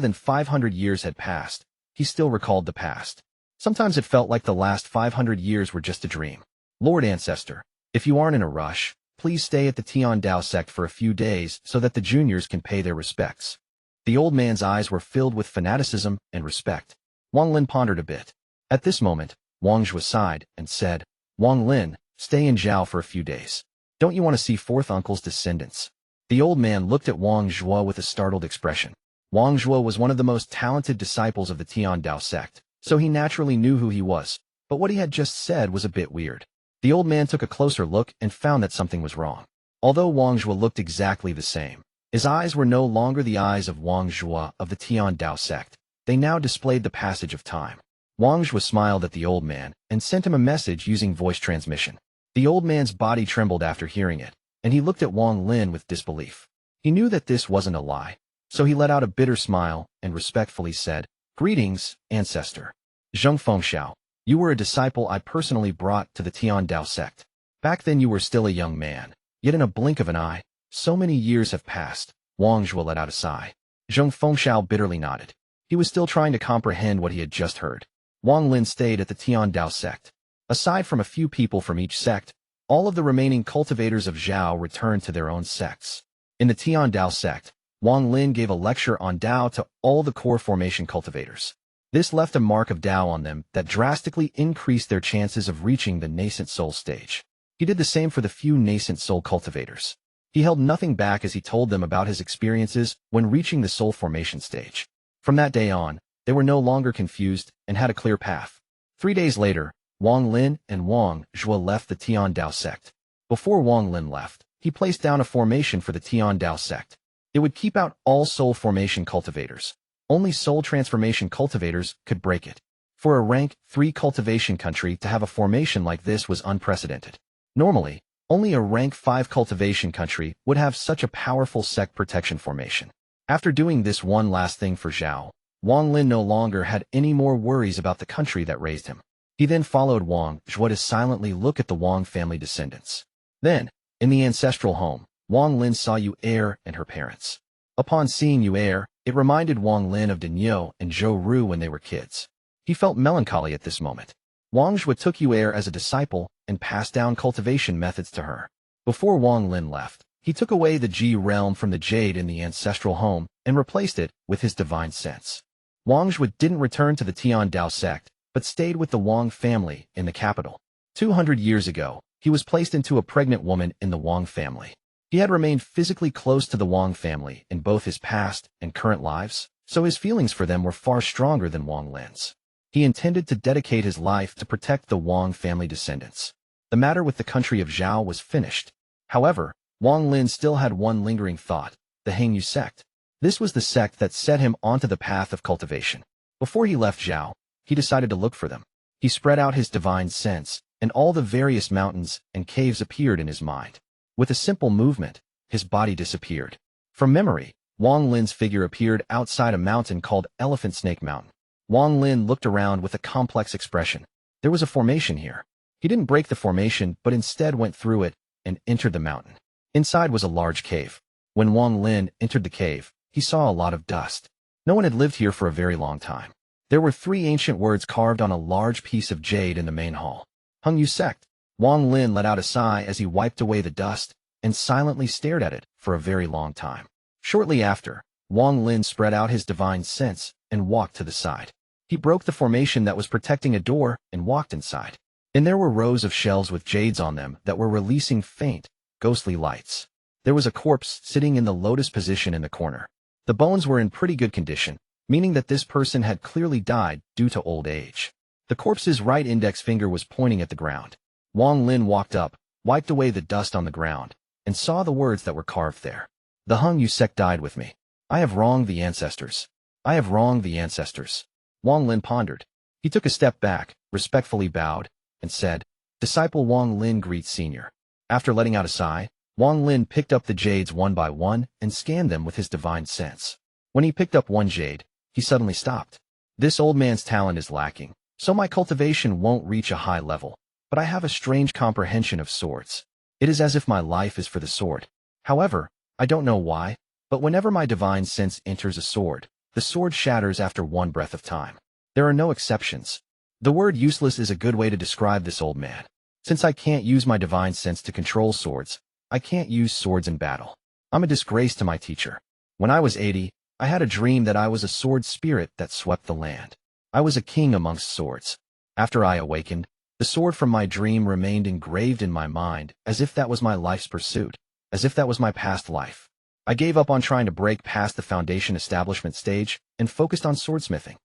than 500 years had passed, he still recalled the past. Sometimes it felt like the last 500 years were just a dream. Lord Ancestor, if you aren't in a rush, please stay at the Qian Dao Sect for a few days so that the juniors can pay their respects. The old man's eyes were filled with fanaticism and respect. Wang Lin pondered a bit. At this moment, Wang Zhuo sighed and said, Wang Lin, stay in Zhao for a few days. Don't you want to see fourth uncle's descendants? The old man looked at Wang Zhuo with a startled expression. Wang Zhuo was one of the most talented disciples of the Qian Dao Sect, so he naturally knew who he was, but what he had just said was a bit weird. The old man took a closer look and found that something was wrong. Although Wang Zhuo looked exactly the same, his eyes were no longer the eyes of Wang Zhuo of the Qian Dao Sect. They now displayed the passage of time. Wang Zhuo smiled at the old man and sent him a message using voice transmission. The old man's body trembled after hearing it, and he looked at Wang Lin with disbelief. He knew that this wasn't a lie, so he let out a bitter smile and respectfully said, Greetings, Ancestor. Feng Xiao, you were a disciple I personally brought to the Qian Dao Sect. Back then you were still a young man, yet in a blink of an eye, so many years have passed. Wang Zhuo let out a sigh. Feng Xiao bitterly nodded. He was still trying to comprehend what he had just heard. Wang Lin stayed at the Qian Dao Sect. Aside from a few people from each sect, all of the remaining cultivators of Zhao returned to their own sects. In the Qian Dao Sect, Wang Lin gave a lecture on Dao to all the core formation cultivators. This left a mark of Dao on them that drastically increased their chances of reaching the nascent soul stage. He did the same for the few nascent soul cultivators. He held nothing back as he told them about his experiences when reaching the soul formation stage. From that day on, they were no longer confused and had a clear path. 3 days later, Wang Lin and Wang Zhuo left the Qian Dao Sect. Before Wang Lin left, he placed down a formation for the Qian Dao Sect. It would keep out all soul formation cultivators. Only soul transformation cultivators could break it. For a rank 3 cultivation country to have a formation like this was unprecedented. Normally, only a rank 5 cultivation country would have such a powerful sect protection formation. After doing this one last thing for Zhao, Wang Lin no longer had any more worries about the country that raised him. He then followed Wang Zhuo to silently look at the Wang family descendants. Then, in the ancestral home, Wang Lin saw Yu Er and her parents. Upon seeing Yu Er, it reminded Wang Lin of Denyo and Zhou Ru when they were kids. He felt melancholy at this moment. Wang Zhuo took Yu Er as a disciple and passed down cultivation methods to her. Before Wang Lin left, he took away the Ji realm from the jade in the ancestral home and replaced it with his divine sense. Wang Zhuo didn't return to the Qian Dao Sect, but stayed with the Wang family in the capital. 200 years ago, he was placed into a pregnant woman in the Wang family. He had remained physically close to the Wang family in both his past and current lives, so his feelings for them were far stronger than Wang Lin's. He intended to dedicate his life to protect the Wang family descendants. The matter with the country of Zhao was finished. However, Wang Lin still had one lingering thought, the Hangyu sect. This was the sect that set him onto the path of cultivation. Before he left Zhao, he decided to look for them. He spread out his divine sense, and all the various mountains and caves appeared in his mind. With a simple movement, his body disappeared. From memory, Wang Lin's figure appeared outside a mountain called Elephant Snake Mountain. Wang Lin looked around with a complex expression. There was a formation here. He didn't break the formation, but instead went through it and entered the mountain. Inside was a large cave. When Wang Lin entered the cave, he saw a lot of dust. No one had lived here for a very long time. There were 3 ancient words carved on a large piece of jade in the main hall. Hung Sect. Wang Lin let out a sigh as he wiped away the dust and silently stared at it for a very long time. Shortly after, Wang Lin spread out his divine sense and walked to the side. He broke the formation that was protecting a door and walked inside. And there were rows of shelves with jades on them that were releasing faint, ghostly lights. There was a corpse sitting in the lotus position in the corner. The bones were in pretty good condition, meaning that this person had clearly died due to old age. The corpse's right index finger was pointing at the ground. Wang Lin walked up, wiped away the dust on the ground, and saw the words that were carved there. The Hung Sect died with me. I have wronged the ancestors. I have wronged the ancestors. Wang Lin pondered. He took a step back, respectfully bowed, and said, Disciple Wang Lin greets Senior. After letting out a sigh, Wang Lin picked up the jades one by one and scanned them with his divine sense. When he picked up one jade, he suddenly stopped. This old man's talent is lacking, so my cultivation won't reach a high level, but I have a strange comprehension of swords. It is as if my life is for the sword. However, I don't know why, but whenever my divine sense enters a sword, the sword shatters after one breath of time. There are no exceptions. The word useless is a good way to describe this old man. Since I can't use my divine sense to control swords, I can't use swords in battle. I'm a disgrace to my teacher. When I was 80, I had a dream that I was a sword spirit that swept the land. I was a king amongst swords. After I awakened, the sword from my dream remained engraved in my mind as if that was my life's pursuit, as if that was my past life. I gave up on trying to break past the foundation establishment stage and focused on swordsmithing.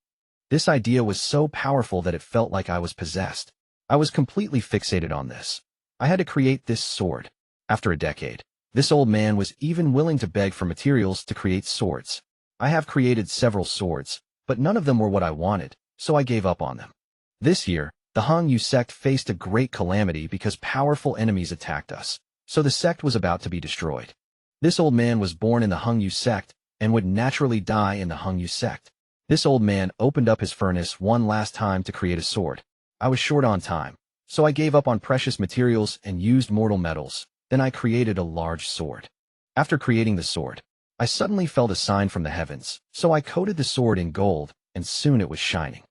This idea was so powerful that it felt like I was possessed. I was completely fixated on this. I had to create this sword. After a decade, this old man was even willing to beg for materials to create swords. I have created several swords, but none of them were what I wanted, so I gave up on them. This year, the Hung Sect faced a great calamity because powerful enemies attacked us, so the sect was about to be destroyed. This old man was born in the Hung Sect and would naturally die in the Hung Sect. This old man opened up his furnace one last time to create a sword. I was short on time, so I gave up on precious materials and used mortal metals. Then I created a large sword. After creating the sword, I suddenly felt a sign from the heavens, so I coated the sword in gold, and soon it was shining.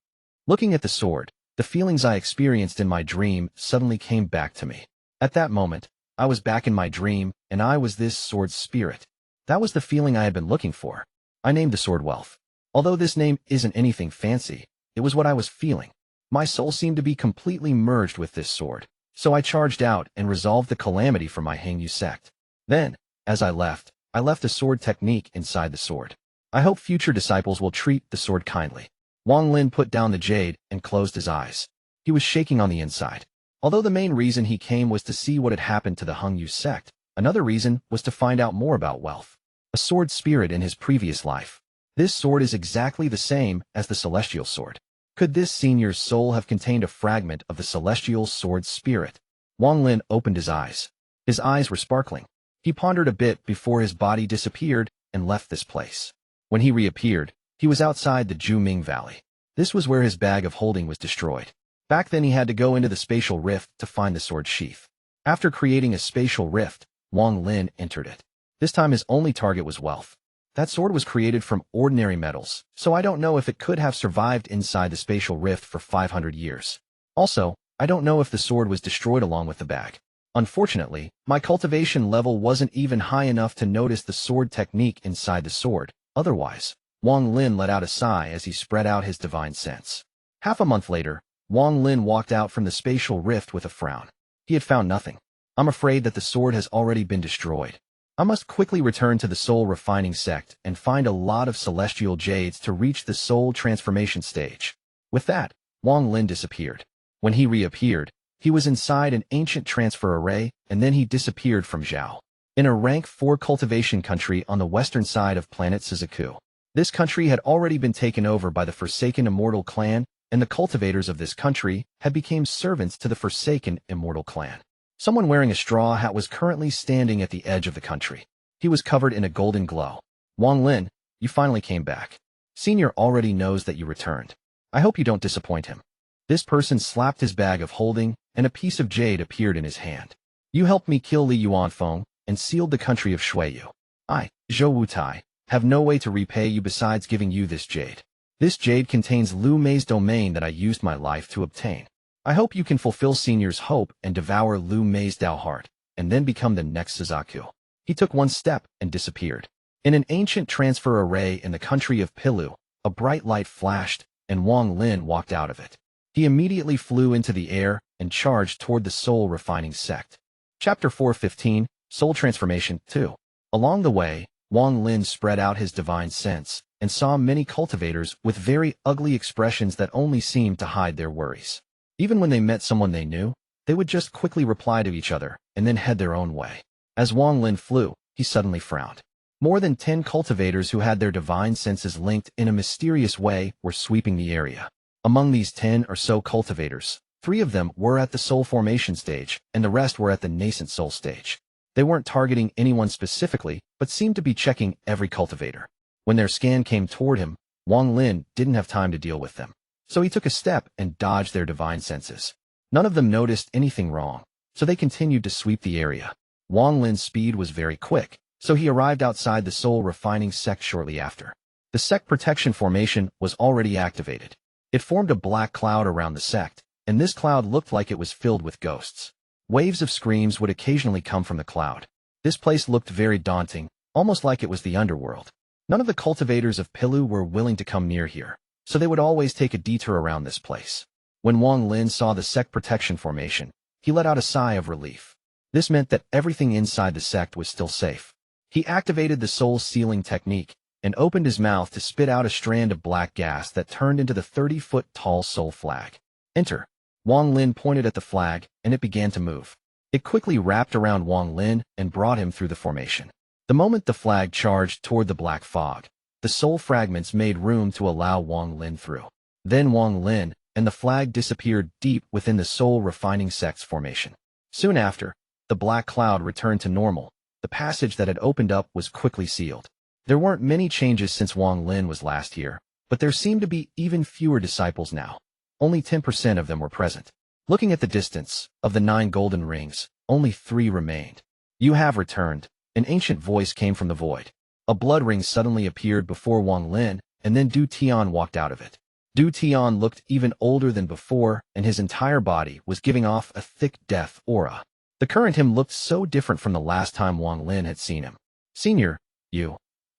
Looking at the sword, the feelings I experienced in my dream suddenly came back to me. At that moment, I was back in my dream, and I was this sword's spirit. That was the feeling I had been looking for. I named the sword Wealth. Although this name isn't anything fancy, it was what I was feeling. My soul seemed to be completely merged with this sword, so I charged out and resolved the calamity for my Hung Sect. Then, as I left a sword technique inside the sword. I hope future disciples will treat the sword kindly. Wang Lin put down the jade and closed his eyes. He was shaking on the inside. Although the main reason he came was to see what had happened to the Hung Sect, another reason was to find out more about Wealth, a sword spirit in his previous life. This sword is exactly the same as the celestial sword. Could this senior's soul have contained a fragment of the celestial sword's spirit? Wang Lin opened his eyes. His eyes were sparkling. He pondered a bit before his body disappeared and left this place. When he reappeared, he was outside the Juming Valley. This was where his bag of holding was destroyed. Back then he had to go into the spatial rift to find the sword sheath. After creating a spatial rift, Wang Lin entered it. This time his only target was Wealth. That sword was created from ordinary metals, so I don't know if it could have survived inside the spatial rift for 500 years. Also, I don't know if the sword was destroyed along with the bag. Unfortunately, my cultivation level wasn't even high enough to notice the sword technique inside the sword. Otherwise, Wang Lin let out a sigh as he spread out his divine sense. Half a month later, Wang Lin walked out from the spatial rift with a frown. He had found nothing. I'm afraid that the sword has already been destroyed. I must quickly return to the soul refining sect and find a lot of celestial jades to reach the soul transformation stage. With that, Wang Lin disappeared. When he reappeared, he was inside an ancient transfer array, and then he disappeared from Zhao. in a rank 4 cultivation country on the western side of planet Suzaku. This country had already been taken over by the Forsaken Immortal Clan, and the cultivators of this country had become servants to the Forsaken Immortal Clan. Someone wearing a straw hat was currently standing at the edge of the country. He was covered in a golden glow. Wang Lin, you finally came back. Senior already knows that you returned. I hope you don't disappoint him. This person slapped his bag of holding, and a piece of jade appeared in his hand. You helped me kill Li Yuanfeng and sealed the country of Shuiyu. I, Zhou Wutai, have no way to repay you besides giving you this jade. This jade contains Liu Mei's domain that I used my life to obtain. I hope you can fulfill Senior's hope and devour Liu Mei's Dao Heart, and then become the next Suzaku. He took one step and disappeared. In an ancient transfer array in the country of Pilu, a bright light flashed, and Wang Lin walked out of it. He immediately flew into the air and charged toward the soul refining sect. Chapter 4:15, Soul Transformation 2. Along the way, Wang Lin spread out his divine sense and saw many cultivators with very ugly expressions that only seemed to hide their worries. Even when they met someone they knew, they would just quickly reply to each other and then head their own way. As Wang Lin flew, he suddenly frowned. More than 10 cultivators who had their divine senses linked in a mysterious way were sweeping the area. Among these 10 or so cultivators, 3 of them were at the soul formation stage, and the rest were at the nascent soul stage. They weren't targeting anyone specifically, but seemed to be checking every cultivator. When their scan came toward him, Wang Lin didn't have time to deal with them. So he took a step and dodged their divine senses. None of them noticed anything wrong, so they continued to sweep the area. Wang Lin's speed was very quick, so he arrived outside the soul refining sect shortly after. The sect protection formation was already activated. It formed a black cloud around the sect, and this cloud looked like it was filled with ghosts. Waves of screams would occasionally come from the cloud. This place looked very daunting, almost like it was the underworld. None of the cultivators of Pilu were willing to come near here, so they would always take a detour around this place. When Wang Lin saw the sect protection formation, he let out a sigh of relief. This meant that everything inside the sect was still safe. He activated the soul sealing technique and opened his mouth to spit out a strand of black gas that turned into the 30-foot-tall soul flag. Enter. Wang Lin pointed at the flag, and it began to move. It quickly wrapped around Wang Lin and brought him through the formation. The moment the flag charged toward the black fog, the soul fragments made room to allow Wang Lin through. Then Wang Lin and the flag disappeared deep within the soul refining sect's formation. Soon after, the black cloud returned to normal. The passage that had opened up was quickly sealed. There weren't many changes since Wang Lin was last here, but there seemed to be even fewer disciples now. Only 10% of them were present. Looking at the distance, of the 9 golden rings, only 3 remained. You have returned. An ancient voice came from the void. A blood ring suddenly appeared before Wang Lin, and then Du Tian walked out of it. Du Tian looked even older than before, and his entire body was giving off a thick death aura. The current him looked so different from the last time Wang Lin had seen him. Senior, you.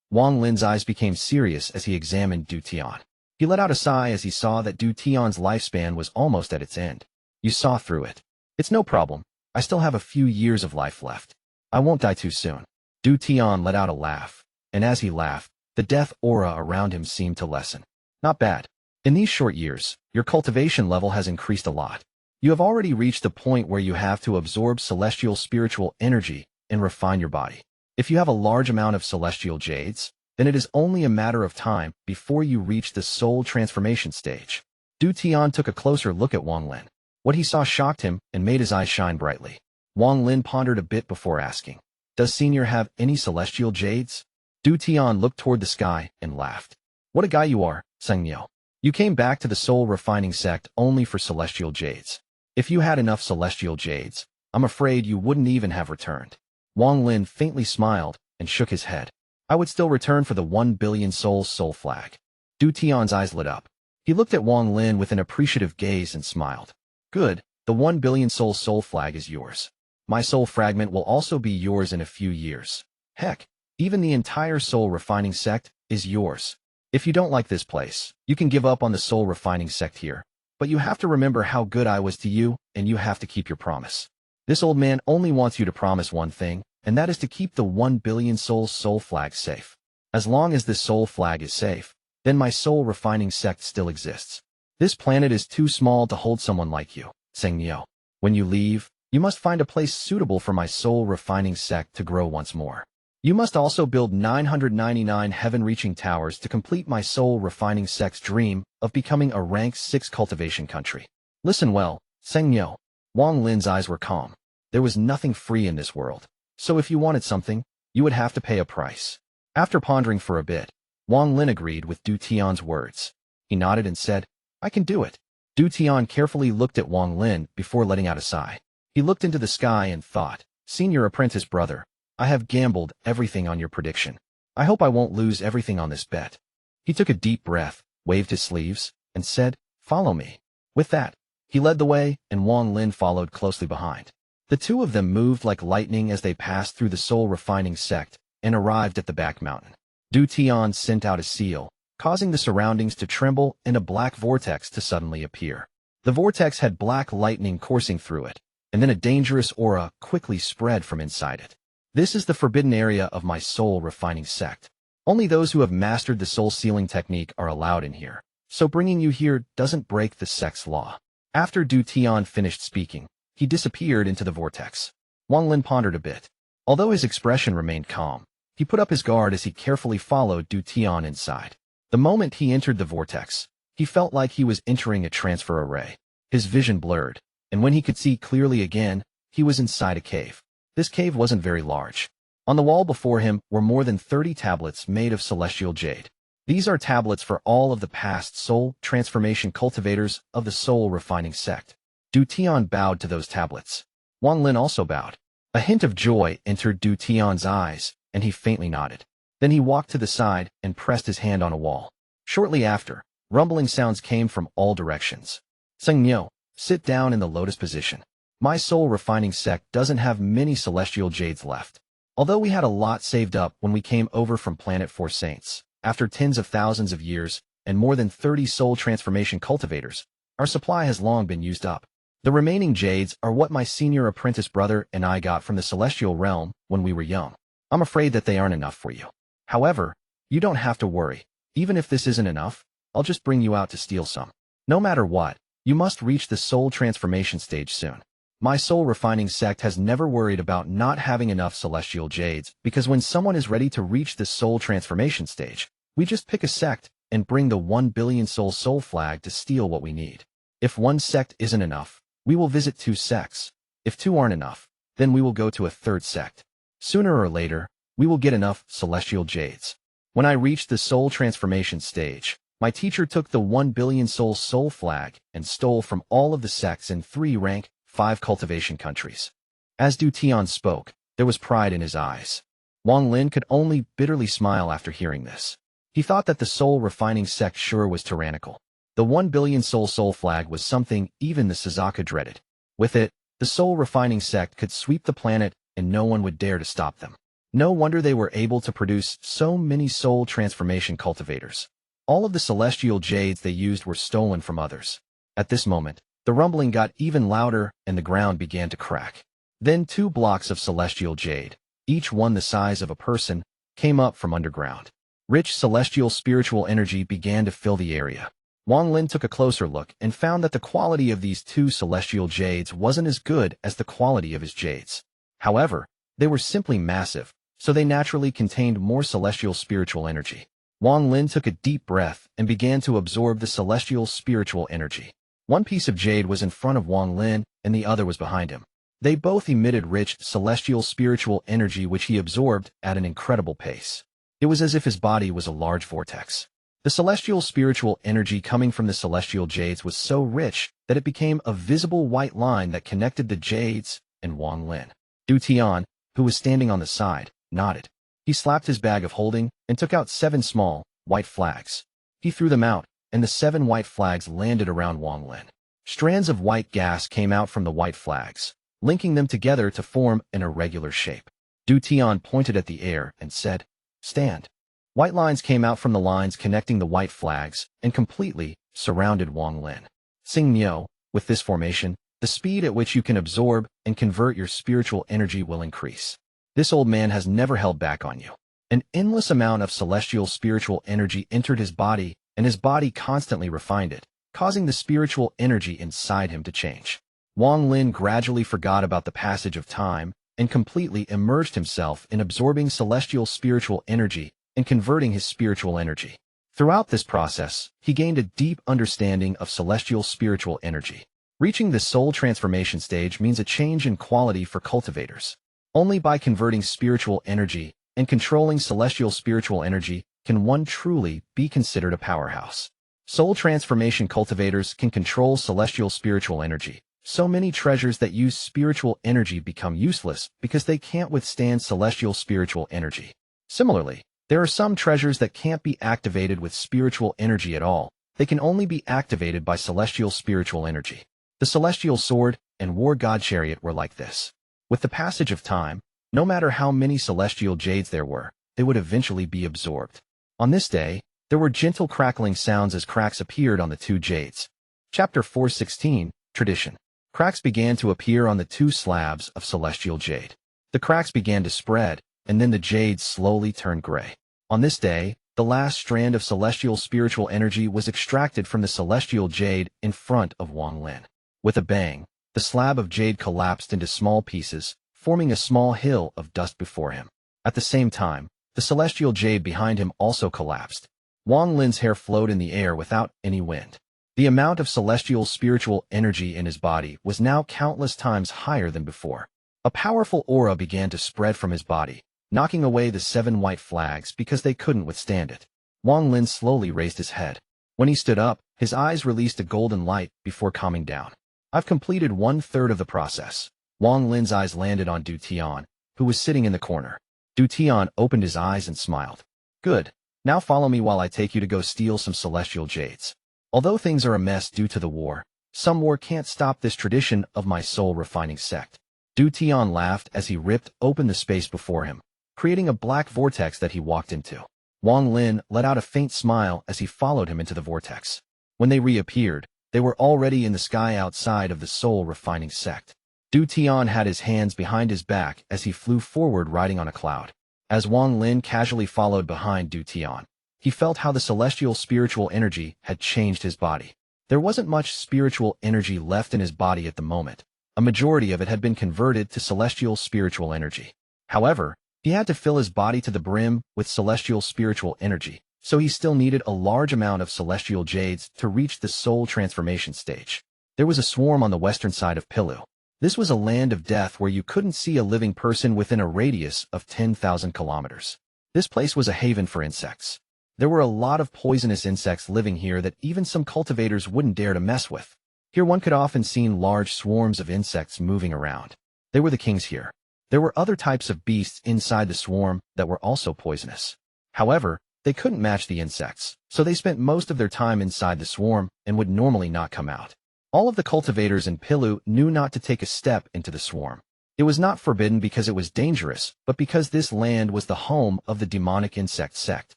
Wang Lin's eyes became serious as he examined Du Tian. He let out a sigh as he saw that Du Tian's lifespan was almost at its end. You saw through it. It's no problem. I still have a few years of life left. I won't die too soon. Du Tian let out a laugh, and as he laughed, the death aura around him seemed to lessen. Not bad. In these short years, your cultivation level has increased a lot. You have already reached the point where you have to absorb celestial spiritual energy and refine your body. If you have a large amount of celestial jades, then it is only a matter of time before you reach the soul transformation stage. Du Tian took a closer look at Wang Lin. What he saw shocked him and made his eyes shine brightly. Wang Lin pondered a bit before asking, "Does Senior have any celestial jades?" Du Tian looked toward the sky and laughed. "What a guy you are, Sengniu. You came back to the soul refining sect only for celestial jades. If you had enough celestial jades, I'm afraid you wouldn't even have returned." Wang Lin faintly smiled and shook his head. "I would still return for the 1 billion souls soul flag." Du Tian's eyes lit up. He looked at Wang Lin with an appreciative gaze and smiled. "Good, the 1 billion soul flag is yours. My soul fragment will also be yours in a few years. Heck, even the entire soul refining sect is yours. If you don't like this place, you can give up on the soul refining sect here. But you have to remember how good I was to you, and you have to keep your promise. This old man only wants you to promise one thing, and that is to keep the 1 billion soul flag safe. As long as this soul flag is safe, then my soul refining sect still exists. This planet is too small to hold someone like you, Sengniu. When you leave, You must find a place suitable for my soul-refining sect to grow once more. You must also build 999 heaven-reaching towers to complete my soul-refining sect's dream of becoming a rank 6 cultivation country. Listen well, Sengyo. Wang Lin's eyes were calm. There was nothing free in this world. So if you wanted something, you would have to pay a price. After pondering for a bit, Wang Lin agreed with Du Tian's words. He nodded and said, I can do it. Du Tian carefully looked at Wang Lin before letting out a sigh. He looked into the sky and thought, Senior apprentice brother, I have gambled everything on your prediction. I hope I won't lose everything on this bet. He took a deep breath, waved his sleeves, and said, Follow me. With that, he led the way, and Wang Lin followed closely behind. The two of them moved like lightning as they passed through the soul-refining sect and arrived at the back mountain. Du Tian sent out a seal, causing the surroundings to tremble and a black vortex to suddenly appear. The vortex had black lightning coursing through it, and then a dangerous aura quickly spread from inside it. This is the forbidden area of my soul-refining sect. Only those who have mastered the soul-sealing technique are allowed in here, so bringing you here doesn't break the sect's law. After Du Tian finished speaking, he disappeared into the vortex. Wang Lin pondered a bit. Although his expression remained calm, he put up his guard as he carefully followed Du Tian inside. The moment he entered the vortex, he felt like he was entering a transfer array. His vision blurred, and when he could see clearly again, he was inside a cave. This cave wasn't very large. On the wall before him were more than 30 tablets made of celestial jade. These are tablets for all of the past soul transformation cultivators of the soul-refining sect. Du Tian bowed to those tablets. Wang Lin also bowed. A hint of joy entered Du Tian's eyes, and he faintly nodded. Then he walked to the side and pressed his hand on a wall. Shortly after, rumbling sounds came from all directions. Sengyo, sit down in the lotus position. My soul-refining sect doesn't have many celestial jades left. Although we had a lot saved up when we came over from Planet 4 Saints, after tens of thousands of years and more than 30 soul transformation cultivators, our supply has long been used up. The remaining jades are what my senior apprentice brother and I got from the celestial realm when we were young. I'm afraid that they aren't enough for you. However, you don't have to worry. Even if this isn't enough, I'll just bring you out to steal some. No matter what, you must reach the soul transformation stage soon. My soul-refining sect has never worried about not having enough celestial jades, because when someone is ready to reach the soul transformation stage, we just pick a sect and bring the 1 billion soul flag to steal what we need. If one sect isn't enough, we will visit 2 sects. If 2 aren't enough, then we will go to a 3rd sect. Sooner or later, we will get enough celestial jades. When I reached the soul transformation stage, my teacher took the 1 billion soul flag and stole from all of the sects in 3 rank 5 cultivation countries. As Du Tian spoke, there was pride in his eyes. Wang Lin could only bitterly smile after hearing this. He thought that the soul-refining sect sure was tyrannical. The 1 billion soul flag was something even the Suzaku dreaded. With it, the soul-refining sect could sweep the planet and no one would dare to stop them. No wonder they were able to produce so many soul transformation cultivators. All of the celestial jades they used were stolen from others. At this moment, the rumbling got even louder and the ground began to crack. Then 2 blocks of celestial jade, each one the size of a person, came up from underground. Rich celestial spiritual energy began to fill the area. Wang Lin took a closer look and found that the quality of these 2 celestial jades wasn't as good as the quality of his jades. However, they were simply massive, so they naturally contained more celestial spiritual energy. Wang Lin took a deep breath and began to absorb the celestial spiritual energy. One piece of jade was in front of Wang Lin and the other was behind him. They both emitted rich celestial spiritual energy which he absorbed at an incredible pace. It was as if his body was a large vortex. The celestial spiritual energy coming from the celestial jades was so rich that it became a visible white line that connected the jades and Wang Lin. Du Tian, who was standing on the side, nodded. He slapped his bag of holding and took out 7 small, white flags. He threw them out, and the 7 white flags landed around Wang Lin. Strands of white gas came out from the white flags, linking them together to form an irregular shape. Du Tian pointed at the air and said, "Stand." White lines came out from the lines connecting the white flags and completely surrounded Wang Lin. Sing Miao, with this formation, the speed at which you can absorb and convert your spiritual energy will increase. This old man has never held back on you. An endless amount of celestial spiritual energy entered his body, and his body constantly refined it, causing the spiritual energy inside him to change. Wang Lin gradually forgot about the passage of time and completely immersed himself in absorbing celestial spiritual energy and converting his spiritual energy. Throughout this process, he gained a deep understanding of celestial spiritual energy. Reaching the soul transformation stage means a change in quality for cultivators. Only by converting spiritual energy and controlling celestial spiritual energy can one truly be considered a powerhouse. Soul transformation cultivators can control celestial spiritual energy. So many treasures that use spiritual energy become useless because they can't withstand celestial spiritual energy. Similarly, there are some treasures that can't be activated with spiritual energy at all. They can only be activated by celestial spiritual energy. The Celestial Sword and War God Chariot were like this. With the passage of time, no matter how many celestial jades there were, they would eventually be absorbed. On this day, there were gentle crackling sounds as cracks appeared on the two jades. Chapter 416, Tradition. Cracks began to appear on the two slabs of celestial jade. The cracks began to spread, and then the jade slowly turned gray. On this day, the last strand of celestial spiritual energy was extracted from the celestial jade in front of Wang Lin. With a bang, the slab of jade collapsed into small pieces, forming a small hill of dust before him. At the same time, the celestial jade behind him also collapsed. Wang Lin's hair flowed in the air without any wind. The amount of celestial spiritual energy in his body was now countless times higher than before. A powerful aura began to spread from his body, knocking away the 7 white flags because they couldn't withstand it. Wang Lin slowly raised his head. When he stood up, his eyes released a golden light before calming down. I've completed 1/3 of the process. Wang Lin's eyes landed on Du Tian, who was sitting in the corner. Du Tian opened his eyes and smiled. Good. Now follow me while I take you to go steal some celestial jades. Although things are a mess due to the war, some war can't stop this tradition of my soul-refining sect. Du Tian laughed as he ripped open the space before him, creating a black vortex that he walked into. Wang Lin let out a faint smile as he followed him into the vortex. When they reappeared, they were already in the sky outside of the soul-refining sect. Du Tian had his hands behind his back as he flew forward riding on a cloud. As Wang Lin casually followed behind Du Tian, he felt how the celestial spiritual energy had changed his body. There wasn't much spiritual energy left in his body at the moment. A majority of it had been converted to celestial spiritual energy. However, he had to fill his body to the brim with celestial spiritual energy, so he still needed a large amount of celestial jades to reach the soul transformation stage. There was a swarm on the western side of Pilu. This was a land of death where you couldn't see a living person within a radius of 10,000 kilometers. This place was a haven for insects. There were a lot of poisonous insects living here that even some cultivators wouldn't dare to mess with. Here one could often see large swarms of insects moving around. They were the kings here. There were other types of beasts inside the swarm that were also poisonous. However, they couldn't match the insects, so they spent most of their time inside the swarm and would normally not come out. All of the cultivators in Pilu knew not to take a step into the swarm. It was not forbidden because it was dangerous, but because this land was the home of the demonic insect sect.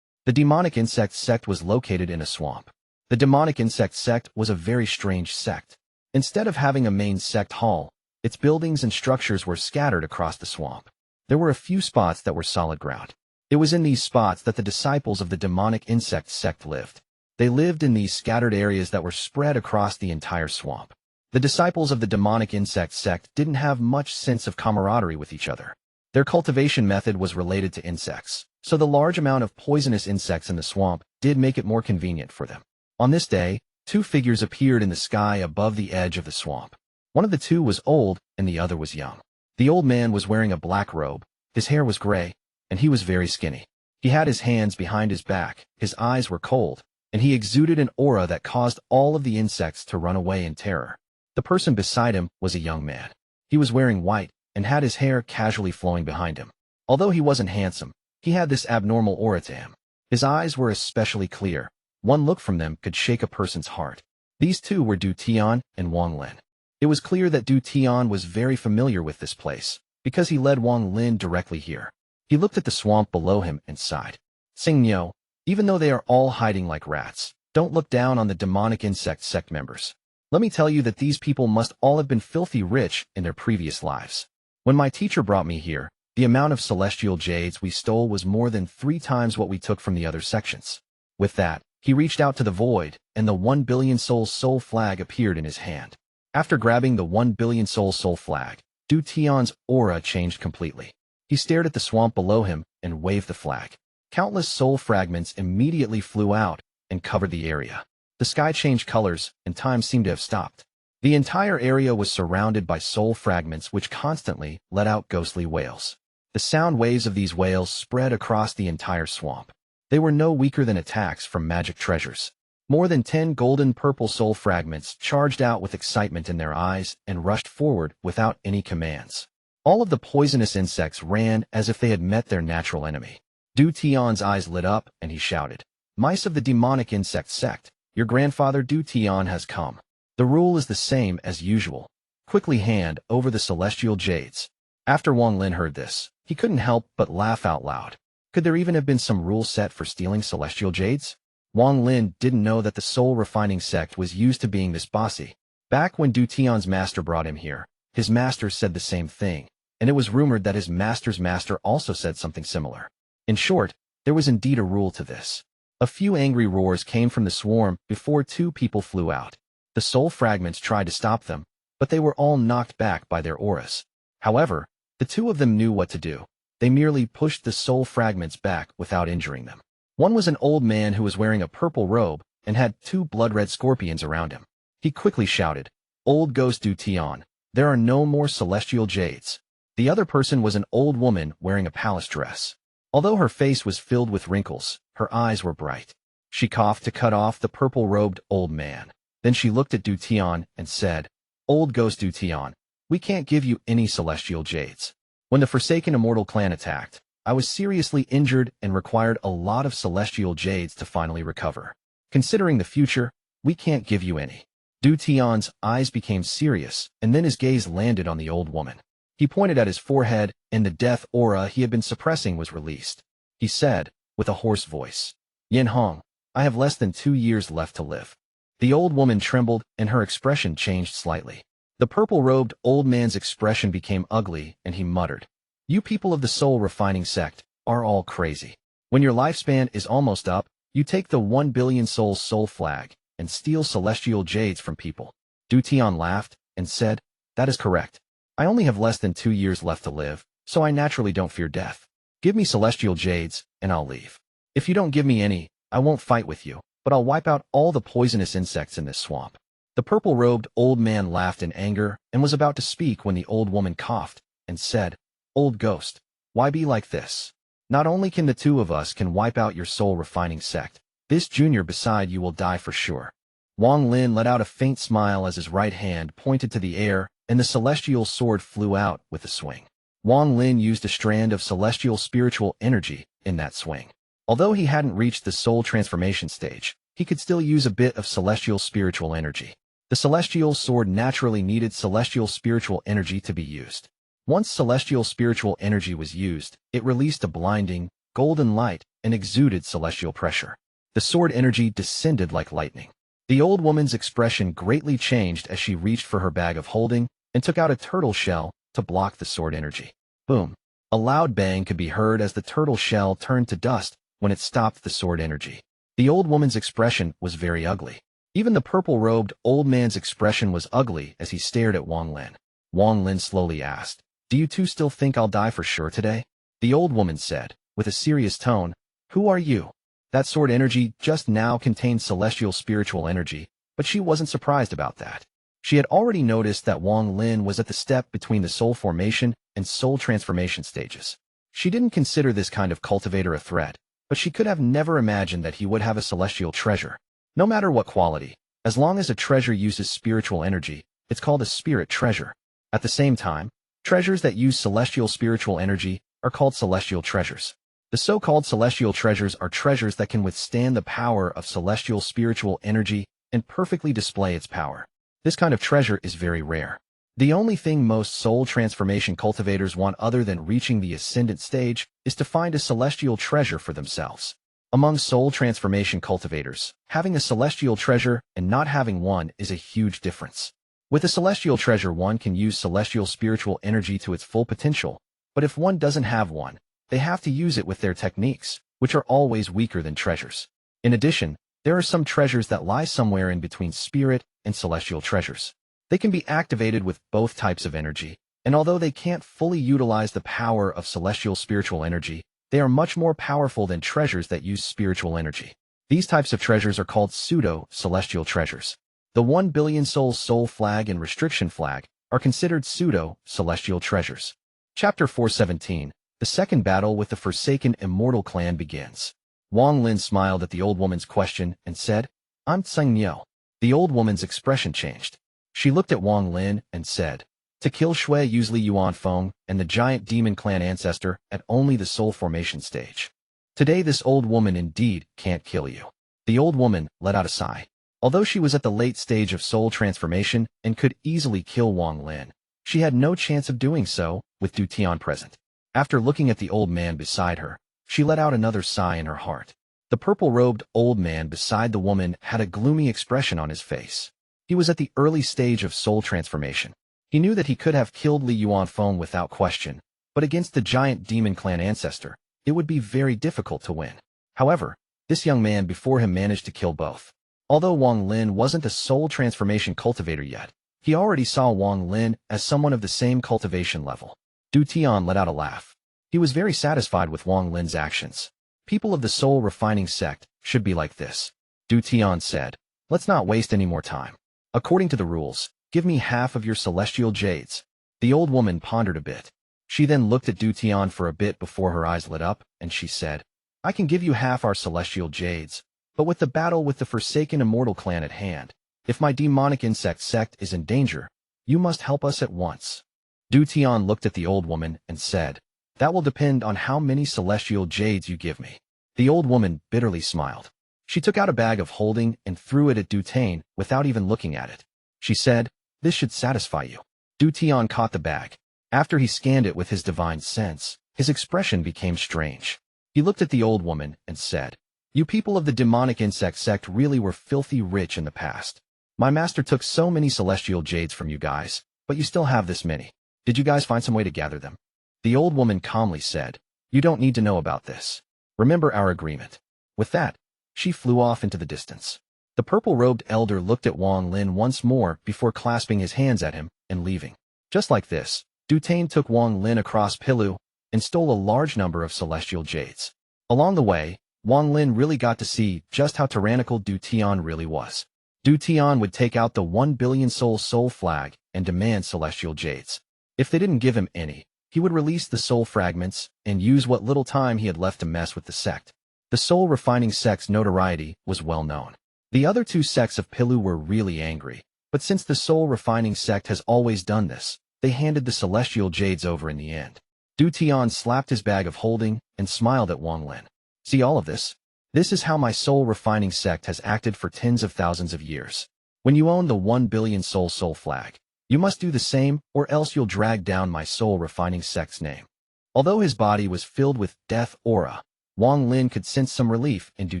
The demonic insect sect was located in a swamp. The demonic insect sect was a very strange sect. Instead of having a main sect hall, its buildings and structures were scattered across the swamp. There were a few spots that were solid ground. It was in these spots that the disciples of the demonic insect sect lived. They lived in these scattered areas that were spread across the entire swamp. The disciples of the demonic insect sect didn't have much sense of camaraderie with each other. Their cultivation method was related to insects, so the large amount of poisonous insects in the swamp did make it more convenient for them. On this day, 2 figures appeared in the sky above the edge of the swamp. One of the 2 was old and the other was young. The old man was wearing a black robe, his hair was gray, and he was very skinny. He had his hands behind his back, his eyes were cold, and he exuded an aura that caused all of the insects to run away in terror. The person beside him was a young man. He was wearing white and had his hair casually flowing behind him. Although he wasn't handsome, he had this abnormal aura to him. His eyes were especially clear. One look from them could shake a person's heart. These 2 were Du Tian and Wang Lin. It was clear that Du Tian was very familiar with this place, because he led Wang Lin directly here. He looked at the swamp below him and sighed. Xingniu, even though they are all hiding like rats, don't look down on the demonic insect sect members. Let me tell you that these people must all have been filthy rich in their previous lives. When my teacher brought me here, the amount of celestial jades we stole was more than 3 times what we took from the other sections. With that, he reached out to the void, and the 1 billion soul flag appeared in his hand. After grabbing the 1 billion soul flag, Du Tian's aura changed completely. He stared at the swamp below him and waved the flag. Countless soul fragments immediately flew out and covered the area. The sky changed colors, and time seemed to have stopped. The entire area was surrounded by soul fragments which constantly let out ghostly wails. The sound waves of these wails spread across the entire swamp. They were no weaker than attacks from magic treasures. More than 10 golden-purple soul fragments charged out with excitement in their eyes and rushed forward without any commands. All of the poisonous insects ran as if they had met their natural enemy. Du Tian's eyes lit up, and he shouted, "Mice of the demonic insect sect, your grandfather Du Tian has come. The rule is the same as usual. Quickly hand over the celestial jades." After Wang Lin heard this, he couldn't help but laugh out loud. Could there even have been some rule set for stealing celestial jades? Wang Lin didn't know that the soul refining sect was used to being this bossy. Back when Du Tian's master brought him here, his master said the same thing, and it was rumored that his master's master also said something similar. In short, there was indeed a rule to this. A few angry roars came from the swarm before 2 people flew out. The soul fragments tried to stop them, but they were all knocked back by their auras. However, the 2 of them knew what to do. They merely pushed the soul fragments back without injuring them. One was an old man who was wearing a purple robe and had 2 blood-red scorpions around him. He quickly shouted, "Old Ghost Du Tian, there are no more celestial jades." The other person was an old woman wearing a palace dress. Although her face was filled with wrinkles, her eyes were bright. She coughed to cut off the purple-robed old man. Then she looked at Du Tian and said, "Old Ghost Du Tian, we can't give you any celestial jades. When the Forsaken Immortal Clan attacked, I was seriously injured and required a lot of celestial jades to finally recover. Considering the future, we can't give you any." Du Tian's eyes became serious, and then his gaze landed on the old woman. He pointed at his forehead, and the death aura he had been suppressing was released. He said, with a hoarse voice, "Yin Hong, I have less than 2 years left to live." The old woman trembled, and her expression changed slightly. The purple-robed old man's expression became ugly, and he muttered, "You people of the soul refining sect are all crazy. When your lifespan is almost up, you take the 1 billion soul flag and steal celestial jades from people." Du Tian laughed and said, "That is correct. I only have less than 2 years left to live, so I naturally don't fear death. Give me celestial jades, and I'll leave. If you don't give me any, I won't fight with you, but I'll wipe out all the poisonous insects in this swamp." The purple-robed old man laughed in anger and was about to speak when the old woman coughed and said, "Old Ghost, why be like this? Not only can the 2 of us can wipe out your soul-refining sect, this junior beside you will die for sure." Wang Lin let out a faint smile as his right hand pointed to the air, and the celestial sword flew out with a swing. Wang Lin used a strand of celestial spiritual energy in that swing. Although he hadn't reached the soul transformation stage, he could still use a bit of celestial spiritual energy. The celestial sword naturally needed celestial spiritual energy to be used. Once celestial spiritual energy was used, it released a blinding, golden light and exuded celestial pressure. The sword energy descended like lightning. The old woman's expression greatly changed as she reached for her bag of holding and took out a turtle shell to block the sword energy. Boom! A loud bang could be heard as the turtle shell turned to dust when it stopped the sword energy. The old woman's expression was very ugly. Even the purple-robed old man's expression was ugly as he stared at Wang Lin. Wang Lin slowly asked, "Do you 2 still think I'll die for sure today?" The old woman said, with a serious tone, "Who are you?" That sword energy just now contained celestial spiritual energy, but she wasn't surprised about that. She had already noticed that Wang Lin was at the step between the soul formation and soul transformation stages. She didn't consider this kind of cultivator a threat, but she could have never imagined that he would have a celestial treasure. No matter what quality, as long as a treasure uses spiritual energy, it's called a spirit treasure. At the same time, treasures that use celestial spiritual energy are called celestial treasures. The so-called celestial treasures are treasures that can withstand the power of celestial spiritual energy and perfectly display its power. This kind of treasure is very rare. The only thing most soul transformation cultivators want other than reaching the ascendant stage is to find a celestial treasure for themselves. Among soul transformation cultivators, having a celestial treasure and not having one is a huge difference. With a celestial treasure, one can use celestial spiritual energy to its full potential, but if one doesn't have one, they have to use it with their techniques, which are always weaker than treasures. In addition, there are some treasures that lie somewhere in between spirit and celestial treasures. They can be activated with both types of energy, and although they can't fully utilize the power of celestial spiritual energy, they are much more powerful than treasures that use spiritual energy. These types of treasures are called pseudo-celestial treasures. The 1 billion soul flag and restriction flag are considered pseudo-celestial treasures. Chapter 417. The second battle with the Forsaken Immortal Clan begins. Wang Lin smiled at the old woman's question and said, "I'm Tseng Niu." The old woman's expression changed. She looked at Wang Lin and said, "To kill Shui use Li Yuan Feng and the giant demon clan Ancestor at only the soul formation stage. Today this old woman indeed can't kill you." The old woman let out a sigh. Although she was at the late stage of soul transformation and could easily kill Wang Lin, she had no chance of doing so with Du Tian present. After looking at the old man beside her, she let out another sigh in her heart. The purple-robed old man beside the woman had a gloomy expression on his face. He was at the early stage of soul transformation. He knew that he could have killed Li Yuan Feng without question, but against the giant demon clan Ancestor, it would be very difficult to win. However, this young man before him managed to kill both. Although Wang Lin wasn't a soul transformation cultivator yet, he already saw Wang Lin as someone of the same cultivation level. Du Tian let out a laugh. He was very satisfied with Wang Lin's actions. People of the soul refining sect should be like this. Du Tian said, "Let's not waste any more time. According to the rules, give me half of your celestial jades." The old woman pondered a bit. She then looked at Du Tian for a bit before her eyes lit up, and she said, "I can give you half our celestial jades, but with the battle with the Forsaken Immortal Clan at hand, if my demonic insect sect is in danger, you must help us at once." Du Tian looked at the old woman and said, "That will depend on how many celestial jades you give me." The old woman bitterly smiled. She took out a bag of holding and threw it at Du Tian without even looking at it. She said, "This should satisfy you." Du Tian caught the bag. After he scanned it with his divine sense, his expression became strange. He looked at the old woman and said, "You people of the demonic insect sect really were filthy rich in the past. My master took so many celestial jades from you guys, but you still have this many. Did you guys find some way to gather them?" The old woman calmly said, "You don't need to know about this. Remember our agreement." With that, she flew off into the distance. The purple-robed elder looked at Wang Lin once more before clasping his hands at him and leaving. Just like this, Du Tian took Wang Lin across Pilu and stole a large number of celestial jades. Along the way, Wang Lin really got to see just how tyrannical Du Tian really was. Du Tian would take out the 1 billion soul flag and demand celestial jades. If they didn't give him any, he would release the soul fragments and use what little time he had left to mess with the sect. The soul refining sect's notoriety was well known. The other two sects of Pilu were really angry, but since the soul refining sect has always done this, they handed the celestial jades over in the end. Du Tian slapped his bag of holding and smiled at Wang Lin. "See all of this? This is how my soul refining sect has acted for tens of thousands of years. When you own the 1 billion soul flag, you must do the same or else you'll drag down my soul refining sect's name." Although his body was filled with death aura, Wang Lin could sense some relief in Du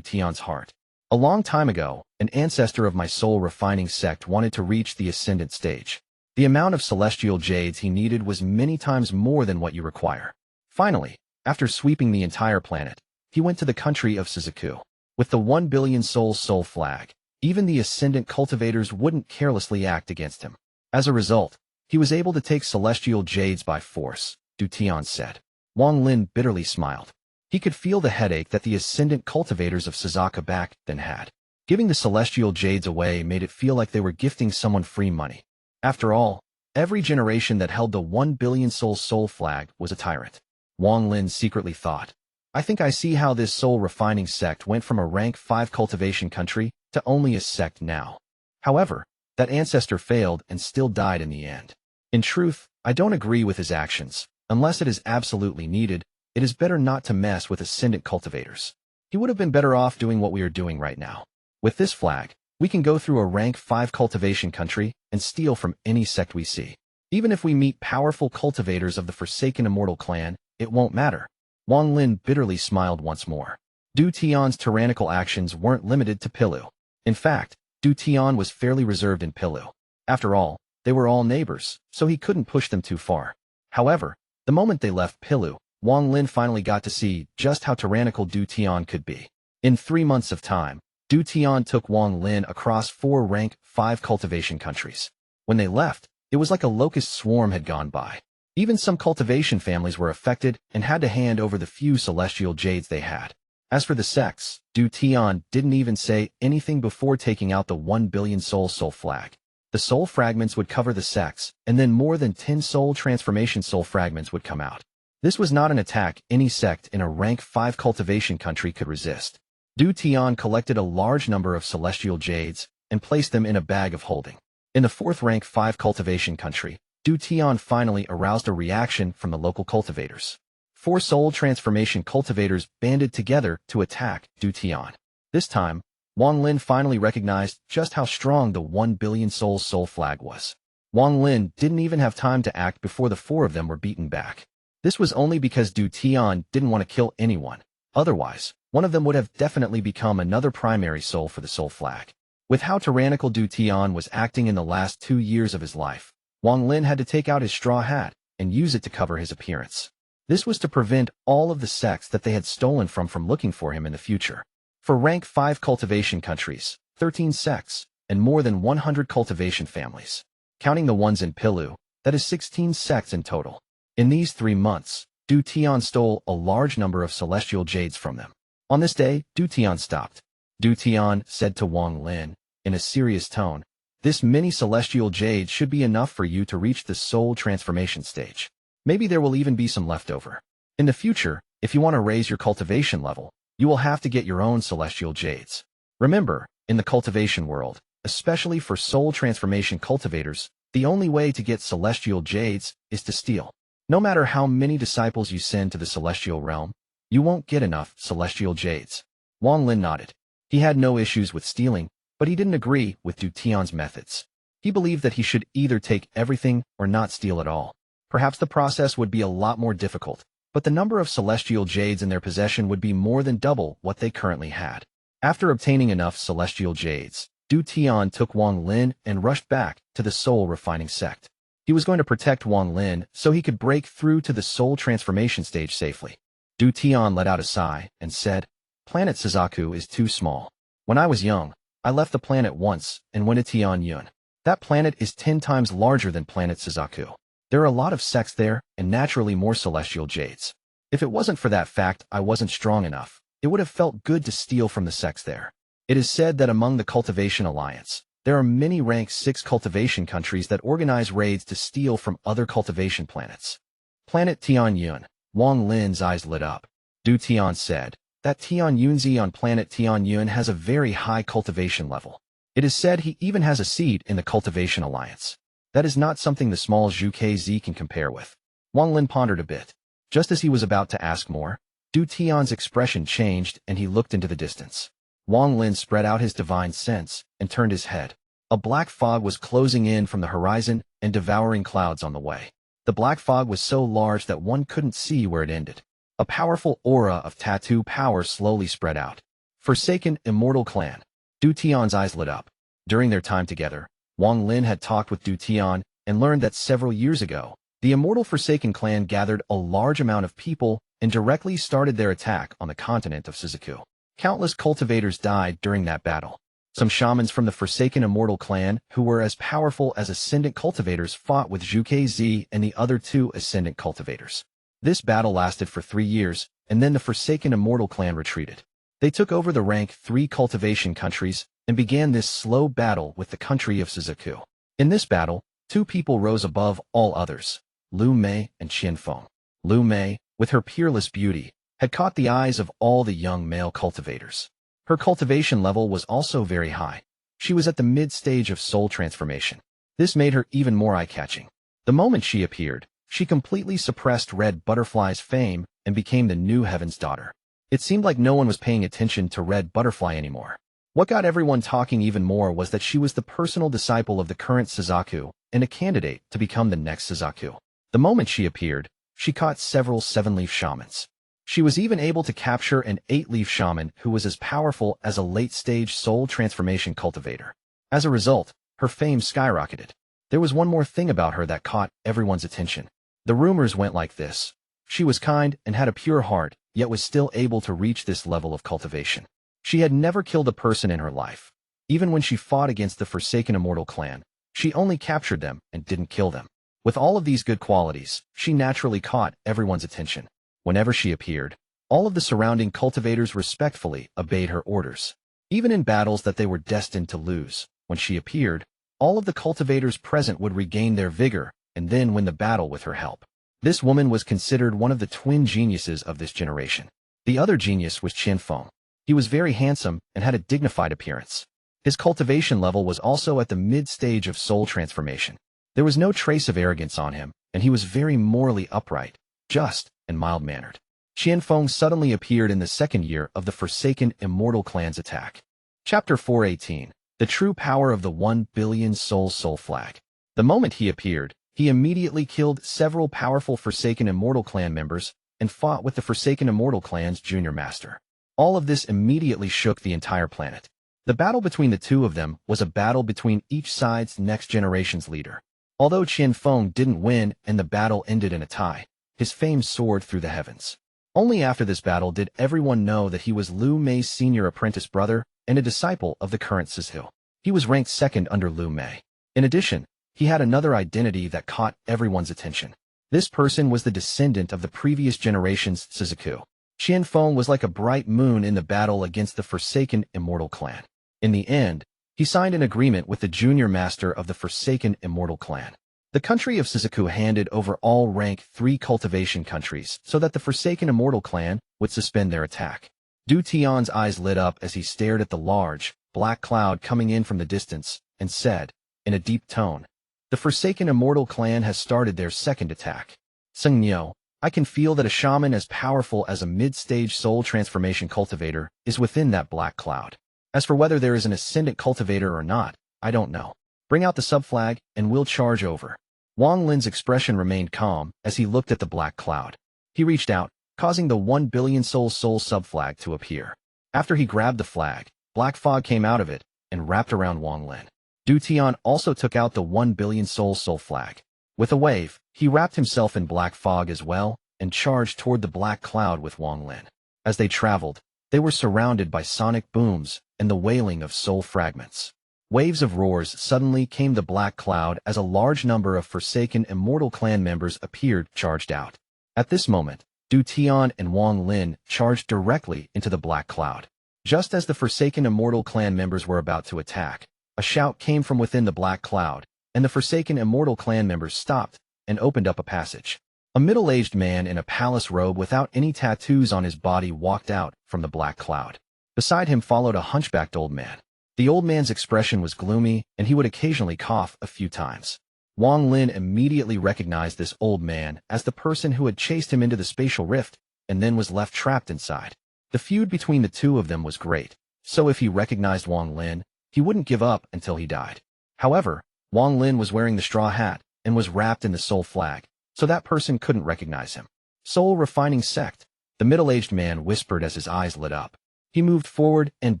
Tian's heart. A long time ago, an ancestor of my soul refining sect wanted to reach the ascendant stage. The amount of celestial jades he needed was many times more than what you require. Finally, after sweeping the entire planet, he went to the country of Suzaku. With the 1 billion soul flag, even the ascendant cultivators wouldn't carelessly act against him. As a result, he was able to take celestial jades by force, Du Tian said. Wang Lin bitterly smiled. He could feel the headache that the ascendant cultivators of Suzaku back then had. Giving the celestial jades away made it feel like they were gifting someone free money. After all, every generation that held the 1 billion soul flag was a tyrant. Wang Lin secretly thought, "I think I see how this soul refining sect went from a rank 5 cultivation country to only a sect now." However, that ancestor failed and still died in the end. In truth, I don't agree with his actions. Unless it is absolutely needed, it is better not to mess with ascendant cultivators. He would have been better off doing what we are doing right now. With this flag, we can go through a rank 5 cultivation country and steal from any sect we see. Even if we meet powerful cultivators of the Forsaken Immortal Clan, it won't matter. Wang Lin bitterly smiled once more. Du Tian's tyrannical actions weren't limited to Pilu. In fact, Du Tian was fairly reserved in Pilu. After all, they were all neighbors, so he couldn't push them too far. However, the moment they left Pilu, Wang Lin finally got to see just how tyrannical Du Tian could be. In 3 months of time, Du Tian took Wang Lin across 4 rank 5 cultivation countries. When they left, it was like a locust swarm had gone by. Even some cultivation families were affected and had to hand over the few celestial jades they had. As for the sects, Du Tian didn't even say anything before taking out the 1 billion soul flag. The soul fragments would cover the sects, and then more than 10 soul transformation soul fragments would come out. This was not an attack any sect in a rank 5 cultivation country could resist. Du Tian collected a large number of celestial jades and placed them in a bag of holding. In the 4th rank 5 cultivation country, Du Tian finally aroused a reaction from the local cultivators. 4 soul transformation cultivators banded together to attack Du Tian. This time, Wang Lin finally recognized just how strong the 1 billion soul flag was. Wang Lin didn't even have time to act before the 4 of them were beaten back. This was only because Du Tian didn't want to kill anyone. Otherwise, one of them would have definitely become another primary soul for the soul flag. With how tyrannical Du Tian was acting in the last 2 years of his life, Wang Lin had to take out his straw hat and use it to cover his appearance. This was to prevent all of the sects that they had stolen from looking for him in the future. For rank 5 cultivation countries, 13 sects, and more than 100 cultivation families. Counting the ones in Pilu, that is 16 sects in total. In these 3 months, Du Tian stole a large number of celestial jades from them. On this day, Du Tian stopped. Du Tian said to Wang Lin, in a serious tone, "This many celestial jades should be enough for you to reach the soul transformation stage. Maybe there will even be some left over. In the future, if you want to raise your cultivation level, you will have to get your own celestial jades. Remember, in the cultivation world, especially for soul transformation cultivators, the only way to get celestial jades is to steal. No matter how many disciples you send to the celestial realm, you won't get enough celestial jades." Wang Lin nodded. He had no issues with stealing, but he didn't agree with Du Tian's methods. He believed that he should either take everything or not steal at all. Perhaps the process would be a lot more difficult, but the number of celestial jades in their possession would be more than double what they currently had. After obtaining enough celestial jades, Du Tian took Wang Lin and rushed back to the soul refining sect. He was going to protect Wang Lin so he could break through to the soul transformation stage safely. Du Tian let out a sigh and said, "Planet Suzaku is too small. When I was young, I left the planet once and went to Tianyun. That planet is 10 times larger than planet Suzaku. There are a lot of sects there, and naturally more celestial jades. If it wasn't for that fact I wasn't strong enough, it would have felt good to steal from the sects there. It is said that among the Cultivation Alliance, there are many rank 6 cultivation countries that organize raids to steal from other cultivation planets." Planet Tianyun. Wang Lin's eyes lit up. Du Tian said that Tianyunzi on planet Tianyun has a very high cultivation level. It is said he even has a seat in the Cultivation Alliance. That is not something the small Zhuque Zi can compare with. Wang Lin pondered a bit. Just as he was about to ask more, Du Tian's expression changed and he looked into the distance. Wang Lin spread out his divine sense and turned his head. A black fog was closing in from the horizon and devouring clouds on the way. The black fog was so large that one couldn't see where it ended. A powerful aura of tattoo power slowly spread out. Forsaken Immortal Clan. Du Tian's eyes lit up. During their time together, Wang Lin had talked with Du Tian and learned that several years ago, the Immortal Forsaken Clan gathered a large amount of people and directly started their attack on the continent of Suzaku. Countless cultivators died during that battle. Some shamans from the Forsaken Immortal Clan who were as powerful as Ascendant cultivators fought with Zhuque Zi and the other 2 Ascendant cultivators. This battle lasted for 3 years, and then the Forsaken Immortal Clan retreated. They took over the rank 3 cultivation countries and began this slow battle with the country of Suzaku. In this battle, 2 people rose above all others, Liu Mei and Feng. Liu Mei, with her peerless beauty, had caught the eyes of all the young male cultivators. Her cultivation level was also very high. She was at the mid-stage of soul transformation. This made her even more eye-catching. The moment she appeared, she completely suppressed Red Butterfly's fame and became the new Heaven's daughter. It seemed like no one was paying attention to Red Butterfly anymore. What got everyone talking even more was that she was the personal disciple of the current Suzaku and a candidate to become the next Suzaku. The moment she appeared, she caught several 7-leaf shamans. She was even able to capture an 8-leaf shaman who was as powerful as a late-stage soul transformation cultivator. As a result, her fame skyrocketed. There was one more thing about her that caught everyone's attention. The rumors went like this. She was kind and had a pure heart, yet was still able to reach this level of cultivation. She had never killed a person in her life. Even when she fought against the Forsaken Immortal Clan, She only captured them and didn't kill them. With all of these good qualities, she naturally caught everyone's attention. Whenever she appeared, all of the surrounding cultivators respectfully obeyed her orders. Even in battles that they were destined to lose, when she appeared, all of the cultivators present would regain their vigor and then win the battle with her help. This woman was considered one of the twin geniuses of this generation. The other genius was Feng. He was very handsome and had a dignified appearance. His cultivation level was also at the mid-stage of soul transformation. There was no trace of arrogance on him, and he was very morally upright, just, and mild-mannered. Feng suddenly appeared in the second year of the Forsaken Immortal Clan's attack. Chapter 418. The True Power of the 1 Billion Soul Flag. The moment he appeared, he immediately killed several powerful Forsaken Immortal Clan members and fought with the Forsaken Immortal Clan's junior master. All of this immediately shook the entire planet. The battle between the two of them was a battle between each side's next generation's leader. Although Feng didn't win and the battle ended in a tie, his fame soared through the heavens. Only after this battle did everyone know that he was Liu Mei's senior apprentice brother and a disciple of the current Suzaku. He was ranked second under Liu Mei. In addition, he had another identity that caught everyone's attention. This person was the descendant of the previous generation's Suzaku. Feng was like a bright moon in the battle against the Forsaken Immortal Clan. In the end, he signed an agreement with the junior master of the Forsaken Immortal Clan. The country of Suzaku handed over all rank 3 cultivation countries so that the Forsaken Immortal Clan would suspend their attack. Du Tian's eyes lit up as he stared at the large, black cloud coming in from the distance, and said, in a deep tone, "The Forsaken Immortal Clan has started their second attack. Seng Niu, I can feel that a shaman as powerful as a mid-stage soul transformation cultivator is within that black cloud. As for whether there is an ascendant cultivator or not, I don't know. Bring out the subflag, and we'll charge over." Wang Lin's expression remained calm as he looked at the black cloud. He reached out, causing the 1 billion soul subflag to appear. After he grabbed the flag, black fog came out of it and wrapped around Wang Lin. Du Tian also took out the 1 billion soul flag. With a wave, he wrapped himself in black fog as well and charged toward the black cloud with Wang Lin. As they traveled, they were surrounded by sonic booms and the wailing of soul fragments. Waves of roars suddenly came the black cloud as a large number of Forsaken Immortal Clan members appeared charged out. At this moment, Du Tian and Wang Lin charged directly into the black cloud. Just as the Forsaken Immortal Clan members were about to attack, a shout came from within the black cloud, and the Forsaken Immortal Clan members stopped and opened up a passage. A middle-aged man in a palace robe without any tattoos on his body walked out from the black cloud. Beside him followed a hunchbacked old man. The old man's expression was gloomy, and he would occasionally cough a few times. Wang Lin immediately recognized this old man as the person who had chased him into the spatial rift and then was left trapped inside. The feud between the two of them was great, so if he recognized Wang Lin, he wouldn't give up until he died. However, Wang Lin was wearing the straw hat and was wrapped in the soul flag, so that person couldn't recognize him. "Soul Refining Sect," the middle-aged man whispered as his eyes lit up. He moved forward and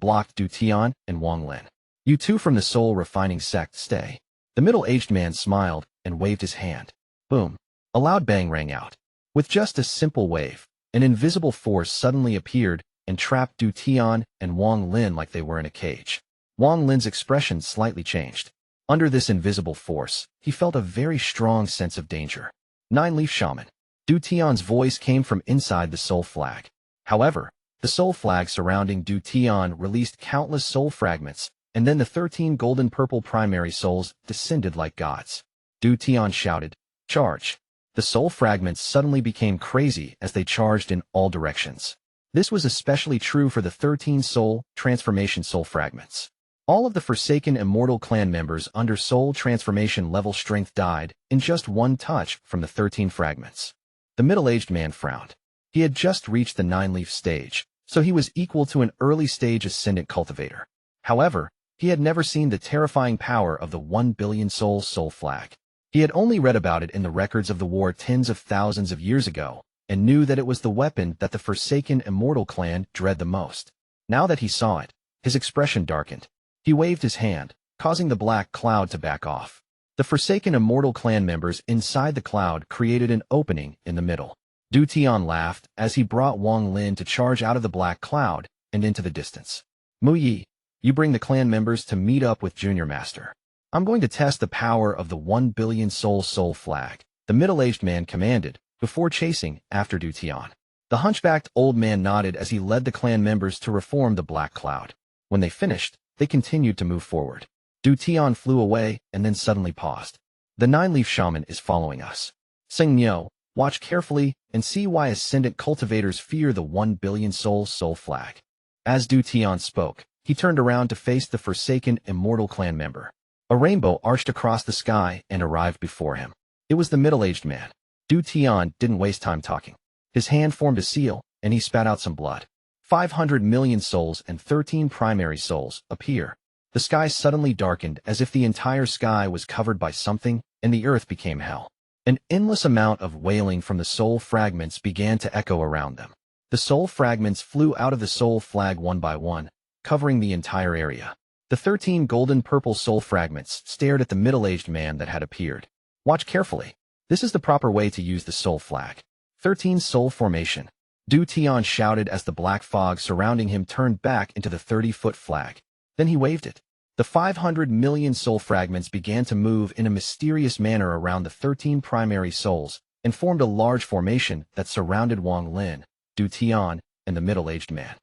blocked Du Tian and Wang Lin. "You two from the Soul Refining Sect stay." The middle-aged man smiled and waved his hand. Boom! A loud bang rang out. With just a simple wave, an invisible force suddenly appeared and trapped Du Tian and Wang Lin like they were in a cage. Wang Lin's expression slightly changed. Under this invisible force, he felt a very strong sense of danger. "Nine-leaf shaman." Du Tian's voice came from inside the soul flag. However, the soul flag surrounding Du Tian released countless soul fragments, and then the 13 golden purple primary souls descended like gods. Du Tian shouted, "Charge!" The soul fragments suddenly became crazy as they charged in all directions. This was especially true for the 13 soul transformation soul fragments. All of the Forsaken Immortal Clan members under soul transformation level strength died in just one touch from the 13 fragments. The middle-aged man frowned. He had just reached the 9-leaf stage, so he was equal to an early-stage ascendant cultivator. However, he had never seen the terrifying power of the 1 billion soul flag. He had only read about it in the records of the war tens of thousands of years ago, and knew that it was the weapon that the Forsaken Immortal Clan dread the most. Now that he saw it, his expression darkened. He waved his hand, causing the black cloud to back off. The Forsaken Immortal Clan members inside the cloud created an opening in the middle. Du Tian laughed as he brought Wang Lin to charge out of the black cloud and into the distance. "Mu Yi, you bring the clan members to meet up with Junior Master." I'm going to test the power of the 1 billion soul flag, the middle-aged man commanded, before chasing after Du Tian. The hunchbacked old man nodded as he led the clan members to reform the Black Cloud. When they finished, they continued to move forward. Du Tian flew away and then suddenly paused. The nine-leaf shaman is following us. Seng Niu, watch carefully and see why ascendant cultivators fear the 1 billion soul flag. As Du Tian spoke, he turned around to face the Forsaken Immortal Clan member. A rainbow arched across the sky and arrived before him. It was the middle-aged man. Du Tian didn't waste time talking. His hand formed a seal, and he spat out some blood. 500 million souls and 13 primary souls appear. The sky suddenly darkened as if the entire sky was covered by something, and the earth became hell. An endless amount of wailing from the soul fragments began to echo around them. The soul fragments flew out of the soul flag one by one, covering the entire area. The 13 golden-purple soul fragments stared at the middle-aged man that had appeared. Watch carefully. This is the proper way to use the soul flag. 13 soul formation. Du Tian shouted as the black fog surrounding him turned back into the 30-foot flag. Then he waved it. The 500 million soul fragments began to move in a mysterious manner around the 13 primary souls and formed a large formation that surrounded Wang Lin, Du Tian, and the middle-aged man.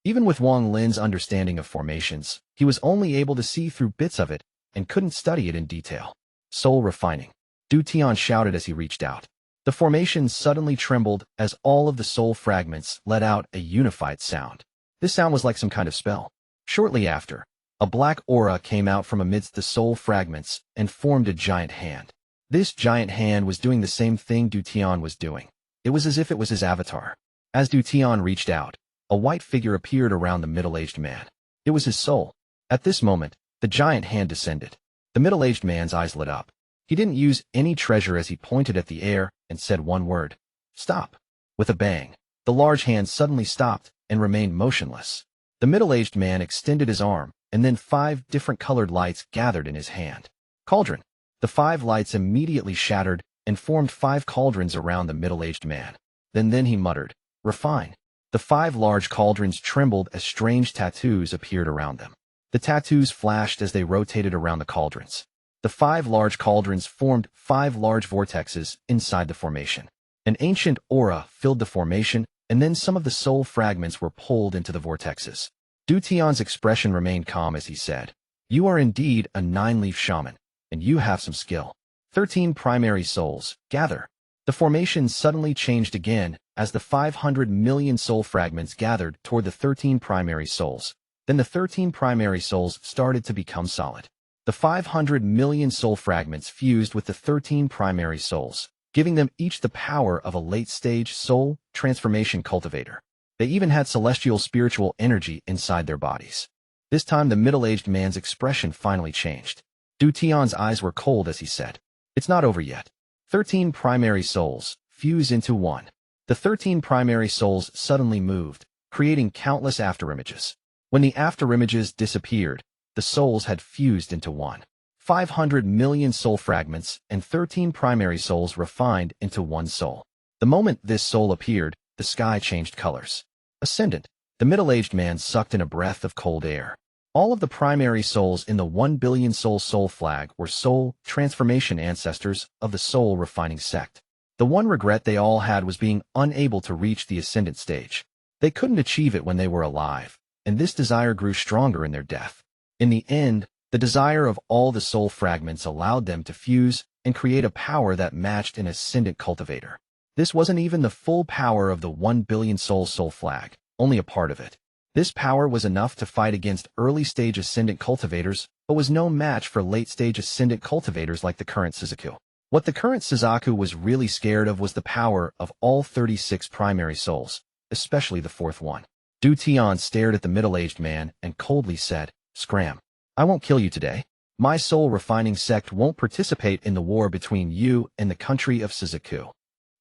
Even with Wang Lin's understanding of formations, he was only able to see through bits of it and couldn't study it in detail. Soul refining. Du Tian shouted as he reached out. The formation suddenly trembled as all of the soul fragments let out a unified sound. This sound was like some kind of spell. Shortly after, a black aura came out from amidst the soul fragments and formed a giant hand. This giant hand was doing the same thing Du Tian was doing. It was as if it was his avatar. As Du Tian reached out, a white figure appeared around the middle-aged man. It was his soul. At this moment, the giant hand descended. The middle-aged man's eyes lit up. He didn't use any treasure as he pointed at the air and said one word. Stop. With a bang, the large hand suddenly stopped and remained motionless. The middle-aged man extended his arm, and then 5 different colored lights gathered in his hand. Cauldron. The 5 lights immediately shattered and formed 5 cauldrons around the middle-aged man. Then he muttered, refine. The 5 large cauldrons trembled as strange tattoos appeared around them. The tattoos flashed as they rotated around the cauldrons. The 5 large cauldrons formed 5 large vortexes inside the formation. An ancient aura filled the formation, and then some of the soul fragments were pulled into the vortexes. Du Tian's expression remained calm as he said, you are indeed a 9-leaf shaman, and you have some skill. 13 primary souls, gather. The formation suddenly changed again as the 500 million soul fragments gathered toward the 13 primary souls. Then the 13 primary souls started to become solid. The 500 million soul fragments fused with the 13 primary souls, giving them each the power of a late-stage soul transformation cultivator. They even had celestial spiritual energy inside their bodies. This time the middle-aged man's expression finally changed. Du Tian's eyes were cold as he said, it's not over yet. 13 primary souls fuse into one. The 13 primary souls suddenly moved, creating countless afterimages. When the afterimages disappeared, the souls had fused into one. 500 million soul fragments and 13 primary souls refined into one soul. The moment this soul appeared, the sky changed colors. Ascendant. The middle-aged man sucked in a breath of cold air. All of the primary souls in the 1 billion soul flag were soul transformation ancestors of the soul refining sect. The one regret they all had was being unable to reach the ascendant stage. They couldn't achieve it when they were alive, and this desire grew stronger in their death. In the end, the desire of all the soul fragments allowed them to fuse and create a power that matched an ascendant cultivator. This wasn't even the full power of the 1 billion soul flag, only a part of it. This power was enough to fight against early-stage ascendant cultivators, but was no match for late-stage ascendant cultivators like the current Suzaku. What the current Suzaku was really scared of was the power of all 36 primary souls, especially the 4th one. Du Tian stared at the middle-aged man and coldly said, Scram. I won't kill you today. My soul refining sect won't participate in the war between you and the country of Suzaku.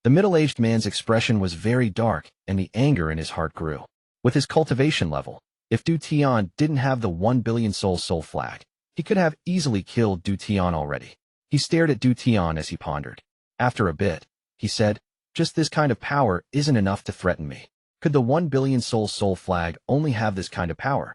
The middle-aged man's expression was very dark, and the anger in his heart grew. With his cultivation level, if Du Tian didn't have the 1 billion soul flag, he could have easily killed Du Tian already. He stared at Du Tian as he pondered. After a bit, he said, just this kind of power isn't enough to threaten me. Could the 1 billion soul flag only have this kind of power?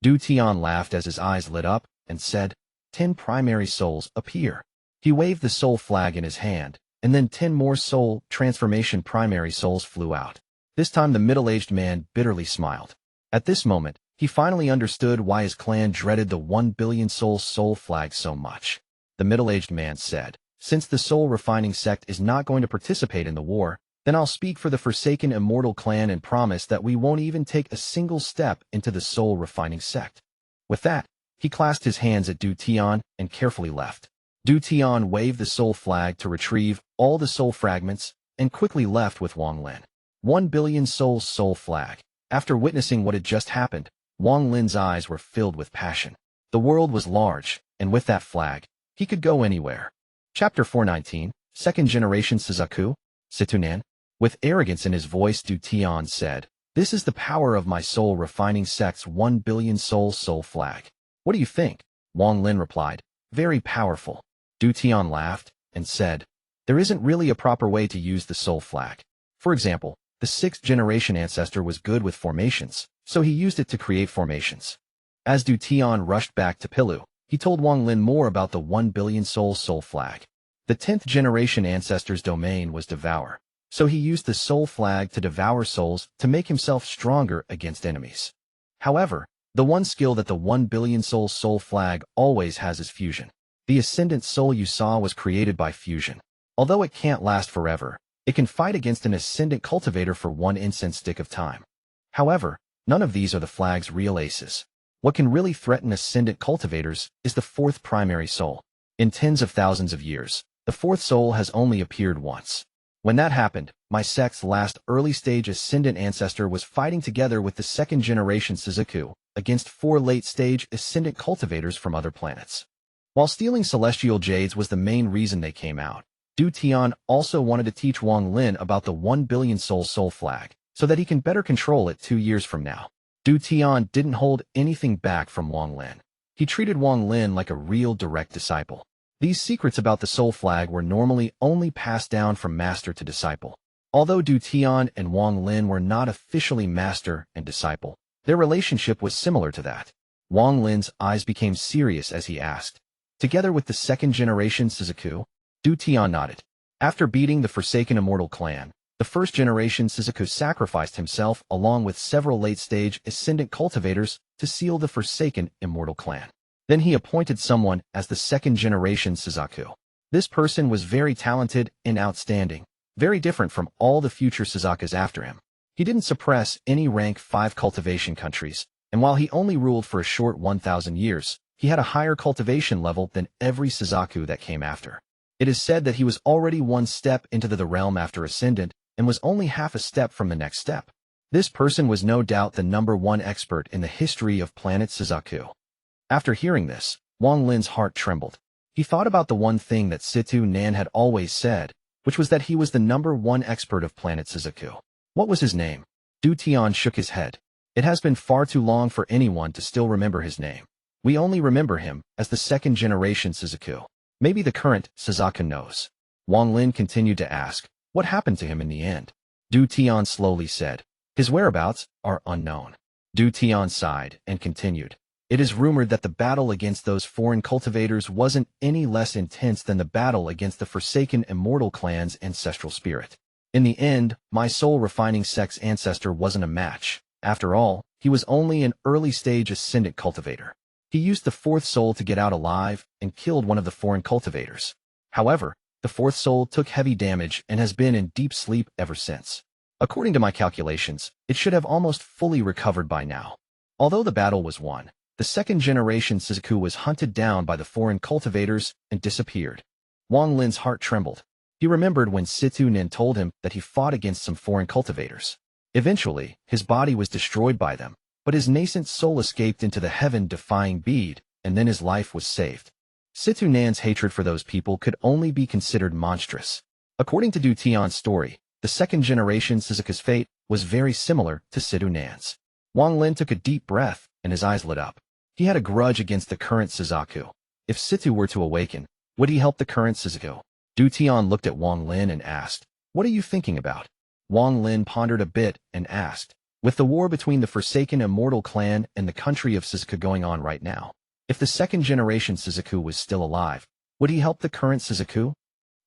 Du Tian laughed as his eyes lit up and said, 10 primary souls appear. He waved the soul flag in his hand, and then 10 more soul transformation primary souls flew out. This time the middle-aged man bitterly smiled. At this moment, he finally understood why his clan dreaded the 1 billion soul flag so much. The middle-aged man said, "Since the soul refining sect is not going to participate in the war, then I'll speak for the Forsaken Immortal Clan and promise that we won't even take a single step into the soul refining sect." With that, he clasped his hands at Du Tian and carefully left. Du Tian waved the soul flag to retrieve all the soul fragments and quickly left with Wang Lin. 1 billion soul flag. After witnessing what had just happened, Wang Lin's eyes were filled with passion. The world was large, and with that flag, he could go anywhere. Chapter 419, Second Generation Suzaku, Situ Nan. With arrogance in his voice, Du Tian said, "This is the power of my soul refining sect's 1 billion soul flag. What do you think?" Wang Lin replied, "Very powerful." Du Tian laughed and said, "There isn't really a proper way to use the soul flag. For example, the 6th generation ancestor was good with formations, so he used it to create formations." As Du Tian rushed back to Pilu, he told Wang Lin more about the 1 billion soul flag. The 10th generation ancestor's domain was devour, so he used the soul flag to devour souls to make himself stronger against enemies. However, the one skill that the 1 billion soul flag always has is fusion. The ascendant soul you saw was created by fusion. Although it can't last forever, it can fight against an ascendant cultivator for 1 incense stick of time. However, none of these are the flag's real aces. What can really threaten ascendant cultivators is the 4th primary soul. In tens of thousands of years, the 4th soul has only appeared once. When that happened, my sect's last early-stage ascendant ancestor was fighting together with the 2nd generation Suzaku against 4 late-stage ascendant cultivators from other planets. While stealing celestial jades was the main reason they came out, Du Tian also wanted to teach Wang Lin about the 1 billion soul flag, so that he can better control it 2 years from now. Du Tian didn't hold anything back from Wang Lin. He treated Wang Lin like a real direct disciple. These secrets about the soul flag were normally only passed down from master to disciple. Although Du Tian and Wang Lin were not officially master and disciple, their relationship was similar to that. Wang Lin's eyes became serious as he asked, "Together with the 2nd generation Suzaku?" Du Tian nodded. After beating the Forsaken Immortal Clan, the 1st generation Suzaku sacrificed himself along with several late-stage ascendant cultivators to seal the Forsaken Immortal Clan. Then he appointed someone as the 2nd generation Suzaku. This person was very talented and outstanding, very different from all the future Suzakus after him. He didn't suppress any rank 5 cultivation countries, and while he only ruled for a short 1,000 years, he had a higher cultivation level than every Suzaku that came after. It is said that he was already 1 step into the realm after Ascendant and was only half a step from the next step. This person was no doubt the #1 expert in the history of planet Suzaku. After hearing this, Wang Lin's heart trembled. He thought about the one thing that Situ Nan had always said, which was that he was the #1 expert of planet Suzaku. What was his name? Du Tian shook his head. It has been far too long for anyone to still remember his name. We only remember him as the 2nd generation Suzaku. Maybe the current Suzaku knows. Wang Lin continued to ask, what happened to him in the end? Du Tian slowly said, his whereabouts are unknown. Du Tian sighed and continued, it is rumored that the battle against those foreign cultivators wasn't any less intense than the battle against the Forsaken Immortal Clan's ancestral spirit. In the end, my soul refining sect's ancestor wasn't a match. After all, he was only an early-stage ascendant cultivator. He used the 4th soul to get out alive and killed one of the foreign cultivators. However, the 4th soul took heavy damage and has been in deep sleep ever since. According to my calculations, it should have almost fully recovered by now. Although the battle was won, the 2nd generation Suzaku was hunted down by the foreign cultivators and disappeared. Wang Lin's heart trembled. He remembered when Situ Nan told him that he fought against some foreign cultivators. Eventually, his body was destroyed by them, but his nascent soul escaped into the heaven-defying bead, and then his life was saved. Situ Nan's hatred for those people could only be considered monstrous. According to Du Tian's story, the 2nd generation Suzaku's fate was very similar to Situ Nan's. Wang Lin took a deep breath, and his eyes lit up. He had a grudge against the current Suzaku. If Situ were to awaken, would he help the current Suzaku? Du Tian looked at Wang Lin and asked, what are you thinking about? Wang Lin pondered a bit and asked, with the war between the Forsaken Immortal Clan and the country of Suzaku going on right now, If the second-generation Suzaku was still alive, would he help the current Suzaku?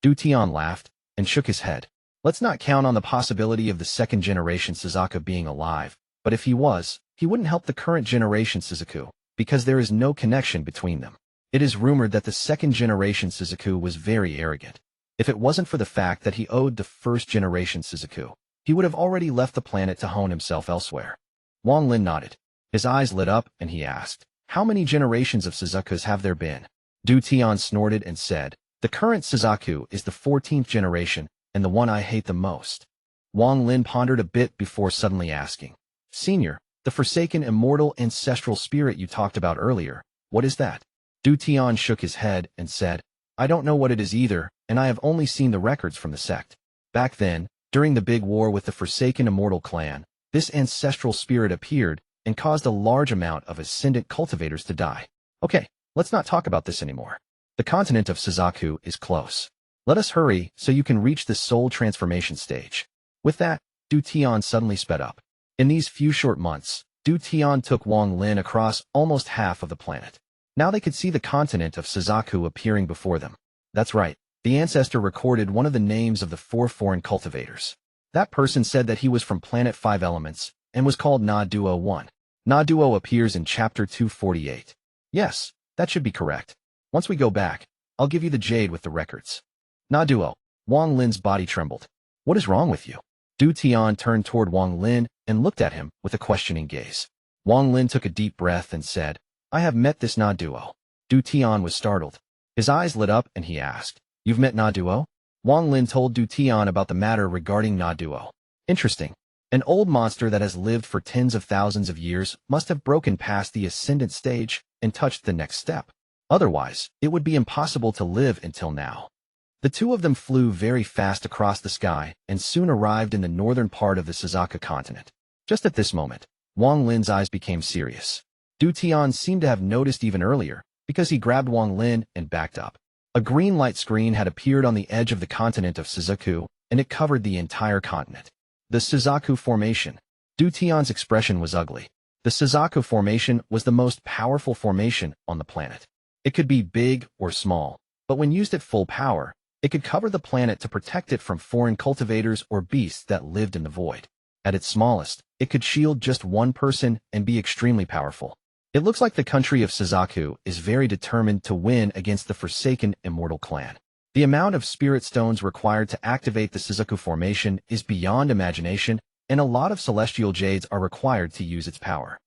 Du Tian laughed and shook his head. Let's not count on the possibility of the second-generation Suzaku being alive, but if he was, he wouldn't help the current generation Suzaku, because there is no connection between them. It is rumored that the second-generation Suzaku was very arrogant. If it wasn't for the fact that he owed the first-generation Suzaku, he would have already left the planet to hone himself elsewhere. Wang Lin nodded. His eyes lit up and he asked, how many generations of Suzakus have there been? Du Tian snorted and said, the current Suzaku is the 14th generation and the one I hate the most. Wang Lin pondered a bit before suddenly asking, Senior, the Forsaken Immortal Ancestral Spirit you talked about earlier, what is that? Du Tian shook his head and said, I don't know what it is either, and I have only seen the records from the Sect. Back then, during the big war with the Forsaken Immortal Clan, this ancestral spirit appeared and caused a large amount of ascendant cultivators to die. Okay, let's not talk about this anymore. The continent of Suzaku is close. Let us hurry so you can reach the soul transformation stage. With that, Du Tian suddenly sped up. In these few short months, Du Tian took Wang Lin across almost half of the planet. Now they could see the continent of Suzaku appearing before them. That's right, the Ancestor recorded one of the names of the 4 foreign cultivators. That person said that he was from planet 5 elements and was called Na Duo 1. Na Duo appears in chapter 248. Yes, that should be correct. Once we go back, I'll give you the jade with the records. Na Duo. Wang Lin's body trembled. What is wrong with you? Du Tian turned toward Wang Lin and looked at him with a questioning gaze. Wang Lin took a deep breath and said, I have met this Na Duo. Du Tian was startled. His eyes lit up and he asked, You've met Na Duo? Wang Lin told Du Tian about the matter regarding Na Duo. Interesting. An old monster that has lived for tens of thousands of years must have broken past the ascendant stage and touched the next step. Otherwise, it would be impossible to live until now. The two of them flew very fast across the sky and soon arrived in the northern part of the Suzaku continent. Just at this moment, Wang Lin's eyes became serious. Du Tian seemed to have noticed even earlier, because he grabbed Wang Lin and backed up. A green light screen had appeared on the edge of the continent of Suzaku, and it covered the entire continent. The Suzaku Formation. Du Tian's expression was ugly. The Suzaku Formation was the most powerful formation on the planet. It could be big or small, but when used at full power, it could cover the planet to protect it from foreign cultivators or beasts that lived in the void. At its smallest, it could shield just one person and be extremely powerful. It looks like the country of Suzaku is very determined to win against the Forsaken Immortal Clan. The amount of spirit stones required to activate the Suzaku Formation is beyond imagination, and a lot of celestial jades are required to use its power.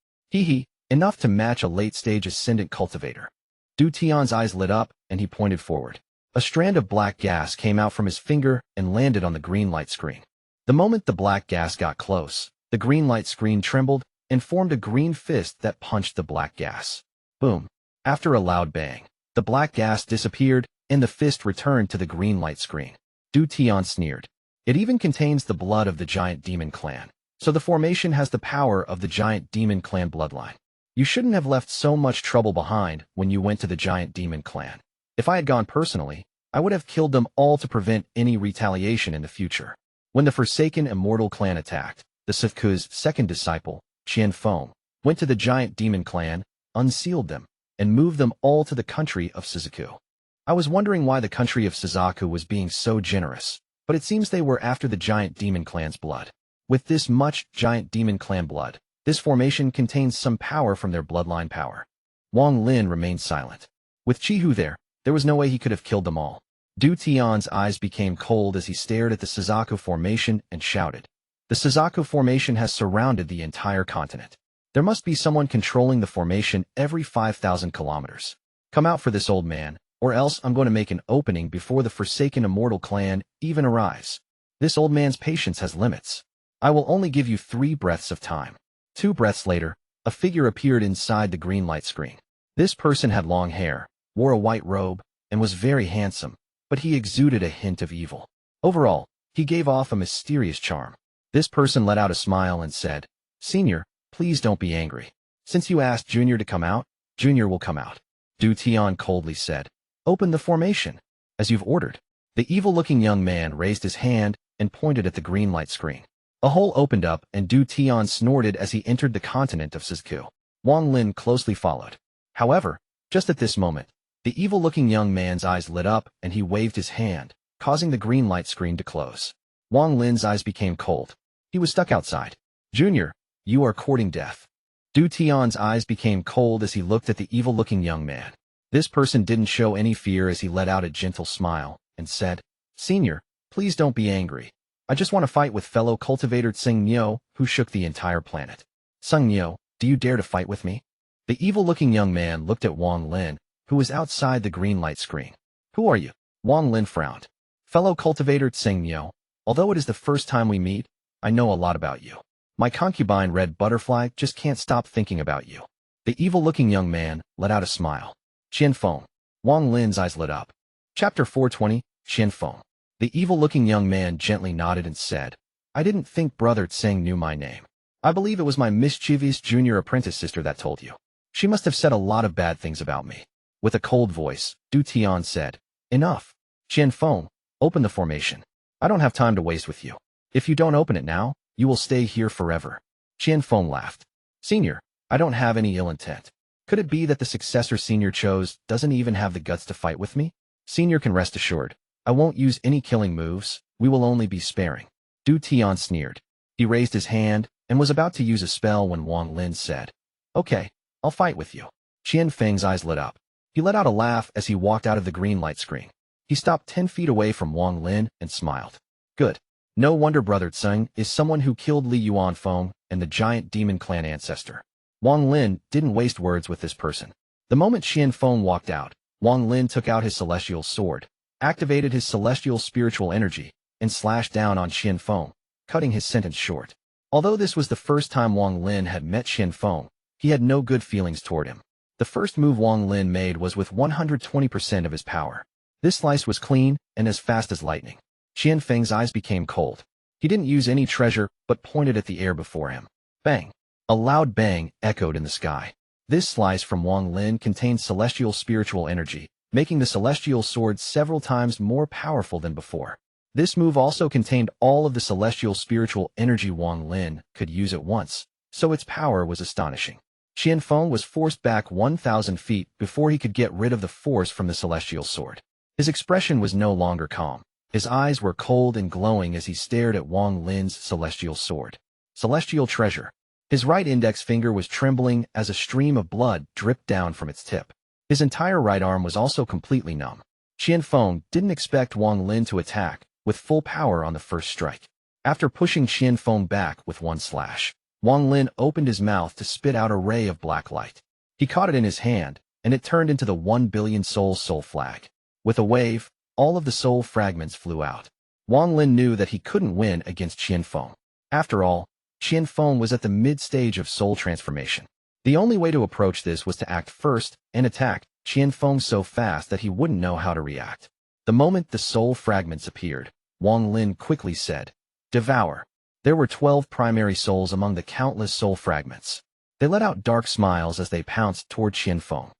Enough to match a late-stage ascendant cultivator. Du Tian's eyes lit up, and he pointed forward. A strand of black gas came out from his finger and landed on the green light screen. The moment the black gas got close, the green light screen trembled and formed a green fist that punched the black gas. Boom. After a loud bang, the black gas disappeared, and the fist returned to the green light screen. Du Tian sneered. It even contains the blood of the giant demon clan, so the formation has the power of the giant demon clan bloodline. You shouldn't have left so much trouble behind when you went to the giant demon clan. If I had gone personally, I would have killed them all to prevent any retaliation in the future. When the Forsaken Immortal Clan attacked, the Suzaku's second disciple, Feng, went to the giant demon clan, unsealed them, and moved them all to the country of Suzaku. I was wondering why the country of Suzaku was being so generous, but it seems they were after the giant demon clan's blood. With this much giant demon clan blood, this formation contains some power from their bloodline power. Wang Lin remained silent. With Qihu there was no way he could have killed them all. Du Tian's eyes became cold as he stared at the Suzaku Formation and shouted. The Suzaku Formation has surrounded the entire continent. There must be someone controlling the formation every 5,000 kilometers. Come out for this old man, or else I'm going to make an opening before the Forsaken Immortal Clan even arrives. This old man's patience has limits. I will only give you 3 breaths of time. 2 breaths later, a figure appeared inside the green light screen. This person had long hair, wore a white robe, and was very handsome, but he exuded a hint of evil. Overall, he gave off a mysterious charm. This person let out a smile and said, Senior, please don't be angry. Since you asked Junior to come out, Junior will come out. Du Tian coldly said, Open the formation, as you've ordered. The evil-looking young man raised his hand and pointed at the green light screen. A hole opened up and Du Tian snorted as he entered the continent of Suzaku. Wang Lin closely followed. However, Just at this moment, the evil-looking young man's eyes lit up and he waved his hand, causing the green light screen to close. Wang Lin's eyes became cold. He was stuck outside. Junior, you are courting death. Du Tian's eyes became cold as he looked at the evil-looking young man. This person didn't show any fear as he let out a gentle smile and said, Senior, please don't be angry. I just want to fight with fellow cultivator Tseng Niu, who shook the entire planet. Tseng Niu, do you dare to fight with me? The evil-looking young man looked at Wang Lin, who was outside the green light screen. Who are you? Wang Lin frowned. Fellow cultivator Tseng Niu, although it is the first time we meet, I know a lot about you. My concubine Red Butterfly just can't stop thinking about you. The evil-looking young man let out a smile. Qian Feng. Wang Lin's eyes lit up. Chapter 420, Qian Feng. The evil-looking young man gently nodded and said, I didn't think Brother Tseng knew my name. I believe it was my mischievous junior apprentice sister that told you. She must have said a lot of bad things about me. With a cold voice, Du Tian said, Enough. Qian Feng, open the formation. I don't have time to waste with you. If you don't open it now, you will stay here forever. Qian Feng laughed. Senior, I don't have any ill intent. Could it be that the successor Senior chose doesn't even have the guts to fight with me? Senior can rest assured. I won't use any killing moves, we will only be sparing. Du Tian sneered. He raised his hand and was about to use a spell when Wang Lin said, Okay, I'll fight with you. Qian Feng's eyes lit up. He let out a laugh as he walked out of the green light screen. He stopped 10 feet away from Wang Lin and smiled. Good. No wonder Brother Tseng is someone who killed Li Yuanfeng and the giant demon clan ancestor. Wang Lin didn't waste words with this person. The moment Qian Feng walked out, Wang Lin took out his celestial sword, activated his celestial spiritual energy, and slashed down on Qian Feng, cutting his sentence short. Although this was the first time Wang Lin had met Qian Feng, he had no good feelings toward him. The first move Wang Lin made was with 120% of his power. This slice was clean and as fast as lightning. Qian Feng's eyes became cold. He didn't use any treasure but pointed at the air before him. Bang! A loud bang echoed in the sky. This slice from Wang Lin contained celestial spiritual energy, making the celestial sword several times more powerful than before. This move also contained all of the celestial spiritual energy Wang Lin could use at once, so its power was astonishing. Qian Feng was forced back 1,000 feet before he could get rid of the force from the celestial sword. His expression was no longer calm. His eyes were cold and glowing as he stared at Wang Lin's celestial sword. Celestial treasure. His right index finger was trembling as a stream of blood dripped down from its tip. His entire right arm was also completely numb. Qian Feng didn't expect Wang Lin to attack with full power on the first strike. After pushing Qian Feng back with one slash, Wang Lin opened his mouth to spit out a ray of black light. He caught it in his hand, and it turned into the 1 billion soul flag. With a wave, all of the soul fragments flew out. Wang Lin knew that he couldn't win against Qian Feng. After all, Qian Feng was at the mid-stage of soul transformation. The only way to approach this was to act first and attack Qian Feng so fast that he wouldn't know how to react. The moment the soul fragments appeared, Wang Lin quickly said, Devour. There were 12 primary souls among the countless soul fragments. They let out dark smiles as they pounced toward Qian Feng.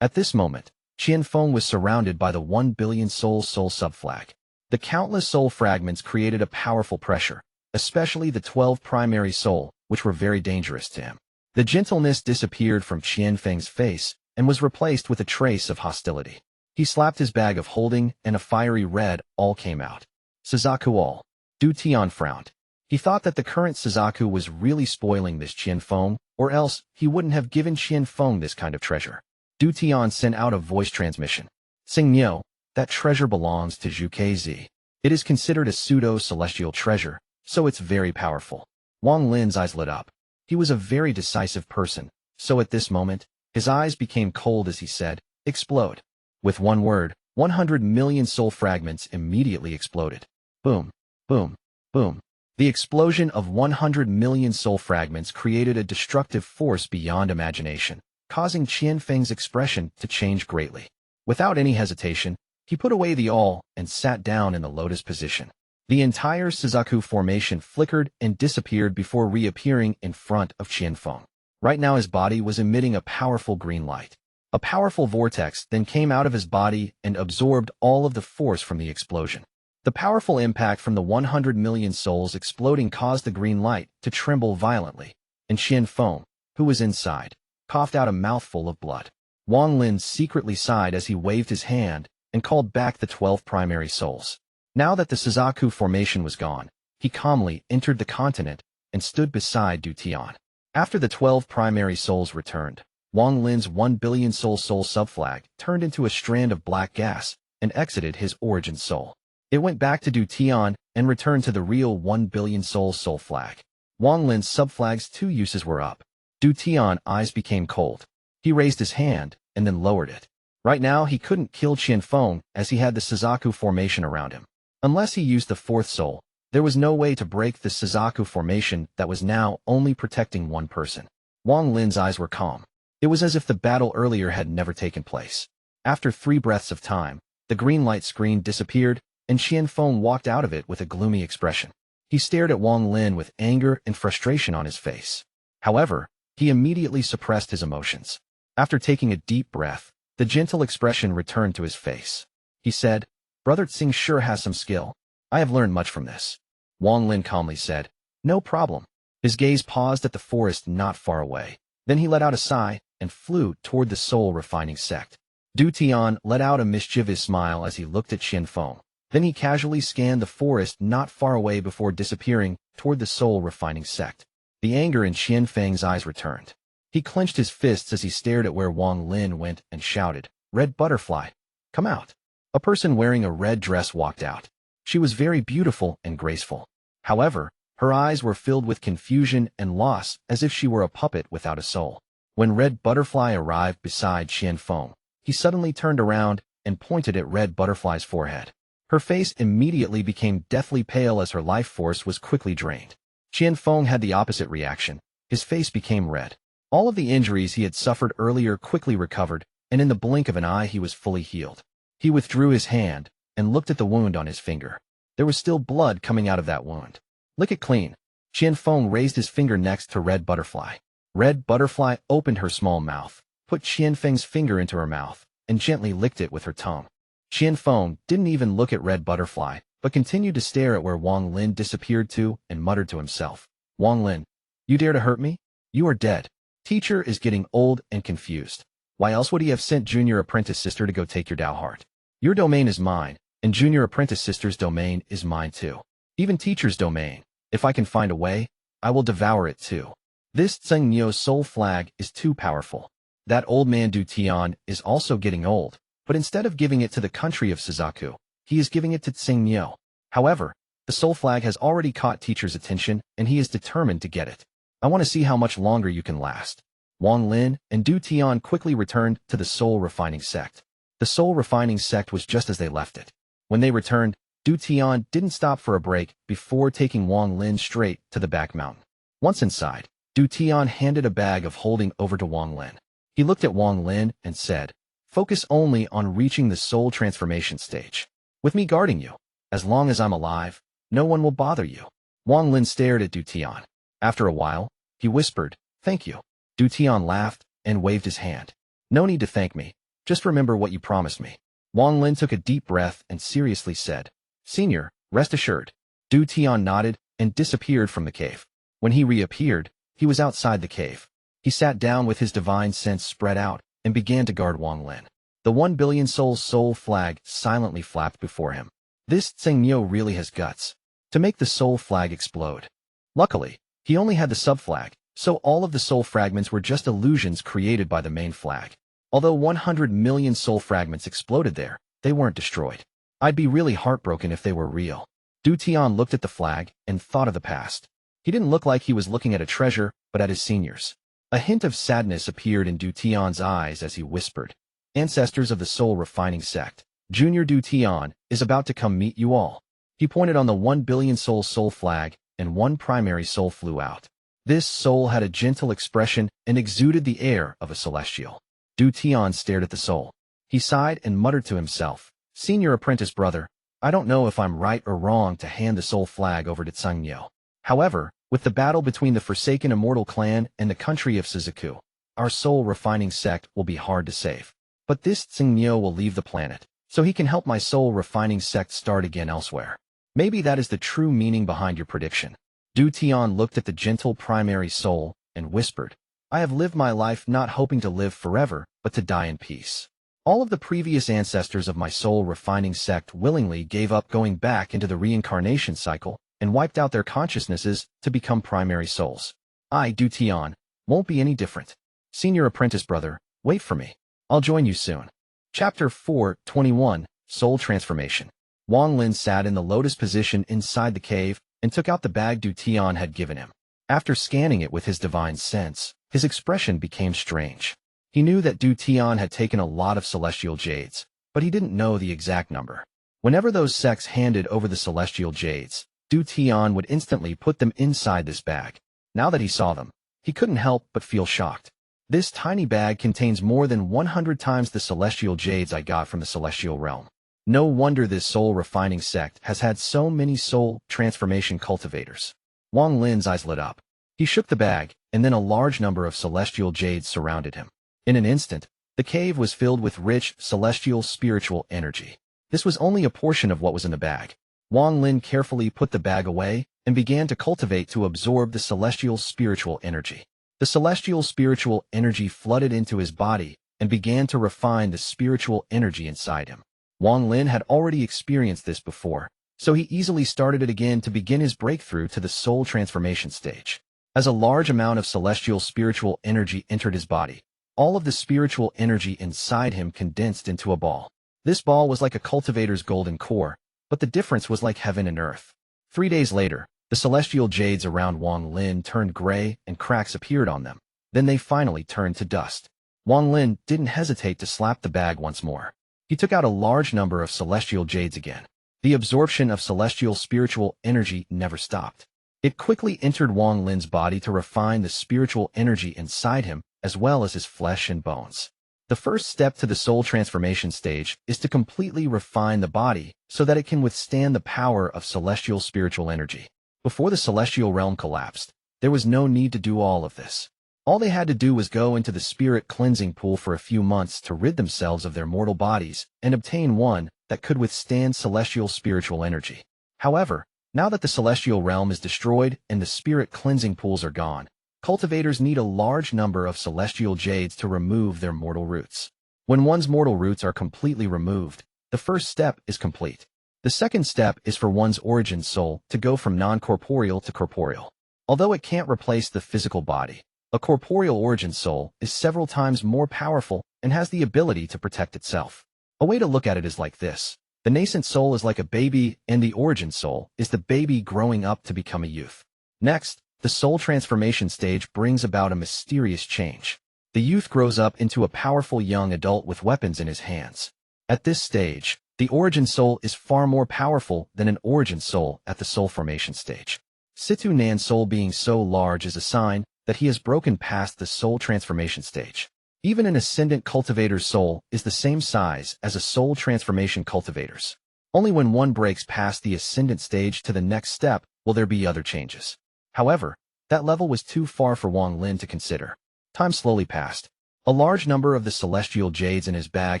At this moment, Qian Feng was surrounded by the 1 billion soul subflag. The countless soul fragments created a powerful pressure, especially the 12 primary soul, which were very dangerous to him. The gentleness disappeared from Qian Feng's face and was replaced with a trace of hostility. He slapped his bag of holding and a fiery red all came out. Suzaku all. Du Tian frowned. He thought that the current Suzaku was really spoiling this Qian Feng, or else he wouldn't have given Qian Feng this kind of treasure. Du Tian sent out a voice transmission. Tseng Niu, that treasure belongs to Zhuque Zi. It is considered a pseudo-celestial treasure, so it's very powerful. Wang Lin's eyes lit up. He was a very decisive person, so at this moment, his eyes became cold as he said, Explode. With one word, 100 million soul fragments immediately exploded. Boom, boom, boom. The explosion of 100 million soul fragments created a destructive force beyond imagination, causing Qian Feng's expression to change greatly. Without any hesitation, he put away the awl and sat down in the lotus position. The entire Suzaku formation flickered and disappeared before reappearing in front of Qian Feng. Right now his body was emitting a powerful green light. A powerful vortex then came out of his body and absorbed all of the force from the explosion. The powerful impact from the 100 million souls exploding caused the green light to tremble violently, and Qian Feng, who was inside, coughed out a mouthful of blood. Wang Lin secretly sighed as he waved his hand and called back the 12 primary souls. Now that the Suzaku formation was gone, he calmly entered the continent and stood beside Du Tian. After the 12 primary souls returned, Wang Lin's 1 billion soul subflag turned into a strand of black gas and exited his origin soul. It went back to Du Tian and returned to the real 1 billion soul flag. Wang Lin's subflag's 2 uses were up. Du Tian's eyes became cold. He raised his hand and then lowered it. Right now he couldn't kill Feng as he had the Suzaku formation around him. Unless he used the 4th soul, there was no way to break the Suzaku formation that was now only protecting one person. Wang Lin's eyes were calm. It was as if the battle earlier had never taken place. After 3 breaths of time, the green light screen disappeared, and Feng walked out of it with a gloomy expression. He stared at Wang Lin with anger and frustration on his face. However, he immediately suppressed his emotions. After taking a deep breath, the gentle expression returned to his face. He said, "Brother Tsing sure has some skill. I have learned much from this." Wang Lin calmly said, "No problem." His gaze paused at the forest not far away. Then he let out a sigh and flew toward the soul refining sect. Du Tian let out a mischievous smile as he looked at Feng. Then he casually scanned the forest not far away before disappearing toward the soul refining sect. The anger in Feng's eyes returned. He clenched his fists as he stared at where Wang Lin went and shouted, "Red butterfly, come out." A person wearing a red dress walked out. She was very beautiful and graceful. However, her eyes were filled with confusion and loss as if she were a puppet without a soul. When Red Butterfly arrived beside Feng, he suddenly turned around and pointed at Red Butterfly's forehead. Her face immediately became deathly pale as her life force was quickly drained. Feng had the opposite reaction. His face became red. All of the injuries he had suffered earlier quickly recovered, and in the blink of an eye he was fully healed. He withdrew his hand and looked at the wound on his finger. There was still blood coming out of that wound. "Lick it clean." Feng raised his finger next to Red Butterfly. Red Butterfly opened her small mouth, put Feng's finger into her mouth, and gently licked it with her tongue. Feng didn't even look at Red Butterfly, but continued to stare at where Wang Lin disappeared to and muttered to himself, "Wang Lin, you dare to hurt me? You are dead." Teacher is getting old and confused. Why else would he have sent Junior Apprentice Sister to go take your Dao Heart? Your domain is mine, and Junior Apprentice Sister's domain is mine too. Even Teacher's domain, if I can find a way, I will devour it too. This Tseng Nyo soul flag is too powerful. That old man Du Tian is also getting old, but instead of giving it to the country of Suzaku, he is giving it to Tseng Nyo. However, the soul flag has already caught Teacher's attention, and he is determined to get it. I want to see how much longer you can last. Wang Lin and Du Tian quickly returned to the soul refining sect. The soul refining sect was just as they left it. When they returned, Du Tian didn't stop for a break before taking Wang Lin straight to the back mountain. Once inside, Du Tian handed a bag of holding over to Wang Lin. He looked at Wang Lin and said, "Focus only on reaching the soul transformation stage. With me guarding you, as long as I'm alive, no one will bother you." Wang Lin stared at Du Tian. After a while, he whispered, "Thank you." Du Tian laughed and waved his hand. "No need to thank me. Just remember what you promised me." Wang Lin took a deep breath and seriously said, "Senior, rest assured." Du Tian nodded and disappeared from the cave. When he reappeared, he was outside the cave. He sat down with his divine sense spread out and began to guard Wang Lin. The 1 billion soul flag silently flapped before him. This Tseng Nyo really has guts. To make the soul flag explode. Luckily, he only had the sub-flag, so all of the soul fragments were just illusions created by the main flag. Although 100 million soul fragments exploded there, they weren't destroyed. I'd be really heartbroken if they were real. Du Tian looked at the flag and thought of the past. He didn't look like he was looking at a treasure, but at his seniors. A hint of sadness appeared in Du Tian's eyes as he whispered, "Ancestors of the soul refining sect, Junior Du Tian is about to come meet you all." He pointed on the 1 billion soul flag, and one primary soul flew out. This soul had a gentle expression and exuded the air of a celestial. Du Tian stared at the soul. He sighed and muttered to himself, "Senior apprentice brother, I don't know if I'm right or wrong to hand the soul flag over to Tseng Nyo. However, with the battle between the Forsaken Immortal Clan and the country of Suzaku, our soul refining sect will be hard to save. But this Tseng Nyo will leave the planet, so he can help my soul refining sect start again elsewhere. Maybe that is the true meaning behind your prediction." Du Tian looked at the gentle primary soul and whispered, I have lived my life not hoping to live forever, but to die in peace. All of the previous ancestors of my soul-refining sect willingly gave up going back into the reincarnation cycle and wiped out their consciousnesses to become primary souls. I, Du Tian, won't be any different. Senior apprentice brother, wait for me. I'll join you soon. Chapter 4:21 Soul Transformation. Wang Lin sat in the lotus position inside the cave and took out the bag Du Tian had given him. After scanning it with his divine sense, his expression became strange. He knew that Du Tian had taken a lot of celestial jades, but he didn't know the exact number. Whenever those sects handed over the celestial jades, Du Tian would instantly put them inside this bag. Now that he saw them, he couldn't help but feel shocked. This tiny bag contains more than 100 times the celestial jades I got from the celestial realm. No wonder this soul-refining sect has had so many soul transformation cultivators. Wang Lin's eyes lit up. He shook the bag, and then a large number of celestial jades surrounded him. In an instant, the cave was filled with rich, celestial spiritual energy. This was only a portion of what was in the bag. Wang Lin carefully put the bag away and began to cultivate to absorb the celestial spiritual energy. The celestial spiritual energy flooded into his body and began to refine the spiritual energy inside him. Wang Lin had already experienced this before, so he easily started it again to begin his breakthrough to the soul transformation stage. As a large amount of celestial spiritual energy entered his body, all of the spiritual energy inside him condensed into a ball. This ball was like a cultivator's golden core, but the difference was like heaven and earth. 3 days later, the celestial jades around Wang Lin turned gray and cracks appeared on them. Then they finally turned to dust. Wang Lin didn't hesitate to slap the bag once more. He took out a large number of celestial jades again. The absorption of celestial spiritual energy never stopped. It quickly entered Wang Lin's body to refine the spiritual energy inside him, as well as his flesh and bones. The first step to the soul transformation stage is to completely refine the body so that it can withstand the power of celestial spiritual energy. Before the celestial realm collapsed, there was no need to do all of this. All they had to do was go into the spirit cleansing pool for a few months to rid themselves of their mortal bodies and obtain one that could withstand celestial spiritual energy. However, now that the celestial realm is destroyed and the spirit cleansing pools are gone, cultivators need a large number of celestial jades to remove their mortal roots. When one's mortal roots are completely removed, the first step is complete. The second step is for one's origin soul to go from non-corporeal to corporeal. Although it can't replace the physical body, a corporeal origin soul is several times more powerful and has the ability to protect itself. A way to look at it is like this. The nascent soul is like a baby, and the origin soul is the baby growing up to become a youth. Next, the soul transformation stage brings about a mysterious change. The youth grows up into a powerful young adult with weapons in his hands. At this stage, the origin soul is far more powerful than an origin soul at the soul formation stage. Situ Nan's soul being so large is a sign that he has broken past the soul transformation stage. Even an ascendant cultivator's soul is the same size as a soul transformation cultivator's. Only when one breaks past the ascendant stage to the next step will there be other changes. However, that level was too far for Wang Lin to consider. Time slowly passed. A large number of the celestial jades in his bag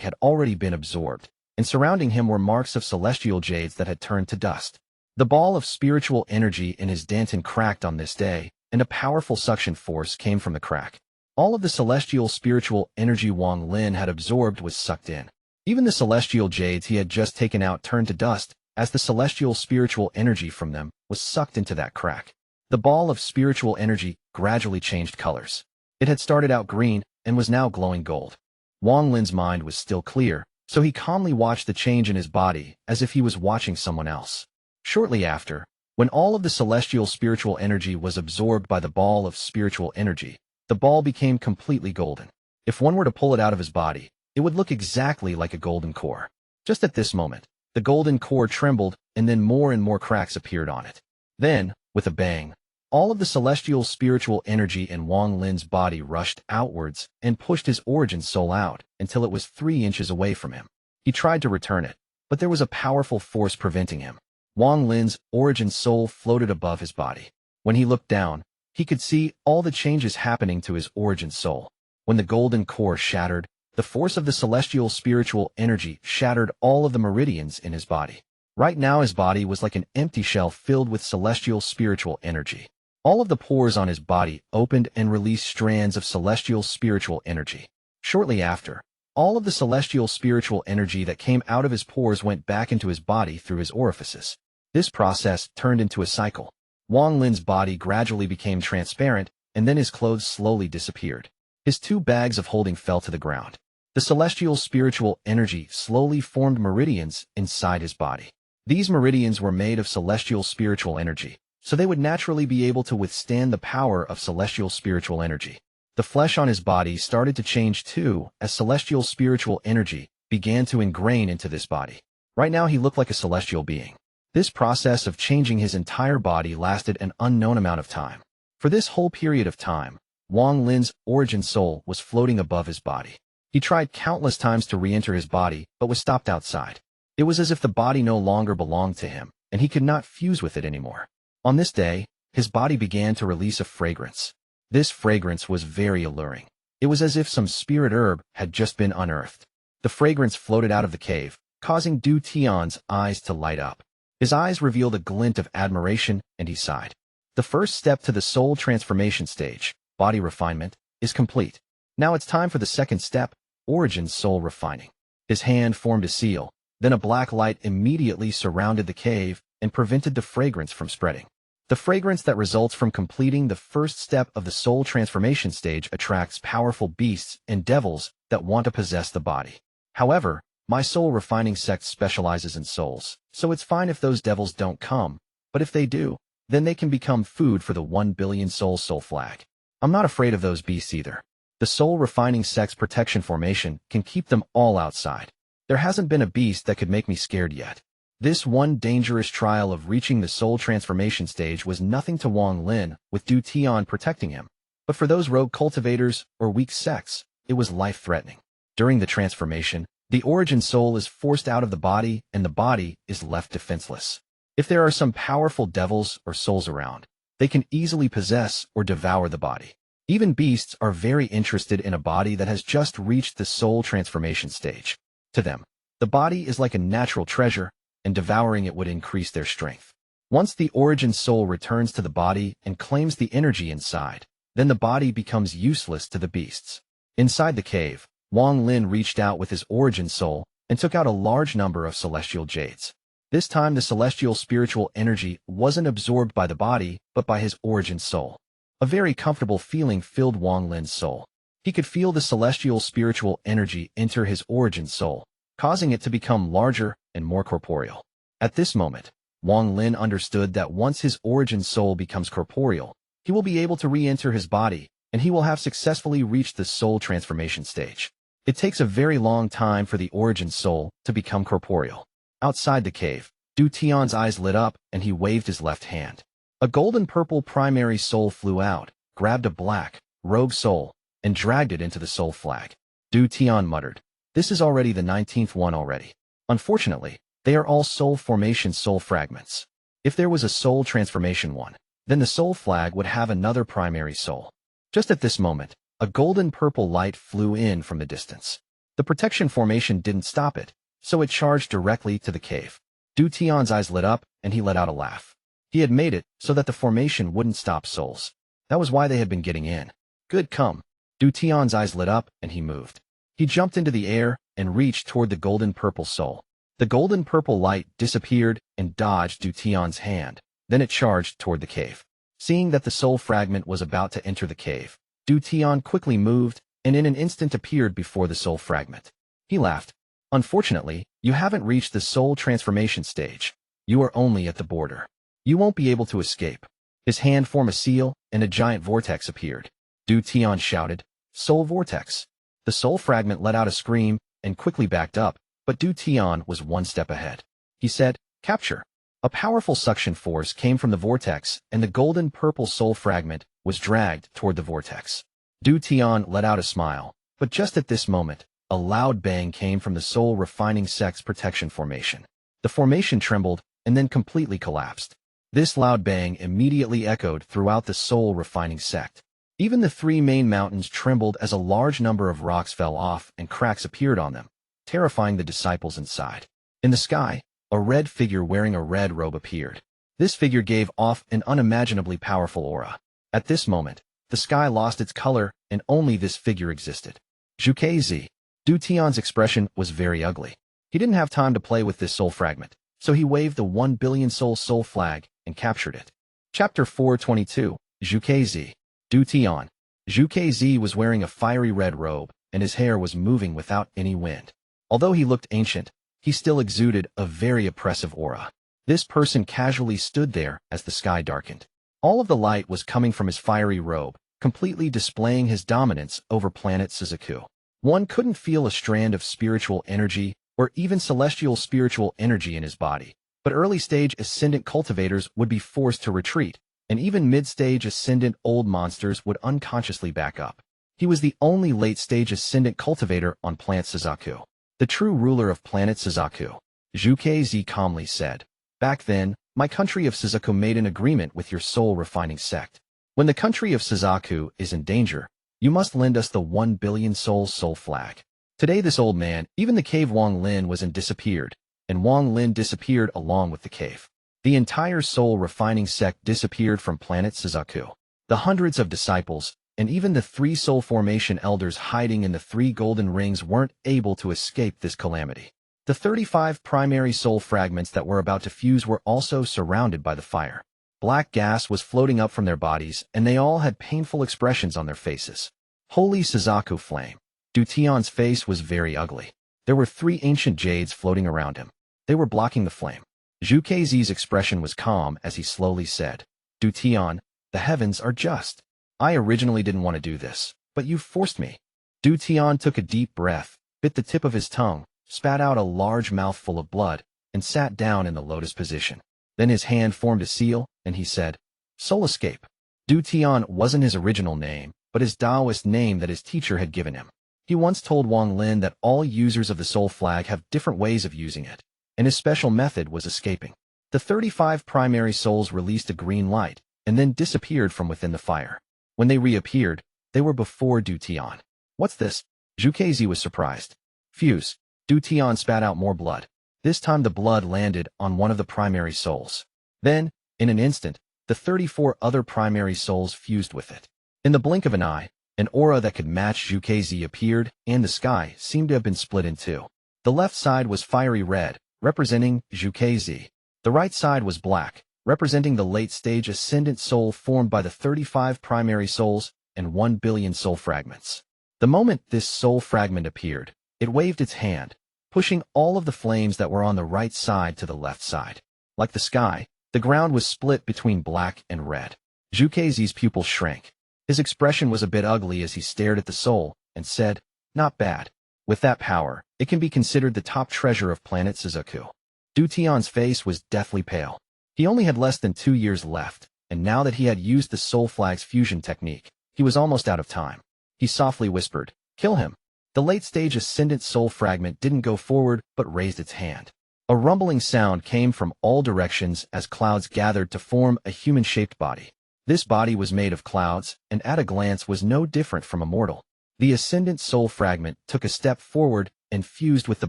had already been absorbed, and surrounding him were marks of celestial jades that had turned to dust. The ball of spiritual energy in his dantian cracked on this day, and a powerful suction force came from the crack. All of the celestial spiritual energy Wang Lin had absorbed was sucked in. Even the celestial jades he had just taken out turned to dust, as the celestial spiritual energy from them was sucked into that crack. The ball of spiritual energy gradually changed colors. It had started out green and was now glowing gold. Wang Lin's mind was still clear, so he calmly watched the change in his body as if he was watching someone else. Shortly after, when all of the celestial spiritual energy was absorbed by the ball of spiritual energy, the ball became completely golden. If one were to pull it out of his body, it would look exactly like a golden core. Just at this moment, the golden core trembled, and then more and more cracks appeared on it. Then, with a bang, all of the celestial spiritual energy in Wang Lin's body rushed outwards and pushed his origin soul out until it was 3 inches away from him. He tried to return it, but there was a powerful force preventing him. Wang Lin's origin soul floated above his body. When he looked down, he could see all the changes happening to his origin soul. When the golden core shattered, the force of the celestial spiritual energy shattered all of the meridians in his body. Right now his body was like an empty shell filled with celestial spiritual energy. All of the pores on his body opened and released strands of celestial spiritual energy. Shortly after, all of the celestial spiritual energy that came out of his pores went back into his body through his orifices. This process turned into a cycle. Wang Lin's body gradually became transparent, and then his clothes slowly disappeared. His 2 bags of holding fell to the ground. The celestial spiritual energy slowly formed meridians inside his body. These meridians were made of celestial spiritual energy, so they would naturally be able to withstand the power of celestial spiritual energy. The flesh on his body started to change too, as celestial spiritual energy began to ingrain into this body. Right now he looked like a celestial being. This process of changing his entire body lasted an unknown amount of time. For this whole period of time, Wang Lin's origin soul was floating above his body. He tried countless times to re-enter his body, but was stopped outside. It was as if the body no longer belonged to him, and he could not fuse with it anymore. On this day, his body began to release a fragrance. This fragrance was very alluring. It was as if some spirit herb had just been unearthed. The fragrance floated out of the cave, causing Du Tian's eyes to light up. His eyes revealed a glint of admiration, and he sighed. The first step to the soul transformation stage, body refinement, is complete. Now it's time for the second step, origin soul refining. His hand formed a seal, then a black light immediately surrounded the cave and prevented the fragrance from spreading. The fragrance that results from completing the first step of the soul transformation stage attracts powerful beasts and devils that want to possess the body. However, my soul refining sect specializes in souls, so it's fine if those devils don't come, but if they do, then they can become food for the 1 billion soul flag. I'm not afraid of those beasts either. The soul refining sect's protection formation can keep them all outside. There hasn't been a beast that could make me scared yet. This one dangerous trial of reaching the soul transformation stage was nothing to Wang Lin, with Du Tian protecting him. But for those rogue cultivators or weak sects, it was life-threatening. During the transformation, the origin soul is forced out of the body and the body is left defenseless. If there are some powerful devils or souls around, they can easily possess or devour the body. Even beasts are very interested in a body that has just reached the soul transformation stage. To them, the body is like a natural treasure, and devouring it would increase their strength. Once the origin soul returns to the body and claims the energy inside, then the body becomes useless to the beasts. Inside the cave, Wang Lin reached out with his origin soul and took out a large number of celestial jades. This time the celestial spiritual energy wasn't absorbed by the body, but by his origin soul. A very comfortable feeling filled Wang Lin's soul. He could feel the celestial spiritual energy enter his origin soul, causing it to become larger and more corporeal. At this moment, Wang Lin understood that once his origin soul becomes corporeal, he will be able to re-enter his body, and he will have successfully reached the soul transformation stage. It takes a very long time for the origin soul to become corporeal. Outside the cave, Du Tian's eyes lit up and he waved his left hand. A golden-purple primary soul flew out, grabbed a black, rogue soul, and dragged it into the soul flag. Du Tian muttered, "This is already the 19th one already." Unfortunately, they are all soul formation soul fragments. If there was a soul transformation one, then the soul flag would have another primary soul. Just at this moment, a golden-purple light flew in from the distance. The protection formation didn't stop it, so it charged directly to the cave. Du Tian's eyes lit up, and he let out a laugh. He had made it so that the formation wouldn't stop souls. That was why they had been getting in. Good, come. Du Tian's eyes lit up, and he moved. He jumped into the air and reached toward the golden-purple soul. The golden-purple light disappeared and dodged Du Tian's hand. Then it charged toward the cave. Seeing that the soul fragment was about to enter the cave, Du Tian quickly moved and in an instant appeared before the soul fragment. He laughed. Unfortunately, you haven't reached the soul transformation stage. You are only at the border. You won't be able to escape. His hand formed a seal, and a giant vortex appeared. Du Tian shouted, "Soul vortex." The soul fragment let out a scream and quickly backed up, but Du Tian was one step ahead. He said, "Capture." A powerful suction force came from the vortex, and the golden-purple soul fragment was dragged toward the vortex. Du Tian let out a smile, but just at this moment, a loud bang came from the soul refining sect's protection formation. The formation trembled and then completely collapsed. This loud bang immediately echoed throughout the soul refining sect. Even the 3 main mountains trembled as a large number of rocks fell off and cracks appeared on them, terrifying the disciples inside. In the sky, a red figure wearing a red robe appeared. This figure gave off an unimaginably powerful aura. At this moment, the sky lost its color and only this figure existed. Zhuque Zi. Du Tian's expression was very ugly. He didn't have time to play with this soul fragment, so he waved the 1 billion soul flag and captured it. Chapter 422, Zhuque Zi. Du Tian. Zhuque Zi was wearing a fiery red robe, and his hair was moving without any wind. Although he looked ancient, he still exuded a very oppressive aura. This person casually stood there as the sky darkened. All of the light was coming from his fiery robe, completely displaying his dominance over planet Suzaku. One couldn't feel a strand of spiritual energy or even celestial spiritual energy in his body, but early-stage ascendant cultivators would be forced to retreat, and even mid-stage ascendant old monsters would unconsciously back up. He was the only late-stage ascendant cultivator on planet Suzaku. The true ruler of planet Suzaku, Zhuque Zi calmly said. Back then, my country of Suzaku made an agreement with your soul-refining sect. When the country of Suzaku is in danger, you must lend us the 1 billion soul flag. Today this old man, even the cave Wang Lin was in disappeared, and Wang Lin disappeared along with the cave. The entire soul-refining sect disappeared from planet Suzaku. The hundreds of disciples, and even the 3 soul formation elders hiding in the 3 golden rings weren't able to escape this calamity. The 35 primary soul fragments that were about to fuse were also surrounded by the fire. Black gas was floating up from their bodies, and they all had painful expressions on their faces. Holy Suzaku flame. Du Tian's face was very ugly. There were 3 ancient jades floating around him. They were blocking the flame. Zhuque Zi's expression was calm as he slowly said, Du Tian, the heavens are just. I originally didn't want to do this, but you forced me. Du Tian took a deep breath, bit the tip of his tongue, spat out a large mouthful of blood, and sat down in the lotus position. Then his hand formed a seal, and he said, Soul Escape. Du Tian wasn't his original name, but his Taoist name that his teacher had given him. He once told Wang Lin that all users of the soul flag have different ways of using it, and his special method was escaping. The 35 primary souls released a green light, and then disappeared from within the fire. When they reappeared, they were before Du Tian. What's this? Zhuque Zi was surprised. Fuse. Du Tian spat out more blood. This time the blood landed on one of the primary souls. Then, in an instant, the 34 other primary souls fused with it. In the blink of an eye, an aura that could match Zhuque Zi appeared, and the sky seemed to have been split in two. The left side was fiery red, representing Zhuque Zi. The right side was black, representing the late-stage ascendant soul formed by the 35 primary souls and 1 billion soul fragments. The moment this soul fragment appeared, it waved its hand, pushing all of the flames that were on the right side to the left side. Like the sky, the ground was split between black and red. Zhuque Zi's pupils shrank. His expression was a bit ugly as he stared at the soul and said, Not bad. With that power, it can be considered the top treasure of planet Suzaku. Du Tian's face was deathly pale. He only had less than 2 years left, and now that he had used the soul flag's fusion technique, he was almost out of time. He softly whispered, Kill him. The late-stage ascendant soul fragment didn't go forward but raised its hand. A rumbling sound came from all directions as clouds gathered to form a human-shaped body. This body was made of clouds, and at a glance was no different from a mortal. The ascendant soul fragment took a step forward and fused with the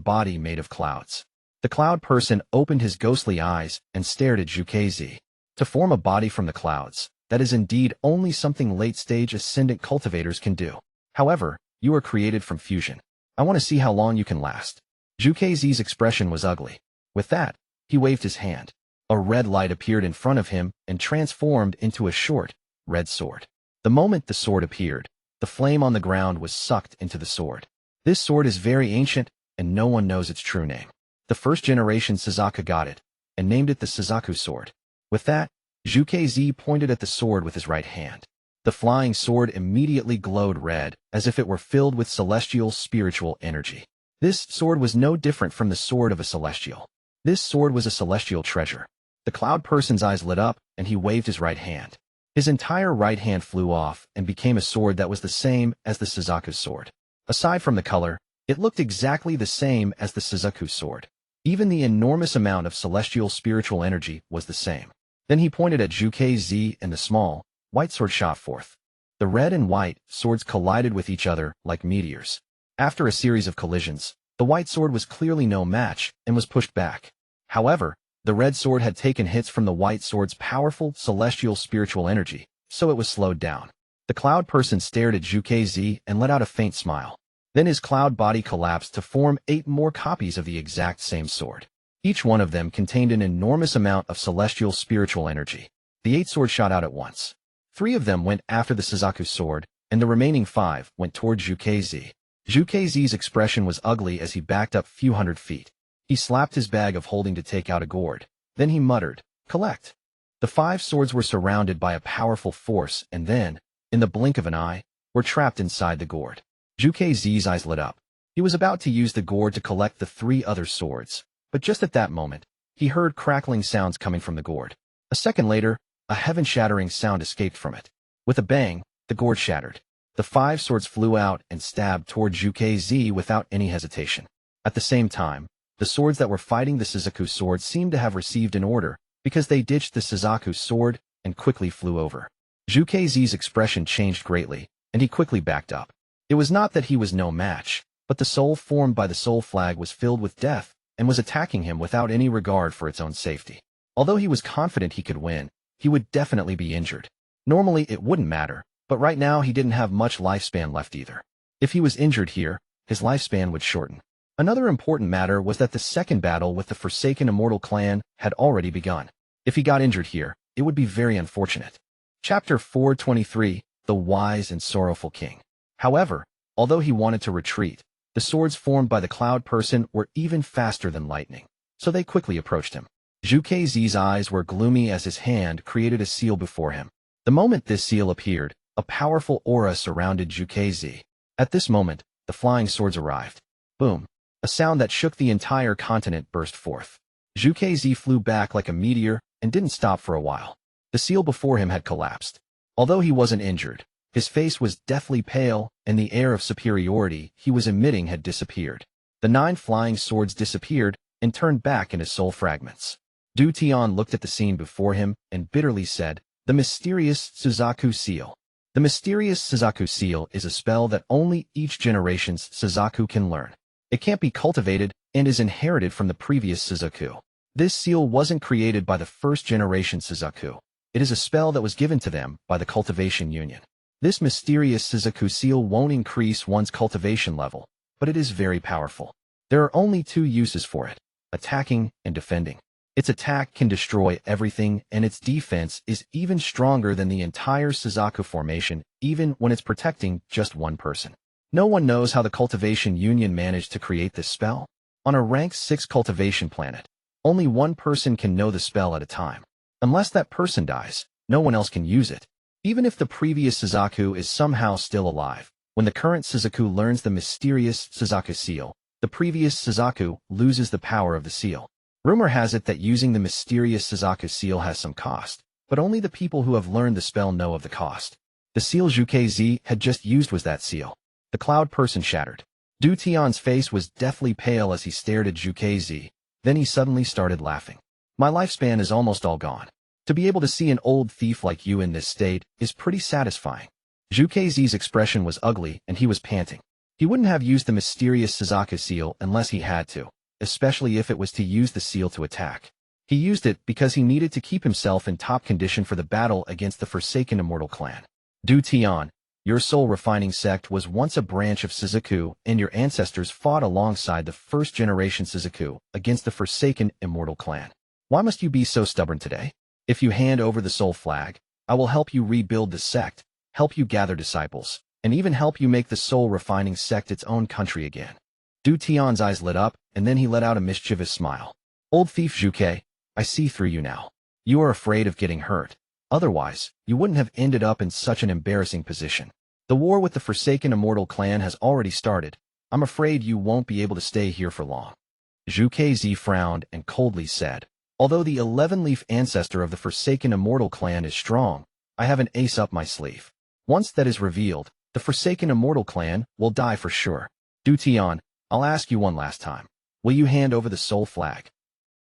body made of clouds. The cloud person opened his ghostly eyes and stared at Zhuque Zi. To form a body from the clouds, that is indeed only something late-stage ascendant cultivators can do. However, you are created from fusion. I want to see how long you can last. Zhuque Zi's expression was ugly. With that, he waved his hand. A red light appeared in front of him and transformed into a short, red sword. The moment the sword appeared, the flame on the ground was sucked into the sword. This sword is very ancient, and no one knows its true name. The first generation Suzaku got it, and named it the Suzaku sword. With that, Zhuque Zi pointed at the sword with his right hand. The flying sword immediately glowed red, as if it were filled with celestial spiritual energy. This sword was no different from the sword of a celestial. This sword was a celestial treasure. The cloud person's eyes lit up, and he waved his right hand. His entire right hand flew off and became a sword that was the same as the Suzaku's sword. Aside from the color, it looked exactly the same as the Suzaku sword. Even the enormous amount of celestial spiritual energy was the same. Then he pointed at Zhuque Zi, and the small, white sword shot forth. The red and white swords collided with each other like meteors. After a series of collisions, the white sword was clearly no match and was pushed back. However, The red sword had taken hits from the white sword's powerful, celestial spiritual energy, so it was slowed down. The cloud person stared at Zhuque Zi and let out a faint smile. Then his cloud body collapsed to form 8 more copies of the exact same sword. Each one of them contained an enormous amount of celestial spiritual energy. The 8 swords shot out at once. 3 of them went after the Suzaku sword, and the remaining 5 went toward Zhuque Zi. Zhuque Zi's expression was ugly as he backed up few hundred feet. He slapped his bag of holding to take out a gourd. Then he muttered, "Collect." The 5 swords were surrounded by a powerful force and then, in the blink of an eye, were trapped inside the gourd. Zhuque Zi's eyes lit up. He was about to use the gourd to collect the 3 other swords, but just at that moment, he heard crackling sounds coming from the gourd. A second later, a heaven-shattering sound escaped from it. With a bang, the gourd shattered. The 5 swords flew out and stabbed toward Zhuque Zi without any hesitation. At the same time, the swords that were fighting the Suzaku sword seemed to have received an order, because they ditched the Suzaku sword and quickly flew over. Zhuque Zi's expression changed greatly, and he quickly backed up. It was not that he was no match, but the soul formed by the soul flag was filled with death and was attacking him without any regard for its own safety. Although he was confident he could win, he would definitely be injured. Normally it wouldn't matter, but right now he didn't have much lifespan left either. If he was injured here, his lifespan would shorten. Another important matter was that the second battle with the Forsaken Immortal Clan had already begun. If he got injured here, it would be very unfortunate. Chapter 423, The Wise and Sorrowful King. However, although he wanted to retreat, the swords formed by the cloud person were even faster than lightning, so they quickly approached him. Zhuque Zi's eyes were gloomy as his hand created a seal before him. The moment this seal appeared, a powerful aura surrounded Zhuque Zi. At this moment, the flying swords arrived. Boom! A sound that shook the entire continent burst forth. Zhuque Zi flew back like a meteor and didn't stop for a while. The seal before him had collapsed. Although he wasn't injured, his face was deathly pale, and the air of superiority he was emitting had disappeared. The 9 flying swords disappeared and turned back into soul fragments. Du Tian looked at the scene before him and bitterly said, "The mysterious Suzaku seal." The mysterious Suzaku seal is a spell that only each generation's Suzaku can learn. It can't be cultivated and is inherited from the previous Suzaku. This seal wasn't created by the first generation Suzaku. It is a spell that was given to them by the Cultivation Union. This mysterious Suzaku seal won't increase one's cultivation level, but it is very powerful. There are only 2 uses for it: attacking and defending. Its attack can destroy everything, and its defense is even stronger than the entire Suzaku formation, even when it's protecting just one person. No one knows how the Cultivation Union managed to create this spell. On a rank 6 cultivation planet, only one person can know the spell at a time. Unless that person dies, no one else can use it. Even if the previous Suzaku is somehow still alive, when the current Suzaku learns the mysterious Suzaku seal, the previous Suzaku loses the power of the seal. Rumor has it that using the mysterious Suzaku seal has some cost, but only the people who have learned the spell know of the cost. The seal Zhuque Zi had just used was that seal. The cloud person shattered. Du Tian's face was deathly pale as he stared at Zhuque Zi. Then he suddenly started laughing. "My lifespan is almost all gone. To be able to see an old thief like you in this state is pretty satisfying." Zhuque Zi's expression was ugly and he was panting. He wouldn't have used the mysterious Suzaku seal unless he had to, especially if it was to use the seal to attack. He used it because he needed to keep himself in top condition for the battle against the Forsaken Immortal Clan. Du Tian, your soul refining sect was once a branch of Suzaku, and your ancestors fought alongside the first generation Suzaku against the Forsaken Immortal Clan. Why must you be so stubborn today? If you hand over the soul flag, I will help you rebuild the sect, help you gather disciples, and even help you make the soul refining sect its own country again. Du Tian's eyes lit up, and then he let out a mischievous smile. Old thief Zhuque, I see through you now. You are afraid of getting hurt. Otherwise, you wouldn't have ended up in such an embarrassing position. The war with the Forsaken Immortal Clan has already started. I'm afraid you won't be able to stay here for long. Zhuque Zi frowned and coldly said, although the 11-leaf ancestor of the Forsaken Immortal Clan is strong, I have an ace up my sleeve. Once that is revealed, the Forsaken Immortal Clan will die for sure. Du Tian, I'll ask you one last time. Will you hand over the soul flag?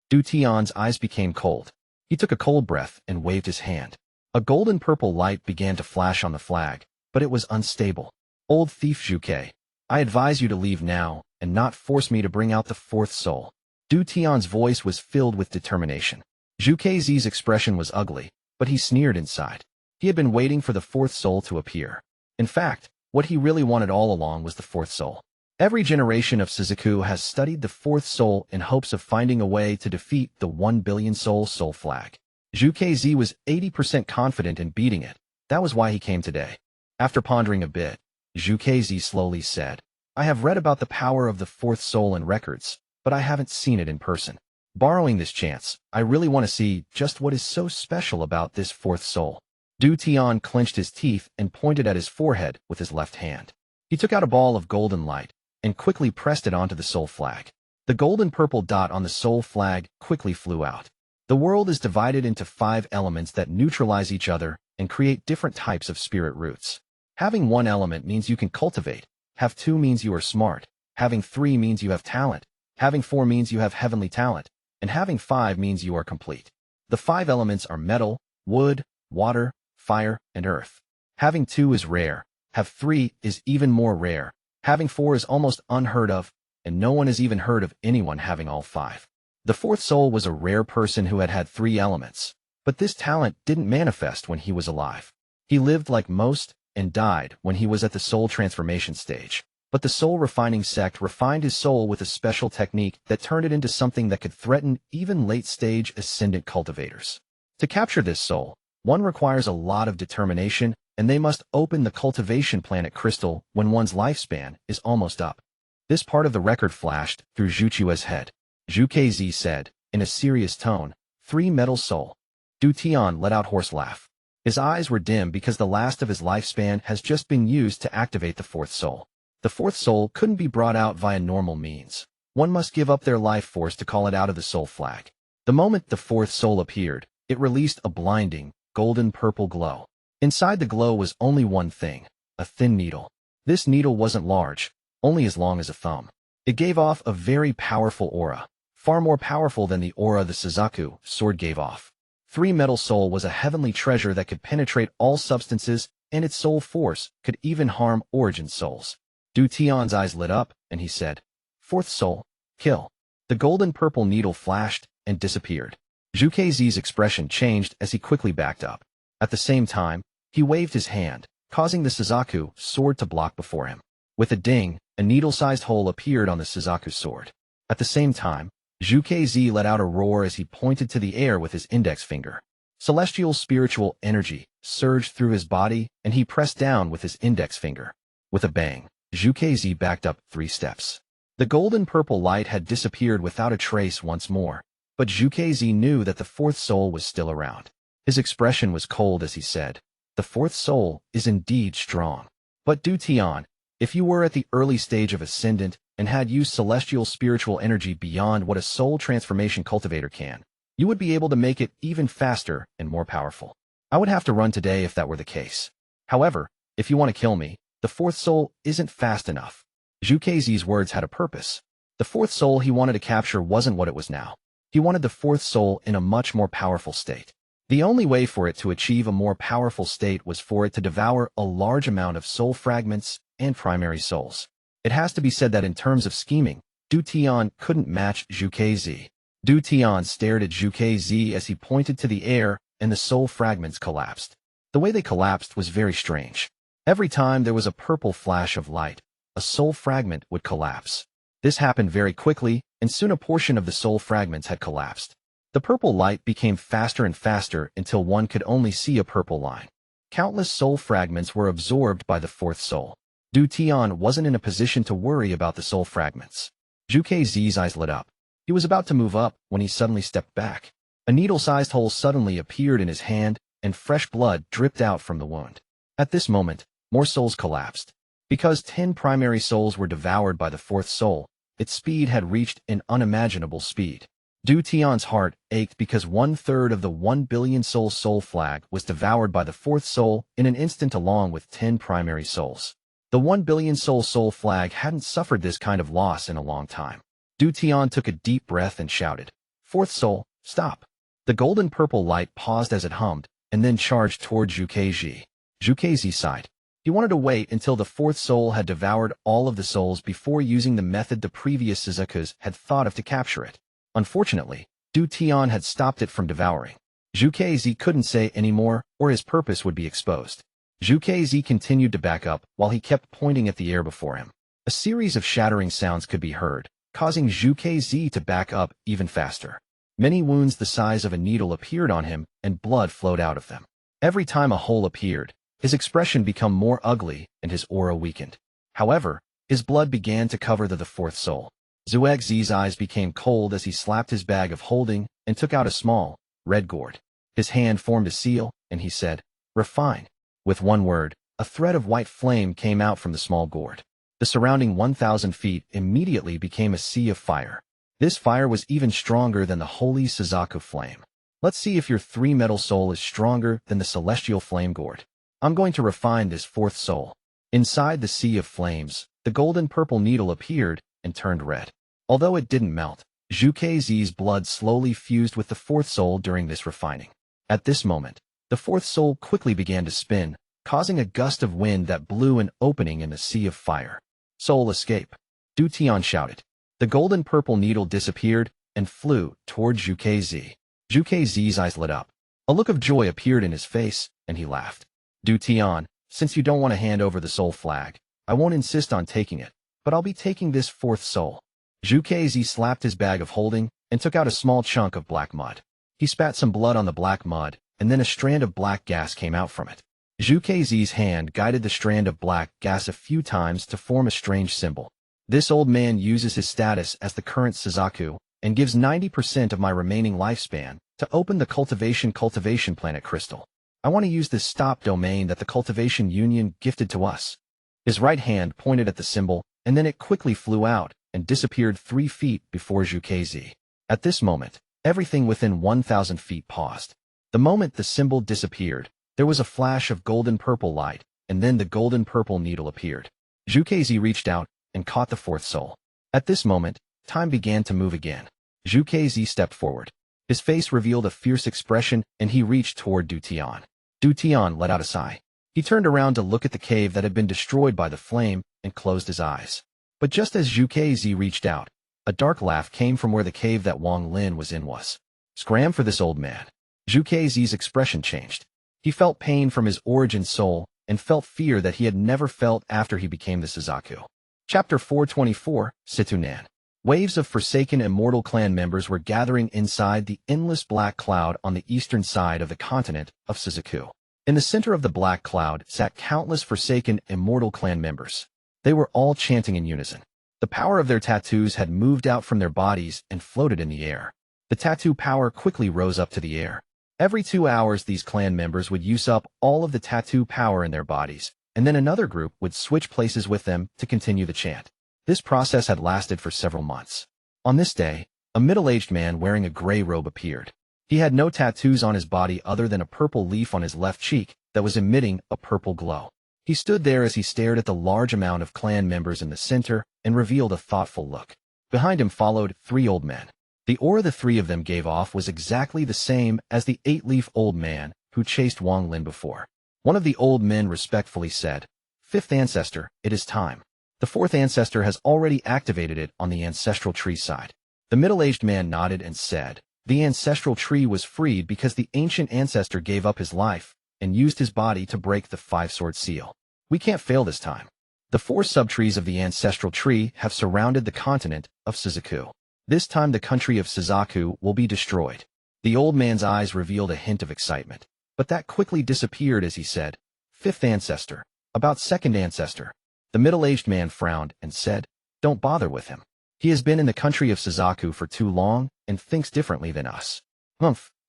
Du Tian's eyes became cold. He took a cold breath and waved his hand. A golden-purple light began to flash on the flag, but it was unstable. Old thief Zhuque, I advise you to leave now and not force me to bring out the 4th soul. Du Tian's voice was filled with determination. Zhuque Zi's expression was ugly, but he sneered inside. He had been waiting for the fourth soul to appear. In fact, what he really wanted all along was the fourth soul. Every generation of Suzaku has studied the fourth soul in hopes of finding a way to defeat the 1 billion soul flag. Zhuque Zi was 80% confident in beating it. That was why he came today. After pondering a bit, Zhuque Zi slowly said, I have read about the power of the fourth soul in records, but I haven't seen it in person. Borrowing this chance, I really want to see just what is so special about this fourth soul. Du Tian clenched his teeth and pointed at his forehead with his left hand. He took out a ball of golden light and quickly pressed it onto the soul flag. The golden-purple dot on the soul flag quickly flew out. The world is divided into 5 elements that neutralize each other and create different types of spirit roots. Having 1 element means you can cultivate. Have 2 means you are smart. Having 3 means you have talent. Having 4 means you have heavenly talent. And having 5 means you are complete. The 5 elements are metal, wood, water, fire, and earth. Having 2 is rare. Have 3 is even more rare. Having 4 is almost unheard of, and no one has even heard of anyone having all 5. The fourth soul was a rare person who had 3 elements, but this talent didn't manifest when he was alive. He lived like most and died when he was at the soul transformation stage. But the soul refining sect refined his soul with a special technique that turned it into something that could threaten even late-stage ascendant cultivators. To capture this soul, one requires a lot of determination, and they must open the cultivation planet crystal when one's lifespan is almost up. This part of the record flashed through Zhuque's head. Zhuque Zi said, in a serious tone, 3 metal soul. Du Tian let out hoarse laugh. His eyes were dim because the last of his lifespan has just been used to activate the fourth soul. The fourth soul couldn't be brought out via normal means. One must give up their life force to call it out of the soul flag. The moment the fourth soul appeared, it released a blinding, golden-purple glow. Inside the glow was only one thing, a thin needle. This needle wasn't large, only as long as a thumb. It gave off a very powerful aura, far more powerful than the aura the Suzaku sword gave off. 3 metal soul was a heavenly treasure that could penetrate all substances, and its soul force could even harm origin souls. Du Tian's eyes lit up, and he said, Fourth soul, kill. The golden-purple needle flashed and disappeared. Zhuque Zi's expression changed as he quickly backed up. At the same time, he waved his hand, causing the Suzaku sword to block before him. With a ding, a needle-sized hole appeared on the Suzaku sword. At the same time, Zhuque Zi let out a roar as he pointed to the air with his index finger. Celestial spiritual energy surged through his body, and he pressed down with his index finger. With a bang, Zhuque Zi backed up 3 steps. The golden-purple light had disappeared without a trace once more, but Zhuque Zi knew that the fourth soul was still around. His expression was cold as he said, The fourth soul is indeed strong. But Du Tian, if you were at the early stage of Ascendant and had used celestial spiritual energy beyond what a soul transformation cultivator can, you would be able to make it even faster and more powerful. I would have to run today if that were the case. However, if you want to kill me, the fourth soul isn't fast enough. Zhuque Zi's words had a purpose. The fourth soul he wanted to capture wasn't what it was now. He wanted the fourth soul in a much more powerful state. The only way for it to achieve a more powerful state was for it to devour a large amount of soul fragments and primary souls. It has to be said that in terms of scheming, Du Tian couldn't match Zhuque Zi. Du Tian stared at Zhuque Zi as he pointed to the air, and the soul fragments collapsed. The way they collapsed was very strange. Every time there was a purple flash of light, a soul fragment would collapse. This happened very quickly, and soon a portion of the soul fragments had collapsed. The purple light became faster and faster until one could only see a purple line. Countless soul fragments were absorbed by the fourth soul. Du Tian wasn't in a position to worry about the soul fragments. Zhuque Zi's eyes lit up. He was about to move up when he suddenly stepped back. A needle-sized hole suddenly appeared in his hand, and fresh blood dripped out from the wound. At this moment, more souls collapsed. Because 10 primary souls were devoured by the fourth soul, its speed had reached an unimaginable speed. Du Tian's heart ached because 1/3 of the 1 billion soul flag was devoured by the fourth soul in an instant along with 10 primary souls. The 1 billion soul flag hadn't suffered this kind of loss in a long time. Du Tian took a deep breath and shouted, Fourth soul, stop. The golden-purple light paused as it hummed, and then charged toward Zhuque Zi. Zhuque Zi sighed. He wanted to wait until the fourth soul had devoured all of the souls before using the method the previous Suzakus had thought of to capture it. Unfortunately, Du Tian had stopped it from devouring. Zhuque Zi couldn't say any more, or his purpose would be exposed. Zhuque Zi continued to back up while he kept pointing at the air before him. A series of shattering sounds could be heard, causing Zhuque Zi to back up even faster. Many wounds the size of a needle appeared on him, and blood flowed out of them. Every time a hole appeared, his expression became more ugly and his aura weakened. However, his blood began to cover the fourth soul. Zhuque Zi's eyes became cold as he slapped his bag of holding and took out a small, red gourd. His hand formed a seal, and he said, "Refine." With one word, a thread of white flame came out from the small gourd. The surrounding 1,000 feet immediately became a sea of fire. This fire was even stronger than the holy Suzaku flame. Let's see if your 3-metal soul is stronger than the celestial flame gourd. I'm going to refine this fourth soul. Inside the sea of flames, the golden purple needle appeared and turned red. Although it didn't melt, Zhuque Zi's blood slowly fused with the fourth soul during this refining. At this moment, the fourth soul quickly began to spin, causing a gust of wind that blew an opening in the sea of fire. "Soul escape!" Du Tian shouted. The golden purple needle disappeared and flew toward Zhuque Zi. Zhuque Zi's eyes lit up. A look of joy appeared in his face, and he laughed. "Du Tian, since you don't want to hand over the soul flag, I won't insist on taking it, but I'll be taking this fourth soul." Zhuque Zi slapped his bag of holding and took out a small chunk of black mud. He spat some blood on the black mud, and then a strand of black gas came out from it. Zhuque Zi's hand guided the strand of black gas a few times to form a strange symbol. "This old man uses his status as the current Suzaku and gives 90% of my remaining lifespan to open the Cultivation planet crystal. I want to use this stop domain that the Cultivation Union gifted to us." His right hand pointed at the symbol, and then it quickly flew out and disappeared 3 feet before Zhuque Zi. At this moment, everything within 1,000 feet paused. The moment the symbol disappeared, there was a flash of golden purple light, and then the golden purple needle appeared. Zhuque Zi reached out and caught the fourth soul. At this moment, time began to move again. Zhuque Zi stepped forward. His face revealed a fierce expression, and he reached toward Du Tian. Du Tian let out a sigh. He turned around to look at the cave that had been destroyed by the flame and closed his eyes. But just as Zhuque Zi reached out, a dark laugh came from where the cave that Wang Lin was in was. "Scram for this old man." Zhuque Zi's expression changed. He felt pain from his origin soul and felt fear that he had never felt after he became the Suzaku. Chapter 424, Situ Nan. Waves of Forsaken Immortal Clan members were gathering inside the endless black cloud on the eastern side of the continent of Suzaku. In the center of the black cloud sat countless Forsaken Immortal Clan members. They were all chanting in unison. The power of their tattoos had moved out from their bodies and floated in the air. The tattoo power quickly rose up to the air. Every 2 hours these clan members would use up all of the tattoo power in their bodies, and then another group would switch places with them to continue the chant. This process had lasted for several months. On this day, a middle-aged man wearing a gray robe appeared. He had no tattoos on his body other than a purple leaf on his left cheek that was emitting a purple glow. He stood there as he stared at the large amount of clan members in the center and revealed a thoughtful look. Behind him followed 3 old men. The aura the 3 of them gave off was exactly the same as the 8-leaf old man who chased Wang Lin before. One of the old men respectfully said, "5th Ancestor, it is time." The 4th Ancestor has already activated it on the Ancestral tree side. The middle-aged man nodded and said, "The Ancestral tree was freed because the ancient Ancestor gave up his life and used his body to break the 5-sword seal. We can't fail this time." The 4 subtrees of the Ancestral tree have surrounded the continent of Suzaku. This time the country of Suzaku will be destroyed. The old man's eyes revealed a hint of excitement, but that quickly disappeared as he said, "5th Ancestor. About 2nd Ancestor." The middle-aged man frowned and said, "Don't bother with him. He has been in the country of Suzaku for too long and thinks differently than us.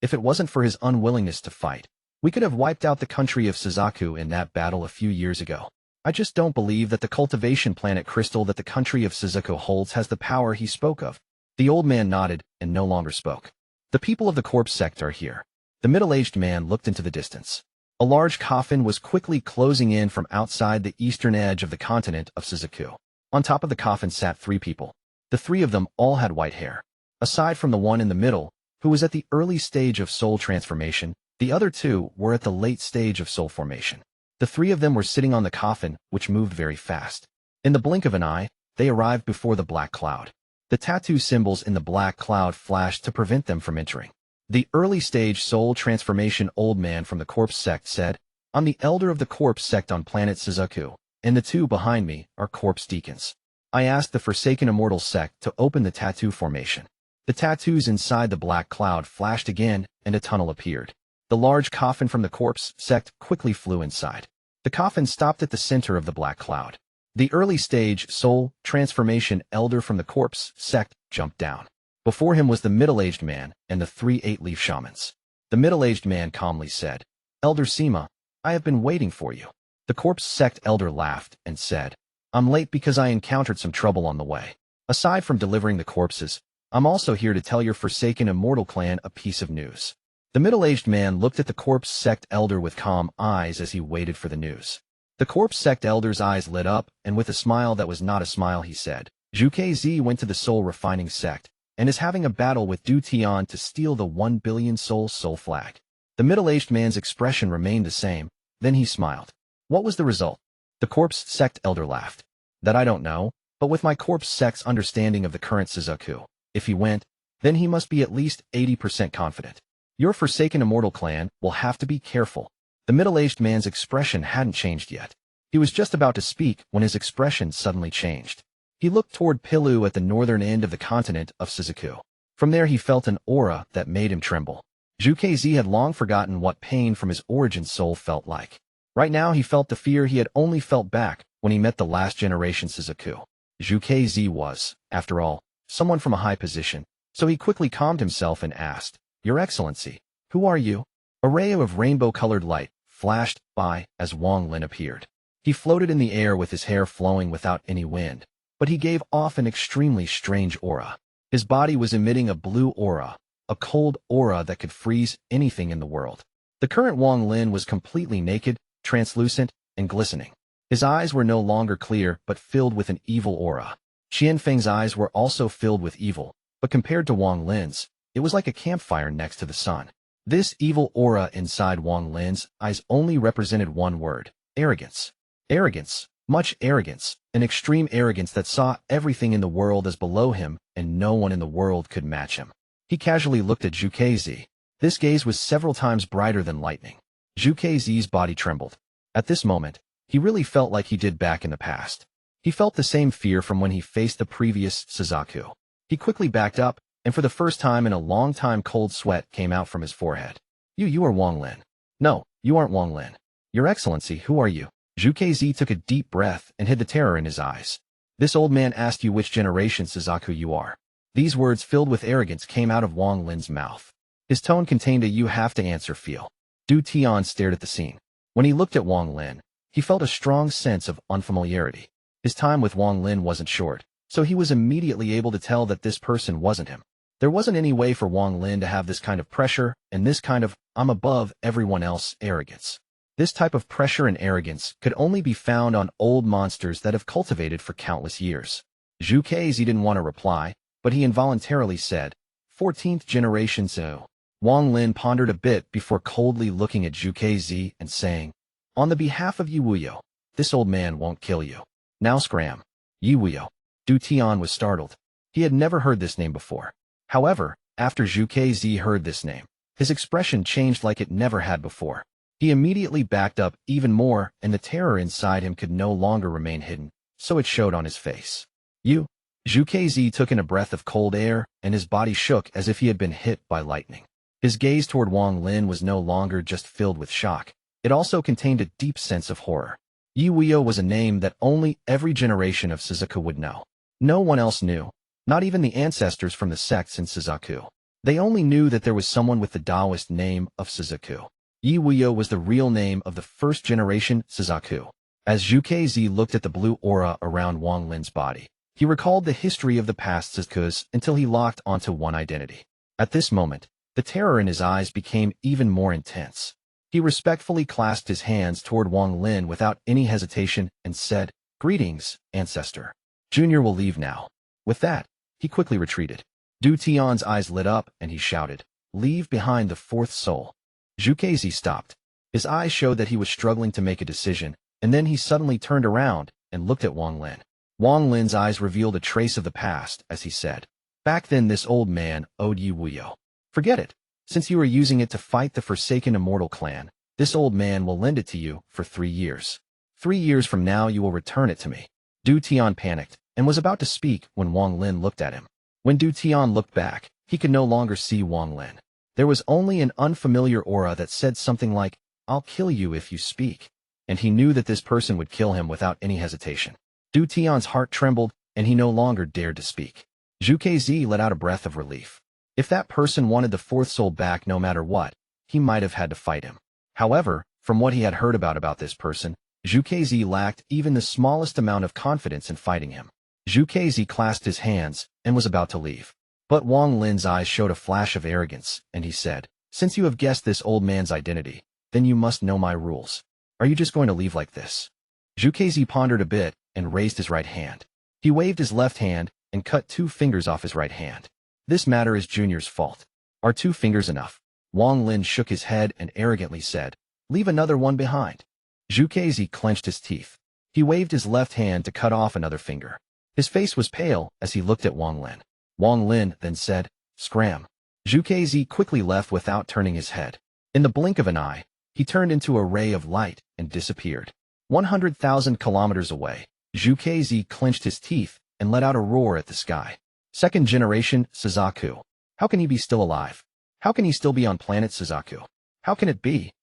If it wasn't for his unwillingness to fight, we could have wiped out the country of Suzaku in that battle a few years ago. I just don't believe that the cultivation planet crystal that the country of Suzaku holds has the power he spoke of." The old man nodded and no longer spoke. "The people of the corpse sect are here." The middle-aged man looked into the distance. A large coffin was quickly closing in from outside the eastern edge of the continent of Suzaku. On top of the coffin sat 3 people. The 3 of them all had white hair. Aside from the one in the middle, who was at the early stage of soul transformation, the other 2 were at the late stage of soul formation. The 3 of them were sitting on the coffin, which moved very fast. In the blink of an eye, they arrived before the black cloud. The tattoo symbols in the black cloud flashed to prevent them from entering. The early-stage soul transformation old man from the corpse sect said, "I'm the elder of the corpse sect on planet Suzaku, and the two behind me are corpse deacons." I asked the Forsaken Immortal sect to open the tattoo formation. The tattoos inside the black cloud flashed again, and a tunnel appeared. The large coffin from the corpse sect quickly flew inside. The coffin stopped at the center of the black cloud. The early-stage soul transformation elder from the corpse sect jumped down. Before him was the middle-aged man and the 3 8-leaf shamans. The middle-aged man calmly said, "Elder Sima, I have been waiting for you." The corpse sect elder laughed and said, "I'm late because I encountered some trouble on the way. Aside from delivering the corpses, I'm also here to tell your Forsaken Immortal Clan a piece of news." The middle-aged man looked at the corpse sect elder with calm eyes as he waited for the news. The corpse sect elder's eyes lit up, and with a smile that was not a smile he said, "Zhuque Zi went to the soul refining sect, and is having a battle with Qian to steal the 1 billion soul flag." The middle-aged man's expression remained the same, then he smiled. "What was the result?" The corpse sect elder laughed. "That I don't know, but with my corpse sect's understanding of the current Suzaku, if he went, then he must be at least 80% confident. Your Forsaken Immortal Clan will have to be careful." The middle-aged man's expression hadn't changed yet. He was just about to speak when his expression suddenly changed. He looked toward Pilu at the northern end of the continent of Suzaku. From there he felt an aura that made him tremble. Zhuque Zi had long forgotten what pain from his origin soul felt like. Right now he felt the fear he had only felt back when he met the last generation Suzaku. Zhuque Zi was, after all, someone from a high position, so he quickly calmed himself and asked, "Your Excellency, who are you?" A ray of rainbow-colored light flashed by as Wang Lin appeared. He floated in the air with his hair flowing without any wind, but he gave off an extremely strange aura. His body was emitting a blue aura, a cold aura that could freeze anything in the world. The current Wang Lin was completely naked, translucent, and glistening. His eyes were no longer clear but filled with an evil aura. Qian Feng's eyes were also filled with evil, but compared to Wang Lin's, it was like a campfire next to the sun. This evil aura inside Wang Lin's eyes only represented one word: arrogance. Arrogance. Much arrogance, an extreme arrogance that saw everything in the world as below him, and no one in the world could match him. He casually looked at Zhuque Zi. This gaze was several times brighter than lightning. Zhuque Zi's body trembled. At this moment, he really felt like he did back in the past. He felt the same fear from when he faced the previous Suzaku. He quickly backed up, and for the first time in a long time cold sweat came out from his forehead. You are Wang Lin." "No, you aren't Wang Lin." "Your Excellency, who are you?" Zhuque Zi took a deep breath and hid the terror in his eyes. "This old man asked you which generation Suzaku you are." These words filled with arrogance came out of Wang Lin's mouth. His tone contained a "you have to answer" feel. Qian stared at the scene. When he looked at Wang Lin, he felt a strong sense of unfamiliarity. His time with Wang Lin wasn't short, so he was immediately able to tell that this person wasn't him. There wasn't any way for Wang Lin to have this kind of pressure and this kind of "I'm above everyone else" arrogance. This type of pressure and arrogance could only be found on old monsters that have cultivated for countless years. Zhuque Zi didn't want to reply, but he involuntarily said, 14th generation Zhou. Wang Lin pondered a bit before coldly looking at Zhuque Zi and saying, "On the behalf of Yi Wuyo, this old man won't kill you. Now scram." Yi Wuyo. Qian was startled. He had never heard this name before. However, after Zhuque Zi heard this name, his expression changed like it never had before. He immediately backed up even more, and the terror inside him could no longer remain hidden, so it showed on his face. "You?" Zhuque Zi took in a breath of cold air, and his body shook as if he had been hit by lightning. His gaze toward Wang Lin was no longer just filled with shock. It also contained a deep sense of horror. Yi Wuyo was a name that only every generation of Suzaku would know. No one else knew, not even the ancestors from the sects in Suzaku. They only knew that there was someone with the Taoist name of Suzaku. Yi Wuyo was the real name of the first generation Suzaku. As Zhuque Zi looked at the blue aura around Wang Lin's body, he recalled the history of the past Suzakus until he locked onto one identity. At this moment, the terror in his eyes became even more intense. He respectfully clasped his hands toward Wang Lin without any hesitation and said, "Greetings, Ancestor. Junior will leave now." With that, he quickly retreated. Qian's eyes lit up and he shouted, "Leave behind the fourth soul." Zhuque Zi stopped. His eyes showed that he was struggling to make a decision, and then he suddenly turned around and looked at Wang Lin. Wang Lin's eyes revealed a trace of the past as he said, "Back then this old man owed you Wuyo. Forget it. Since you are using it to fight the Forsaken Immortal Clan, this old man will lend it to you for 3 years. 3 years from now you will return it to me." Du Tian panicked and was about to speak when Wang Lin looked at him. When Du Tian looked back, he could no longer see Wang Lin. There was only an unfamiliar aura that said something like, "I'll kill you if you speak." And he knew that this person would kill him without any hesitation. Du Tian's heart trembled, and he no longer dared to speak. Zhuque Zi let out a breath of relief. If that person wanted the fourth soul back no matter what, he might have had to fight him. However, from what he had heard about this person, Zhuque Zi lacked even the smallest amount of confidence in fighting him. Zhuque Zi clasped his hands and was about to leave. But Wang Lin's eyes showed a flash of arrogance, and he said, "Since you have guessed this old man's identity, then you must know my rules. Are you just going to leave like this?" Zhuque Zi pondered a bit and raised his right hand. He waved his left hand and cut 2 fingers off his right hand. "This matter is Junior's fault. Are 2 fingers enough?" Wang Lin shook his head and arrogantly said, "Leave another one behind." Zhuque Zi clenched his teeth. He waved his left hand to cut off another finger. His face was pale as he looked at Wang Lin. Wang Lin then said, "Scram." Zhuque Zi quickly left without turning his head. In the blink of an eye, he turned into a ray of light and disappeared. 100,000 kilometers away, Zhuque Zi clenched his teeth and let out a roar at the sky. Second generation Suzaku. How can he be still alive? How can he still be on planet Suzaku? How can it be?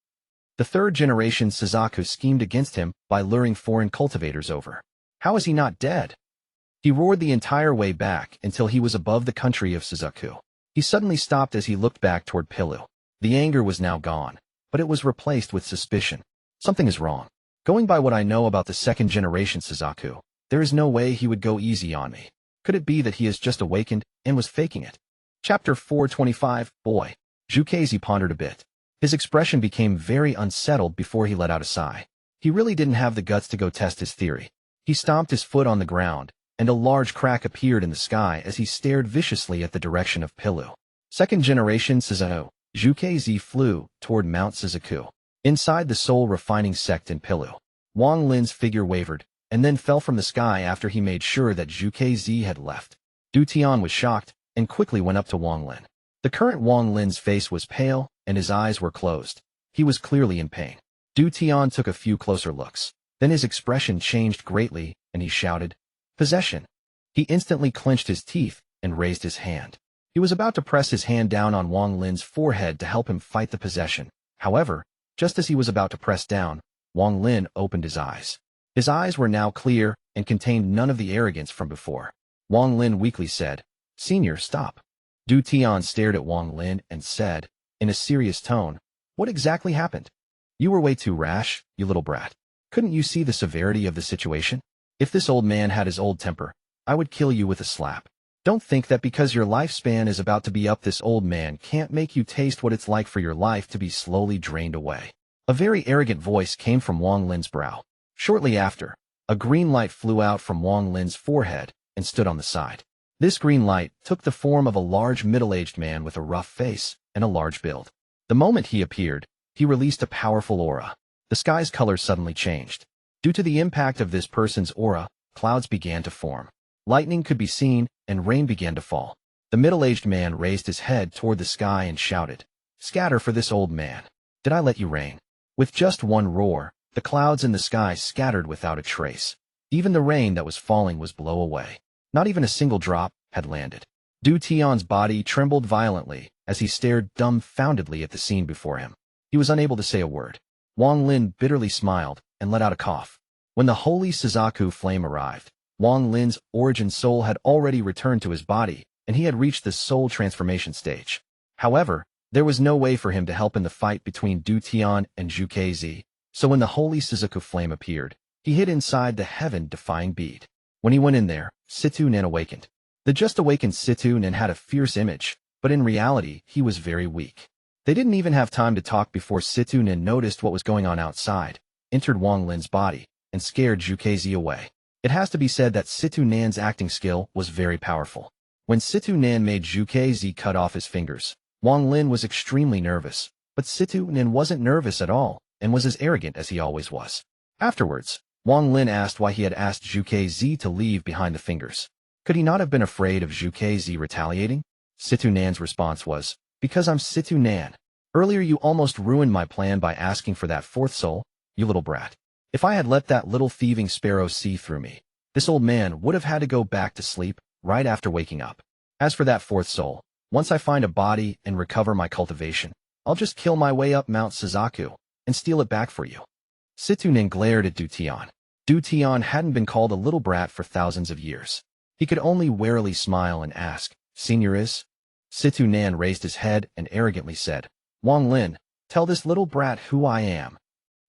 The third generation Suzaku schemed against him by luring foreign cultivators over. How is he not dead? He roared the entire way back until he was above the country of Suzaku. He suddenly stopped as he looked back toward Pilu. The anger was now gone, but it was replaced with suspicion. Something is wrong. Going by what I know about the second generation Suzaku, there is no way he would go easy on me. Could it be that he has just awakened and was faking it? Chapter 425, Boy. Zhuque Zi pondered a bit. His expression became very unsettled before he let out a sigh. He really didn't have the guts to go test his theory. He stomped his foot on the ground, and a large crack appeared in the sky as he stared viciously at the direction of Pilu. Second generation Suzaku. Zhuque Zi flew toward Mount Suzaku. Inside the soul refining sect in Pilu, Wang Lin's figure wavered, and then fell from the sky after he made sure that Zhuque Zi had left. Du Tian was shocked, and quickly went up to Wang Lin. The current Wang Lin's face was pale, and his eyes were closed. He was clearly in pain. Du Tian took a few closer looks. Then his expression changed greatly, and he shouted, "Possession." He instantly clenched his teeth and raised his hand. He was about to press his hand down on Wang Lin's forehead to help him fight the possession. However, just as he was about to press down, Wang Lin opened his eyes. His eyes were now clear and contained none of the arrogance from before. Wang Lin weakly said, "Senior, stop." Du Tian stared at Wang Lin and said, in a serious tone, "What exactly happened? You were way too rash, you little brat. Couldn't you see the severity of the situation? If this old man had his old temper, I would kill you with a slap. Don't think that because your lifespan is about to be up, this old man can't make you taste what it's like for your life to be slowly drained away." A very arrogant voice came from Wang Lin's brow. Shortly after, a green light flew out from Wang Lin's forehead and stood on the side. This green light took the form of a large middle-aged man with a rough face and a large build. The moment he appeared, he released a powerful aura. The sky's color suddenly changed. Due to the impact of this person's aura, clouds began to form. Lightning could be seen, and rain began to fall. The middle-aged man raised his head toward the sky and shouted, "Scatter for this old man. Did I let you rain?" With just one roar, the clouds in the sky scattered without a trace. Even the rain that was falling was blown away. Not even a single drop had landed. Du Tian's body trembled violently as he stared dumbfoundedly at the scene before him. He was unable to say a word. Wang Lin bitterly smiled and let out a cough. When the holy Suzaku flame arrived, Wang Lin's origin soul had already returned to his body, and he had reached the soul transformation stage. However, there was no way for him to help in the fight between Du Tian and Zhuque Zi, so when the holy Suzaku flame appeared, he hid inside the heaven-defying bead. When he went in there, Situ Nan awakened. The just-awakened Situ Nan had a fierce image, but in reality, he was very weak. They didn't even have time to talk before Situ Nan noticed what was going on outside, entered Wang Lin's body, and scared Zhuque Zi away. It has to be said that Situ Nan's acting skill was very powerful. When Situ Nan made Zhuque Zi cut off his fingers, Wang Lin was extremely nervous, but Situ Nan wasn't nervous at all, and was as arrogant as he always was. Afterwards, Wang Lin asked why he had asked Zhuque Zi to leave behind the fingers. Could he not have been afraid of Zhuque Zi retaliating? Situ Nan's response was, "Because I'm Situ Nan. Earlier you almost ruined my plan by asking for that fourth soul, you little brat. If I had let that little thieving sparrow see through me, this old man would have had to go back to sleep right after waking up. As for that fourth soul, once I find a body and recover my cultivation, I'll just kill my way up Mount Suzaku and steal it back for you." Situ Nan glared at Du Tian. Du Tian hadn't been called a little brat for thousands of years. He could only warily smile and ask, "Senior is?" Situ Nan raised his head and arrogantly said, "Wang Lin, tell this little brat who I am."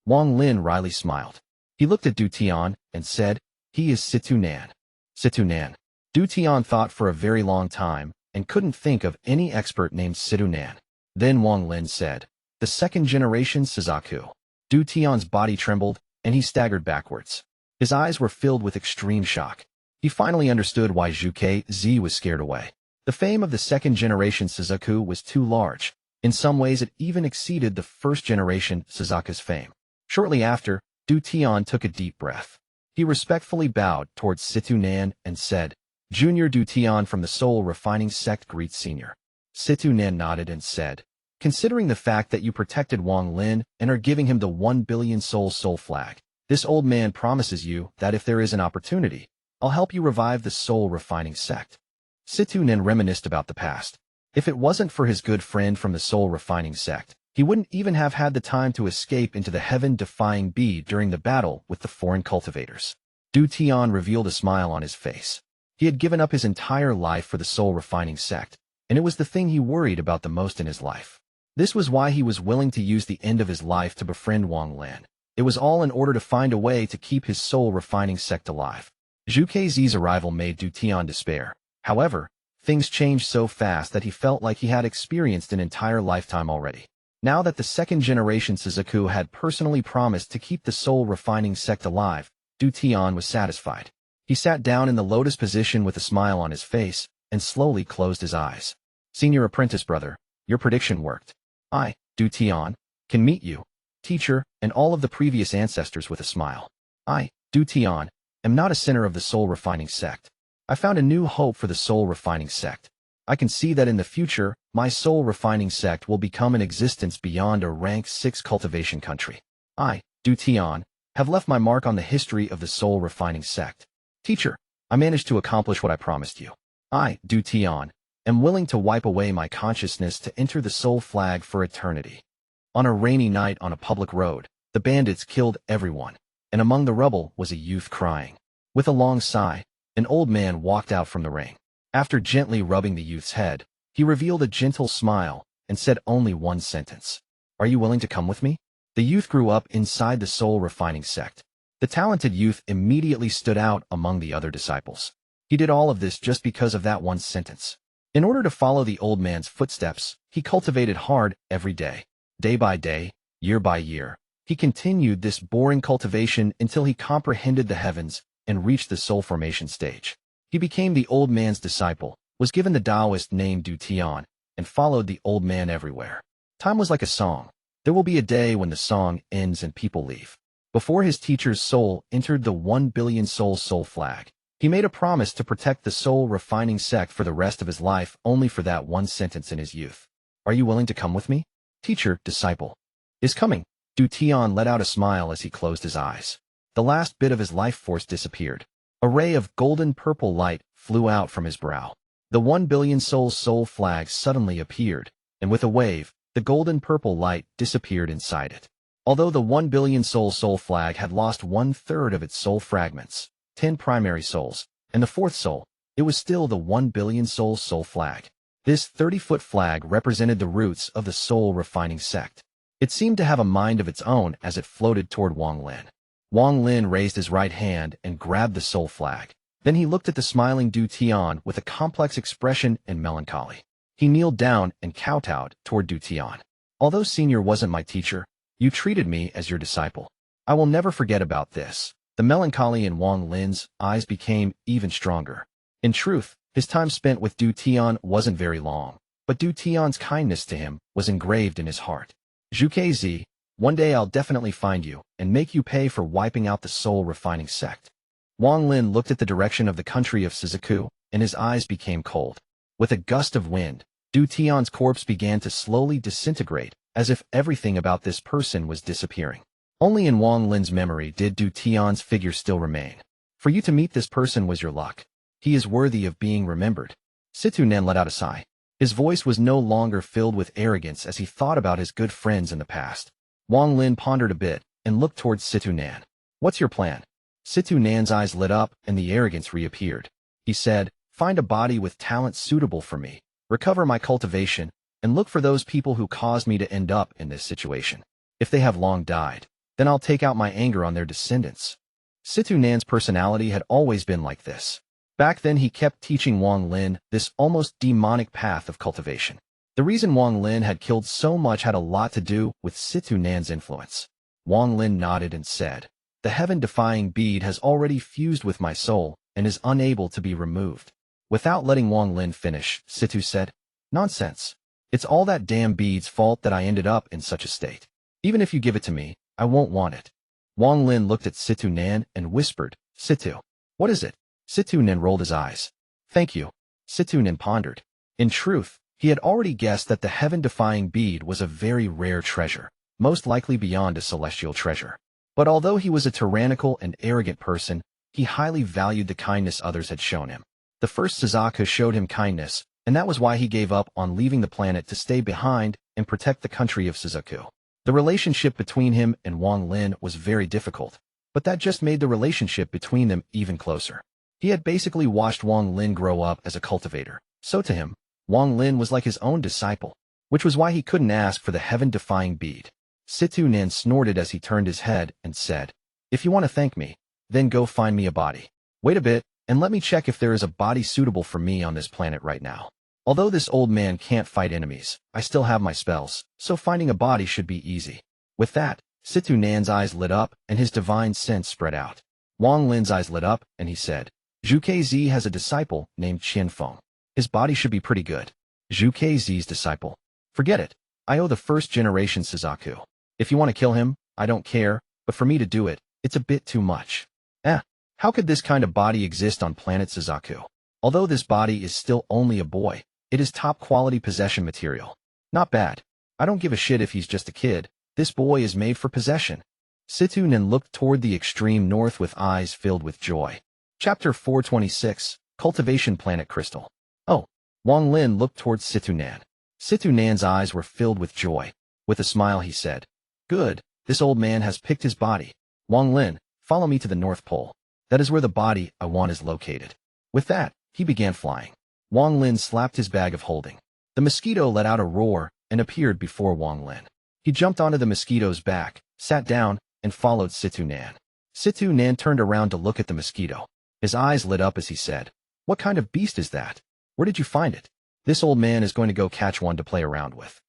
Wang Lin wryly smiled. He looked at Du Tian and said, "He is Situ Nan." Situ Nan. Du Tian thought for a very long time and couldn't think of any expert named Situ Nan. Then Wang Lin said, "The second generation Suzaku." Du Tian's body trembled and he staggered backwards. His eyes were filled with extreme shock. He finally understood why Zhuque Zi was scared away. The fame of the second generation Suzaku was too large. In some ways it even exceeded the first generation Suzaku's fame. Shortly after, Du Tian took a deep breath. He respectfully bowed towards Situ Nan and said, "Junior Du Tian from the Soul Refining Sect greets Senior." Situ Nan nodded and said, "Considering the fact that you protected Wang Lin and are giving him the 1 billion soul flag, this old man promises you that if there is an opportunity, I'll help you revive the Soul Refining Sect." Situ Nan reminisced about the past. If it wasn't for his good friend from the Soul Refining Sect, he wouldn't even have had the time to escape into the heaven-defying bee during the battle with the foreign cultivators. Du Tian revealed a smile on his face. He had given up his entire life for the Soul Refining Sect, and it was the thing he worried about the most in his life. This was why he was willing to use the end of his life to befriend Wang Lin. It was all in order to find a way to keep his Soul Refining Sect alive. Zhuque Zi's arrival made Du Tian despair. However, things changed so fast that he felt like he had experienced an entire lifetime already. Now that the second generation Suzaku had personally promised to keep the Soul Refining Sect alive, Du Tian was satisfied. He sat down in the lotus position with a smile on his face and slowly closed his eyes. "Senior apprentice brother, your prediction worked. I, Du Tian, can meet you, teacher, and all of the previous ancestors with a smile. I, Du Tian, am not a sinner of the Soul Refining Sect. I found a new hope for the Soul Refining Sect. I can see that in the future, my Soul Refining Sect will become an existence beyond a rank 6 cultivation country. I, Du Tian, have left my mark on the history of the Soul Refining Sect. Teacher, I managed to accomplish what I promised you. I, Du Tian, am willing to wipe away my consciousness to enter the Soul Flag for eternity." On a rainy night on a public road, the bandits killed everyone, and among the rubble was a youth crying. With a long sigh, an old man walked out from the ring. After gently rubbing the youth's head, he revealed a gentle smile and said only one sentence. "Are you willing to come with me?" The youth grew up inside the Soul Refining Sect. The talented youth immediately stood out among the other disciples. He did all of this just because of that one sentence. In order to follow the old man's footsteps, he cultivated hard every day. Day by day, year by year, he continued this boring cultivation until he comprehended the heavens and reached the soul formation stage. He became the old man's disciple, was given the Taoist name Du Tian, and followed the old man everywhere. Time was like a song. There will be a day when the song ends and people leave. Before his teacher's soul entered the 1 billion soul flag, he made a promise to protect the Soul Refining Sect for the rest of his life only for that one sentence in his youth. "Are you willing to come with me?" Teacher, disciple, is coming. Du Tian let out a smile as he closed his eyes. The last bit of his life force disappeared. A ray of golden-purple light flew out from his brow. The 1 billion soul flag suddenly appeared, and with a wave, the golden-purple light disappeared inside it. Although the 1 billion soul flag had lost 1/3 of its soul fragments, 10 primary souls, and the 4th soul, it was still the 1 billion soul flag. This 30-foot flag represented the roots of the Soul Refining Sect. It seemed to have a mind of its own as it floated toward Wang Lin. Wang Lin raised his right hand and grabbed the soul flag. Then he looked at the smiling Du Tian with a complex expression and melancholy. He kneeled down and kowtowed toward Du Tian. "Although Senior wasn't my teacher, you treated me as your disciple. I will never forget about this." The melancholy in Wang Lin's eyes became even stronger. In truth, his time spent with Du Tian wasn't very long, but Du Tian's kindness to him was engraved in his heart. Zhuque Zi, One day I'll definitely find you and make you pay for wiping out the soul-refining sect. Wang Lin looked at the direction of the country of Suzaku, and his eyes became cold. With a gust of wind, Du Tian's corpse began to slowly disintegrate, as if everything about this person was disappearing. Only in Wang Lin's memory did Du Tian's figure still remain. For you to meet this person was your luck. He is worthy of being remembered. Situ Nan let out a sigh. His voice was no longer filled with arrogance as he thought about his good friends in the past. Wang Lin pondered a bit and looked towards Situ Nan. What's your plan? Situ Nan's eyes lit up and the arrogance reappeared. He said, find a body with talent suitable for me, recover my cultivation, and look for those people who caused me to end up in this situation. If they have long died, then I'll take out my anger on their descendants. Situ Nan's personality had always been like this. Back then he kept teaching Wang Lin this almost demonic path of cultivation. The reason Wang Lin had killed so much had a lot to do with Situ Nan's influence. Wang Lin nodded and said, the heaven-defying bead has already fused with my soul and is unable to be removed. Without letting Wang Lin finish, Situ said, nonsense. It's all that damn bead's fault that I ended up in such a state. Even if you give it to me, I won't want it. Wang Lin looked at Situ Nan and whispered, Situ. What is it? Situ Nan rolled his eyes. Thank you. Situ Nan pondered. In truth, he had already guessed that the heaven-defying bead was a very rare treasure, most likely beyond a celestial treasure. But although he was a tyrannical and arrogant person, he highly valued the kindness others had shown him. The first Suzaku showed him kindness, and that was why he gave up on leaving the planet to stay behind and protect the country of Suzaku. The relationship between him and Wang Lin was very difficult, but that just made the relationship between them even closer. He had basically watched Wang Lin grow up as a cultivator, so to him, Wang Lin was like his own disciple, which was why he couldn't ask for the heaven-defying bead. Situ Nan snorted as he turned his head and said, if you want to thank me, then go find me a body. Wait a bit, and let me check if there is a body suitable for me on this planet right now. Although this old man can't fight enemies, I still have my spells, so finding a body should be easy. With that, Situ Nan's eyes lit up and his divine sense spread out. Wang Lin's eyes lit up and he said, Zhuque Zi has a disciple named Feng. His body should be pretty good. Zhuque Zi's disciple. Forget it. I owe the first-generation Suzaku. If you want to kill him, I don't care, but for me to do it, it's a bit too much. How could this kind of body exist on planet Suzaku? Although this body is still only a boy, it is top-quality possession material. Not bad. I don't give a shit if he's just a kid. This boy is made for possession. Situ Nan looked toward the extreme north with eyes filled with joy. Chapter 426, Cultivation Planet Crystal. Oh. Wang Lin looked towards Situ Nan. Situ Nan's eyes were filled with joy. With a smile he said, good, this old man has picked his body. Wang Lin, follow me to the North Pole. That is where the body I want is located. With that, he began flying. Wang Lin slapped his bag of holding. The mosquito let out a roar and appeared before Wang Lin. He jumped onto the mosquito's back, sat down, and followed Situ Nan. Situ Nan turned around to look at the mosquito. His eyes lit up as he said, what kind of beast is that? Where did you find it? This old man is going to go catch one to play around with.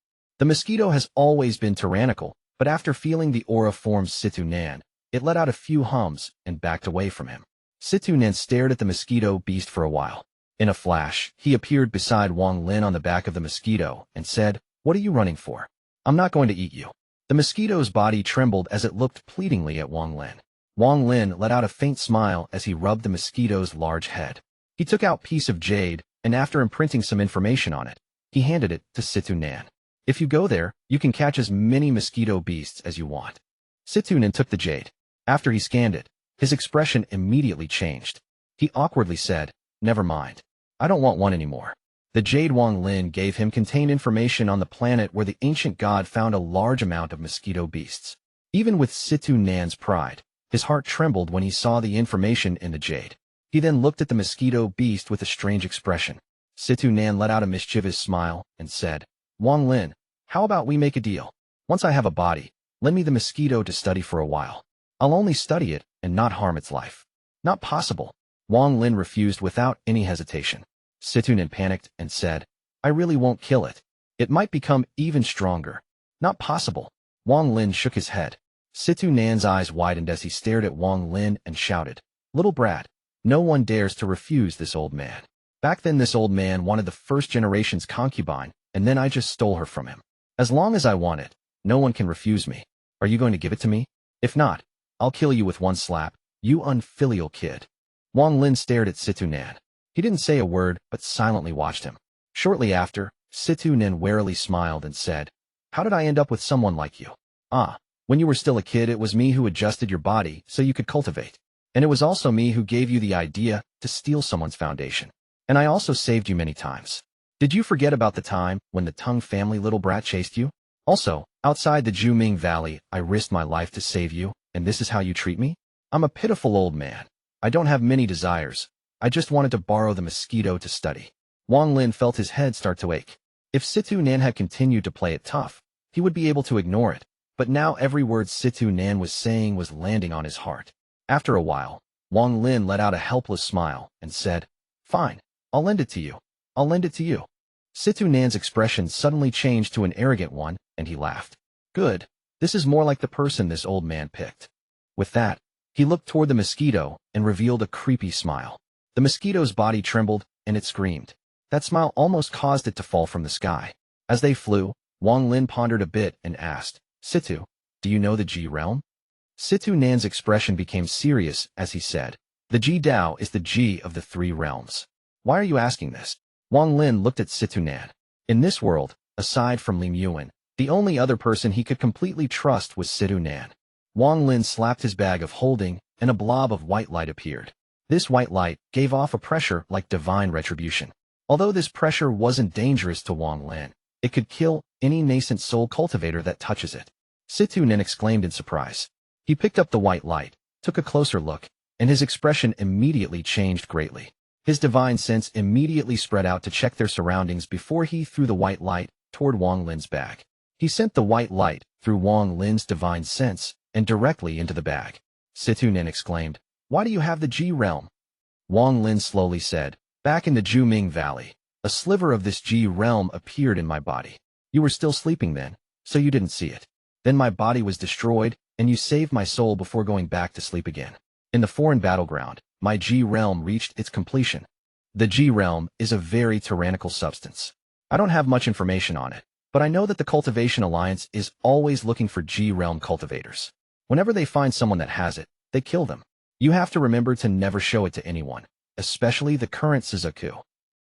The mosquito has always been tyrannical, but after feeling the aura form Situ Nan, it let out a few hums and backed away from him. Situ Nan stared at the mosquito beast for a while. In a flash, he appeared beside Wang Lin on the back of the mosquito and said, what are you running for? I'm not going to eat you. The mosquito's body trembled as it looked pleadingly at Wang Lin. Wang Lin let out a faint smile as he rubbed the mosquito's large head. He took out a piece of jade, and after imprinting some information on it, he handed it to Situ Nan. If you go there, you can catch as many mosquito beasts as you want. Situ Nan took the jade. After he scanned it, his expression immediately changed. He awkwardly said, never mind. I don't want one anymore. The jade Wang Lin gave him contained information on the planet where the ancient god found a large amount of mosquito beasts. Even with Situ Nan's pride, his heart trembled when he saw the information in the jade. He then looked at the mosquito beast with a strange expression. Situ Nan let out a mischievous smile and said, Wang Lin, how about we make a deal? Once I have a body, lend me the mosquito to study for a while. I'll only study it and not harm its life. Not possible. Wang Lin refused without any hesitation. Situ Nan panicked and said, I really won't kill it. It might become even stronger. Not possible. Wang Lin shook his head. Situ Nan's eyes widened as he stared at Wang Lin and shouted, little brat, no one dares to refuse this old man. Back then this old man wanted the first generation's concubine, and then I just stole her from him. As long as I want it, no one can refuse me. Are you going to give it to me? If not, I'll kill you with one slap, you unfilial kid. Wang Lin stared at Situ Nan. He didn't say a word, but silently watched him. Shortly after, Situ Nan warily smiled and said, "How did I end up with someone like you? When you were still a kid, it was me who adjusted your body so you could cultivate. And it was also me who gave you the idea to steal someone's foundation. And I also saved you many times. Did you forget about the time when the Tang family little brat chased you? Also, outside the Juming Valley, I risked my life to save you, and this is how you treat me? I'm a pitiful old man. I don't have many desires. I just wanted to borrow the Mosquito to study." Wang Lin felt his head start to ache. If Situ Nan had continued to play it tough, he would be able to ignore it, but now every word Situ Nan was saying was landing on his heart. After a while, Wang Lin let out a helpless smile and said, "Fine, I'll lend it to you. I'll lend it to you." Situ Nan's expression suddenly changed to an arrogant one, and he laughed. "Good. This is more like the person this old man picked." With that, he looked toward the Mosquito and revealed a creepy smile. The Mosquito's body trembled, and it screamed. That smile almost caused it to fall from the sky. As they flew, Wang Lin pondered a bit and asked, "Situ, do you know the Ji realm?" Situ Nan's expression became serious as he said, "The Ji Dao is the Ji of the three realms." "Why are you asking this?" Wang Lin looked at Situ Nan. In this world, aside from Lim Yuan, the only other person he could completely trust was Situ Nan. Wang Lin slapped his bag of holding, and a blob of white light appeared. This white light gave off a pressure like divine retribution. Although this pressure wasn't dangerous to Wang Lin, it could kill any nascent soul cultivator that touches it. Situ Nan exclaimed in surprise. He picked up the white light, took a closer look, and his expression immediately changed greatly. His divine sense immediately spread out to check their surroundings before he threw the white light toward Wang Lin's bag. He sent the white light through Wang Lin's divine sense and directly into the bag. Situ Nan exclaimed, "Why do you have the Ji realm?" Wang Lin slowly said, "Back in the Juming Valley, a sliver of this Ji realm appeared in my body. You were still sleeping then, so you didn't see it. Then my body was destroyed, and you saved my soul before going back to sleep again. In the foreign battleground, my Ji realm reached its completion. The Ji realm is a very tyrannical substance. I don't have much information on it, but I know that the Cultivation Alliance is always looking for Ji realm cultivators. Whenever they find someone that has it, they kill them. You have to remember to never show it to anyone, especially the current Suzaku."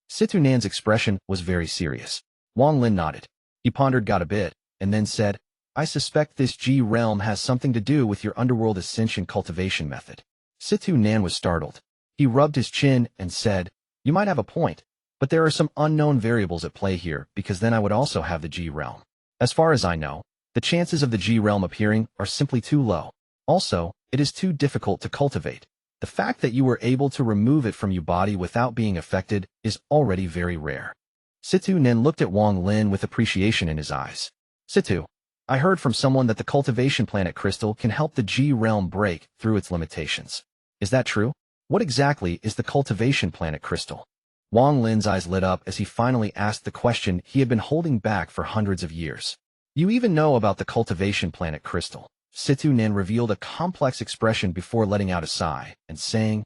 Situ Nan's expression was very serious. Wang Lin nodded. He pondered a bit, and then said, "I suspect this Ji realm has something to do with your underworld ascension cultivation method." Situ Nan was startled. He rubbed his chin and said, "You might have a point, but there are some unknown variables at play here because then I would also have the Ji realm. As far as I know, the chances of the Ji realm appearing are simply too low. Also, it is too difficult to cultivate. The fact that you were able to remove it from your body without being affected is already very rare." Situ Nan looked at Wang Lin with appreciation in his eyes. "Situ, I heard from someone that the cultivation planet crystal can help the Ji realm break through its limitations. Is that true? What exactly is the cultivation planet crystal?" Wang Lin's eyes lit up as he finally asked the question he had been holding back for hundreds of years. "You even know about the cultivation planet crystal?" Situ Nan revealed a complex expression before letting out a sigh and saying,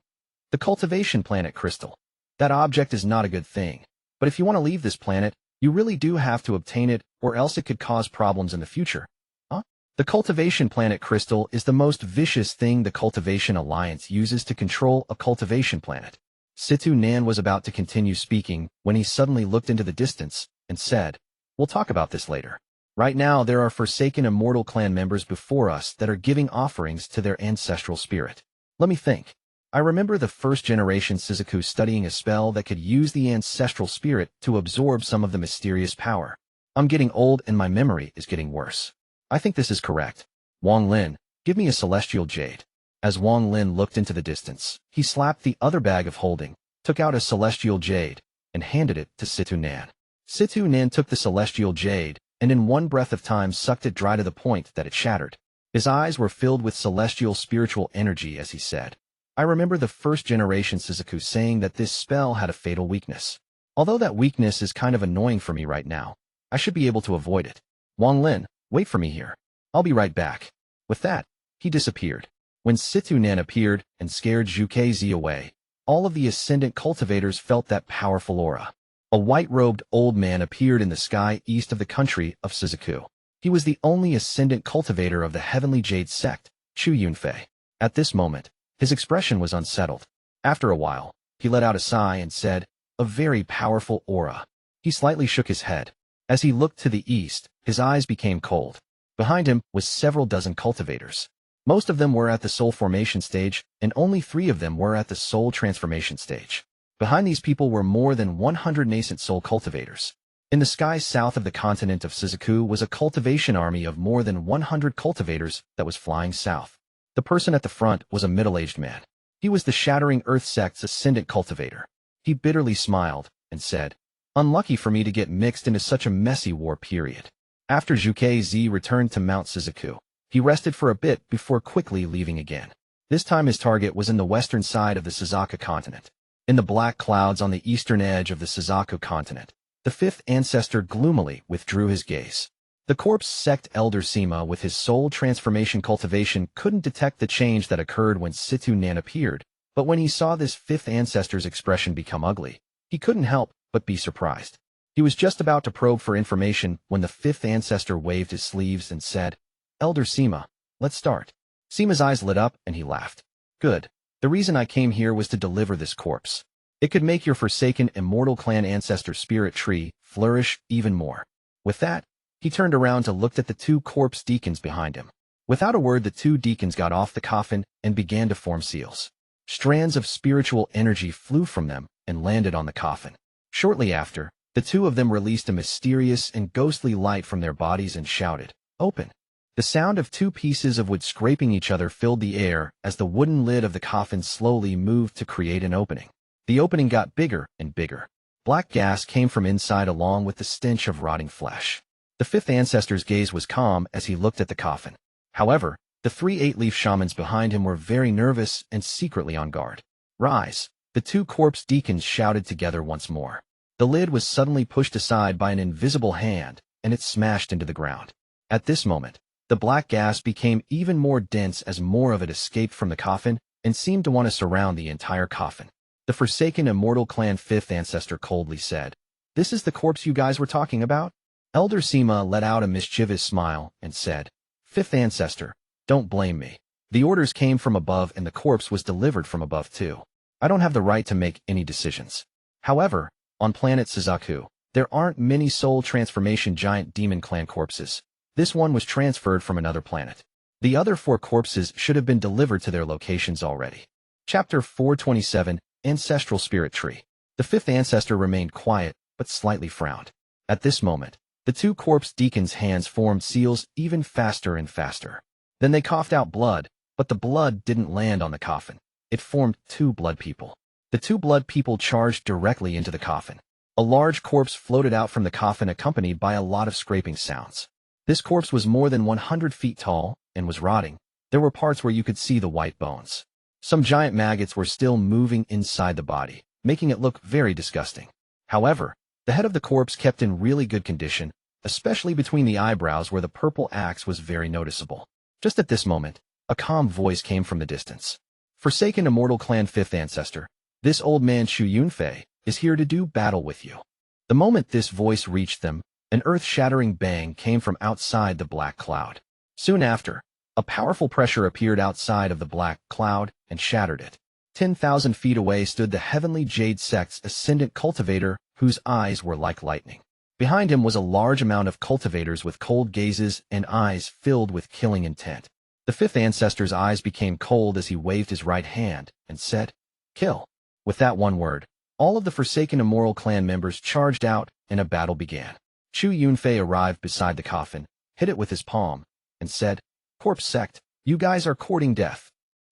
"The cultivation planet crystal. That object is not a good thing, but if you want to leave this planet, you really do have to obtain it or else it could cause problems in the future." "Huh?" "The cultivation planet crystal is the most vicious thing the Cultivation Alliance uses to control a cultivation planet." Situ Nan was about to continue speaking when he suddenly looked into the distance and said, "We'll talk about this later. Right now, there are Forsaken Immortal Clan members before us that are giving offerings to their ancestral spirit. Let me think. I remember the first-generation Suzaku studying a spell that could use the ancestral spirit to absorb some of the mysterious power. I'm getting old and my memory is getting worse. I think this is correct. Wang Lin, give me a celestial jade." As Wang Lin looked into the distance, he slapped the other bag of holding, took out a celestial jade, and handed it to Situ Nan. Situ Nan took the celestial jade, and in one breath of time sucked it dry to the point that it shattered. His eyes were filled with celestial spiritual energy as he said, "I remember the first-generation Suzaku saying that this spell had a fatal weakness. Although that weakness is kind of annoying for me right now, I should be able to avoid it. Wang Lin, wait for me here. I'll be right back." With that, he disappeared. When Situ Nan appeared and scared Zhuque Zi away, all of the ascendant cultivators felt that powerful aura. A white-robed old man appeared in the sky east of the country of Suzaku. He was the only ascendant cultivator of the Heavenly Jade Sect, Yunque. At this moment, his expression was unsettled. After a while, he let out a sigh and said, "A very powerful aura." He slightly shook his head. As he looked to the east, his eyes became cold. Behind him was several dozen cultivators. Most of them were at the soul formation stage, and only 3 of them were at the soul transformation stage. Behind these people were more than 100 nascent soul cultivators. In the skies south of the continent of Suzaku was a cultivation army of more than 100 cultivators that was flying south. The person at the front was a middle-aged man. He was the Shattering Earth Sect's ascendant cultivator. He bitterly smiled and said, "Unlucky for me to get mixed into such a messy war period." After Zhuque Zi returned to Mount Suzaku, he rested for a bit before quickly leaving again. This time his target was in the western side of the Suzaku continent. In the black clouds on the eastern edge of the Suzaku continent, the 5th Ancestor gloomily withdrew his gaze. The corpse Sect Elder Sima with his soul transformation cultivation couldn't detect the change that occurred when Situ Nan appeared, but when he saw this 5th Ancestor's expression become ugly, he couldn't help but be surprised. He was just about to probe for information when the 5th Ancestor waved his sleeves and said, "Elder Sima, let's start." Sima's eyes lit up and he laughed. "Good. The reason I came here was to deliver this corpse. It could make your Forsaken Immortal Clan Ancestor spirit tree flourish even more." With that, he turned around to look at the 2 corpse deacons behind him. Without a word, the 2 deacons got off the coffin and began to form seals. Strands of spiritual energy flew from them and landed on the coffin. Shortly after, the 2 of them released a mysterious and ghostly light from their bodies and shouted, "Open." The sound of 2 pieces of wood scraping each other filled the air as the wooden lid of the coffin slowly moved to create an opening. The opening got bigger and bigger. Black gas came from inside along with the stench of rotting flesh. The 5th Ancestor's gaze was calm as he looked at the coffin. However, the 3 8-leaf shamans behind him were very nervous and secretly on guard. "Rise!" The 2 corpse deacons shouted together once more. The lid was suddenly pushed aside by an invisible hand, and it smashed into the ground. At this moment, the black gas became even more dense as more of it escaped from the coffin and seemed to want to surround the entire coffin. The Forsaken Immortal Clan 5th Ancestor coldly said, "This is the corpse you guys were talking about?" Elder Sima let out a mischievous smile and said, "5th Ancestor, don't blame me. The orders came from above and the corpse was delivered from above too. I don't have the right to make any decisions. However, on planet Suzaku, there aren't many soul transformation giant demon clan corpses. This one was transferred from another planet. The other 4 corpses should have been delivered to their locations already." Chapter 427, Ancestral Spirit Tree. The 5th Ancestor remained quiet, but slightly frowned. At this moment, the 2 corpse deacons' hands formed seals even faster and faster. Then they coughed out blood, but the blood didn't land on the coffin. It formed 2 blood people. The 2 blood people charged directly into the coffin. A large corpse floated out from the coffin accompanied by a lot of scraping sounds. This corpse was more than 100 feet tall and was rotting. There were parts where you could see the white bones. Some giant maggots were still moving inside the body, making it look very disgusting. However, the head of the corpse kept in really good condition, especially between the eyebrows where the purple axe was very noticeable. Just at this moment, a calm voice came from the distance. "Forsaken Immortal Clan 5th Ancestor, this old man Yunque is here to do battle with you." The moment this voice reached them, an earth-shattering bang came from outside the black cloud. Soon after, a powerful pressure appeared outside of the black cloud and shattered it. 10,000 feet away stood the Heavenly Jade Sect's ascendant cultivator, whose eyes were like lightning. Behind him was a large amount of cultivators with cold gazes and eyes filled with killing intent. The 5th Ancestor's eyes became cold as he waved his right hand and said, "Kill." With that one word, all of the Forsaken Immortal Clan members charged out and a battle began. Yunque arrived beside the coffin, hit it with his palm, and said, "Corpse Sect, you guys are courting death."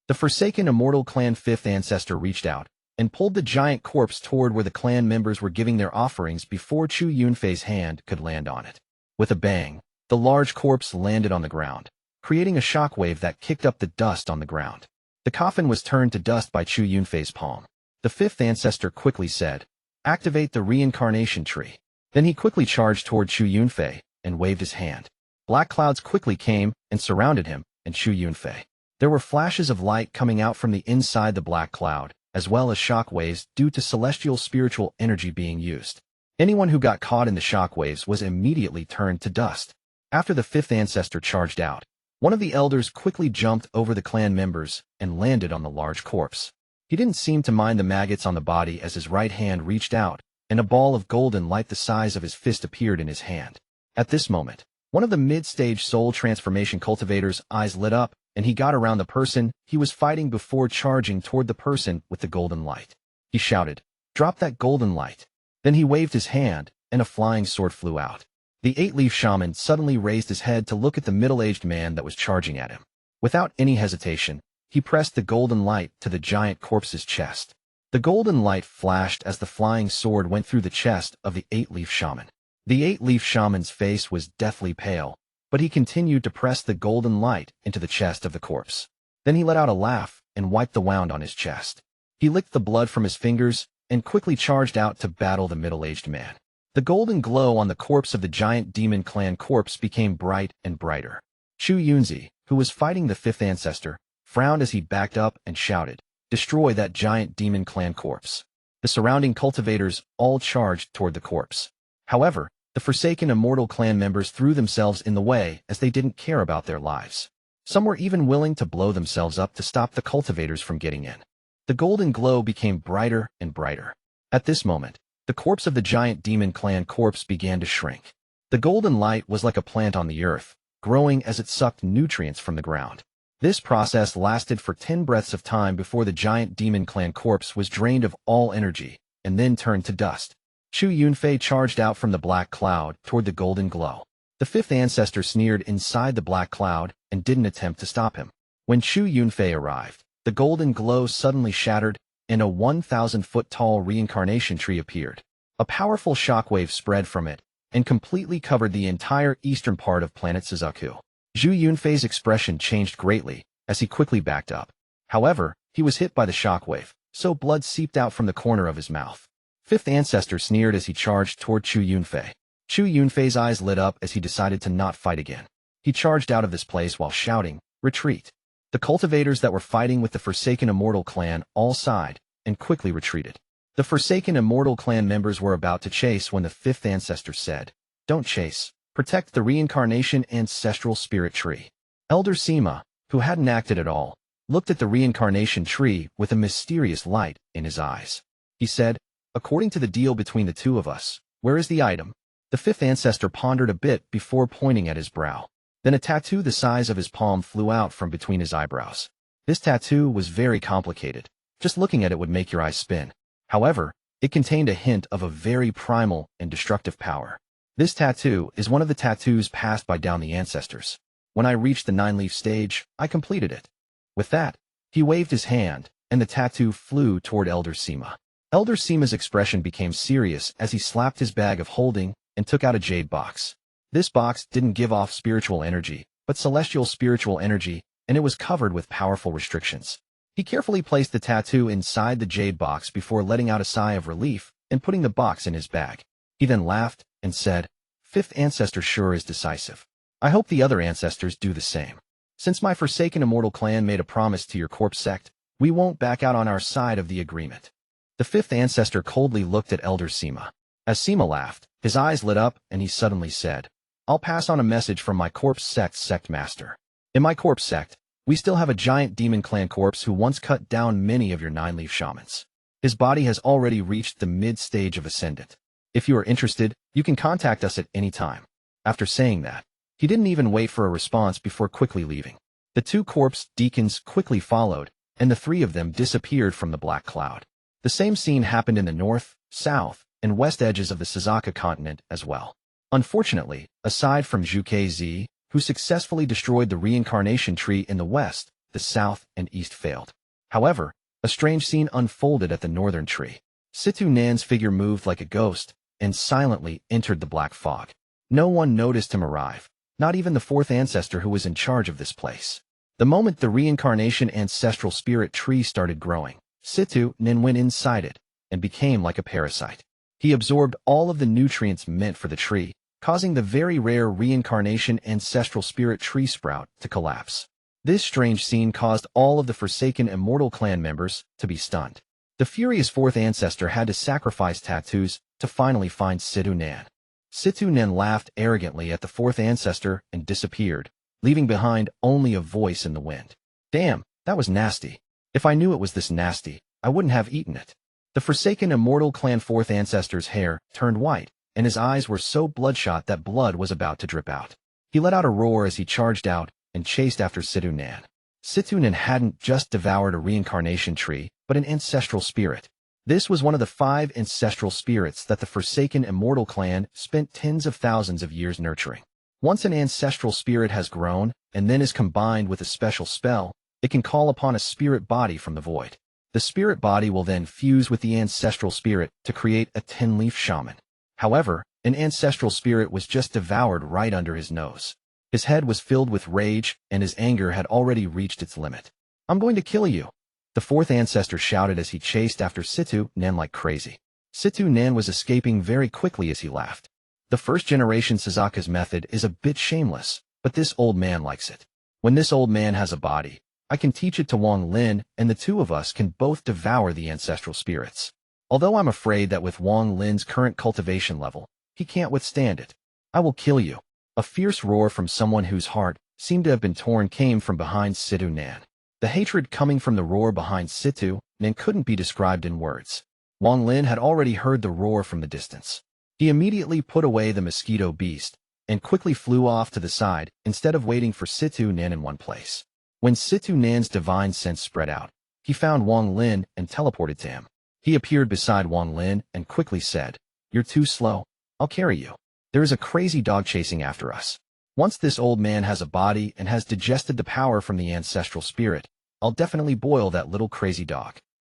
The Forsaken Immortal Clan 5th Ancestor reached out and pulled the giant corpse toward where the clan members were giving their offerings before Yunque's hand could land on it. With a bang, the large corpse landed on the ground, creating a shockwave that kicked up the dust on the ground. The coffin was turned to dust by Yunque's palm. The 5th Ancestor quickly said, "Activate the reincarnation tree." Then he quickly charged toward Yunque and waved his hand. Black clouds quickly came and surrounded him and Yunque. There were flashes of light coming out from the inside the black cloud, as well as shockwaves due to celestial spiritual energy being used. Anyone who got caught in the shockwaves was immediately turned to dust. After the fifth ancestor charged out, one of the elders quickly jumped over the clan members and landed on the large corpse. He didn't seem to mind the maggots on the body as his right hand reached out, and a ball of golden light the size of his fist appeared in his hand. At this moment, one of the mid-stage soul transformation cultivators' eyes lit up, and he got around the person he was fighting before charging toward the person with the golden light. He shouted, "Drop that golden light." Then he waved his hand, and a flying sword flew out. The eight-leaf shaman suddenly raised his head to look at the middle-aged man that was charging at him. Without any hesitation, he pressed the golden light to the giant corpse's chest. The golden light flashed as the flying sword went through the chest of the eight-leaf shaman. The eight-leaf shaman's face was deathly pale, but he continued to press the golden light into the chest of the corpse. Then he let out a laugh and wiped the wound on his chest. He licked the blood from his fingers and quickly charged out to battle the middle-aged man. The golden glow on the corpse of the giant demon clan corpse became bright and brighter. Yunque Zi, who was fighting the fifth ancestor, frowned as he backed up and shouted, "Destroy that giant demon clan corpse." The surrounding cultivators all charged toward the corpse. However, the Forsaken Immortal Clan members threw themselves in the way as they didn't care about their lives. Some were even willing to blow themselves up to stop the cultivators from getting in. The golden glow became brighter and brighter. At this moment, the corpse of the giant demon clan corpse began to shrink. The golden light was like a plant on the earth, growing as it sucked nutrients from the ground. This process lasted for 10 breaths of time before the giant demon clan corpse was drained of all energy, and then turned to dust. Yunque charged out from the black cloud toward the golden glow. The fifth ancestor sneered inside the black cloud and didn't attempt to stop him. When Yunque arrived, the golden glow suddenly shattered, and a 1,000-foot-tall reincarnation tree appeared. A powerful shockwave spread from it and completely covered the entire eastern part of planet Suzaku. Yunque's expression changed greatly as he quickly backed up. However, he was hit by the shockwave, so blood seeped out from the corner of his mouth. Fifth ancestor sneered as he charged toward Yunque. Yunque's eyes lit up as he decided to not fight again. He charged out of this place while shouting, "Retreat!" The cultivators that were fighting with the Forsaken Immortal Clan all sighed and quickly retreated. The Forsaken Immortal Clan members were about to chase when the fifth ancestor said, "Don't chase. Protect the reincarnation ancestral spirit tree." Elder Sima, who hadn't acted at all, looked at the reincarnation tree with a mysterious light in his eyes. He said, "According to the deal between the two of us, where is the item?" The fifth ancestor pondered a bit before pointing at his brow. Then a tattoo the size of his palm flew out from between his eyebrows. This tattoo was very complicated. Just looking at it would make your eyes spin. However, it contained a hint of a very primal and destructive power. This tattoo is one of the tattoos passed by down the ancestors. When I reached the 9-leaf stage, I completed it. With that, he waved his hand, and the tattoo flew toward Elder Sima. Elder Sima's expression became serious as he slapped his bag of holding and took out a jade box. This box didn't give off spiritual energy, but celestial spiritual energy, and it was covered with powerful restrictions. He carefully placed the tattoo inside the jade box before letting out a sigh of relief and putting the box in his bag. He then laughed and said, "Fifth ancestor sure is decisive. I hope the other ancestors do the same. Since my Forsaken Immortal Clan made a promise to your corpse sect, we won't back out on our side of the agreement." The fifth ancestor coldly looked at Elder Sima. As Sima laughed, his eyes lit up and he suddenly said, "I'll pass on a message from my corpse sect master. In my corpse sect, we still have a giant demon clan corpse who once cut down many of your 9-leaf shamans. His body has already reached the mid-stage of ascendant. If you are interested, you can contact us at any time." After saying that, he didn't even wait for a response before quickly leaving. The 2 corpse deacons quickly followed, and the 3 of them disappeared from the black cloud. The same scene happened in the north, south, and west edges of the Suzaku continent as well. Unfortunately, aside from Zhuque Zi, who successfully destroyed the reincarnation tree in the west, the south and east failed. However, a strange scene unfolded at the northern tree. Situ Nan's figure moved like a ghost and silently entered the black fog. No one noticed him arrive, not even the 4th ancestor who was in charge of this place. The moment the reincarnation ancestral spirit tree started growing, Situ Nan went inside it and became like a parasite. He absorbed all of the nutrients meant for the tree, causing the very rare reincarnation ancestral spirit tree sprout to collapse. This strange scene caused all of the Forsaken Immortal Clan members to be stunned. The furious 4th ancestor had to sacrifice tattoos to finally find Situ Nan. Situ Nan laughed arrogantly at the fourth ancestor and disappeared, leaving behind only a voice in the wind. Damn, that was nasty. If I knew it was this nasty, I wouldn't have eaten it. The Forsaken Immortal Clan fourth ancestor's hair turned white, and his eyes were so bloodshot that blood was about to drip out. He let out a roar as he charged out and chased after Situ Nan. Situ Nan hadn't just devoured a reincarnation tree, but an ancestral spirit. This was one of the 5 ancestral spirits that the Forsaken Immortal Clan spent tens of thousands of years nurturing. Once an ancestral spirit has grown, and then is combined with a special spell, it can call upon a spirit body from the void. The spirit body will then fuse with the ancestral spirit to create a 10-leaf shaman. However, an ancestral spirit was just devoured right under his nose. His head was filled with rage, and his anger had already reached its limit. I'm going to kill you, the fourth ancestor shouted as he chased after Situ Nan like crazy. Situ Nan was escaping very quickly as he laughed. The first-generation Suzaku's method is a bit shameless, but this old man likes it. When this old man has a body, I can teach it to Wang Lin, and the two of us can both devour the ancestral spirits. Although I'm afraid that with Wang Lin's current cultivation level, he can't withstand it. I will kill you. A fierce roar from someone whose heart seemed to have been torn came from behind Situ Nan. The hatred coming from the roar behind Situ Nan couldn't be described in words. Wang Lin had already heard the roar from the distance. He immediately put away the mosquito beast and quickly flew off to the side instead of waiting for Situ Nan in one place. When Situ Nan's divine sense spread out, he found Wang Lin and teleported to him. He appeared beside Wang Lin and quickly said, "You're too slow. I'll carry you. There is a crazy dog chasing after us. Once this old man has a body and has digested the power from the ancestral spirit, I'll definitely boil that little crazy dog."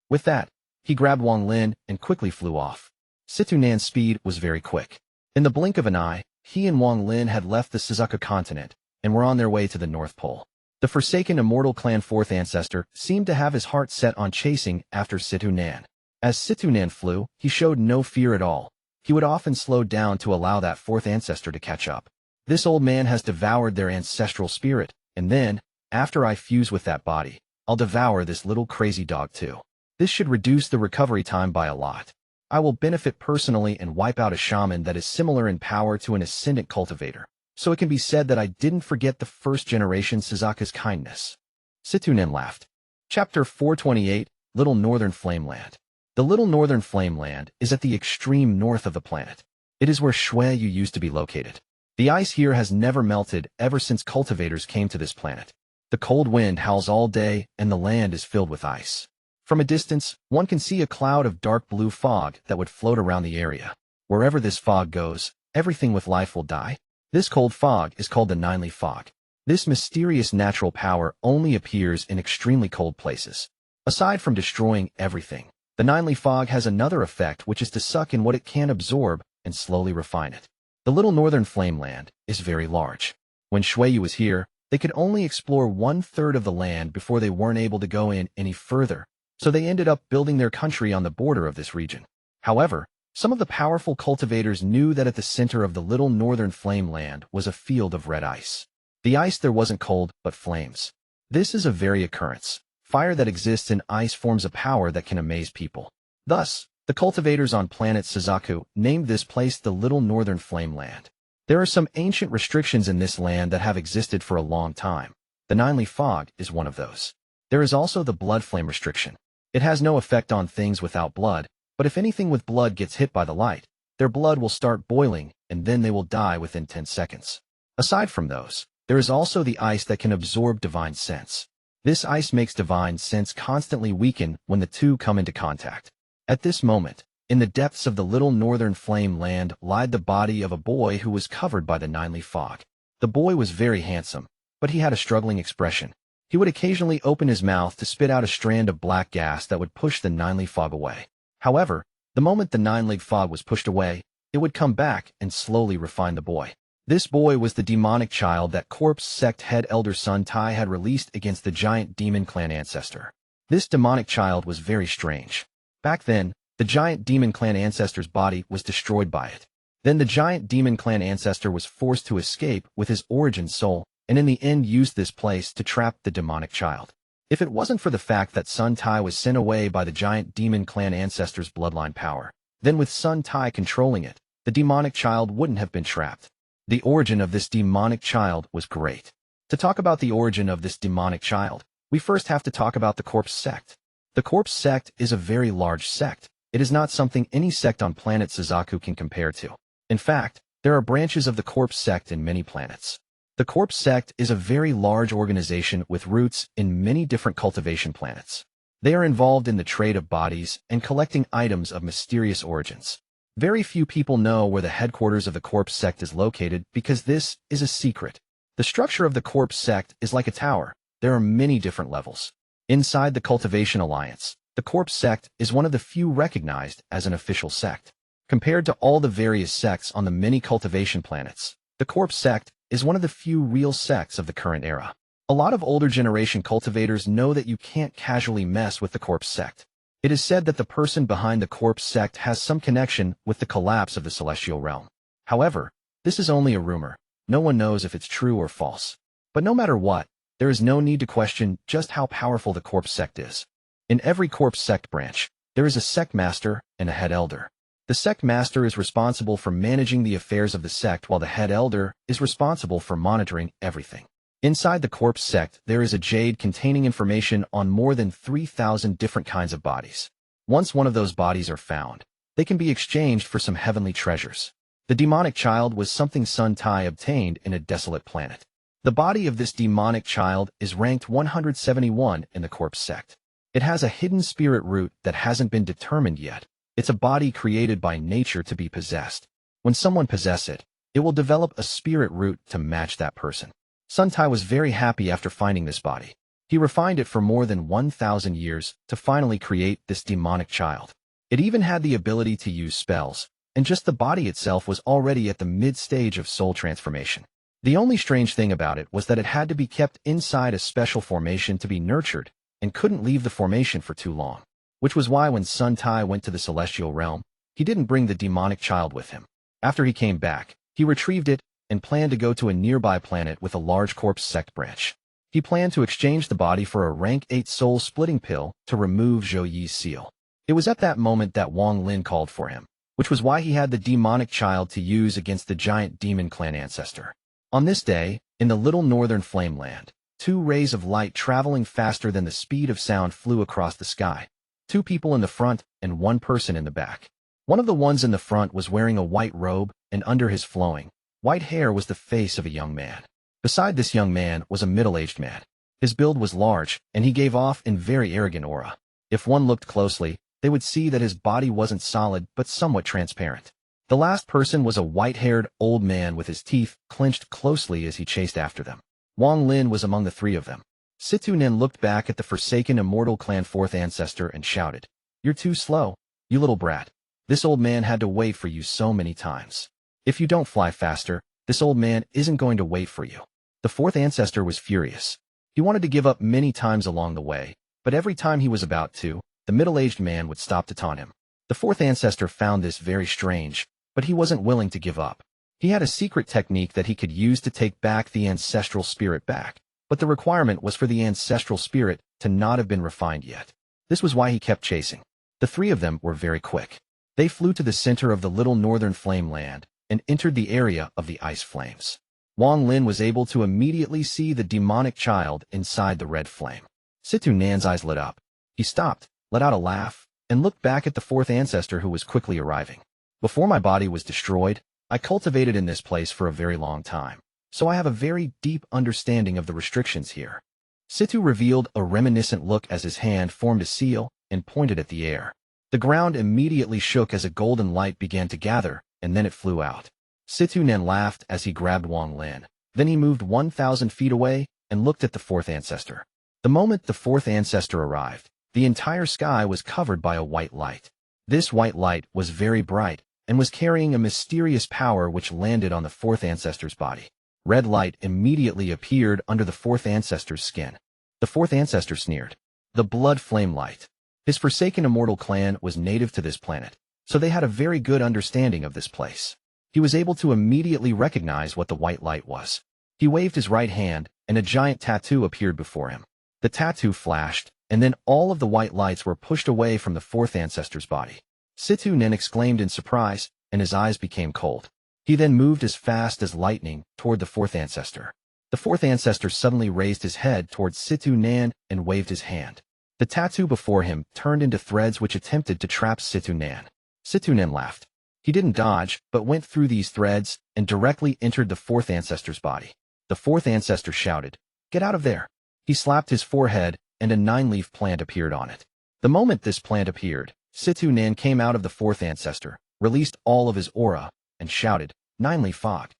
With that, he grabbed Wang Lin and quickly flew off. Situ Nan's speed was very quick. In the blink of an eye, he and Wang Lin had left the Suzaku continent and were on their way to the North Pole. The Forsaken Immortal Clan fourth ancestor seemed to have his heart set on chasing after Situ Nan. As Situ Nan flew, he showed no fear at all. He would often slow down to allow that fourth ancestor to catch up. This old man has devoured their ancestral spirit, and then, after I fuse with that body, I'll devour this little crazy dog too. This should reduce the recovery time by a lot. I will benefit personally and wipe out a shaman that is similar in power to an ascendant cultivator, so it can be said that I didn't forget the first-generation Suzaku's kindness. Situ Nan laughed. Chapter 428, Little Northern Flameland. The Little Northern Flameland is at the extreme north of the planet. It is where Zhuque Zi used to be located. The ice here has never melted ever since cultivators came to this planet. The cold wind howls all day and the land is filled with ice. From a distance, one can see a cloud of dark blue fog that would float around the area. Wherever this fog goes, everything with life will die. This cold fog is called the Nine-Leaf Fog. This mysterious natural power only appears in extremely cold places. Aside from destroying everything, the Nine-Leaf Fog has another effect, which is to suck in what it can absorb and slowly refine it. The Little Northern Flameland is very large. When Zhuque Zi was here, they could only explore 1/3 of the land before they weren't able to go in any further, so they ended up building their country on the border of this region. However, some of the powerful cultivators knew that at the center of the Little Northern Flameland was a field of red ice. The ice there wasn't cold, but flames. This is a very occurrence. Fire that exists in ice forms a power that can amaze people. Thus, the cultivators on planet Suzaku named this place the Little Northern Flameland. There are some ancient restrictions in this land that have existed for a long time. The Nine-Leaf Fog is one of those. There is also the blood flame restriction. It has no effect on things without blood, but if anything with blood gets hit by the light, their blood will start boiling and then they will die within 10 seconds. Aside from those, there is also the ice that can absorb divine sense. This ice makes divine sense constantly weaken when the two come into contact. At this moment, in the depths of the Little Northern Flame Land lied the body of a boy who was covered by the Nine-Leaf Fog. The boy was very handsome, but he had a struggling expression. He would occasionally open his mouth to spit out a strand of black gas that would push the Nine-Leaf Fog away. However, the moment the Nine-Leaf Fog was pushed away, it would come back and slowly refine the boy. This boy was the demonic child that Corpse Sect head Elder Sun Tai had released against the giant demon clan Ancestor. This demonic child was very strange. Back then, the giant demon clan Ancestor's body was destroyed by it. Then the giant demon clan Ancestor was forced to escape with his origin soul, and in the end used this place to trap the demonic child. If it wasn't for the fact that Sun Tai was sent away by the giant demon clan Ancestor's bloodline power, then with Sun Tai controlling it, the demonic child wouldn't have been trapped. The origin of this demonic child was great. To talk about the origin of this demonic child, we first have to talk about the Corpse Sect. The Corpse Sect is a very large sect. It is not something any sect on planet Suzaku can compare to. In fact, there are branches of the Corpse Sect in many planets. The Corpse Sect is a very large organization with roots in many different cultivation planets. They are involved in the trade of bodies and collecting items of mysterious origins. Very few people know where the headquarters of the Corpse Sect is located because this is a secret. The structure of the Corpse Sect is like a tower. There are many different levels. Inside the Cultivation Alliance, the Corpse Sect is one of the few recognized as an official sect. Compared to all the various sects on the many cultivation planets, the Corpse Sect is one of the few real sects of the current era. A lot of older generation cultivators know that you can't casually mess with the Corpse Sect. It is said that the person behind the Corpse Sect has some connection with the collapse of the Celestial Realm. However, this is only a rumor. No one knows if it's true or false. But no matter what, there is no need to question just how powerful the Corpse Sect is. In every Corpse Sect branch, there is a Sect Master and a Head Elder. The Sect Master is responsible for managing the affairs of the sect while the Head Elder is responsible for monitoring everything. Inside the Corpse Sect, there is a jade containing information on more than 3,000 different kinds of bodies. Once one of those bodies are found, they can be exchanged for some heavenly treasures. The demonic child was something Sun Tai obtained in a desolate planet. The body of this demonic child is ranked 171 in the Corpse Sect. It has a hidden spirit root that hasn't been determined yet. It's a body created by nature to be possessed. When someone possesses it, it will develop a spirit root to match that person. Sun Tai was very happy after finding this body. He refined it for more than 1,000 years to finally create this demonic child. It even had the ability to use spells, and just the body itself was already at the mid-stage of soul transformation. The only strange thing about it was that it had to be kept inside a special formation to be nurtured, and couldn't leave the formation for too long. Which was why when Sun Tai went to the Celestial Realm, he didn't bring the demonic child with him. After he came back, he retrieved it and planned to go to a nearby planet with a large Corpse Sect branch. He planned to exchange the body for a rank 8 soul splitting pill to remove Zhou Yi's seal. It was at that moment that Wang Lin called for him, which was why he had the demonic child to use against the giant demon clan Ancestor. On this day, in the little northern Flameland, 2 rays of light traveling faster than the speed of sound flew across the sky. 2 people in the front and 1 person in the back. One of the ones in the front was wearing a white robe, and under his flowing white hair was the face of a young man. Beside this young man was a middle-aged man. His build was large, and he gave off a very arrogant aura. If one looked closely, they would see that his body wasn't solid but somewhat transparent. The last person was a white-haired old man with his teeth clenched closely as he chased after them. Wang Lin was among the 3 of them. Situ Nan looked back at the Forsaken Immortal Clan 4th Ancestor and shouted, "You're too slow, you little brat. This old man had to wait for you so many times. If you don't fly faster, this old man isn't going to wait for you." The 4th Ancestor was furious. He wanted to give up many times along the way, but every time he was about to, the middle-aged man would stop to taunt him. The 4th Ancestor found this very strange, but he wasn't willing to give up. He had a secret technique that he could use to take back the ancestral spirit back, but the requirement was for the ancestral spirit to not have been refined yet. This was why he kept chasing. The 3 of them were very quick. They flew to the center of the little northern flame land and entered the area of the ice flames. Wang Lin was able to immediately see the demonic child inside the red flame. Situ Nan's eyes lit up. He stopped, let out a laugh, and looked back at the 4th Ancestor who was quickly arriving. "Before my body was destroyed, I cultivated in this place for a very long time, so I have a very deep understanding of the restrictions here." Situ revealed a reminiscent look as his hand formed a seal and pointed at the air. The ground immediately shook as a golden light began to gather, and then it flew out. Situ Nan laughed as he grabbed Wang Lin. Then he moved 1,000 feet away and looked at the 4th Ancestor. The moment the 4th Ancestor arrived, the entire sky was covered by a white light. This white light was very bright and was carrying a mysterious power which landed on the 4th Ancestor's body. Red light immediately appeared under the 4th Ancestor's skin. The 4th Ancestor sneered. "The blood flame light." His Forsaken Immortal Clan was native to this planet, so they had a very good understanding of this place. He was able to immediately recognize what the white light was. He waved his right hand, and a giant tattoo appeared before him. The tattoo flashed, and then all of the white lights were pushed away from the 4th Ancestor's body. Situ Nan exclaimed in surprise, and his eyes became cold. He then moved as fast as lightning toward the fourth ancestor. The fourth ancestor suddenly raised his head towards Situ Nan and waved his hand. The tattoo before him turned into threads which attempted to trap Situ Nan. Situ Nan laughed. He didn't dodge, but went through these threads and directly entered the fourth ancestor's body. The fourth ancestor shouted, "Get out of there!" He slapped his forehead, and a 9-leaf plant appeared on it. The moment this plant appeared, Situ Nan came out of the fourth ancestor, released all of his aura, and shouted, "9-leaf fog."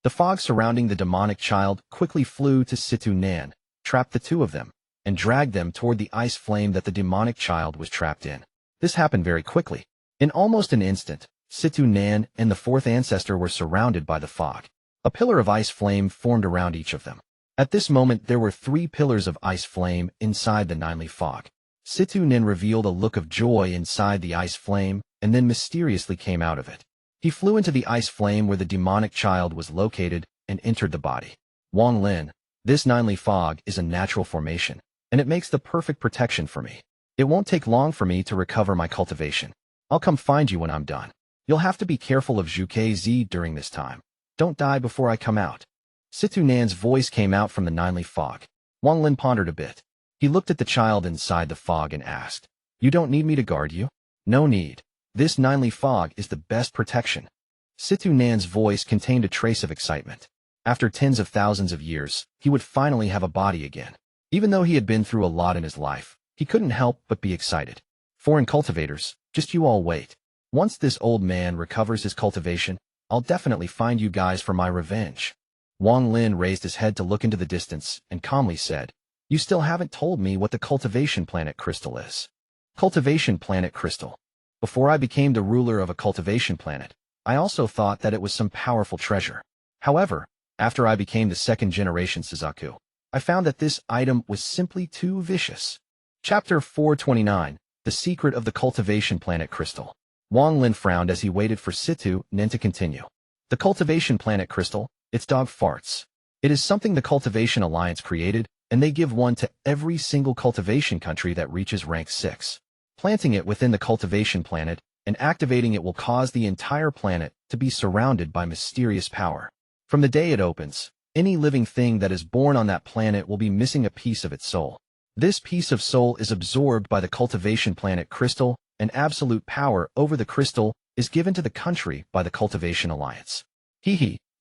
The fog surrounding the demonic child quickly flew to Situ Nan, trapped the two of them, and dragged them toward the ice flame that the demonic child was trapped in. This happened very quickly. In almost an instant, Situ Nan and the fourth ancestor were surrounded by the fog. A pillar of ice flame formed around each of them. At this moment there were 3 pillars of ice flame inside the 9-leaf fog. Situ Nan revealed a look of joy inside the ice flame, and then mysteriously came out of it. He flew into the ice flame where the demonic child was located and entered the body. Wang Lin, this 9-leaf fog is a natural formation, and it makes the perfect protection for me. It won't take long for me to recover my cultivation. I'll come find you when I'm done. You'll have to be careful of Zhuque Zi during this time. Don't die before I come out. Situ Nan's voice came out from the 9-leaf fog. Wang Lin pondered a bit. He looked at the child inside the fog and asked, "You don't need me to guard you?" "No need. This 9-leaf fog is the best protection." Situ Nan's voice contained a trace of excitement. After tens of thousands of years, he would finally have a body again. Even though he had been through a lot in his life, he couldn't help but be excited. "Foreign cultivators, just you all wait. Once this old man recovers his cultivation, I'll definitely find you guys for my revenge." Wang Lin raised his head to look into the distance and calmly said, "You still haven't told me what the Cultivation Planet Crystal is." Cultivation Planet Crystal. Before I became the ruler of a cultivation planet, I also thought that it was some powerful treasure. However, after I became the 2nd-generation Suzaku, I found that this item was simply too vicious. Chapter 429, The Secret of the Cultivation Planet Crystal. Wang Lin frowned as he waited for Situ Nan to continue. The Cultivation Planet Crystal, its dog farts. It is something the Cultivation Alliance created, and they give one to every single cultivation country that reaches rank 6. Planting it within the cultivation planet and activating it will cause the entire planet to be surrounded by mysterious power. From the day it opens, any living thing that is born on that planet will be missing a piece of its soul. This piece of soul is absorbed by the cultivation planet crystal, and absolute power over the crystal is given to the country by the Cultivation Alliance.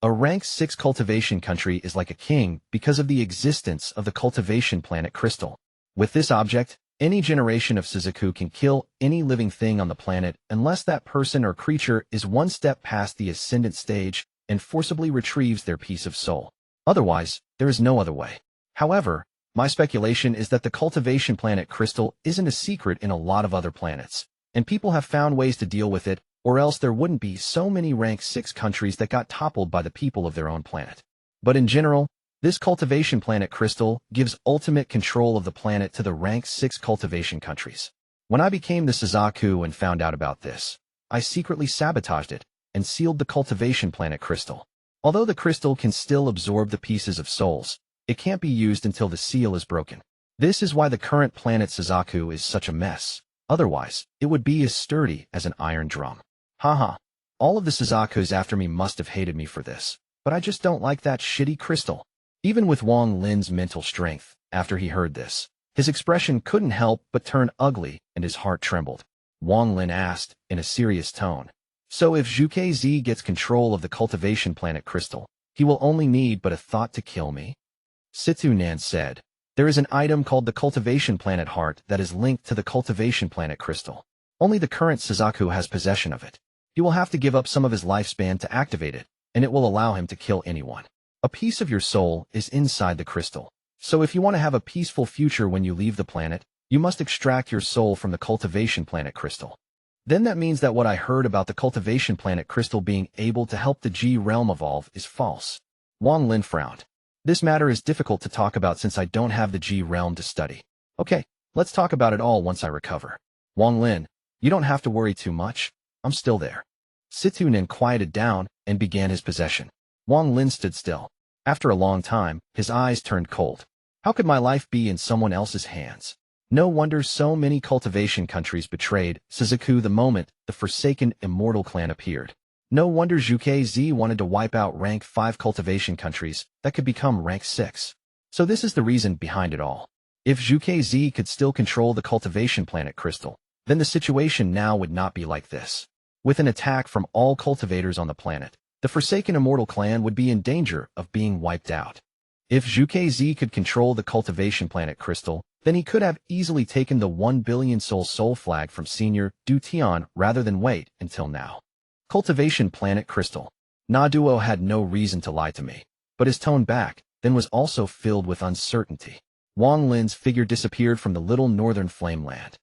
A rank 6 cultivation country is like a king because of the existence of the cultivation planet crystal. With this object, any generation of Suzaku can kill any living thing on the planet unless that person or creature is one step past the ascendant stage and forcibly retrieves their piece of soul. Otherwise, there is no other way. However, my speculation is that the cultivation planet crystal isn't a secret in a lot of other planets, and people have found ways to deal with it, or else there wouldn't be so many rank 6 countries that got toppled by the people of their own planet. But in general, this cultivation planet crystal gives ultimate control of the planet to the rank 6 cultivation countries. When I became the Suzaku and found out about this, I secretly sabotaged it and sealed the cultivation planet crystal. Although the crystal can still absorb the pieces of souls, it can't be used until the seal is broken. This is why the current planet Suzaku is such a mess. Otherwise, it would be as sturdy as an iron drum. Haha. All of the Suzakus after me must have hated me for this, but I just don't like that shitty crystal. Even with Wang Lin's mental strength, after he heard this, his expression couldn't help but turn ugly and his heart trembled. Wang Lin asked, in a serious tone, "So if Zhuque Zi gets control of the cultivation planet crystal, he will only need but a thought to kill me?" Situ Nan said, "There is an item called the Cultivation Planet Heart that is linked to the Cultivation Planet Crystal. Only the current Suzaku has possession of it. He will have to give up some of his lifespan to activate it, and it will allow him to kill anyone. A piece of your soul is inside the crystal. So if you want to have a peaceful future when you leave the planet, you must extract your soul from the Cultivation Planet Crystal." Then that means that what I heard about the Cultivation Planet Crystal being able to help the G realm evolve is false. Wang Lin frowned. "This matter is difficult to talk about since I don't have the G realm to study. Okay, let's talk about it all once I recover. Wang Lin, you don't have to worry too much. I'm still there." Situ Nan quieted down and began his possession. Wang Lin stood still. After a long time, his eyes turned cold. How could my life be in someone else's hands? No wonder so many cultivation countries betrayed Suzaku the moment the Forsaken Immortal Clan appeared. No wonder Zhuque Zi wanted to wipe out rank 5 cultivation countries that could become rank 6. So this is the reason behind it all. If Zhuque Zi could still control the cultivation planet crystal, then the situation now would not be like this. With an attack from all cultivators on the planet, the Forsaken Immortal Clan would be in danger of being wiped out. If Zhuque Zi could control the cultivation planet crystal, then he could have easily taken the 1 billion soul flag from Senior Du Tian rather than wait until now. Cultivation planet crystal. Na Duo had no reason to lie to me, but his tone back then was also filled with uncertainty. Wang Lin's figure disappeared from the little northern flameland.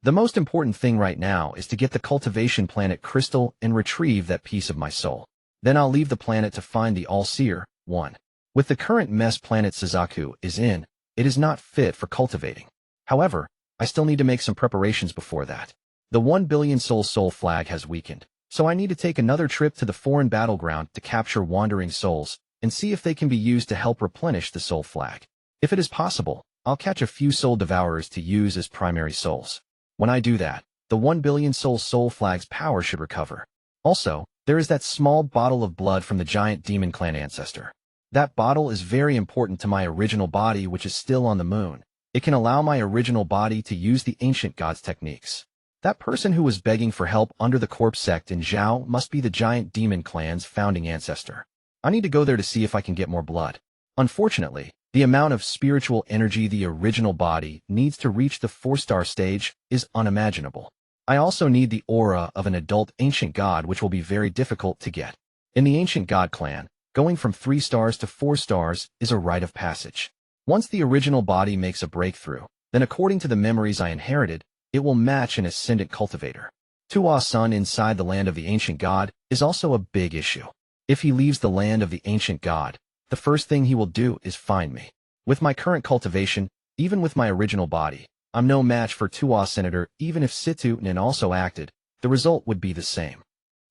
The most important thing right now is to get the cultivation planet crystal and retrieve that piece of my soul. Then I'll leave the planet to find the All-Seer. 1. With the current mess planet Suzaku is in, it is not fit for cultivating. However, I still need to make some preparations before that. The 1 billion soul flag has weakened, so I need to take another trip to the foreign battleground to capture wandering souls and see if they can be used to help replenish the soul flag. If it is possible, I'll catch a few soul devourers to use as primary souls. When I do that, the 1 billion soul flag's power should recover. Also, there is that small bottle of blood from the giant demon clan ancestor. That bottle is very important to my original body, which is still on the moon. It can allow my original body to use the ancient god's techniques. That person who was begging for help under the corpse sect in Zhao must be the giant demon clan's founding ancestor. I need to go there to see if I can get more blood. Unfortunately, the amount of spiritual energy the original body needs to reach the 4-star stage is unimaginable. I also need the aura of an adult ancient god, which will be very difficult to get. In the ancient god clan, going from 3 stars to 4 stars is a rite of passage. Once the original body makes a breakthrough, then according to the memories I inherited, it will match an ascendant cultivator. Tua Sun inside the land of the ancient god is also a big issue. If he leaves the land of the ancient god, the first thing he will do is find me. With my current cultivation, even with my original body, I'm no match for Tua Senator. Even if Situ Nan also acted, the result would be the same.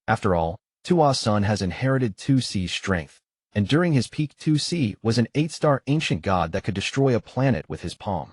After all, Tua Sun has inherited 2C's strength, and during his peak 2C was an 8-star ancient god that could destroy a planet with his palm.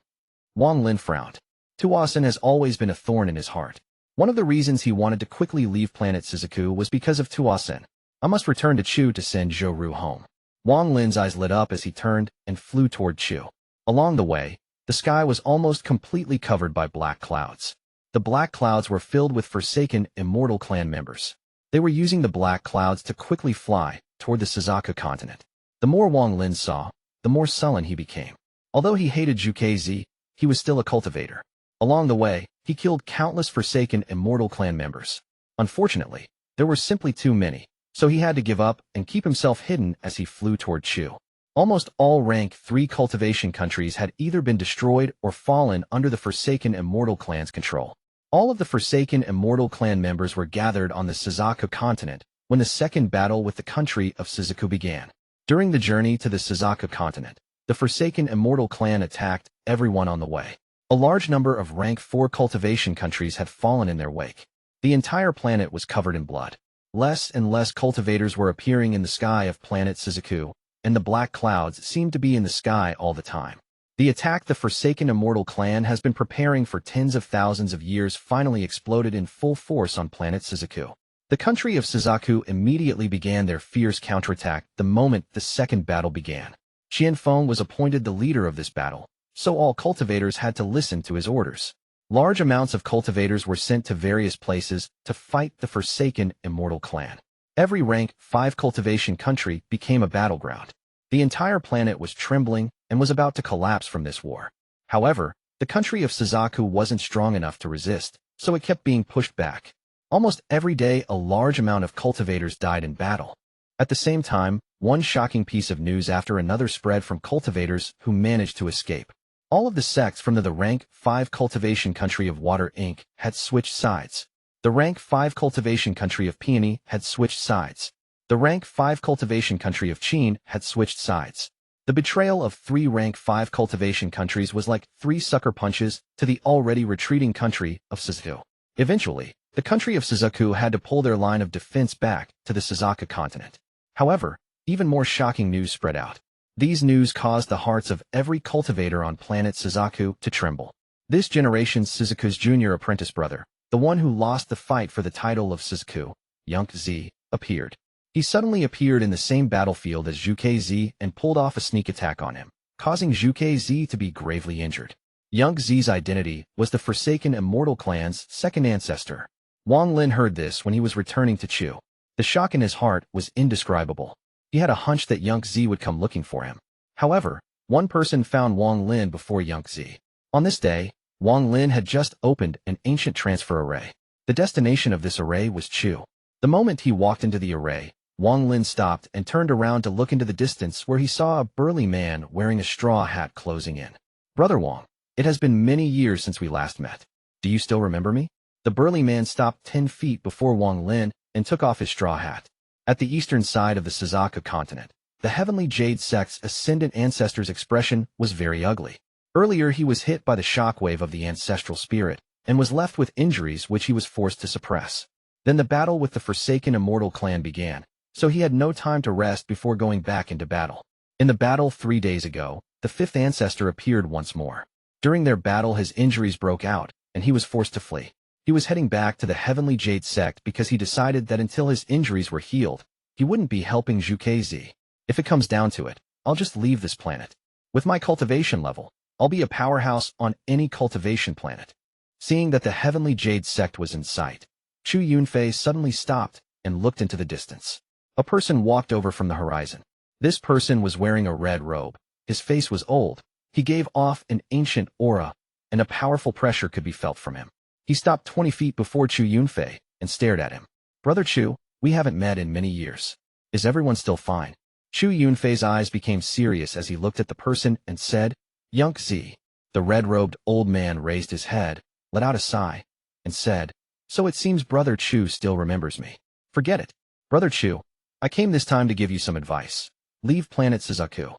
Wang Lin frowned. Tua Sun has always been a thorn in his heart. One of the reasons he wanted to quickly leave planet Suzaku was because of Tua Sun. I must return to Chu to send Zhou Ru home. Wang Lin's eyes lit up as he turned and flew toward Chu. Along the way, the sky was almost completely covered by black clouds. The black clouds were filled with Forsaken Immortal Clan members. They were using the black clouds to quickly fly toward the Suzaku continent. The more Wang Lin saw, the more sullen he became. Although he hated Zhuque Zi, he was still a cultivator. Along the way, he killed countless Forsaken Immortal Clan members. Unfortunately, there were simply too many, so he had to give up and keep himself hidden as he flew toward Chu. Almost all rank 3 cultivation countries had either been destroyed or fallen under the Forsaken Immortal Clan's control. All of the Forsaken Immortal Clan members were gathered on the Suzaku continent when the second battle with the country of Suzaku began. During the journey to the Suzaku continent, the Forsaken Immortal Clan attacked everyone on the way. A large number of rank 4 cultivation countries had fallen in their wake. The entire planet was covered in blood. Less and less cultivators were appearing in the sky of planet Suzaku, and the black clouds seemed to be in the sky all the time. The attack the Forsaken Immortal Clan has been preparing for tens of thousands of years finally exploded in full force on planet Suzaku. The country of Suzaku immediately began their fierce counterattack the moment the second battle began. Feng was appointed the leader of this battle, so all cultivators had to listen to his orders. Large amounts of cultivators were sent to various places to fight the Forsaken Immortal Clan. Every rank 5 cultivation country became a battleground. The entire planet was trembling and was about to collapse from this war. However, the country of Suzaku wasn't strong enough to resist, so it kept being pushed back. Almost every day a large amount of cultivators died in battle. At the same time, one shocking piece of news after another spread from cultivators who managed to escape. All of the sects from the rank 5 cultivation country of Water Inc. had switched sides. The rank 5 cultivation country of Peony had switched sides. The rank 5 cultivation country of Qian had switched sides. The betrayal of 3 rank 5 cultivation countries was like 3 sucker punches to the already retreating country of Suzaku. Eventually, the country of Suzaku had to pull their line of defense back to the Suzaku continent. However, even more shocking news spread out. These news caused the hearts of every cultivator on planet Suzaku to tremble. This generation's Suzaku's junior apprentice brother, the one who lost the fight for the title of Suzaku, Yunque Zi, appeared. He suddenly appeared in the same battlefield as Zhuque Zi and pulled off a sneak attack on him, causing Zhuque Zi to be gravely injured. Yunque Zi's identity was the Forsaken Immortal Clan's second ancestor. Wang Lin heard this when he was returning to Chu. The shock in his heart was indescribable. He had a hunch that Yunque Zi would come looking for him. However, one person found Wang Lin before Yunque Zi. On this day, Wang Lin had just opened an ancient transfer array. The destination of this array was Chu. The moment he walked into the array, Wang Lin stopped and turned around to look into the distance where he saw a burly man wearing a straw hat closing in. "Brother Wang, it has been many years since we last met. Do you still remember me?" The burly man stopped 10 feet before Wang Lin and took off his straw hat. At the eastern side of the Suzaku continent, the Heavenly Jade Sect's ascendant ancestor's expression was very ugly. Earlier he was hit by the shockwave of the ancestral spirit and was left with injuries which he was forced to suppress. Then the battle with the Forsaken Immortal Clan began, so he had no time to rest before going back into battle. In the battle 3 days ago, the fifth ancestor appeared once more. During their battle his injuries broke out, and he was forced to flee. He was heading back to the Heavenly Jade Sect because he decided that until his injuries were healed, he wouldn't be helping Zhuque Zi. "If it comes down to it, I'll just leave this planet. With my cultivation level, I'll be a powerhouse on any cultivation planet." Seeing that the Heavenly Jade Sect was in sight, Chu Yunfei suddenly stopped and looked into the distance. A person walked over from the horizon. This person was wearing a red robe. His face was old. He gave off an ancient aura, and a powerful pressure could be felt from him. He stopped 20 feet before Chu Yunfei and stared at him. "Brother Chu, we haven't met in many years. Is everyone still fine?" Chu Yunfei's eyes became serious as he looked at the person and said, "Yunque Zi." The red-robed old man raised his head, let out a sigh, and said, "So it seems Brother Chu still remembers me. Forget it. Brother Chu, I came this time to give you some advice. Leave planet Suzaku."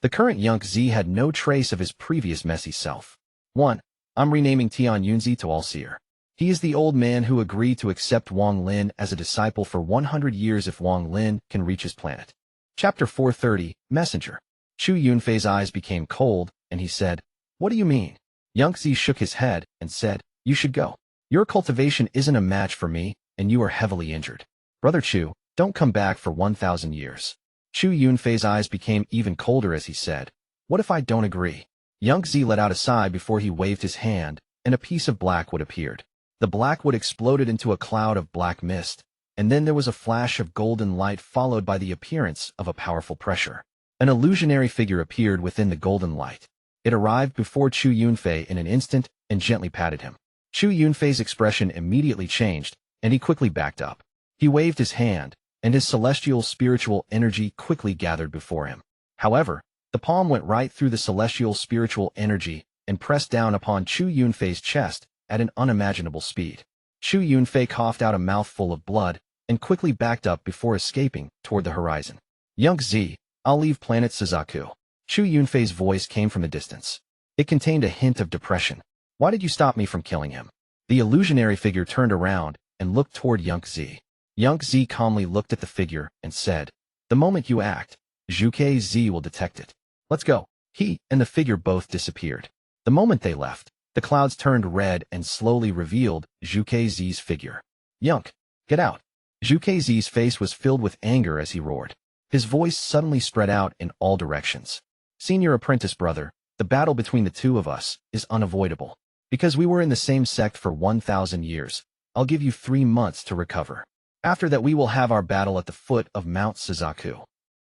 The current Yunque Zi had no trace of his previous messy self. 1. I'm renaming Tian Yunzi to All-Seer. He is the old man who agreed to accept Wang Lin as a disciple for 100 years if Wang Lin can reach his planet. Chapter 430, Messenger. Chu Yunfei's eyes became cold, and he said, "What do you mean?" Yunque Zi shook his head and said, "You should go. Your cultivation isn't a match for me, and you are heavily injured. Brother Chu, don't come back for 1,000 years. Chu Yunfei's eyes became even colder as he said, "What if I don't agree?" Yunque Zi let out a sigh before he waved his hand, and a piece of blackwood appeared. The blackwood exploded into a cloud of black mist, and then there was a flash of golden light followed by the appearance of a powerful pressure. An illusionary figure appeared within the golden light. It arrived before Chu Yunfei in an instant and gently patted him. Chu Yunfei's expression immediately changed, and he quickly backed up. He waved his hand, and his celestial spiritual energy quickly gathered before him. However, the palm went right through the celestial spiritual energy and pressed down upon Chu Yunfei's chest at an unimaginable speed. Chu Yunfei coughed out a mouthful of blood and quickly backed up before escaping toward the horizon. "Yunque Zi, I'll leave planet Suzaku." Chu Yunfei's voice came from the distance. It contained a hint of depression. "Why did you stop me from killing him?" The illusionary figure turned around and looked toward Yunque Zi. Yunque Zi calmly looked at the figure and said, "The moment you act, Zhuque Zi will detect it. Let's go." He and the figure both disappeared. The moment they left, the clouds turned red and slowly revealed Zhuque Zi's figure. "Yunque, get out." Zhuque Zi's face was filled with anger as he roared. His voice suddenly spread out in all directions. "Senior apprentice brother, the battle between the two of us is unavoidable. Because we were in the same sect for 1,000 years, I'll give you 3 months to recover. After that we will have our battle at the foot of Mount Suzaku."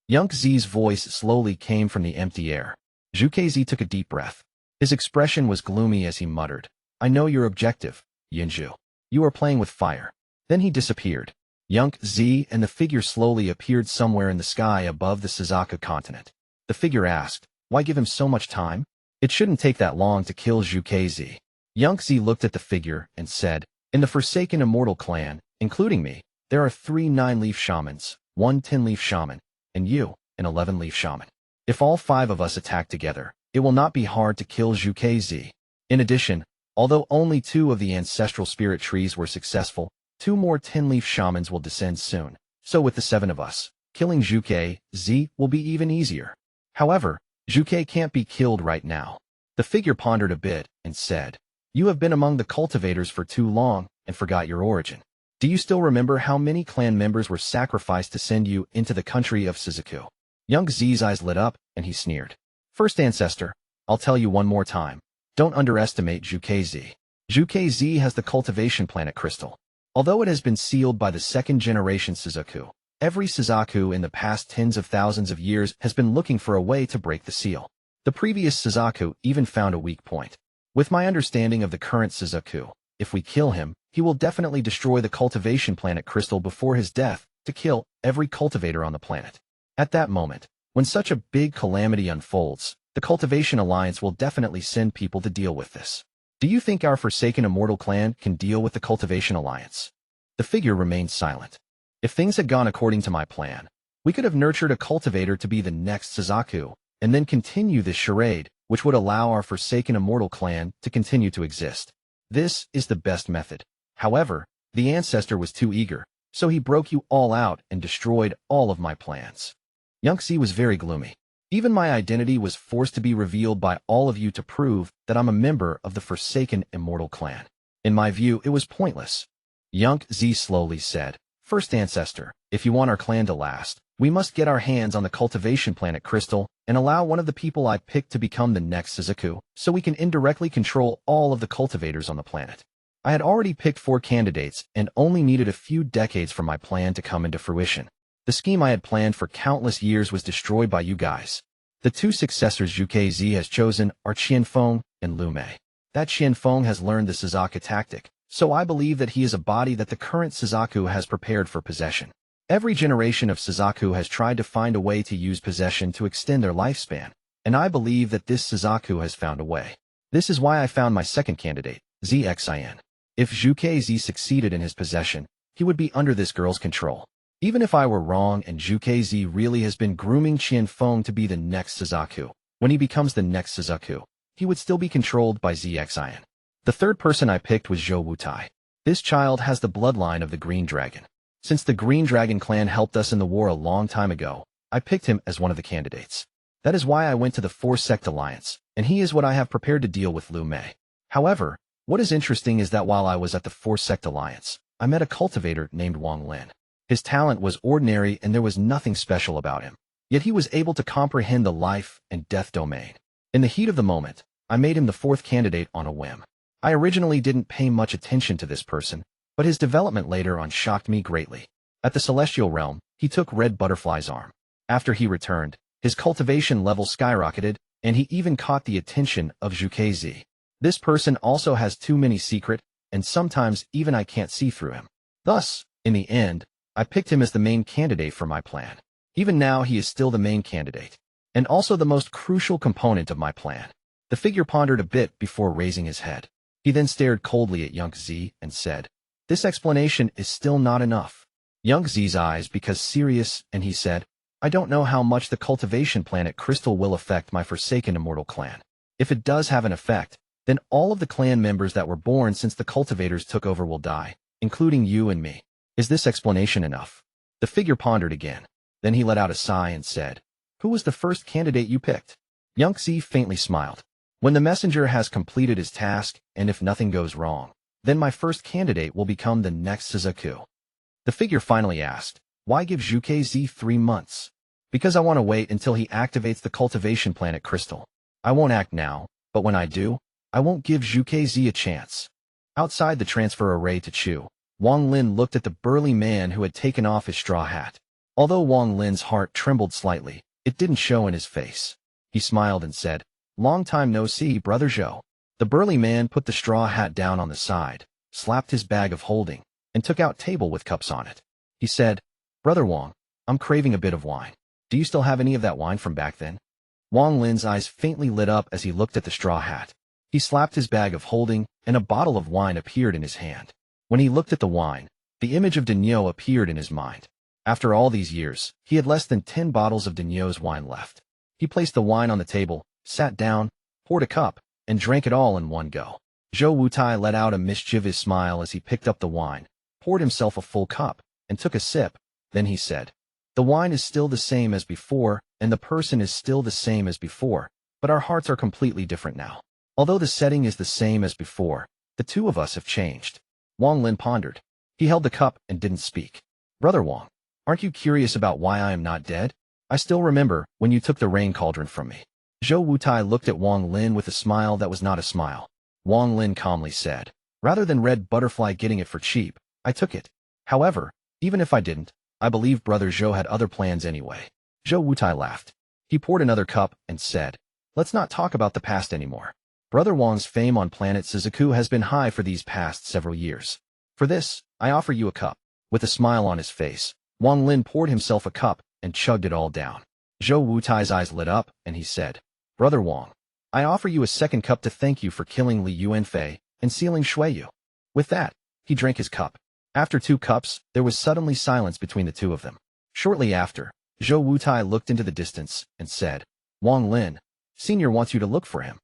Yunque Zi's voice slowly came from the empty air. Zhuque Zi took a deep breath. His expression was gloomy as he muttered, "I know your objective, Yinzhu. You are playing with fire." Then he disappeared. Yunque Zi and the figure slowly appeared somewhere in the sky above the Suzaku continent. The figure asked, "Why give him so much time? It shouldn't take that long to kill Zhuque Zi." Yunque Zi looked at the figure and said, "In the Forsaken Immortal Clan, including me, there are 3 9-leaf shamans, 1 10-leaf shaman, and you, an 11-leaf shaman. If all 5 of us attack together, it will not be hard to kill Zhuque Zi. In addition, although only 2 of the ancestral spirit trees were successful, 2 more 10-leaf shamans will descend soon. So with the 7 of us, killing Zhuque Zi will be even easier. However, Zhuque can't be killed right now." The figure pondered a bit and said, "You have been among the cultivators for too long and forgot your origin. Do you still remember how many clan members were sacrificed to send you into the country of Suzaku? Yunque Zi's eyes lit up, and he sneered. First Ancestor, I'll tell you one more time. Don't underestimate Zhuque Zi. Zhuque Zi has the cultivation planet crystal. Although it has been sealed by the second-generation Suzaku, every Suzaku in the past tens of thousands of years has been looking for a way to break the seal. The previous Suzaku even found a weak point. With my understanding of the current Suzaku, if we kill him, he will definitely destroy the cultivation planet crystal before his death to kill every cultivator on the planet. At that moment, when such a big calamity unfolds, the Cultivation Alliance will definitely send people to deal with this. Do you think our Forsaken Immortal Clan can deal with the Cultivation Alliance? The figure remained silent. If things had gone according to my plan, we could have nurtured a cultivator to be the next Suzaku, and then continue this charade, which would allow our Forsaken Immortal Clan to continue to exist. This is the best method. However, the Ancestor was too eager, so he broke you all out and destroyed all of my plans. Yunque Zi was very gloomy. Even my identity was forced to be revealed by all of you to prove that I'm a member of the Forsaken Immortal Clan. In my view, it was pointless. Yunque Zi slowly said, First Ancestor, if you want our clan to last, we must get our hands on the cultivation planet crystal and allow one of the people I picked to become the next Suzaku, so we can indirectly control all of the cultivators on the planet. I had already picked 4 candidates and only needed a few decades for my plan to come into fruition. The scheme I had planned for countless years was destroyed by you guys. The 2 successors Zhuque Zi has chosen are Feng and Liu Mei. That Feng has learned the Suzaku tactic, so I believe that he is a body that the current Suzaku has prepared for possession. Every generation of Suzaku has tried to find a way to use possession to extend their lifespan, and I believe that this Suzaku has found a way. This is why I found my second candidate, Qian. If Zhuque Zi succeeded in his possession, he would be under this girl's control. Even if I were wrong and Zhuque Zi really has been grooming Feng to be the next Suzaku, when he becomes the next Suzaku, he would still be controlled by Qian. The third person I picked was Wutai. This child has the bloodline of the Green Dragon. Since the Green Dragon clan helped us in the war a long time ago, I picked him as one of the candidates. That is why I went to the 4-Sect Alliance, and he is what I have prepared to deal with Liu Mei. However, what is interesting is that while I was at the 4-Sect Alliance, I met a cultivator named Wang Lin. His talent was ordinary and there was nothing special about him. Yet he was able to comprehend the life and death domain. In the heat of the moment, I made him the 4th candidate on a whim. I originally didn't pay much attention to this person, but his development later on shocked me greatly. At the Celestial Realm, he took Red Butterfly's arm. After he returned, his cultivation level skyrocketed, and he even caught the attention of Zhuque Zi. This person also has too many secrets, and sometimes even I can't see through him. Thus, in the end, I picked him as the main candidate for my plan. Even now he is still the main candidate, and also the most crucial component of my plan. The figure pondered a bit before raising his head. He then stared coldly at Yunque Zi and said, This explanation is still not enough. Yunque Zi's eyes became serious, and he said, I don't know how much the cultivation planet crystal will affect my Forsaken Immortal Clan. If it does have an effect, then all of the clan members that were born since the cultivators took over will die, including you and me. Is this explanation enough? The figure pondered again. Then he let out a sigh and said, Who was the first candidate you picked? Yunque Zi faintly smiled. When the messenger has completed his task, and if nothing goes wrong, then my first candidate will become the next Suzaku. The figure finally asked, Why give Zhuque Zi 3 months? Because I want to wait until he activates the cultivation planet crystal. I won't act now, but when I do, I won't give Zhuque Zi a chance. Outside the transfer array to Chu, Wang Lin looked at the burly man who had taken off his straw hat. Although Wang Lin's heart trembled slightly, it didn't show in his face. He smiled and said, Long time no see, Brother Zhou. The burly man put the straw hat down on the side, slapped his bag of holding, and took out table with cups on it. He said, Brother Wang, I'm craving a bit of wine. Do you still have any of that wine from back then? Wang Lin's eyes faintly lit up as he looked at the straw hat. He slapped his bag of holding, and a bottle of wine appeared in his hand. When he looked at the wine, the image of Daniel appeared in his mind. After all these years, he had less than 10 bottles of Daniel's wine left. He placed the wine on the table, sat down, poured a cup, and drank it all in one go. Wutai let out a mischievous smile as he picked up the wine, poured himself a full cup, and took a sip. Then he said, The wine is still the same as before, and the person is still the same as before, but our hearts are completely different now. Although the setting is the same as before, the two of us have changed. Wang Lin pondered. He held the cup and didn't speak. Brother Wang, aren't you curious about why I am not dead? I still remember when you took the rain cauldron from me. Zhou Wutai looked at Wang Lin with a smile that was not a smile. Wang Lin calmly said, rather than Red Butterfly getting it for cheap, I took it. However, even if I didn't, I believe Brother Zhou had other plans anyway. Zhou Wutai laughed. He poured another cup and said, let's not talk about the past anymore. Brother Wang's fame on planet Suzaku has been high for these past several years. For this, I offer you a cup. With a smile on his face, Wang Lin poured himself a cup and chugged it all down. Zhou Wutai's eyes lit up and he said, Brother Wang, I offer you a second cup to thank you for killing Li Yuanfei and sealing Shuiyu. With that, he drank his cup. After 2 cups, there was suddenly silence between the two of them. Shortly after, Zhou Wutai looked into the distance and said, Wang Lin, Senior wants you to look for him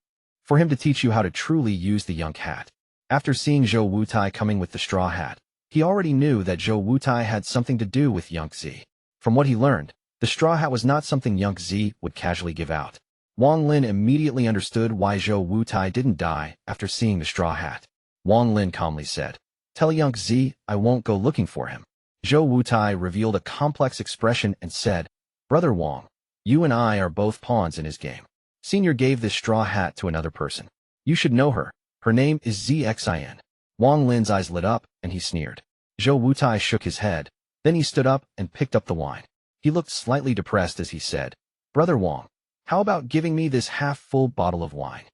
to teach you how to truly use the Yunque hat. After seeing Zhou Wutai coming with the straw hat, he already knew that Zhou Wutai had something to do with Yunque Zi. From what he learned, the straw hat was not something Yunque Zi would casually give out. Wang Lin immediately understood why Zhou Wutai didn't die after seeing the straw hat. Wang Lin calmly said, Tell Yunque Zi I won't go looking for him. Zhou Wutai revealed a complex expression and said, Brother Wang, you and I are both pawns in his game. Senior gave this straw hat to another person. You should know her. Her name is Xin. Wang Lin's eyes lit up and he sneered. Zhou Wutai shook his head. Then he stood up and picked up the wine. He looked slightly depressed as he said, Brother Wang, how about giving me this half-full bottle of wine?